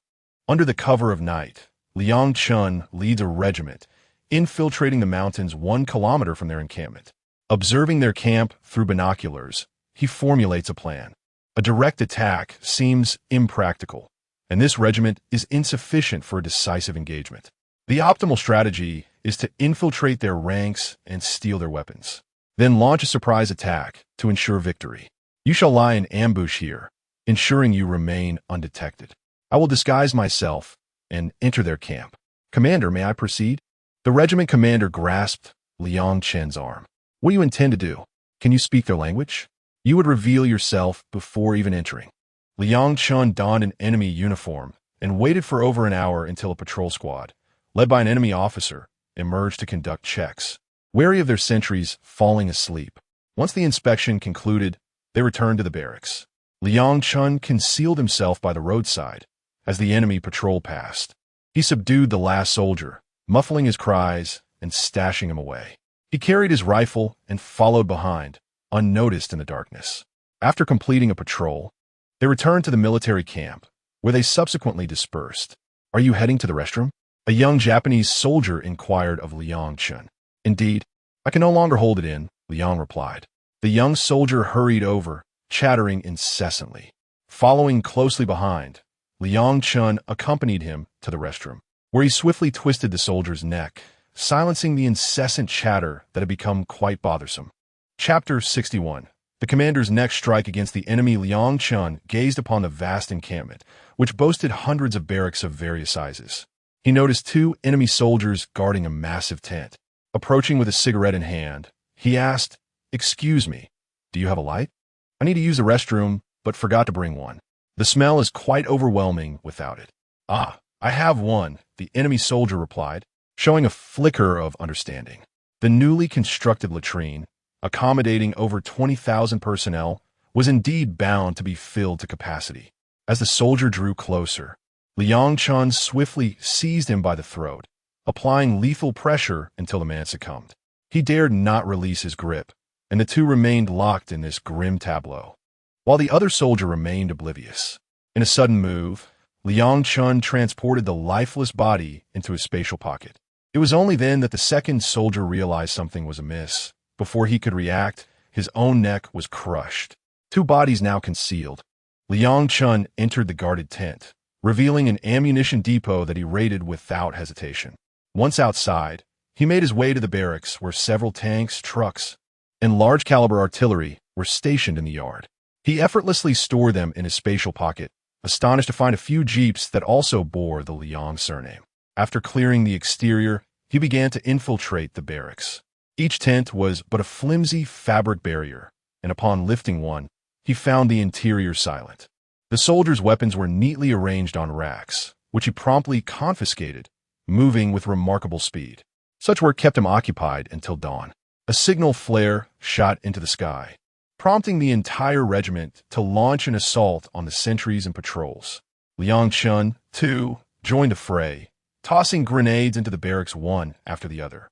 Under the cover of night, Liang Chun leads a regiment, infiltrating the mountains 1 kilometer from their encampment. Observing their camp through binoculars, he formulates a plan. A direct attack seems impractical, and this regiment is insufficient for a decisive engagement. The optimal strategy is to infiltrate their ranks and steal their weapons, then launch a surprise attack to ensure victory. You shall lie in ambush here, ensuring you remain undetected. I will disguise myself and enter their camp. Commander, may I proceed? The regiment commander grasped Liang Chen's arm. What do you intend to do? Can you speak their language? You would reveal yourself before even entering. Liang Chun donned an enemy uniform and waited for over an hour until a patrol squad, led by an enemy officer, emerged to conduct checks, wary of their sentries falling asleep. Once the inspection concluded, they returned to the barracks. Liang Chun concealed himself by the roadside as the enemy patrol passed. He subdued the last soldier, muffling his cries and stashing him away. He carried his rifle and followed behind, unnoticed in the darkness. After completing a patrol, they returned to the military camp, where they subsequently dispersed. Are you heading to the restroom? A young Japanese soldier inquired of Liang Chun. Indeed, I can no longer hold it in, Liang replied. The young soldier hurried over, chattering incessantly. Following closely behind, Liang Chun accompanied him to the restroom, where he swiftly twisted the soldier's neck, silencing the incessant chatter that had become quite bothersome. Chapter 61. The commander's next strike against the enemy. Liang Chun gazed upon the vast encampment, which boasted hundreds of barracks of various sizes. He noticed 2 enemy soldiers guarding a massive tent. Approaching with a cigarette in hand, he asked, "Excuse me, do you have a light? I need to use the restroom, but forgot to bring one. The smell is quite overwhelming without it." "Ah, I have one," the enemy soldier replied, showing a flicker of understanding. The newly constructed latrine, accommodating over 20,000 personnel, was indeed bound to be filled to capacity. As the soldier drew closer, Liang Chun swiftly seized him by the throat, applying lethal pressure until the man succumbed. He dared not release his grip, and the 2 remained locked in this grim tableau, while the other soldier remained oblivious. In a sudden move, Liang Chun transported the lifeless body into his spatial pocket. It was only then that the second soldier realized something was amiss. Before he could react, his own neck was crushed. 2 bodies now concealed, Liang Chun entered the guarded tent, revealing an ammunition depot that he raided without hesitation. Once outside, he made his way to the barracks where several tanks, trucks, and large-caliber artillery were stationed in the yard. He effortlessly stored them in his spatial pocket, astonished to find a few jeeps that also bore the Liang surname. After clearing the exterior, he began to infiltrate the barracks. Each tent was but a flimsy fabric barrier, and upon lifting one, he found the interior silent. The soldiers' weapons were neatly arranged on racks, which he promptly confiscated, moving with remarkable speed. Such work kept him occupied until dawn. A signal flare shot into the sky, prompting the entire regiment to launch an assault on the sentries and patrols. Liang Chun, too, joined the fray, tossing grenades into the barracks one after the other.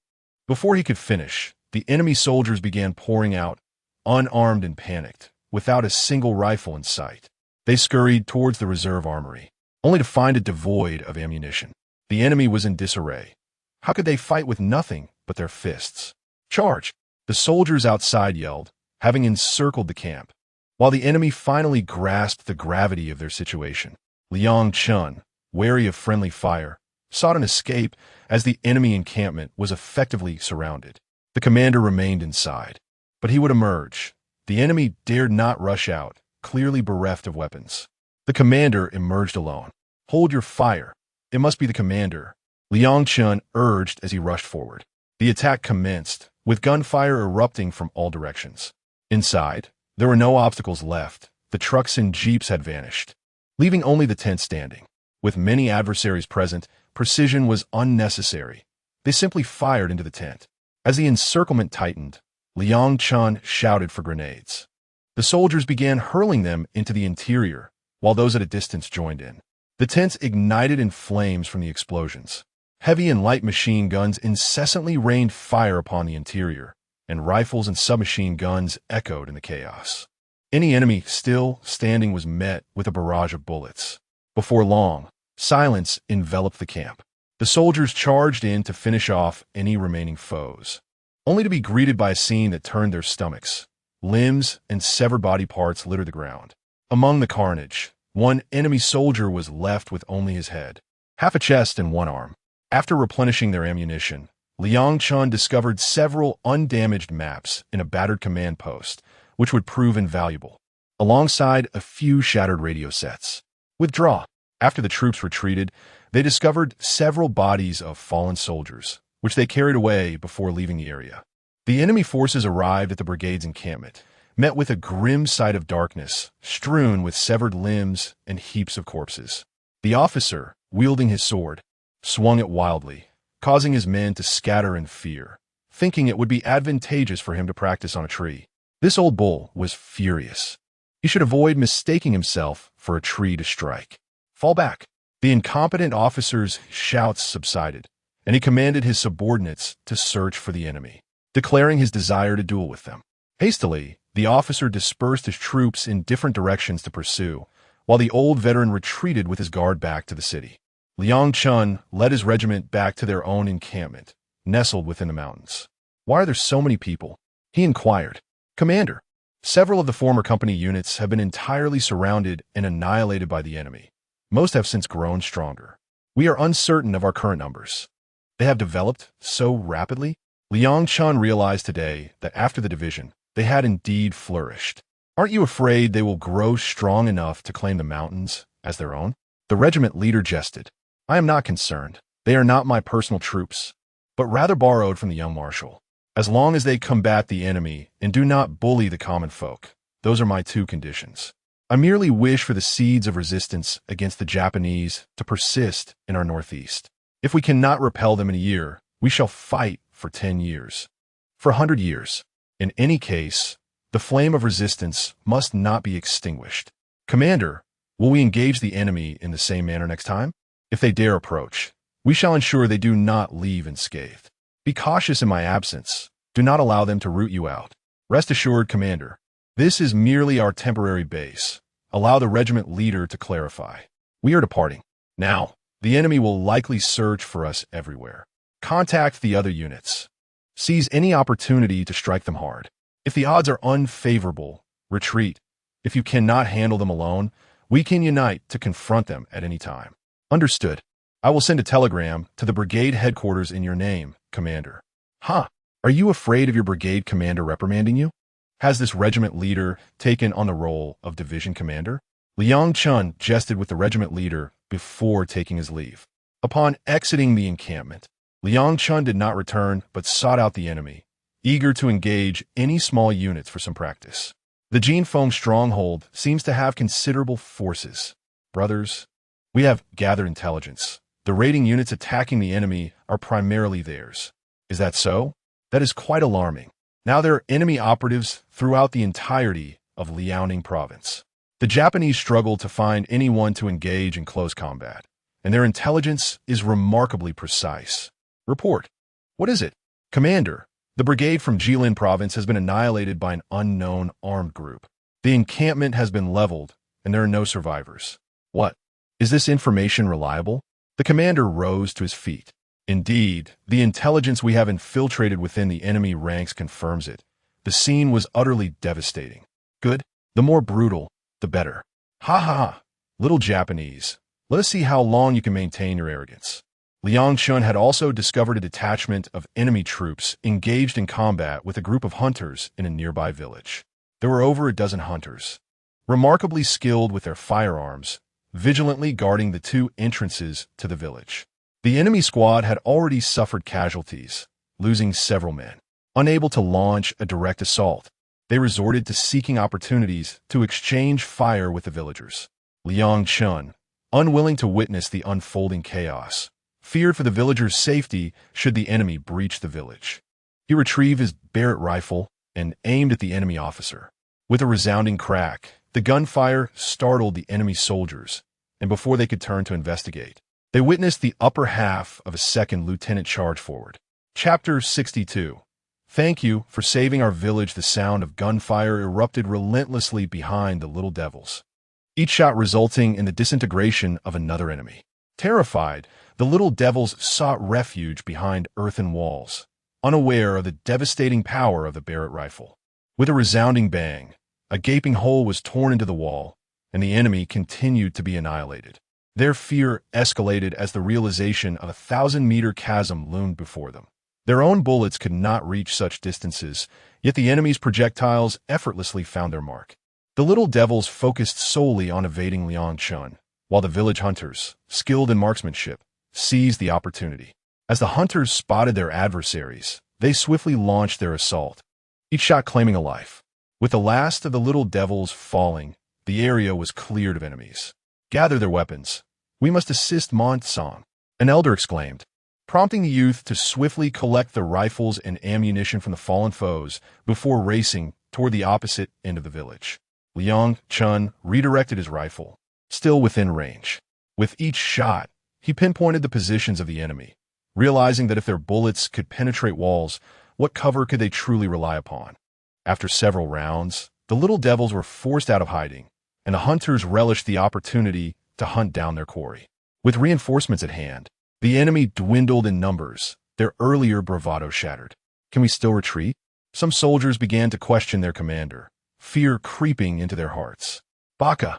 Before he could finish, the enemy soldiers began pouring out, unarmed and panicked, without a single rifle in sight. They scurried towards the reserve armory, only to find it devoid of ammunition. The enemy was in disarray. How could they fight with nothing but their fists? "Charge!" the soldiers outside yelled, having encircled the camp. While the enemy finally grasped the gravity of their situation, Liang Chun, wary of friendly fire, sought an escape as the enemy encampment was effectively surrounded. The commander remained inside, but he would emerge. The enemy dared not rush out, clearly bereft of weapons. The commander emerged alone. "Hold your fire. It must be the commander," Liang Chun urged as he rushed forward. The attack commenced, with gunfire erupting from all directions. Inside, there were no obstacles left. The trucks and jeeps had vanished, leaving only the tent standing. With many adversaries present, precision was unnecessary. They simply fired into the tent. As the encirclement tightened, Liang Chun shouted for grenades. The soldiers began hurling them into the interior, while those at a distance joined in. The tents ignited in flames from the explosions. Heavy and light machine guns incessantly rained fire upon the interior, and rifles and submachine guns echoed in the chaos. Any enemy still standing was met with a barrage of bullets. Before long, silence enveloped the camp. The soldiers charged in to finish off any remaining foes, only to be greeted by a scene that turned their stomachs. Limbs and severed body parts littered the ground. Among the carnage, one enemy soldier was left with only his head, half a chest and one arm. After replenishing their ammunition, Liang Chun discovered several undamaged maps in a battered command post, which would prove invaluable, alongside a few shattered radio sets. Withdraw. After the troops retreated, they discovered several bodies of fallen soldiers, which they carried away before leaving the area. The enemy forces arrived at the brigade's encampment, met with a grim sight of darkness, strewn with severed limbs and heaps of corpses. The officer, wielding his sword, swung it wildly, causing his men to scatter in fear, thinking it would be advantageous for him to practice on a tree. This old bull was furious. He should avoid mistaking himself for a tree to strike. "Fall back." The incompetent officer's shouts subsided, and he commanded his subordinates to search for the enemy, declaring his desire to duel with them. Hastily, the officer dispersed his troops in different directions to pursue, while the old veteran retreated with his guard back to the city. Liang Chun led his regiment back to their own encampment, nestled within the mountains. "Why are there so many people?" he inquired. "Commander, Several of the former company units have been entirely surrounded and annihilated by the enemy. Most have since grown stronger. We are uncertain of our current numbers. They have developed so rapidly. Liang Chun realized today that after the division, they had indeed flourished. Aren't you afraid they will grow strong enough to claim the mountains as their own? The regiment leader jested. I am not concerned. They are not my personal troops, but rather borrowed from the young marshal. As long as they combat the enemy and do not bully the common folk, those are my two conditions. I merely wish for the seeds of resistance against the Japanese to persist in our northeast. If we cannot repel them in a year, we shall fight for 10 years. For 100 years. In any case, the flame of resistance must not be extinguished. Commander, will we engage the enemy in the same manner next time? If they dare approach, we shall ensure they do not leave unscathed. Be cautious in my absence. Do not allow them to root you out. Rest assured, Commander, this is merely our temporary base. Allow the regiment leader to clarify. We are departing. Now, the enemy will likely search for us everywhere. Contact the other units. Seize any opportunity to strike them hard. If the odds are unfavorable, retreat. If you cannot handle them alone, we can unite to confront them at any time. Understood. I will send a telegram to the brigade headquarters in your name, Commander. Huh? Are you afraid of your brigade commander reprimanding you? Has this regiment leader taken on the role of division commander? Liang Chun jested with the regiment leader before taking his leave. Upon exiting the encampment, Liang Chun did not return but sought out the enemy, eager to engage any small units for some practice. The Jinfeng stronghold seems to have considerable forces. Brothers, we have gathered intelligence. The raiding units attacking the enemy are primarily theirs. Is that so? That is quite alarming. Now there are enemy operatives throughout the entirety of Liaoning province. The Japanese struggle to find anyone to engage in close combat, and their intelligence is remarkably precise. Report. What is it? Commander, the brigade from Jilin province has been annihilated by an unknown armed group. The encampment has been leveled, and there are no survivors. What? Is this information reliable? The commander rose to his feet. Indeed, the intelligence we have infiltrated within the enemy ranks confirms it. The scene was utterly devastating. Good. The more brutal, the better. Ha ha ha. Little Japanese, let us see how long you can maintain your arrogance. Liang Chun had also discovered a detachment of enemy troops engaged in combat with a group of hunters in a nearby village. There were over a dozen hunters, remarkably skilled with their firearms, vigilantly guarding the two entrances to the village. The enemy squad had already suffered casualties, losing several men. Unable to launch a direct assault, they resorted to seeking opportunities to exchange fire with the villagers. Liang Chun, unwilling to witness the unfolding chaos, feared for the villagers' safety should the enemy breach the village. He retrieved his Barrett rifle and aimed at the enemy officer. With a resounding crack, the gunfire startled the enemy soldiers, and before they could turn to investigate, they witnessed the upper half of a second lieutenant charge forward. Chapter 62. Thank you for saving our village. The sound of gunfire erupted relentlessly behind the little devils, each shot resulting in the disintegration of another enemy. Terrified, the little devils sought refuge behind earthen walls, unaware of the devastating power of the Barrett rifle. With a resounding bang, a gaping hole was torn into the wall, and the enemy continued to be annihilated. Their fear escalated as the realization of a 1,000-meter chasm loomed before them. Their own bullets could not reach such distances, yet the enemy's projectiles effortlessly found their mark. The little devils focused solely on evading Liang Chun, while the village hunters, skilled in marksmanship, seized the opportunity. As the hunters spotted their adversaries, they swiftly launched their assault, each shot claiming a life. With the last of the little devils falling, the area was cleared of enemies. Gather their weapons. We must assist Mont-Song, an elder exclaimed, prompting the youth to swiftly collect the rifles and ammunition from the fallen foes before racing toward the opposite end of the village. Liang Chun redirected his rifle, still within range. With each shot, he pinpointed the positions of the enemy, realizing that if their bullets could penetrate walls, what cover could they truly rely upon? After several rounds, the little devils were forced out of hiding, and the hunters relished the opportunity to hunt down their quarry. With reinforcements at hand, the enemy dwindled in numbers, their earlier bravado shattered. Can we still retreat? Some soldiers began to question their commander, fear creeping into their hearts. "Baka,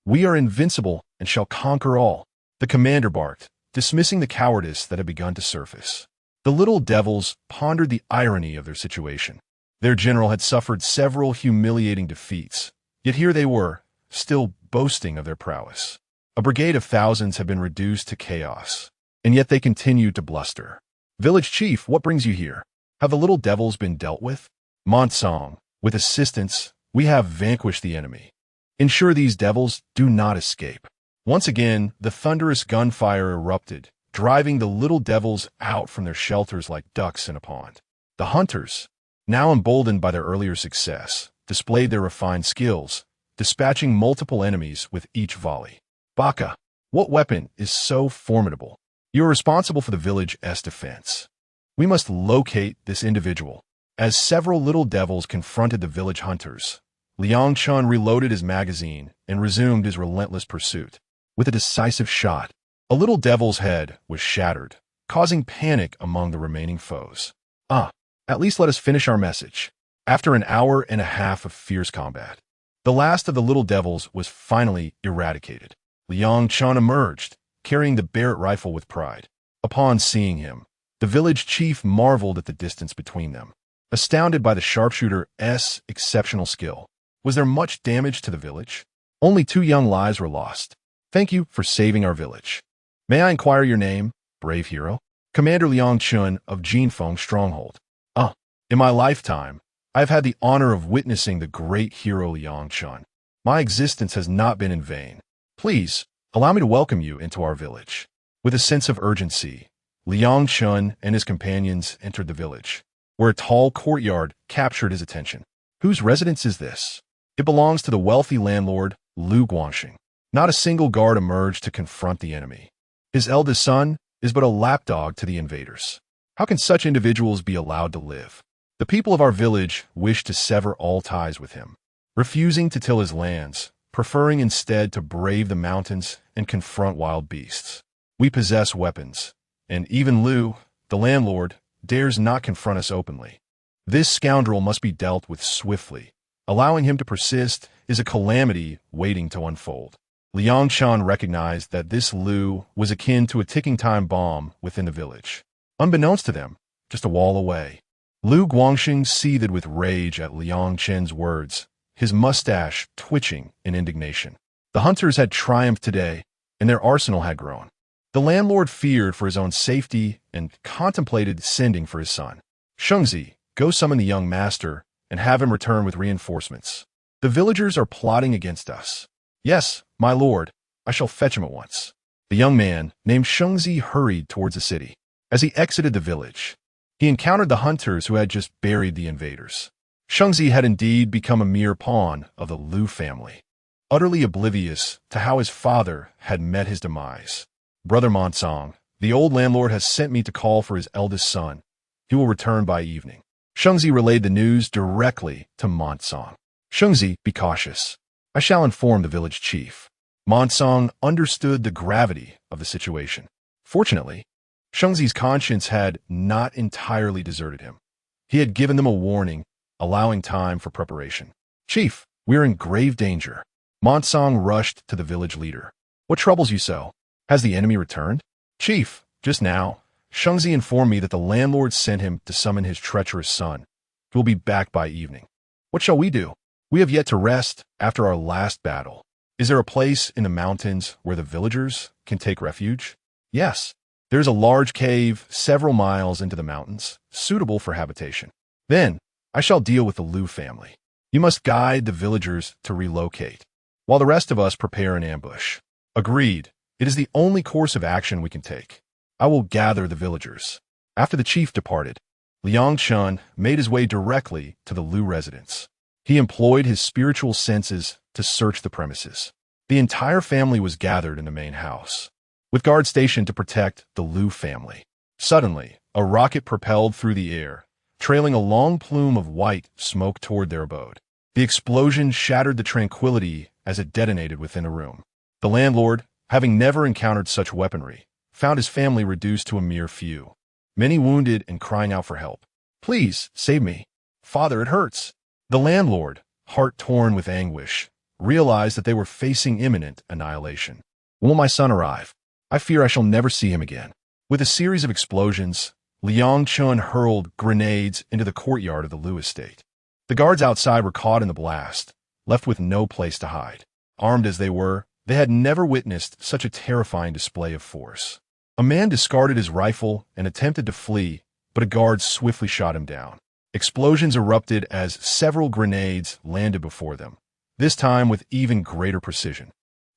we are invincible and shall conquer all," the commander barked, dismissing the cowardice that had begun to surface. The little devils pondered the irony of their situation. Their general had suffered several humiliating defeats, yet here they were, still boasting of their prowess. A brigade of thousands had been reduced to chaos, and yet they continued to bluster. "Village chief, what brings you here? Have the little devils been dealt with?" "Monsong, with assistance, we have vanquished the enemy. Ensure these devils do not escape." Once again, the thunderous gunfire erupted, driving the little devils out from their shelters like ducks in a pond. The hunters, now emboldened by their earlier success, displayed their refined skills, dispatching multiple enemies with each volley. "Baka, what weapon is so formidable? You are responsible for the village's defense. We must locate this individual." As several little devils confronted the village hunters, Liang Chun reloaded his magazine and resumed his relentless pursuit. With a decisive shot, a little devil's head was shattered, causing panic among the remaining foes. At least let us finish our message. After an hour and a half of fierce combat, the last of the little devils was finally eradicated. Liang Chun emerged, carrying the Barrett rifle with pride. Upon seeing him, the village chief marveled at the distance between them. Astounded by the sharpshooter's exceptional skill, was there much damage to the village? Only 2 young lives were lost. "Thank you for saving our village. May I inquire your name, brave hero?" "Commander Liang Chun of Jinfeng Stronghold." In my lifetime, I have had the honor of witnessing the great hero Liang Chun. My existence has not been in vain. Please, allow me to welcome you into our village." With a sense of urgency, Liang Chun and his companions entered the village, where a tall courtyard captured his attention. "Whose residence is this?" "It belongs to the wealthy landlord, Lu Guangxing." Not a single guard emerged to confront the enemy. His eldest son is but a lapdog to the invaders. How can such individuals be allowed to live? The people of our village wish to sever all ties with him, refusing to till his lands, preferring instead to brave the mountains and confront wild beasts. We possess weapons, and even Lu, the landlord, dares not confront us openly. This scoundrel must be dealt with swiftly. Allowing him to persist is a calamity waiting to unfold. Liang Chun recognized that this Lu was akin to a ticking time bomb within the village. Unbeknownst to them, just a wall away, Lu Guangxing seethed with rage at Liang Chen's words, his mustache twitching in indignation. The hunters had triumphed today, and their arsenal had grown. The landlord feared for his own safety and contemplated sending for his son. "Shengzi, go summon the young master and have him return with reinforcements. The villagers are plotting against us." "Yes, my lord, I shall fetch him at once." The young man, named Shengzi, hurried towards the city. As he exited the village, he encountered the hunters who had just buried the invaders. Shengzi had indeed become a mere pawn of the Lu family, utterly oblivious to how his father had met his demise. "Brother Monsong, the old landlord has sent me to call for his eldest son. He will return by evening." Shengzi relayed the news directly to Monsong. "Shengzi, be cautious. I shall inform the village chief." Monsong understood the gravity of the situation. Fortunately, Shengzi's conscience had not entirely deserted him. He had given them a warning, allowing time for preparation. "Chief, we are in grave danger." Monsong rushed to the village leader. "What troubles you so? Has the enemy returned?" "Chief, just now, Shengzi informed me that the landlord sent him to summon his treacherous son. He will be back by evening." "What shall we do? We have yet to rest after our last battle. Is there a place in the mountains where the villagers can take refuge?" "Yes. There is a large cave several miles into the mountains, suitable for habitation." "Then I shall deal with the Lu family. You must guide the villagers to relocate, while the rest of us prepare an ambush." "Agreed. It is the only course of action we can take. I will gather the villagers." After the chief departed, Liang Chun made his way directly to the Lu residence. He employed his spiritual senses to search the premises. The entire family was gathered in the main house, with guards stationed to protect the Lu family. Suddenly, a rocket propelled through the air, trailing a long plume of white smoke toward their abode. The explosion shattered the tranquility as it detonated within the room. The landlord, having never encountered such weaponry, found his family reduced to a mere few, many wounded and crying out for help. "Please, save me. Father, it hurts." The landlord, heart torn with anguish, realized that they were facing imminent annihilation. When will my son arrive? I fear I shall never see him again. With a series of explosions, Liang Chun hurled grenades into the courtyard of the Liu estate. The guards outside were caught in the blast, left with no place to hide. Armed as they were, they had never witnessed such a terrifying display of force. A man discarded his rifle and attempted to flee, but a guard swiftly shot him down. Explosions erupted as several grenades landed before them, this time with even greater precision.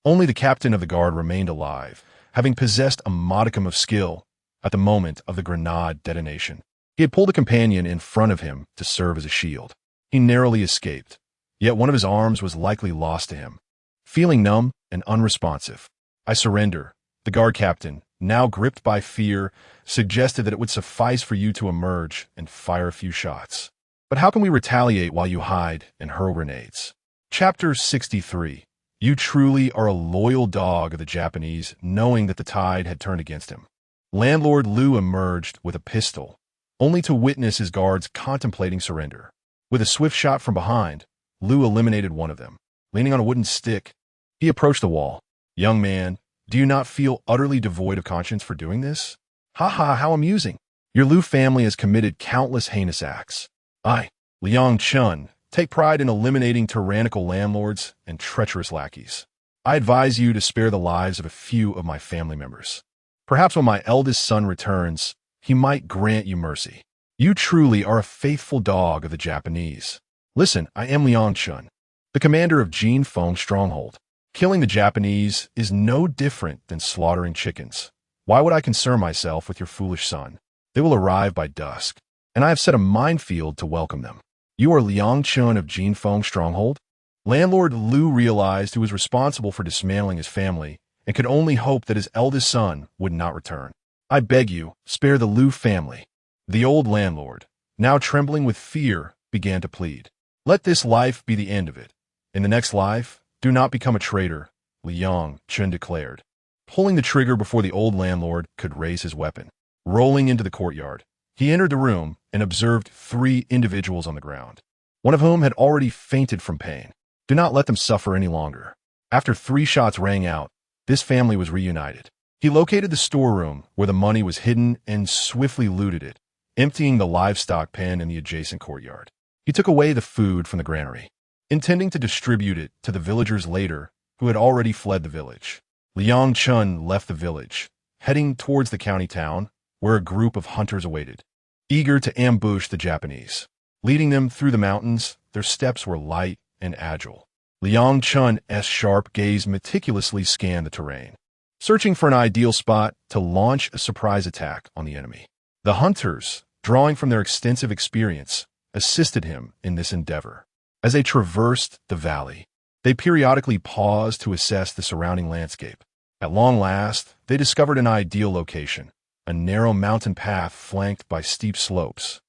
Only the captain of the guard remained alive, having possessed a modicum of skill at the moment of the grenade detonation. He had pulled a companion in front of him to serve as a shield. He narrowly escaped, yet one of his arms was likely lost to him. Feeling numb and unresponsive, "I surrender," the guard captain, now gripped by fear, suggested that it would suffice for you to emerge and fire a few shots. But how can we retaliate while you hide and hurl grenades? Chapter 63. You truly are a loyal dog of the Japanese, knowing that the tide had turned against him. Landlord Liu emerged with a pistol, only to witness his guards contemplating surrender. With a swift shot from behind, Liu eliminated one of them. Leaning on a wooden stick, he approached the wall. "Young man, do you not feel utterly devoid of conscience for doing this? Ha ha, how amusing. Your Liu family has committed countless heinous acts. I, Liang Chun, take pride in eliminating tyrannical landlords and treacherous lackeys. I advise you to spare the lives of a few of my family members. Perhaps when my eldest son returns, he might grant you mercy. You truly are a faithful dog of the Japanese. Listen, I am Liang Chun, the commander of Jin Feng's stronghold. Killing the Japanese is no different than slaughtering chickens. Why would I concern myself with your foolish son? They will arrive by dusk, and I have set a minefield to welcome them. You are Liang Chun of Jin Feng's stronghold?" Landlord Liu realized he was responsible for dismantling his family and could only hope that his eldest son would not return. "I beg you, spare the Liu family." The old landlord, now trembling with fear, began to plead. "Let this life be the end of it. In the next life, do not become a traitor," Liang Chun declared, pulling the trigger before the old landlord could raise his weapon. Rolling into the courtyard, he entered the room and observed 3 individuals on the ground, one of whom had already fainted from pain. Do not let them suffer any longer. After 3 shots rang out, this family was reunited. He located the storeroom where the money was hidden and swiftly looted it, emptying the livestock pen in the adjacent courtyard. He took away the food from the granary, intending to distribute it to the villagers later who had already fled the village. Liang Chun left the village, heading towards the county town, where a group of hunters awaited, eager to ambush the Japanese. Leading them through the mountains, their steps were light and agile. Liang Chun's sharp gaze meticulously scanned the terrain, searching for an ideal spot to launch a surprise attack on the enemy. The hunters, drawing from their extensive experience, assisted him in this endeavor. As they traversed the valley, they periodically paused to assess the surrounding landscape. At long last, they discovered an ideal location, a narrow mountain path flanked by steep slopes,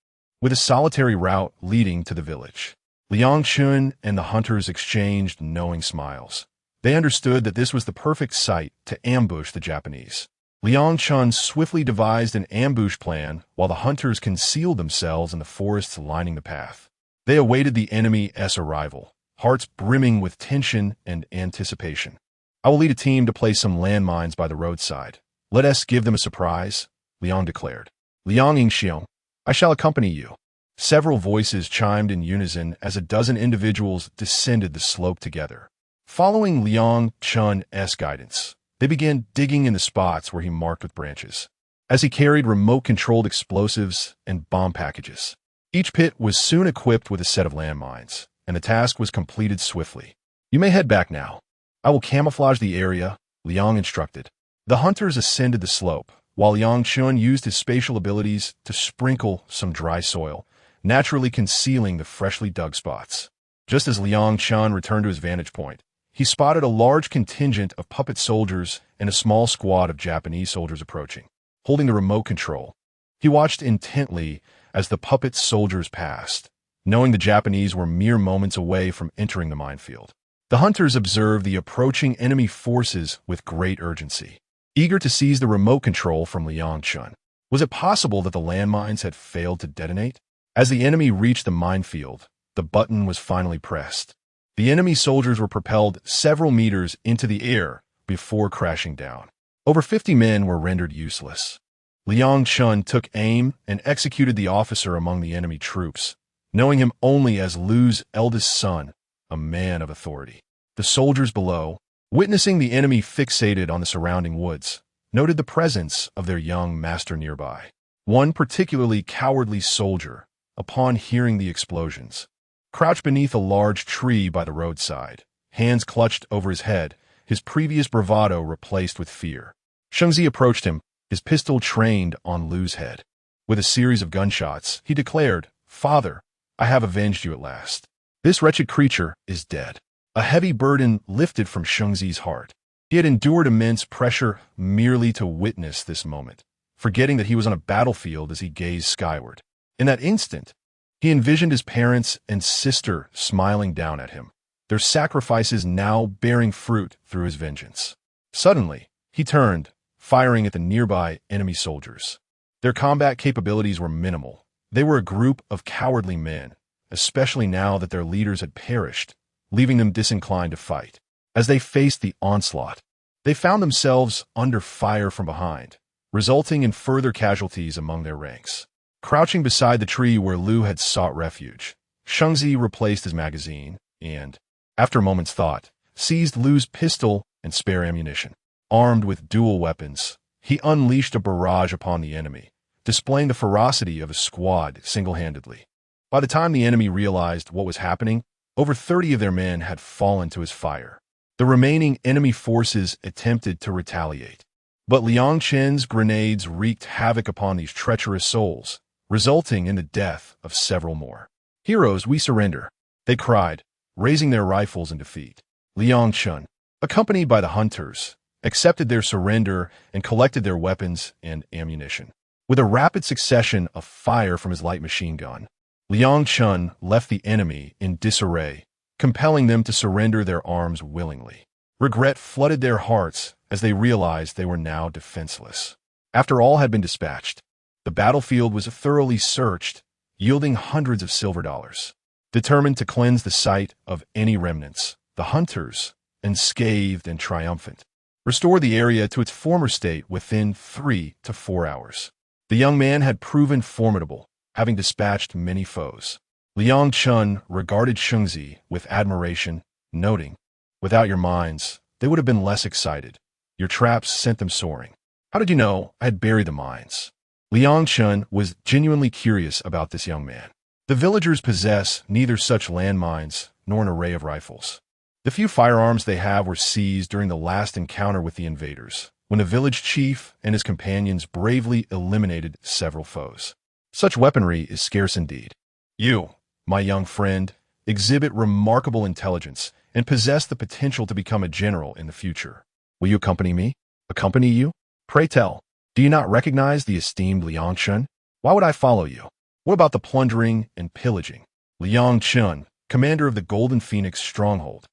with a solitary route leading to the village. Liang Chun and the hunters exchanged knowing smiles. They understood that this was the perfect site to ambush the Japanese. Liang Chun swiftly devised an ambush plan while the hunters concealed themselves in the forests lining the path. They awaited the enemy's arrival, hearts brimming with tension and anticipation. "I will lead a team to place some landmines by the roadside. Let us give them a surprise," Liang declared. "Liang Yingxiong, I shall accompany you." Several voices chimed in unison as a dozen individuals descended the slope together. Following Liang Chun's guidance, they began digging in the spots where he marked with branches, as he carried remote-controlled explosives and bomb packages. Each pit was soon equipped with a set of landmines, and the task was completed swiftly. "You may head back now. I will camouflage the area," Liang instructed. The hunters ascended the slope, while Liang Chun used his spatial abilities to sprinkle some dry soil, naturally concealing the freshly dug spots. Just as Liang Chun returned to his vantage point, he spotted a large contingent of puppet soldiers and a small squad of Japanese soldiers approaching. Holding the remote control, he watched intently as the puppet soldiers passed, knowing the Japanese were mere moments away from entering the minefield. The hunters observed the approaching enemy forces with great urgency, eager to seize the remote control from Liang Chun. Was it possible that the landmines had failed to detonate? As the enemy reached the minefield, The button was finally pressed. The enemy soldiers were propelled several meters into the air before crashing down. Over 50 men were rendered useless. Liang Chun took aim and executed the officer among the enemy troops, knowing him only as Lu's eldest son, a man of authority. The soldiers below, witnessing the enemy fixated on the surrounding woods, noted the presence of their young master nearby. One particularly cowardly soldier, upon hearing the explosions, crouched beneath a large tree by the roadside, hands clutched over his head, his previous bravado replaced with fear. Shengzi approached him, his pistol trained on Lu's head. With a series of gunshots, he declared, "Father, I have avenged you at last. This wretched creature is dead." A heavy burden lifted from Shengzi's heart. He had endured immense pressure merely to witness this moment, forgetting that he was on a battlefield as he gazed skyward. In that instant, he envisioned his parents and sister smiling down at him, their sacrifices now bearing fruit through his vengeance. Suddenly, he turned, firing at the nearby enemy soldiers. Their combat capabilities were minimal. They were a group of cowardly men, especially now that their leaders had perished, leaving them disinclined to fight. As they faced the onslaught, they found themselves under fire from behind, resulting in further casualties among their ranks. Crouching beside the tree where Lu had sought refuge, Shengzi replaced his magazine and, after a moment's thought, seized Lu's pistol and spare ammunition. Armed with dual weapons, he unleashed a barrage upon the enemy, displaying the ferocity of a squad single-handedly. By the time the enemy realized what was happening, over 30 of their men had fallen to his fire. The remaining enemy forces attempted to retaliate, but Liang Chen's grenades wreaked havoc upon these treacherous souls, resulting in the death of several more. "Heroes, we surrender," they cried, raising their rifles in defeat. Liang Chen, accompanied by the hunters, accepted their surrender and collected their weapons and ammunition. With a rapid succession of fire from his light machine gun, Liang Chen left the enemy in disarray, compelling them to surrender their arms willingly. Regret flooded their hearts as they realized they were now defenseless. After all had been dispatched, the battlefield was thoroughly searched, yielding hundreds of silver dollars. Determined to cleanse the site of any remnants, the hunters, unscathed and triumphant, restored the area to its former state within 3 to 4 hours. The young man had proven formidable, having dispatched many foes. Liang Chun regarded Shengzi with admiration, noting, "Without your mines, they would have been less excited. Your traps sent them soaring. How did you know I had buried the mines?" Liang Chun was genuinely curious about this young man. The villagers possess neither such landmines nor an array of rifles. The few firearms they have were seized during the last encounter with the invaders, when the village chief and his companions bravely eliminated several foes. Such weaponry is scarce indeed. You, my young friend, exhibit remarkable intelligence and possess the potential to become a general in the future. Will you accompany me? Accompany you? Pray tell, do you not recognize the esteemed Liang Chun? Why would I follow you? What about the plundering and pillaging? Liang Chun, commander of the Golden Phoenix stronghold.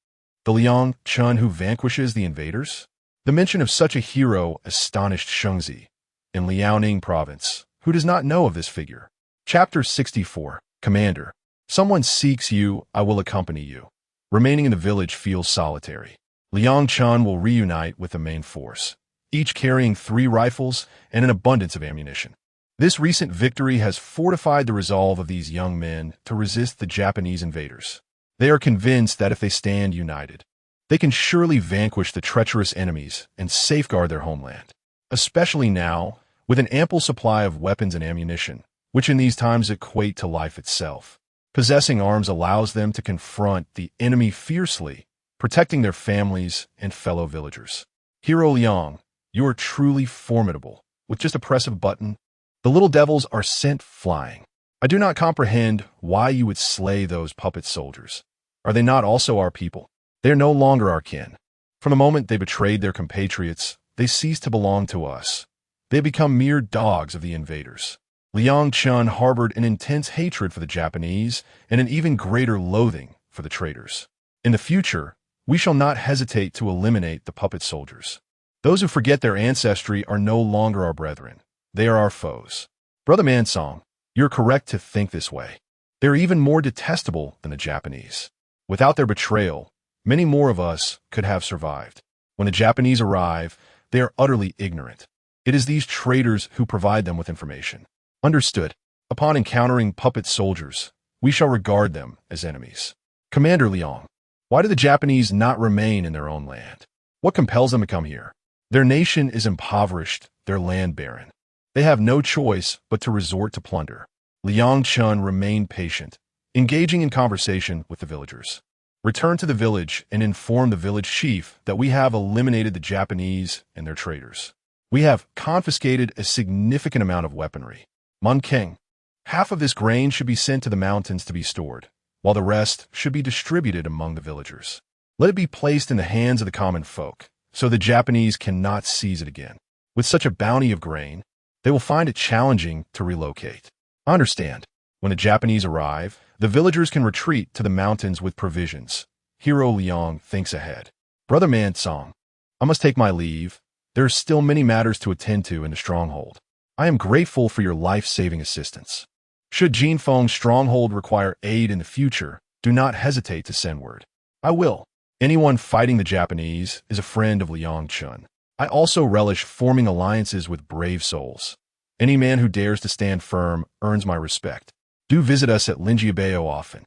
The Liang Chun who vanquishes the invaders? The mention of such a hero astonished Shengzi, in Liaoning province, who does not know of this figure. Chapter 64, Commander. Someone seeks you, I will accompany you. Remaining in the village feels solitary. Liang Chun will reunite with the main force, each carrying 3 rifles and an abundance of ammunition. This recent victory has fortified the resolve of these young men to resist the Japanese invaders. They are convinced that if they stand united, they can surely vanquish the treacherous enemies and safeguard their homeland, especially now, with an ample supply of weapons and ammunition, which in these times equate to life itself. Possessing arms allows them to confront the enemy fiercely, protecting their families and fellow villagers. Hero Liang, you are truly formidable. With just a press of a button, the little devils are sent flying. I do not comprehend why you would slay those puppet soldiers. Are they not also our people? They are no longer our kin. From the moment they betrayed their compatriots, they ceased to belong to us. They become mere dogs of the invaders. Liang Chun harbored an intense hatred for the Japanese and an even greater loathing for the traitors. In the future, we shall not hesitate to eliminate the puppet soldiers. Those who forget their ancestry are no longer our brethren. They are our foes. Brother Mansong, you're correct to think this way. They're even more detestable than the Japanese. Without their betrayal, many more of us could have survived. When the Japanese arrive, they are utterly ignorant. It is these traitors who provide them with information. Understood. Upon encountering puppet soldiers, we shall regard them as enemies. Commander Liang, why do the Japanese not remain in their own land? What compels them to come here? Their nation is impoverished, their land barren. They have no choice but to resort to plunder. Liang Chun remained patient, engaging in conversation with the villagers. Return to the village and inform the village chief that we have eliminated the Japanese and their traitors. We have confiscated a significant amount of weaponry. Mun King, half of this grain should be sent to the mountains to be stored, while the rest should be distributed among the villagers. Let it be placed in the hands of the common folk, so the Japanese cannot seize it again. With such a bounty of grain, they will find it challenging to relocate. Understand, when the Japanese arrive, the villagers can retreat to the mountains with provisions. Hero Liang thinks ahead. Brother Man Song, I must take my leave. There are still many matters to attend to in the stronghold. I am grateful for your life-saving assistance. Should Jinfeng's stronghold require aid in the future, do not hesitate to send word. I will. Anyone fighting the Japanese is a friend of Liang Chun. I also relish forming alliances with brave souls. Any man who dares to stand firm earns my respect. Do visit us at Linjiabao often.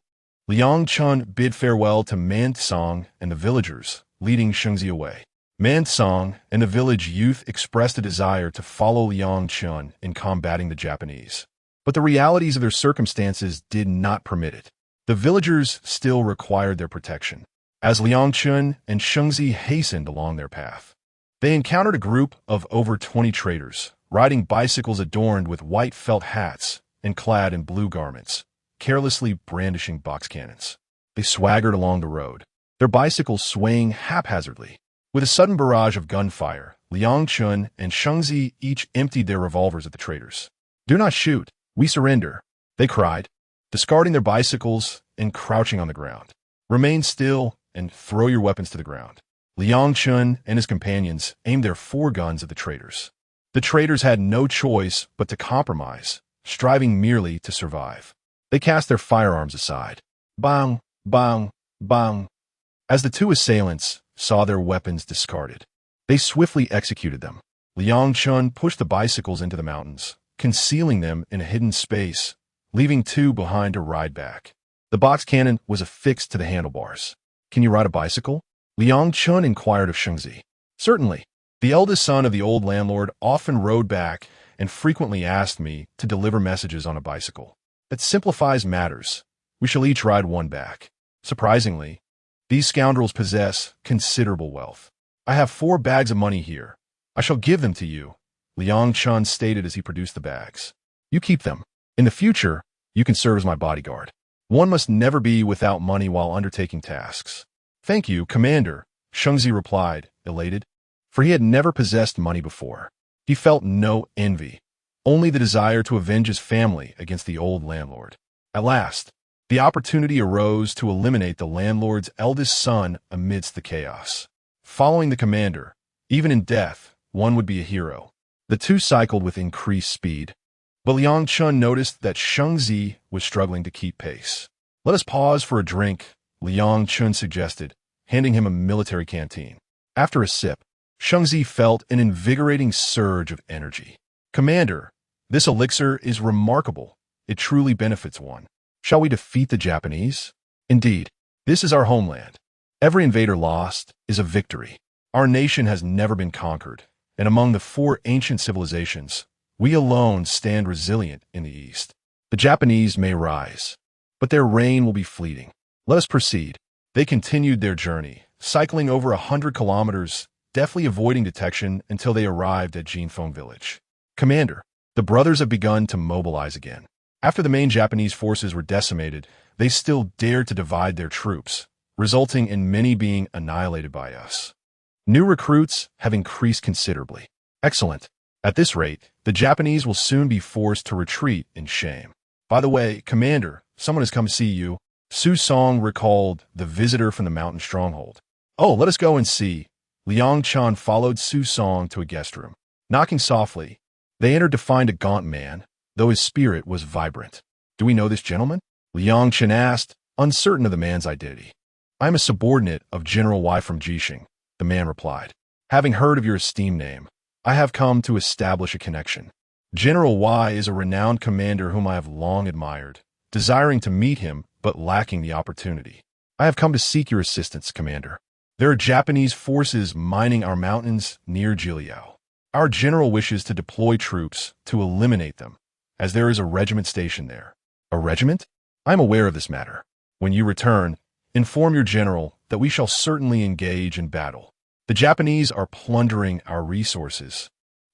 Liang Chun bid farewell to Man Tsong and the villagers, leading Shengzi away. Man Tsong and the village youth expressed a desire to follow Liang Chun in combating the Japanese. But the realities of their circumstances did not permit it. The villagers still required their protection. As Liang Chun and Shengzi hastened along their path, they encountered a group of over 20 traders, riding bicycles adorned with white felt hats and clad in blue garments, carelessly brandishing box cannons. They swaggered along the road, their bicycles swaying haphazardly. With a sudden barrage of gunfire, Liang Chun and Shengzi each emptied their revolvers at the traders. "Do not shoot, we surrender," they cried, discarding their bicycles and crouching on the ground. "Remain still and throw your weapons to the ground." Liang Chun and his companions aimed their 4 guns at the traders. The traders had no choice but to compromise, striving merely to survive. They cast their firearms aside. Bang, bang, bang. As the 2 assailants saw their weapons discarded, they swiftly executed them. Liang Chun pushed the bicycles into the mountains, concealing them in a hidden space, leaving 2 behind to ride back. The box cannon was affixed to the handlebars. "Can you ride a bicycle?" Liang Chun inquired of Shengzi. "Certainly." The eldest son of the old landlord often rode back and frequently asked me to deliver messages on a bicycle. "That simplifies matters. We shall each ride 1 back." Surprisingly, these scoundrels possess considerable wealth. "I have 4 bags of money here. I shall give them to you," Liang Chun stated as he produced the bags. "You keep them. In the future, you can serve as my bodyguard. One must never be without money while undertaking tasks." "Thank you, Commander," Shengzi replied, elated, for he had never possessed money before. He felt no envy, only the desire to avenge his family against the old landlord. At last, the opportunity arose to eliminate the landlord's eldest son amidst the chaos. Following the commander, even in death, one would be a hero. The 2 cycled with increased speed, but Liang Chun noticed that Shengzi was struggling to keep pace. "Let us pause for a drink," Liang Chun suggested, handing him a military canteen. After a sip, Shengzi felt an invigorating surge of energy. "Commander, this elixir is remarkable. It truly benefits one. Shall we defeat the Japanese? Indeed, this is our homeland. Every invader lost is a victory. Our nation has never been conquered, and among the 4 ancient civilizations, we alone stand resilient in the East. The Japanese may rise, but their reign will be fleeting. Let us proceed." They continued their journey, cycling over 100 kilometers, deftly avoiding detection until they arrived at Jinfeng village. "Commander, the brothers have begun to mobilize again. After the main Japanese forces were decimated, they still dared to divide their troops, resulting in many being annihilated by us. New recruits have increased considerably." "Excellent. At this rate, the Japanese will soon be forced to retreat in shame. By the way, Commander, someone has come to see you." Su Song recalled the visitor from the mountain stronghold. "Oh, let us go and see." Liang Chun followed Su Song to a guest room. Knocking softly, they entered to find a gaunt man, though his spirit was vibrant. "Do we know this gentleman?" Liang Chen asked, uncertain of the man's identity. I am a subordinate of General Y from Jixing, the man replied. Having heard of your esteemed name, I have come to establish a connection. General Y is a renowned commander whom I have long admired, desiring to meet him but lacking the opportunity. I have come to seek your assistance, Commander. There are Japanese forces mining our mountains near Jiliao. Our general wishes to deploy troops to eliminate them, as there is a regiment stationed there. A regiment? I am aware of this matter. When you return, inform your general that we shall certainly engage in battle. The Japanese are plundering our resources,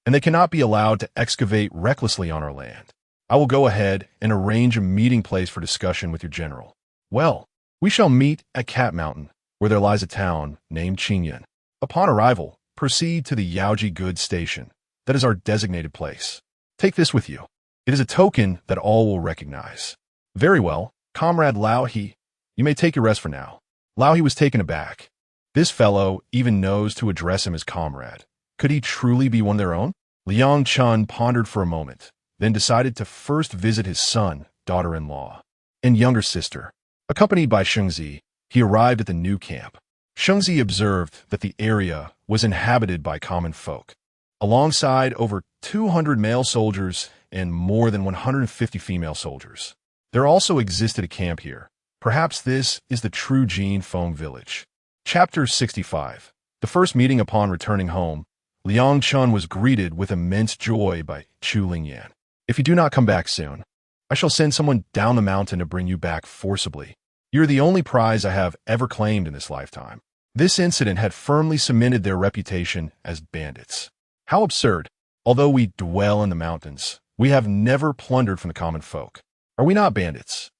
and they cannot be allowed to excavate recklessly on our land. I will go ahead and arrange a meeting place for discussion with your general. Well, we shall meet at Cat Mountain, where there lies a town named Qingyan. Upon arrival, proceed to the Yaoji Goods Station. That is our designated place. Take this with you. It is a token that all will recognize. Very well, Comrade Lao He. You may take your rest for now. Lao He was taken aback. This fellow even knows to address him as comrade. Could he truly be one of their own? Liang Chun pondered for a moment, then decided to first visit his son, daughter-in-law, and younger sister. Accompanied by Shengzi, he arrived at the new camp. Shengzi observed that the area was inhabited by common folk, alongside over 200 male soldiers and more than 150 female soldiers. There also existed a camp here. Perhaps this is the true Jin Feng village. Chapter 65. The first meeting upon returning home, Liang Chun was greeted with immense joy by Chu Lingyan. If you do not come back soon, I shall send someone down the mountain to bring you back forcibly. You're the only prize I have ever claimed in this lifetime. This incident had firmly cemented their reputation as bandits. How absurd. Although we dwell in the mountains, we have never plundered from the common folk. Are we not bandits?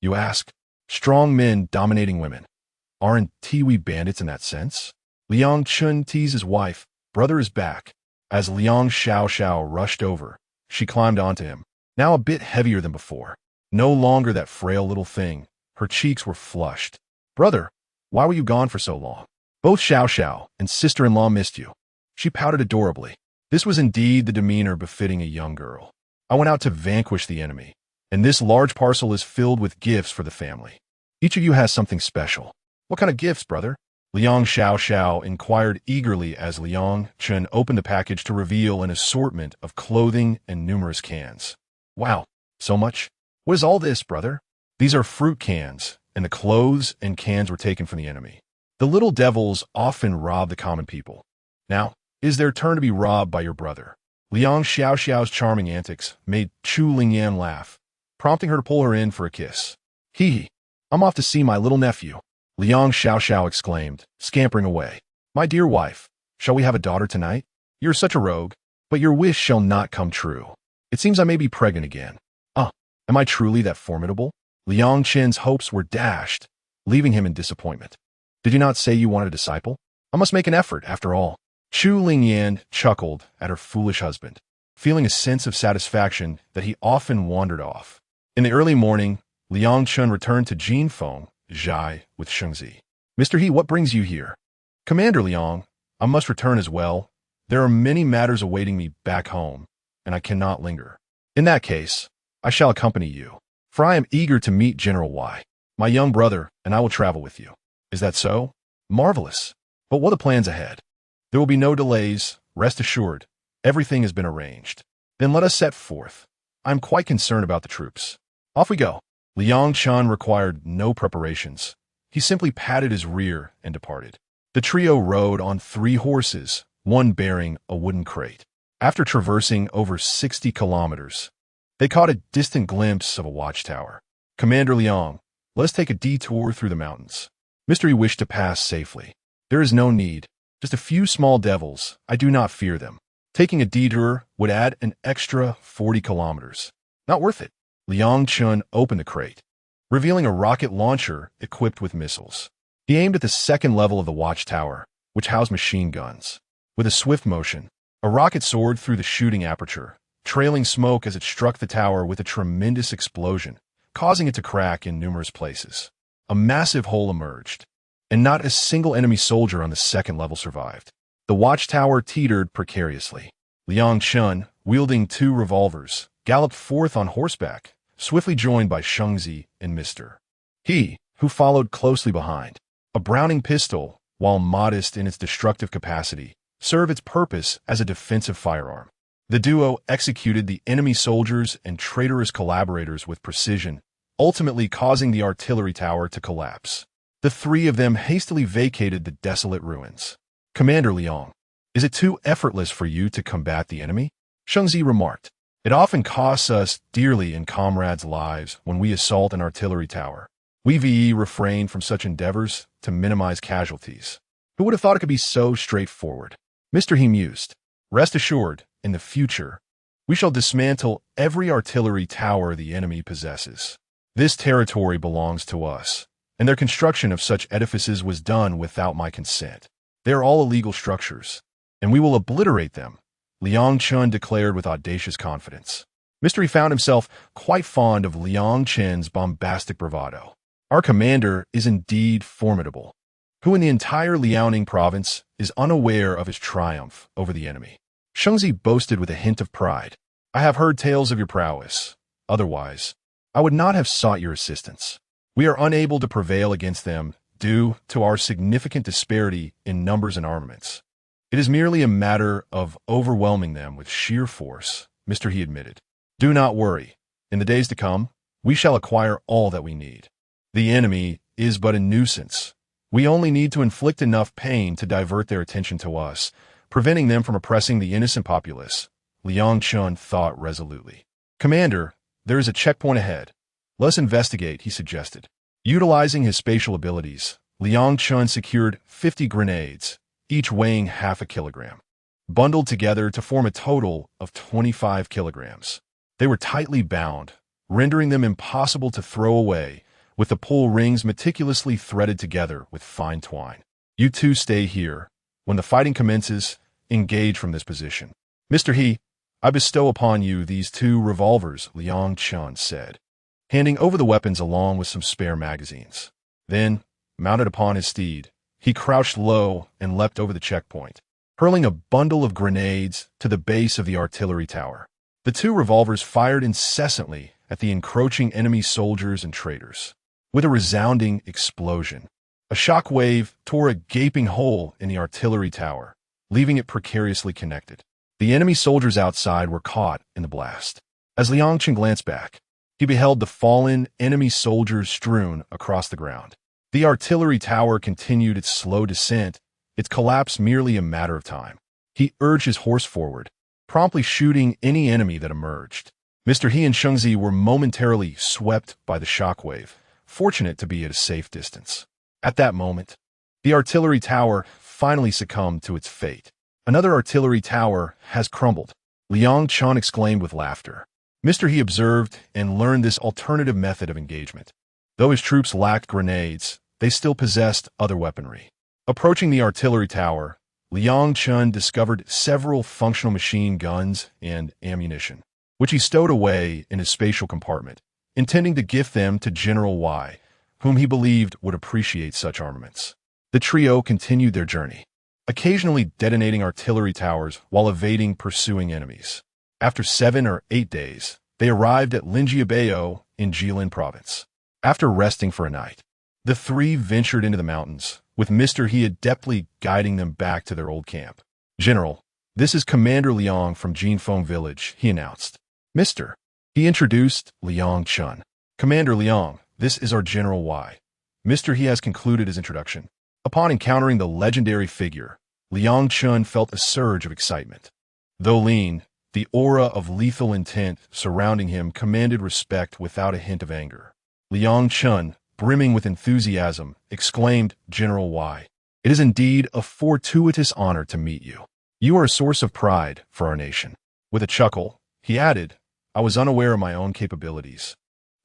You ask. Strong men dominating women. Aren't we bandits in that sense? Liang Chun teased his wife. Brother is back. As Liang Xiao rushed over, she climbed onto him, now a bit heavier than before. No longer that frail little thing. Her cheeks were flushed. Brother, why were you gone for so long? Both Xiao and sister-in-law missed you. She pouted adorably. This was indeed the demeanor befitting a young girl. I went out to vanquish the enemy, and this large parcel is filled with gifts for the family. Each of you has something special. What kind of gifts, brother? Liang Xiao inquired eagerly as Liang Chun opened the package to reveal an assortment of clothing and numerous cans. Wow, so much? What is all this, brother? These are fruit cans, and the clothes and cans were taken from the enemy. The little devils often rob the common people. Now, it is their turn to be robbed by your brother. Liang Xiao's charming antics made Chu Lingyan laugh, prompting her to pull her in for a kiss. Hee, I'm off to see my little nephew. Liang Xiao exclaimed, scampering away. My dear wife, shall we have a daughter tonight? You're such a rogue, but your wish shall not come true. It seems I may be pregnant again. Am I truly that formidable? Liang Chen's hopes were dashed, leaving him in disappointment. Did you not say you wanted a disciple? I must make an effort, after all. Chu Lingyan chuckled at her foolish husband, feeling a sense of satisfaction that he often wandered off. In the early morning, Liang Chun returned to Jin Feng, Zhai, with Shengzi. Mr. He, what brings you here? Commander Liang, I must return as well. There are many matters awaiting me back home, and I cannot linger. In that case, I shall accompany you, for I am eager to meet General Y. My young brother and I will travel with you. Is that so? Marvelous. But what are the plans ahead? There will be no delays, rest assured. Everything has been arranged. Then let us set forth. I am quite concerned about the troops. Off we go. Liang Chun required no preparations. He simply patted his rear and departed. The trio rode on 3 horses, one bearing a wooden crate. After traversing over 60 kilometers, they caught a distant glimpse of a watchtower. Commander Liang, let us take a detour through the mountains. Mr. He wished to pass safely. There is no need. Just a few small devils. I do not fear them. Taking a detour would add an extra 40 kilometers. Not worth it. Liang Chun opened the crate, revealing a rocket launcher equipped with missiles. He aimed at the second level of the watchtower, which housed machine guns. With a swift motion, a rocket soared through the shooting aperture, trailing smoke as it struck the tower with a tremendous explosion, causing it to crack in numerous places. A massive hole emerged, and not a single enemy soldier on the second level survived. The watchtower teetered precariously. Liang Chun, wielding 2 revolvers, galloped forth on horseback, swiftly joined by Shengzi and Mr. He, who followed closely behind. A Browning pistol, while modest in its destructive capacity, served its purpose as a defensive firearm. The duo executed the enemy soldiers and traitorous collaborators with precision, ultimately causing the artillery tower to collapse. The three of them hastily vacated the desolate ruins. "Commander Liang, is it too effortless for you to combat the enemy?" Shengzi remarked. "It often costs us dearly in comrades' lives when we assault an artillery tower. We refrain from such endeavors to minimize casualties. Who would have thought it could be so straightforward?" Mr. He mused. "Rest assured, in the future, we shall dismantle every artillery tower the enemy possesses. This territory belongs to us, and their construction of such edifices was done without my consent. They are all illegal structures, and we will obliterate them," Liang Chun declared with audacious confidence. Mr. He found himself quite fond of Liang Chen's bombastic bravado. "Our commander is indeed formidable. Who in the entire Liaoning province is unaware of his triumph over the enemy?" Shengzi boasted with a hint of pride. "I have heard tales of your prowess. Otherwise, I would not have sought your assistance. We are unable to prevail against them due to our significant disparity in numbers and armaments. It is merely a matter of overwhelming them with sheer force," Mr. He admitted. "Do not worry. In the days to come, we shall acquire all that we need. The enemy is but a nuisance. We only need to inflict enough pain to divert their attention to us, preventing them from oppressing the innocent populace," Liang Chun thought resolutely. "Commander, there is a checkpoint ahead. Let us investigate," he suggested. Utilizing his spatial abilities, Liang Chun secured 50 grenades, each weighing half a kilogram, bundled together to form a total of 25 kilograms. They were tightly bound, rendering them impossible to throw away, with the pull rings meticulously threaded together with fine twine. "You two stay here. When the fighting commences, engage from this position. Mr. He, I bestow upon you these 2 revolvers," Liang Chun said, handing over the weapons along with some spare magazines. Then, mounted upon his steed, he crouched low and leapt over the checkpoint, hurling a bundle of grenades to the base of the artillery tower. The 2 revolvers fired incessantly at the encroaching enemy soldiers and traitors. With a resounding explosion, a shock wave tore a gaping hole in the artillery tower, leaving it precariously connected. The enemy soldiers outside were caught in the blast. As Liang Chen glanced back, he beheld the fallen enemy soldiers strewn across the ground. The artillery tower continued its slow descent, its collapse merely a matter of time. He urged his horse forward, promptly shooting any enemy that emerged. Mr. He and Shengzi were momentarily swept by the shockwave, fortunate to be at a safe distance. At that moment, the artillery tower finally succumbed to its fate. "Another artillery tower has crumbled," Liang Chun exclaimed with laughter. Mr. He observed and learned this alternative method of engagement. Though his troops lacked grenades, they still possessed other weaponry. Approaching the artillery tower, Liang Chun discovered several functional machine guns and ammunition, which he stowed away in his spatial compartment, intending to gift them to General Y, whom he believed would appreciate such armaments. The trio continued their journey, occasionally detonating artillery towers while evading pursuing enemies. After 7 or 8 days, they arrived at Linjiabao in Jilin province. After resting for a night, the 3 ventured into the mountains, with Mr. He adeptly guiding them back to their old camp. "General, this is Commander Liang from Jinfeng village," he announced. "Mr." He introduced Liang Chun. "Commander Liang, this is our General Y." Mr. He has concluded his introduction. Upon encountering the legendary figure, Liang Chun felt a surge of excitement. Though lean, the aura of lethal intent surrounding him commanded respect without a hint of anger. Liang Chun, brimming with enthusiasm, exclaimed, "General Y, it is indeed a fortuitous honor to meet you. You are a source of pride for our nation." With a chuckle, he added, "I was unaware of my own capabilities.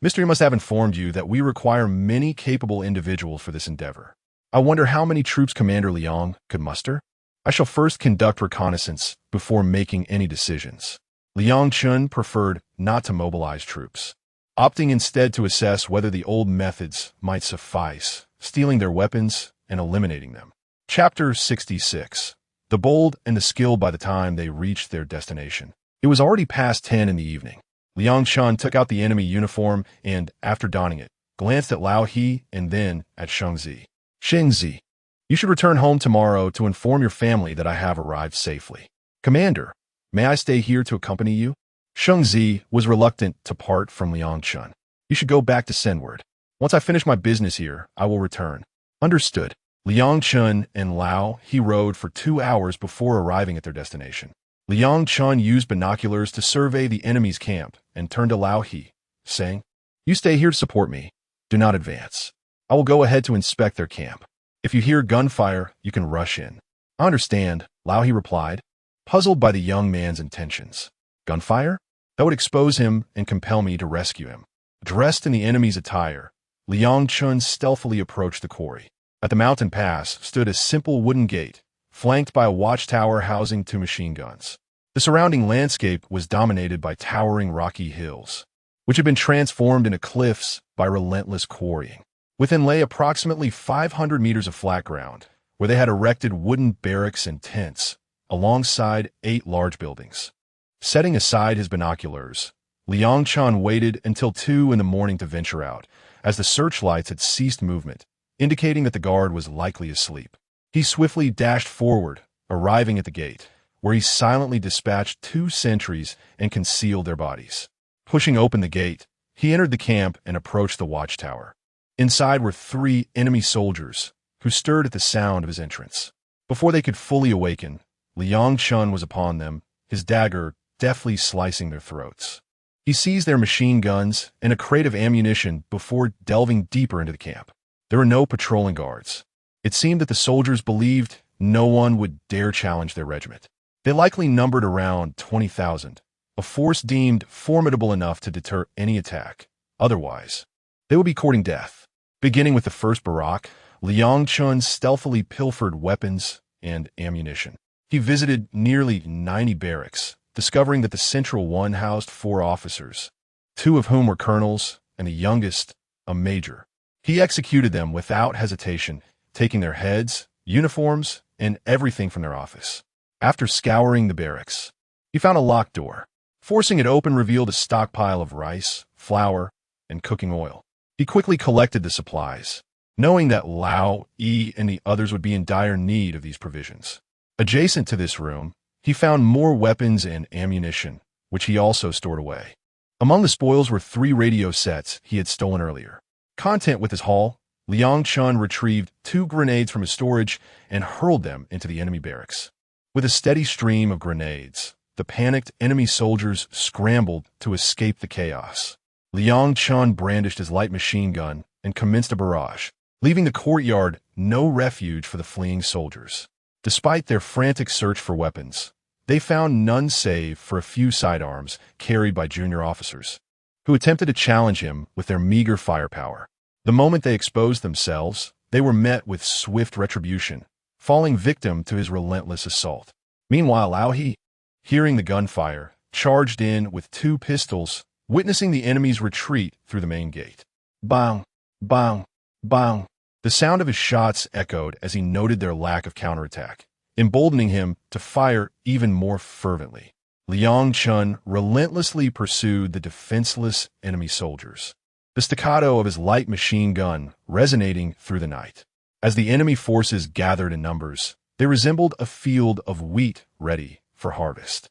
Mr. He must have informed you that we require many capable individuals for this endeavor. I wonder how many troops Commander Liang could muster? I shall first conduct reconnaissance before making any decisions." Liang Chun preferred not to mobilize troops, opting instead to assess whether the old methods might suffice, stealing their weapons and eliminating them. Chapter 66. The Bold and the Skilled. By the time they reached their destination, it was already past 10 in the evening. Liang Chun took out the enemy uniform and, after donning it, glanced at Lao He and then at Sheng Zi. Sheng Zi, you should return home tomorrow to inform your family that I have arrived safely. Commander, may I stay here to accompany you? Sheng Zi was reluctant to part from Liang Chun. You should go back to Senward. Once I finish my business here, I will return. Understood. Liang Chun and Lao He rode for 2 hours before arriving at their destination. Liang Chun used binoculars to survey the enemy's camp and turned to Lao He, saying, You stay here to support me. Do not advance. I will go ahead to inspect their camp. If you hear gunfire, you can rush in. I understand, Lao He replied, puzzled by the young man's intentions. Gunfire? That would expose him and compel me to rescue him. Dressed in the enemy's attire, Liang Chun stealthily approached the quarry. At the mountain pass stood a simple wooden gate, flanked by a watchtower housing 2 machine guns. The surrounding landscape was dominated by towering rocky hills, which had been transformed into cliffs by relentless quarrying. Within lay approximately 500 meters of flat ground, where they had erected wooden barracks and tents, alongside 8 large buildings. Setting aside his binoculars, Liang Chun waited until 2 in the morning to venture out, as the searchlights had ceased movement, indicating that the guard was likely asleep. He swiftly dashed forward, arriving at the gate, where he silently dispatched 2 sentries and concealed their bodies. Pushing open the gate, he entered the camp and approached the watchtower. Inside were 3 enemy soldiers, who stirred at the sound of his entrance. Before they could fully awaken, Liang Chun was upon them, his dagger deftly slicing their throats. He seized their machine guns and a crate of ammunition before delving deeper into the camp. There were no patrolling guards. It seemed that the soldiers believed no one would dare challenge their regiment. They likely numbered around 20,000, a force deemed formidable enough to deter any attack. Otherwise, they would be courting death. Beginning with the first barrack, Liang Chun stealthily pilfered weapons and ammunition. He visited nearly 90 barracks, discovering that the central one housed 4 officers, 2 of whom were colonels, and the youngest, a major. He executed them without hesitation, taking their heads, uniforms, and everything from their office. After scouring the barracks, he found a locked door. Forcing it open revealed a stockpile of rice, flour, and cooking oil. He quickly collected the supplies, knowing that Lao Yi and the others would be in dire need of these provisions. Adjacent to this room, he found more weapons and ammunition, which he also stored away. Among the spoils were 3 radio sets he had stolen earlier. Content with his haul, Liang Chun retrieved 2 grenades from his storage and hurled them into the enemy barracks. With a steady stream of grenades, the panicked enemy soldiers scrambled to escape the chaos. Liang Chun brandished his light machine gun and commenced a barrage, leaving the courtyard no refuge for the fleeing soldiers. Despite their frantic search for weapons, they found none save for a few sidearms carried by junior officers, who attempted to challenge him with their meager firepower. The moment they exposed themselves, they were met with swift retribution, falling victim to his relentless assault. Meanwhile, Lao He, hearing the gunfire, charged in with 2 pistols, witnessing the enemy's retreat through the main gate. Bang! Bang! Bang! The sound of his shots echoed as he noted their lack of counterattack, emboldening him to fire even more fervently. Liang Chun relentlessly pursued the defenseless enemy soldiers, the staccato of his light machine gun resonating through the night. As the enemy forces gathered in numbers, they resembled a field of wheat ready for harvest.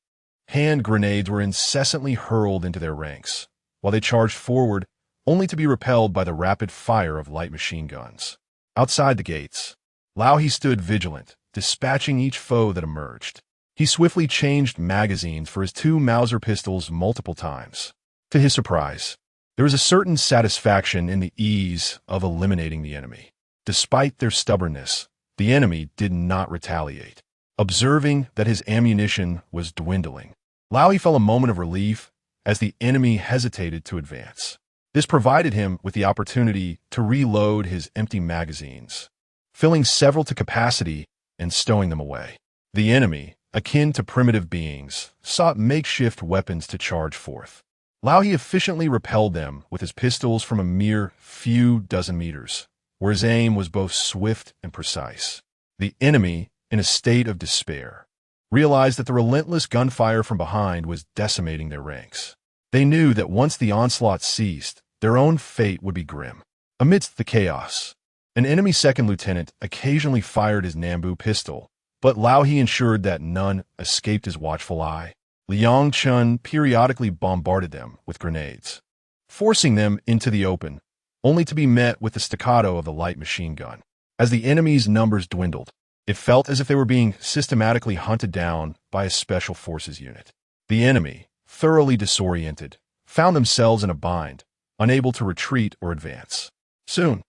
Hand grenades were incessantly hurled into their ranks, while they charged forward only to be repelled by the rapid fire of light machine guns. Outside the gates, Lao He stood vigilant, dispatching each foe that emerged. He swiftly changed magazines for his 2 Mauser pistols multiple times. To his surprise, there was a certain satisfaction in the ease of eliminating the enemy. Despite their stubbornness, the enemy did not retaliate. Observing that his ammunition was dwindling, Lao He felt a moment of relief as the enemy hesitated to advance. This provided him with the opportunity to reload his empty magazines, filling several to capacity and stowing them away. The enemy, akin to primitive beings, sought makeshift weapons to charge forth. Lao He efficiently repelled them with his pistols from a mere few dozen meters, where his aim was both swift and precise. The enemy, in a state of despair, realized that the relentless gunfire from behind was decimating their ranks. They knew that once the onslaught ceased, their own fate would be grim. Amidst the chaos, an enemy second lieutenant occasionally fired his Nambu pistol, but Lao He ensured that none escaped his watchful eye. Liang Chun periodically bombarded them with grenades, forcing them into the open, only to be met with the staccato of the light machine gun. As the enemy's numbers dwindled, it felt as if they were being systematically hunted down by a special forces unit. The enemy, thoroughly disoriented, found themselves in a bind, unable to retreat or advance. Soon,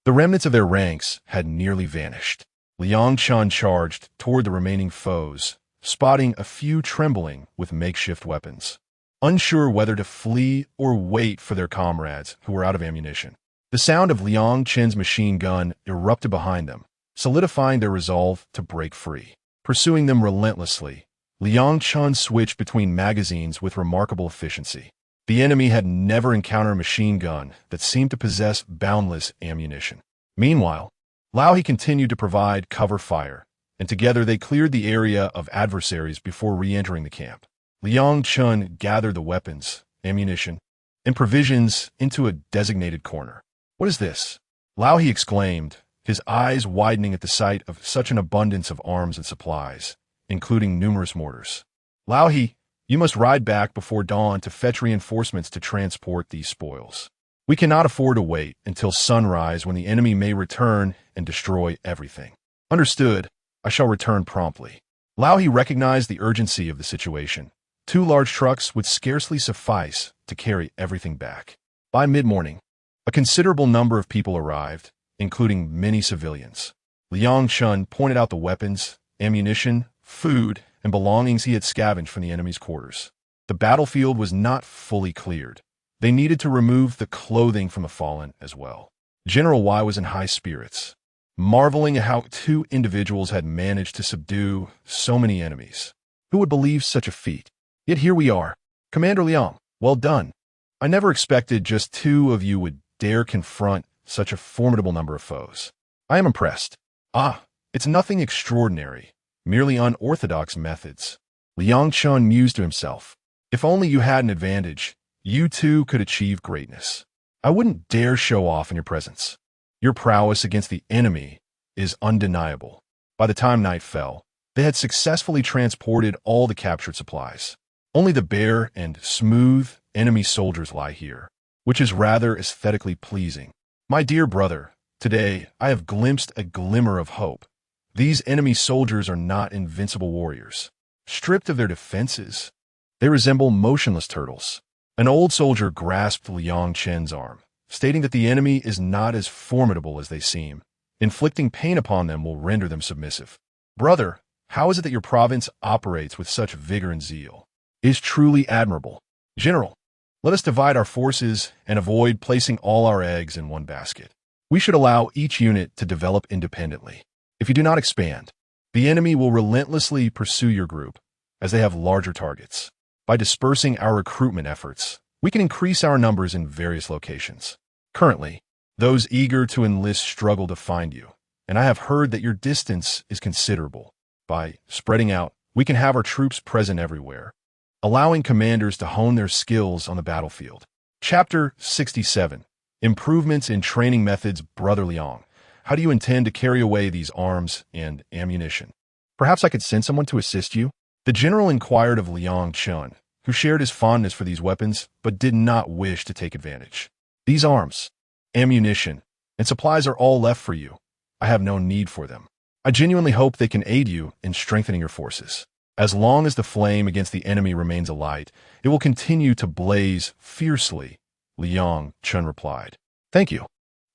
the remnants of their ranks had nearly vanished. Liang Chun charged toward the remaining foes, spotting a few trembling with makeshift weapons, unsure whether to flee or wait for their comrades who were out of ammunition. The sound of Liang Chen's machine gun erupted behind them, solidifying their resolve to break free. Pursuing them relentlessly, Liang Chun switched between magazines with remarkable efficiency. The enemy had never encountered a machine gun that seemed to possess boundless ammunition. Meanwhile, Lao He continued to provide cover fire, and together they cleared the area of adversaries before re-entering the camp. Liang Chun gathered the weapons, ammunition, and provisions into a designated corner. "What is this?" Lao He exclaimed, his eyes widening at the sight of such an abundance of arms and supplies, including numerous mortars. "Lao He, you must ride back before dawn to fetch reinforcements to transport these spoils. We cannot afford to wait until sunrise when the enemy may return and destroy everything." "Understood. I shall return promptly." Lao He recognized the urgency of the situation. 2 large trucks would scarcely suffice to carry everything back. By mid-morning, a considerable number of people arrived, including many civilians. Liang Chun pointed out the weapons, ammunition, food, and belongings he had scavenged from the enemy's quarters. The battlefield was not fully cleared. They needed to remove the clothing from the fallen as well. General Y was in high spirits, marveling at how 2 individuals had managed to subdue so many enemies. Who would believe such a feat? Yet here we are. Commander Liang, well done. I never expected just 2 of you would dare confront such a formidable number of foes. I am impressed. It's nothing extraordinary, merely unorthodox methods. Liang Chun mused to himself. If only you had an advantage, you too could achieve greatness. I wouldn't dare show off in your presence. Your prowess against the enemy is undeniable. By the time night fell, they had successfully transported all the captured supplies. Only the bare and smooth enemy soldiers lie here, which is rather aesthetically pleasing. My dear brother, today I have glimpsed a glimmer of hope. These enemy soldiers are not invincible warriors. Stripped of their defenses, they resemble motionless turtles. An old soldier grasped Liang Chen's arm, stating that the enemy is not as formidable as they seem. Inflicting pain upon them will render them submissive. Brother, how is it that your province operates with such vigor and zeal? It is truly admirable. General, let us divide our forces and avoid placing all our eggs in one basket. We should allow each unit to develop independently. If you do not expand, the enemy will relentlessly pursue your group, as they have larger targets. By dispersing our recruitment efforts, we can increase our numbers in various locations. Currently, those eager to enlist struggle to find you, and I have heard that your distance is considerable. By spreading out, we can have our troops present everywhere, allowing commanders to hone their skills on the battlefield. Chapter 67. Improvements in Training Methods. Brother Liang, how do you intend to carry away these arms and ammunition? Perhaps I could send someone to assist you? The general inquired of Liang Chun, who shared his fondness for these weapons but did not wish to take advantage. These arms, ammunition, and supplies are all left for you. I have no need for them. I genuinely hope they can aid you in strengthening your forces. As long as the flame against the enemy remains alight, it will continue to blaze fiercely, Liang Chun replied. Thank you.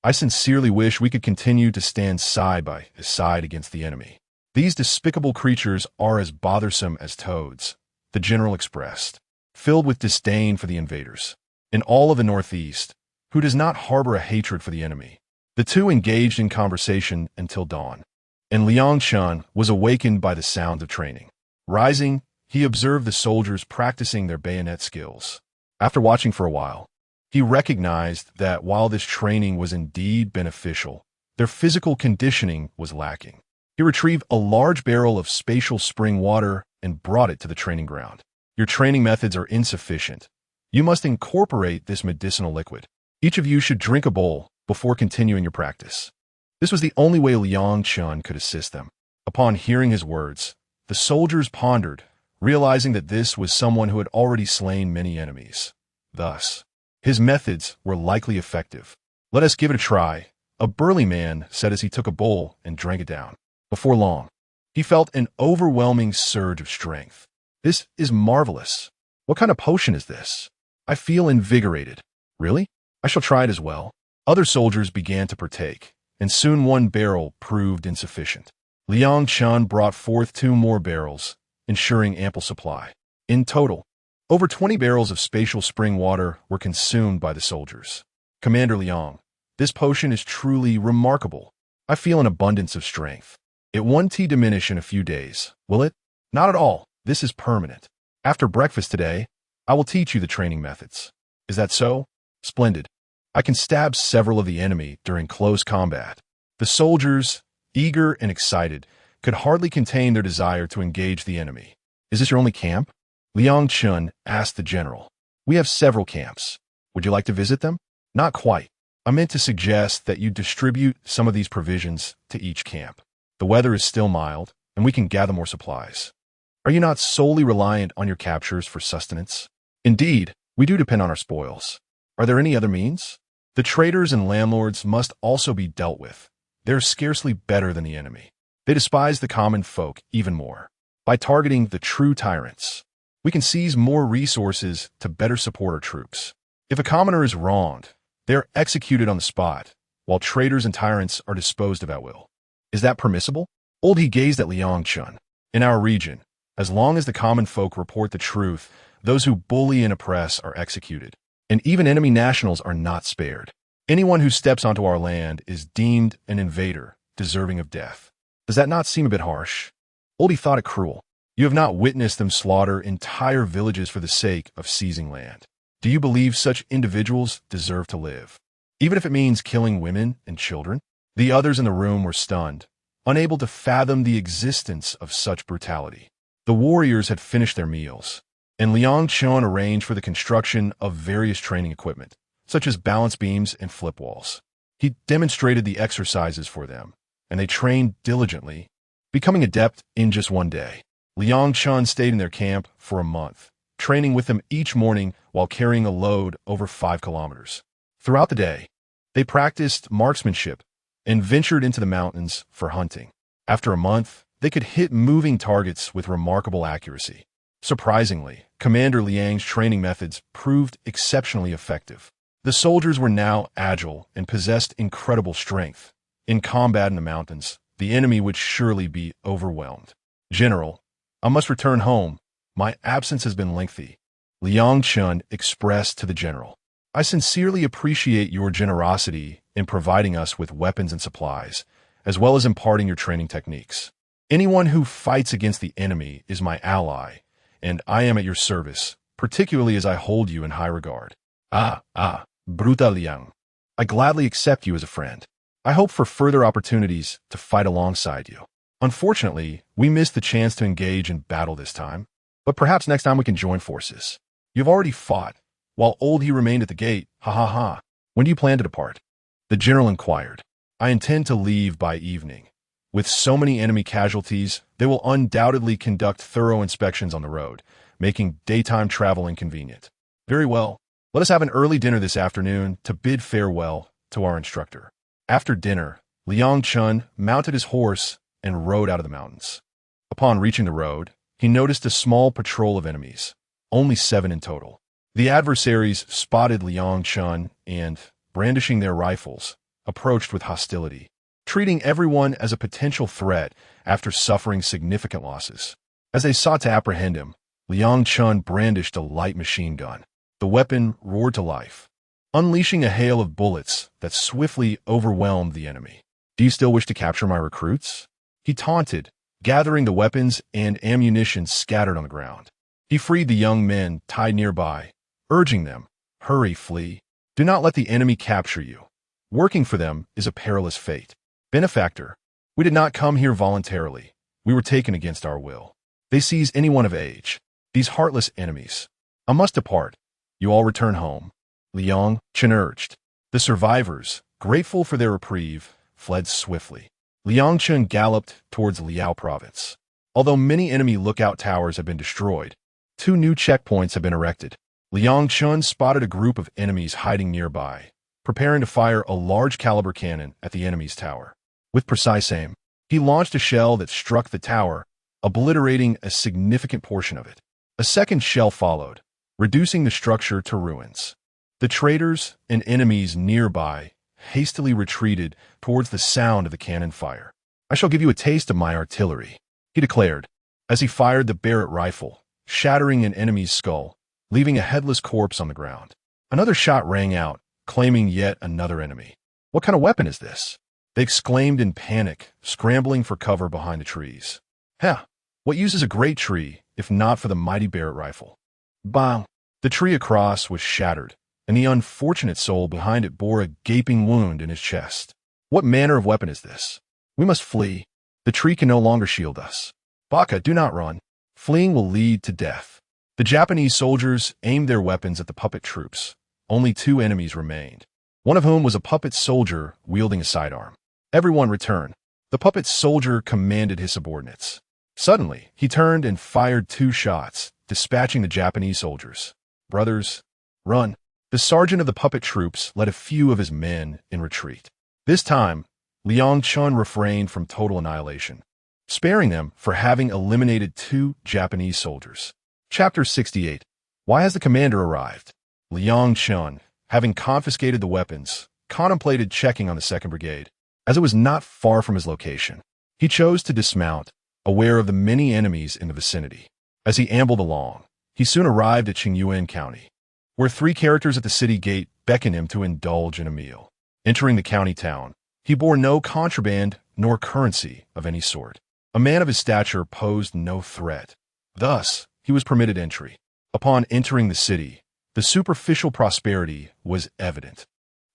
I sincerely wish we could continue to stand side by side against the enemy. These despicable creatures are as bothersome as toads, the general expressed, filled with disdain for the invaders. In all of the Northeast, who does not harbor a hatred for the enemy? The 2 engaged in conversation until dawn, and Liang Chun was awakened by the sound of training. Rising, he observed the soldiers practicing their bayonet skills. After watching for a while, he recognized that while this training was indeed beneficial, their physical conditioning was lacking. He retrieved a large barrel of spatial spring water and brought it to the training ground. Your training methods are insufficient. You must incorporate this medicinal liquid. Each of you should drink a bowl before continuing your practice. This was the only way Liang Chun could assist them. Upon hearing his words, the soldiers pondered, realizing that this was someone who had already slain many enemies. Thus, his methods were likely effective. "Let us give it a try," a burly man said as he took a bowl and drank it down. Before long, he felt an overwhelming surge of strength. "This is marvelous. What kind of potion is this? I feel invigorated." "Really? I shall try it as well." Other soldiers began to partake, and soon one barrel proved insufficient. Liang Chun brought forth 2 more barrels, ensuring ample supply. In total, over 20 barrels of spatial spring water were consumed by the soldiers. "Commander Liang, this potion is truly remarkable. I feel an abundance of strength. It won't diminish in a few days, will it?" "Not at all. This is permanent. After breakfast today, I will teach you the training methods." "Is that so?" "Splendid. I can stab several of the enemy during close combat." The soldiers, eager and excited, could hardly contain their desire to engage the enemy. "Is this your only camp?" Liang Chun asked the general. "We have several camps. Would you like to visit them?" "Not quite. I meant to suggest that you distribute some of these provisions to each camp. The weather is still mild, and we can gather more supplies. Are you not solely reliant on your captures for sustenance?" "Indeed, we do depend on our spoils. Are there any other means?" "The traders and landlords must also be dealt with. They're scarcely better than the enemy. They despise the common folk even more. By targeting the true tyrants, we can seize more resources to better support our troops. If a commoner is wronged, they are executed on the spot, while traitors and tyrants are disposed of at will. Is that permissible?" Old He gazed at Liang Chun. "In our region, as long as the common folk report the truth, those who bully and oppress are executed, and even enemy nationals are not spared. Anyone who steps onto our land is deemed an invader, deserving of death. Does that not seem a bit harsh?" Oldie thought it cruel. "You have not witnessed them slaughter entire villages for the sake of seizing land. Do you believe such individuals deserve to live, even if it means killing women and children?" The others in the room were stunned, unable to fathom the existence of such brutality. The warriors had finished their meals, and Liang Chun arranged for the construction of various training equipment, such as balance beams and flip walls. He demonstrated the exercises for them, and they trained diligently, becoming adept in just one day. Liang Chun stayed in their camp for a month, training with them each morning while carrying a load over 5 kilometers. Throughout the day, they practiced marksmanship and ventured into the mountains for hunting. After a month, they could hit moving targets with remarkable accuracy. Surprisingly, Commander Liang's training methods proved exceptionally effective. The soldiers were now agile and possessed incredible strength. In combat in the mountains, the enemy would surely be overwhelmed. "General, I must return home. My absence has been lengthy," Liang Chun expressed to the general. "I sincerely appreciate your generosity in providing us with weapons and supplies, as well as imparting your training techniques. Anyone who fights against the enemy is my ally, and I am at your service, particularly as I hold you in high regard." Bruta Liang. "I gladly accept you as a friend. I hope for further opportunities to fight alongside you. Unfortunately, we missed the chance to engage in battle this time, but perhaps next time we can join forces. You've already fought, while Old He remained at the gate. Ha ha ha. When do you plan to depart?" The general inquired. "I intend to leave by evening. With so many enemy casualties, they will undoubtedly conduct thorough inspections on the road, making daytime travel inconvenient." "Very well. Let us have an early dinner this afternoon to bid farewell to our instructor." After dinner, Liang Chun mounted his horse and rode out of the mountains. Upon reaching the road, he noticed a small patrol of enemies, only 7 in total. The adversaries spotted Liang Chun and, brandishing their rifles, approached with hostility, treating everyone as a potential threat after suffering significant losses. As they sought to apprehend him, Liang Chun brandished a light machine gun. The weapon roared to life, unleashing a hail of bullets that swiftly overwhelmed the enemy. "Do you still wish to capture my recruits?" he taunted, gathering the weapons and ammunition scattered on the ground. He freed the young men tied nearby, urging them, "Hurry, flee. Do not let the enemy capture you. Working for them is a perilous fate. Benefactor, we did not come here voluntarily. We were taken against our will. They seize anyone of age. These heartless enemies. I must depart. You all return home, Liang Chen urged. The survivors, grateful for their reprieve, fled swiftly. Liang Chen galloped towards Liao province. Although many enemy lookout towers have been destroyed, 2 new checkpoints have been erected. Liang Chen spotted a group of enemies hiding nearby, preparing to fire a large caliber cannon at the enemy's tower. With precise aim, he launched a shell that struck the tower, obliterating a significant portion of it. A second shell followed, reducing the structure to ruins. The traders and enemies nearby hastily retreated towards the sound of the cannon fire. I shall give you a taste of my artillery, he declared, as he fired the Barrett rifle, shattering an enemy's skull, leaving a headless corpse on the ground. Another shot rang out, claiming yet another enemy. What kind of weapon is this? They exclaimed in panic, scrambling for cover behind the trees. Heh, what use is a great tree, if not for the mighty Barrett rifle? Bang! The tree across was shattered, and the unfortunate soul behind it bore a gaping wound in his chest. What manner of weapon is this? We must flee. The tree can no longer shield us. Baka, do not run. Fleeing will lead to death. The Japanese soldiers aimed their weapons at the puppet troops. Only 2 enemies remained, one of whom was a puppet soldier wielding a sidearm. Everyone returned. The puppet soldier commanded his subordinates. Suddenly, he turned and fired 2 shots, dispatching the Japanese soldiers. Brothers, run. The sergeant of the puppet troops led a few of his men in retreat. This time, Liang Chen refrained from total annihilation, sparing them for having eliminated 2 Japanese soldiers. Chapter 68. Why has the commander arrived? Liang Chen, having confiscated the weapons, contemplated checking on the 2nd Brigade, as it was not far from his location. He chose to dismount, aware of the many enemies in the vicinity. As he ambled along, he soon arrived at Qingyuan County, where 3 characters at the city gate beckoned him to indulge in a meal. Entering the county town, he bore no contraband nor currency of any sort. A man of his stature posed no threat. Thus, he was permitted entry. Upon entering the city, the superficial prosperity was evident.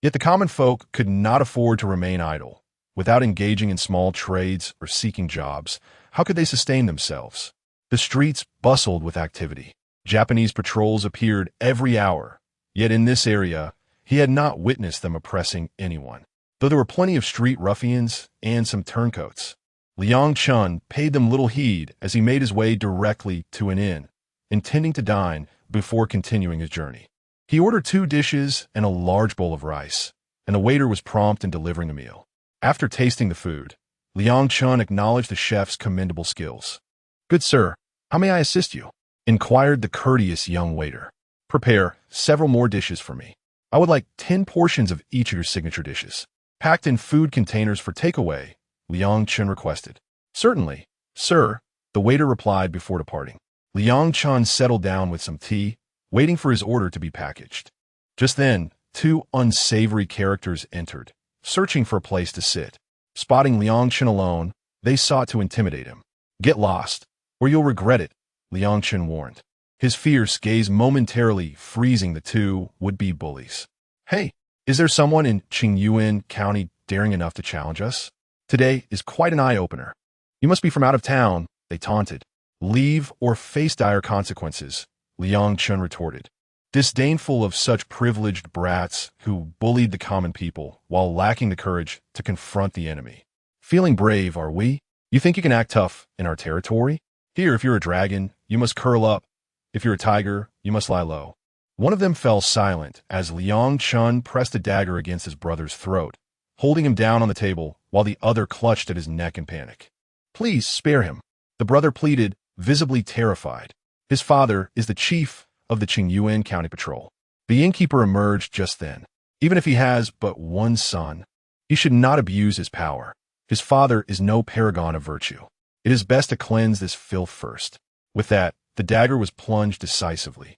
Yet the common folk could not afford to remain idle. Without engaging in small trades or seeking jobs, how could they sustain themselves? The streets bustled with activity. Japanese patrols appeared every hour, yet in this area, he had not witnessed them oppressing anyone. Though there were plenty of street ruffians and some turncoats, Liang Chen paid them little heed as he made his way directly to an inn, intending to dine before continuing his journey. He ordered 2 dishes and a large bowl of rice, and the waiter was prompt in delivering the meal. After tasting the food, Liang Chen acknowledged the chef's commendable skills. Good sir, how may I assist you? Inquired the courteous young waiter. Prepare several more dishes for me. I would like 10 portions of each of your signature dishes, packed in food containers for takeaway, Liang Chen requested. Certainly, sir, the waiter replied before departing. Liang Chen settled down with some tea, waiting for his order to be packaged. Just then, 2 unsavory characters entered, searching for a place to sit. Spotting Liang Chen alone, they sought to intimidate him. Get lost, or you'll regret it, Liang Chen warned, his fierce gaze momentarily freezing the 2 would-be bullies. Hey, is there someone in Qingyuan County daring enough to challenge us? Today is quite an eye-opener. You must be from out of town, they taunted. Leave or face dire consequences, Liang Chen retorted, disdainful of such privileged brats who bullied the common people while lacking the courage to confront the enemy. Feeling brave, are we? You think you can act tough in our territory? Here, if you're a dragon, you must curl up. If you're a tiger, you must lie low. One of them fell silent as Liang Chen pressed a dagger against his brother's throat, holding him down on the table while the other clutched at his neck in panic. Please spare him, the brother pleaded, visibly terrified. His father is the chief of the Qingyuan County Patrol. The innkeeper emerged just then. Even if he has but one son, he should not abuse his power. His father is no paragon of virtue. It is best to cleanse this filth first. With that, the dagger was plunged decisively.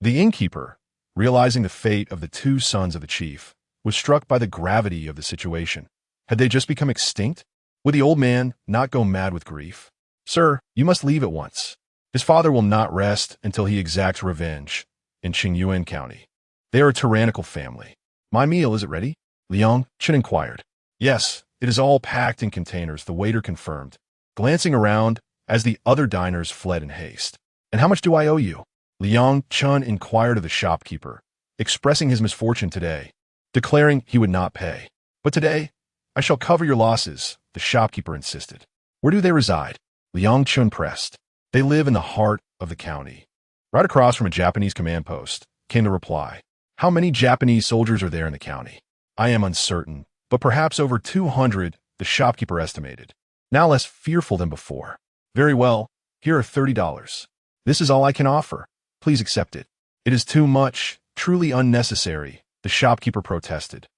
The innkeeper, realizing the fate of the 2 sons of the chief, was struck by the gravity of the situation. Had they just become extinct? Would the old man not go mad with grief? Sir, you must leave at once. His father will not rest until he exacts revenge in Qingyuan County. They are a tyrannical family. My meal, is it ready? Liang Chen inquired. Yes, it is all packed in containers, the waiter confirmed, glancing around as the other diners fled in haste. And how much do I owe you? Liang Chun inquired of the shopkeeper, expressing his misfortune today, declaring he would not pay. But today, I shall cover your losses, the shopkeeper insisted. Where do they reside? Liang Chun pressed. They live in the heart of the county. Right across from a Japanese command post, came the reply. How many Japanese soldiers are there in the county? I am uncertain, but perhaps over 200, the shopkeeper estimated, now less fearful than before. Very well, here are $30. This is all I can offer. Please accept it. It is too much, truly unnecessary, the shopkeeper protested.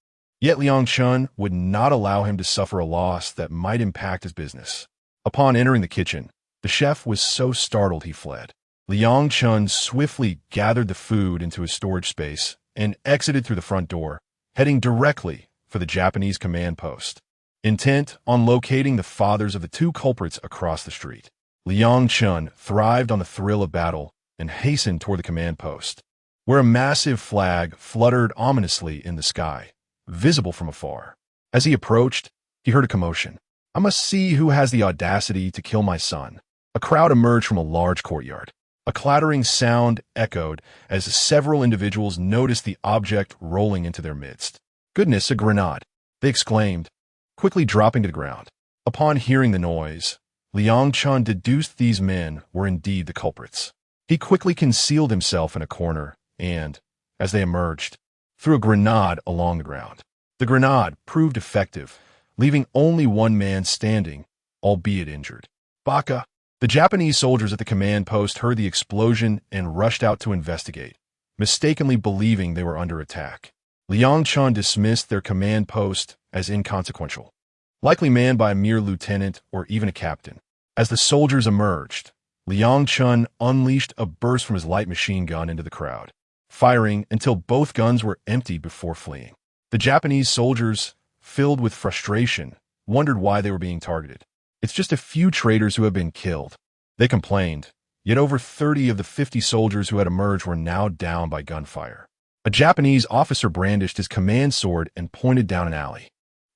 Yet Liang Chun would not allow him to suffer a loss that might impact his business. Upon entering the kitchen, the chef was so startled he fled. Liang Chun swiftly gathered the food into his storage space and exited through the front door, heading directly for the Japanese command post. Intent on locating the fathers of the two culprits across the street, Liang Chun thrived on the thrill of battle and hastened toward the command post, where a massive flag fluttered ominously in the sky, visible from afar. As he approached, he heard a commotion. I must see who has the audacity to kill my son. A crowd emerged from a large courtyard. A clattering sound echoed as several individuals noticed the object rolling into their midst. Goodness, a grenade, they exclaimed, quickly dropping to the ground. Upon hearing the noise, Liang Chun deduced these men were indeed the culprits. He quickly concealed himself in a corner and, as they emerged, threw a grenade along the ground. The grenade proved effective, leaving only one man standing, albeit injured. Baka! The Japanese soldiers at the command post heard the explosion and rushed out to investigate, mistakenly believing they were under attack. Liang Chun dismissed their command post as inconsequential, likely manned by a mere lieutenant or even a captain. As the soldiers emerged, Liang Chun unleashed a burst from his light machine gun into the crowd, firing until both guns were emptied before fleeing. The Japanese soldiers, filled with frustration, wondered why they were being targeted. It's just a few traitors who have been killed, they complained, yet over 30 of the 50 soldiers who had emerged were now down by gunfire. A Japanese officer brandished his command sword and pointed down an alley.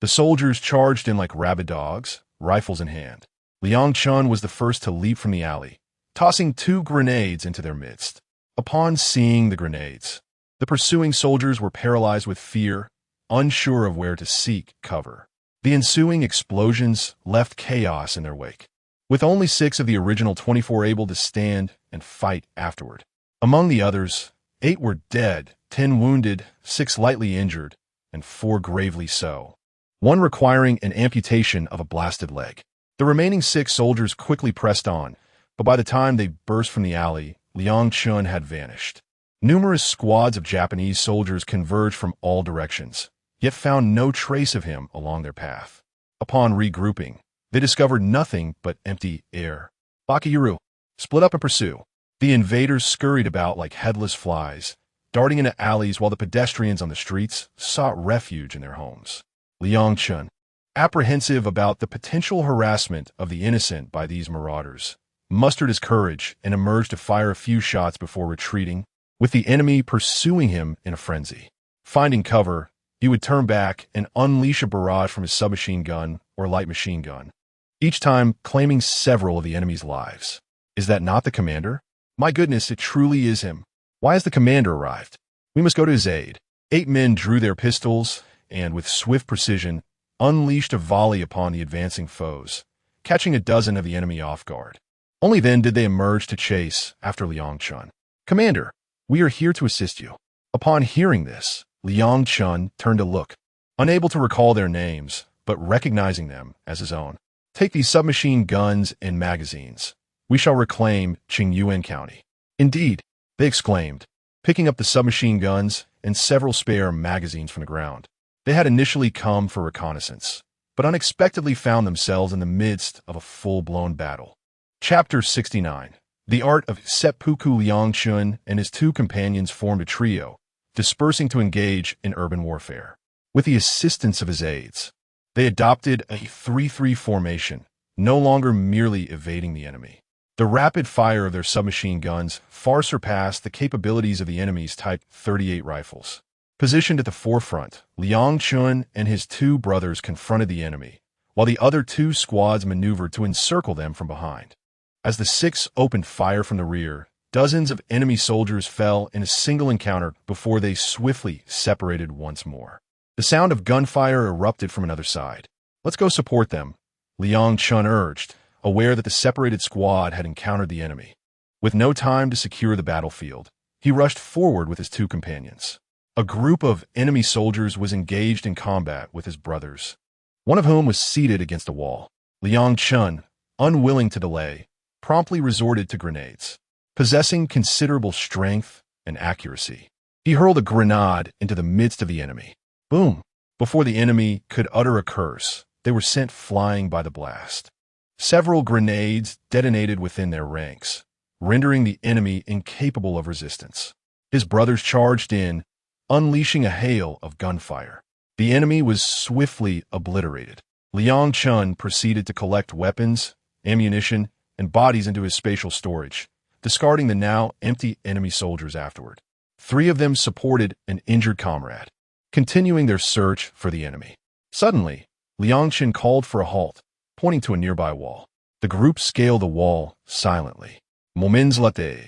The soldiers charged in like rabid dogs, rifles in hand. Liang Chun was the first to leap from the alley, tossing 2 grenades into their midst. Upon seeing the grenades, the pursuing soldiers were paralyzed with fear, unsure of where to seek cover. The ensuing explosions left chaos in their wake, with only 6 of the original 24 able to stand and fight afterward. Among the others, 8 were dead, 10 wounded, 6 lightly injured, and 4 gravely so, one requiring an amputation of a blasted leg. The remaining 6 soldiers quickly pressed on, but by the time they burst from the alley, Liang Chun had vanished. Numerous squads of Japanese soldiers converged from all directions, yet found no trace of him along their path. Upon regrouping, they discovered nothing but empty air. Bakayuru, split up and pursue. The invaders scurried about like headless flies, darting into alleys while the pedestrians on the streets sought refuge in their homes. Liang Chun, apprehensive about the potential harassment of the innocent by these marauders, mustered his courage and emerged to fire a few shots before retreating, with the enemy pursuing him in a frenzy. Finding cover, he would turn back and unleash a barrage from his submachine gun or light machine gun, each time claiming several of the enemy's lives. Is that not the commander? My goodness, it truly is him. Why has the commander arrived? We must go to his aid. 8 men drew their pistols and, with swift precision, unleashed a volley upon the advancing foes, catching a dozen of the enemy off guard. Only then did they emerge to chase after Liang Chun. Commander, we are here to assist you. Upon hearing this, Liang Chun turned to look, unable to recall their names, but recognizing them as his own. Take these submachine guns and magazines. We shall reclaim Qingyuan County. Indeed, they exclaimed, picking up the submachine guns and several spare magazines from the ground. They had initially come for reconnaissance, but unexpectedly found themselves in the midst of a full-blown battle. Chapter 69. The art of seppuku. Liang Chun and his 2 companions formed a trio, dispersing to engage in urban warfare. With the assistance of his aides, they adopted a 3-3 formation, no longer merely evading the enemy. The rapid fire of their submachine guns far surpassed the capabilities of the enemy's Type 38 rifles. Positioned at the forefront, Liang Chun and his 2 brothers confronted the enemy, while the other 2 squads maneuvered to encircle them from behind. As the 6 opened fire from the rear, Dozens of enemy soldiers fell in a single encounter before they swiftly separated once more. The sound of gunfire erupted from another side. "Let's go support them," Liang Chun urged, aware that the separated squad had encountered the enemy. With no time to secure the battlefield, he rushed forward with his two companions. A group of enemy soldiers was engaged in combat with his brothers, one of whom was seated against a wall. Liang Chun, unwilling to delay, promptly resorted to grenades. Possessing considerable strength and accuracy, he hurled a grenade into the midst of the enemy. Boom! Before the enemy could utter a curse, they were sent flying by the blast. Several grenades detonated within their ranks, rendering the enemy incapable of resistance. His brothers charged in, unleashing a hail of gunfire. The enemy was swiftly obliterated. Liang Chun proceeded to collect weapons, ammunition, and bodies into his spatial storage, discarding the now empty enemy soldiers afterward. 3 of them supported an injured comrade, continuing their search for the enemy. Suddenly, Liang Chun called for a halt, pointing to a nearby wall. The group scaled the wall silently. Moments later,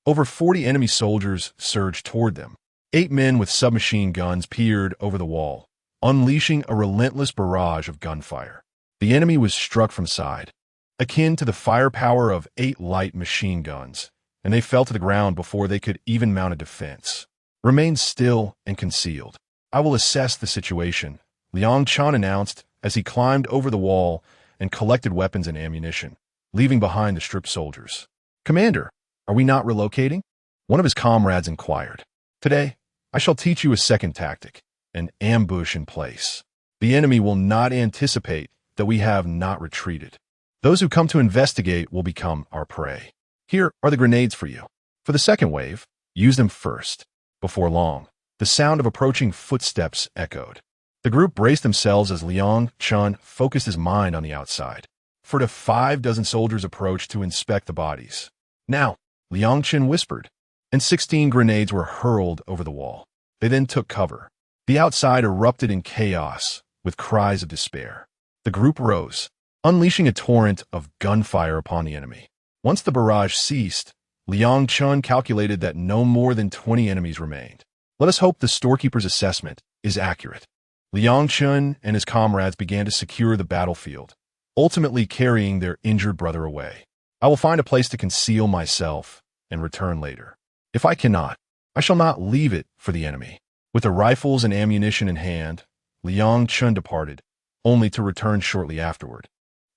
over 40 enemy soldiers surged toward them. 8 men with submachine guns peered over the wall, unleashing a relentless barrage of gunfire. The enemy was struck from side, akin to the firepower of 8 light machine guns, and they fell to the ground before they could even mount a defense. "Remain still and concealed. I will assess the situation," Liang Chun announced as he climbed over the wall and collected weapons and ammunition, leaving behind the stripped soldiers. "Commander, are we not relocating?" one of his comrades inquired. "Today, I shall teach you a second tactic, an ambush in place. The enemy will not anticipate that we have not retreated. Those who come to investigate will become our prey. Here are the grenades for you. For the second wave, use them first." Before long, the sound of approaching footsteps echoed. The group braced themselves as Liang Chun focused his mind on the outside. 4 to 5 dozen soldiers approached to inspect the bodies. "Now," Liang Chun whispered, and 16 grenades were hurled over the wall. They then took cover. The outside erupted in chaos, with cries of despair. The group rose, unleashing a torrent of gunfire upon the enemy. Once the barrage ceased, Liang Chun calculated that no more than 20 enemies remained. Let us hope the storekeeper's assessment is accurate. Liang Chun and his comrades began to secure the battlefield, ultimately carrying their injured brother away. "I will find a place to conceal myself and return later. If I cannot, I shall not leave it for the enemy." With the rifles and ammunition in hand, Liang Chun departed, only to return shortly afterward.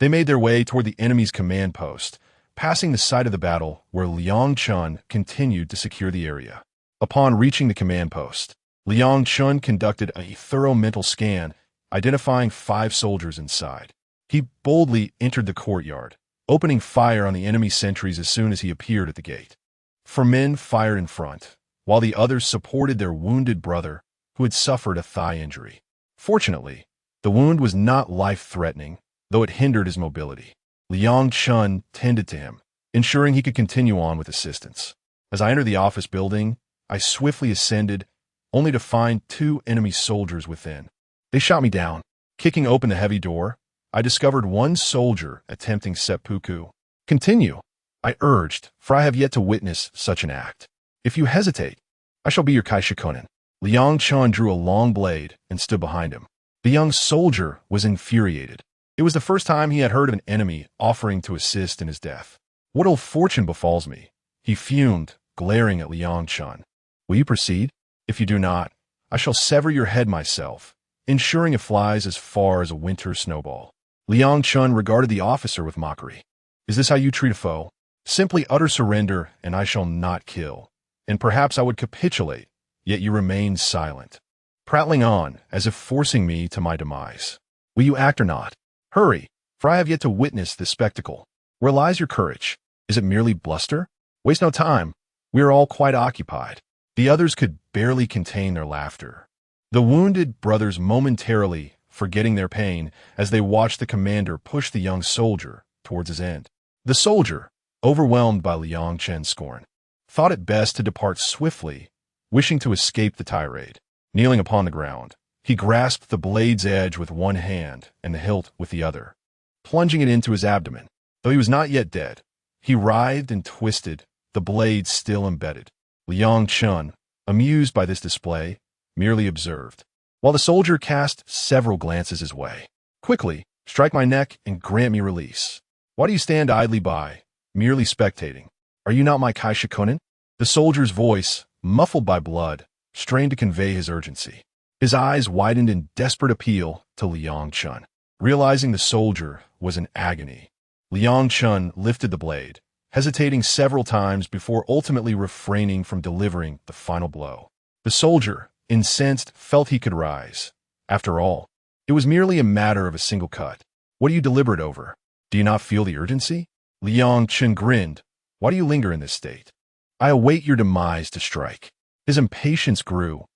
They made their way toward the enemy's command post, passing the site of the battle where Liang Chun continued to secure the area. Upon reaching the command post, Liang Chun conducted a thorough mental scan, identifying 5 soldiers inside. He boldly entered the courtyard, opening fire on the enemy sentries as soon as he appeared at the gate. 4 men fired in front, while the others supported their wounded brother, who had suffered a thigh injury. Fortunately, the wound was not life-threatening, though it hindered his mobility. Liang Chun tended to him, ensuring he could continue on with assistance. As I entered the office building, I swiftly ascended, only to find 2 enemy soldiers within. They shot me down. Kicking open the heavy door, I discovered one soldier attempting seppuku. "Continue," I urged, "for I have yet to witness such an act. If you hesitate, I shall be your kaishikonin." Liang Chun drew a long blade and stood behind him. The young soldier was infuriated. It was the first time he had heard of an enemy offering to assist in his death. "What ill fortune befalls me?" he fumed, glaring at Liang Chun. "Will you proceed? If you do not, I shall sever your head myself, ensuring it flies as far as a winter snowball." Liang Chun regarded the officer with mockery. "Is this how you treat a foe? Simply utter surrender, and I shall not kill. And perhaps I would capitulate, yet you remain silent, prattling on as if forcing me to my demise. Will you act or not? Hurry, for I have yet to witness this spectacle. Where lies your courage? Is it merely bluster? Waste no time. We are all quite occupied." The others could barely contain their laughter. The wounded brothers momentarily forgetting their pain as they watched the commander push the young soldier towards his end. The soldier, overwhelmed by Liang Chun's scorn, thought it best to depart swiftly, wishing to escape the tirade. Kneeling upon the ground, he grasped the blade's edge with one hand and the hilt with the other, plunging it into his abdomen. Though he was not yet dead, he writhed and twisted, the blade still embedded. Liang Chun, amused by this display, merely observed, while the soldier cast several glances his way. Quickly, strike my neck and grant me release. Why do you stand idly by, merely spectating? Are you not my Kaishakunin? The soldier's voice, muffled by blood, strained to convey his urgency. His eyes widened in desperate appeal to Liang Chun. Realizing the soldier was in agony, Liang Chun lifted the blade, hesitating several times before ultimately refraining from delivering the final blow. The soldier, incensed, felt he could rise. After all, it was merely a matter of a single cut. What are you deliberate over? Do you not feel the urgency? Liang Chun grinned. Why do you linger in this state? I await your demise to strike. His impatience grew,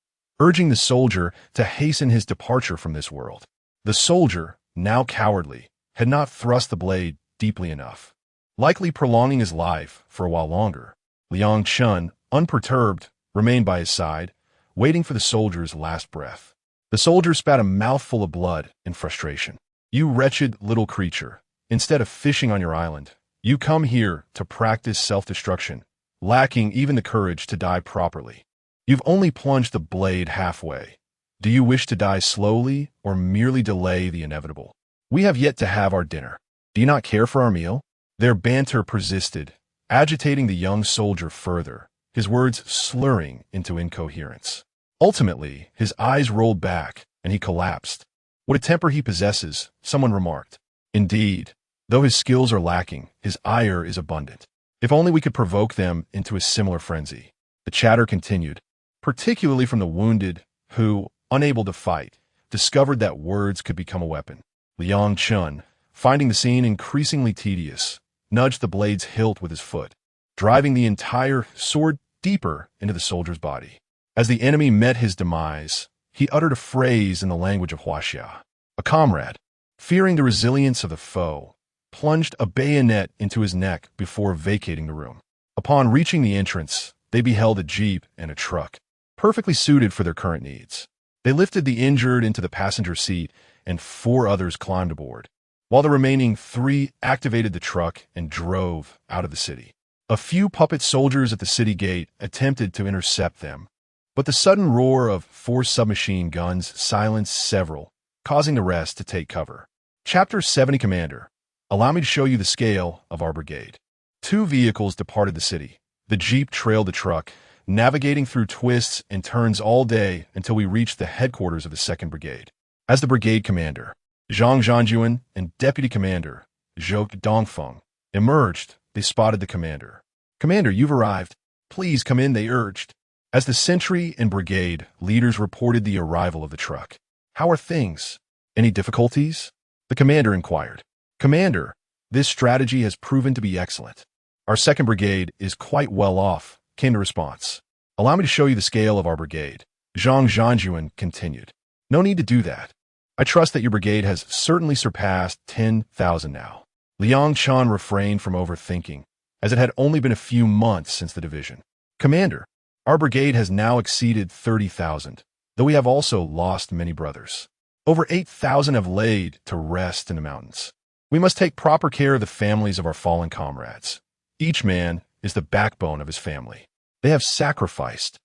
urging the soldier to hasten his departure from this world. The soldier, now cowardly, had not thrust the blade deeply enough, likely prolonging his life for a while longer. Liang Chun, unperturbed, remained by his side, waiting for the soldier's last breath. The soldier spat a mouthful of blood in frustration. You wretched little creature, instead of fishing on your island, you come here to practice self-destruction, lacking even the courage to die properly. You've only plunged the blade halfway. Do you wish to die slowly or merely delay the inevitable? We have yet to have our dinner. Do you not care for our meal? Their banter persisted, agitating the young soldier further, his words slurring into incoherence. Ultimately, his eyes rolled back, and he collapsed. What a temper he possesses, someone remarked. Indeed, though his skills are lacking, his ire is abundant. If only we could provoke them into a similar frenzy. The chatter continued, particularly from the wounded, who, unable to fight, discovered that words could become a weapon. Liang Chun, finding the scene increasingly tedious, nudged the blade's hilt with his foot, driving the entire sword deeper into the soldier's body. As the enemy met his demise, he uttered a phrase in the language of Huaxia. A comrade, fearing the resilience of the foe, plunged a bayonet into his neck before vacating the room. Upon reaching the entrance, they beheld a jeep and a truck, perfectly suited for their current needs. They lifted the injured into the passenger seat, and 4 others climbed aboard, while the remaining 3 activated the truck and drove out of the city. A few puppet soldiers at the city gate attempted to intercept them, but the sudden roar of 4 submachine guns silenced several, causing the rest to take cover. Chapter 70. Commander, allow me to show you the scale of our brigade. 2 vehicles departed the city. The jeep trailed the truck, navigating through twists and turns all day until we reached the headquarters of the 2nd Brigade. As the brigade commander, Zhang Zhanjuan, and deputy commander, Zhou Dongfeng, emerged, they spotted the commander. Commander, you've arrived. Please come in, they urged. As the sentry and brigade leaders reported the arrival of the truck. How are things? Any difficulties? The commander inquired. Commander, this strategy has proven to be excellent. Our 2nd Brigade is quite well off, came the response. Allow me to show you the scale of our brigade. Zhang Zhanjuan continued. No need to do that. I trust that your brigade has certainly surpassed 10,000 now. Liang Chun refrained from overthinking, as it had only been a few months since the division. Commander, our brigade has now exceeded 30,000, though we have also lost many brothers. Over 8,000 have laid to rest in the mountains. We must take proper care of the families of our fallen comrades. Each man is the backbone of his family. They have sacrificed,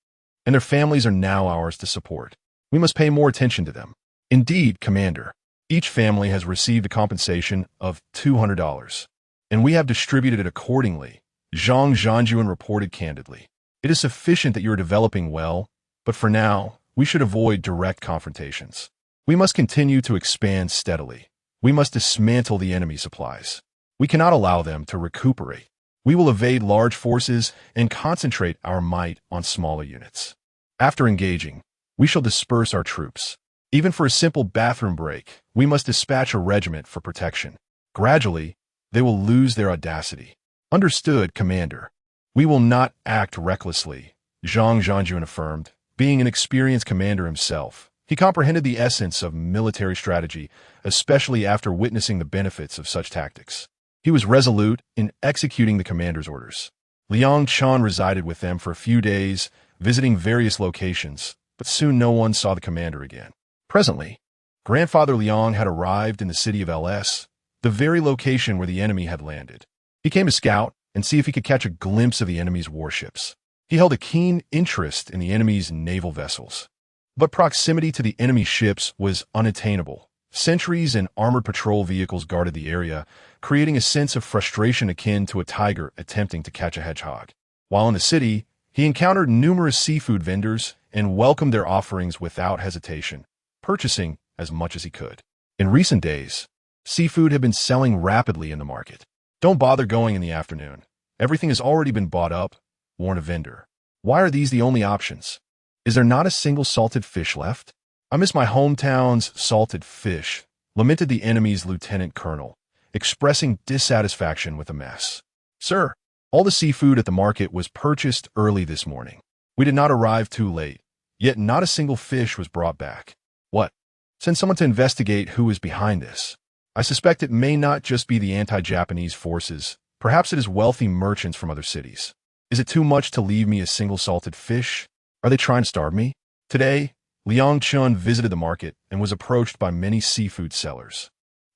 and their families are now ours to support. We must pay more attention to them. Indeed, Commander, each family has received a compensation of $200, and we have distributed it accordingly, Zhang Zhanjuan reported candidly. It is sufficient that you are developing well, but for now, we should avoid direct confrontations. We must continue to expand steadily. We must dismantle the enemy supplies. We cannot allow them to recuperate. We will evade large forces and concentrate our might on smaller units. After engaging, we shall disperse our troops. Even for a simple bathroom break, we must dispatch a regiment for protection. Gradually, they will lose their audacity. Understood, Commander. We will not act recklessly, Zhang Zhanjuan affirmed. Being an experienced commander himself, he comprehended the essence of military strategy, especially after witnessing the benefits of such tactics. He was resolute in executing the commander's orders. Liang Chun resided with them for a few days, visiting various locations, but soon no one saw the commander again. Presently, Grandfather Liang had arrived in the city of LS, the very location where the enemy had landed. He came to scout and see if he could catch a glimpse of the enemy's warships. He held a keen interest in the enemy's naval vessels. But proximity to the enemy ships was unattainable. Sentries and armored patrol vehicles guarded the area, creating a sense of frustration akin to a tiger attempting to catch a hedgehog. While in the city, he encountered numerous seafood vendors and welcomed their offerings without hesitation, purchasing as much as he could. In recent days, seafood had been selling rapidly in the market. "Don't bother going in the afternoon. Everything has already been bought up," warned a vendor. "Why are these the only options? Is there not a single salted fish left?" "I miss my hometown's salted fish," lamented the enemy's lieutenant colonel, expressing dissatisfaction with the mess. "Sir, all the seafood at the market was purchased early this morning. We did not arrive too late, yet not a single fish was brought back." "What? Send someone to investigate who is behind this. I suspect it may not just be the anti-Japanese forces. Perhaps it is wealthy merchants from other cities. Is it too much to leave me a single salted fish? Are they trying to starve me?" Today, Liang Chun visited the market and was approached by many seafood sellers,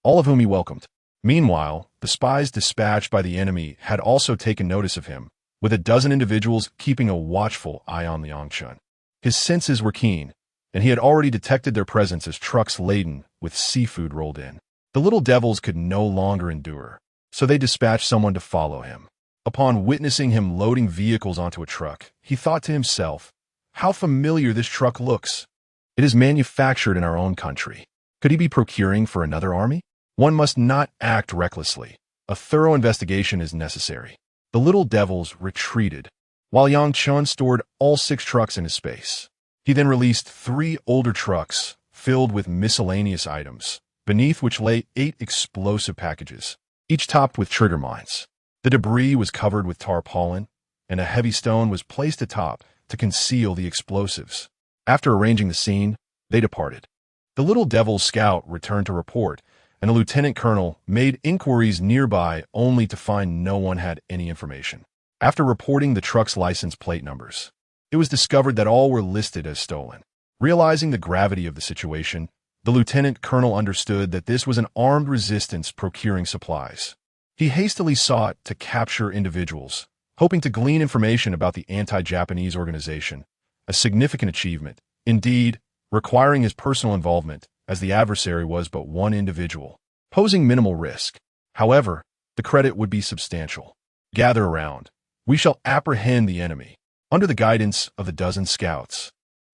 all of whom he welcomed. Meanwhile, the spies dispatched by the enemy had also taken notice of him, with a dozen individuals keeping a watchful eye on Liang Chun. His senses were keen, and he had already detected their presence as trucks laden with seafood rolled in. The little devils could no longer endure, so they dispatched someone to follow him. Upon witnessing him loading vehicles onto a truck, he thought to himself, "How familiar this truck looks. It is manufactured in our own country. Could he be procuring for another army?" One must not act recklessly. A thorough investigation is necessary. The little devils retreated, while Yang Chun stored all 6 trucks in his space. He then released 3 older trucks filled with miscellaneous items, beneath which lay 8 explosive packages, each topped with trigger mines. The debris was covered with tarpaulin, and a heavy stone was placed atop to conceal the explosives. After arranging the scene, they departed. The little devil's scout returned to report, and the lieutenant colonel made inquiries nearby only to find no one had any information. After reporting the truck's license plate numbers, it was discovered that all were listed as stolen. Realizing the gravity of the situation, the lieutenant colonel understood that this was an armed resistance procuring supplies. He hastily sought to capture individuals, hoping to glean information about the anti-Japanese organization, a significant achievement, indeed, requiring his personal involvement, as the adversary was but one individual, posing minimal risk. However, the credit would be substantial. "Gather around. We shall apprehend the enemy." Under the guidance of the dozen scouts,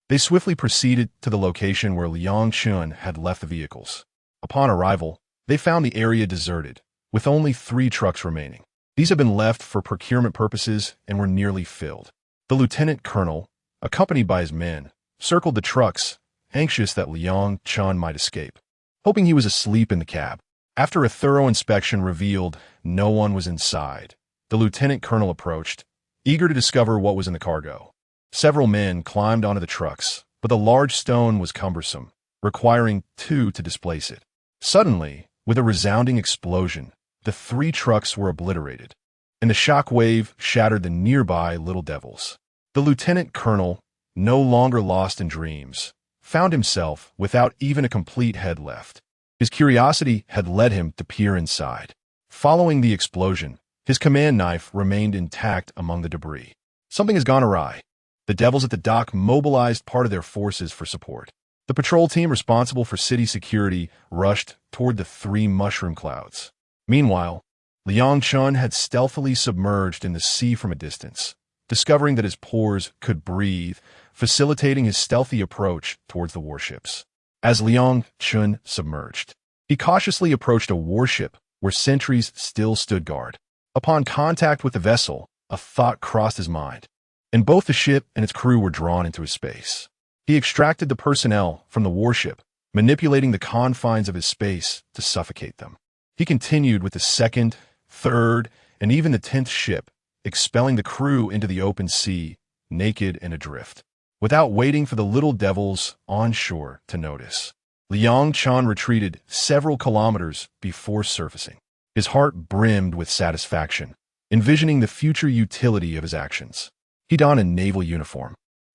they swiftly proceeded to the location where Liang Chun had left the vehicles. Upon arrival, they found the area deserted, with only 3 trucks remaining. These had been left for procurement purposes and were nearly filled. The lieutenant colonel, accompanied by his men, circled the trucks, anxious that Liang Chun might escape, hoping he was asleep in the cab. After a thorough inspection revealed no one was inside, the lieutenant colonel approached, eager to discover what was in the cargo. Several men climbed onto the trucks, but the large stone was cumbersome, requiring 2 to displace it. Suddenly, with a resounding explosion, the 3 trucks were obliterated, and the shock wave shattered the nearby little devils. The lieutenant colonel, no longer lost in dreams, found himself without even a complete head left. His curiosity had led him to peer inside. Following the explosion, his command knife remained intact among the debris. Something has gone awry. The devils at the dock mobilized part of their forces for support. The patrol team responsible for city security rushed toward the 3 mushroom clouds. Meanwhile, Liang Chun had stealthily submerged in the sea from a distance, discovering that his pores could breathe, facilitating his stealthy approach towards the warships. As Liang Chun submerged, he cautiously approached a warship where sentries still stood guard. Upon contact with the vessel, a thought crossed his mind, and both the ship and its crew were drawn into his space. He extracted the personnel from the warship, manipulating the confines of his space to suffocate them. He continued with the 2nd, 3rd, and even the 10th ship, expelling the crew into the open sea, naked and adrift. Without waiting for the little devils on shore to notice, Liang Chun retreated several kilometers before surfacing. His heart brimmed with satisfaction, envisioning the future utility of his actions. He donned a naval uniform,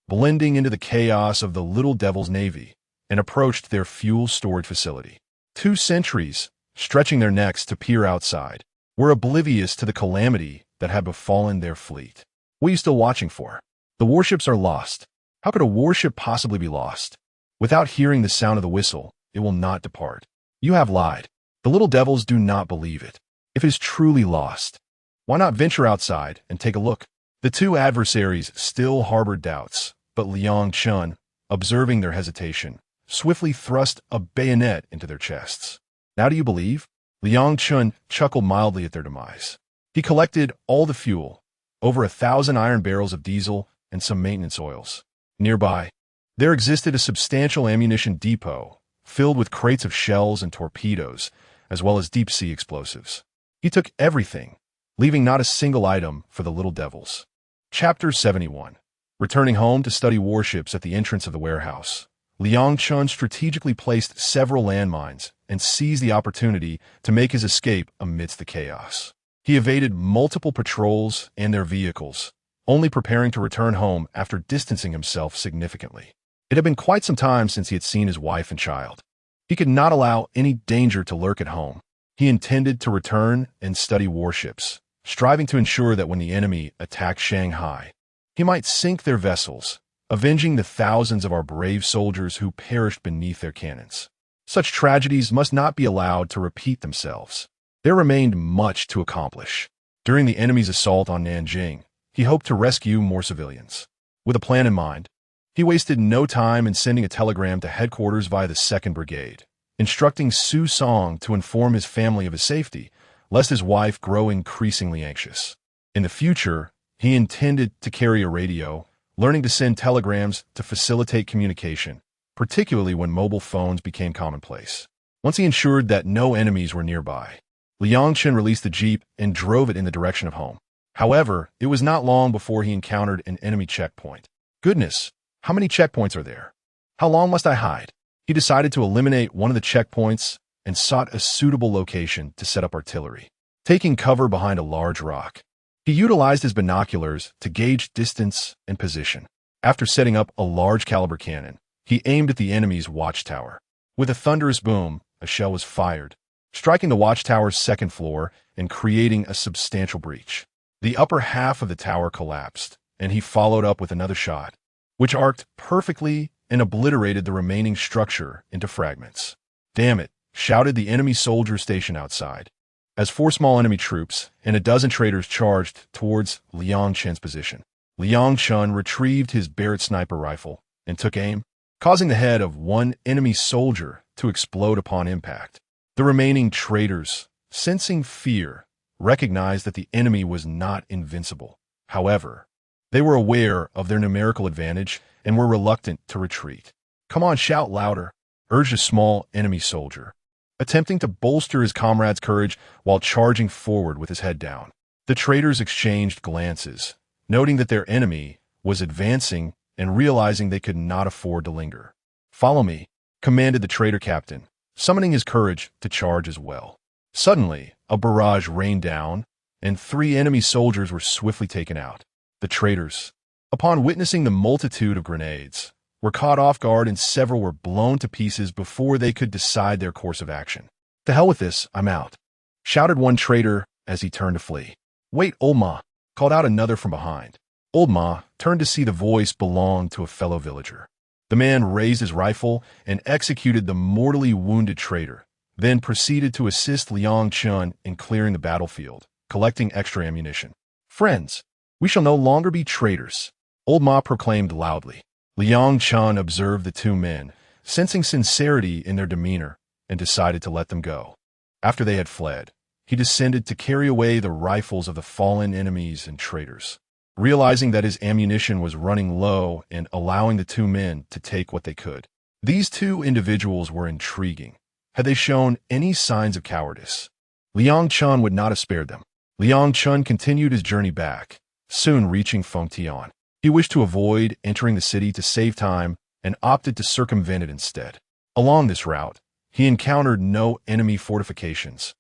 blending into the chaos of the little devil's navy, and approached their fuel storage facility. 2 sentries, stretching their necks to peer outside, were oblivious to the calamity that had befallen their fleet. What are you still watching for? The warships are lost. How could a warship possibly be lost? Without hearing the sound of the whistle, it will not depart. You have lied. The little devils do not believe it. If it is truly lost, why not venture outside and take a look? The two adversaries still harbored doubts, but Liang Chun, observing their hesitation, swiftly thrust a bayonet into their chests. Now do you believe? Liang Chun chuckled mildly at their demise. He collected all the fuel, over 1,000 iron barrels of diesel and some maintenance oils. Nearby, there existed a substantial ammunition depot filled with crates of shells and torpedoes, as well as deep-sea explosives. He took everything, leaving not a single item for the little devils. Chapter 71. Returning home to study warships at the entrance of the warehouse, Liang Chun strategically placed several landmines and seized the opportunity to make his escape amidst the chaos. He evaded multiple patrols and their vehicles, only preparing to return home after distancing himself significantly. It had been quite some time since he had seen his wife and child. He could not allow any danger to lurk at home. He intended to return and study warships, striving to ensure that when the enemy attacked Shanghai, he might sink their vessels, avenging the thousands of our brave soldiers who perished beneath their cannons. Such tragedies must not be allowed to repeat themselves. There remained much to accomplish. During the enemy's assault on Nanjing, he hoped to rescue more civilians. With a plan in mind, he wasted no time in sending a telegram to headquarters via the 2nd Brigade, instructing Su Song to inform his family of his safety, lest his wife grow increasingly anxious. In the future, he intended to carry a radio, learning to send telegrams to facilitate communication, particularly when mobile phones became commonplace. Once he ensured that no enemies were nearby, Liang Chen released the jeep and drove it in the direction of home. However, it was not long before he encountered an enemy checkpoint. Goodness, how many checkpoints are there? How long must I hide? He decided to eliminate one of the checkpoints and sought a suitable location to set up artillery. Taking cover behind a large rock, he utilized his binoculars to gauge distance and position. After setting up a large caliber cannon, he aimed at the enemy's watchtower. With a thunderous boom, a shell was fired, striking the watchtower's 2nd floor and creating a substantial breach. The upper half of the tower collapsed, and he followed up with another shot, which arced perfectly and obliterated the remaining structure into fragments. "Damn it," shouted the enemy soldier stationed outside, as 4 small enemy troops and a dozen traitors charged towards Liang Chen's position. Liang Chen retrieved his Barrett sniper rifle and took aim, causing the head of one enemy soldier to explode upon impact. The remaining traitors, sensing fear, recognized that the enemy was not invincible. However, they were aware of their numerical advantage and were reluctant to retreat. "Come on, shout louder," urged a small enemy soldier, attempting to bolster his comrade's courage while charging forward with his head down. The traitors exchanged glances, noting that their enemy was advancing and realizing they could not afford to linger. "Follow me," commanded the traitor captain, summoning his courage to charge as well. Suddenly, a barrage rained down, and 3 enemy soldiers were swiftly taken out. The traitors, upon witnessing the multitude of grenades, were caught off guard and several were blown to pieces before they could decide their course of action. "To hell with this, I'm out," shouted one traitor as he turned to flee. "Wait, old ma," called out another from behind. Old ma turned to see the voice belonged to a fellow villager. The man raised his rifle and executed the mortally wounded traitor, then proceeded to assist Liang Chun in clearing the battlefield, collecting extra ammunition. "Friends, we shall no longer be traitors," old ma proclaimed loudly. Liang Chun observed the 2 men, sensing sincerity in their demeanor, and decided to let them go. After they had fled, he descended to carry away the rifles of the fallen enemies and traitors, realizing that his ammunition was running low and allowing the 2 men to take what they could. These 2 individuals were intriguing. Had they shown any signs of cowardice, Liang Chun would not have spared them. Liang Chun continued his journey back, soon reaching Fengtian. He wished to avoid entering the city to save time and opted to circumvent it instead. Along this route, he encountered no enemy fortifications,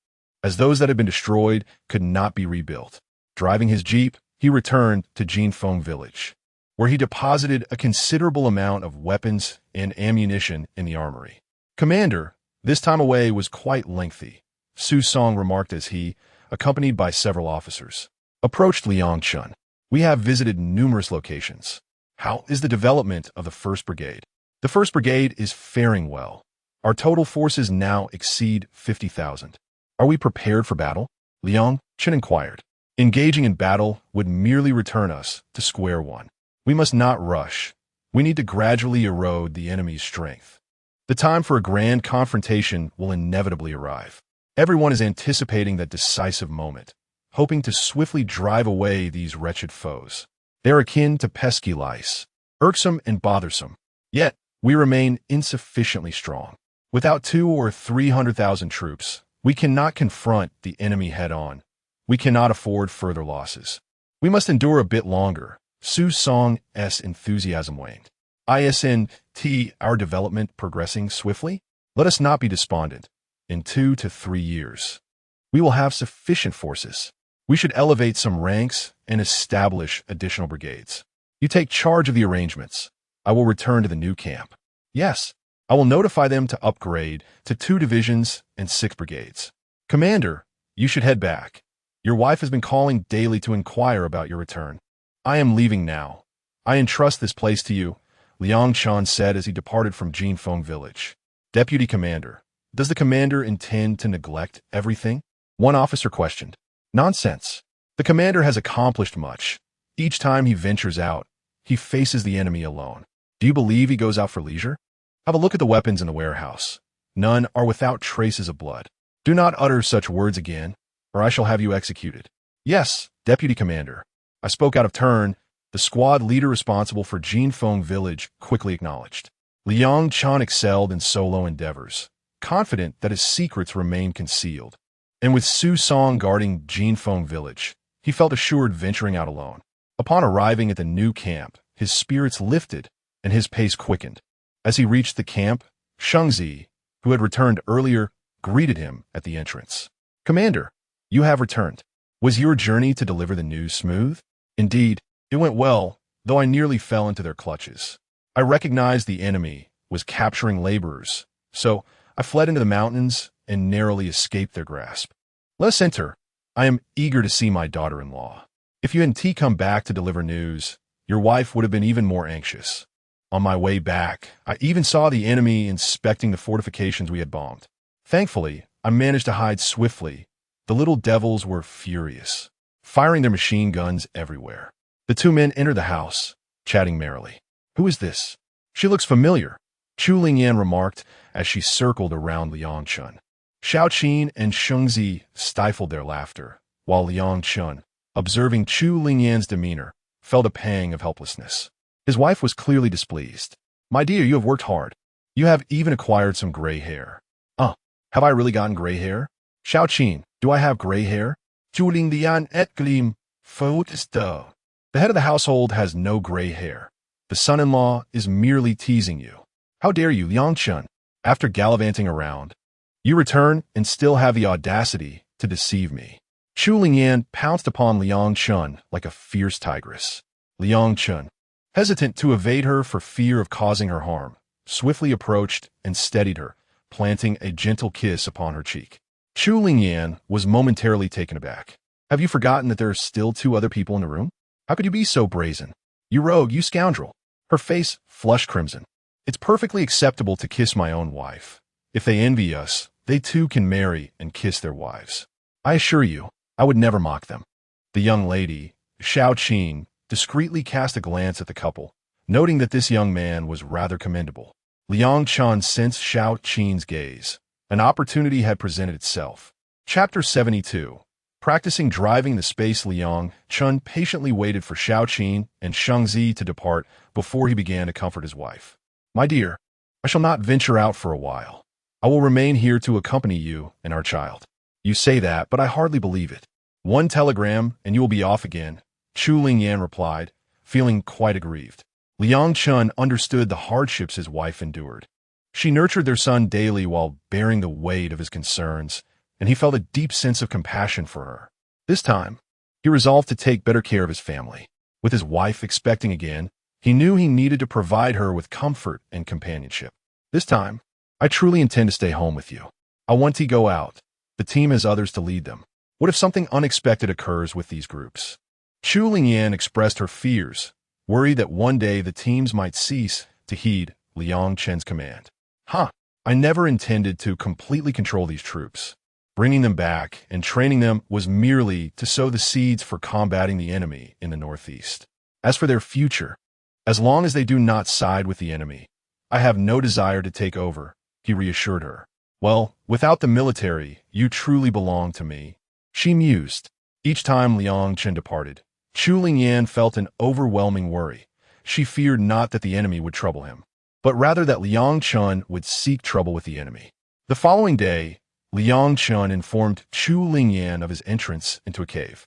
as those that had been destroyed could not be rebuilt. Driving his jeep, he returned to Jinfeng village, where he deposited a considerable amount of weapons and ammunition in the armory. "Commander, this time away was quite lengthy," Su Song remarked as he, accompanied by several officers, Approached Liang Chun. We have visited numerous locations. How is the development of the 1st Brigade? The 1st Brigade is faring well. Our total forces now exceed 50,000. Are we prepared for battle? Liang Chun inquired. Engaging in battle would merely return us to square one. We must not rush. We need to gradually erode the enemy's strength. The time for a grand confrontation will inevitably arrive. Everyone is anticipating that decisive moment, hoping to swiftly drive away these wretched foes. They're akin to pesky lice, irksome and bothersome. Yet, we remain insufficiently strong. Without 200,000 or 300,000 troops, we cannot confront the enemy head-on. We cannot afford further losses. We must endure a bit longer. Su Song's enthusiasm waned. Isn't our development progressing swiftly? Let us not be despondent. In 2 to 3 years, we will have sufficient forces. We should elevate some ranks and establish additional brigades. You take charge of the arrangements. I will return to the new camp. Yes, I will notify them to upgrade to 2 divisions and 6 brigades. Commander, you should head back. Your wife has been calling daily to inquire about your return. I am leaving now. I entrust this place to you, Liang Chun said as he departed from Jinfeng village. Deputy Commander, does the commander intend to neglect everything? One officer questioned. Nonsense. The commander has accomplished much. Each time he ventures out, he faces the enemy alone. Do you believe he goes out for leisure? Have a look at the weapons in the warehouse. None are without traces of blood. Do not utter such words again, or I shall have you executed. Yes, Deputy Commander. I spoke out of turn. The squad leader responsible for Jinfeng village quickly acknowledged. Liang Chun excelled in solo endeavors, confident that his secrets remained concealed. And with Su Song guarding Jinfeng village, he felt assured venturing out alone. Upon arriving at the new camp, his spirits lifted and his pace quickened. As he reached the camp, Shengzi, who had returned earlier, greeted him at the entrance. Commander, you have returned. Was your journey to deliver the news smooth? Indeed, it went well, though I nearly fell into their clutches. I recognized the enemy was capturing laborers, so I fled into the mountains and narrowly escaped their grasp. Let us enter. I am eager to see my daughter-in-law. If you hadn't come back to deliver news, your wife would have been even more anxious. On my way back, I even saw the enemy inspecting the fortifications we had bombed. Thankfully, I managed to hide swiftly. The little devils were furious, firing their machine guns everywhere. The 2 men entered the house, chatting merrily. Who is this? She looks familiar, Chu Lingyan remarked as she circled around Liang Chun. Xiao Qin and Shengzi stifled their laughter, while Liang Chun, observing Chu Lingyan's demeanor, felt a pang of helplessness. His wife was clearly displeased. My dear, you have worked hard. You have even acquired some gray hair. Have I really gotten gray hair? Xiao Qin, do I have gray hair? Chu Lingyan et gleam, the head of the household has no gray hair. The son-in-law is merely teasing you. How dare you, Liang Chun? After gallivanting around, you return and still have the audacity to deceive me. Chu Lingyan pounced upon Liang Chun like a fierce tigress. Liang Chun, hesitant to evade her for fear of causing her harm, swiftly approached and steadied her, planting a gentle kiss upon her cheek. Chu Lingyan was momentarily taken aback. Have you forgotten that there are still 2 other people in the room? How could you be so brazen? You rogue, you scoundrel. Her face flushed crimson. It's perfectly acceptable to kiss my own wife. If they envy us, they too can marry and kiss their wives. I assure you, I would never mock them. The young lady, Xiao Qin, discreetly cast a glance at the couple, noting that this young man was rather commendable. Liang Chun sensed Xiao Qin's gaze. An opportunity had presented itself. Chapter 72. Practicing driving the space, Liang Chun patiently waited for Xiao Qin and Shengzi to depart before he began to comfort his wife. My dear, I shall not venture out for a while. I will remain here to accompany you and our child. You say that, but I hardly believe it. 1 telegram and you will be off again, Chu Lingyan replied, feeling quite aggrieved. Liang Chun understood the hardships his wife endured. She nurtured their son daily while bearing the weight of his concerns, and he felt a deep sense of compassion for her. This time, he resolved to take better care of his family. With his wife expecting again, he knew he needed to provide her with comfort and companionship. This time, I truly intend to stay home with you. I want to go out. The team has others to lead them. What if something unexpected occurs with these groups? Chu Lingyan expressed her fears, worried that one day the teams might cease to heed Liang Chen's command. I never intended to completely control these troops. Bringing them back and training them was merely to sow the seeds for combating the enemy in the northeast. As for their future, as long as they do not side with the enemy, I have no desire to take over, he reassured her. Well, without the military, you truly belong to me, she mused. Each time Liang Chen departed, Chu Lingyan felt an overwhelming worry. She feared not that the enemy would trouble him, but rather that Liang Chen would seek trouble with the enemy. The following day, Liang Chen informed Chu Lingyan of his entrance into a cave,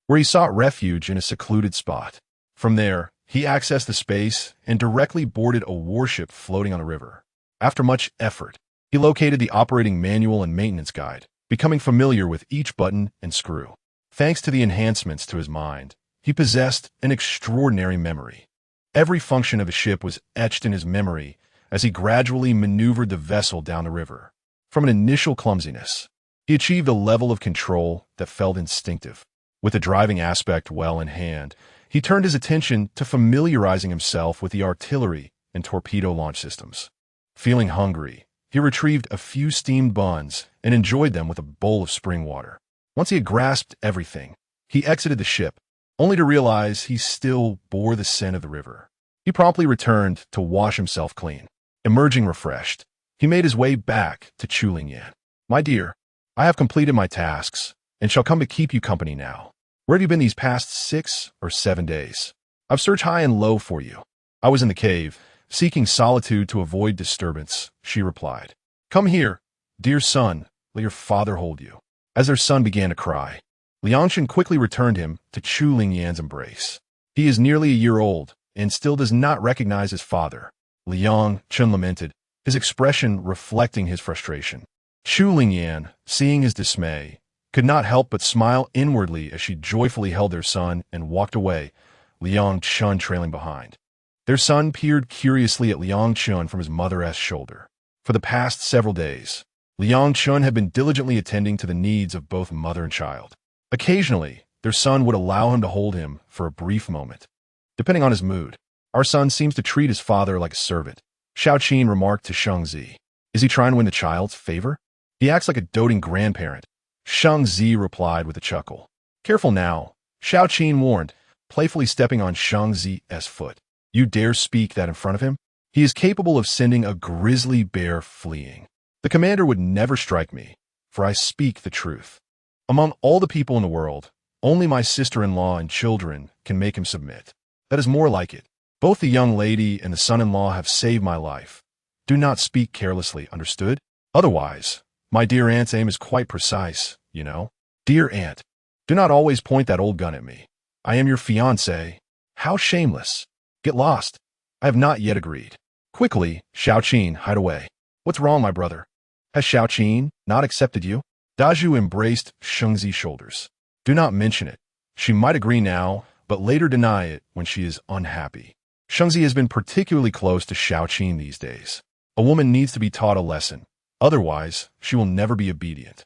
where he sought refuge in a secluded spot. From there, he accessed the space and directly boarded a warship floating on a river. After much effort, he located the operating manual and maintenance guide, becoming familiar with each button and screw. Thanks to the enhancements to his mind, he possessed an extraordinary memory. Every function of his ship was etched in his memory as he gradually maneuvered the vessel down the river. From an initial clumsiness, he achieved a level of control that felt instinctive. With the driving aspect well in hand, he turned his attention to familiarizing himself with the artillery and torpedo launch systems. Feeling hungry, he retrieved a few steamed buns and enjoyed them with a bowl of spring water. Once he had grasped everything, he exited the ship, only to realize he still bore the scent of the river. He promptly returned to wash himself clean. Emerging refreshed, he made his way back to Chu Lingyan. My dear, I have completed my tasks and shall come to keep you company now. Where have you been these past 6 or 7 days? I've searched high and low for you. I was in the cave, seeking solitude to avoid disturbance, she replied. Come here, dear son, let your father hold you. As their son began to cry, Liang Chen quickly returned him to Chu Lingyan's embrace. He is nearly a year old and still does not recognize his father, Liang Chen lamented, his expression reflecting his frustration. Chu Lingyan, seeing his dismay, could not help but smile inwardly as she joyfully held their son and walked away, Liang Chen trailing behind. Their son peered curiously at Liang Chen from his mother's shoulder. For the past several days, Liang Chen had been diligently attending to the needs of both mother and child. Occasionally, their son would allow him to hold him for a brief moment. Depending on his mood, our son seems to treat his father like a servant, Xiao Qin remarked to Sheng Zi. Is he trying to win the child's favor? He acts like a doting grandparent, Sheng Zi replied with a chuckle. Careful now, Xiao Qin warned, playfully stepping on Sheng Zi's foot. You dare speak that in front of him? He is capable of sending a grizzly bear fleeing. The commander would never strike me, for I speak the truth. Among all the people in the world, only my sister-in-law and children can make him submit. That is more like it. Both the young lady and the son-in-law have saved my life. Do not speak carelessly, understood? Otherwise, my dear aunt's aim is quite precise, you know. Dear aunt, do not always point that old gun at me. I am your fiancé. How shameless. Get lost. I have not yet agreed. Quickly, Xiao Qin, hide away. What's wrong, my brother? Has Xiao Qin not accepted you? Dazhu embraced Sheng Zi's shoulders. Do not mention it. She might agree now, but later deny it when she is unhappy. Sheng Zi has been particularly close to Xiao Qin these days. A woman needs to be taught a lesson. Otherwise, she will never be obedient.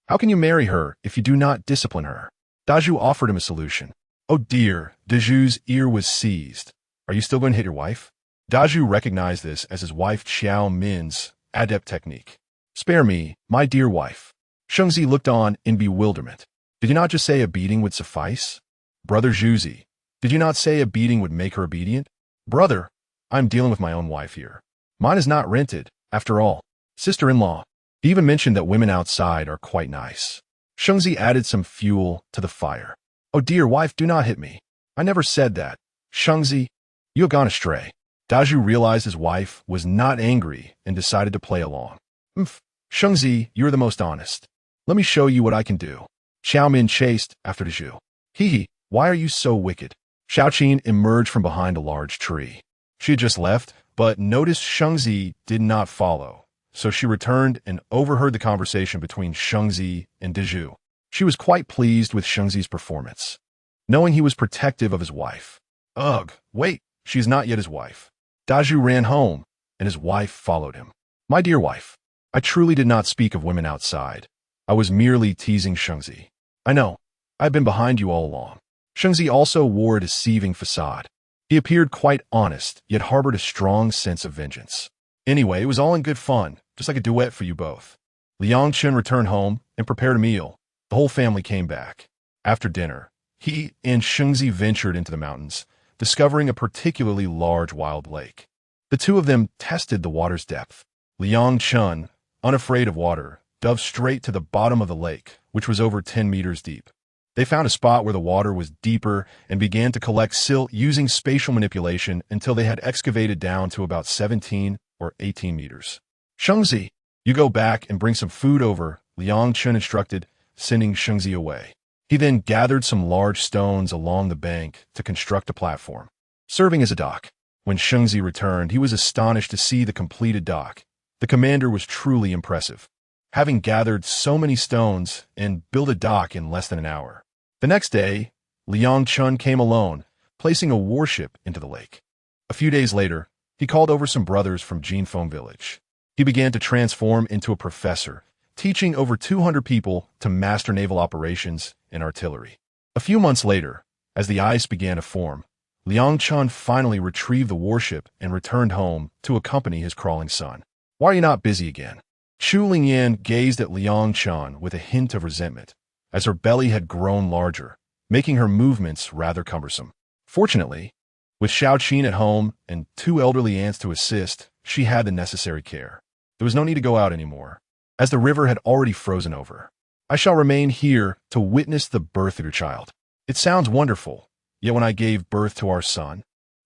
How can you marry her if you do not discipline her? Dazhu offered him a solution. Oh dear, Dazhu's ear was seized. Are you still going to hit your wife? Dazhu recognized this as his wife Xiao Min's adept technique. Spare me, my dear wife. Sheng Zi looked on in bewilderment. Did you not just say a beating would suffice? Brother Zhuzi, did you not say a beating would make her obedient? Brother, I'm dealing with my own wife here. Mine is not rented, after all. Sister-in-law. He even mentioned that women outside are quite nice. Sheng Zi added some fuel to the fire. Oh dear wife, do not hit me. I never said that. Sheng Zi, you have gone astray. Dazhu realized his wife was not angry and decided to play along. Sheng Zi, you're the most honest. Let me show you what I can do. Xiao Min chased after Dazhu. Hee, why are you so wicked? Xiao Qin emerged from behind a large tree. She had just left, but noticed Sheng Zi did not follow, so she returned and overheard the conversation between Sheng Zi and Dazhu. She was quite pleased with Sheng Zi's performance, knowing he was protective of his wife. Ugh, wait, she is not yet his wife. Dazhu ran home, and his wife followed him. My dear wife, I truly did not speak of women outside. I was merely teasing Sheng Zi. I know. I've been behind you all along. Shengzi also wore a deceiving facade. He appeared quite honest, yet harbored a strong sense of vengeance. Anyway, it was all in good fun, just like a duet for you both. Liang Chen returned home and prepared a meal. The whole family came back. After dinner, he and Shengzi ventured into the mountains, discovering a particularly large wild lake. The two of them tested the water's depth. Liang Chen, unafraid of water, dove straight to the bottom of the lake, which was over 10 meters deep. They found a spot where the water was deeper and began to collect silt using spatial manipulation until they had excavated down to about 17 or 18 meters. Shengzi, you go back and bring some food over, Liang Chen instructed, sending Shengzi away. He then gathered some large stones along the bank to construct a platform, serving as a dock. When Shengzi returned, he was astonished to see the completed dock. The commander was truly impressive, having gathered so many stones and built a dock in less than an hour. The next day, Liang Chen came alone, placing a warship into the lake. A few days later, he called over some brothers from Jinfeng village. He began to transform into a professor, teaching over 200 people to master naval operations and artillery. A few months later, as the ice began to form, Liang Chen finally retrieved the warship and returned home to accompany his crawling son. Why are you not busy again? Chu Lingyan gazed at Liang Chen with a hint of resentment, as her belly had grown larger, making her movements rather cumbersome. Fortunately, with Xiao Qin at home and 2 elderly aunts to assist, she had the necessary care. There was no need to go out anymore, as the river had already frozen over. I shall remain here to witness the birth of your child. It sounds wonderful, yet when I gave birth to our son,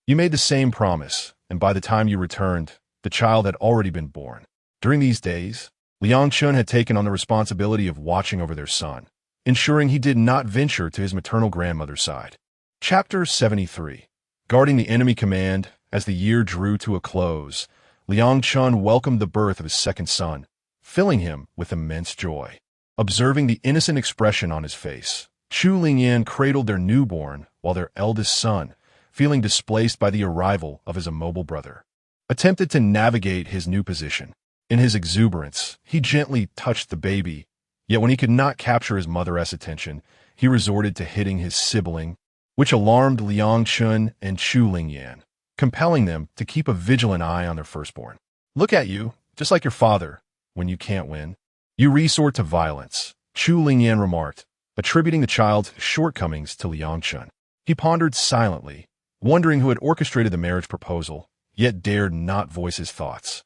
you made the same promise, and by the time you returned, the child had already been born. During these days, Liang Chen had taken on the responsibility of watching over their son, ensuring he did not venture to his maternal grandmother's side. Chapter 73. Guarding the enemy command. As the year drew to a close, Liang Chen welcomed the birth of his second son, filling him with immense joy. Observing the innocent expression on his face, Chu Lingyan cradled their newborn while their eldest son, feeling displaced by the arrival of his immobile brother, attempted to navigate his new position. In his exuberance, he gently touched the baby, yet when he could not capture his mother's attention, he resorted to hitting his sibling, which alarmed Liang Chen and Chu Lingyan, compelling them to keep a vigilant eye on their firstborn. Look at you, just like your father, when you can't win. You resort to violence, Chu Lingyan remarked, attributing the child's shortcomings to Liang Chen. He pondered silently, wondering who had orchestrated the marriage proposal, yet dared not voice his thoughts.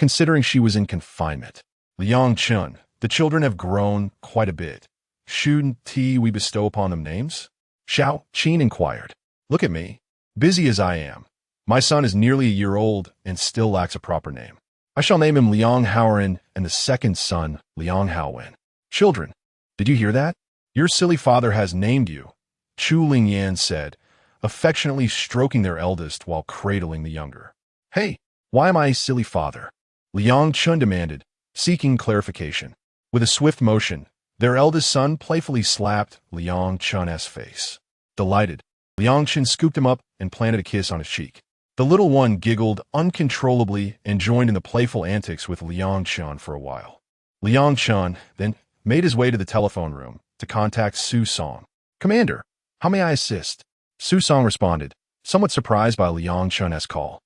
Considering she was in confinement, Liang Chen, the children have grown quite a bit. Shouldn't we bestow upon them names? Xiao Qin inquired. Look at me, busy as I am. My son is nearly a year old and still lacks a proper name. I shall name him Liang Haoren and the second son, Liang Haowen. Children, did you hear that? Your silly father has named you, Chu Lingyan said, affectionately stroking their eldest while cradling the younger. Hey, why am I a silly father? Liang Chen demanded, seeking clarification. With a swift motion, their eldest son playfully slapped Liang Chen's face. Delighted, Liang Chen scooped him up and planted a kiss on his cheek. The little one giggled uncontrollably and joined in the playful antics with Liang Chen for a while. Liang Chen then made his way to the telephone room to contact Su Song. Commander, how may I assist? Su Song responded, somewhat surprised by Liang Chen's call,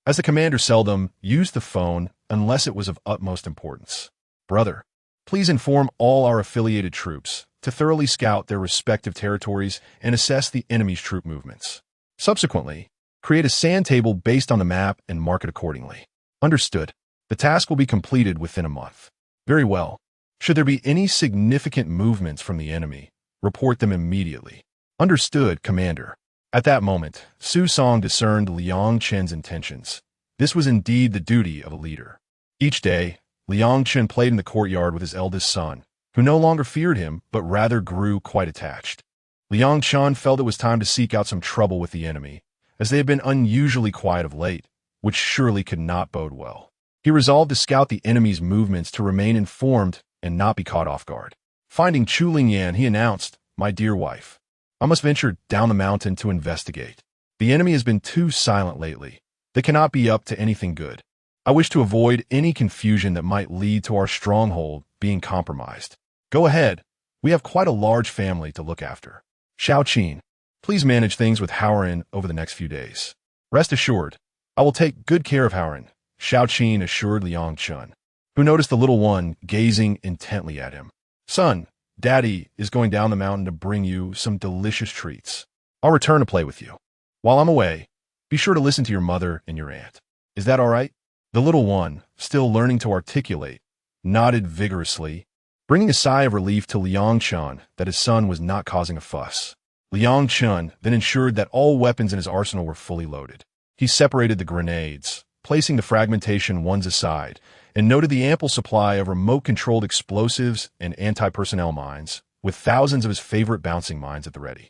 as the commander seldom used the phone unless it was of utmost importance. Brother, please inform all our affiliated troops to thoroughly scout their respective territories and assess the enemy's troop movements. Subsequently, create a sand table based on the map and mark it accordingly. Understood. The task will be completed within a month. Very well. Should there be any significant movements from the enemy, report them immediately. Understood, Commander. At that moment, Su Song discerned Liang Chen's intentions. This was indeed the duty of a leader. Each day, Liang Chen played in the courtyard with his eldest son, who no longer feared him but rather grew quite attached. Liang Chen felt it was time to seek out some trouble with the enemy, as they had been unusually quiet of late, which surely could not bode well. He resolved to scout the enemy's movements to remain informed and not be caught off guard. Finding Chu Lingyan, he announced, My dear wife, I must venture down the mountain to investigate. The enemy has been too silent lately. They cannot be up to anything good. I wish to avoid any confusion that might lead to our stronghold being compromised. Go ahead. We have quite a large family to look after. Xiao Qin, please manage things with Haoren over the next few days. Rest assured, I will take good care of Haoren, Xiao Qin assured Liang Chun, who noticed the little one gazing intently at him. Son, Daddy is going down the mountain to bring you some delicious treats. I'll return to play with you. While I'm away, be sure to listen to your mother and your aunt. Is that all right? The little one, still learning to articulate, nodded vigorously, bringing a sigh of relief to Liang Chun that his son was not causing a fuss. Liang Chun then ensured that all weapons in his arsenal were fully loaded. He separated the grenades, placing the fragmentation ones aside, and noted the ample supply of remote-controlled explosives and anti-personnel mines, with thousands of his favorite bouncing mines at the ready.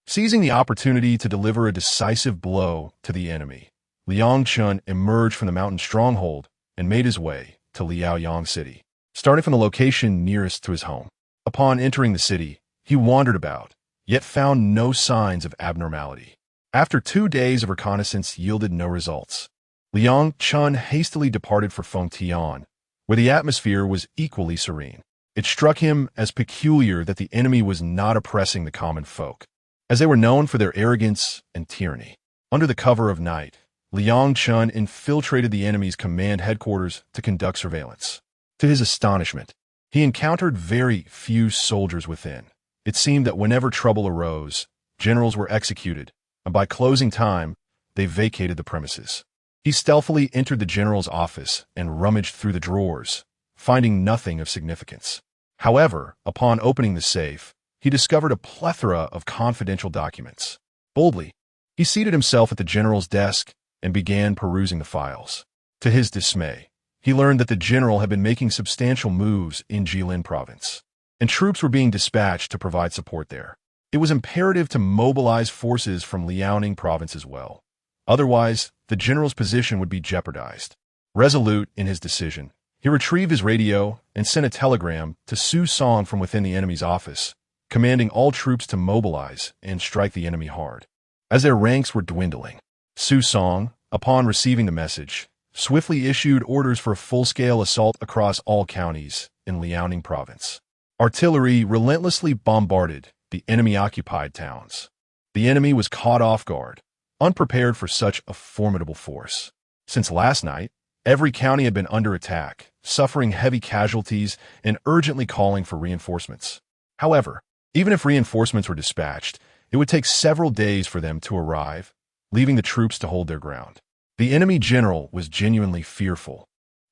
Seizing the opportunity to deliver a decisive blow to the enemy, Liang Chun emerged from the mountain stronghold and made his way to Liaoyang City, starting from the location nearest to his home. Upon entering the city, he wandered about, yet found no signs of abnormality. After 2 days of reconnaissance yielded no results, Liang Chun hastily departed for Fengtian, where the atmosphere was equally serene. It struck him as peculiar that the enemy was not oppressing the common folk, as they were known for their arrogance and tyranny. Under the cover of night, Liang Chun infiltrated the enemy's command headquarters to conduct surveillance. To his astonishment, he encountered very few soldiers within. It seemed that whenever trouble arose, generals were executed, and by closing time, they vacated the premises. He stealthily entered the general's office and rummaged through the drawers, finding nothing of significance. However, upon opening the safe, he discovered a plethora of confidential documents. Boldly, he seated himself at the general's desk and began perusing the files. To his dismay, he learned that the general had been making substantial moves in Jilin province, and troops were being dispatched to provide support there. It was imperative to mobilize forces from Liaoning province as well. Otherwise, the general's position would be jeopardized. Resolute in his decision, he retrieved his radio and sent a telegram to Su Song from within the enemy's office, commanding all troops to mobilize and strike the enemy hard. As their ranks were dwindling, Su Song, upon receiving the message, swiftly issued orders for a full-scale assault across all counties in Liaoning province. Artillery relentlessly bombarded the enemy-occupied towns. The enemy was caught off guard, unprepared for such a formidable force. Since last night, every county had been under attack, suffering heavy casualties and urgently calling for reinforcements. However, even if reinforcements were dispatched, it would take several days for them to arrive, leaving the troops to hold their ground. The enemy general was genuinely fearful,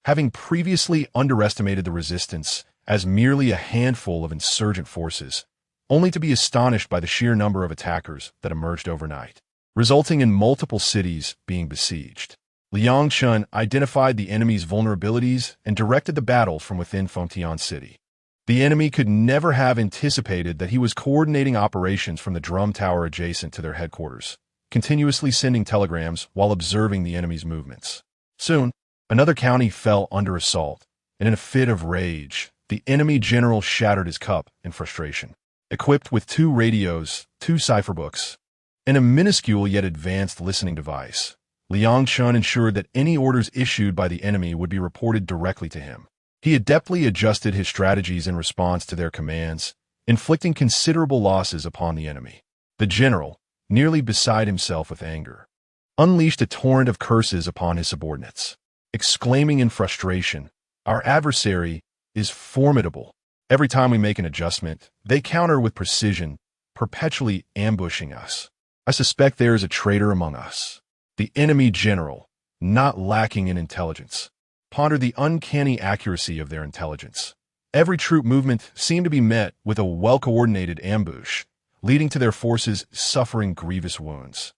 having previously underestimated the resistance as merely a handful of insurgent forces, only to be astonished by the sheer number of attackers that emerged overnight, resulting in multiple cities being besieged. Liang Chun identified the enemy's vulnerabilities and directed the battle from within Fengtian City. The enemy could never have anticipated that he was coordinating operations from the drum tower adjacent to their headquarters, continuously sending telegrams while observing the enemy's movements. Soon, another county fell under assault, and in a fit of rage, the enemy general shattered his cup in frustration. Equipped with 2 radios, 2 cipher books, and a minuscule yet advanced listening device, Liang Chun ensured that any orders issued by the enemy would be reported directly to him. He adeptly adjusted his strategies in response to their commands, inflicting considerable losses upon the enemy. The general, nearly beside himself with anger, unleashed a torrent of curses upon his subordinates, exclaiming in frustration, "Our adversary is formidable. Every time we make an adjustment, they counter with precision, perpetually ambushing us. I suspect there is a traitor among us." The enemy general, not lacking in intelligence, pondered the uncanny accuracy of their intelligence. Every troop movement seemed to be met with a well-coordinated ambush, leading to their forces suffering grievous wounds.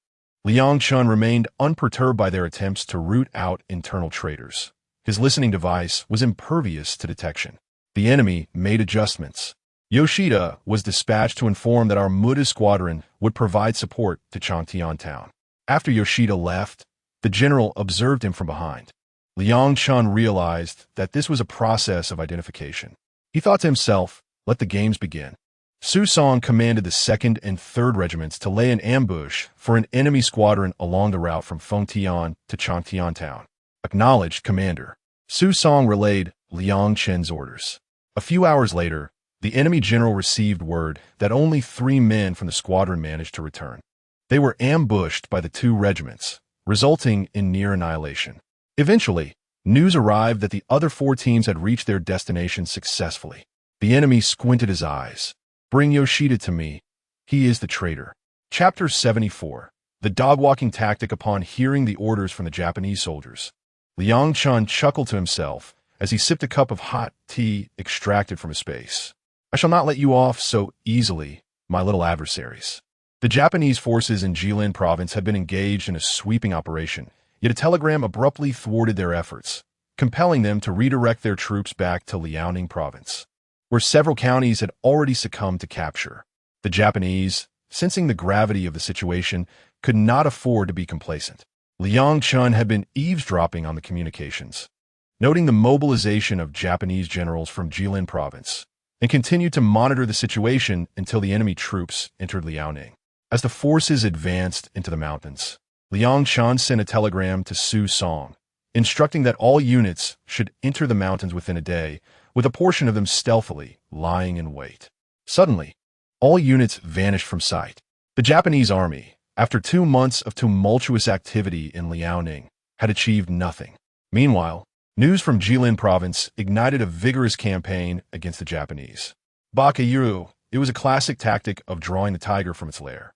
Liang Chun remained unperturbed by their attempts to root out internal traitors. His listening device was impervious to detection. The enemy made adjustments. Yoshida was dispatched to inform that our Muda squadron would provide support to Changtian town. After Yoshida left, the general observed him from behind. Liang Chun realized that this was a process of identification. He thought to himself, let the games begin. Su Song commanded the 2nd and 3rd regiments to lay an ambush for an enemy squadron along the route from Fengtian to Changtian town. Acknowledged, Commander. Su Song relayed Liang Chen's orders. A few hours later, The enemy general received word that only 3 men from the squadron managed to return. They were ambushed by the 2 regiments, resulting in near annihilation. Eventually, news arrived that the other 4 teams had reached their destination successfully. The enemy squinted his eyes. "Bring Yoshida to me. He is the traitor." Chapter 74. The dog-walking tactic. Upon hearing the orders from the Japanese soldiers, Liang Chun chuckled to himself as he sipped a cup of hot tea extracted from his space. "I shall not let you off so easily, my little adversaries." The Japanese forces in Jilin province had been engaged in a sweeping operation, yet a telegram abruptly thwarted their efforts, compelling them to redirect their troops back to Liaoning province, where several counties had already succumbed to capture. The Japanese, sensing the gravity of the situation, could not afford to be complacent. Liang Chun had been eavesdropping on the communications, noting the mobilization of Japanese generals from Jilin province, and continued to monitor the situation until the enemy troops entered Liaoning. As the forces advanced into the mountains, Liang Chun sent a telegram to Su Song, instructing that all units should enter the mountains within a day, with a portion of them stealthily lying in wait. Suddenly, all units vanished from sight. The Japanese army, after 2 months of tumultuous activity in Liaoning, had achieved nothing. Meanwhile, news from Jilin province ignited a vigorous campaign against the Japanese. Bakayuru, it was a classic tactic of drawing the tiger from its lair.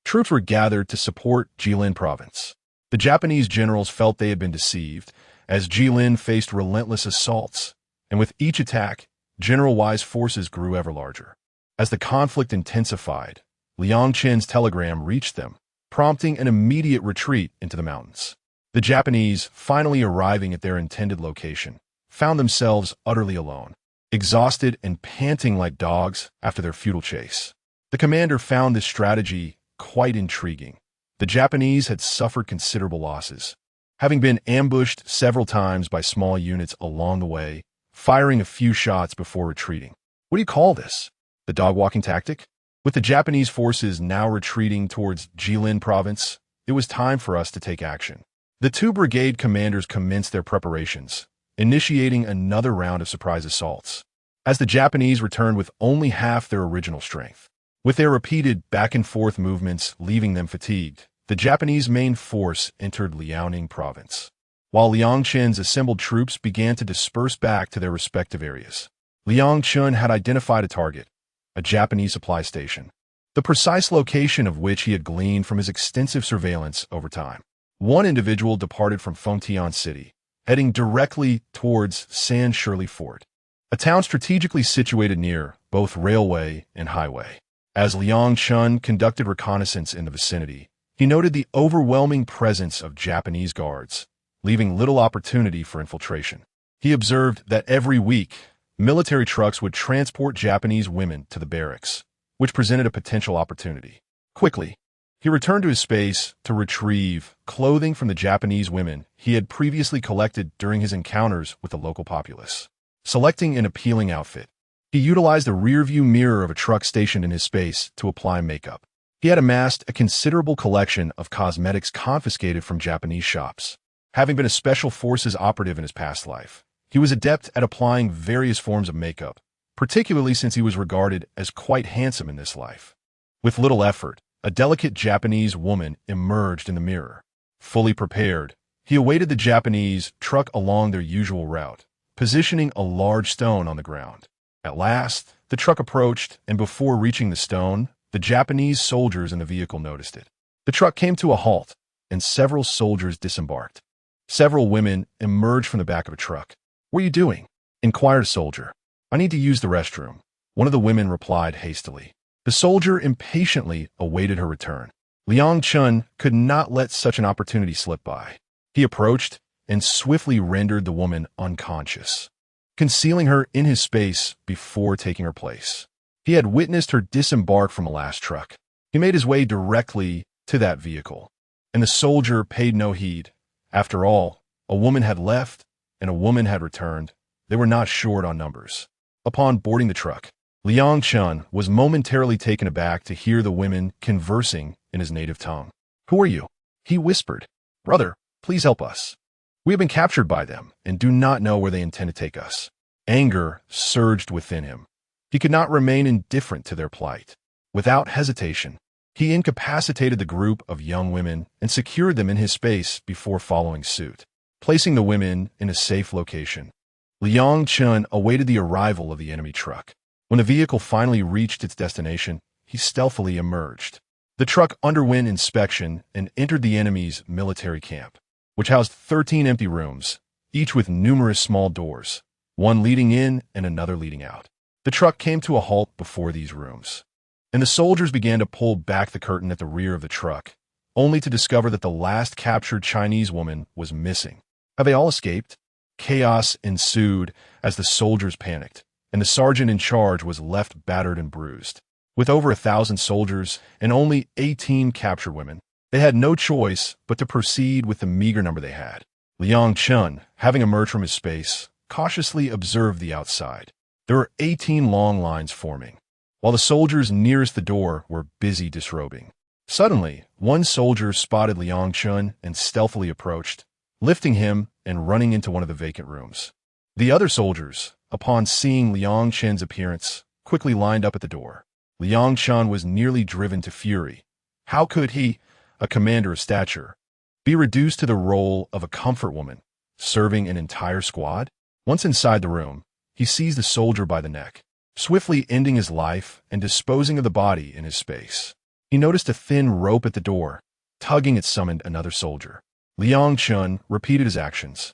Troops were gathered to support Jilin province. The Japanese generals felt they had been deceived, as Jilin faced relentless assaults, and with each attack, General Wai's forces grew ever larger. As the conflict intensified, Liang Chen's telegram reached them, prompting an immediate retreat into the mountains. The Japanese, finally arriving at their intended location, found themselves utterly alone, exhausted and panting like dogs after their futile chase. The commander found this strategy quite intriguing. The Japanese had suffered considerable losses, having been ambushed several times by small units along the way, firing a few shots before retreating. What do you call this? The dog-walking tactic? With the Japanese forces now retreating towards Jilin province, it was time for us to take action. The 2 brigade commanders commenced their preparations, initiating another round of surprise assaults, as the Japanese returned with only half their original strength. With their repeated back-and-forth movements leaving them fatigued, the Japanese main force entered Liaoning province, while Liang Chen's assembled troops began to disperse back to their respective areas. Liang Chun had identified a target, a Japanese supply station, the precise location of which he had gleaned from his extensive surveillance over time. One individual departed from Fengtian City, heading directly towards San Shirley Fort, a town strategically situated near both railway and highway. As Liang Chun conducted reconnaissance in the vicinity, he noted the overwhelming presence of Japanese guards, leaving little opportunity for infiltration. He observed that every week, military trucks would transport Japanese women to the barracks, which presented a potential opportunity. Quickly, he returned to his space to retrieve clothing from the Japanese women he had previously collected during his encounters with the local populace. Selecting an appealing outfit, he utilized the rearview mirror of a truck stationed in his space to apply makeup. He had amassed a considerable collection of cosmetics confiscated from Japanese shops. Having been a special forces operative in his past life, he was adept at applying various forms of makeup, particularly since he was regarded as quite handsome in this life. With little effort, a delicate Japanese woman emerged in the mirror. Fully prepared, he awaited the Japanese truck along their usual route, positioning a large stone on the ground. At last, the truck approached, and before reaching the stone, the Japanese soldiers in the vehicle noticed it. The truck came to a halt, and several soldiers disembarked. Several women emerged from the back of a truck. "What are you doing?" inquired a soldier. "I need to use the restroom," one of the women replied hastily. The soldier impatiently awaited her return. Liang Chun could not let such an opportunity slip by. He approached and swiftly rendered the woman unconscious, concealing her in his space before taking her place. He had witnessed her disembark from a last truck. He made his way directly to that vehicle, and the soldier paid no heed. After all, a woman had left and a woman had returned. They were not short on numbers. Upon boarding the truck, Liang Chun was momentarily taken aback to hear the women conversing in his native tongue. "Who are you?" he whispered. "Brother, please help us. We have been captured by them and do not know where they intend to take us." Anger surged within him. He could not remain indifferent to their plight. Without hesitation, he incapacitated the group of young women and secured them in his space before following suit. Placing the women in a safe location, Liang Chun awaited the arrival of the enemy truck. When the vehicle finally reached its destination, he stealthily emerged. The truck underwent inspection and entered the enemy's military camp, which housed 13 empty rooms, each with numerous small doors, one leading in and another leading out. The truck came to a halt before these rooms, and the soldiers began to pull back the curtain at the rear of the truck, only to discover that the last captured Chinese woman was missing. Have they all escaped? Chaos ensued as the soldiers panicked, and the sergeant in charge was left battered and bruised. With over 1,000 soldiers and only 18 captured women, they had no choice but to proceed with the meager number they had. Liang Chun, having emerged from his space, cautiously observed the outside. There were 18 long lines forming, while the soldiers nearest the door were busy disrobing. Suddenly, one soldier spotted Liang Chun and stealthily approached, lifting him and running into one of the vacant rooms. The other soldiers, upon seeing Liang Chun's appearance, quickly lined up at the door. Liang Chun was nearly driven to fury. How could he, a commander of stature, be reduced to the role of a comfort woman, serving an entire squad? Once inside the room, he seized the soldier by the neck, swiftly ending his life and disposing of the body in his space. He noticed a thin rope at the door. Tugging it summoned another soldier. Liang Chun repeated his actions,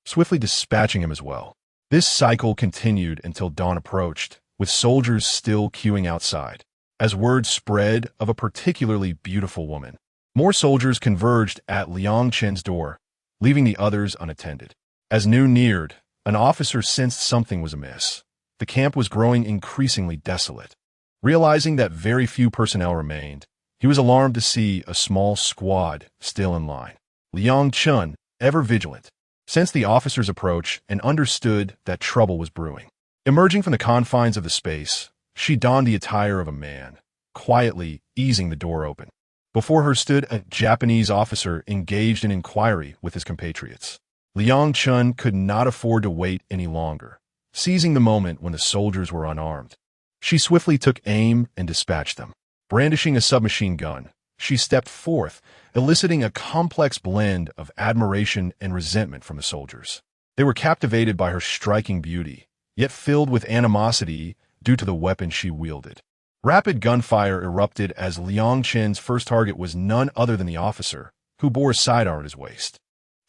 swiftly dispatching him as well. This cycle continued until dawn approached, with soldiers still queuing outside. As word spread of a particularly beautiful woman, more soldiers converged at Liang Chun's door, leaving the others unattended. As noon neared, an officer sensed something was amiss. The camp was growing increasingly desolate. Realizing that very few personnel remained, he was alarmed to see a small squad still in line. Liang Chun, ever vigilant, sensed the officer's approach and understood that trouble was brewing. Emerging from the confines of the space, she donned the attire of a man, quietly easing the door open. Before her stood a Japanese officer engaged in inquiry with his compatriots. Liang Chun could not afford to wait any longer. Seizing the moment when the soldiers were unarmed, she swiftly took aim and dispatched them. Brandishing a submachine gun, she stepped forth, eliciting a complex blend of admiration and resentment from the soldiers. They were captivated by her striking beauty, yet filled with animosity due to the weapon she wielded. Rapid gunfire erupted as Liang Chun's first target was none other than the officer, who bore a sidearm at his waist.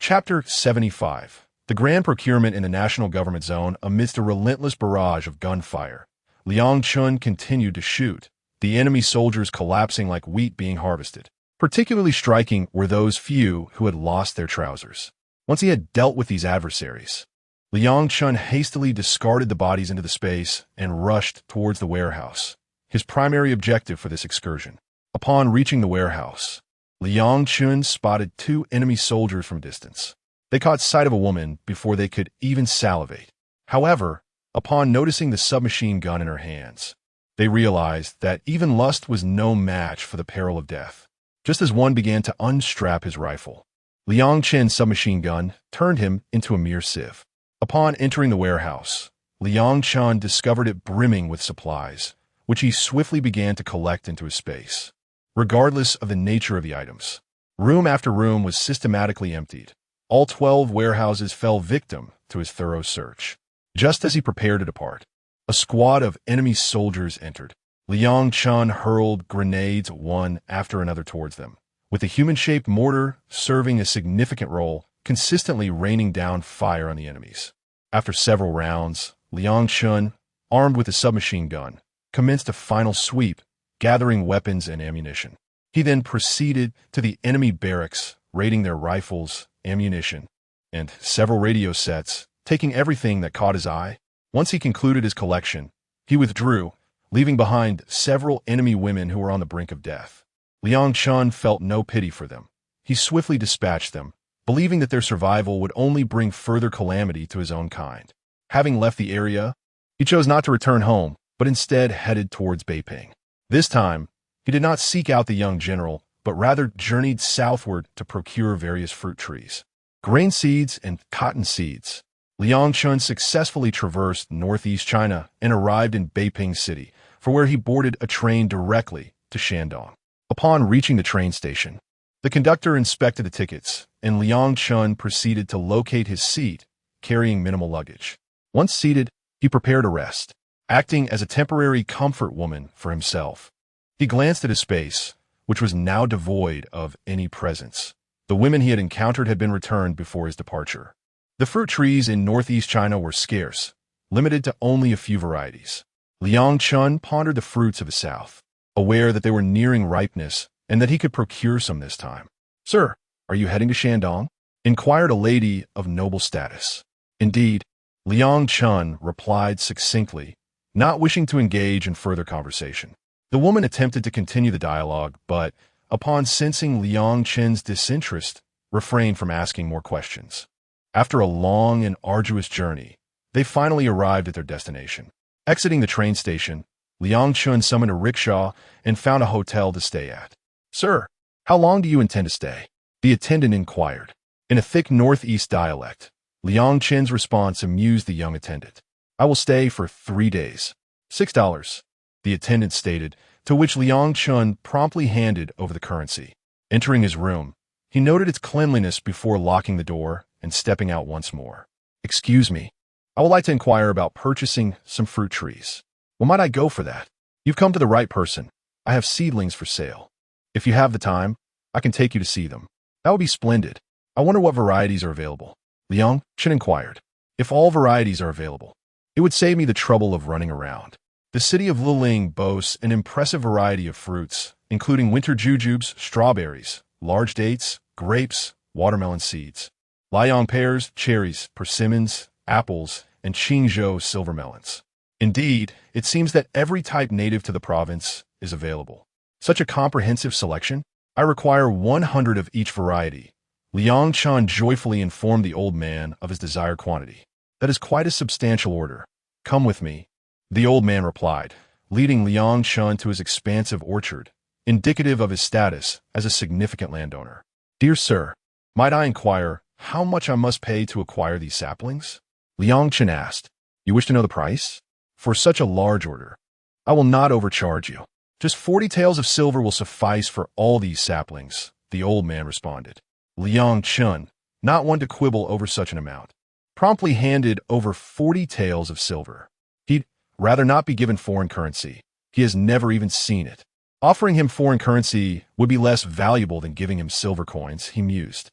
Chapter 75. The Grand Procurement in the National Government Zone. Amidst a relentless barrage of gunfire, Liang Chun continued to shoot, the enemy soldiers collapsing like wheat being harvested. Particularly striking were those few who had lost their trousers. Once he had dealt with these adversaries, Liang Chun hastily discarded the bodies into the space and rushed towards the warehouse, his primary objective for this excursion. Upon reaching the warehouse, Liang Chun spotted 2 enemy soldiers from a distance. They caught sight of a woman before they could even salivate. However, upon noticing the submachine gun in her hands, they realized that even lust was no match for the peril of death. Just as one began to unstrap his rifle, Liang Chun's submachine gun turned him into a mere sieve. Upon entering the warehouse, Liang Chun discovered it brimming with supplies, which he swiftly began to collect into his space. Regardless of the nature of the items, room after room was systematically emptied. All 12 warehouses fell victim to his thorough search. Just as he prepared to depart, a squad of enemy soldiers entered. Liang Chun hurled grenades one after another towards them, with the human-shaped mortar serving a significant role, consistently raining down fire on the enemies. After several rounds, Liang Chun, armed with a submachine gun, commenced a final sweep, gathering weapons and ammunition. He then proceeded to the enemy barracks, raiding their rifles, ammunition, and several radio sets, taking everything that caught his eye. Once he concluded his collection, he withdrew, leaving behind several enemy women who were on the brink of death. Liang Chun felt no pity for them. He swiftly dispatched them, believing that their survival would only bring further calamity to his own kind. Having left the area, he chose not to return home, but instead headed towards Beiping. This time, he did not seek out the young general, but rather journeyed southward to procure various fruit trees, grain seeds, and cotton seeds. Liang Chun successfully traversed northeast China and arrived in Beiping City, for where he boarded a train directly to Shandong. Upon reaching the train station, the conductor inspected the tickets, and Liang Chun proceeded to locate his seat, carrying minimal luggage. Once seated, he prepared to rest, acting as a temporary comfort woman for himself. He glanced at his space, which was now devoid of any presents. The women he had encountered had been returned before his departure. The fruit trees in northeast China were scarce, limited to only a few varieties. Liang Chun pondered the fruits of the south, aware that they were nearing ripeness and that he could procure some this time. "Sir, are you heading to Shandong?" inquired a lady of noble status. "Indeed," Liang Chun replied succinctly, not wishing to engage in further conversation. The woman attempted to continue the dialogue, but, upon sensing Liang Chun's disinterest, refrained from asking more questions. After a long and arduous journey, they finally arrived at their destination. Exiting the train station, Liang Chun summoned a rickshaw and found a hotel to stay at. "Sir, how long do you intend to stay?" the attendant inquired. In a thick northeast dialect, Liang Chun's response amused the young attendant. "I will stay for 3 days. $6, the attendant stated, to which Liang Chun promptly handed over the currency. Entering his room, he noted its cleanliness before locking the door and stepping out once more. "Excuse me, I would like to inquire about purchasing some fruit trees." "Well, might I go for that?" "You've come to the right person. I have seedlings for sale. If you have the time, I can take you to see them." "That would be splendid. I wonder what varieties are available." Liang Chun inquired. "If all varieties are available, it would save me the trouble of running around." The city of Liling boasts an impressive variety of fruits, including winter jujubes, strawberries, large dates, grapes, watermelon seeds, Liang pears, cherries, persimmons, apples, and Qingzhou silver melons. Indeed, it seems that every type native to the province is available. Such a comprehensive selection? I require 100 of each variety. Liang Chun joyfully informed the old man of his desired quantity. "That is quite a substantial order. Come with me," the old man replied, leading Liang Chun to his expansive orchard, indicative of his status as a significant landowner. "Dear sir, might I inquire how much I must pay to acquire these saplings?" Liang Chun asked. "You wish to know the price?" "For such a large order, I will not overcharge you. Just 40 taels of silver will suffice for all these saplings," the old man responded. Liang Chun, not one to quibble over such an amount, promptly handed over 40 taels of silver. He'd rather not be given foreign currency. He has never even seen it. Offering him foreign currency would be less valuable than giving him silver coins, he mused.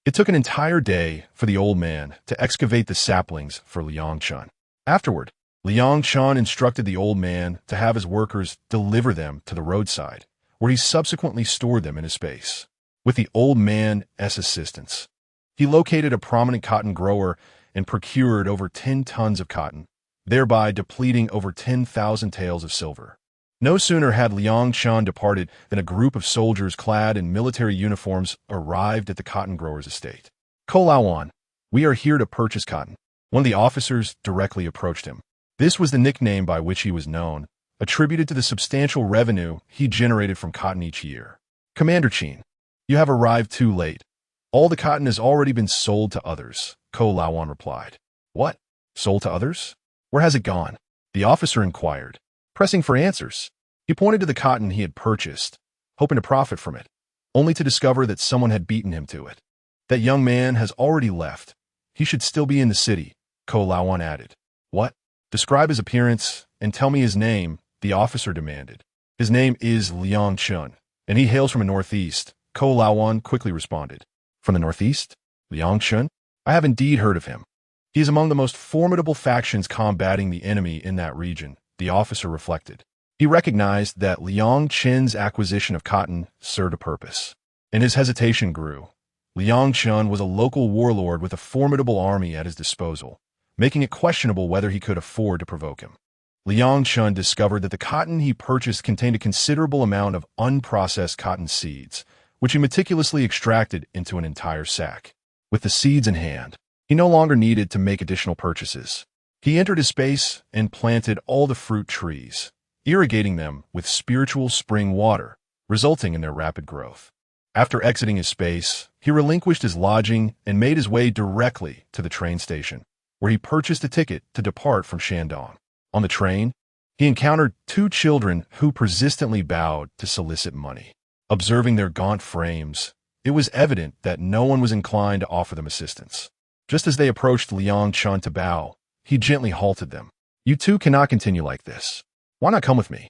It took an entire day for the old man to excavate the saplings for Liang Chun. Afterward, Liang Chun instructed the old man to have his workers deliver them to the roadside, where he subsequently stored them in his space. With the old man's assistance, he located a prominent cotton grower and procured over 10 tons of cotton, thereby depleting over 10,000 taels of silver. No sooner had Liang Chun departed than a group of soldiers clad in military uniforms arrived at the cotton grower's estate. "Ko Laowan, we are here to purchase cotton." One of the officers directly approached him. This was the nickname by which he was known, attributed to the substantial revenue he generated from cotton each year. "Commander Chin, you have arrived too late. All the cotton has already been sold to others," Ko Laowan replied. "What? Sold to others? Where has it gone?" the officer inquired, pressing for answers. He pointed to the cotton he had purchased, hoping to profit from it, only to discover that someone had beaten him to it. "That young man has already left. He should still be in the city," Ko Laowan added. "What? Describe his appearance and tell me his name," the officer demanded. "His name is Liang Chun, and he hails from the northeast," Ko Laowan quickly responded. "From the northeast? Liang Chun? I have indeed heard of him. He is among the most formidable factions combating the enemy in that region," the officer reflected. He recognized that Liang Chun's acquisition of cotton served a purpose, and his hesitation grew. Liang Chun was a local warlord with a formidable army at his disposal, making it questionable whether he could afford to provoke him. Liang Chun discovered that the cotton he purchased contained a considerable amount of unprocessed cotton seeds, which he meticulously extracted into an entire sack. With the seeds in hand, he no longer needed to make additional purchases. He entered his space and planted all the fruit trees, irrigating them with spiritual spring water, resulting in their rapid growth. After exiting his space, he relinquished his lodging and made his way directly to the train station, where he purchased a ticket to depart from Shandong. On the train, he encountered two children who persistently bowed to solicit money. Observing their gaunt frames, it was evident that no one was inclined to offer them assistance. Just as they approached Liang Chun to bow, he gently halted them. "You two cannot continue like this. Why not come with me?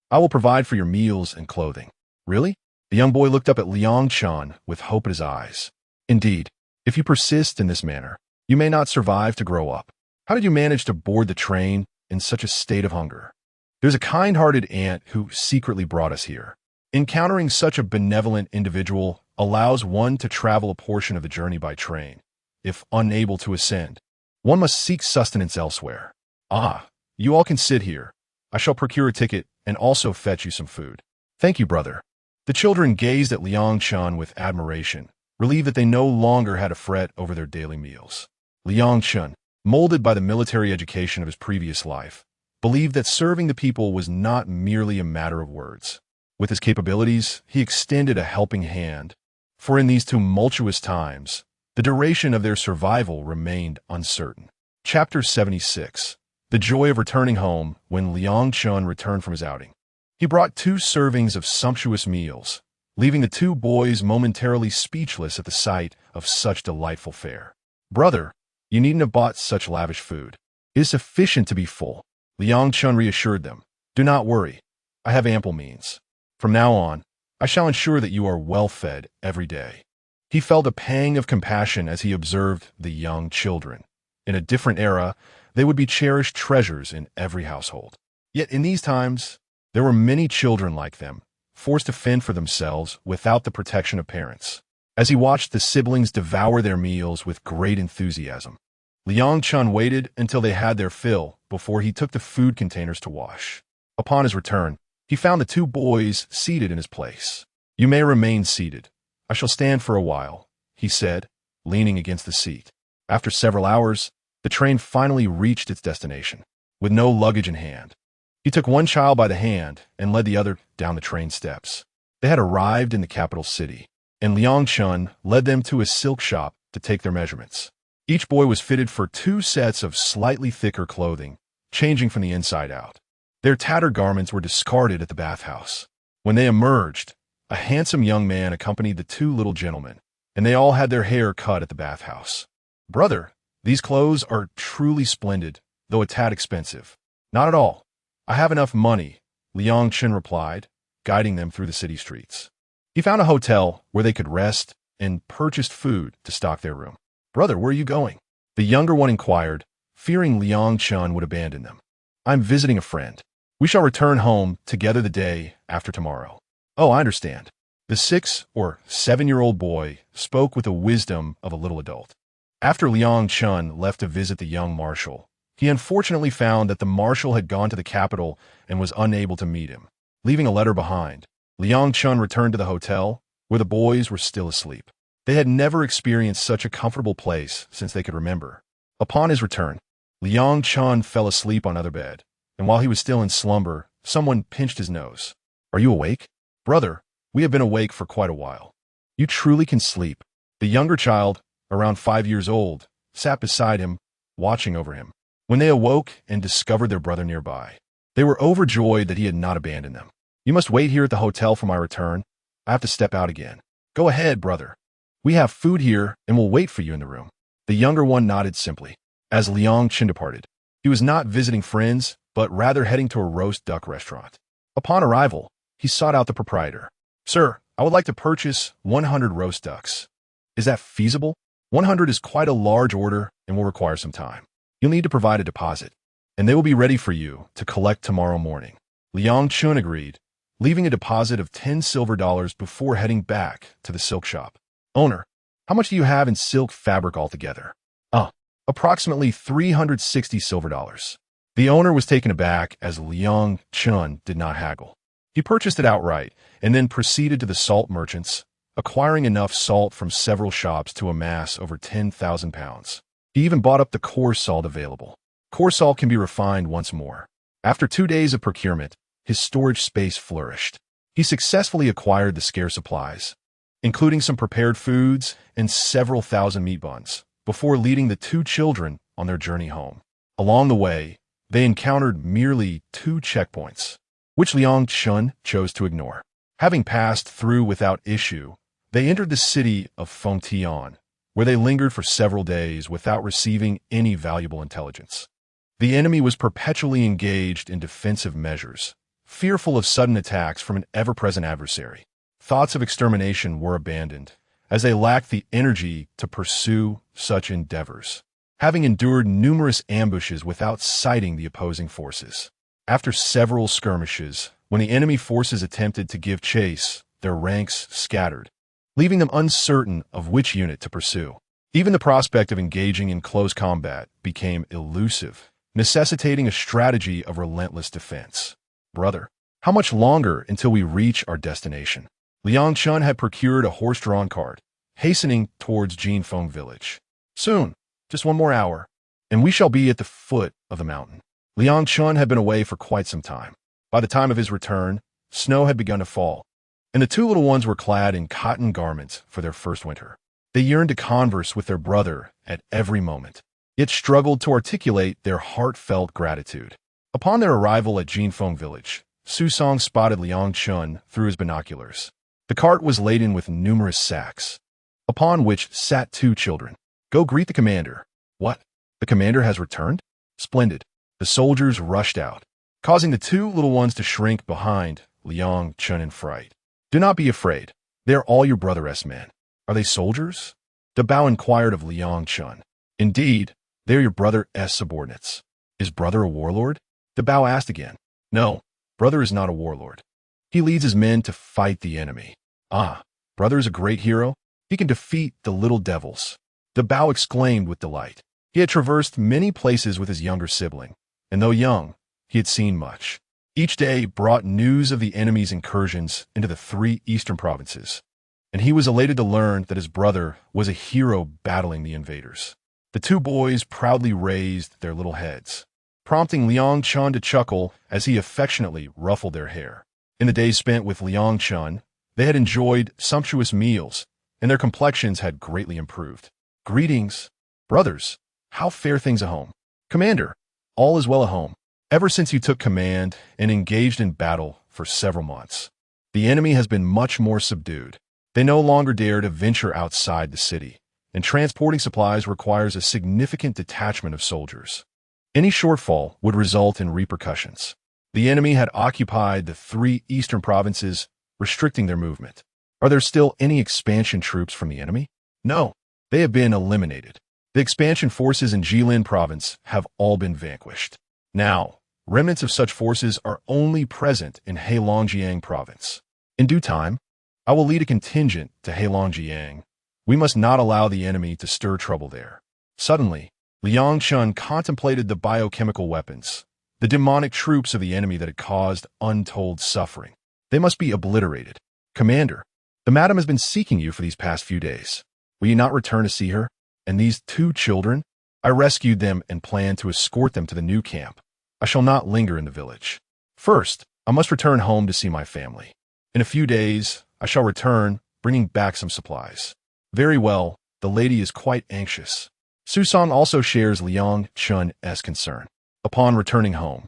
I will provide for your meals and clothing." "Really?" The young boy looked up at Liang Chun with hope in his eyes. "Indeed, if you persist in this manner, you may not survive to grow up. How did you manage to board the train in such a state of hunger?" "There's a kind-hearted aunt who secretly brought us here. Encountering such a benevolent individual allows one to travel a portion of the journey by train. If unable to ascend, one must seek sustenance elsewhere." "Ah, you all can sit here. I shall procure a ticket and also fetch you some food." "Thank you, brother." The children gazed at Liang Chun with admiration, relieved that they no longer had to fret over their daily meals. Liang Chun, molded by the military education of his previous life, believed that serving the people was not merely a matter of words. With his capabilities, he extended a helping hand, for in these tumultuous times, the duration of their survival remained uncertain. Chapter 76. The joy of returning home when Liang Chun returned from his outing. He brought 2 servings of sumptuous meals, leaving the 2 boys momentarily speechless at the sight of such delightful fare. "Brother, you needn't have bought such lavish food. It is sufficient to be full." Liang Chun reassured them. "Do not worry. I have ample means. From now on, I shall ensure that you are well fed every day." He felt a pang of compassion as he observed the young children. In a different era, they would be cherished treasures in every household. Yet in these times, there were many children like them, forced to fend for themselves without the protection of parents. As he watched the siblings devour their meals with great enthusiasm, Liang Chun waited until they had their fill before he took the food containers to wash. Upon his return, he found the 2 boys seated in his place. "You may remain seated. I shall stand for a while," he said, leaning against the seat. After several hours, the train finally reached its destination, with no luggage in hand. He took one child by the hand and led the other down the train steps. They had arrived in the capital city, and Liang Chun led them to a silk shop to take their measurements. Each boy was fitted for 2 sets of slightly thicker clothing, changing from the inside out. Their tattered garments were discarded at the bathhouse. When they emerged, a handsome young man accompanied the 2 little gentlemen, and they all had their hair cut at the bathhouse. "Brother, these clothes are truly splendid, though a tad expensive." "Not at all. I have enough money," Liang Chun replied, guiding them through the city streets. He found a hotel where they could rest and purchased food to stock their room. "Brother, where are you going?" the younger one inquired, fearing Liang Chun would abandon them. "I'm visiting a friend. We shall return home together the day after tomorrow." "Oh, I understand." The 6 or 7-year-old boy spoke with the wisdom of a little adult. After Liang Chun left to visit the young marshal, he unfortunately found that the marshal had gone to the capital and was unable to meet him. Leaving a letter behind, Liang Chun returned to the hotel, where the boys were still asleep. They had never experienced such a comfortable place since they could remember. Upon his return, Liang Chun fell asleep on another bed, and while he was still in slumber, someone pinched his nose. "Are you awake?" "Brother, we have been awake for quite a while." "You truly can sleep." The younger child, around 5 years old, sat beside him, watching over him. When they awoke and discovered their brother nearby, they were overjoyed that he had not abandoned them. "You must wait here at the hotel for my return. I have to step out again." "Go ahead, brother. We have food here and will wait for you in the room." The younger one nodded simply. As Liang Chun departed, he was not visiting friends, but rather heading to a roast duck restaurant. Upon arrival, he sought out the proprietor. "Sir, I would like to purchase 100 roast ducks. Is that feasible?" 100 is quite a large order and will require some time. You'll need to provide a deposit, and they will be ready for you to collect tomorrow morning." Liang Chun agreed, leaving a deposit of 10 silver dollars before heading back to the silk shop. "Owner, how much do you have in silk fabric altogether?" Approximately 360 silver dollars." The owner was taken aback as Liang Chun did not haggle. He purchased it outright and then proceeded to the salt merchants, acquiring enough salt from several shops to amass over 10,000 pounds. He even bought up the coarse salt available. Coarse salt can be refined once more. After 2 days of procurement, his storage space flourished. He successfully acquired the scarce supplies, including some prepared foods and several thousand meat buns, before leading the 2 children on their journey home. Along the way, they encountered merely 2 checkpoints, which Liang Chun chose to ignore. Having passed through without issue, they entered the city of Fengtian, where they lingered for several days without receiving any valuable intelligence. The enemy was perpetually engaged in defensive measures, fearful of sudden attacks from an ever-present adversary. Thoughts of extermination were abandoned, as they lacked the energy to pursue such endeavors, having endured numerous ambushes without sighting the opposing forces. After several skirmishes, when the enemy forces attempted to give chase, their ranks scattered, leaving them uncertain of which unit to pursue. Even the prospect of engaging in close combat became elusive, necessitating a strategy of relentless defense. Brother, how much longer until we reach our destination? Liang Chun had procured a horse-drawn cart, hastening towards Jinfeng village. Soon, just 1 more hour, and we shall be at the foot of the mountain. Liang Chun had been away for quite some time. By the time of his return, snow had begun to fall, and the 2 little ones were clad in cotton garments for their first winter. They yearned to converse with their brother at every moment, yet struggled to articulate their heartfelt gratitude. Upon their arrival at Jinfeng village, Su Song spotted Liang Chun through his binoculars. The cart was laden with numerous sacks, upon which sat 2 children. Go greet the commander. What? The commander has returned? Splendid. The soldiers rushed out, causing the 2 little ones to shrink behind Liang Chun in fright. Do not be afraid. They are all your brother's men. Are they soldiers? Dabao inquired of Liang Chun. Indeed, they are your brother's subordinates. Is brother a warlord? Dabao asked again. No, brother is not a warlord. He leads his men to fight the enemy. Ah, brother is a great hero. He can defeat the little devils. Dabao exclaimed with delight. He had traversed many places with his younger sibling, and though young, he had seen much. Each day brought news of the enemy's incursions into the 3 eastern provinces, and he was elated to learn that his brother was a hero battling the invaders. The 2 boys proudly raised their little heads, prompting Liang Chun to chuckle as he affectionately ruffled their hair. In the days spent with Liang Chun, they had enjoyed sumptuous meals, and their complexions had greatly improved. Greetings, brothers. How fare things at home? Commander, all is well at home. Ever since you took command and engaged in battle for several months, the enemy has been much more subdued. They no longer dare to venture outside the city, and transporting supplies requires a significant detachment of soldiers. Any shortfall would result in repercussions. The enemy had occupied the 3 eastern provinces, restricting their movement. Are there still any expansion troops from the enemy? No, they have been eliminated. The expansion forces in Jilin province have all been vanquished. Now, remnants of such forces are only present in Heilongjiang province. In due time, I will lead a contingent to Heilongjiang. We must not allow the enemy to stir trouble there. Suddenly, Liang Chun contemplated the biochemical weapons, the demonic troops of the enemy that had caused untold suffering. They must be obliterated. Commander, the madam has been seeking you for these past few days. Will you not return to see her? And these 2 children? I rescued them and plan to escort them to the new camp. I shall not linger in the village. First, I must return home to see my family. In a few days, I shall return, bringing back some supplies. Very well, the lady is quite anxious. Susong also shares Liang Chun's concern. Upon returning home,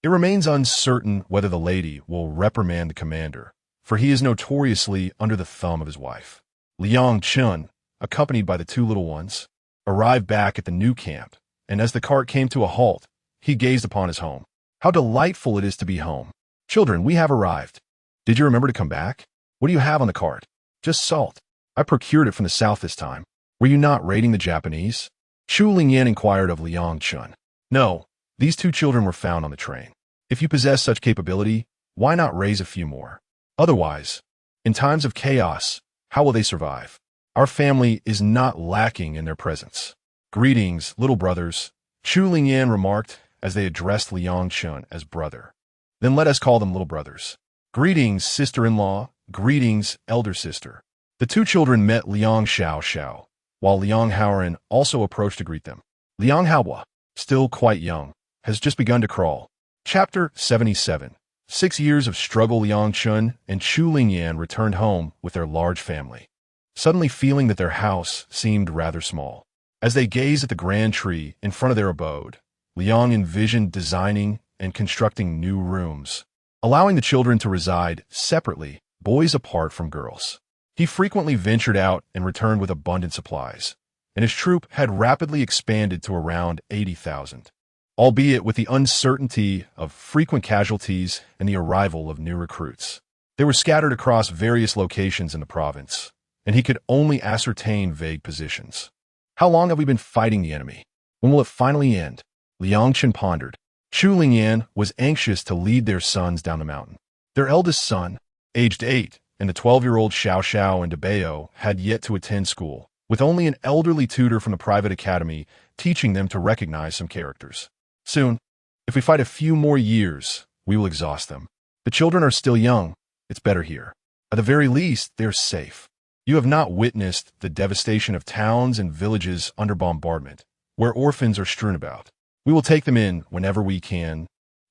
it remains uncertain whether the lady will reprimand the commander, for he is notoriously under the thumb of his wife. Liang Chun, accompanied by the 2 little ones, arrived back at the new camp, and as the cart came to a halt, he gazed upon his home. How delightful it is to be home. Children, we have arrived. Did you remember to come back? What do you have on the cart? Just salt. I procured it from the south this time. Were you not raiding the Japanese? Chu Lingyan inquired of Liang Chun. No, these 2 children were found on the train. If you possess such capability, why not raise a few more? Otherwise, in times of chaos, how will they survive? Our family is not lacking in their presence. Greetings, little brothers, Chu Lingyan remarked as they addressed Liang Chun as brother. Then let us call them little brothers. Greetings, sister-in-law. Greetings, elder sister. The 2 children met Liang Xiao, while Liang Haoran also approached to greet them. Liang Haohua, still quite young, has just begun to crawl. Chapter 77. 6 years of struggle. Liang Chun and Chu Lingyan returned home with their large family, suddenly feeling that their house seemed rather small. As they gazed at the grand tree in front of their abode, Liang envisioned designing and constructing new rooms, allowing the children to reside separately, boys apart from girls. He frequently ventured out and returned with abundant supplies, and his troop had rapidly expanded to around 80,000, albeit with the uncertainty of frequent casualties and the arrival of new recruits. They were scattered across various locations in the province, and he could only ascertain vague positions. How long have we been fighting the enemy? When will it finally end? Liang Chen pondered. Chu Lingyan was anxious to lead their sons down the mountain. Their eldest son, aged 8, and the 12-year-old Xiao Xiao and Debeo had yet to attend school, with only an elderly tutor from the private academy teaching them to recognize some characters. Soon, if we fight a few more years, we will exhaust them. The children are still young. It's better here. At the very least, they're safe. You have not witnessed the devastation of towns and villages under bombardment, where orphans are strewn about. We will take them in whenever we can.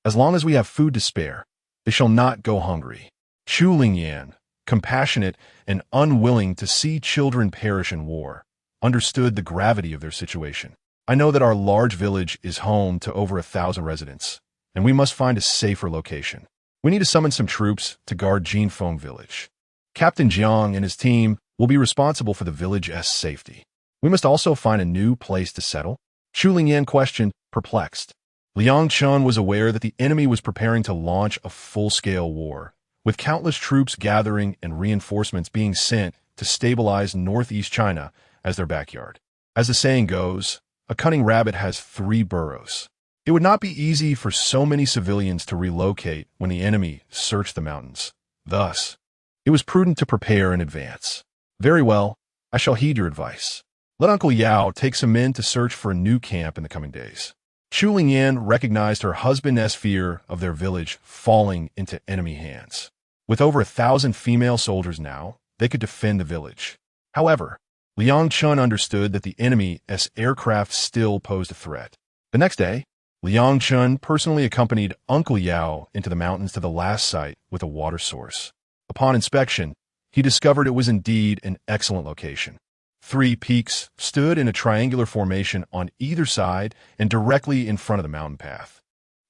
As long as we have food to spare, they shall not go hungry. Chu Lingyan, compassionate and unwilling to see children perish in war, understood the gravity of their situation. I know that our large village is home to over 1,000 residents, and we must find a safer location. We need to summon some troops to guard Jinfeng village. Captain Jiang and his team will be responsible for the village's safety. We must also find a new place to settle. Chu Lingyan questioned, perplexed. Liang Chen was aware that the enemy was preparing to launch a full-scale war, with countless troops gathering and reinforcements being sent to stabilize northeast China as their backyard. As the saying goes, a cunning rabbit has 3 burrows. It would not be easy for so many civilians to relocate when the enemy searched the mountains. Thus, it was prudent to prepare in advance. Very well, I shall heed your advice. Let Uncle Yao take some men to search for a new camp in the coming days. Chu Lingyan recognized her husband's fear of their village falling into enemy hands. With over 1,000 female soldiers now, they could defend the village. However, Liang Chen understood that the enemy's aircraft still posed a threat. The next day, Liang Chen personally accompanied Uncle Yao into the mountains to the last site with a water source. Upon inspection, he discovered it was indeed an excellent location. 3 peaks stood in a triangular formation on either side and directly in front of the mountain path.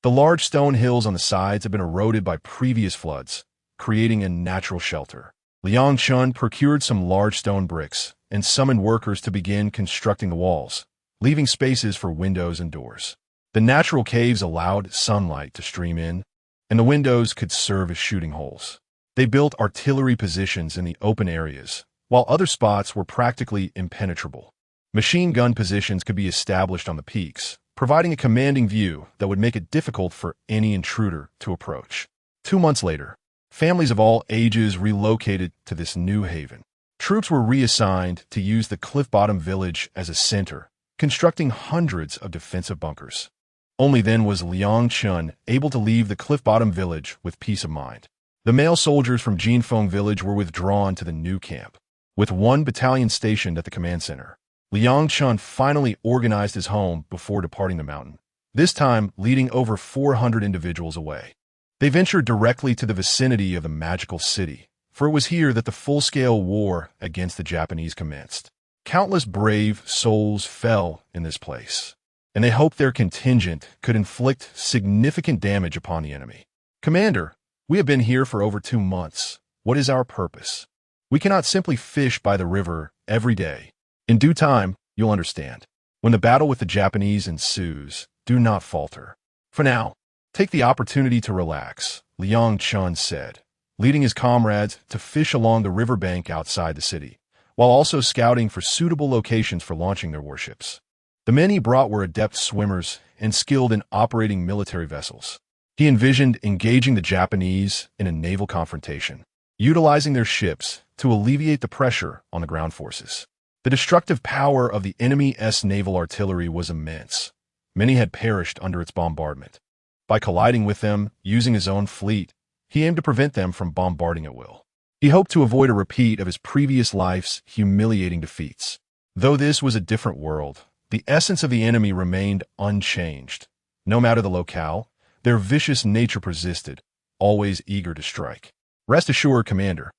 The large stone hills on the sides had been eroded by previous floods, creating a natural shelter. Liang Chen procured some large stone bricks and summoned workers to begin constructing the walls, leaving spaces for windows and doors. The natural caves allowed sunlight to stream in, and the windows could serve as shooting holes. They built artillery positions in the open areas, while other spots were practically impenetrable. Machine gun positions could be established on the peaks, providing a commanding view that would make it difficult for any intruder to approach. 2 months later, families of all ages relocated to this new haven. Troops were reassigned to use the cliff-bottom village as a center, constructing hundreds of defensive bunkers. Only then was Liang Chen able to leave the cliff-bottom village with peace of mind. The male soldiers from Jinfeng village were withdrawn to the new camp, with 1 battalion stationed at the command center. Liang Chen finally organized his home before departing the mountain, this time leading over 400 individuals away. They ventured directly to the vicinity of the magical city, for it was here that the full-scale war against the Japanese commenced. Countless brave souls fell in this place, and they hoped their contingent could inflict significant damage upon the enemy. Commander, we have been here for over 2 months. What is our purpose? We cannot simply fish by the river every day. In due time, you'll understand. When the battle with the Japanese ensues, do not falter. For now, take the opportunity to relax, Liang Chen said, leading his comrades to fish along the riverbank outside the city, while also scouting for suitable locations for launching their warships. The men he brought were adept swimmers and skilled in operating military vessels. He envisioned engaging the Japanese in a naval confrontation, utilizing their ships to alleviate the pressure on the ground forces. The destructive power of the enemy's naval artillery was immense. Many had perished under its bombardment. By colliding with them using his own fleet, he aimed to prevent them from bombarding at will. He hoped to avoid a repeat of his previous life's humiliating defeats. Though this was a different world, the essence of the enemy remained unchanged. No matter the locale, their vicious nature persisted, always eager to strike. Rest assured, Commander,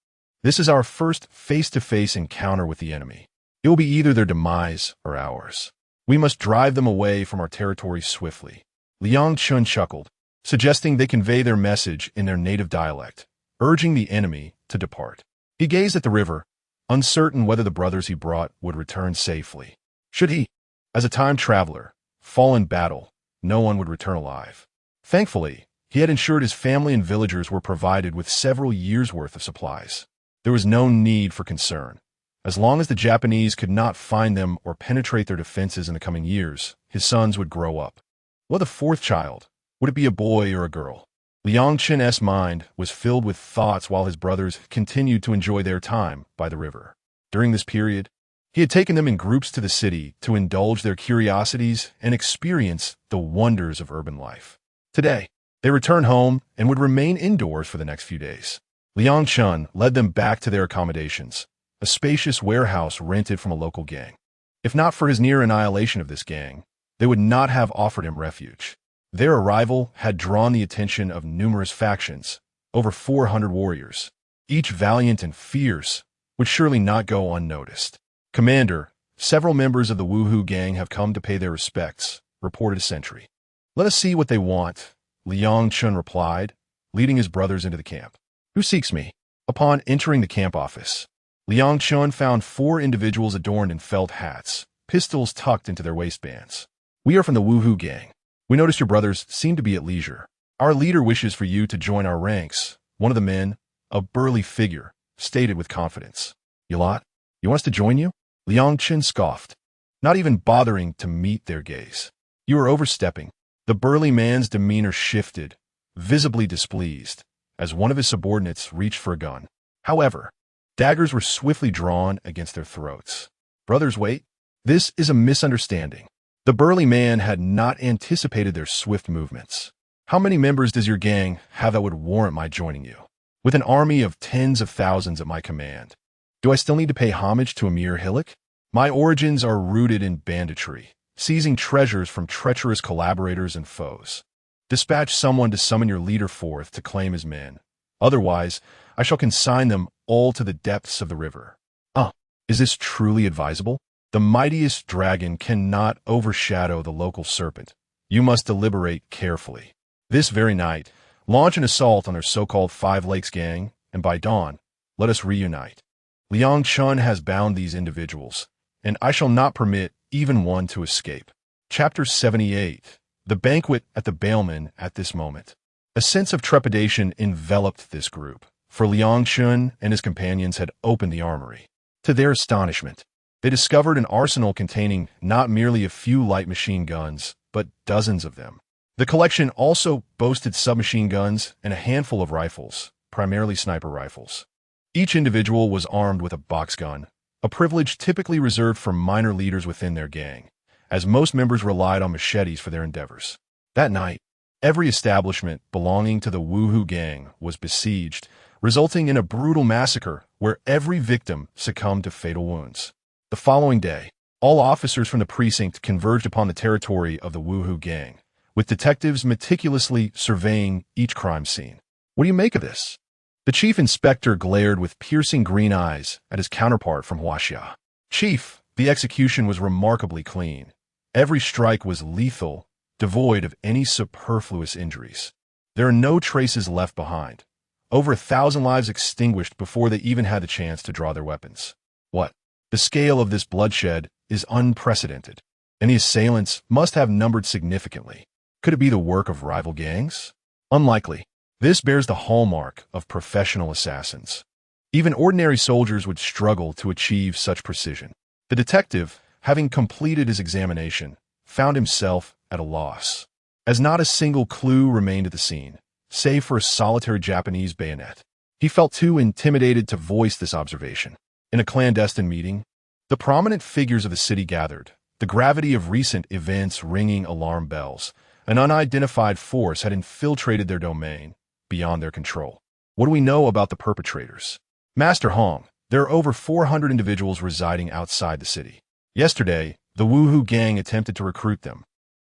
this is our first face-to-face encounter with the enemy. It will be either their demise or ours. We must drive them away from our territory swiftly. Liang Chun chuckled, suggesting they convey their message in their native dialect, urging the enemy to depart. He gazed at the river, uncertain whether the brothers he brought would return safely. Should he, as a time traveler, fall in battle, no one would return alive. Thankfully, he had ensured his family and villagers were provided with several years' worth of supplies. There was no need for concern. As long as the Japanese could not find them or penetrate their defenses in the coming years, his sons would grow up. What the fourth child? Would it be a boy or a girl? Liang Chen's mind was filled with thoughts while his brothers continued to enjoy their time by the river. During this period, he had taken them in groups to the city to indulge their curiosities and experience the wonders of urban life. Today, they returned home and would remain indoors for the next few days. Liang Chun led them back to their accommodations, a spacious warehouse rented from a local gang. If not for his near annihilation of this gang, they would not have offered him refuge. Their arrival had drawn the attention of numerous factions, over 400 warriors. Each valiant and fierce would surely not go unnoticed. Commander, several members of the Woohoo gang have come to pay their respects, reported a sentry. Let us see what they want, Liang Chun replied, leading his brothers into the camp. Who seeks me? Upon entering the camp office, Liang Chun found 4 individuals adorned in felt hats, pistols tucked into their waistbands. We are from the Woohoo gang. We notice your brothers seem to be at leisure. Our leader wishes for you to join our ranks, one of the men, a burly figure, stated with confidence. You lot? You want us to join you? Liang Chun scoffed, not even bothering to meet their gaze. You are overstepping. The burly man's demeanor shifted, visibly displeased, as one of his subordinates reached for a gun. However, daggers were swiftly drawn against their throats. Brothers, wait. This is a misunderstanding. The burly man had not anticipated their swift movements. How many members does your gang have that would warrant my joining you? With an army of tens of thousands at my command, do I still need to pay homage to Emir Hillock? My origins are rooted in banditry, seizing treasures from treacherous collaborators and foes. Dispatch someone to summon your leader forth to claim his men. Otherwise, I shall consign them all to the depths of the river. Is this truly advisable? The mightiest dragon cannot overshadow the local serpent. You must deliberate carefully. This very night, launch an assault on their so-called Five Lakes gang, and by dawn, let us reunite. Liang Chun has bound these individuals, and I shall not permit even one to escape. Chapter 78. The banquet at the bailman at this moment. A sense of trepidation enveloped this group, for Liang Chun and his companions had opened the armory. To their astonishment, they discovered an arsenal containing not merely a few light machine guns, but dozens of them. The collection also boasted submachine guns and a handful of rifles, primarily sniper rifles. Each individual was armed with a box gun, a privilege typically reserved for minor leaders within their gang, as most members relied on machetes for their endeavors. That night, every establishment belonging to the Woohoo gang was besieged, resulting in a brutal massacre where every victim succumbed to fatal wounds. The following day, all officers from the precinct converged upon the territory of the Woohoo gang, with detectives meticulously surveying each crime scene. What do you make of this? The chief inspector glared with piercing green eyes at his counterpart from Huaxia. Chief, the execution was remarkably clean. Every strike was lethal, devoid of any superfluous injuries. There are no traces left behind. Over 1,000 lives extinguished before they even had the chance to draw their weapons. What? The scale of this bloodshed is unprecedented, and the assailants must have numbered significantly. Could it be the work of rival gangs? Unlikely. This bears the hallmark of professional assassins. Even ordinary soldiers would struggle to achieve such precision. The detective, having completed his examination, found himself at a loss, as not a single clue remained at the scene, save for a solitary Japanese bayonet. He felt too intimidated to voice this observation. In a clandestine meeting, the prominent figures of the city gathered, the gravity of recent events ringing alarm bells. An unidentified force had infiltrated their domain, beyond their control. What do we know about the perpetrators? Master Hong, there are over 400 individuals residing outside the city. Yesterday, the Woohoo gang attempted to recruit them,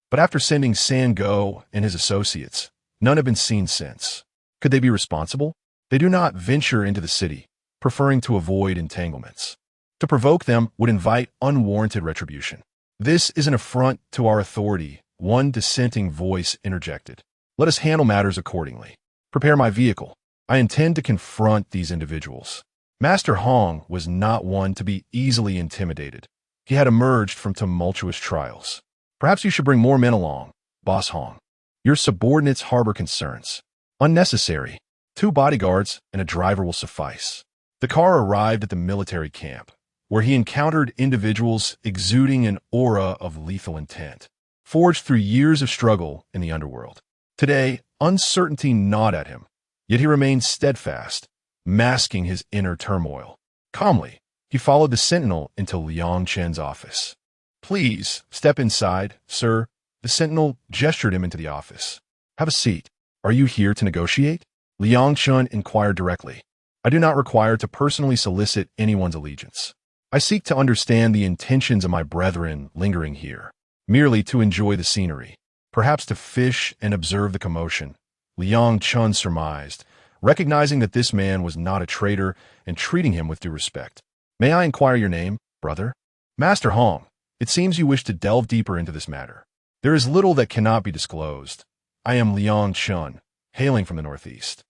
but after sending San Go and his associates, none have been seen since. Could they be responsible? They do not venture into the city, preferring to avoid entanglements. To provoke them would invite unwarranted retribution. This is an affront to our authority, one dissenting voice interjected. Let us handle matters accordingly. Prepare my vehicle. I intend to confront these individuals. Master Hong was not one to be easily intimidated. He had emerged from tumultuous trials. Perhaps you should bring more men along, Boss Hong. Your subordinates harbor concerns. Unnecessary. 2 bodyguards and a driver will suffice. The car arrived at the military camp, where he encountered individuals exuding an aura of lethal intent, forged through years of struggle in the underworld. Today, uncertainty gnawed at him, yet he remained steadfast, masking his inner turmoil. Calmly, he followed the sentinel into Liang Chen's office. Please, step inside, sir. The sentinel gestured him into the office. Have a seat. Are you here to negotiate? Liang Chen inquired directly. I do not require to personally solicit anyone's allegiance. I seek to understand the intentions of my brethren lingering here, merely to enjoy the scenery, perhaps to fish and observe the commotion, Liang Chen surmised, recognizing that this man was not a traitor and treating him with due respect. May I inquire your name, brother? Master Hong, it seems you wish to delve deeper into this matter. There is little that cannot be disclosed. I am Liang Chen, hailing from the northeast.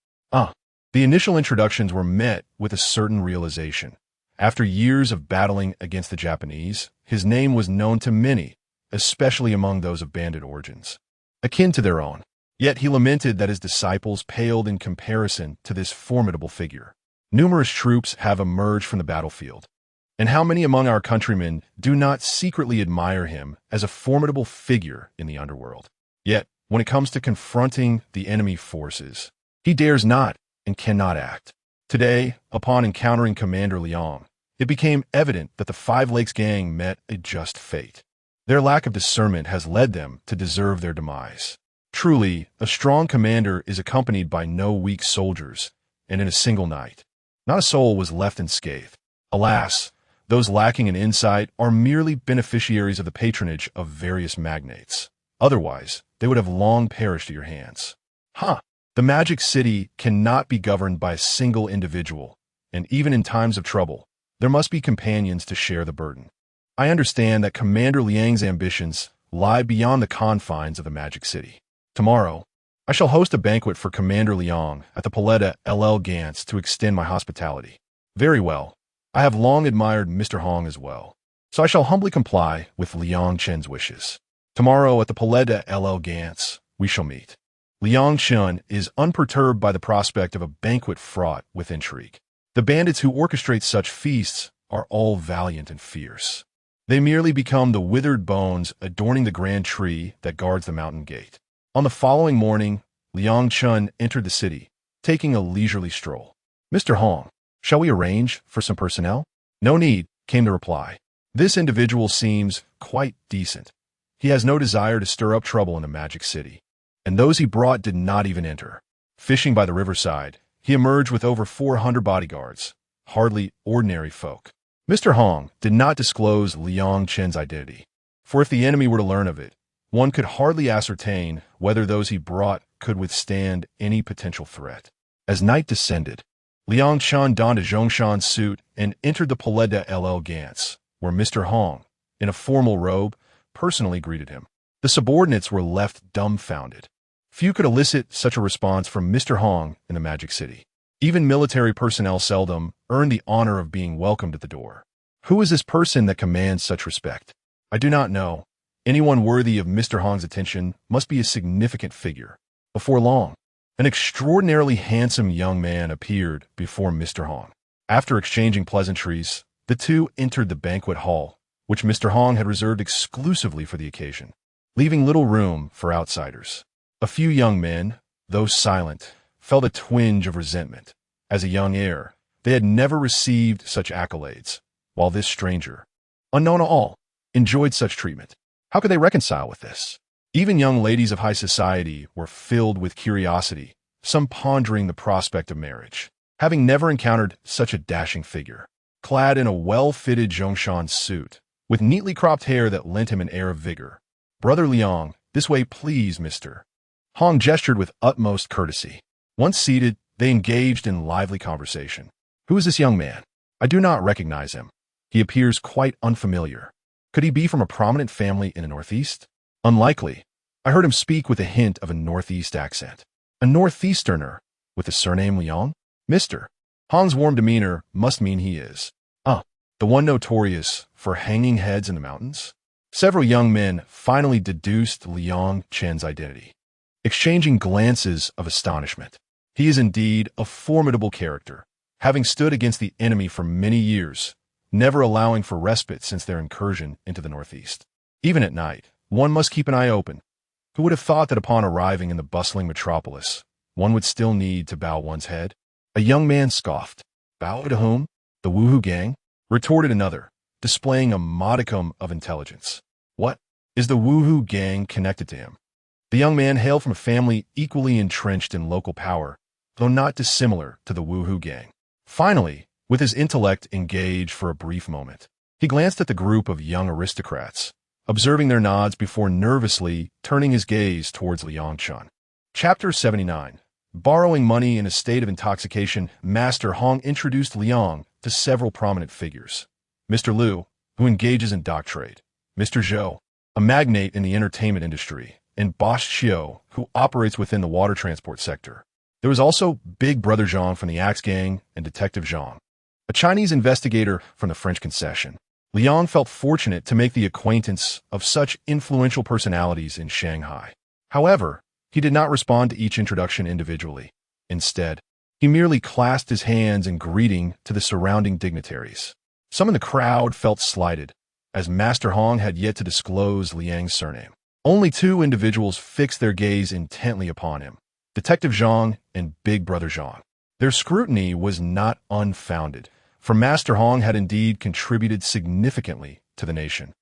The initial introductions were met with a certain realization. After years of battling against the Japanese, his name was known to many, especially among those of bandit origins, akin to their own. Yet he lamented that his disciples paled in comparison to this formidable figure. Numerous troops have emerged from the battlefield, and how many among our countrymen do not secretly admire him as a formidable figure in the underworld? Yet, when it comes to confronting the enemy forces, he dares not and cannot act. Today, upon encountering Commander Liang, it became evident that the Five Lakes gang met a just fate. Their lack of discernment has led them to deserve their demise. Truly, a strong commander is accompanied by no weak soldiers, and in a single night, not a soul was left unscathed. Alas, those lacking in insight are merely beneficiaries of the patronage of various magnates. Otherwise, they would have long perished at your hands. The Magic City cannot be governed by a single individual, and even in times of trouble, there must be companions to share the burden. I understand that Commander Liang's ambitions lie beyond the confines of the Magic City. Tomorrow, I shall host a banquet for Commander Liang at the Paleta LL Gantz to extend my hospitality. Very well. I have long admired Mr. Hong as well, so I shall humbly comply with Liang Chen's wishes. Tomorrow at the Paleta LL Gantz, we shall meet. Liang Chen is unperturbed by the prospect of a banquet fraught with intrigue. The bandits who orchestrate such feasts are all valiant and fierce. They merely become the withered bones adorning the grand tree that guards the mountain gate. On the following morning, Liang Chen entered the city, taking a leisurely stroll. Mr. Hong, shall we arrange for some personnel? No need, came the reply. This individual seems quite decent. He has no desire to stir up trouble in the Magic City. And those he brought did not even enter. Fishing by the riverside, he emerged with over 400 bodyguards, hardly ordinary folk. Mr. Hong did not disclose Liang Chen's identity, for if the enemy were to learn of it, one could hardly ascertain whether those he brought could withstand any potential threat. As night descended, Liang Chen donned a Zhongshan suit and entered the Paleta LL Gantz, where Mr. Hong, in a formal robe, personally greeted him. The subordinates were left dumbfounded. Few could elicit such a response from Mr. Hong in the Magic City. Even military personnel seldom earned the honor of being welcomed at the door. Who is this person that commands such respect? I do not know. Anyone worthy of Mr. Hong's attention must be a significant figure. Before long, an extraordinarily handsome young man appeared before Mr. Hong. After exchanging pleasantries, the two entered the banquet hall, which Mr. Hong had reserved exclusively for the occasion, leaving little room for outsiders. A few young men, though silent, felt a twinge of resentment. As a young heir, they had never received such accolades, while this stranger, unknown to all, enjoyed such treatment. How could they reconcile with this? Even young ladies of high society were filled with curiosity, some pondering the prospect of marriage, having never encountered such a dashing figure, clad in a well-fitted Zhongshan suit, with neatly cropped hair that lent him an air of vigor. Brother Liang, this way please, Mr. Hong gestured with utmost courtesy. Once seated, they engaged in lively conversation. Who is this young man? I do not recognize him. He appears quite unfamiliar. Could he be from a prominent family in the Northeast? Unlikely. I heard him speak with a hint of a Northeast accent. A Northeasterner with the surname Liang? Mr. Hong's warm demeanor must mean he is. The one notorious for hanging heads in the mountains? Several young men finally deduced Liang Chen's identity, exchanging glances of astonishment. He is indeed a formidable character, having stood against the enemy for many years, never allowing for respite since their incursion into the Northeast. Even at night, one must keep an eye open. Who would have thought that upon arriving in the bustling metropolis, one would still need to bow one's head? A young man scoffed. Bow to whom? The Woohoo gang? Retorted another, displaying a modicum of intelligence. What? Is the Woohoo gang connected to him? The young man hailed from a family equally entrenched in local power, though not dissimilar to the Woohoo gang. Finally, with his intellect engaged for a brief moment, he glanced at the group of young aristocrats, observing their nods before nervously turning his gaze towards Liang Chen. Chapter 79. Borrowing money in a state of intoxication, Master Hong introduced Liang to several prominent figures. Mr. Liu, who engages in dock trade, Mr. Zhou, a magnate in the entertainment industry, and Boss Xiao, who operates within the water transport sector. There was also Big Brother Zhang from the Axe Gang and Detective Zhang, a Chinese investigator from the French concession. Liang felt fortunate to make the acquaintance of such influential personalities in Shanghai. However, he did not respond to each introduction individually. Instead, he merely clasped his hands in greeting to the surrounding dignitaries. Some in the crowd felt slighted, as Master Hong had yet to disclose Liang's surname. Only two individuals fixed their gaze intently upon him, Detective Zhang and Big Brother Zhang. Their scrutiny was not unfounded, for Master Hong had indeed contributed significantly to the nation.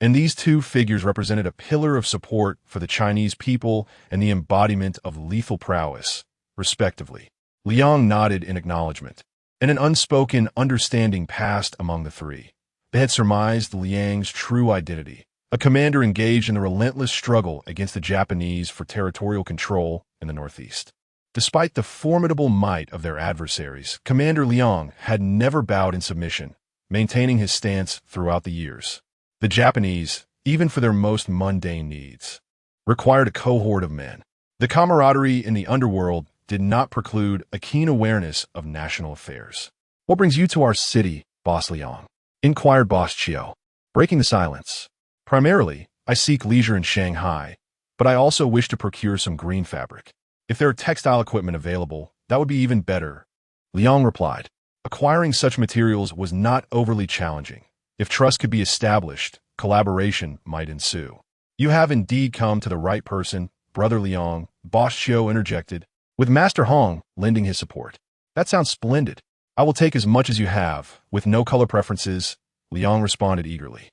And these two figures represented a pillar of support for the Chinese people and the embodiment of lethal prowess, respectively. Liang nodded in acknowledgement, and an unspoken understanding passed among the three. They had surmised Liang's true identity, a commander engaged in the relentless struggle against the Japanese for territorial control in the Northeast. Despite the formidable might of their adversaries, Commander Liang had never bowed in submission, maintaining his stance throughout the years. The Japanese, even for their most mundane needs, required a cohort of men. The camaraderie in the underworld did not preclude a keen awareness of national affairs. What brings you to our city, Boss Liang? Inquired Boss Qiao, breaking the silence. Primarily, I seek leisure in Shanghai, but I also wish to procure some green fabric. If there are textile equipment available, that would be even better. Liang replied. Acquiring such materials was not overly challenging. If trust could be established, collaboration might ensue. You have indeed come to the right person, Brother Liang, Boss Qiao interjected, with Master Hong lending his support. That sounds splendid. I will take as much as you have, with no color preferences, Liang responded eagerly.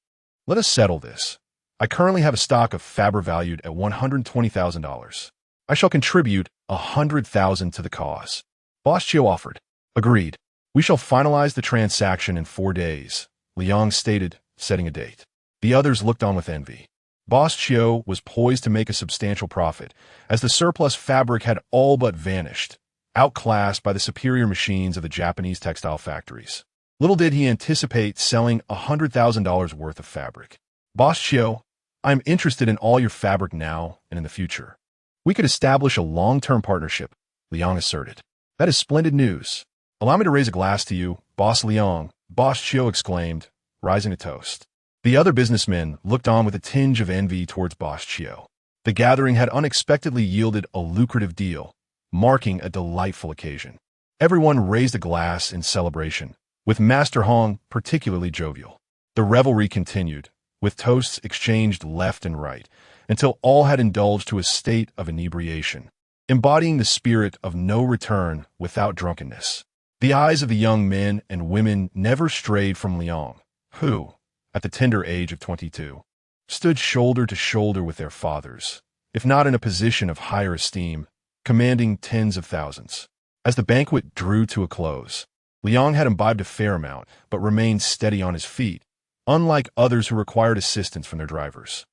Let us settle this. I currently have a stock of fabric valued at $120,000. I shall contribute $100,000 to the cause. Boss Qiao offered. Agreed. We shall finalize the transaction in 4 days, Liang stated, setting a date. The others looked on with envy. Boss Qiao was poised to make a substantial profit, as the surplus fabric had all but vanished, outclassed by the superior machines of the Japanese textile factories. Little did he anticipate selling $100,000 worth of fabric. Boss Qiao, I am interested in all your fabric now and in the future. We could establish a long-term partnership, Liang asserted. That is splendid news. Allow me to raise a glass to you, Boss Liang, Boss Qiao exclaimed, rising to toast. The other businessmen looked on with a tinge of envy towards Boss Qiao. The gathering had unexpectedly yielded a lucrative deal, marking a delightful occasion. Everyone raised a glass in celebration, with Master Hong particularly jovial. The revelry continued, with toasts exchanged left and right, until all had indulged to a state of inebriation, embodying the spirit of no return without drunkenness. The eyes of the young men and women never strayed from Liang, who, at the tender age of 22, stood shoulder to shoulder with their fathers, if not in a position of higher esteem, commanding tens of thousands. As the banquet drew to a close, Liang had imbibed a fair amount, but remained steady on his feet, unlike others who required assistance from their drivers.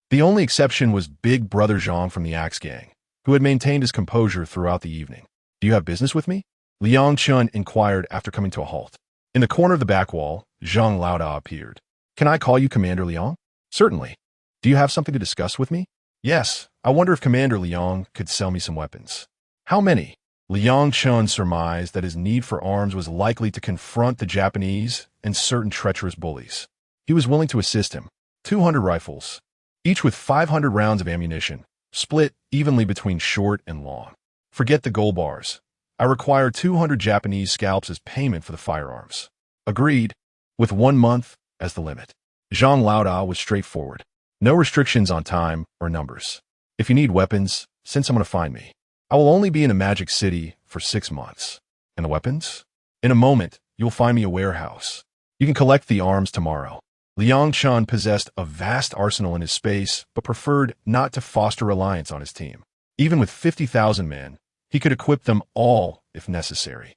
The only exception was Big Brother Zhang from the Axe Gang, who had maintained his composure throughout the evening. Do you have business with me? Liang Chen inquired after coming to a halt. In the corner of the back wall, Zhang Laoda appeared. Can I call you Commander Liang? Certainly. Do you have something to discuss with me? Yes, I wonder if Commander Liang could sell me some weapons. How many? Liang Chun surmised that his need for arms was likely to confront the Japanese and certain treacherous bullies. He was willing to assist him. 200 rifles, each with 500 rounds of ammunition, split evenly between short and long. Forget the gold bars. I require 200 Japanese scalps as payment for the firearms. Agreed, with 1 month as the limit. Zhang Laoda was straightforward. No restrictions on time or numbers. If you need weapons, send someone to find me. I will only be in the Magic City for 6 months. And the weapons? In a moment, you'll find me a warehouse. You can collect the arms tomorrow. Liang Chun possessed a vast arsenal in his space, but preferred not to foster reliance on his team. Even with 50,000 men, he could equip them all if necessary.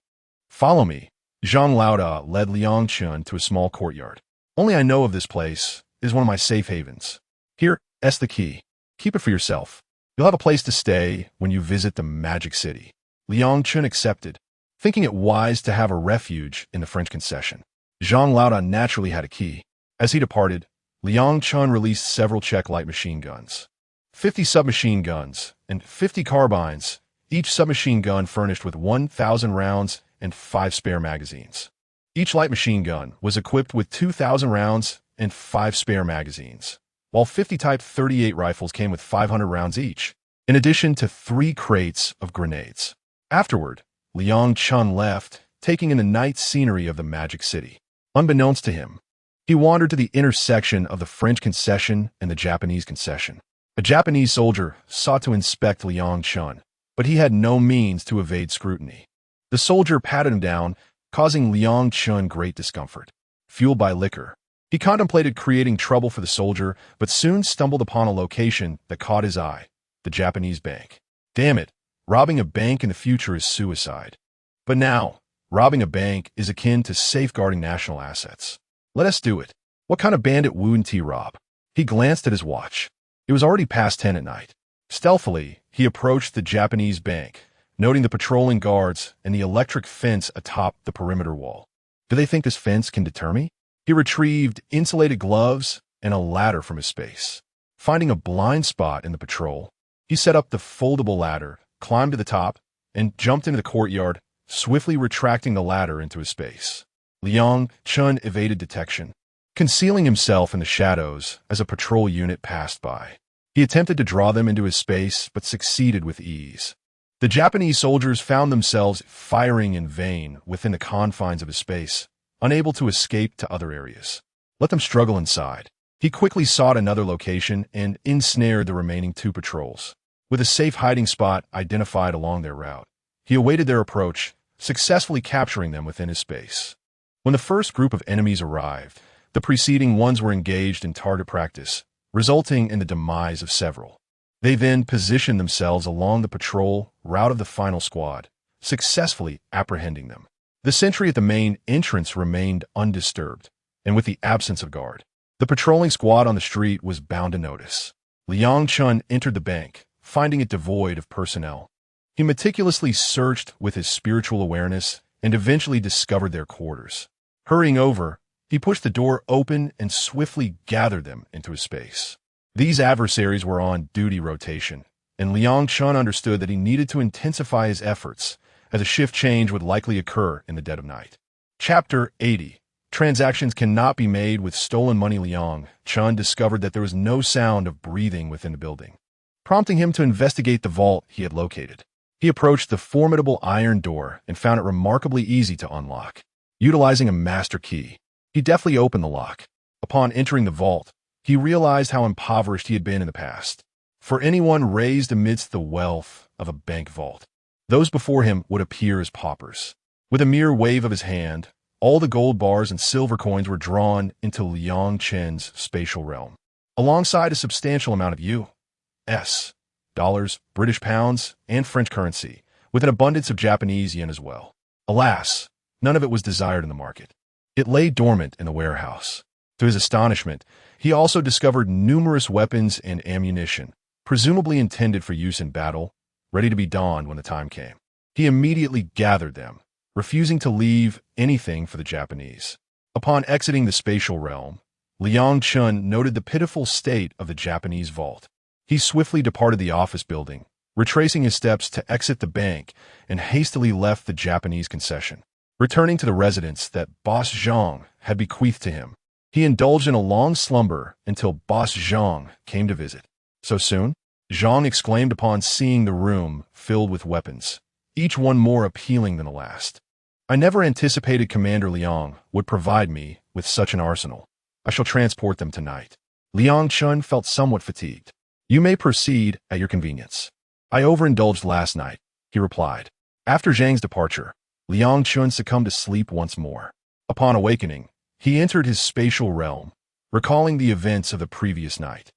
Follow me. Zhang Laoda led Liang Chun to a small courtyard. Only I know of this place is one of my safe havens. Here, that's the key. Keep it for yourself. You'll have a place to stay when you visit the Magic City. Liang Chun accepted, thinking it wise to have a refuge in the French concession. Zhang Laoda naturally had a key. As he departed, Liang Chun released several Czech light machine guns, 50 submachine guns, and 50 carbines, each submachine gun furnished with 1,000 rounds and 5 spare magazines. Each light machine gun was equipped with 2,000 rounds and 5 spare magazines, while 50 Type 38 rifles came with 500 rounds each, in addition to 3 crates of grenades. Afterward, Liang Chun left, taking in the night scenery of the Magic City. Unbeknownst to him, he wandered to the intersection of the French concession and the Japanese concession. A Japanese soldier sought to inspect Liang Chun, but he had no means to evade scrutiny. The soldier patted him down, causing Liang Chun great discomfort. Fueled by liquor, he contemplated creating trouble for the soldier, but soon stumbled upon a location that caught his eye: the Japanese bank. Damn it, robbing a bank in the future is suicide. But now, robbing a bank is akin to safeguarding national assets. Let us do it. What kind of bandit wouldn't he rob? He glanced at his watch. It was already past 10 at night. Stealthily, he approached the Japanese bank, noting the patrolling guards and the electric fence atop the perimeter wall. Do they think this fence can deter me? He retrieved insulated gloves and a ladder from his space. Finding a blind spot in the patrol, he set up the foldable ladder, climbed to the top, and jumped into the courtyard, swiftly retracting the ladder into his space. Liang Chun evaded detection, concealing himself in the shadows as a patrol unit passed by. He attempted to draw them into his space, but succeeded with ease. The Japanese soldiers found themselves firing in vain within the confines of his space, unable to escape to other areas. Let them struggle inside. He quickly sought another location and ensnared the remaining 2 patrols. With a safe hiding spot identified along their route, he awaited their approach, successfully capturing them within his space. When the first group of enemies arrived, the preceding ones were engaged in target practice, resulting in the demise of several. They then positioned themselves along the patrol route of the final squad, successfully apprehending them. The sentry at the main entrance remained undisturbed, and with the absence of guard, the patrolling squad on the street was bound to notice. Liang Chun entered the bank, finding it devoid of personnel. He meticulously searched with his spiritual awareness and eventually discovered their quarters. Hurrying over, he pushed the door open and swiftly gathered them into his space. These adversaries were on duty rotation, and Liang Chun understood that he needed to intensify his efforts, as a shift change would likely occur in the dead of night. Chapter 80. Transactions cannot be made with stolen money. Liang Chun discovered that there was no sound of breathing within the building, prompting him to investigate the vault he had located. He approached the formidable iron door and found it remarkably easy to unlock. Utilizing a master key, he deftly opened the lock. Upon entering the vault, he realized how impoverished he had been in the past. For anyone raised amidst the wealth of a bank vault, those before him would appear as paupers. With a mere wave of his hand, all the gold bars and silver coins were drawn into Liang Chun's spatial realm, alongside a substantial amount of U.S. dollars, British pounds, and French currency, with an abundance of Japanese yen as well. Alas, none of it was desired in the market. It lay dormant in the warehouse. To his astonishment, he also discovered numerous weapons and ammunition, presumably intended for use in battle, ready to be donned when the time came. He immediately gathered them, refusing to leave anything for the Japanese. Upon exiting the spatial realm, Liang Chun noted the pitiful state of the Japanese vault. He swiftly departed the office building, retracing his steps to exit the bank, and hastily left the Japanese concession. Returning to the residence that Boss Zhang had bequeathed to him, he indulged in a long slumber until Boss Zhang came to visit. So soon? Zhang exclaimed upon seeing the room filled with weapons, each one more appealing than the last. I never anticipated Commander Liang would provide me with such an arsenal. I shall transport them tonight. Liang Chun felt somewhat fatigued. You may proceed at your convenience. I overindulged last night, he replied. After Zhang's departure, Liang Chun succumbed to sleep once more. Upon awakening, he entered his spatial realm, recalling the events of the previous night.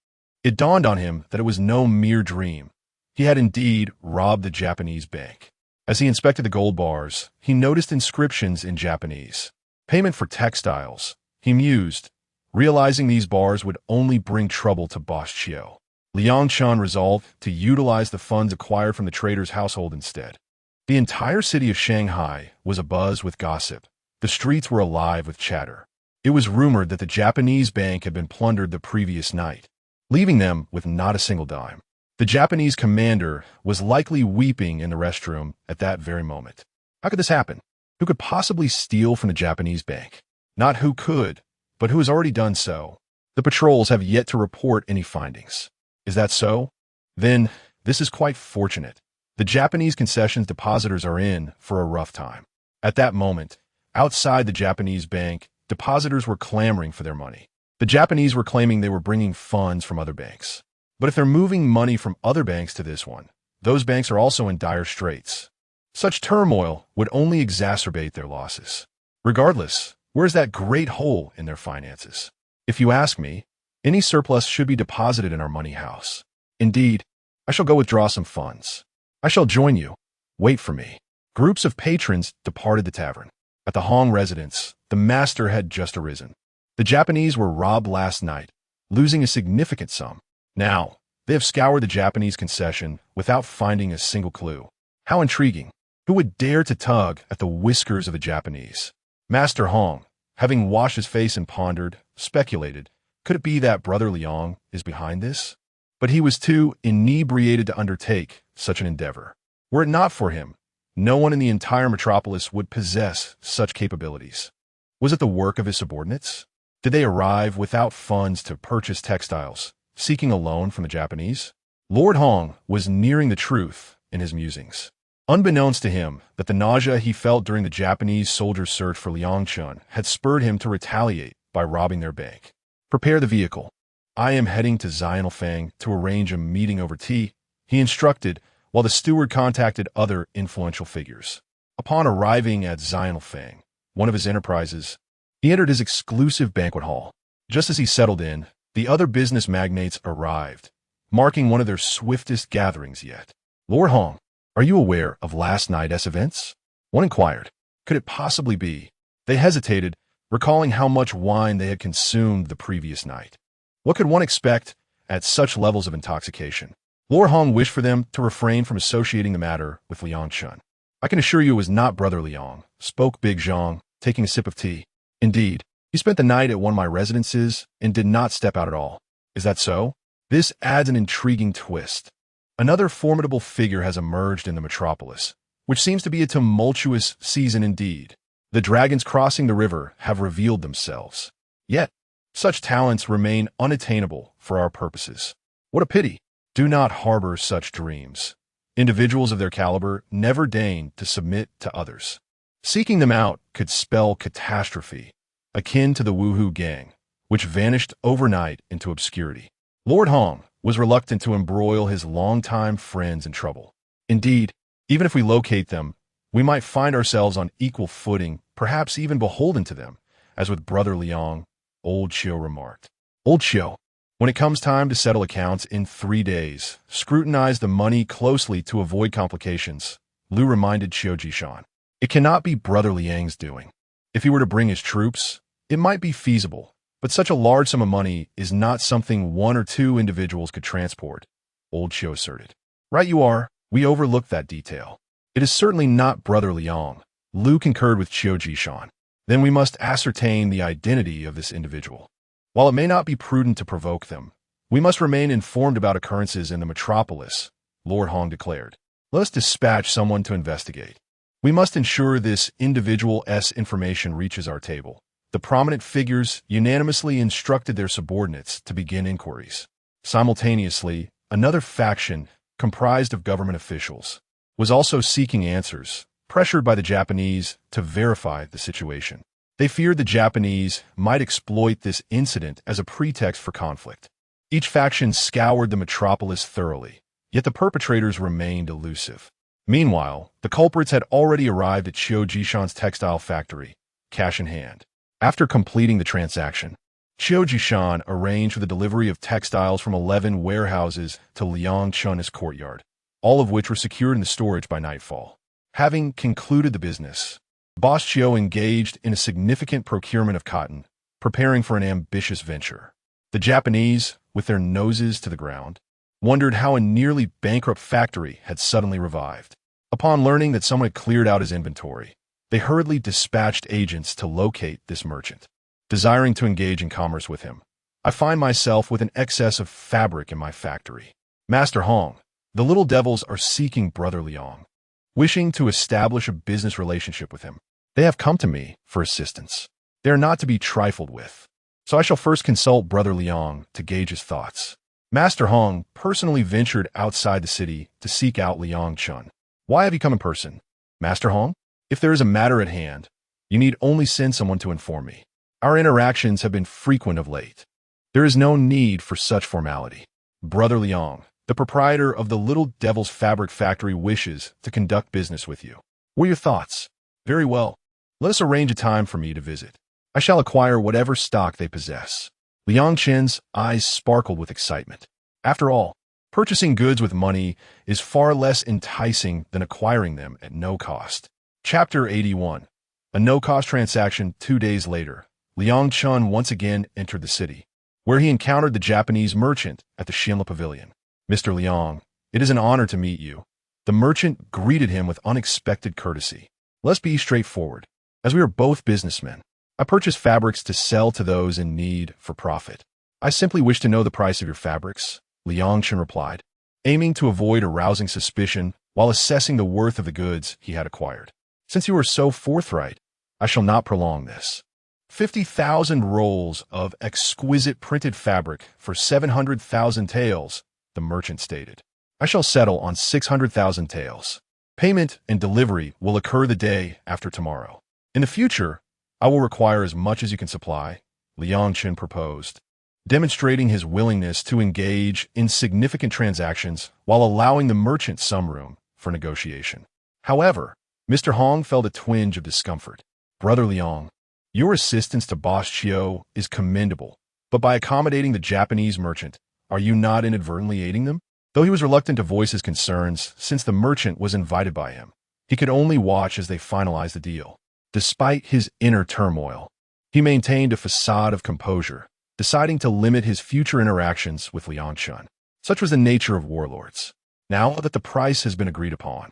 It dawned on him that it was no mere dream. He had indeed robbed the Japanese bank. As he inspected the gold bars, he noticed inscriptions in Japanese. Payment for textiles, he mused, realizing these bars would only bring trouble to Boss Chiu. Liang Chun resolved to utilize the funds acquired from the trader's household instead. The entire city of Shanghai was abuzz with gossip. The streets were alive with chatter. It was rumored that the Japanese bank had been plundered the previous night, leaving them with not a single dime. The Japanese commander was likely weeping in the restroom at that very moment. How could this happen? Who could possibly steal from the Japanese bank? Not who could, but who has already done so. The patrols have yet to report any findings. Is that so? Then, this is quite fortunate. The Japanese concessions depositors are in for a rough time. At that moment, outside the Japanese bank, depositors were clamoring for their money. The Japanese were claiming they were bringing funds from other banks. But if they're moving money from other banks to this one, those banks are also in dire straits. Such turmoil would only exacerbate their losses. Regardless, where's that great hole in their finances? If you ask me, any surplus should be deposited in our money house. Indeed, I shall go withdraw some funds. I shall join you. Wait for me. Groups of patrons departed the tavern. At the Hong residence, the master had just arisen. The Japanese were robbed last night, losing a significant sum. Now, they have scoured the Japanese concession without finding a single clue. How intriguing. Who would dare to tug at the whiskers of the Japanese? Master Hong, having washed his face and pondered, speculated, could it be that Brother Liang is behind this? But he was too inebriated to undertake such an endeavor. Were it not for him, no one in the entire metropolis would possess such capabilities. Was it the work of his subordinates? Did they arrive without funds to purchase textiles, seeking a loan from the Japanese? Lord Hong was nearing the truth in his musings. Unbeknownst to him that the nausea he felt during the Japanese soldiers' search for Liang Chun had spurred him to retaliate by robbing their bank. Prepare the vehicle. I am heading to Xianfang to arrange a meeting over tea, he instructed, while the steward contacted other influential figures. Upon arriving at Xianfang, one of his enterprises, he entered his exclusive banquet hall. Just as he settled in, the other business magnates arrived, marking one of their swiftest gatherings yet. Lord Hong, are you aware of last night's events? One inquired. Could it possibly be? They hesitated, recalling how much wine they had consumed the previous night. What could one expect at such levels of intoxication? Lord Hong wished for them to refrain from associating the matter with Liang Chun. I can assure you it was not Brother Liang, spoke Big Zhang, taking a sip of tea. Indeed, he spent the night at one of my residences and did not step out at all. Is that so? This adds an intriguing twist. Another formidable figure has emerged in the metropolis, which seems to be a tumultuous season indeed. The dragons crossing the river have revealed themselves. Yet, such talents remain unattainable for our purposes. What a pity. Do not harbor such dreams. Individuals of their caliber never deign to submit to others. Seeking them out could spell catastrophe, akin to the Wuhu gang, which vanished overnight into obscurity. Lord Hong was reluctant to embroil his longtime friends in trouble. Indeed, even if we locate them, we might find ourselves on equal footing, perhaps even beholden to them, as with Brother Liang, Old Chiu remarked. Old Chiu, when it comes time to settle accounts in 3 days, scrutinize the money closely to avoid complications, Liu reminded Chiu Jishan. It cannot be Brother Liang's doing. If he were to bring his troops, it might be feasible, but such a large sum of money is not something 1 or 2 individuals could transport, Old Chiu asserted. Right you are, we overlooked that detail. It is certainly not Brother Liang, Liu concurred with Chiu Jishan. Then we must ascertain the identity of this individual. While it may not be prudent to provoke them, we must remain informed about occurrences in the metropolis, Lord Hong declared. Let us dispatch someone to investigate. We must ensure this individual's information reaches our table. The prominent figures unanimously instructed their subordinates to begin inquiries. Simultaneously, another faction, comprised of government officials, was also seeking answers, pressured by the Japanese to verify the situation. They feared the Japanese might exploit this incident as a pretext for conflict. Each faction scoured the metropolis thoroughly, yet the perpetrators remained elusive. Meanwhile, the culprits had already arrived at Qiu Jishan's textile factory, cash in hand. After completing the transaction, Qiu Jishan arranged for the delivery of textiles from 11 warehouses to Liang Chun's courtyard, all of which were secured in the storage by nightfall. Having concluded the business, Boss Qiu engaged in a significant procurement of cotton, preparing for an ambitious venture. The Japanese, with their noses to the ground, wondered how a nearly bankrupt factory had suddenly revived. Upon learning that someone had cleared out his inventory, they hurriedly dispatched agents to locate this merchant. Desiring to engage in commerce with him, I find myself with an excess of fabric in my factory. Master Hong, the little devils are seeking Brother Liang. Wishing to establish a business relationship with him, they have come to me for assistance. They are not to be trifled with. So I shall first consult Brother Liang to gauge his thoughts. Master Hong personally ventured outside the city to seek out Liang Chun. Why have you come in person? Master Hong, if there is a matter at hand, you need only send someone to inform me. Our interactions have been frequent of late. There is no need for such formality. Brother Liang, the proprietor of the Little Devil's Fabric Factory, wishes to conduct business with you. What are your thoughts? Very well. Let us arrange a time for me to visit. I shall acquire whatever stock they possess. Liang Chen's eyes sparkled with excitement. After all, purchasing goods with money is far less enticing than acquiring them at no cost. Chapter 81. A no-cost transaction. 2 days later, Liang Chun once again entered the city, where he encountered the Japanese merchant at the Shinla Pavilion. Mr. Liang, it is an honor to meet you. The merchant greeted him with unexpected courtesy. Let's be straightforward. As we are both businessmen, I purchase fabrics to sell to those in need for profit. I simply wish to know the price of your fabrics, Liang Chun replied, aiming to avoid arousing suspicion while assessing the worth of the goods he had acquired. Since you are so forthright, I shall not prolong this. 50,000 rolls of exquisite printed fabric for 700,000 taels, the merchant stated. I shall settle on 600,000 taels. Payment and delivery will occur the day after tomorrow. In the future, I will require as much as you can supply, Liang Chun proposed, demonstrating his willingness to engage in significant transactions while allowing the merchant some room for negotiation. However, Mr. Hong felt a twinge of discomfort. Brother Liang, your assistance to Boss Qiu is commendable, but by accommodating the Japanese merchant, are you not inadvertently aiding them? Though he was reluctant to voice his concerns since the merchant was invited by him, he could only watch as they finalized the deal. Despite his inner turmoil, he maintained a facade of composure, deciding to limit his future interactions with Liang Chun. Such was the nature of warlords. Now that the price has been agreed upon,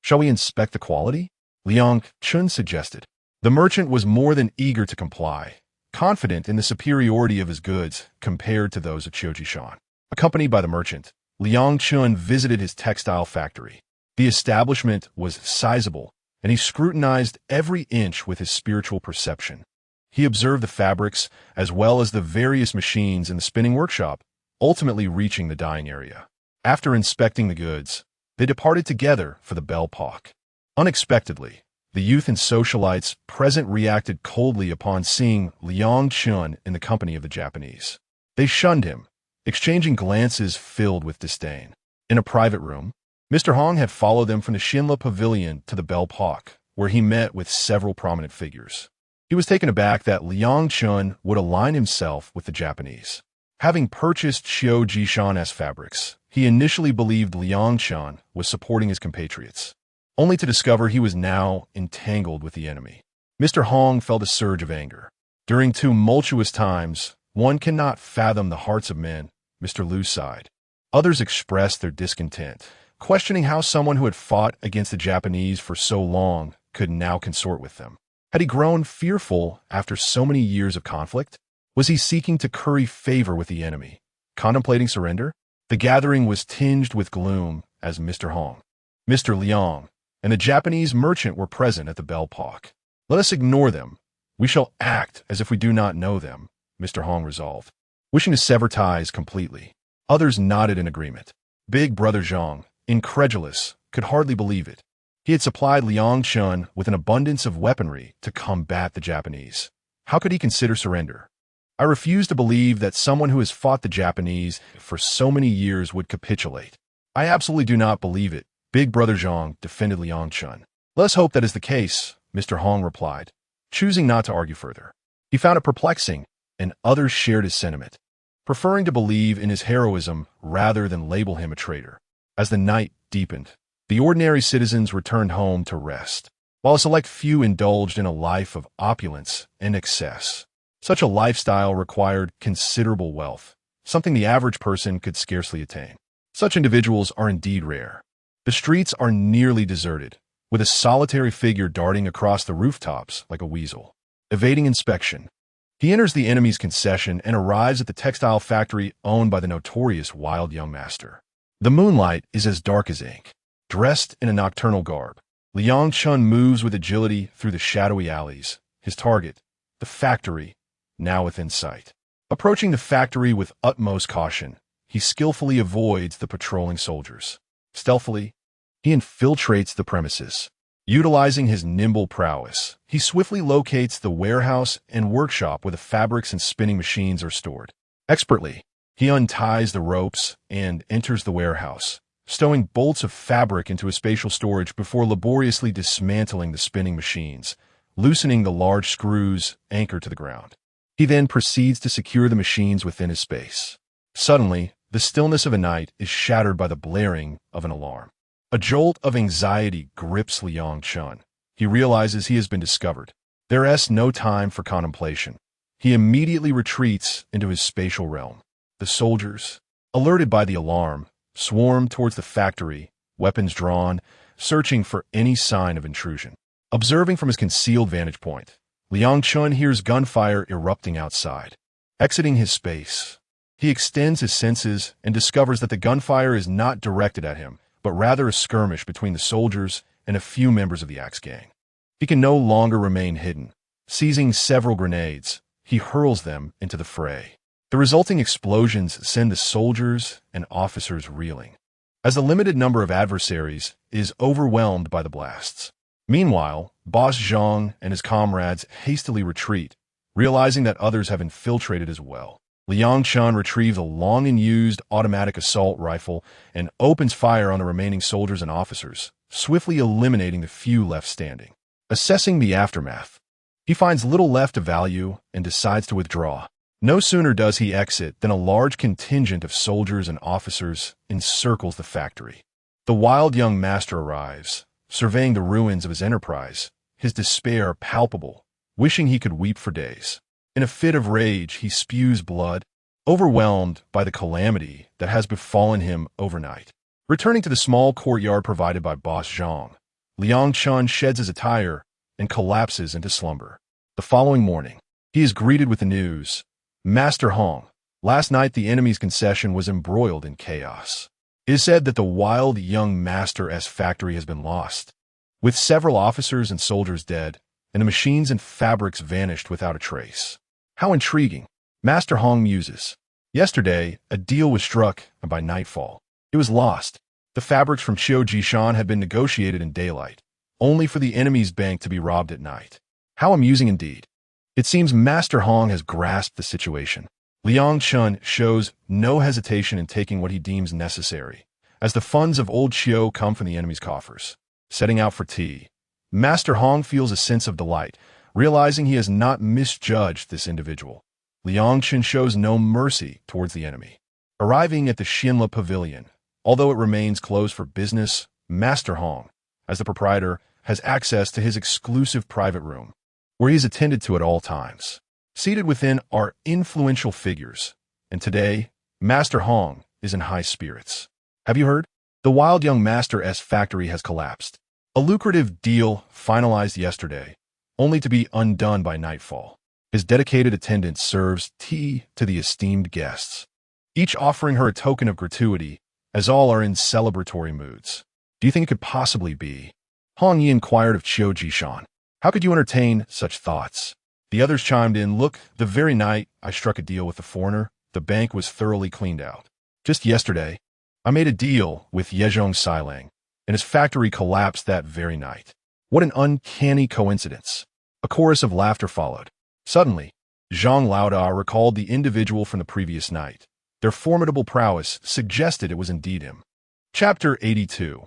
shall we inspect the quality? Liang Chun suggested. The merchant was more than eager to comply, confident in the superiority of his goods compared to those of Qiu Jishan. Accompanied by the merchant, Liang Chun visited his textile factory. The establishment was sizable, and he scrutinized every inch with his spiritual perception. He observed the fabrics as well as the various machines in the spinning workshop, ultimately reaching the dyeing area. After inspecting the goods, they departed together for the Belle Epoque. Unexpectedly, the youth and socialites present reacted coldly upon seeing Liang Chun in the company of the Japanese. They shunned him, exchanging glances filled with disdain. In a private room, Mr. Hong had followed them from the Shinla Pavilion to the Belle Epoque, where he met with several prominent figures. He was taken aback that Liang Chun would align himself with the Japanese. Having purchased Qiu Jishan's fabrics, he initially believed Liang Chun was supporting his compatriots, only to discover he was now entangled with the enemy. Mr. Hong felt a surge of anger. During tumultuous times, one cannot fathom the hearts of men, Mr. Liu sighed. Others expressed their discontent, questioning how someone who had fought against the Japanese for so long could now consort with them. Had he grown fearful after so many years of conflict? Was he seeking to curry favor with the enemy, contemplating surrender? The gathering was tinged with gloom as Mr. Hong, Mr. Liang, and the Japanese merchant were present at the bellpock. Let us ignore them. We shall act as if we do not know them, Mr. Hong resolved, wishing to sever ties completely. Others nodded in agreement. Big Brother Zhang, incredulous, could hardly believe it. He had supplied Liang Chun with an abundance of weaponry to combat the Japanese. How could he consider surrender? I refuse to believe that someone who has fought the Japanese for so many years would capitulate. I absolutely do not believe it, Big Brother Zhang defended Liang Chun. Let us hope that is the case, Mr. Hong replied, choosing not to argue further. He found it perplexing, and others shared his sentiment, preferring to believe in his heroism rather than label him a traitor. As the night deepened, the ordinary citizens returned home to rest, while a select few indulged in a life of opulence and excess. Such a lifestyle required considerable wealth, something the average person could scarcely attain. Such individuals are indeed rare. The streets are nearly deserted, with a solitary figure darting across the rooftops like a weasel, evading inspection. He enters the enemy's concession and arrives at the textile factory owned by the notorious wild young master. The moonlight is as dark as ink. Dressed in a nocturnal garb, Liang Chun moves with agility through the shadowy alleys, his target, the factory, now within sight. Approaching the factory with utmost caution, he skillfully avoids the patrolling soldiers. Stealthily, he infiltrates the premises. Utilizing his nimble prowess, he swiftly locates the warehouse and workshop where the fabrics and spinning machines are stored. Expertly, he unties the ropes and enters the warehouse, stowing bolts of fabric into a spatial storage before laboriously dismantling the spinning machines, loosening the large screws anchored to the ground. He then proceeds to secure the machines within his space. Suddenly, the stillness of a night is shattered by the blaring of an alarm. A jolt of anxiety grips Liang Chun. He realizes he has been discovered. There is no time for contemplation. He immediately retreats into his spatial realm. The soldiers, alerted by the alarm, swarm towards the factory, weapons drawn, searching for any sign of intrusion. Observing from his concealed vantage point, Liang Chun hears gunfire erupting outside. Exiting his space, he extends his senses and discovers that the gunfire is not directed at him, but rather a skirmish between the soldiers and a few members of the Axe Gang. He can no longer remain hidden. Seizing several grenades, he hurls them into the fray. The resulting explosions send the soldiers and officers reeling, as the limited number of adversaries is overwhelmed by the blasts. Meanwhile, Boss Zhang and his comrades hastily retreat, realizing that others have infiltrated as well. Liang Chun retrieves a long-unused automatic assault rifle and opens fire on the remaining soldiers and officers, swiftly eliminating the few left standing. Assessing the aftermath, he finds little left of value and decides to withdraw. No sooner does he exit than a large contingent of soldiers and officers encircles the factory. The wild young master arrives, surveying the ruins of his enterprise, his despair palpable, wishing he could weep for days. In a fit of rage, he spews blood, overwhelmed by the calamity that has befallen him overnight. Returning to the small courtyard provided by Boss Zhang, Liang Chun sheds his attire and collapses into slumber. The following morning, he is greeted with the news. Master Hong, last night the enemy's concession was embroiled in chaos. It is said that the wild young master's factory has been lost, with several officers and soldiers dead, and the machines and fabrics vanished without a trace. How intriguing, Master Hong muses. Yesterday, a deal was struck, and by nightfall, it was lost. The fabrics from Qiu Jishan had been negotiated in daylight, only for the enemy's bank to be robbed at night. How amusing indeed. It seems Master Hong has grasped the situation. Liang Chun shows no hesitation in taking what he deems necessary, as the funds of old Qiu come from the enemy's coffers. Setting out for tea, Master Hong feels a sense of delight, realizing he has not misjudged this individual. Liang Chun shows no mercy towards the enemy. Arriving at the Xinla Pavilion, although it remains closed for business, Master Hong, as the proprietor, has access to his exclusive private room, where he is attended to at all times. Seated within are influential figures, and today, Master Hong is in high spirits. Have you heard? The wild young master's factory has collapsed. A lucrative deal finalized yesterday, only to be undone by nightfall. His dedicated attendants serves tea to the esteemed guests, each offering her a token of gratuity, as all are in celebratory moods. Do you think it could possibly be? Hong Yi inquired of Qiu Jishan. How could you entertain such thoughts? The others chimed in, look, the very night I struck a deal with the foreigner, the bank was thoroughly cleaned out. Just yesterday, I made a deal with Yezhong Sailang, and his factory collapsed that very night. What an uncanny coincidence. A chorus of laughter followed. Suddenly, Zhang Laoda recalled the individual from the previous night. Their formidable prowess suggested it was indeed him. Chapter 82.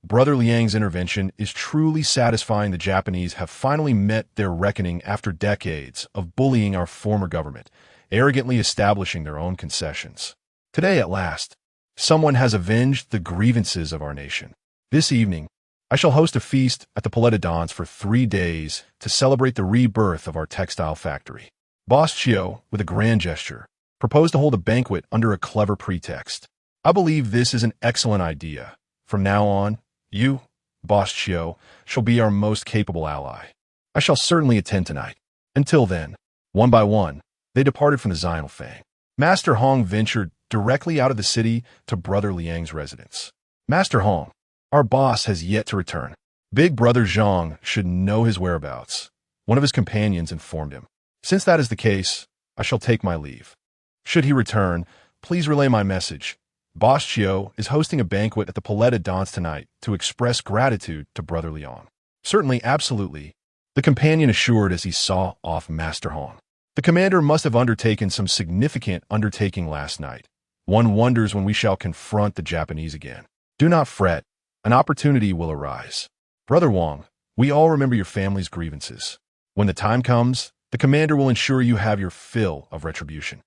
Brother Liang's intervention is truly satisfying. The Japanese have finally met their reckoning after decades of bullying our former government, arrogantly establishing their own concessions. Today, at last, someone has avenged the grievances of our nation. This evening, I shall host a feast at the Palais de Danse for 3 days to celebrate the rebirth of our textile factory. Boss Qiu, with a grand gesture, proposed to hold a banquet under a clever pretext. I believe this is an excellent idea. From now on, you, Boss Qiu, shall be our most capable ally. I shall certainly attend tonight. Until then, one by one, they departed from the Xianfang. Master Hong ventured directly out of the city to Brother Liang's residence. Master Hong, our boss has yet to return. Big Brother Zhang should know his whereabouts. One of his companions informed him. Since that is the case, I shall take my leave. Should he return, please relay my message. Boss Qiu is hosting a banquet at the Palais de Danse tonight to express gratitude to Brother Liang. Certainly, absolutely, the companion assured as he saw off Master Hong. The commander must have undertaken some significant undertaking last night. One wonders when we shall confront the Japanese again. Do not fret. An opportunity will arise. Brother Wang, we all remember your family's grievances. When the time comes, the commander will ensure you have your fill of retribution.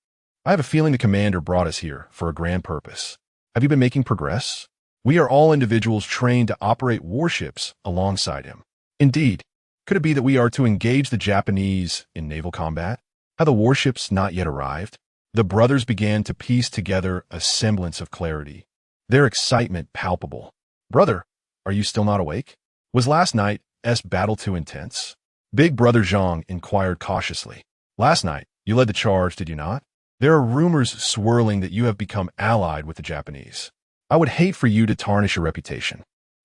I have a feeling the commander brought us here for a grand purpose. Have you been making progress? We are all individuals trained to operate warships alongside him. Indeed, could it be that we are to engage the Japanese in naval combat? Have the warships not yet arrived? The brothers began to piece together a semblance of clarity, their excitement palpable. Brother, are you still not awake? Was last night's battle too intense? Big Brother Zhang inquired cautiously. Last night, you led the charge, did you not? There are rumors swirling that you have become allied with the Japanese. I would hate for you to tarnish your reputation.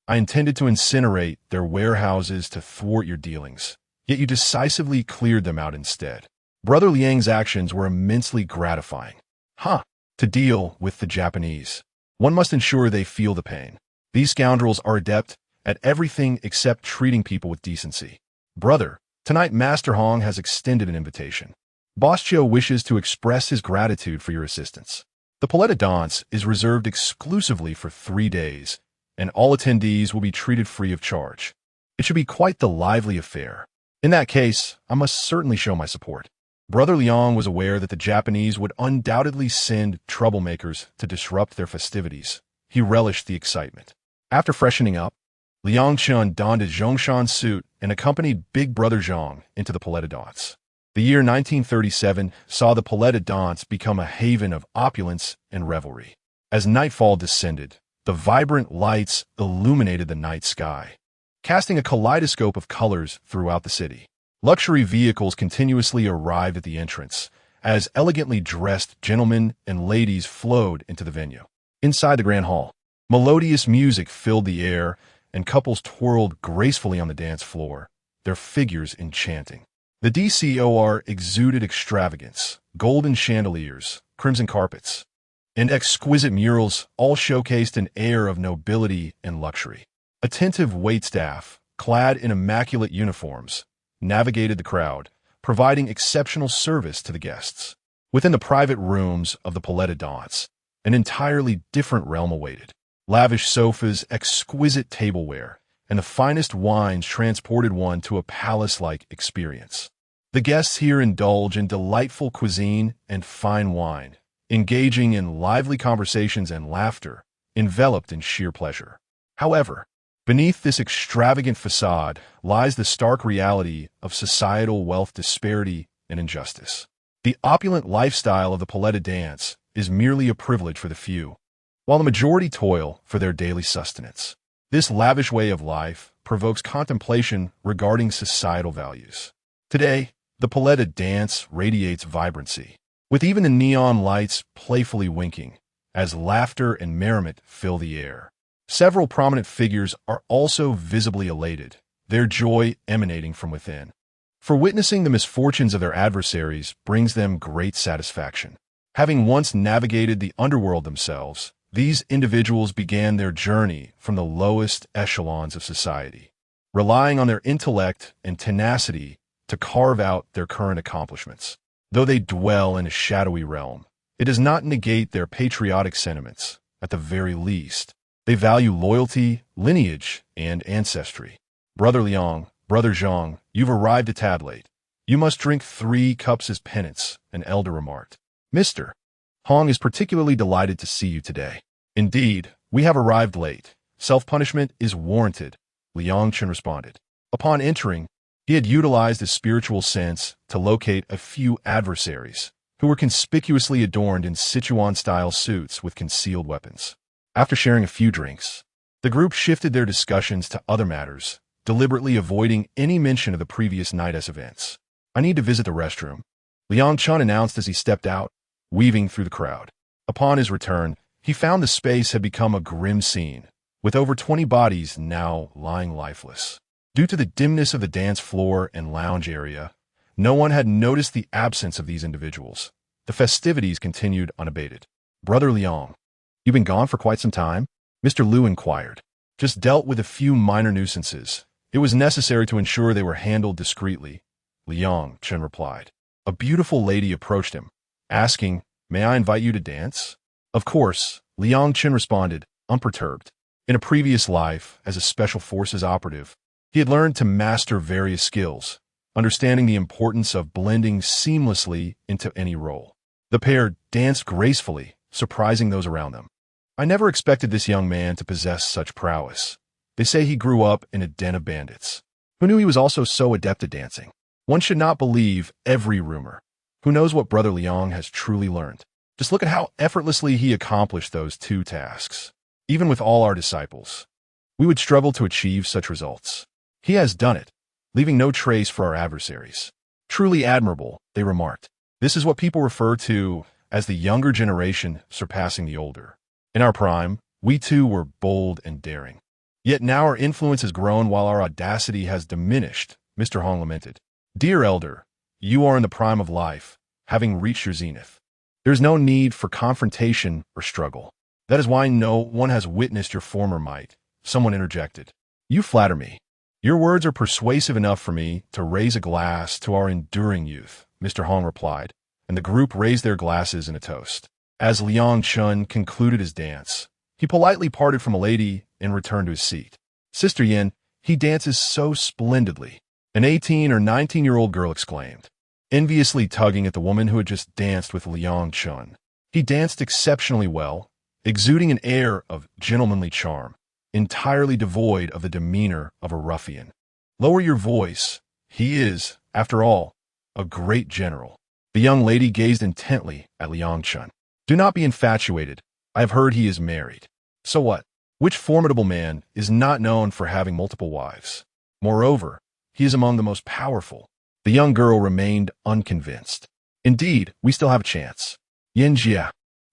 I intended to incinerate their warehouses to thwart your dealings, yet you decisively cleared them out instead. Brother Liang's actions were immensely gratifying. To deal with the Japanese, one must ensure they feel the pain. These scoundrels are adept at everything except treating people with decency. Brother, tonight Master Hong has extended an invitation. Boss Qiu wishes to express his gratitude for your assistance. The Palais de Danse is reserved exclusively for 3 days, and all attendees will be treated free of charge. It should be quite the lively affair. In that case, I must certainly show my support. Brother Liang was aware that the Japanese would undoubtedly send troublemakers to disrupt their festivities. He relished the excitement. After freshening up, Liang Chun donned his Zhongshan suit and accompanied Big Brother Zhang into the Palais de Danse. The year 1937 saw the Palais de Danse become a haven of opulence and revelry. As nightfall descended, the vibrant lights illuminated the night sky, casting a kaleidoscope of colors throughout the city. Luxury vehicles continuously arrived at the entrance, as elegantly dressed gentlemen and ladies flowed into the venue. Inside the grand hall, melodious music filled the air, and couples twirled gracefully on the dance floor, their figures enchanting. The DCOR exuded extravagance, golden chandeliers, crimson carpets, and exquisite murals all showcased an air of nobility and luxury. Attentive waitstaff, clad in immaculate uniforms, navigated the crowd, providing exceptional service to the guests. Within the private rooms of the Palais de Danse, an entirely different realm awaited. Lavish sofas, exquisite tableware, and the finest wines transported one to a palace-like experience. The guests here indulge in delightful cuisine and fine wine, engaging in lively conversations and laughter, enveloped in sheer pleasure. However, beneath this extravagant facade lies the stark reality of societal wealth disparity and injustice. The opulent lifestyle of the Palais de Danse is merely a privilege for the few, while the majority toil for their daily sustenance. This lavish way of life provokes contemplation regarding societal values. Today, the Paletta dance radiates vibrancy, with even the neon lights playfully winking, as laughter and merriment fill the air. Several prominent figures are also visibly elated, their joy emanating from within. For witnessing the misfortunes of their adversaries brings them great satisfaction. Having once navigated the underworld themselves, these individuals began their journey from the lowest echelons of society, relying on their intellect and tenacity to carve out their current accomplishments. Though they dwell in a shadowy realm, it does not negate their patriotic sentiments. At the very least, they value loyalty, lineage, and ancestry. Brother Liang, Brother Zhang, you've arrived a tad late. You must drink 3 cups as penance, an elder remarked. Mr. Hong is particularly delighted to see you today. Indeed, we have arrived late. Self-punishment is warranted, Liang Chen responded. Upon entering, he had utilized his spiritual sense to locate a few adversaries who were conspicuously adorned in Sichuan-style suits with concealed weapons. After sharing a few drinks, the group shifted their discussions to other matters, deliberately avoiding any mention of the previous night's events. I need to visit the restroom, Liang Chen announced as he stepped out, weaving through the crowd. Upon his return, he found the space had become a grim scene, with over 20 bodies now lying lifeless. Due to the dimness of the dance floor and lounge area, no one had noticed the absence of these individuals. The festivities continued unabated. Brother Liang, you've been gone for quite some time? Mr. Liu inquired. Just dealt with a few minor nuisances. It was necessary to ensure they were handled discreetly, Liang Chen replied. A beautiful lady approached him, asking, May I invite you to dance? Of course, Liang Chen responded, unperturbed. In a previous life, as a special forces operative, he had learned to master various skills, understanding the importance of blending seamlessly into any role. The pair danced gracefully, surprising those around them. I never expected this young man to possess such prowess. They say he grew up in a den of bandits. Who knew he was also so adept at dancing? One should not believe every rumor. Who knows what Brother Liang has truly learned? Just look at how effortlessly he accomplished those 2 tasks. Even with all our disciples, we would struggle to achieve such results. He has done it, leaving no trace for our adversaries. Truly admirable, they remarked. This is what people refer to as the younger generation surpassing the older. In our prime, we too were bold and daring. Yet now our influence has grown while our audacity has diminished, Mr. Hong lamented. Dear elder, you are in the prime of life, having reached your zenith. There is no need for confrontation or struggle. That is why no one has witnessed your former might, someone interjected. You flatter me. Your words are persuasive enough for me to raise a glass to our enduring youth, Mr. Hong replied, and the group raised their glasses in a toast. As Liang Chen concluded his dance, he politely parted from a lady and returned to his seat. Sister Yin, he dances so splendidly, an 18 or 19-year-old girl exclaimed, enviously tugging at the woman who had just danced with Liang Chen. He danced exceptionally well, exuding an air of gentlemanly charm, entirely devoid of the demeanor of a ruffian. Lower your voice. He is, after all, a great general. The young lady gazed intently at Liang Chen. Do not be infatuated. I have heard he is married. So what? Which formidable man is not known for having multiple wives? Moreover, he is among the most powerful. The young girl remained unconvinced. Indeed, we still have a chance. Yin Jia,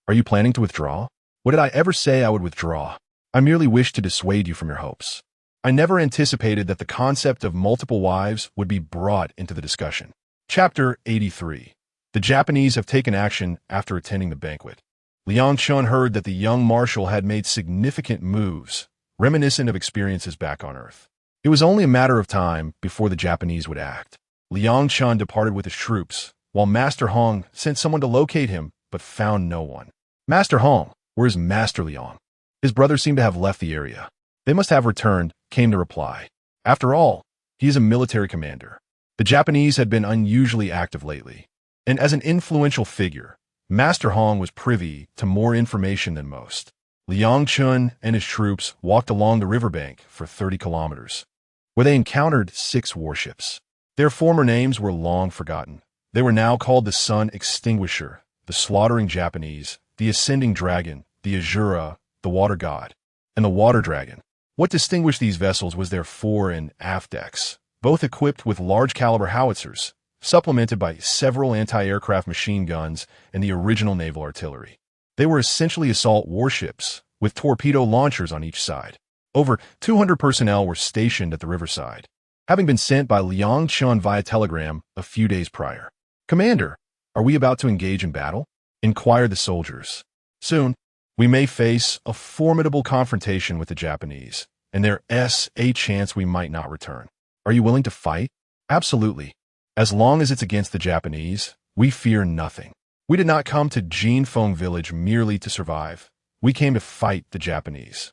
are you planning to withdraw? What did I ever say I would withdraw? I merely wished to dissuade you from your hopes. I never anticipated that the concept of multiple wives would be brought into the discussion. Chapter 83. The Japanese have taken action after attending the banquet. Liang Chen heard that the young marshal had made significant moves, reminiscent of experiences back on Earth. It was only a matter of time before the Japanese would act. Liang Chen departed with his troops, while Master Hong sent someone to locate him, but found no one. Master Hong, where is Master Liang? His brothers seem to have left the area. They must have returned, came the reply. After all, he is a military commander. The Japanese had been unusually active lately, and as an influential figure, Master Hong was privy to more information than most. Liang Chen and his troops walked along the riverbank for 30 kilometers, where they encountered 6 warships. Their former names were long forgotten. They were now called the Sun Extinguisher, the Slaughtering Japanese, the Ascending Dragon, the Azura, the Water God, and the Water Dragon. What distinguished these vessels was their fore and aft decks, both equipped with large-caliber howitzers, supplemented by several anti-aircraft machine guns and the original naval artillery. They were essentially assault warships, with torpedo launchers on each side. Over 200 personnel were stationed at the riverside, having been sent by Liang Chun via telegram a few days prior. "Commander, are we about to engage in battle?" inquired the soldiers. "Soon, we may face a formidable confrontation with the Japanese, and there's a chance we might not return. Are you willing to fight?" "Absolutely. As long as it's against the Japanese, we fear nothing. We did not come to Jinfeng village merely to survive. We came to fight the Japanese.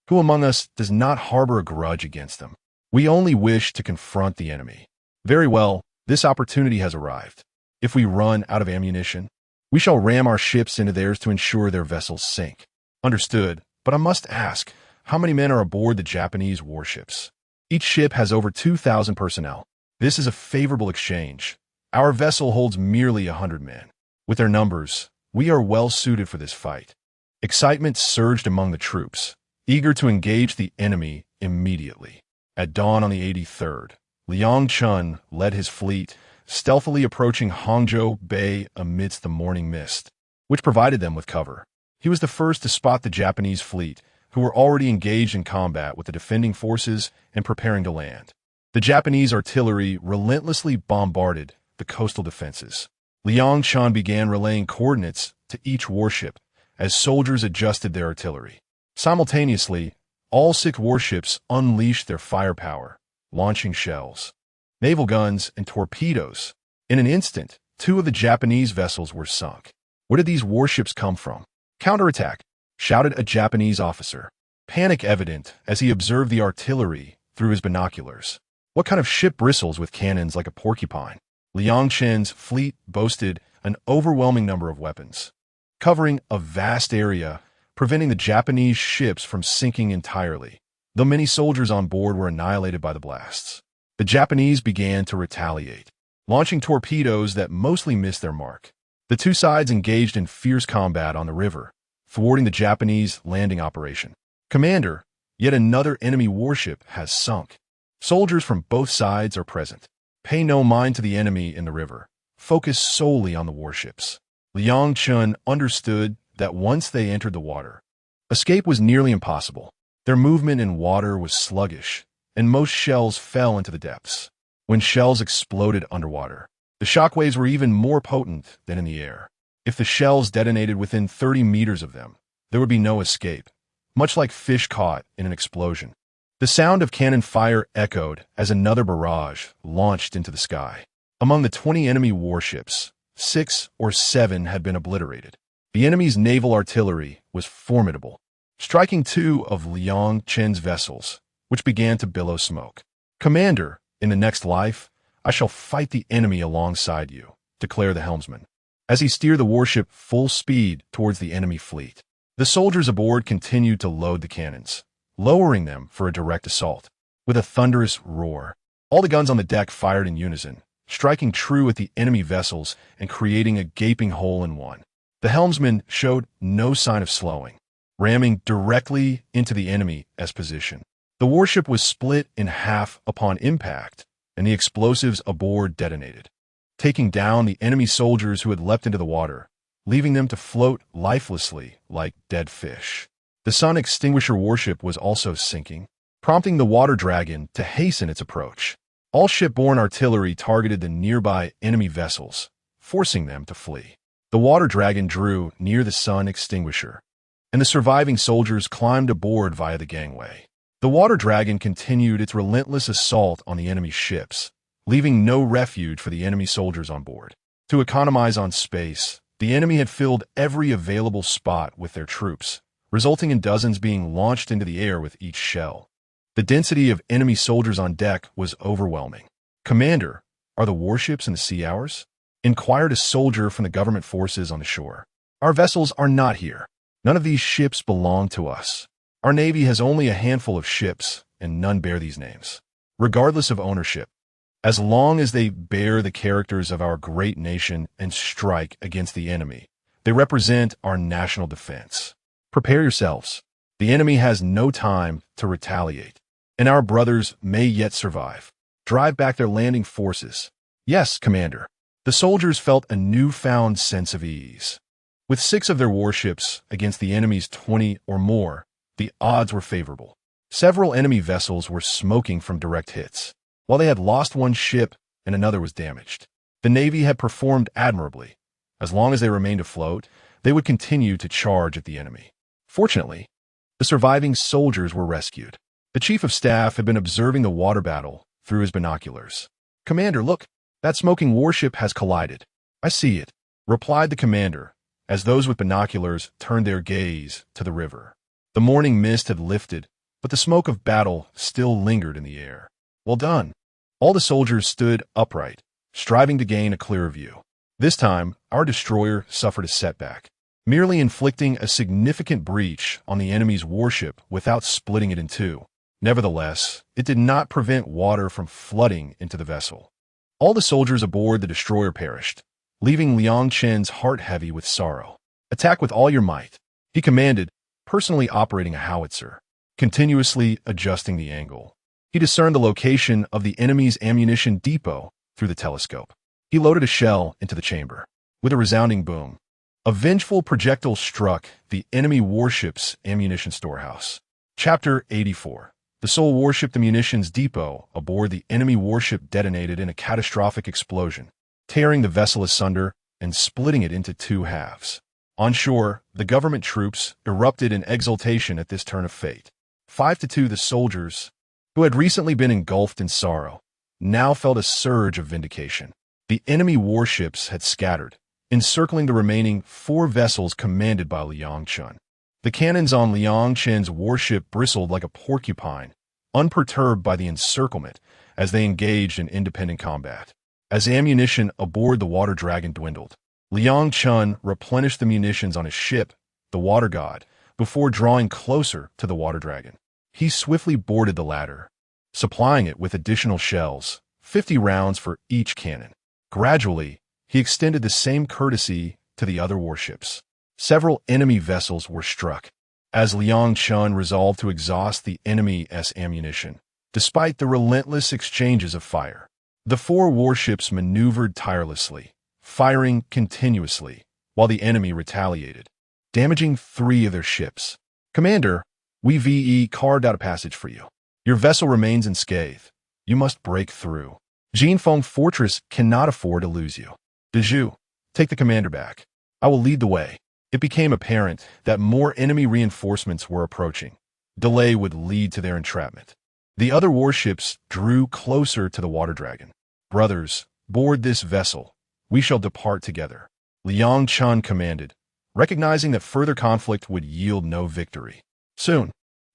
Who among us does not harbor a grudge against them? We only wish to confront the enemy." "Very well, this opportunity has arrived. If we run out of ammunition, we shall ram our ships into theirs to ensure their vessels sink." "Understood, but I must ask, how many men are aboard the Japanese warships?" "Each ship has over 2,000 personnel. This is a favorable exchange. Our vessel holds merely 100 men. With their numbers, we are well suited for this fight." Excitement surged among the troops, eager to engage the enemy immediately. At dawn on the 83rd, Liang Chun led his fleet, stealthily approaching Hangzhou Bay amidst the morning mist, which provided them with cover. He was the first to spot the Japanese fleet, who were already engaged in combat with the defending forces and preparing to land. The Japanese artillery relentlessly bombarded the coastal defenses. Liang Chun began relaying coordinates to each warship as soldiers adjusted their artillery. Simultaneously, all 6 warships unleashed their firepower, launching shells, naval guns, and torpedoes. In an instant, 2 of the Japanese vessels were sunk. Where did these warships come from? "Counterattack!" shouted a Japanese officer, panic evident as he observed the artillery through his binoculars. What kind of ship bristles with cannons like a porcupine? Liang Chen's fleet boasted an overwhelming number of weapons, covering a vast area, preventing the Japanese ships from sinking entirely, though many soldiers on board were annihilated by the blasts. The Japanese began to retaliate, launching torpedoes that mostly missed their mark. The 2 sides engaged in fierce combat on the river, thwarting the Japanese landing operation. "Commander, yet another enemy warship has sunk. Soldiers from both sides are present. Pay no mind to the enemy in the river. Focus solely on the warships." Liang Chun understood that once they entered the water, escape was nearly impossible. Their movement in water was sluggish, and most shells fell into the depths. When shells exploded underwater, the shockwaves were even more potent than in the air. If the shells detonated within 30 meters of them, there would be no escape, much like fish caught in an explosion. The sound of cannon fire echoed as another barrage launched into the sky. Among the 20 enemy warships, 6 or 7 had been obliterated. The enemy's naval artillery was formidable, striking 2 of Liang Chen's vessels, which began to billow smoke. "Commander, in the next life, I shall fight the enemy alongside you," declared the helmsman, as he steered the warship full speed towards the enemy fleet. The soldiers aboard continued to load the cannons, lowering them for a direct assault. With a thunderous roar, all the guns on the deck fired in unison, striking true at the enemy vessels and creating a gaping hole in one. The helmsman showed no sign of slowing, ramming directly into the enemy's position. The warship was split in half upon impact, and the explosives aboard detonated, taking down the enemy soldiers who had leapt into the water, leaving them to float lifelessly like dead fish. The Sun Extinguisher warship was also sinking, prompting the water dragon to hasten its approach. All shipborne artillery targeted the nearby enemy vessels, forcing them to flee. The water dragon drew near the Sun Extinguisher, and the surviving soldiers climbed aboard via the gangway. The water dragon continued its relentless assault on the enemy ships, leaving no refuge for the enemy soldiers on board. To economize on space, the enemy had filled every available spot with their troops, resulting in dozens being launched into the air with each shell. The density of enemy soldiers on deck was overwhelming. "Commander, are the warships in the sea ours?" inquired a soldier from the government forces on the shore. "Our vessels are not here. None of these ships belong to us. Our navy has only a handful of ships, and none bear these names. Regardless of ownership, as long as they bear the characters of our great nation and strike against the enemy, they represent our national defense. Prepare yourselves. The enemy has no time to retaliate, and our brothers may yet survive. Drive back their landing forces. Yes, Commander. The soldiers felt a newfound sense of ease. With 6 of their warships against the enemy's 20 or more, the odds were favorable. Several enemy vessels were smoking from direct hits, while they had lost one ship and another was damaged. The Navy had performed admirably. As long as they remained afloat, they would continue to charge at the enemy. Fortunately, the surviving soldiers were rescued. The Chief of Staff had been observing the water battle through his binoculars. "Commander, look, that smoking warship has collided." "I see it," replied the commander, as those with binoculars turned their gaze to the river. The morning mist had lifted, but the smoke of battle still lingered in the air. "Well done." All the soldiers stood upright, striving to gain a clearer view. This time, our destroyer suffered a setback, merely inflicting a significant breach on the enemy's warship without splitting it in two. Nevertheless, it did not prevent water from flooding into the vessel. All the soldiers aboard the destroyer perished, leaving Liang Chen's heart heavy with sorrow. "Attack with all your might," he commanded, personally operating a howitzer, continuously adjusting the angle. He discerned the location of the enemy's ammunition depot through the telescope. He loaded a shell into the chamber. With a resounding boom, a vengeful projectile struck the enemy warship's ammunition storehouse. Chapter 84. The sole warship, the munitions depot aboard the enemy warship, detonated in a catastrophic explosion, tearing the vessel asunder and splitting it into 2 halves. On shore, the government troops erupted in exultation at this turn of fate. 5-2, the soldiers, who had recently been engulfed in sorrow, now felt a surge of vindication. The enemy warships had scattered, encircling the remaining 4 vessels commanded by Liang Chen. The cannons on Liang Chen's warship bristled like a porcupine, unperturbed by the encirclement as they engaged in independent combat. As ammunition aboard the water dragon dwindled, Liang Chen replenished the munitions on his ship, the Water God, before drawing closer to the water dragon. He swiftly boarded the latter, supplying it with additional shells, 50 rounds for each cannon. Gradually, he extended the same courtesy to the other warships. Several enemy vessels were struck, as Liang Chen resolved to exhaust the enemy's ammunition, despite the relentless exchanges of fire. The 4 warships maneuvered tirelessly, firing continuously, while the enemy retaliated, damaging 3 of their ships. "Commander, we carved out a passage for you. Your vessel remains unscathed. You must break through. Jinfeng Fortress cannot afford to lose you. Dezhu, take the commander back. I will lead the way." It became apparent that more enemy reinforcements were approaching. Delay would lead to their entrapment. The other warships drew closer to the water dragon. "Brothers, board this vessel. We shall depart together," Liang Chen commanded, recognizing that further conflict would yield no victory. Soon,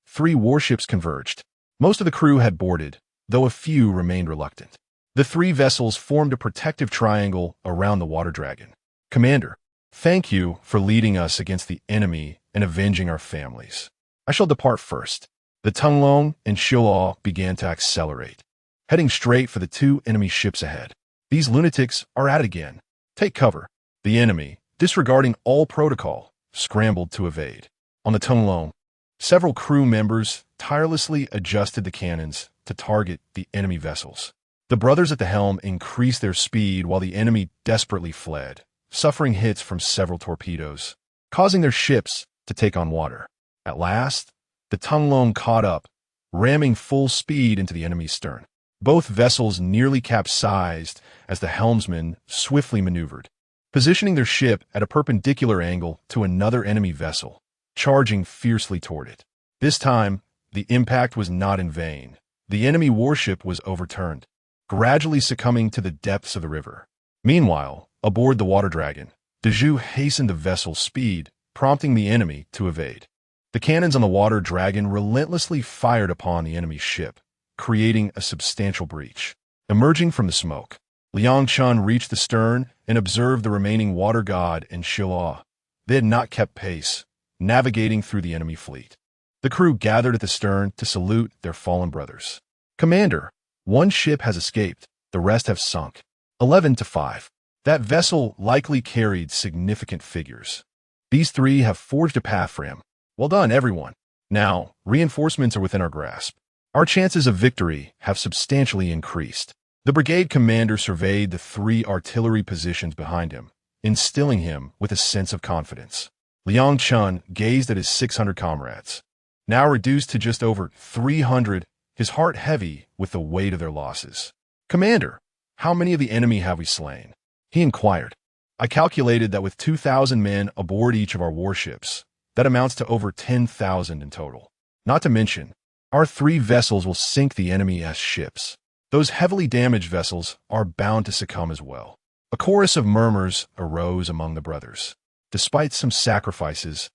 3 warships converged. Most of the crew had boarded, though a few remained reluctant. The 3 vessels formed a protective triangle around the water dragon. "Commander, thank you for leading us against the enemy and avenging our families. I shall depart first." The Tunglong and Shilao began to accelerate, heading straight for the 2 enemy ships ahead. "These lunatics are at it again. Take cover." The enemy, disregarding all protocol, scrambled to evade. On the Tunglong, several crew members tirelessly adjusted the cannons to target the enemy vessels. The brothers at the helm increased their speed while the enemy desperately fled, suffering hits from several torpedoes, causing their ships to take on water. At last, the Tunglong caught up, ramming full speed into the enemy's stern. Both vessels nearly capsized as the helmsman swiftly maneuvered, positioning their ship at a perpendicular angle to another enemy vessel, charging fiercely toward it. This time, the impact was not in vain. The enemy warship was overturned, gradually succumbing to the depths of the river. Meanwhile, aboard the water dragon, Dezhu hastened the vessel's speed, prompting the enemy to evade. The cannons on the water dragon relentlessly fired upon the enemy's ship, creating a substantial breach. Emerging from the smoke, Liang Chen reached the stern and observed the remaining water god and Shilao. They had not kept pace, navigating through the enemy fleet. The crew gathered at the stern to salute their fallen brothers. "Commander, one ship has escaped, the rest have sunk." 11-5. That vessel likely carried significant figures. "These 3 have forged a path for him. Well done, everyone." Now, reinforcements are within our grasp. Our chances of victory have substantially increased. The brigade commander surveyed the 3 artillery positions behind him, instilling him with a sense of confidence. Liang Chun gazed at his 600 comrades, now reduced to just over 300, his heart heavy with the weight of their losses. "Commander, how many of the enemy have we slain?" he inquired. "I calculated that with 2,000 men aboard each of our warships, that amounts to over 10,000 in total. Not to mention, our 3 vessels will sink the enemy's ships. Those heavily damaged vessels are bound to succumb as well." A chorus of murmurs arose among the brothers. Despite some sacrifices,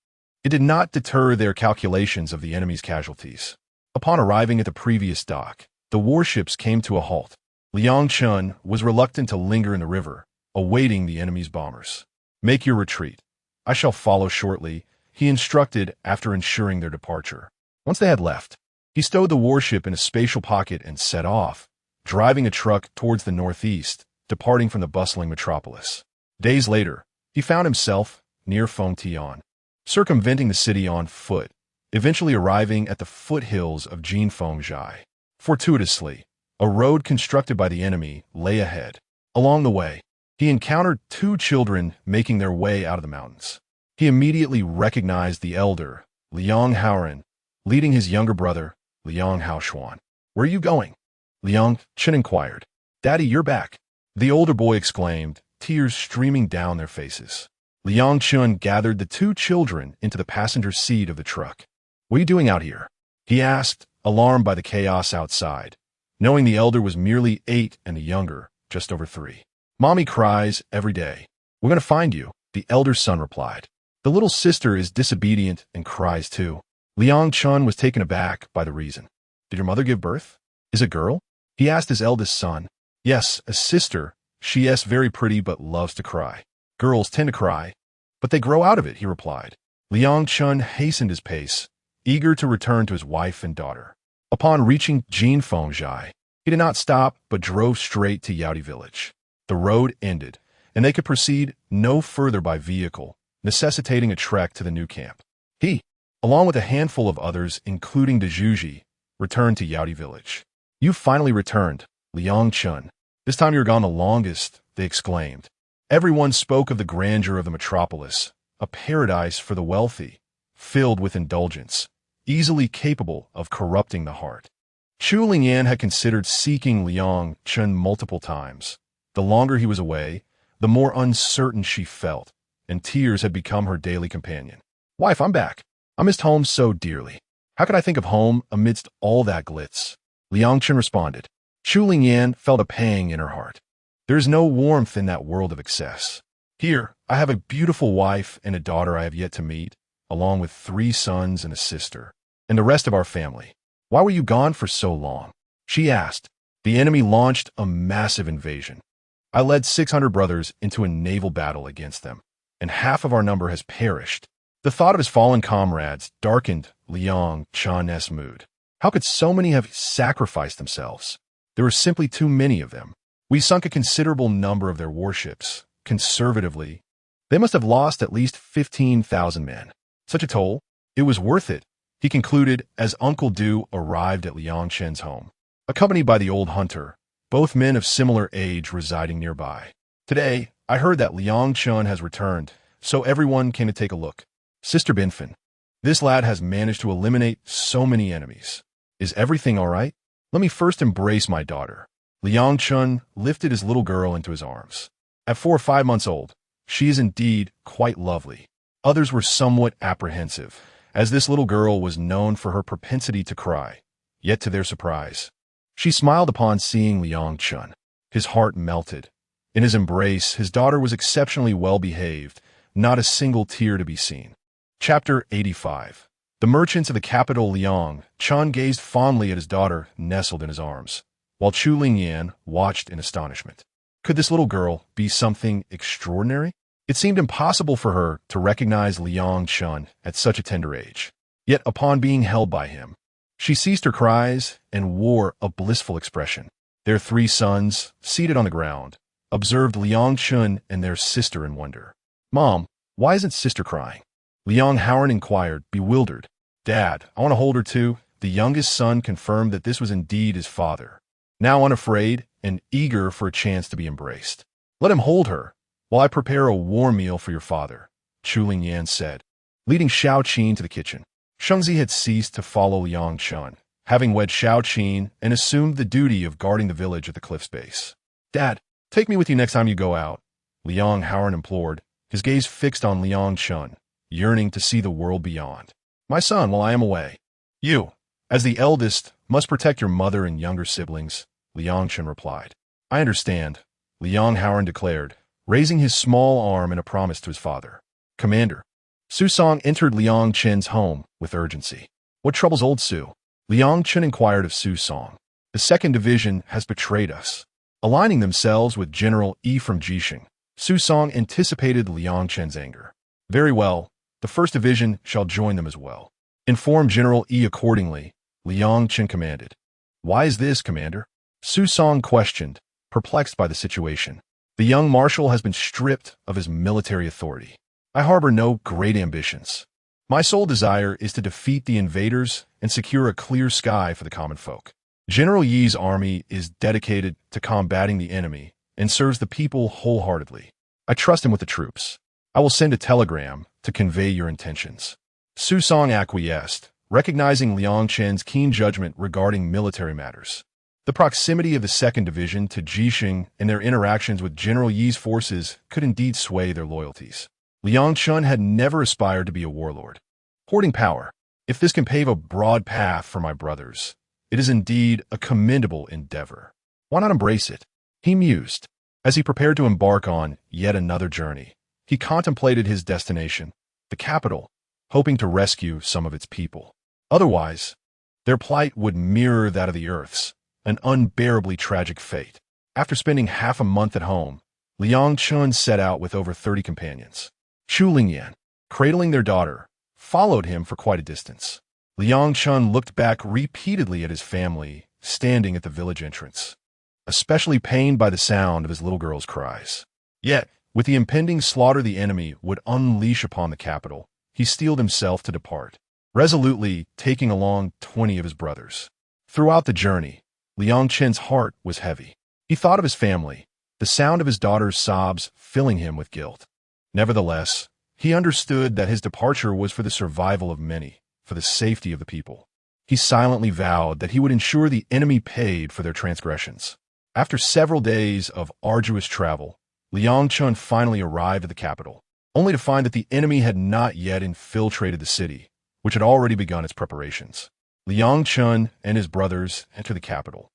it did not deter their calculations of the enemy's casualties. Upon arriving at the previous dock, the warships came to a halt. Liang Chun was reluctant to linger in the river, awaiting the enemy's bombers. "Make your retreat. I shall follow shortly," he instructed after ensuring their departure. Once they had left, he stowed the warship in a spatial pocket and set off, driving a truck towards the northeast, departing from the bustling metropolis. Days later, he found himself near Fengtian, circumventing the city on foot, eventually arriving at the foothills of Jinfengzhai. Fortuitously, a road constructed by the enemy lay ahead. Along the way, he encountered 2 children making their way out of the mountains. He immediately recognized the elder, Liang Haoren, leading his younger brother, Liang Haoshuan. "Where are you going?" Liang Chen inquired. "Daddy, you're back," the older boy exclaimed, tears streaming down their faces. Liang Chun gathered the 2 children into the passenger seat of the truck. "What are you doing out here?" he asked, alarmed by the chaos outside, knowing the elder was merely 8 and the younger just over 3. "Mommy cries every day. We're going to find you," the elder son replied. "The little sister is disobedient and cries too." Liang Chun was taken aback by the reason. "Did your mother give birth? Is it a girl?" he asked his eldest son. "Yes, a sister. She is very pretty but loves to cry. Girls tend to cry, but they grow out of it," he replied. Liang Chun hastened his pace, eager to return to his wife and daughter. Upon reaching Jinfengzhai, he did not stop but drove straight to Yaodi village. The road ended, and they could proceed no further by vehicle, necessitating a trek to the new camp. He, along with a handful of others, including Dejuji, returned to Yaodi village. "You finally returned, Liang Chun. This time you're gone the longest," they exclaimed. Everyone spoke of the grandeur of the metropolis, a paradise for the wealthy, filled with indulgence, easily capable of corrupting the heart. Chu Lingyan had considered seeking Liang Chun multiple times. The longer he was away, the more uncertain she felt, and tears had become her daily companion. "Wife, I'm back. I missed home so dearly. How could I think of home amidst all that glitz?" Liang Chun responded. Chu Lingyan felt a pang in her heart. There is no warmth in that world of excess. Here, I have a beautiful wife and a daughter I have yet to meet, along with 3 sons and a sister, and the rest of our family. "Why were you gone for so long?" she asked. "The enemy launched a massive invasion. I led 600 brothers into a naval battle against them, and half of our number has perished." The thought of his fallen comrades darkened Liang Chun's mood. How could so many have sacrificed themselves? There were simply too many of them. "We sunk a considerable number of their warships. Conservatively, they must have lost at least 15,000 men. Such a toll? It was worth it," he concluded as Uncle Du arrived at Liang Chen's home, accompanied by the old hunter, both men of similar age residing nearby. "Today, I heard that Liang Chun has returned, so everyone came to take a look. Sister Binfen, this lad has managed to eliminate so many enemies. Is everything all right? Let me first embrace my daughter." Liang Chun lifted his little girl into his arms. At 4 or 5 months old, she is indeed quite lovely. Others were somewhat apprehensive, as this little girl was known for her propensity to cry. Yet to their surprise, she smiled upon seeing Liang Chun. His heart melted. In his embrace, his daughter was exceptionally well behaved, not a single tear to be seen. Chapter 85. The merchants of the capital Liang Chun gazed fondly at his daughter nestled in his arms, while Chu Lingyan watched in astonishment. Could this little girl be something extraordinary? It seemed impossible for her to recognize Liang Chun at such a tender age. Yet upon being held by him, she ceased her cries and wore a blissful expression. Their 3 sons, seated on the ground, observed Liang Chun and their sister in wonder. "Mom, why isn't sister crying?" Liang Haoren inquired, bewildered. Dad, I want to hold her too. The youngest son confirmed that this was indeed his father, now unafraid and eager for a chance to be embraced. Let him hold her, while I prepare a warm meal for your father, Chu Lingyan said, leading Xiao Qin to the kitchen. Shengzi had ceased to follow Liang Chun, having wed Xiao Qin and assumed the duty of guarding the village at the cliff's base. Dad, take me with you next time you go out, Liang Howard implored, his gaze fixed on Liang Chun, yearning to see the world beyond. My son, while I am away. You, as the eldest, must protect your mother and younger siblings, Liang Chun replied. I understand, Liang Howard declared, raising his small arm in a promise to his father. Commander. Su Song entered Liang Chen's home with urgency. What troubles old Su? Liang Chen inquired of Su Song. The 2nd Division has betrayed us. Aligning themselves with General Yi from Jisheng, Su Song anticipated Liang Chen's anger. Very well, the 1st Division shall join them as well. Inform General Yi accordingly, Liang Chen commanded. Why is this, Commander? Su Song questioned, perplexed by the situation. The young marshal has been stripped of his military authority. I harbor no great ambitions. My sole desire is to defeat the invaders and secure a clear sky for the common folk. General Yi's army is dedicated to combating the enemy and serves the people wholeheartedly. I trust him with the troops. I will send a telegram to convey your intentions. Su Song acquiesced, recognizing Liang Chen's keen judgment regarding military matters. The proximity of the 2nd Division to Jisheng and their interactions with General Yi's forces could indeed sway their loyalties. Liang Chun had never aspired to be a warlord. Hoarding power, if this can pave a broad path for my brothers, it is indeed a commendable endeavor. Why not embrace it? He mused. As he prepared to embark on yet another journey, he contemplated his destination, the capital, hoping to rescue some of its people. Otherwise, their plight would mirror that of the Earth's, an unbearably tragic fate. After spending half a month at home, Liang Chun set out with over 30 companions. Chu Lingyan, cradling their daughter, followed him for quite a distance. Liang Chun looked back repeatedly at his family, standing at the village entrance, especially pained by the sound of his little girl's cries. Yet, with the impending slaughter the enemy would unleash upon the capital, he steeled himself to depart, resolutely taking along 20 of his brothers. Throughout the journey, Liang Chen's heart was heavy. He thought of his family, the sound of his daughter's sobs filling him with guilt. Nevertheless, he understood that his departure was for the survival of many, for the safety of the people. He silently vowed that he would ensure the enemy paid for their transgressions. After several days of arduous travel, Liang Chun finally arrived at the capital, only to find that the enemy had not yet infiltrated the city, which had already begun its preparations. Liang Chun and his brothers entered the capital,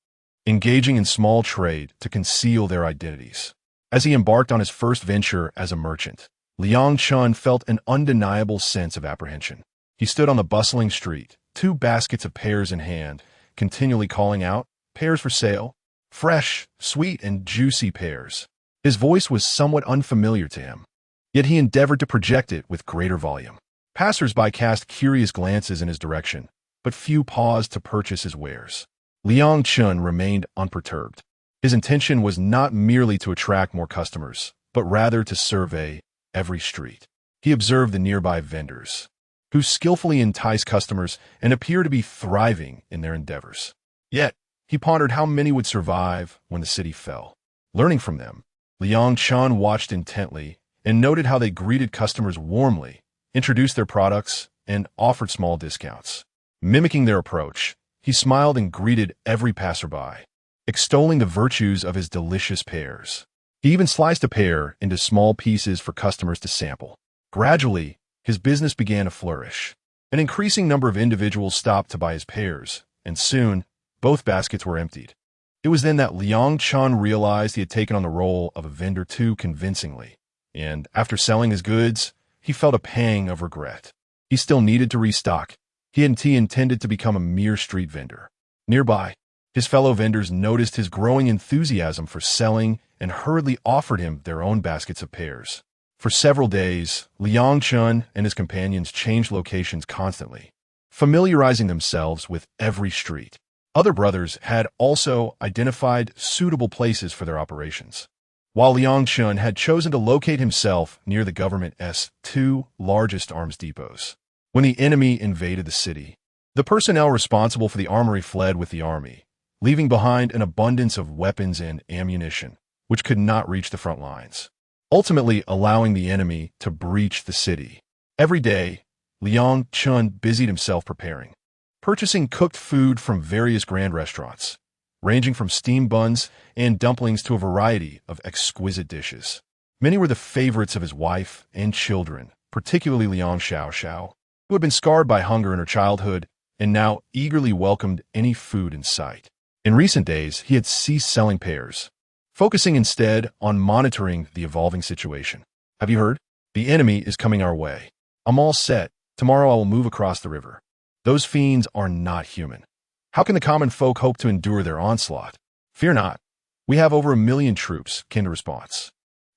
engaging in small trade to conceal their identities. As he embarked on his first venture as a merchant, Liang Chun felt an undeniable sense of apprehension. He stood on the bustling street, 2 baskets of pears in hand, continually calling out, "Pears for sale, fresh, sweet, and juicy pears." His voice was somewhat unfamiliar to him, yet he endeavored to project it with greater volume. Passers-by cast curious glances in his direction, but few paused to purchase his wares. Liang Chun remained unperturbed. His intention was not merely to attract more customers, but rather to survey every street. He observed the nearby vendors, who skillfully entice customers and appear to be thriving in their endeavors. Yet, he pondered how many would survive when the city fell. Learning from them, Liang Chun watched intently and noted how they greeted customers warmly, introduced their products, and offered small discounts. Mimicking their approach, he smiled and greeted every passerby, extolling the virtues of his delicious pears. He even sliced a pear into small pieces for customers to sample. Gradually, his business began to flourish. An increasing number of individuals stopped to buy his pears, and soon, both baskets were emptied. It was then that Liang Chun realized he had taken on the role of a vendor too convincingly, and after selling his goods, he felt a pang of regret. He still needed to restock. He intended to become a mere street vendor. Nearby, his fellow vendors noticed his growing enthusiasm for selling and hurriedly offered him their own baskets of pears. For several days, Liang Chun and his companions changed locations constantly, familiarizing themselves with every street. Other brothers had also identified suitable places for their operations, while Liang Chun had chosen to locate himself near the government's 2 largest arms depots. when the enemy invaded the city. The personnel responsible for the armory fled with the army, leaving behind an abundance of weapons and ammunition, which could not reach the front lines, ultimately allowing the enemy to breach the city. Every day, Liang Chun busied himself preparing, purchasing cooked food from various grand restaurants, ranging from steamed buns and dumplings to a variety of exquisite dishes. Many were the favorites of his wife and children, particularly Liang Xiao, who had been scarred by hunger in her childhood and now eagerly welcomed any food in sight. In recent days, he had ceased selling pears, focusing instead on monitoring the evolving situation. Have you heard? The enemy is coming our way. I'm all set. Tomorrow I will move across the river. Those fiends are not human. How can the common folk hope to endure their onslaught? Fear not. We have over 1 million troops, came the response.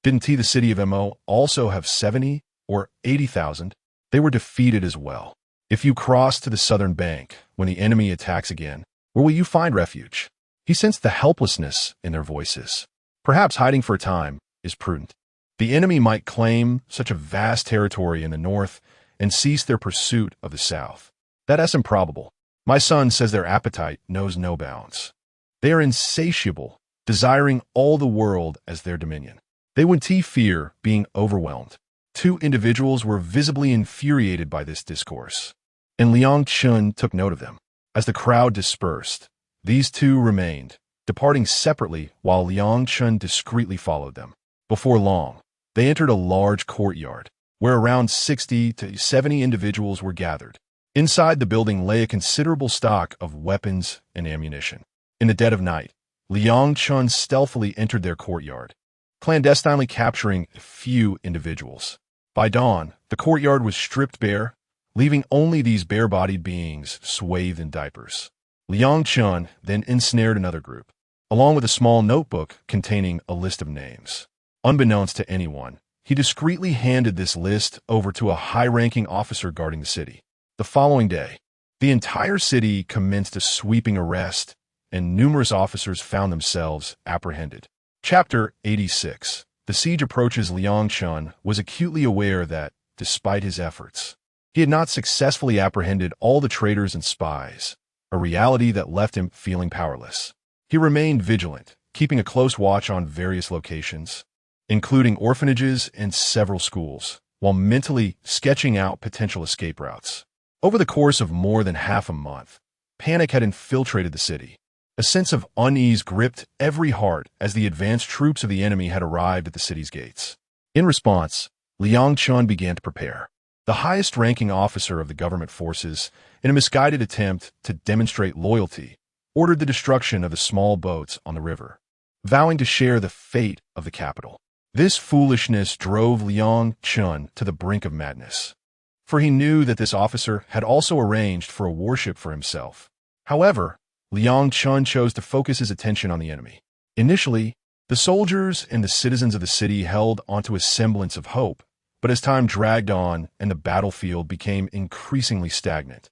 Didn't the city of Mo also have 70 or 80,000? They were defeated as well. If you cross to the southern bank when the enemy attacks again, where will you find refuge? He sensed the helplessness in their voices. Perhaps hiding for a time is prudent. The enemy might claim such a vast territory in the north and cease their pursuit of the south. That's improbable. My son says their appetite knows no bounds. They are insatiable, desiring all the world as their dominion. They would fear being overwhelmed. 2 individuals were visibly infuriated by this discourse, and Liang Chun took note of them. As the crowd dispersed, these 2 remained, departing separately while Liang Chun discreetly followed them. Before long, they entered a large courtyard, where around 60 to 70 individuals were gathered. Inside the building lay a considerable stock of weapons and ammunition. In the dead of night, Liang Chun stealthily entered their courtyard, clandestinely capturing a few individuals. By dawn, the courtyard was stripped bare, leaving only these bare-bodied beings swathed in diapers. Liang Chun then ensnared another group, along with a small notebook containing a list of names. Unbeknownst to anyone, he discreetly handed this list over to a high-ranking officer guarding the city. The following day, the entire city commenced a sweeping arrest, and numerous officers found themselves apprehended. Chapter 86. The siege approaches. Liang Chun was acutely aware that, despite his efforts, he had not successfully apprehended all the traitors and spies, a reality that left him feeling powerless. He remained vigilant, keeping a close watch on various locations, including orphanages and several schools, while mentally sketching out potential escape routes. Over the course of more than half a month, panic had infiltrated the city. A sense of unease gripped every heart as the advanced troops of the enemy had arrived at the city's gates. In response, Liang Chun began to prepare. The highest-ranking officer of the government forces, in a misguided attempt to demonstrate loyalty, ordered the destruction of the small boats on the river, vowing to share the fate of the capital. This foolishness drove Liang Chun to the brink of madness, for he knew that this officer had also arranged for a warship for himself. However, Liang Chun chose to focus his attention on the enemy. Initially, the soldiers and the citizens of the city held onto a semblance of hope, but as time dragged on and the battlefield became increasingly stagnant,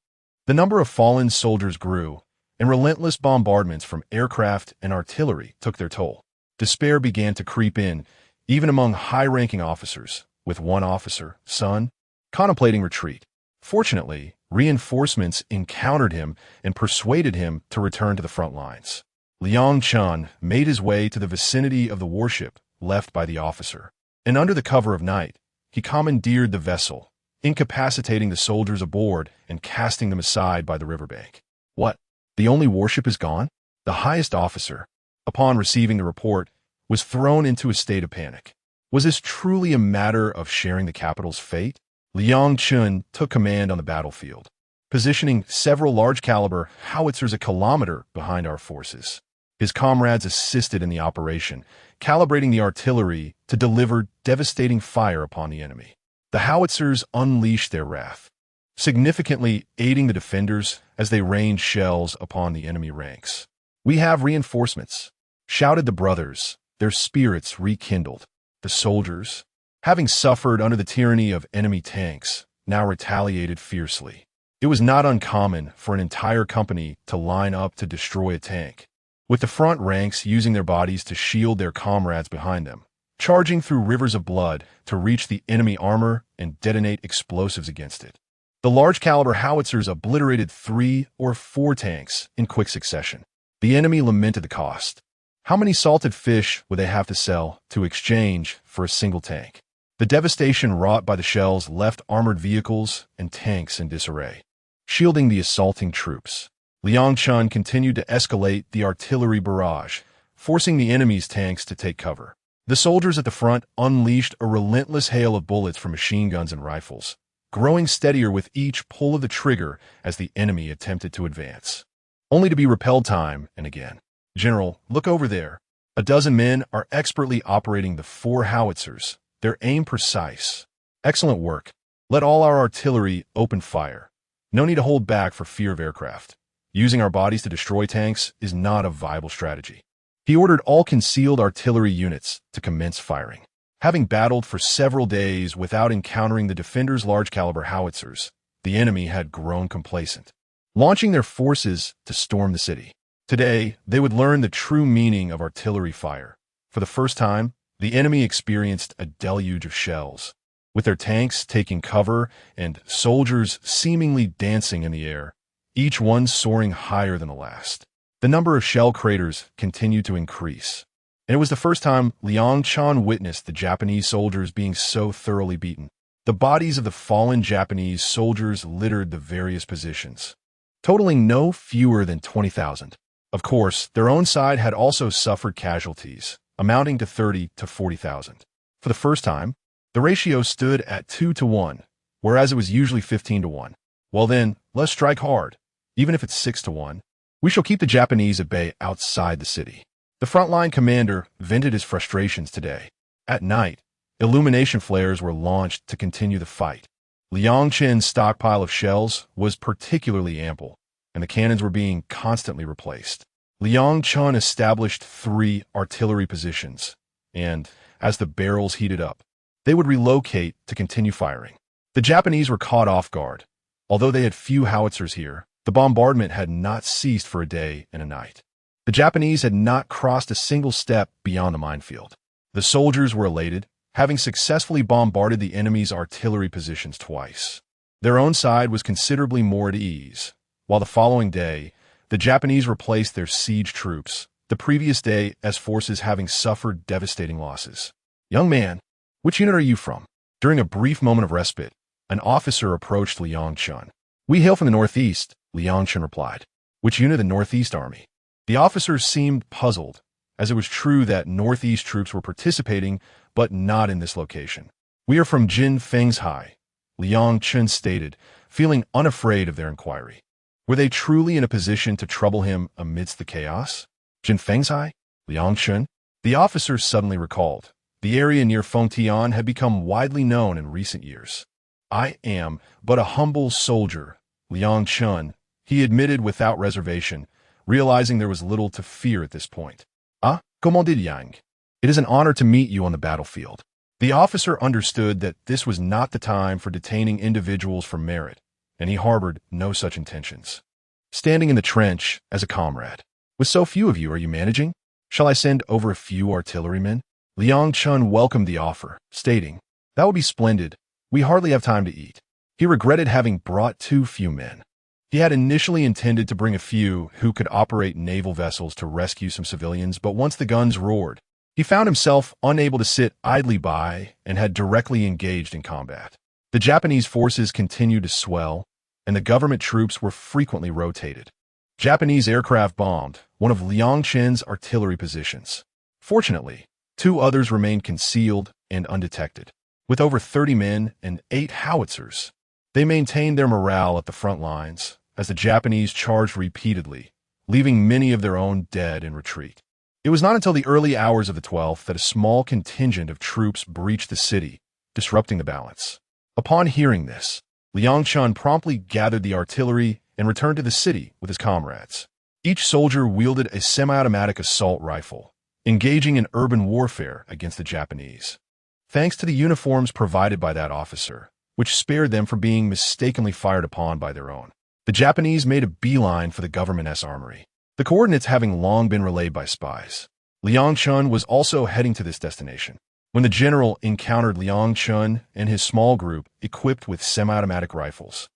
the number of fallen soldiers grew, and relentless bombardments from aircraft and artillery took their toll. Despair began to creep in, even among high-ranking officers, with one officer, son, contemplating retreat. Fortunately, reinforcements encountered him and persuaded him to return to the front lines. Liang Chun made his way to the vicinity of the warship left by the officer, and under the cover of night, he commandeered the vessel, incapacitating the soldiers aboard and casting them aside by the riverbank. What? The only warship is gone? The highest officer, upon receiving the report, was thrown into a state of panic. Was this truly a matter of sharing the capital's fate? Liang Chun took command on the battlefield, positioning several large-caliber howitzers a kilometer behind our forces. His comrades assisted in the operation, calibrating the artillery to deliver devastating fire upon the enemy. The howitzers unleashed their wrath, significantly aiding the defenders as they rained shells upon the enemy ranks. "We have reinforcements," shouted the brothers, their spirits rekindled. The soldiers, having suffered under the tyranny of enemy tanks, now retaliated fiercely. It was not uncommon for an entire company to line up to destroy a tank, with the front ranks using their bodies to shield their comrades behind them, charging through rivers of blood to reach the enemy armor and detonate explosives against it. The large-caliber howitzers obliterated 3 or 4 tanks in quick succession. The enemy lamented the cost. How many salted fish would they have to sell to exchange for a single tank? The devastation wrought by the shells left armored vehicles and tanks in disarray, shielding the assaulting troops. Liang Chun continued to escalate the artillery barrage, forcing the enemy's tanks to take cover. The soldiers at the front unleashed a relentless hail of bullets from machine guns and rifles, growing steadier with each pull of the trigger as the enemy attempted to advance, only to be repelled time and again. "General, look over there." A dozen men are expertly operating the 4 howitzers, their aim precise. "Excellent work. Let all our artillery open fire. No need to hold back for fear of aircraft. Using our bodies to destroy tanks is not a viable strategy." He ordered all concealed artillery units to commence firing. Having battled for several days without encountering the defenders' large-caliber howitzers, the enemy had grown complacent, launching their forces to storm the city. Today, they would learn the true meaning of artillery fire. For the first time, the enemy experienced a deluge of shells, with their tanks taking cover and soldiers seemingly dancing in the air, each one soaring higher than the last. The number of shell craters continued to increase, and it was the first time Liang Chun witnessed the Japanese soldiers being so thoroughly beaten. The bodies of the fallen Japanese soldiers littered the various positions, totaling no fewer than 20,000. Of course, their own side had also suffered casualties, amounting to 30 to 40,000. For the first time, the ratio stood at 2 to 1, whereas it was usually 15 to 1. Well then, let's strike hard. Even if it's 6 to 1, we shall keep the Japanese at bay outside the city. The frontline commander vented his frustrations today. At night, illumination flares were launched to continue the fight. Liang Chen's stockpile of shells was particularly ample, and the cannons were being constantly replaced. Liang Chun established 3 artillery positions, and, as the barrels heated up, they would relocate to continue firing. The Japanese were caught off guard. Although they had few howitzers here, the bombardment had not ceased for a day and a night. The Japanese had not crossed a single step beyond the minefield. The soldiers were elated, having successfully bombarded the enemy's artillery positions twice. Their own side was considerably more at ease, while the following day, the Japanese replaced their siege troops, the previous day as forces having suffered devastating losses. "Young man, which unit are you from?" During a brief moment of respite, an officer approached Liang Chun. "We hail from the northeast," Liang Chun replied. "Which unit of the Northeast Army?" The officer seemed puzzled, as it was true that Northeast troops were participating, but not in this location. "We are from Jin Feng's High," Liang Chun stated, feeling unafraid of their inquiry. Were they truly in a position to trouble him amidst the chaos? Jin Feng's High? Liang Chun? The officer suddenly recalled. The area near Fengtian had become widely known in recent years. "I am but a humble soldier, Liang Chun," he admitted without reservation, realizing there was little to fear at this point. "Ah, Commandant Yang. It is an honor to meet you on the battlefield." The officer understood that this was not the time for detaining individuals for merit, and he harbored no such intentions. "Standing in the trench as a comrade. With so few of you, are you managing? Shall I send over a few artillerymen?" Liang Chun welcomed the offer, stating, "That would be splendid. We hardly have time to eat." He regretted having brought too few men. He had initially intended to bring a few who could operate naval vessels to rescue some civilians, but once the guns roared, he found himself unable to sit idly by and had directly engaged in combat. The Japanese forces continued to swell, and the government troops were frequently rotated. Japanese aircraft bombed one of Liang Chen's artillery positions. Fortunately, 2 others remained concealed and undetected. With over 30 men and 8 howitzers, they maintained their morale at the front lines as the Japanese charged repeatedly, leaving many of their own dead in retreat. It was not until the early hours of the 12th that a small contingent of troops breached the city, disrupting the balance. Upon hearing this, Liang Chun promptly gathered the artillery and returned to the city with his comrades. Each soldier wielded a semi-automatic assault rifle, engaging in urban warfare against the Japanese. Thanks to the uniforms provided by that officer, which spared them from being mistakenly fired upon by their own, the Japanese made a beeline for the government's armory, the coordinates having long been relayed by spies. Liang Chun was also heading to this destination when the general encountered Liang Chun and his small group equipped with semi-automatic rifles.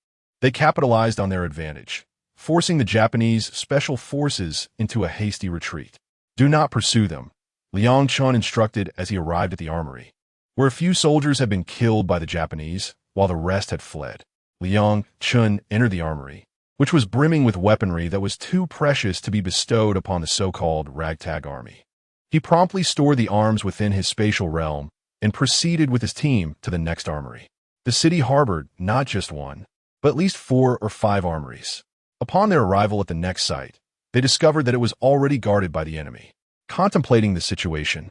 They capitalized on their advantage, forcing the Japanese special forces into a hasty retreat. "Do not pursue them," Liang Chun instructed as he arrived at the armory, where a few soldiers had been killed by the Japanese, while the rest had fled. Liang Chun entered the armory, which was brimming with weaponry that was too precious to be bestowed upon the so-called ragtag army. He promptly stored the arms within his spatial realm and proceeded with his team to the next armory. The city harbored not just one, but at least 4 or 5 armories. Upon their arrival at the next site, they discovered that it was already guarded by the enemy. Contemplating the situation,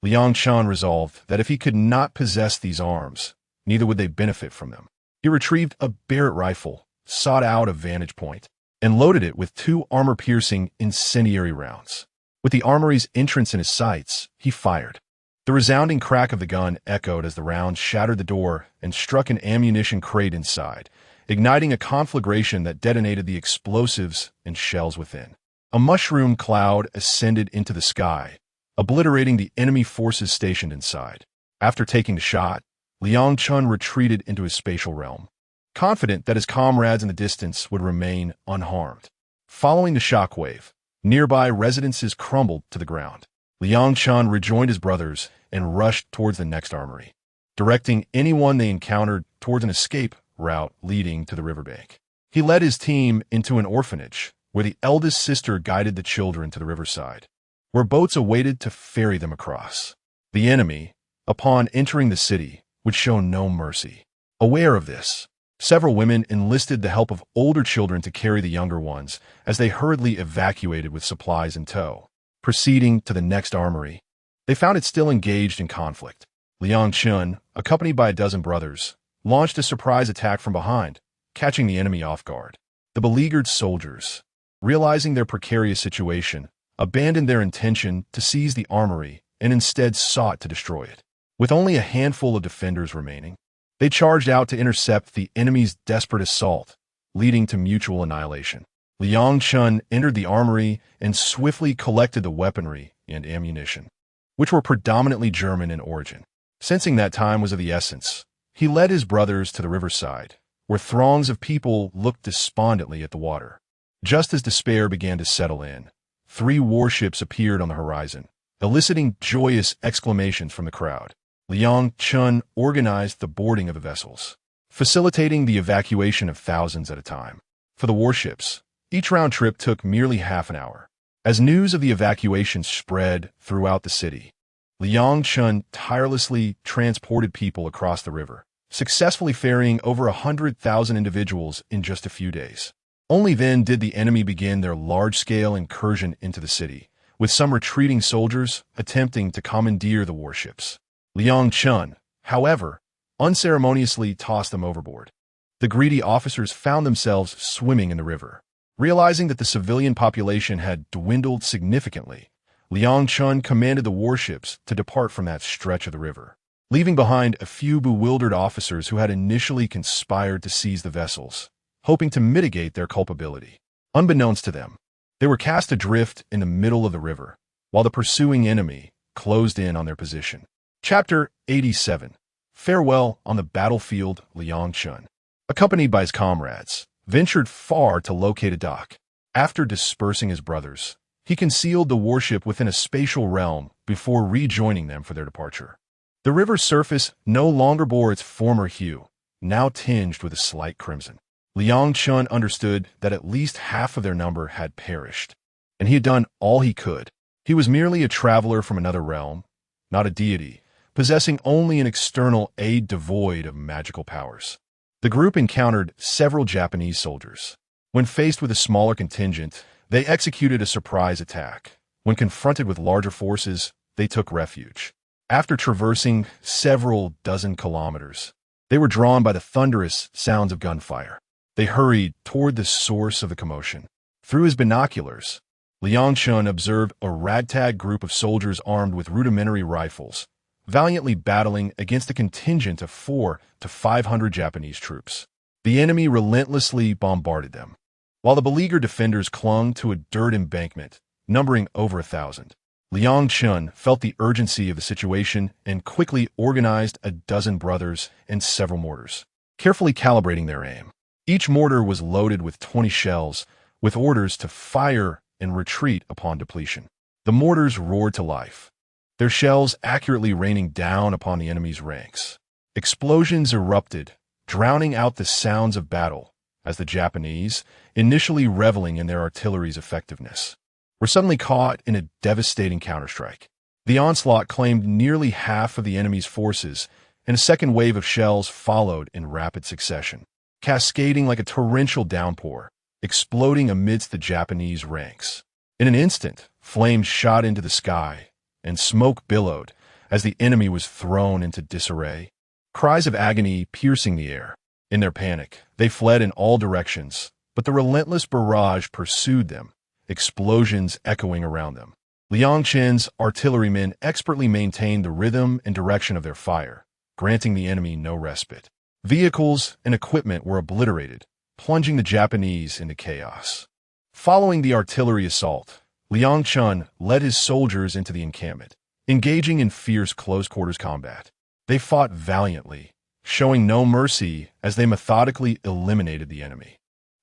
Liang Chun resolved that if he could not possess these arms, neither would they benefit from them. He retrieved a Barrett rifle, sought out a vantage point, and loaded it with 2 armor-piercing incendiary rounds. With the armory's entrance in his sights, he fired. The resounding crack of the gun echoed as the round shattered the door and struck an ammunition crate inside, igniting a conflagration that detonated the explosives and shells within. A mushroom cloud ascended into the sky, obliterating the enemy forces stationed inside. After taking the shot, Liang Chun retreated into his spatial realm, confident that his comrades in the distance would remain unharmed. Following the shockwave, nearby residences crumbled to the ground. Liang Chun rejoined his brothers and rushed towards the next armory, directing anyone they encountered towards an escape route leading to the riverbank. He led his team into an orphanage, where the eldest sister guided the children to the riverside, where boats awaited to ferry them across. The enemy, upon entering the city, would show no mercy. Aware of this, several women enlisted the help of older children to carry the younger ones as they hurriedly evacuated with supplies in tow. Proceeding to the next armory, they found it still engaged in conflict. Liang Chun, accompanied by a dozen brothers, launched a surprise attack from behind, catching the enemy off guard. The beleaguered soldiers, realizing their precarious situation, abandoned their intention to seize the armory and instead sought to destroy it. With only a handful of defenders remaining, they charged out to intercept the enemy's desperate assault, leading to mutual annihilation. Liang Chun entered the armory and swiftly collected the weaponry and ammunition, which were predominantly German in origin. Sensing that time was of the essence, he led his brothers to the riverside, where throngs of people looked despondently at the water. Just as despair began to settle in, 3 warships appeared on the horizon, eliciting joyous exclamations from the crowd. Liang Chun organized the boarding of the vessels, facilitating the evacuation of thousands at a time. For the warships, each round trip took merely half an hour. As news of the evacuation spread throughout the city, Liang Chun tirelessly transported people across the river, successfully ferrying over 100,000 individuals in just a few days. Only then did the enemy begin their large-scale incursion into the city, with some retreating soldiers attempting to commandeer the warships. Liang Chun, however, unceremoniously tossed them overboard. The greedy officers found themselves swimming in the river. Realizing that the civilian population had dwindled significantly, Liang Chun commanded the warships to depart from that stretch of the river, leaving behind a few bewildered officers who had initially conspired to seize the vessels, hoping to mitigate their culpability. Unbeknownst to them, they were cast adrift in the middle of the river, while the pursuing enemy closed in on their position. Chapter 87. Farewell on the battlefield. Liang Chun, accompanied by his comrades, ventured far to locate a dock. After dispersing his brothers, he concealed the warship within a spatial realm before rejoining them for their departure. The river's surface no longer bore its former hue, now tinged with a slight crimson. Liang Chun understood that at least half of their number had perished, and he had done all he could. He was merely a traveler from another realm, not a deity, possessing only an external aid devoid of magical powers. The group encountered several Japanese soldiers. When faced with a smaller contingent, they executed a surprise attack. When confronted with larger forces, they took refuge. After traversing several dozen kilometers, they were drawn by the thunderous sounds of gunfire. They hurried toward the source of the commotion. Through his binoculars, Liang Chun observed a ragtag group of soldiers armed with rudimentary rifles, valiantly battling against a contingent of 400 to 500 Japanese troops. The enemy relentlessly bombarded them, while the beleaguered defenders clung to a dirt embankment, numbering over 1,000. Liang Chun felt the urgency of the situation and quickly organized a dozen brothers and several mortars, carefully calibrating their aim. Each mortar was loaded with 20 shells, with orders to fire and retreat upon depletion. The mortars roared to life, their shells accurately raining down upon the enemy's ranks. Explosions erupted, drowning out the sounds of battle, as the Japanese, initially reveling in their artillery's effectiveness, were suddenly caught in a devastating counterstrike. The onslaught claimed nearly half of the enemy's forces, and a second wave of shells followed in rapid succession, cascading like a torrential downpour, exploding amidst the Japanese ranks. In an instant, flames shot into the sky, and smoke billowed as the enemy was thrown into disarray. Cries of agony piercing the air. In their panic, they fled in all directions, but the relentless barrage pursued them, explosions echoing around them. Liang Chen's artillerymen expertly maintained the rhythm and direction of their fire, granting the enemy no respite. Vehicles and equipment were obliterated, plunging the Japanese into chaos. Following the artillery assault, Liang Chen led his soldiers into the encampment, engaging in fierce close-quarters combat. They fought valiantly, showing no mercy as they methodically eliminated the enemy.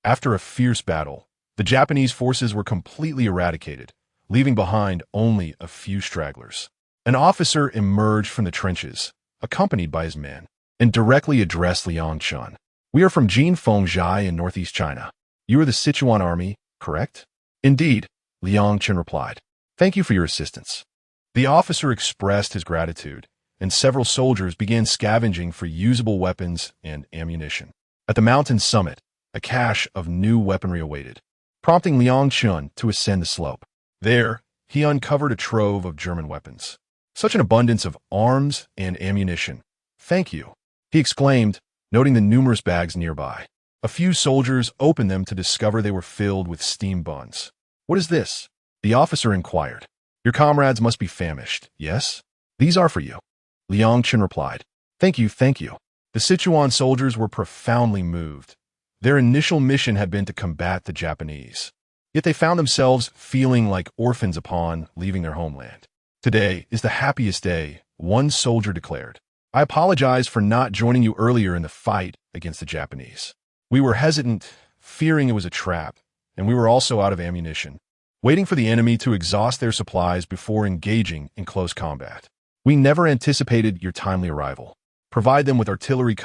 After a fierce battle, the Japanese forces were completely eradicated, leaving behind only a few stragglers. An officer emerged from the trenches, accompanied by his men, and directly addressed Liang Chen. "We are from Jinfeng Zhai in northeast China. You are the Sichuan army, correct?" "Indeed," Liang Chen replied. "Thank you for your assistance." The officer expressed his gratitude, and several soldiers began scavenging for usable weapons and ammunition. At the mountain summit, a cache of new weaponry awaited, prompting Liang Chen to ascend the slope. There, he uncovered a trove of German weapons. "Such an abundance of arms and ammunition. Thank you," he exclaimed, noting the numerous bags nearby. A few soldiers opened them to discover they were filled with steam buns. "What is this?" the officer inquired. "Your comrades must be famished, yes? These are for you," Liang Chen replied. Thank you. The Sichuan soldiers were profoundly moved. Their initial mission had been to combat the Japanese, yet they found themselves feeling like orphans upon leaving their homeland. "Today is the happiest day," one soldier declared. "I apologize for not joining you earlier in the fight against the Japanese. We were hesitant, fearing it was a trap, and we were also out of ammunition, waiting for the enemy to exhaust their supplies before engaging in close combat. We never anticipated your timely arrival. Provide them with artillery cover